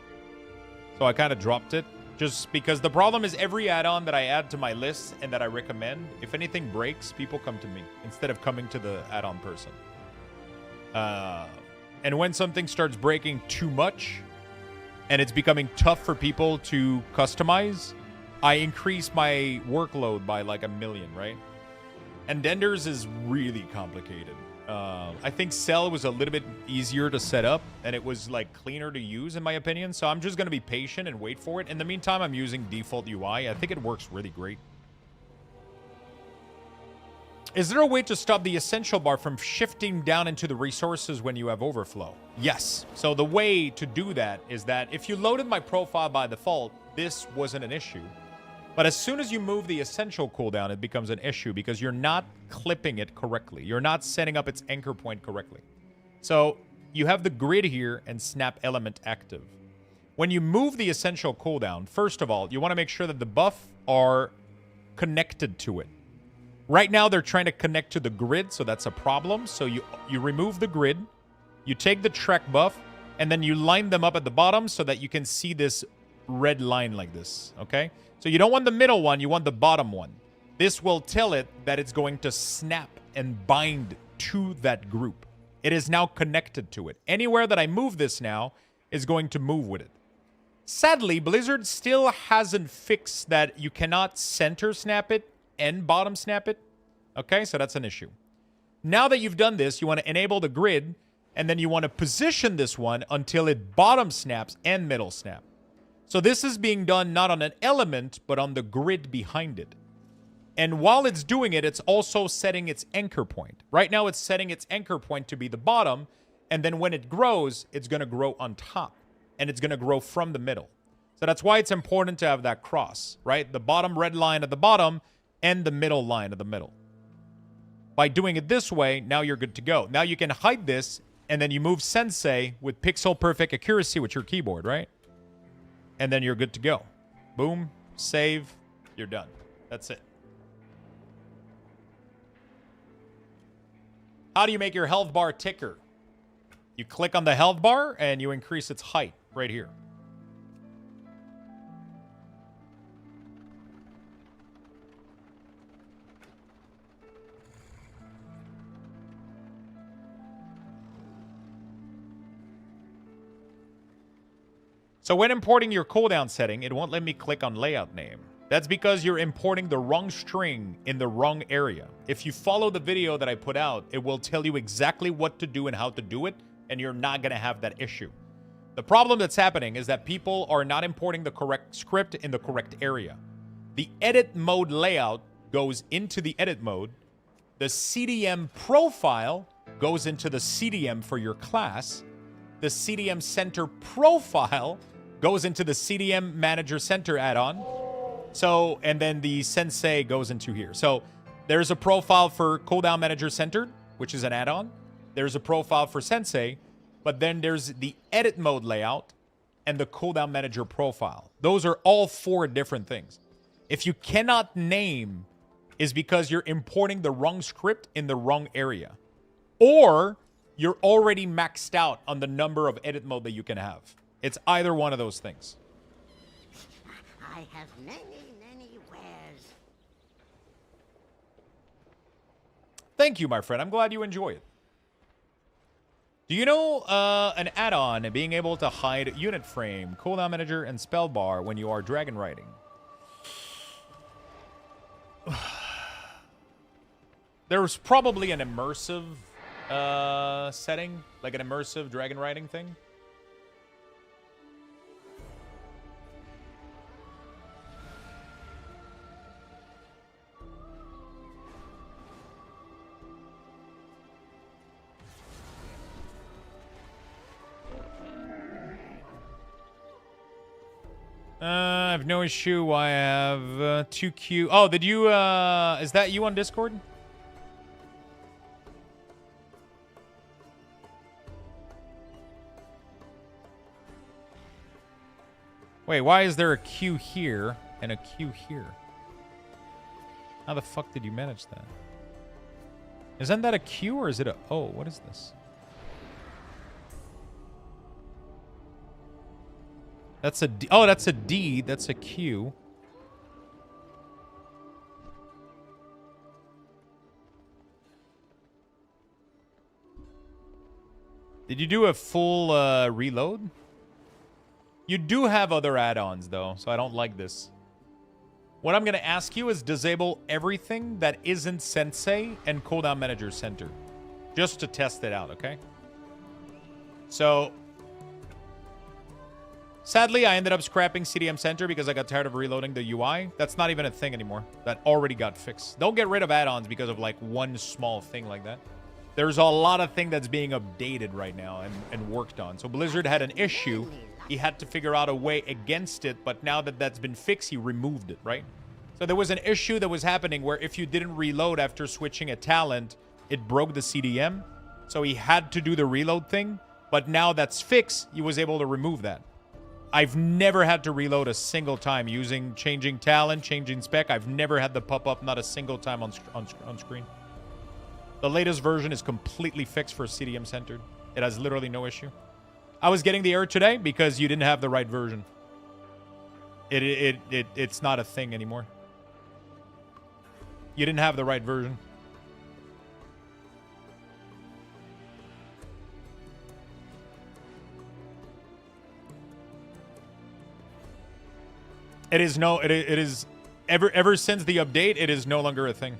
so I kind of dropped it. Just because the problem is every add-on that I add to my list and that I recommend, if anything breaks, people come to me instead of coming to the add-on person. And when something starts breaking too much and it's becoming tough for people to customize, I increase my workload by like 1 million, right? And Denders is really complicated. I think Cell was a little bit easier to set up, and it was like cleaner to use in my opinion. So I'm just going to be patient and wait for it. In the meantime, I'm using default UI. I think it works really great. Is there a way to stop the essential bar from shifting down into the resources when you have overflow? Yes. So the way to do that is that if you loaded my profile by default, this wasn't an issue. But as soon as you move the essential cooldown, it becomes an issue because you're not clipping it correctly. You're not setting up its anchor point correctly. So you have the grid here and snap element active. When you move the essential cooldown, first of all, you want to make sure that the buff are connected to it. Right now, they're trying to connect to the grid, so that's a problem. So you remove the grid, you take the track buff, and then you line them up at the bottom so that you can see this red line like this, okay? So you don't want the middle one, you want the bottom one. This will tell it that it's going to snap and bind to that group. It is now connected to it. Anywhere that I move this now is going to move with it. Sadly, Blizzard still hasn't fixed that you cannot center snap it and bottom snap it. Okay, so that's an issue. Now that you've done this, you want to enable the grid, and then you want to position this one until it bottom snaps and middle snap. So this is being done not on an element, but on the grid behind it. And while it's doing it, it's also setting its anchor point. Right now, it's setting its anchor point to be the bottom, and then when it grows, it's going to grow on top, and it's going to grow from the middle. So that's why it's important to have that cross, right? The bottom red line at the bottom and the middle line at the middle. By doing it this way, now you're good to go. Now you can hide this and then you move Sensei with pixel perfect accuracy with your keyboard, right? And then you're good to go. Boom, save, you're done. That's it. How do you make your health bar ticker? You click on the health bar and you increase its height right here. So when importing your cooldown setting, it won't let me click on layout name. That's because you're importing the wrong string in the wrong area. If you follow the video that I put out, it will tell you exactly what to do and how to do it, and you're not going to have that issue. The problem that's happening is that people are not importing the correct script in the correct area. The edit mode layout goes into the edit mode. The CDM profile goes into the CDM for your class. The CDM Center profile goes into the CDM Manager Center add-on. So, and then the Sensei goes into here. So there's a profile for Cooldown Manager Center, which is an add-on. There's a profile for Sensei, but then there's the edit mode layout and the Cooldown Manager profile. Those are all 4 different things. If you cannot name, is because you're importing the wrong script in the wrong area. Or you're already maxed out on the number of edit mode that you can have. It's either one of those things. I have many wares. Thank you, my friend. I'm glad you enjoy it. Do you know an add-on being able to hide unit frame, cooldown manager, and spell bar when you are dragon riding? There's probably an immersive setting, like an immersive dragon riding thing. I have no issue. I have 2Q. Oh, did you, is that you on Discord? Wait, why is there a Q here and a Q here? How the fuck did you manage that? Isn't that a Q or is it a O? What is this? That's a D. Oh, that's a D. That's a Q. Did you do a full reload? You do have other add-ons, though, so I don't like this. What I'm going to ask you is disable everything that isn't Sensei and Cooldown Manager Center. Just to test it out, okay? So, sadly, I ended up scrapping CDM Center because I got tired of reloading the UI. That's not even a thing anymore. That already got fixed. Don't get rid of add-ons because of, like, one small thing like that. There's a lot of thing that's being updated right now and worked on. So Blizzard had an issue. He had to figure out a way against it, but now that that's been fixed, he removed it, right? So there was an issue that was happening where if you didn't reload after switching a talent, it broke the CDM. So he had to do the reload thing, but now that's fixed, he was able to remove that. I've never had to reload a single time using changing talent, changing spec. I've never had the pop-up, not a single time on screen. The latest version is completely fixed for CDM centered. It has literally no issue. I was getting the error today because you didn't have the right version. It's not a thing anymore. You didn't have the right version. It is ever since the update, it is no longer a thing.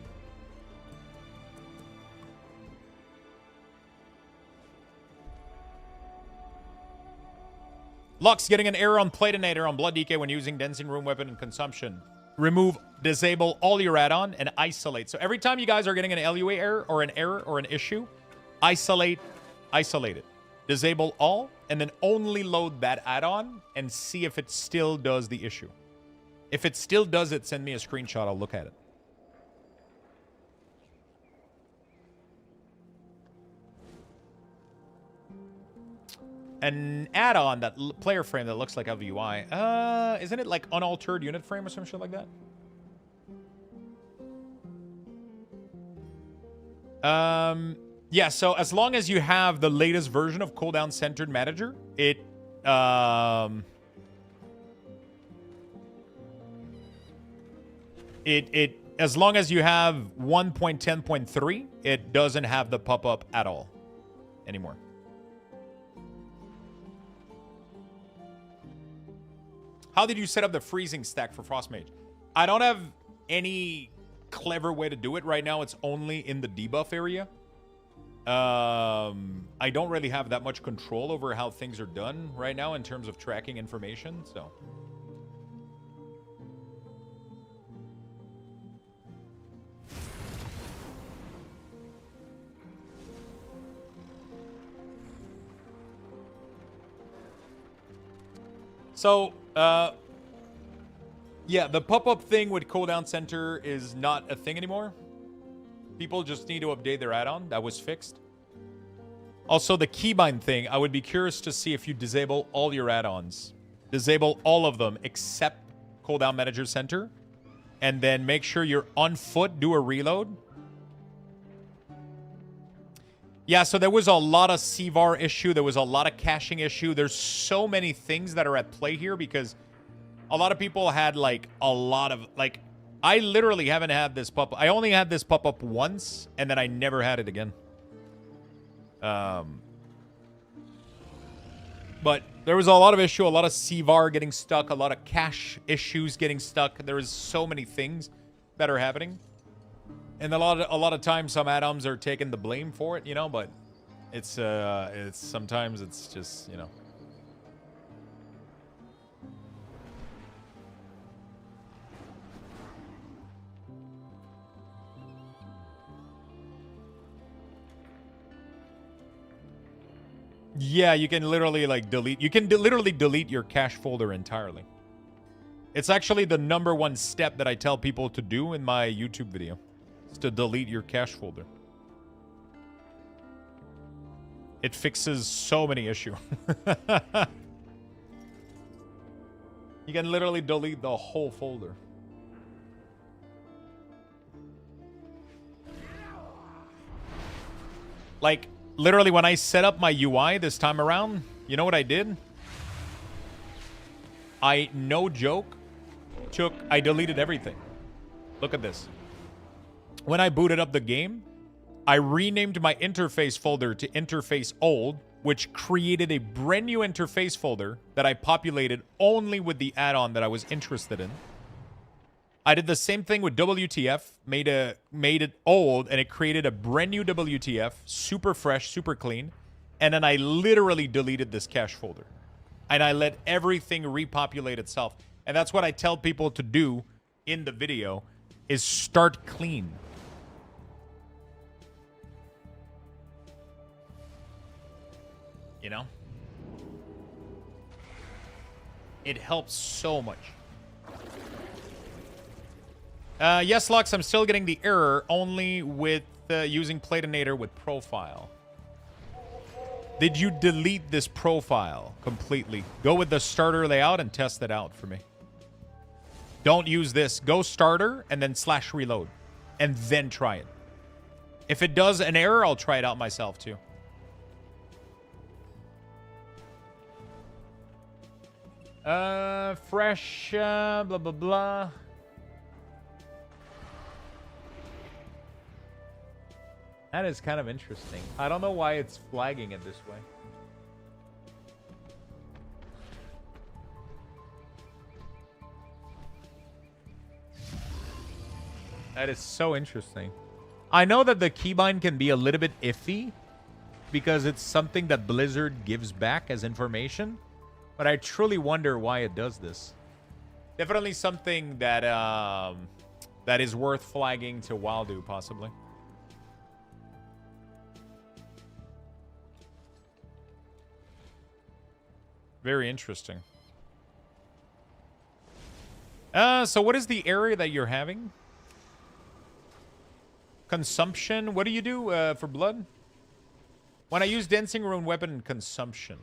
Lux getting an error on Platinator on Blood DK when using Dancing Room Weapon and Consumption. Remove, disable all your add-on and isolate. So every time you guys are getting an LUA error or an issue, isolate it. Disable all and then only load that add-on and see if it still does the issue. If it still does it, send me a screenshot. I'll look at it. an add-on, that player frame that looks like LVUI. Isn't it like unaltered unit frame or some shit like that? Yeah, so as long as you have the latest version of Cooldown Centered Manager, it as long as you have 1.10.3, it doesn't have the pop-up at all anymore. How did you set up the freezing stack for Frostmage? I don't have any clever way to do it right now. It's only in the debuff area. I don't really have that much control over how things are done right now in terms of tracking information, so... So, yeah, the pop-up thing with Cooldown Center is not a thing anymore. People just need to update their add-on. That was fixed. Also, the keybind thing, I would be curious to see if you disable all your add-ons. Disable all of them except Cooldown Manager Center. And then make sure you're on foot, do a reload. Yeah, so there was a lot of CVAR issue. There was a lot of caching issue. There's so many things that are at play here because a lot of people had, like, a lot of, like, I literally haven't had this pop-up. I only had this pop-up once, and then I never had it again. But there was a lot of issue, a lot of CVAR getting stuck, a lot of cache issues getting stuck. There was so many things that are happening. And a lot of times some add-ons are taking the blame for it, you know, but it's sometimes it's just, you know. Yeah, you can literally like delete. You can literally delete your cache folder entirely. It's actually the #1 step that I tell people to do in my YouTube video. Is to delete your cache folder. It fixes so many issues. You can literally delete the whole folder. Like, literally when I set up my UI this time around, you know what I did? No joke, I deleted everything. Look at this. When I booted up the game, I renamed my interface folder to interface old, which created a brand new interface folder that I populated only with the add-on that I was interested in. I did the same thing with WTF, made it old, and it created a brand new WTF, super fresh, super clean, and then I literally deleted this cache folder. And I let everything repopulate itself. And that's what I tell people to do in the video, is start clean. You know? It helps so much. Yes, Lux, I'm still getting the error only with using Platinator with profile. Did you delete this profile completely? Go with the starter layout and test it out for me. Don't use this. Go starter and then /reload. And then try it. If it does an error, I'll try it out myself too. Fresh, blah, blah, blah. That is kind of interesting. I don't know why it's flagging it this way. That is so interesting. I know that the keybind can be a little bit iffy because it's something that Blizzard gives back as information, but I truly wonder why it does this. Definitely something that that is worth flagging to Wildu, possibly. Very interesting. So what is the area that you're having? Consumption. What do you do for blood? When I use Dancing Rune Weapon, consumption.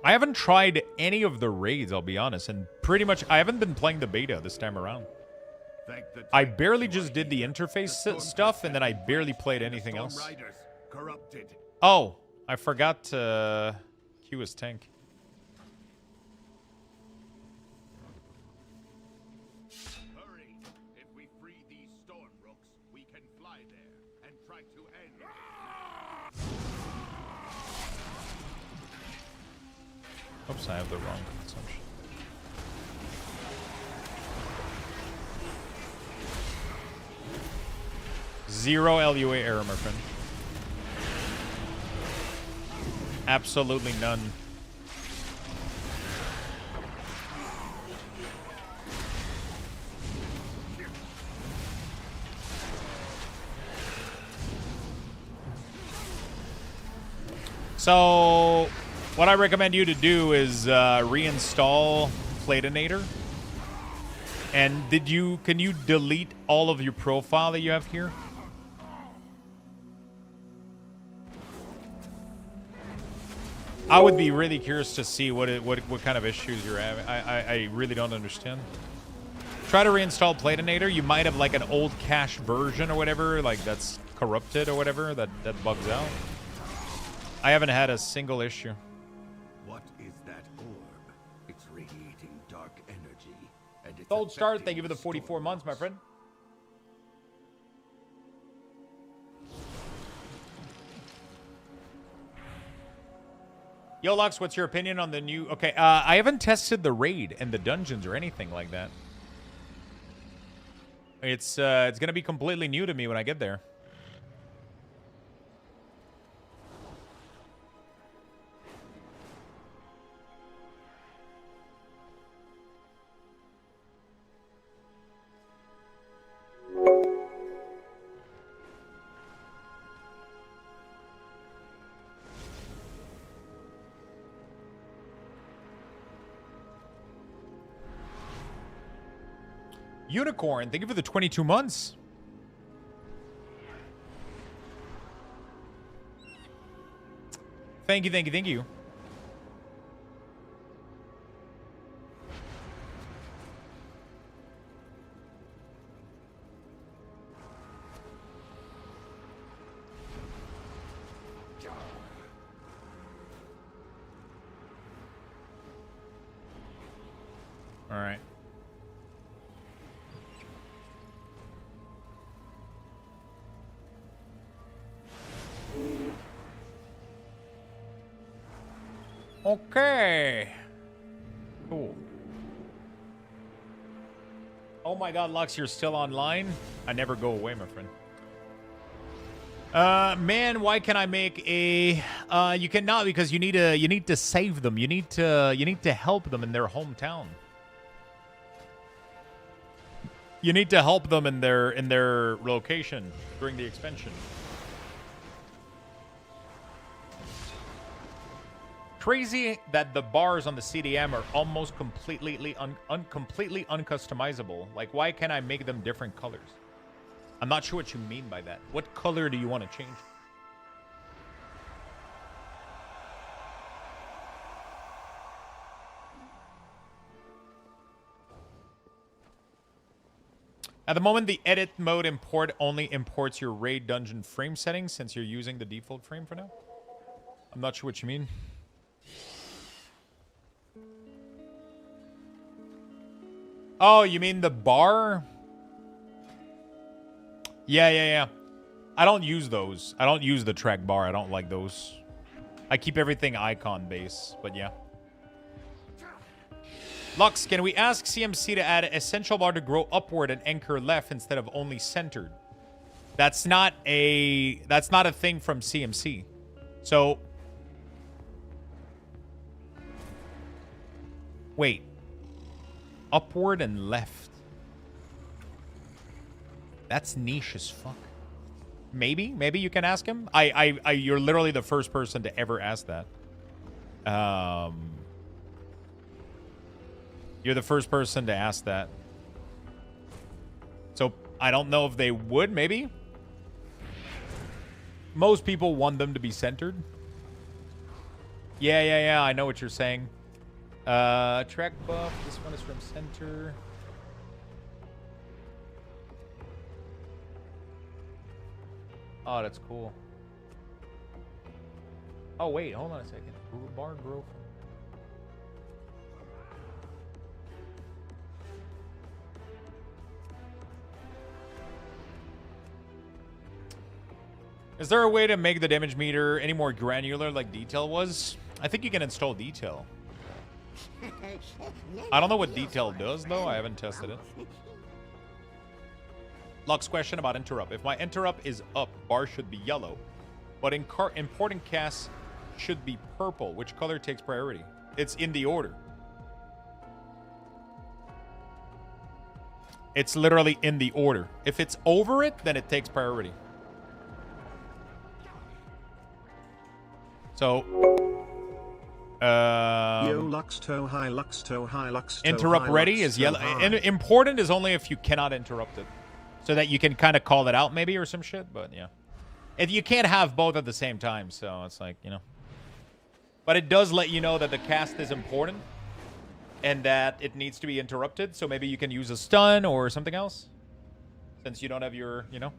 I haven't tried any of the raids, I'll be honest, and pretty much I haven't been playing the beta this time around. I barely just did the interface stuff, and then I barely played anything else. Oh, I forgot to queue his tank. Hurry! If we free these storm rooks, we can fly there and try to end it. Oops, I have the wrong consumption. Zero LUA error, my friend. Absolutely none. So, what I recommend you to do is reinstall Platinator. And can you delete all of your profile that you have here? I would be really curious to see what kind of issues you're having. I really don't understand. Try to reinstall Platinator. You might have like an old cache version or whatever, like that's corrupted or whatever, that bugs out. I haven't had a single issue. What is that orb? It's radiating dark energy. And it's Gold Star, thank you for the 44 months, my friend. Yo, Lux, what's your opinion on the new... Okay, I haven't tested the raid and the dungeons or anything like that. It's going to be completely new to me when I get there. Unicorn, thank you for the 22 months. Thank you, thank you, thank you. All right. Okay. Cool. Oh my god, Lux, you're still online? I never go away, my friend. Man, why can I make a you cannot, because you need to save them. You need to help them in their hometown. You need to help them in their location during the expansion. Crazy that the bars on the CDM are almost completely completely uncustomizable. Like, why can't I make them different colors? I'm not sure what you mean by that. What color do you want to change? At the moment, the edit mode import only imports your raid dungeon frame settings since you're using the default frame for now. I'm not sure what you mean. Oh, you mean the bar? Yeah. I don't use those. I don't use the track bar. I don't like those. I keep everything icon base, but yeah. Lux, can we ask CMC to add essential bar to grow upward and anchor left instead of only centered? That's not a thing from CMC. So wait. Upward and left. That's niche as fuck. Maybe you can ask him. You're literally the first person to ever ask that. You're the first person to ask that. So I don't know if they would. Maybe. Most people want them to be centered. Yeah. I know what you're saying. Track buff. This one is from center. Oh, that's cool. Oh, wait. Hold on a second. Bar growth. Is there a way to make the damage meter any more granular like Detail was? I think you can install Detail. I don't know what Detail does, though. I haven't tested it. Lux question about interrupt. If my interrupt is up, bar should be yellow. But important casts should be purple. Which color takes priority? It's in the order. It's literally in the order. If it's over it, then it takes priority. So, Yo, Luxto, hi, Luxto, hi, Luxto. Interrupt hi, ready Luxto, is yellow. hi. And important is only if you cannot interrupt it. So that you can kind of call it out maybe or some shit. But yeah. If you can't have both at the same time. So it's like, you know. But it does let you know that the cast is important. And that it needs to be interrupted. So maybe you can use a stun or something else. Since you don't have your, you know.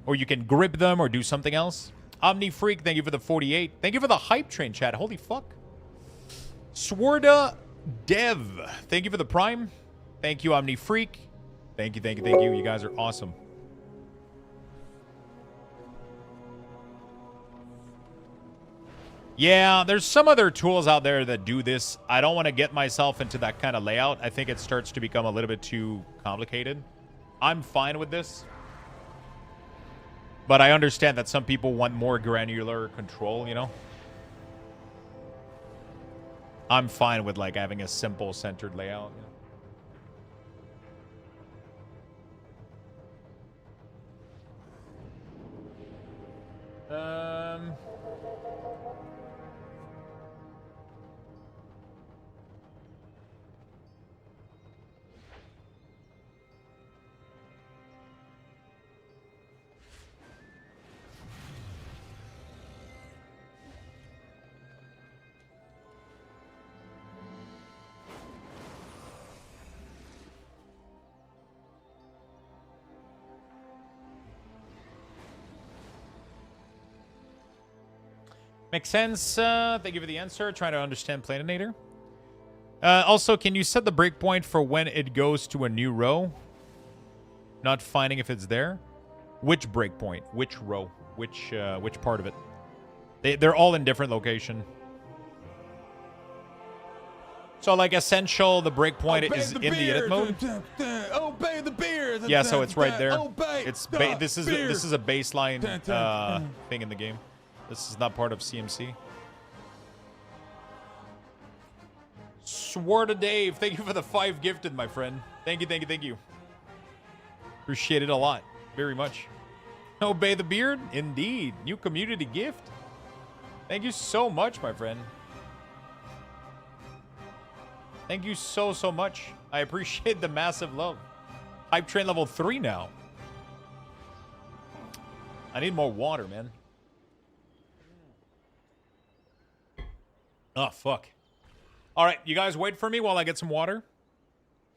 Or you can grip them or do something else. Omni Freak, thank you for the 48. Thank you for the hype train chat. Holy fuck. Sworda Dev, thank you for the prime. Thank you, Omni Freak. Thank you. You guys are awesome. Yeah, there's some other tools out there that do this. I don't want to get myself into that kind of layout. I think it starts to become a little bit too complicated. I'm fine with this. But I understand that some people want more granular control, you know? I'm fine with, like, having a simple centered layout. Makes sense. Thank you for the answer. Trying to understand Planinator. Also, can you set the breakpoint for when it goes to a new row? Not finding if it's there. Which breakpoint? Which row? Which part of it? They're all in different location. So, like, essential, the breakpoint is in the edit mode. Obey the beer. Yeah, so it's right there. Obey It's the this is a baseline thing in the game. This is not part of CMC. Swear to Dave, thank you for the 5 gifted, my friend. Thank you. Appreciate it a lot. Very much. Obey the beard? Indeed. New community gift. Thank you so much, my friend. Thank you so much. I appreciate the massive love. Hype train level 3 now. I need more water, man. Oh, fuck. All right, you guys wait for me while I get some water.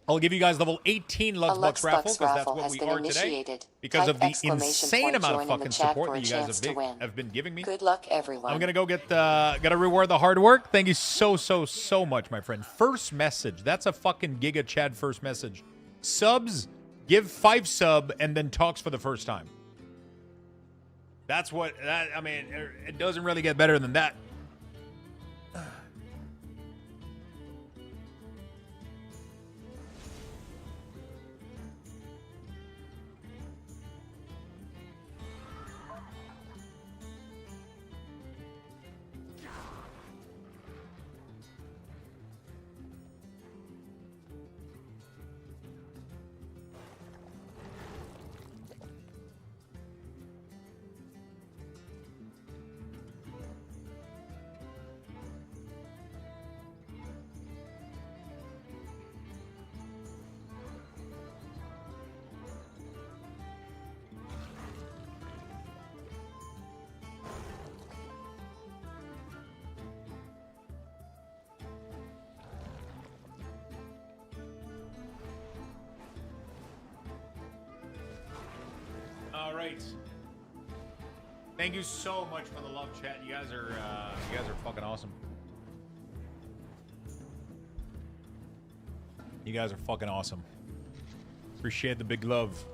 I'll give you guys level 18 Luxthos Raffle, because that's what we are today. Because of the insane amount of fucking support that you guys have been giving me. Good luck, everyone. I'm going to go get gotta reward the hard work. Thank you so much, my friend. First message. That's a fucking Giga Chad first message. Subs, give 5 sub, and then talks for the first time. That's what, I mean, it doesn't really get better than that. right. Thank you so much for the love, chat. You guys are fucking awesome. You guys are fucking awesome. Appreciate the big love.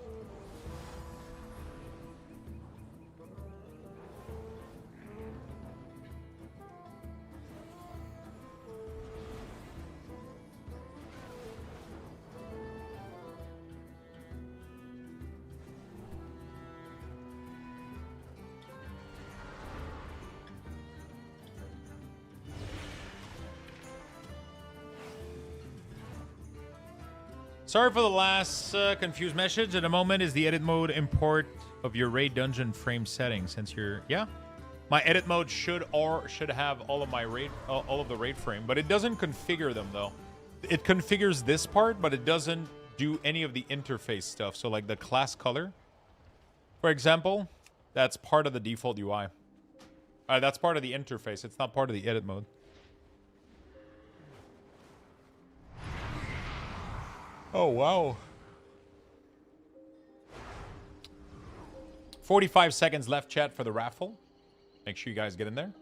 Sorry for the last confused message. At the moment is the edit mode import of your raid dungeon frame settings. Since you're my edit mode should have all of my raid all of the raid frame, but it doesn't configure them though. It configures this part, but it doesn't do any of the interface stuff. So like the class color, for example, that's part of the default UI. That's part of the interface. It's not part of the edit mode. Oh, wow. 45 seconds left, chat, for the raffle. Make sure you guys get in there.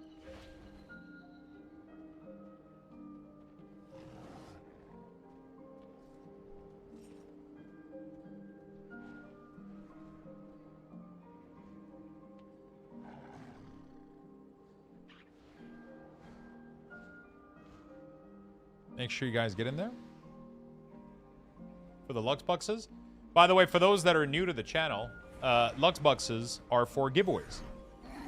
Make sure you guys get in there. For the Lux Boxes. By the way, for those that are new to the channel, Lux Boxes are for giveaways.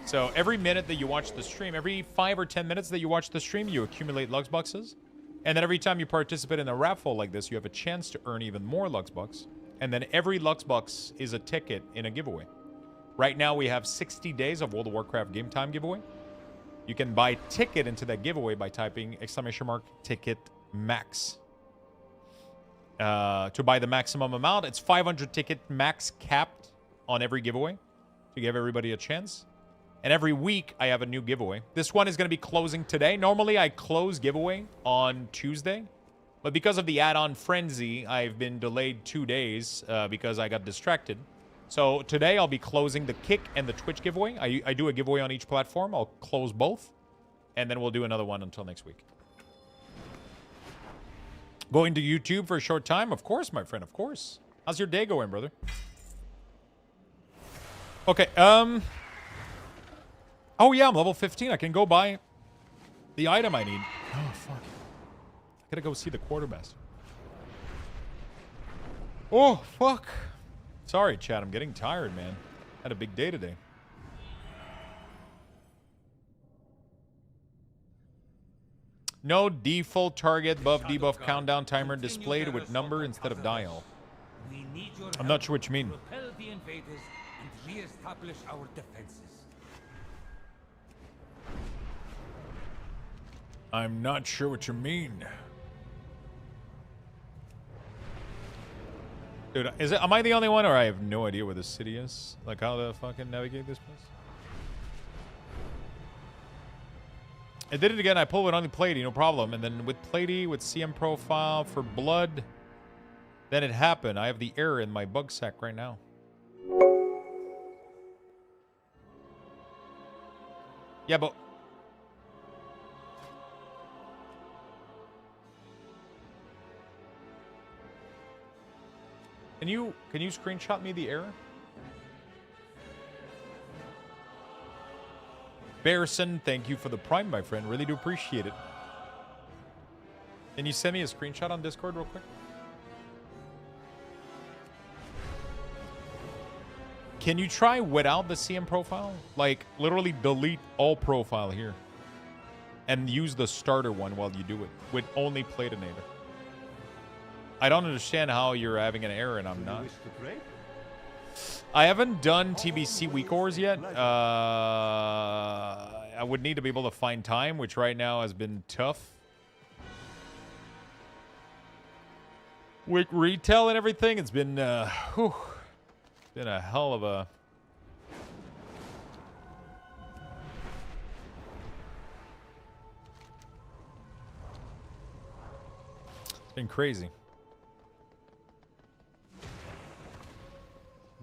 So every minute that you watch the stream, every 5 or 10 minutes that you watch the stream, you accumulate Lux Boxes. And then every time you participate in a raffle like this, you have a chance to earn even more Lux Box. And then every Lux Box is a ticket in a giveaway. Right now we have 60 days of World of Warcraft game time giveaway. You can buy ticket into that giveaway by typing !ticket max. To buy the maximum amount, it's 500 ticket max capped on every giveaway to give everybody a chance. And every week I have a new giveaway. This one is going to be closing today. Normally I close giveaway on Tuesday, but because of the add-on frenzy, I've been delayed 2 days because I got distracted. So today I'll be closing the Kick and the Twitch giveaway. I do a giveaway on each platform. I'll close both, and then we'll do another one until next week. Going to YouTube for a short time? Of course, my friend, of course. How's your day going, brother? Okay, oh yeah, I'm level 15. I can go buy the item I need. Oh, fuck. I gotta go see the quartermaster. Oh, fuck. Sorry, chat. I'm getting tired, man. Had a big day today. No default target buff debuff countdown timer displayed with number instead of dial. I'm not sure what you mean. Repel the invaders and re-establish our defenses. I'm not sure what you mean. Dude, am I the only one, or I have no idea where this city is? Like how to fucking navigate this place? I did it again. I pulled it on the Platey, no problem. And then with Platey, with CM profile for blood, then it happened. I have the error in my bug sack right now. Yeah, but can you screenshot me the error? Bearson, thank you for the Prime, my friend. Really do appreciate it. Can you send me a screenshot on Discord real quick? Can you try without the CM profile? Like, literally delete all profile here. And use the starter one while you do it. With only Platinator. I don't understand how you're having an error and I'm not. I haven't done TBC week ors yet. I would need to be able to find time, which right now has been tough. With retail and everything, it's been been a hell of a... It's been crazy.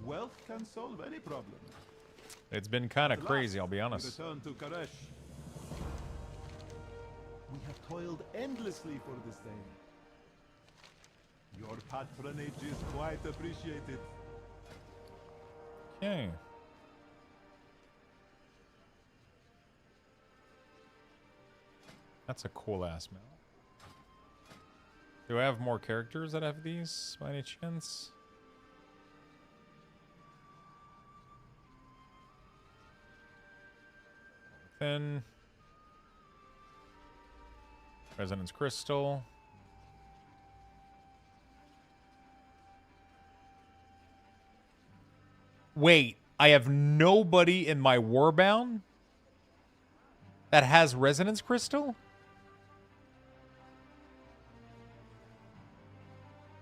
Wealth can can solve any problem. It's been kind of crazy, I'll be honest. Return to Karesh. We have toiled endlessly for this day. Your patronage is quite appreciated. Okay. That's a cool ass mount. Do I have more characters that have these by any chance? Then Resonance Crystal. Wait, I have nobody in my Warbound that has Resonance Crystal?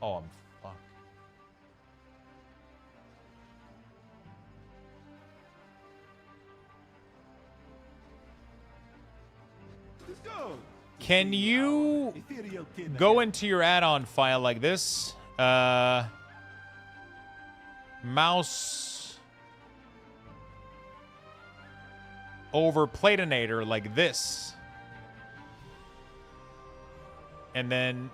Oh, I'm fucked. Let's go. Can you go into your add-on file like this? Mouse over Platinator like this. And then...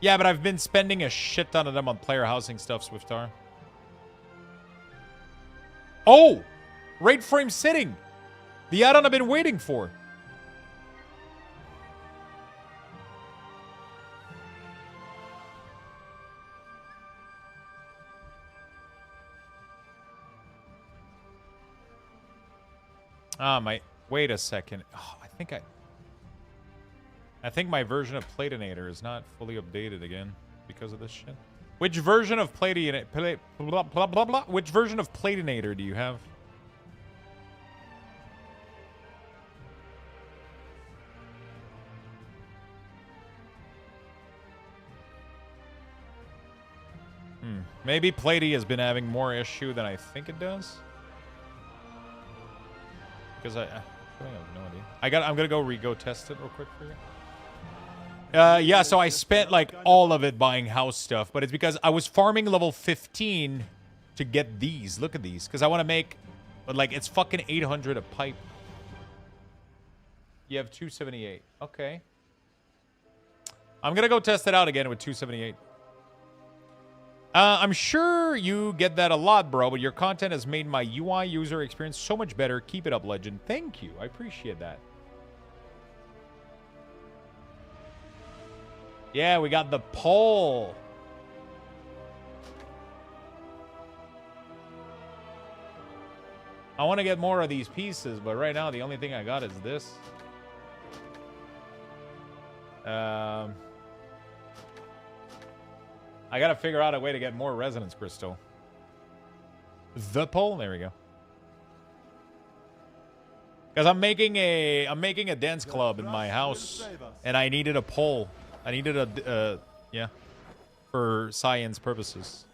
Yeah, but I've been spending a shit ton of them on player housing stuff, Swiftar. Oh! Rate frame sitting! The add-on I've been waiting for. Wait a second. Oh, I think my version of Platinator is not fully updated again because of this shit. Which version of Which version of Platinator do you have? Maybe Platy has been having more issue than I think it does. Because I have no idea. I'm gonna go test it real quick for you. Yeah, so I spent like all of it buying house stuff, but it's because I was farming level 15 to get these. Look at these, because I want to make, but like it's fucking 800 a pipe. You have 278. Okay. I'm gonna go test it out again with 278. I'm sure you get that a lot, bro, but your content has made my UI user experience so much better. Keep it up, legend. Thank you. I appreciate that. Yeah, we got the pole. I want to get more of these pieces, but right now the only thing I got is this. I gotta figure out a way to get more resonance crystal. The pole? There we go. Because I'm making a dance club in my house, and I needed a pole. I needed a yeah, for science purposes.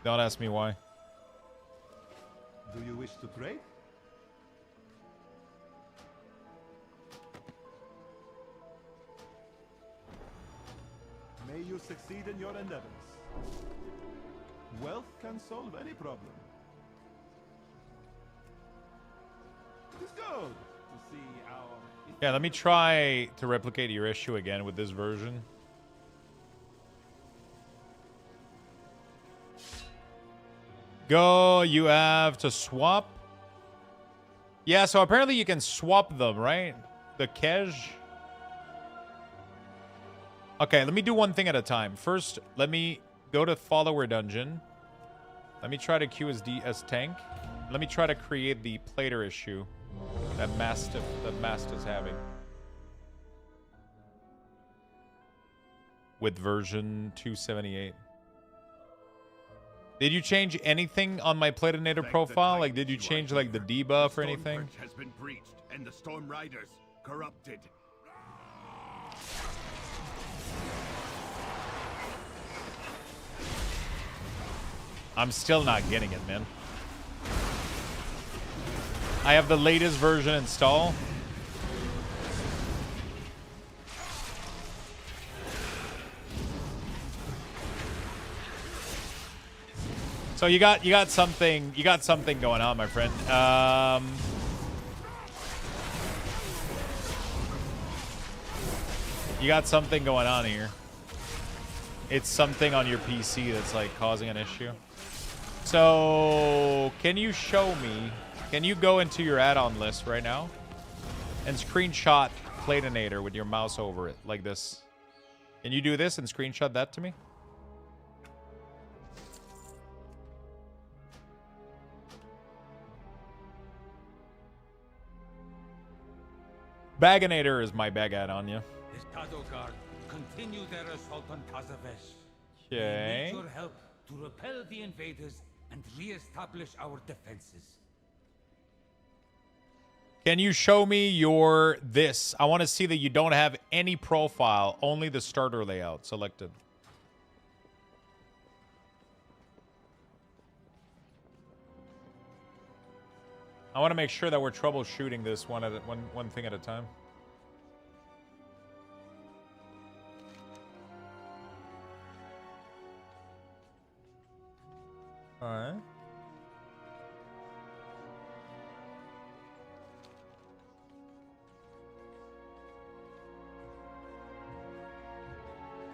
Don't ask me why. Do you wish to trade? May you succeed in your endeavors. Wealth can solve any problem. It is good to see our... Yeah, let me try to replicate your issue again with this version. Go, you have to swap. Yeah, so apparently you can swap them, right? The Kej. Okay, let me do one thing at a time. First, let me go to follower dungeon. Let me try to queue as tank. Let me try to create the plater issue that Mast is having with version 278. Did you change anything on my Platinator profile? Like, did you change like the debuff or anything? Has been breached and the Storm Riders corrupted. I'm still not getting it, man. I have the latest version installed. So you got something going on, my friend. You got something going on here. It's something on your PC that's like causing an issue. So can you show me? Can you go into your add-on list right now and screenshot Platinator with your mouse over it like this? Can you do this and screenshot that to me? Baginator is my bag add-on, yeah. Continue their assault on Tazavesh. Okay. We need your help to repel the invaders and re-establish our defenses. Can you show me your this? I want to see that you don't have any profile, only the starter layout selected. I want to make sure that we're troubleshooting this one thing at a time. All right.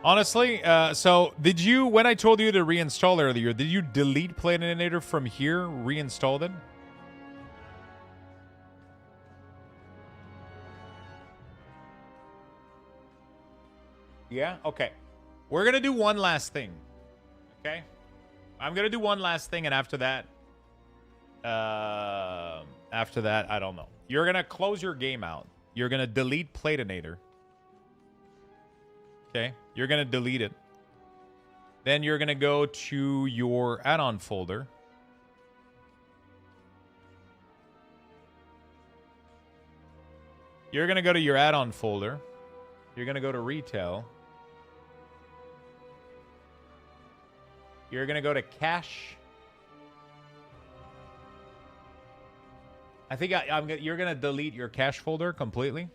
Honestly, so did you, when I told you to reinstall earlier, did you delete Platinator from here, reinstalled it? Yeah? Okay. We're going to do one last thing. Okay? I'm going to do one last thing, and after that, I don't know. You're going to close your game out. You're going to delete Platinator. Okay? You're going to delete it. Then you're going to go to your add-on folder. You're going to go to your add-on folder. You're going to go to retail. You're going to go to cache. I think you're going to delete your cache folder completely.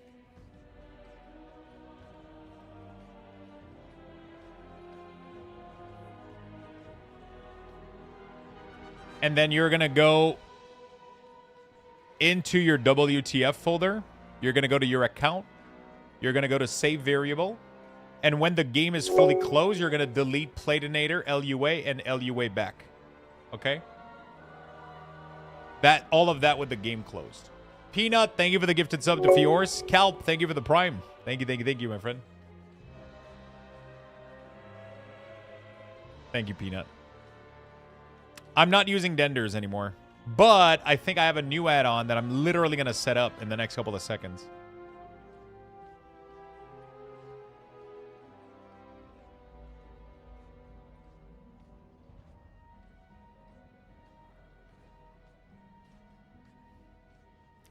And then you're going to go into your WTF folder. You're going to go to your account. You're going to go to save variable. And when the game is fully closed, you're going to delete Platinator, LUA, and LUA back. Okay? All of that with the game closed. Peanut, thank you for the gifted sub to Fiors. Calp, thank you for the prime. Thank you, my friend. Thank you, Peanut. I'm not using Denders anymore. But I think I have a new add-on that I'm literally going to set up in the next couple of seconds.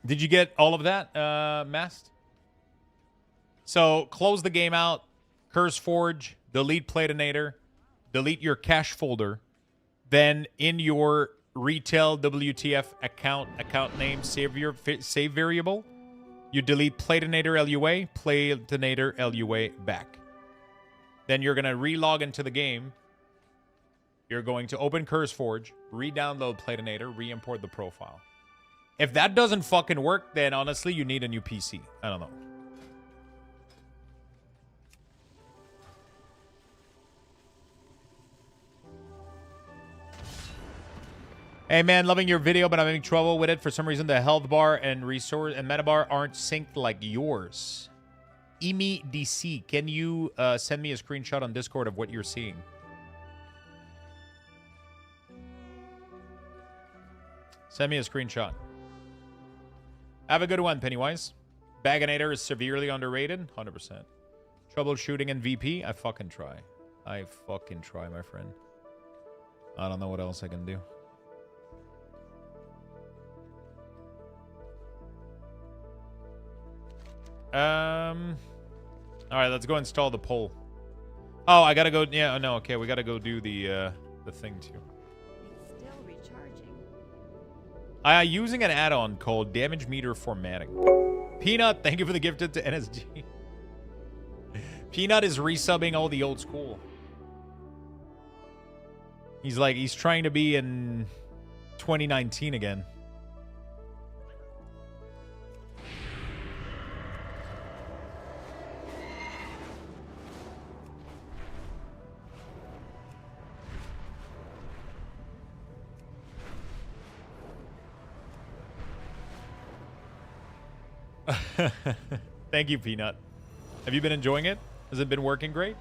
Did you get all of that, Mast? So, close the game out. Curse Forge. Delete Platinator. Delete your cache folder. Then, in your retail WTF account name, save variable, you delete Platinator LUA, Platinator LUA back. Then you're going to re-log into the game. You're going to open Curse Forge, re-download Platinator, re-import the profile. If that doesn't fucking work, then honestly, you need a new PC. I don't know. Hey man, loving your video, but I'm having trouble with it. For some reason, the health bar and resource and meta bar aren't synced like yours. Emi DC, can you send me a screenshot on Discord of what you're seeing? Send me a screenshot. Have a good one, Pennywise. Baginator is severely underrated. 100%. Troubleshooting and VP, I fucking try. I fucking try, my friend. I don't know what else I can do. All right, let's go install the poll. Oh, I gotta go. Yeah, no, okay, we gotta go do the thing too. It's still recharging. I'm using an add-on called Damage Meter Formatting. Peanut, thank you for the gifted to NSG. Peanut is resubbing all the old school. He's trying to be in 2019 again. Thank you, Peanut. Have you been enjoying it? Has it been working great?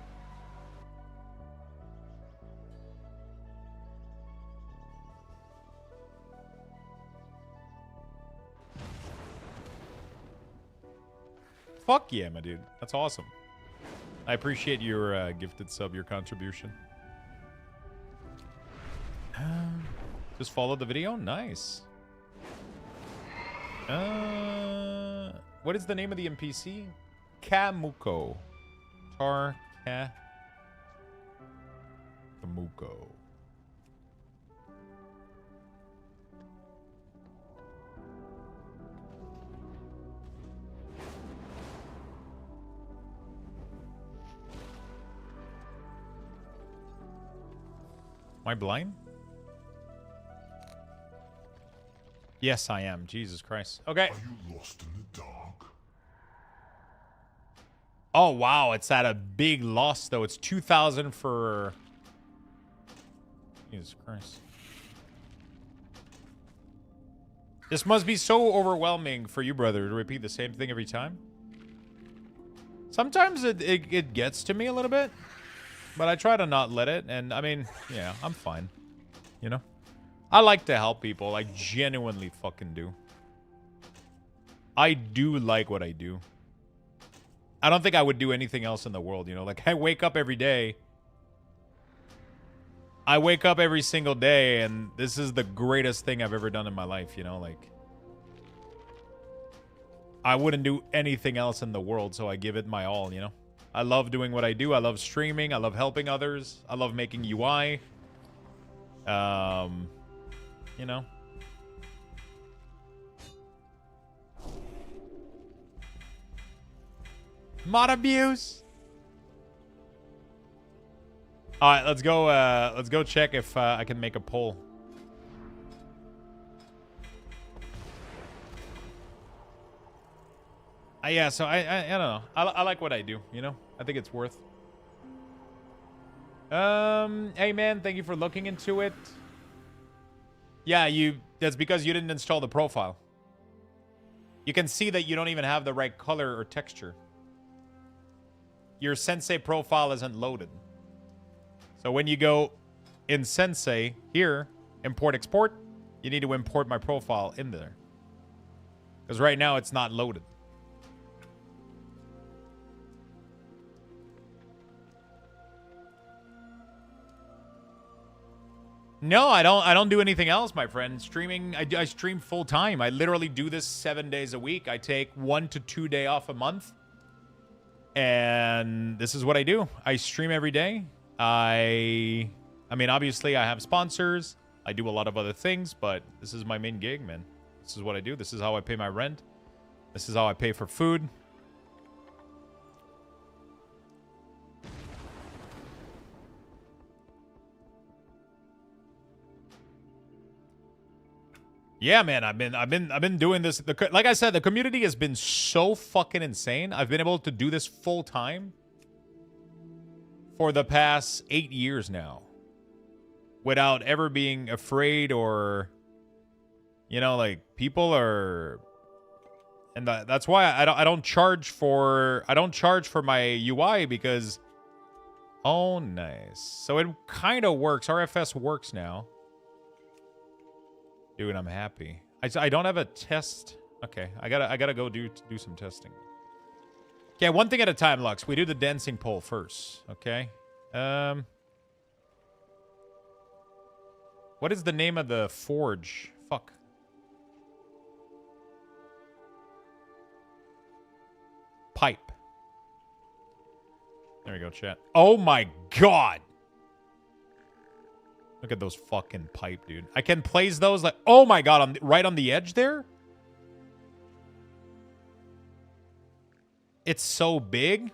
Fuck yeah, my dude. That's awesome. I appreciate your gifted sub, your contribution. Just followed the video? Nice. What is the name of the NPC? Kamuko. Kamuko. Am I blind? Yes, I am. Jesus Christ. Okay. Are you lost in the dark? Oh, wow. It's at a big loss, though. It's 2,000 for... Jesus Christ. This must be so overwhelming for you, brother, to repeat the same thing every time. Sometimes it gets to me a little bit. But I try to not let it. And, I mean, yeah, I'm fine. You know? I like to help people. I genuinely fucking do. I do like what I do. I don't think I would do anything else in the world, you know? Like, I wake up every day. I wake up every single day, and this is the greatest thing I've ever done in my life, you know? Like, I wouldn't do anything else in the world, so I give it my all, you know? I love doing what I do. I love streaming. I love helping others. I love making UI. You know? Mod abuse. All right, let's go check if I can make a poll. Yeah, so I don't know. I like what I do, you know? I think it's worth. Hey man, thank you for looking into it. Yeah, that's because you didn't install the profile. You can see that you don't even have the right color or texture. Your Sensei profile isn't loaded. So when you go in Sensei here, import export, you need to import my profile in there. Because right now it's not loaded. No, I don't do anything else, my friend. Streaming, I stream full time. I literally do this 7 days a week. I take 1 to 2 days off a month. And this is what I do. I stream every day. I mean, obviously I have sponsors. I do a lot of other things, but this is my main gig, man. This is what I do. This is how I pay my rent. This is how I pay for food. Yeah, man, I've been doing this. Like I said, the community has been so fucking insane. I've been able to do this full time for the past 8 years now, without ever being afraid or, you know, like people are, and that's why I don't charge for my UI because, oh nice. So it kind of works. RFS works now. Dude, I'm happy. I don't have a test. Okay, I gotta go do some testing. Okay, one thing at a time, Lux. We do the dancing poll first. Okay. What is the name of the forge? Fuck. Pipe. There we go, chat. Oh my god. Look at those fucking pipe, dude. I can place those like, oh my god, right on the edge there. It's so big.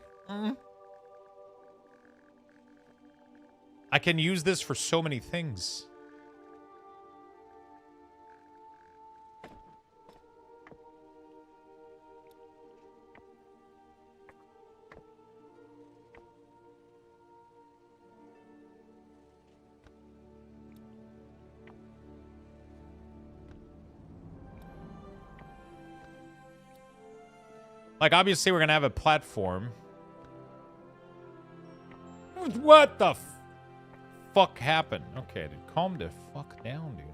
I can use this for so many things. Like, obviously, we're going to have a platform. What the fuck happened? Okay, dude, calm the fuck down, dude.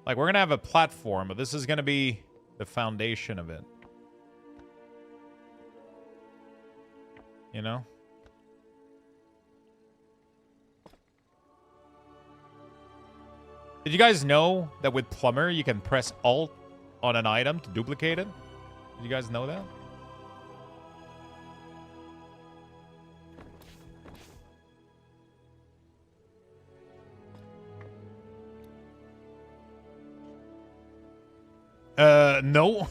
Like, we're going to have a platform, but this is going to be the foundation of it. You know? Did you guys know that with Plumber, you can press Alt on an item to duplicate it? Did you guys know that? No.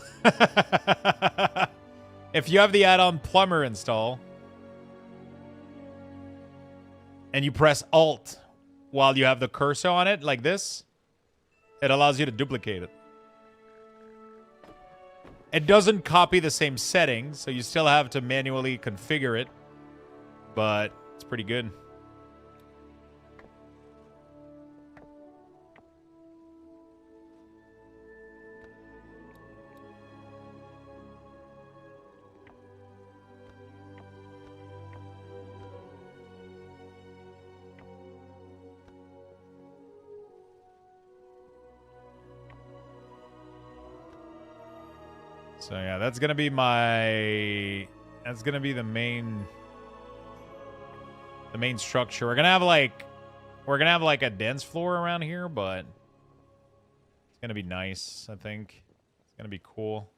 If you have the add-on Plumber install and you press Alt while you have the cursor on it, like this, it allows you to duplicate it. It doesn't copy the same settings, so you still have to manually configure it, but it's pretty good. So yeah, that's gonna be the main structure. We're gonna have like a dance floor around here, but it's gonna be nice, I think. It's gonna be cool.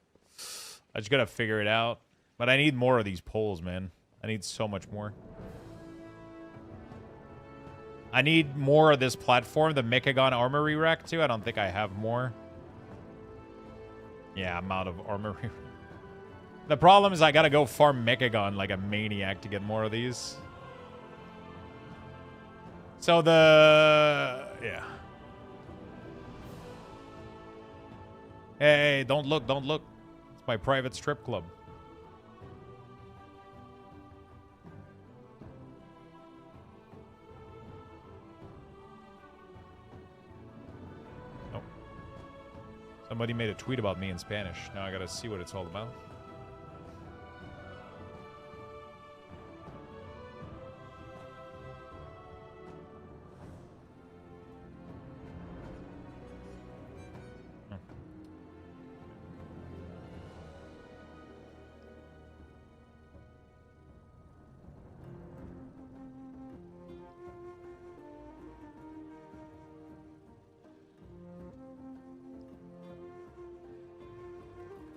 I just gotta figure it out. But I need more of these poles, man. I need so much more. I need more of this platform, the Mechagon Armory Rack too. I don't think I have more. Yeah, I'm out of armory. The problem is I gotta go farm Mechagon like a maniac to get more of these. So yeah. Hey, don't look, don't look. It's my private strip club. Somebody made a tweet about me in Spanish. Now I gotta see what it's all about.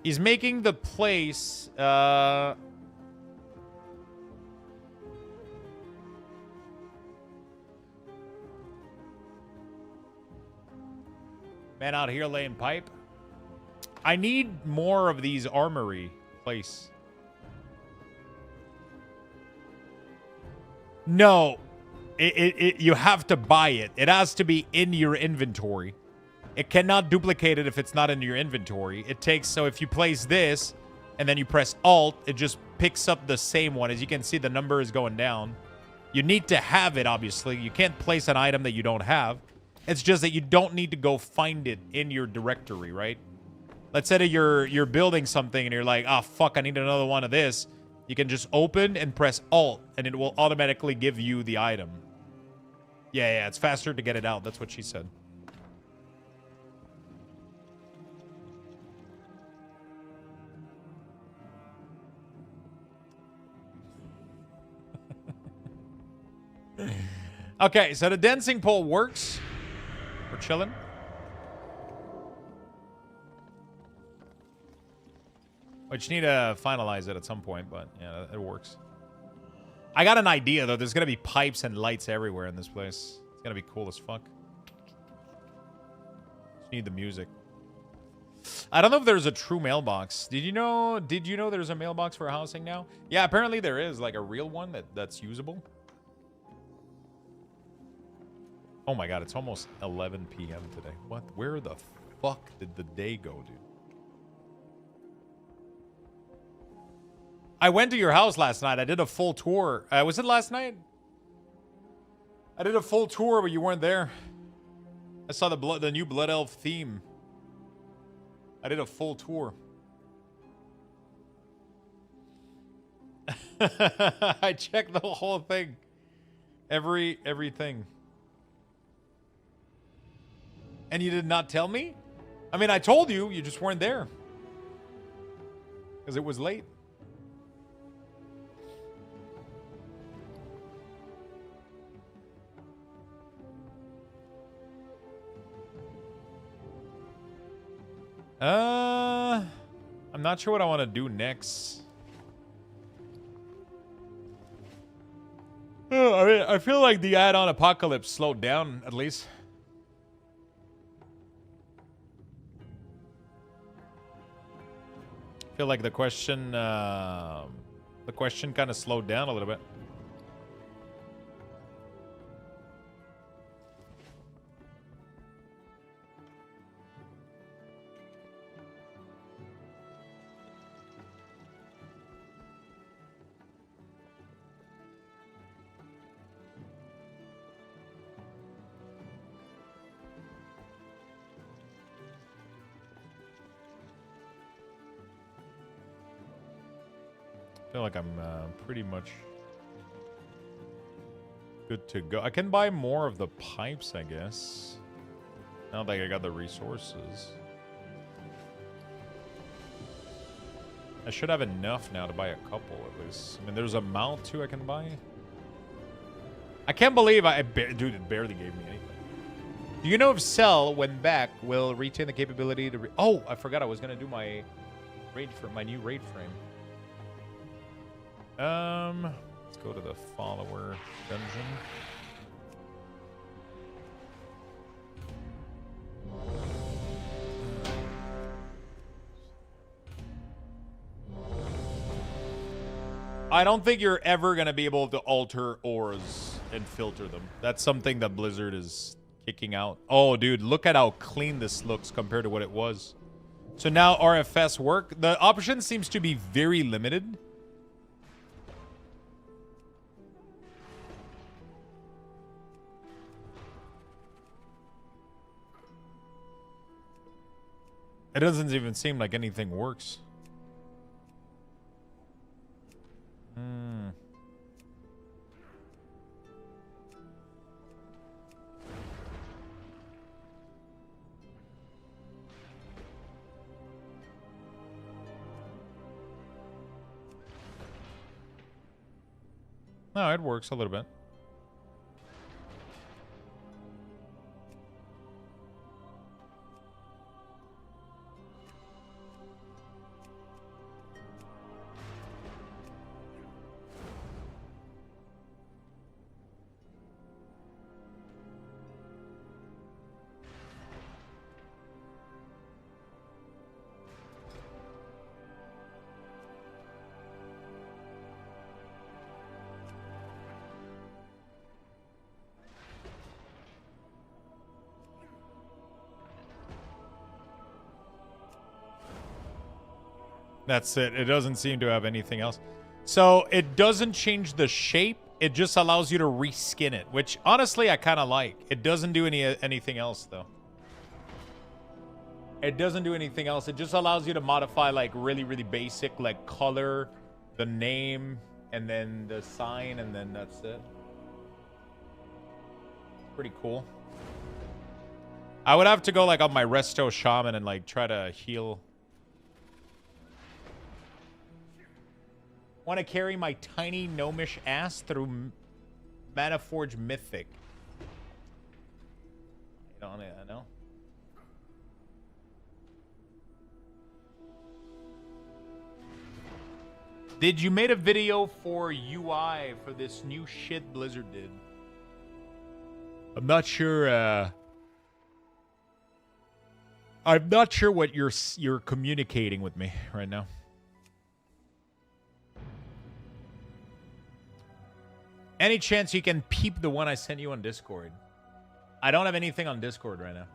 He's making the place, man out here laying pipe. I need more of these armory place. No, you have to buy it. It has to be in your inventory. It cannot duplicate it if it's not in your inventory. It takes, so if you place this and then you press Alt, it just picks up the same one. As you can see, the number is going down. You need to have it, obviously. You can't place an item that you don't have. It's just that you don't need to go find it in your directory, right? Let's say that you're building something and you're like, ah, fuck, I need another one of this. You can just open and press Alt, and it will automatically give you the item. Yeah, it's faster to get it out. That's what she said. Okay, so the dancing pole works. We're chilling. We just need to finalize it at some point, but yeah, it works. I got an idea, though. There's going to be pipes and lights everywhere in this place. It's going to be cool as fuck. Just need the music. I don't know if there's a true mailbox. Did you know there's a mailbox for housing now? Yeah, apparently there is, like a real one that's usable. Oh my god, it's almost 11 p.m. today. What? Where the fuck did the day go, dude? I went to your house last night. I did a full tour. Was it last night? I did a full tour, but you weren't there. I saw the new Blood Elf theme. I did a full tour. I checked the whole thing. Everything. And you did not tell me? I mean, I told you. You just weren't there. Because it was late. I'm not sure what I want to do next. I mean, I feel like the add-on Apocalypse slowed down, at least. I feel like the question kind of slowed down a little bit. I feel like I'm pretty much good to go. I can buy more of the pipes, I guess. Now that I got the resources. I should have enough now to buy a couple at least. I mean, there's a mount too I can buy. I can't believe dude, it barely gave me anything. Do you know if Cell, when back, will retain the capability to... Oh, I forgot I was going to do my new raid frame. Let's go to the follower dungeon. I don't think you're ever going to be able to alter ores and filter them. That's something that Blizzard is kicking out. Oh, dude, look at how clean this looks compared to what it was. So now RFS work. The option seems to be very limited. It doesn't even seem like anything works. No, it works a little bit. That's it. It doesn't seem to have anything else. So it doesn't change the shape. It just allows you to reskin it, which honestly I kind of like. It doesn't do anything else though. It doesn't do anything else. It just allows you to modify like really, really basic like color, the name, and then the sign, and then that's it. Pretty cool. I would have to go like on my Resto Shaman and like try to heal. Want to carry my tiny gnomish ass through Manaforge Mythic. I know. Did you make a video for UI for this new shit Blizzard did? I'm not sure. I'm not sure what you're communicating with me right now. Any chance you can peep the one I sent you on Discord? I don't have anything on Discord right now.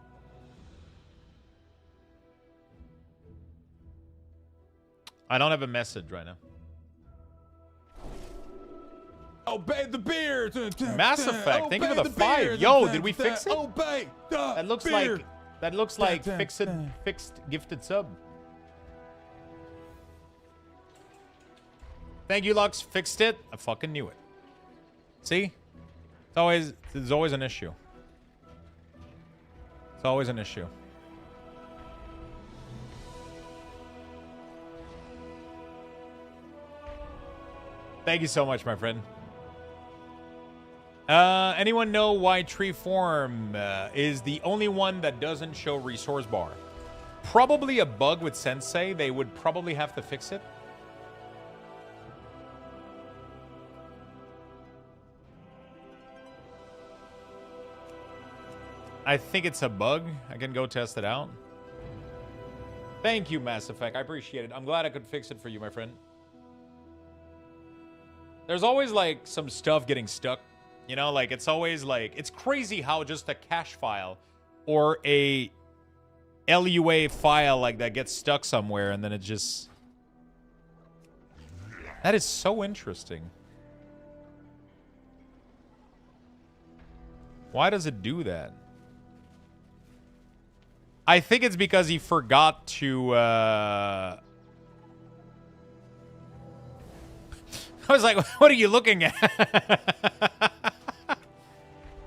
I don't have a message right now. Obey the beard. Mass Effect. Thank you for the 5. Yo, did we fix it? Obey the That looks like fixed gifted sub. Thank you, Lux. Fixed it. I fucking knew it. See? There's always an issue. It's always an issue. Thank you so much, my friend. Anyone know why tree form is the only one that doesn't show resource bar? Probably a bug with Sensei. They would probably have to fix it. I think it's a bug. I can go test it out. Thank you, Mass Effect. I appreciate it. I'm glad I could fix it for you, my friend. There's always, like, some stuff getting stuck. You know, like, it's always, like... It's crazy how just a cache file or a LUA file like that gets stuck somewhere and then it just... That is so interesting. Why does it do that? I think it's because he forgot to, I was like, what are you looking at?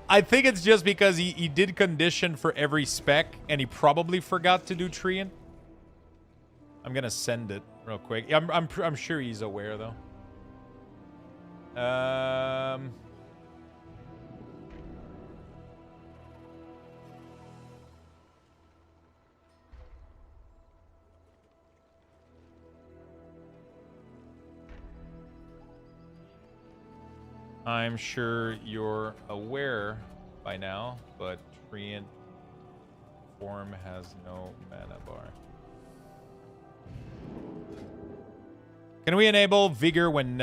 I think it's just because he did condition for every spec, and he probably forgot to do treant. I'm gonna send it real quick. I'm sure he's aware, though. I'm sure you're aware by now, but treant form has no mana bar. Can we enable vigor when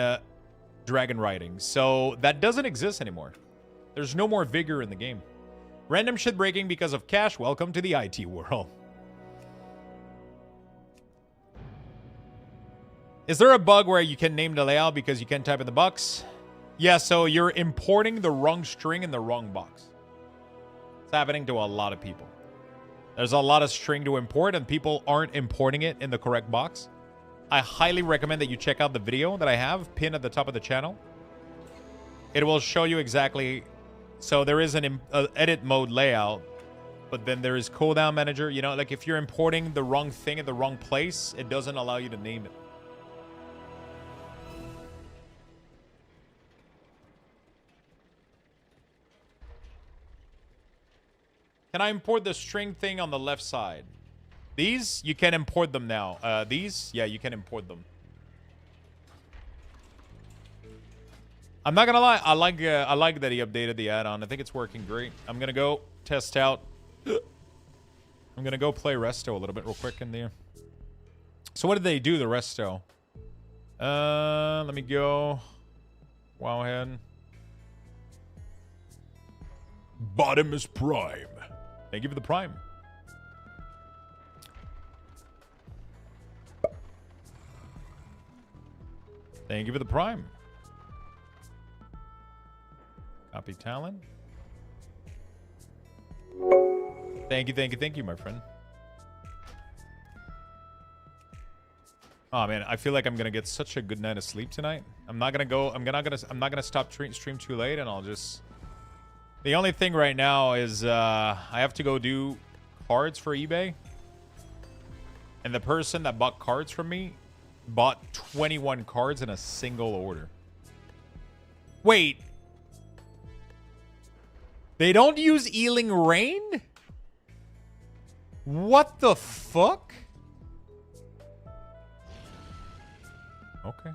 dragon riding? So that doesn't exist anymore. There's no more vigor in the game. Random shit breaking because of cache. Welcome to the IT world. Is there a bug where you can name the layout because you can't type in the box? Yeah, so you're importing the wrong string in the wrong box. It's happening to a lot of people. There's a lot of string to import, and people aren't importing it in the correct box. I highly recommend that you check out the video that I have pinned at the top of the channel. It will show you exactly... So there is an edit mode layout, but then there is cooldown manager. You know, like if you're importing the wrong thing in the wrong place, it doesn't allow you to name it. Can I import the string thing on the left side? These, you can import them now. These, yeah, you can import them. I'm not gonna lie, I like that he updated the add-on. I think it's working great. I'm gonna go test out. I'm gonna go play Resto a little bit real quick in there. So what did they do, the Resto? Let me go. Wowhead. Bottomus Prime. Thank you for the Prime. Thank you for the Prime. Copy talent. Thank you, my friend. Oh man, I feel like I'm gonna get such a good night of sleep tonight. I'm not gonna stop stream too late, and I'll just. The only thing right now is I have to go do cards for eBay. And the person that bought cards from me bought 21 cards in a single order. Wait. They don't use Ealing Rain? What the fuck? Okay.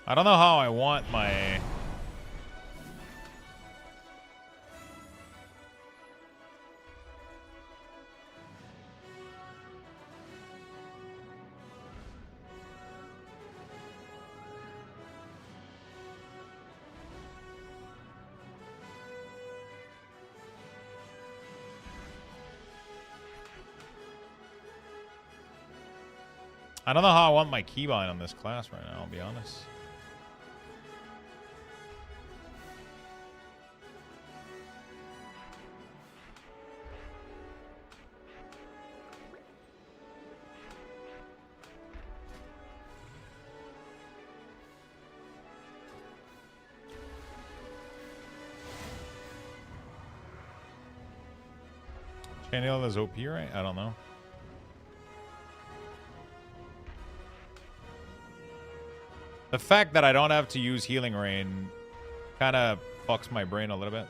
I don't know how I want my... I don't know how I want my keybind on this class right now, I'll be honest. Channel is OP, right? I don't know. The fact that I don't have to use Healing Rain kind of fucks my brain a little bit.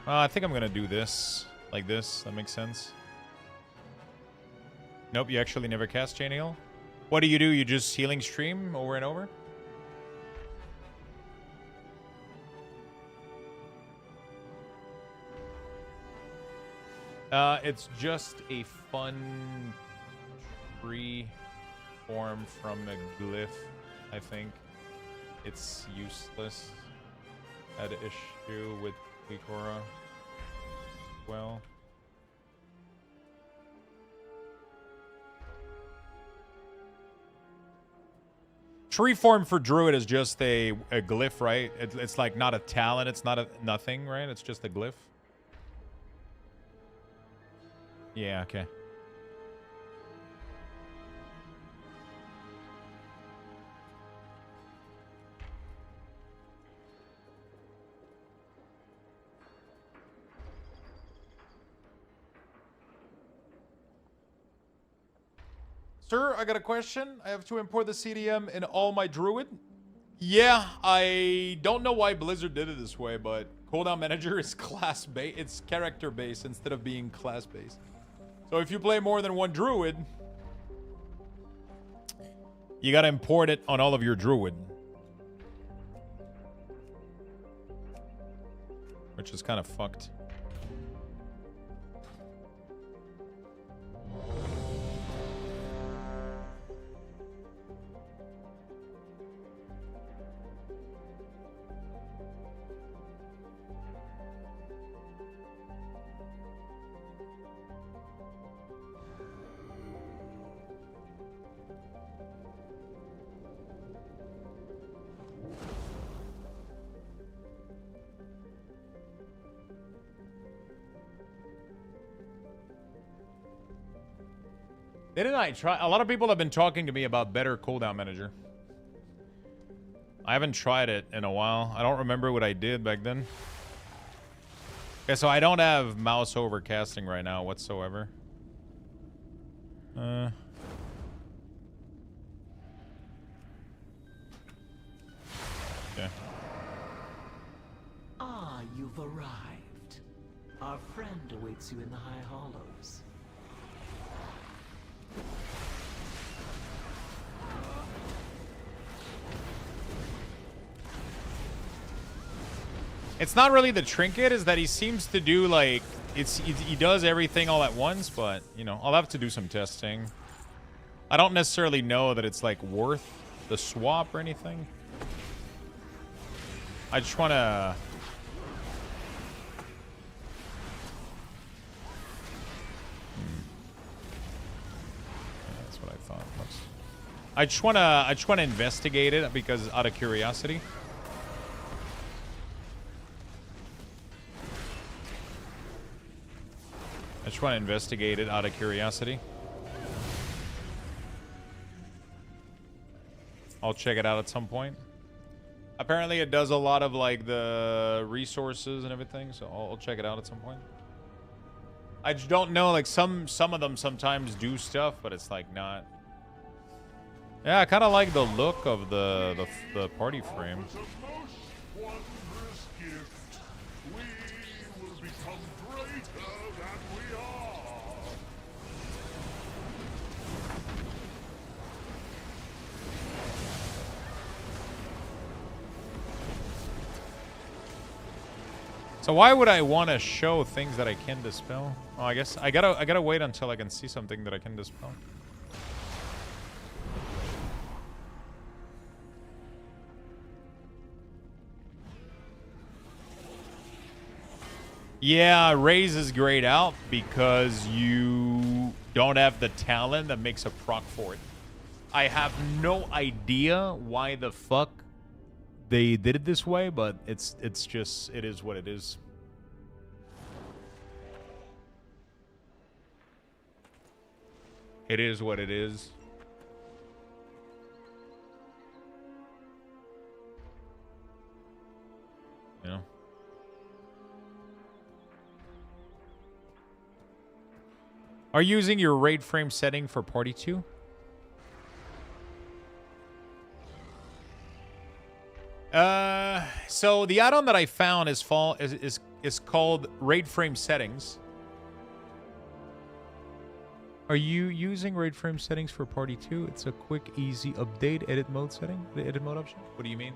I think I'm going to do this. Like this. That makes sense. Nope, you actually never cast Chain Heal? What do? You just healing stream over and over? It's just a fun tree form from a glyph, I think. It's useless. Had an issue with Ikora. Well. Tree form for Druid is just a glyph, right? It's like not a talent, it's not a nothing, right? It's just a glyph. Yeah, okay. Sir, I got a question. I have to import the CDM in all my Druid. Yeah, I don't know why Blizzard did it this way, but cooldown manager is class-based. It's character-based instead of being class-based. So if you play more than one Druid, you gotta import it on all of your Druid. Which is kind of fucked. Didn't I try? A lot of people have been talking to me about better cooldown manager. I haven't tried it in a while. I don't remember what I did back then. Okay, so I don't have mouse over casting right now whatsoever. Okay. Ah, you've arrived. Our friend awaits you in the High Hollows. It's not really the trinket, is that he seems to do like he does everything all at once, but you know, I'll have to do some testing. I don't necessarily know that it's like worth the swap or anything. I just want to that's what I thought. I just want to investigate it because out of curiosity. I just want to investigate it out of curiosity. I'll check it out at some point. Apparently it does a lot of like the resources and everything, so I'll check it out at some point. I just don't know, like some of them sometimes do stuff, but it's like not. Yeah, I kind of like the look of the party frame. So why would I want to show things that I can dispel? Oh, I guess I gotta wait until I can see something that I can dispel. Yeah, Raze is grayed out because you don't have the talent that makes a proc for it. I have no idea why the fuck they did it this way, but it's just, it is what it is. It is what it is. You know? Are you using your raid frame setting for Party 2? So the add-on that I found is called Raid Frame Settings. Are you using raid frame settings for Party 2? It's a quick, easy update edit mode setting. The edit mode option? What do you mean?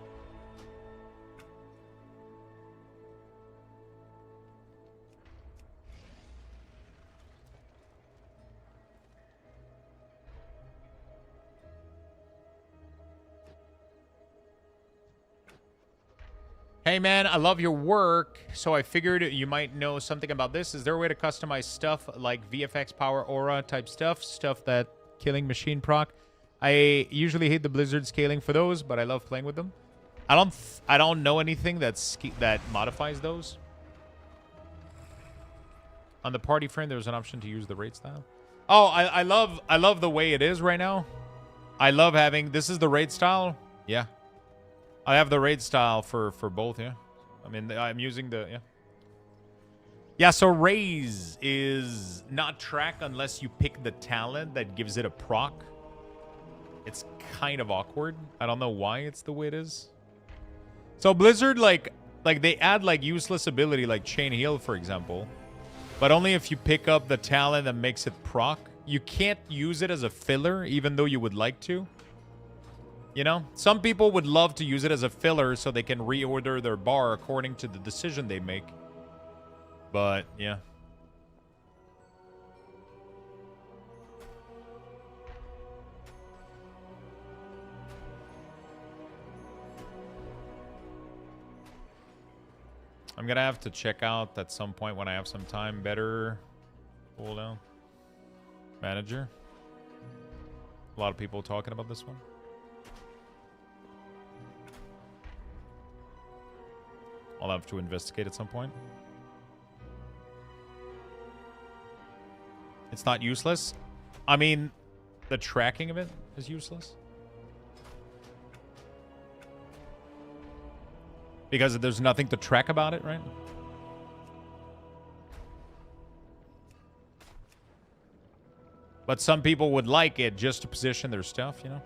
Hey man, I love your work, so I figured you might know something about this. Is there a way to customize stuff like VFX, power, aura type stuff that killing machine proc? I usually hate the Blizzard scaling for those, but I love playing with them. I don't know anything that modifies those. On the party frame, there's an option to use the raid style. Oh, I love the way it is right now. I love having, this is the raid style. Yeah. I have the raid style for both, yeah. I mean, I'm using the, yeah. Yeah, so Raze is not track unless you pick the talent that gives it a proc. It's kind of awkward. I don't know why it's the way it is. So Blizzard, like they add like useless ability like Chain Heal, for example. But only if you pick up the talent that makes it proc. You can't use it as a filler, even though you would like to. You know, some people would love to use it as a filler so they can reorder their bar according to the decision they make. But, yeah. I'm going to have to check out at some point when I have some time better. Hold on. Manager. A lot of people talking about this one. I'll have to investigate at some point. It's not useless. I mean, the tracking of it is useless. Because there's nothing to track about it, right? But some people would like it just to position their stuff, you know?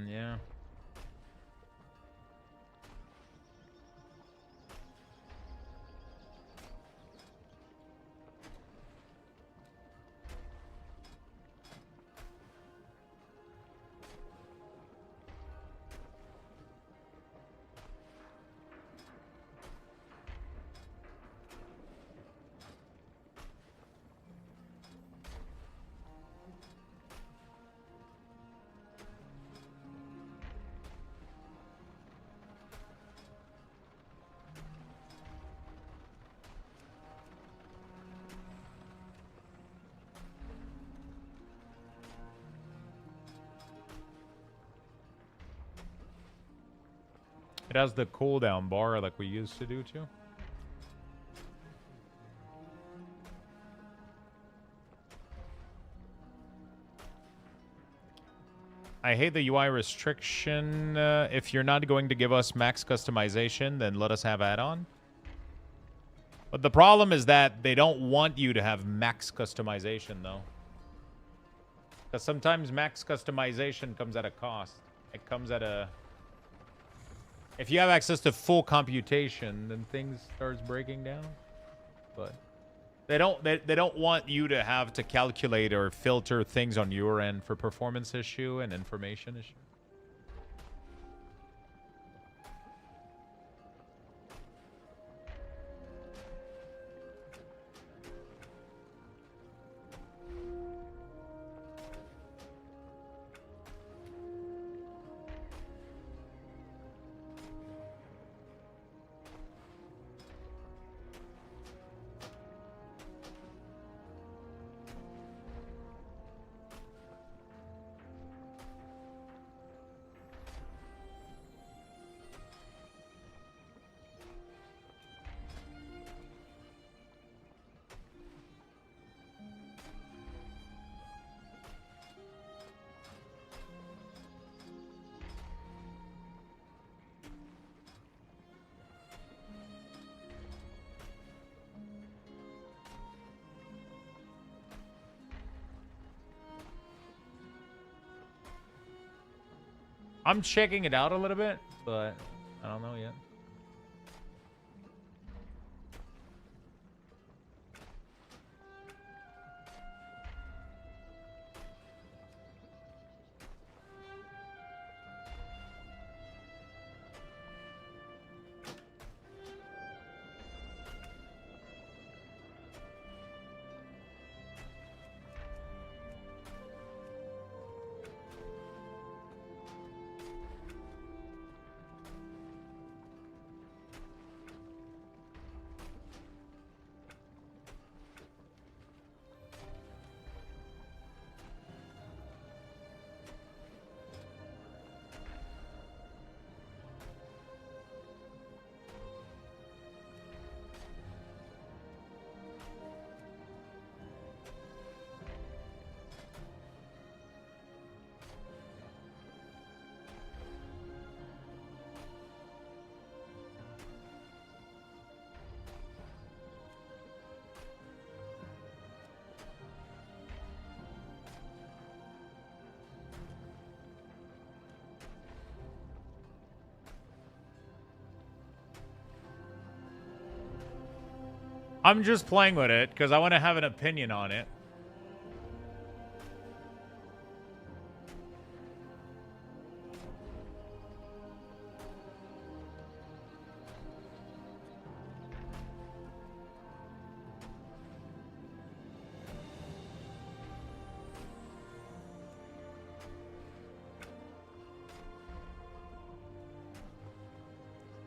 Yeah. It has the cooldown bar like we used to do too. I hate the UI restriction. If you're not going to give us max customization, then let us have add-on. But the problem is that they don't want you to have max customization, though. Because sometimes max customization comes at a cost. It comes at a... If you have access to full computation, then things starts breaking down. But They don't want you to have to calculate or filter things on your end for performance issue and information issue. I'm checking it out a little bit, but I don't know yet. I'm just playing with it because I want to have an opinion on it.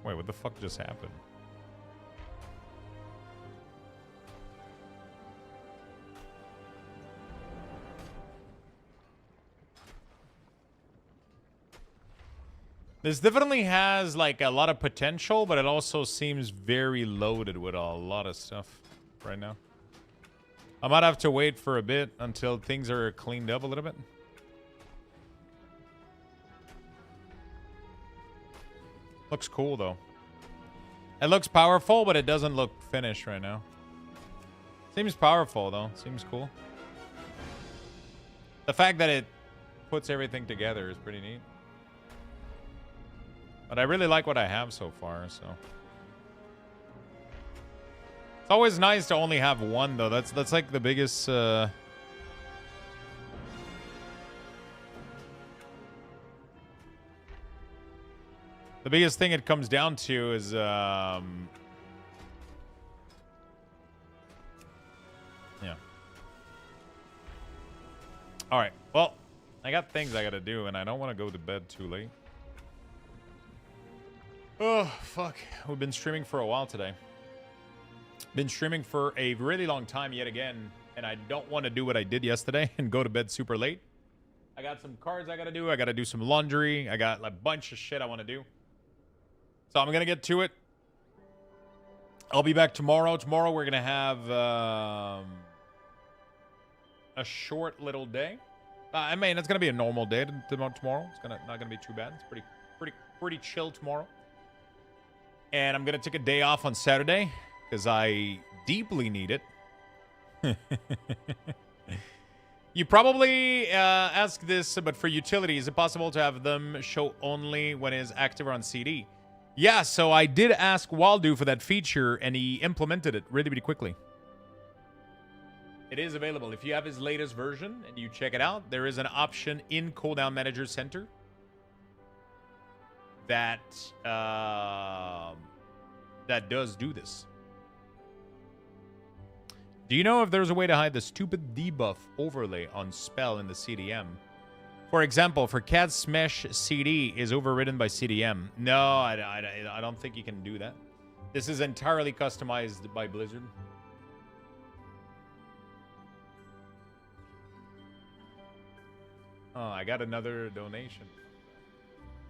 Wait, what the fuck just happened? This definitely has like a lot of potential, but it also seems very loaded with a lot of stuff right now. I might have to wait for a bit until things are cleaned up a little bit. Looks cool though. It looks powerful, but it doesn't look finished right now. Seems powerful though. Seems cool. The fact that it puts everything together is pretty neat. But I really like what I have so far, so. It's always nice to only have one, though. That's like the biggest, The biggest thing it comes down to is, yeah. Alright, well, I got things I gotta do, and I don't want to go to bed too late. Oh, fuck. We've been streaming for a while today. Been streaming for a really long time yet again, and I don't want to do what I did yesterday and go to bed super late. I got some cards I got to do. I got to do some laundry. I got a bunch of shit I want to do. So I'm going to get to it. I'll be back tomorrow. Tomorrow we're going to have a short little day. I mean, it's going to be a normal day tomorrow. It's not going to be too bad. It's pretty chill tomorrow. And I'm going to take a day off on Saturday because I deeply need it. You probably ask this, but for utility, is it possible to have them show only when it is active or on CD? Yeah, so I did ask Waldo for that feature, and he implemented it really, really quickly. It is available. If you have his latest version and you check it out, there is an option in Cooldown Manager Center that that does do this. Do you know if there's a way to hide the stupid debuff overlay on spell in the CDM? For example, for Cat Smash CD is overridden by CDM. No, I don't think you can do that. This is entirely customized by Blizzard. Oh, I got another donation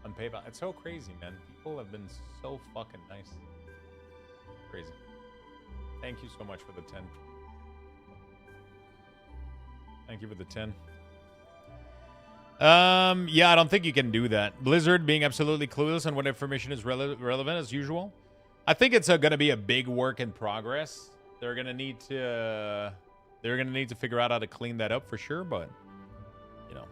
on PayPal. It's so crazy, man. People have been so fucking nice. Crazy. Thank you so much for the 10. Thank you for the 10. Yeah, I don't think you can do that. Blizzard being absolutely clueless on what information is relevant as usual. I think it's going to be a big work in progress. They're going to need to figure out how to clean that up for sure, but you know.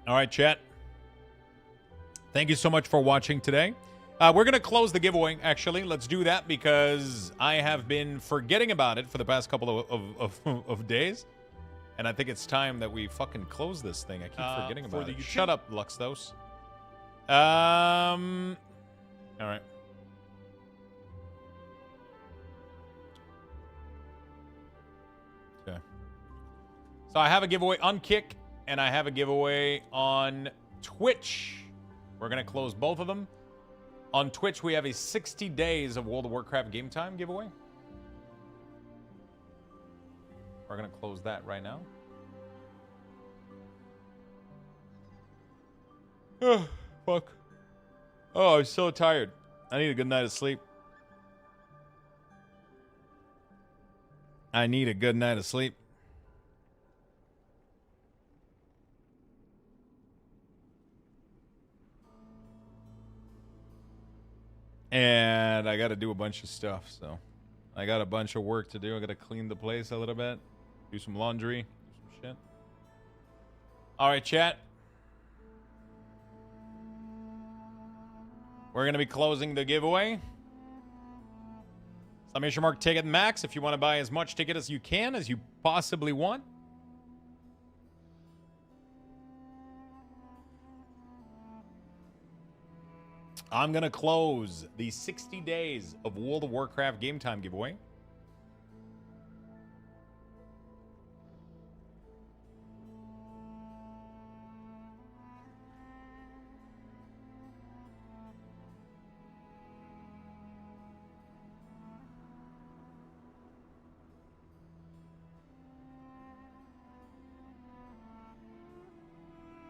All right, chat. Thank you so much for watching today. We're going to close the giveaway, actually. Let's do that because I have been forgetting about it for the past couple of days. And I think it's time that we fucking close this thing. I keep forgetting about it. Shut up, Luxthos. All right. Okay. So I have a giveaway on Kick, and I have a giveaway on Twitch. We're going to close both of them. On Twitch, we have a 60 days of World of Warcraft game time giveaway. We're going to close that right now. Oh, fuck. Oh, I'm so tired. I need a good night of sleep. I need a good night of sleep. And I got to do a bunch of stuff, so I got a bunch of work to do. I got to clean the place a little bit, do some laundry, do some shit. All right, chat. We're going to be closing the giveaway. Exclamation mark ticket max if you want to buy as much ticket as you can, as you possibly want. I'm going to close the 60 days of World of Warcraft game time giveaway.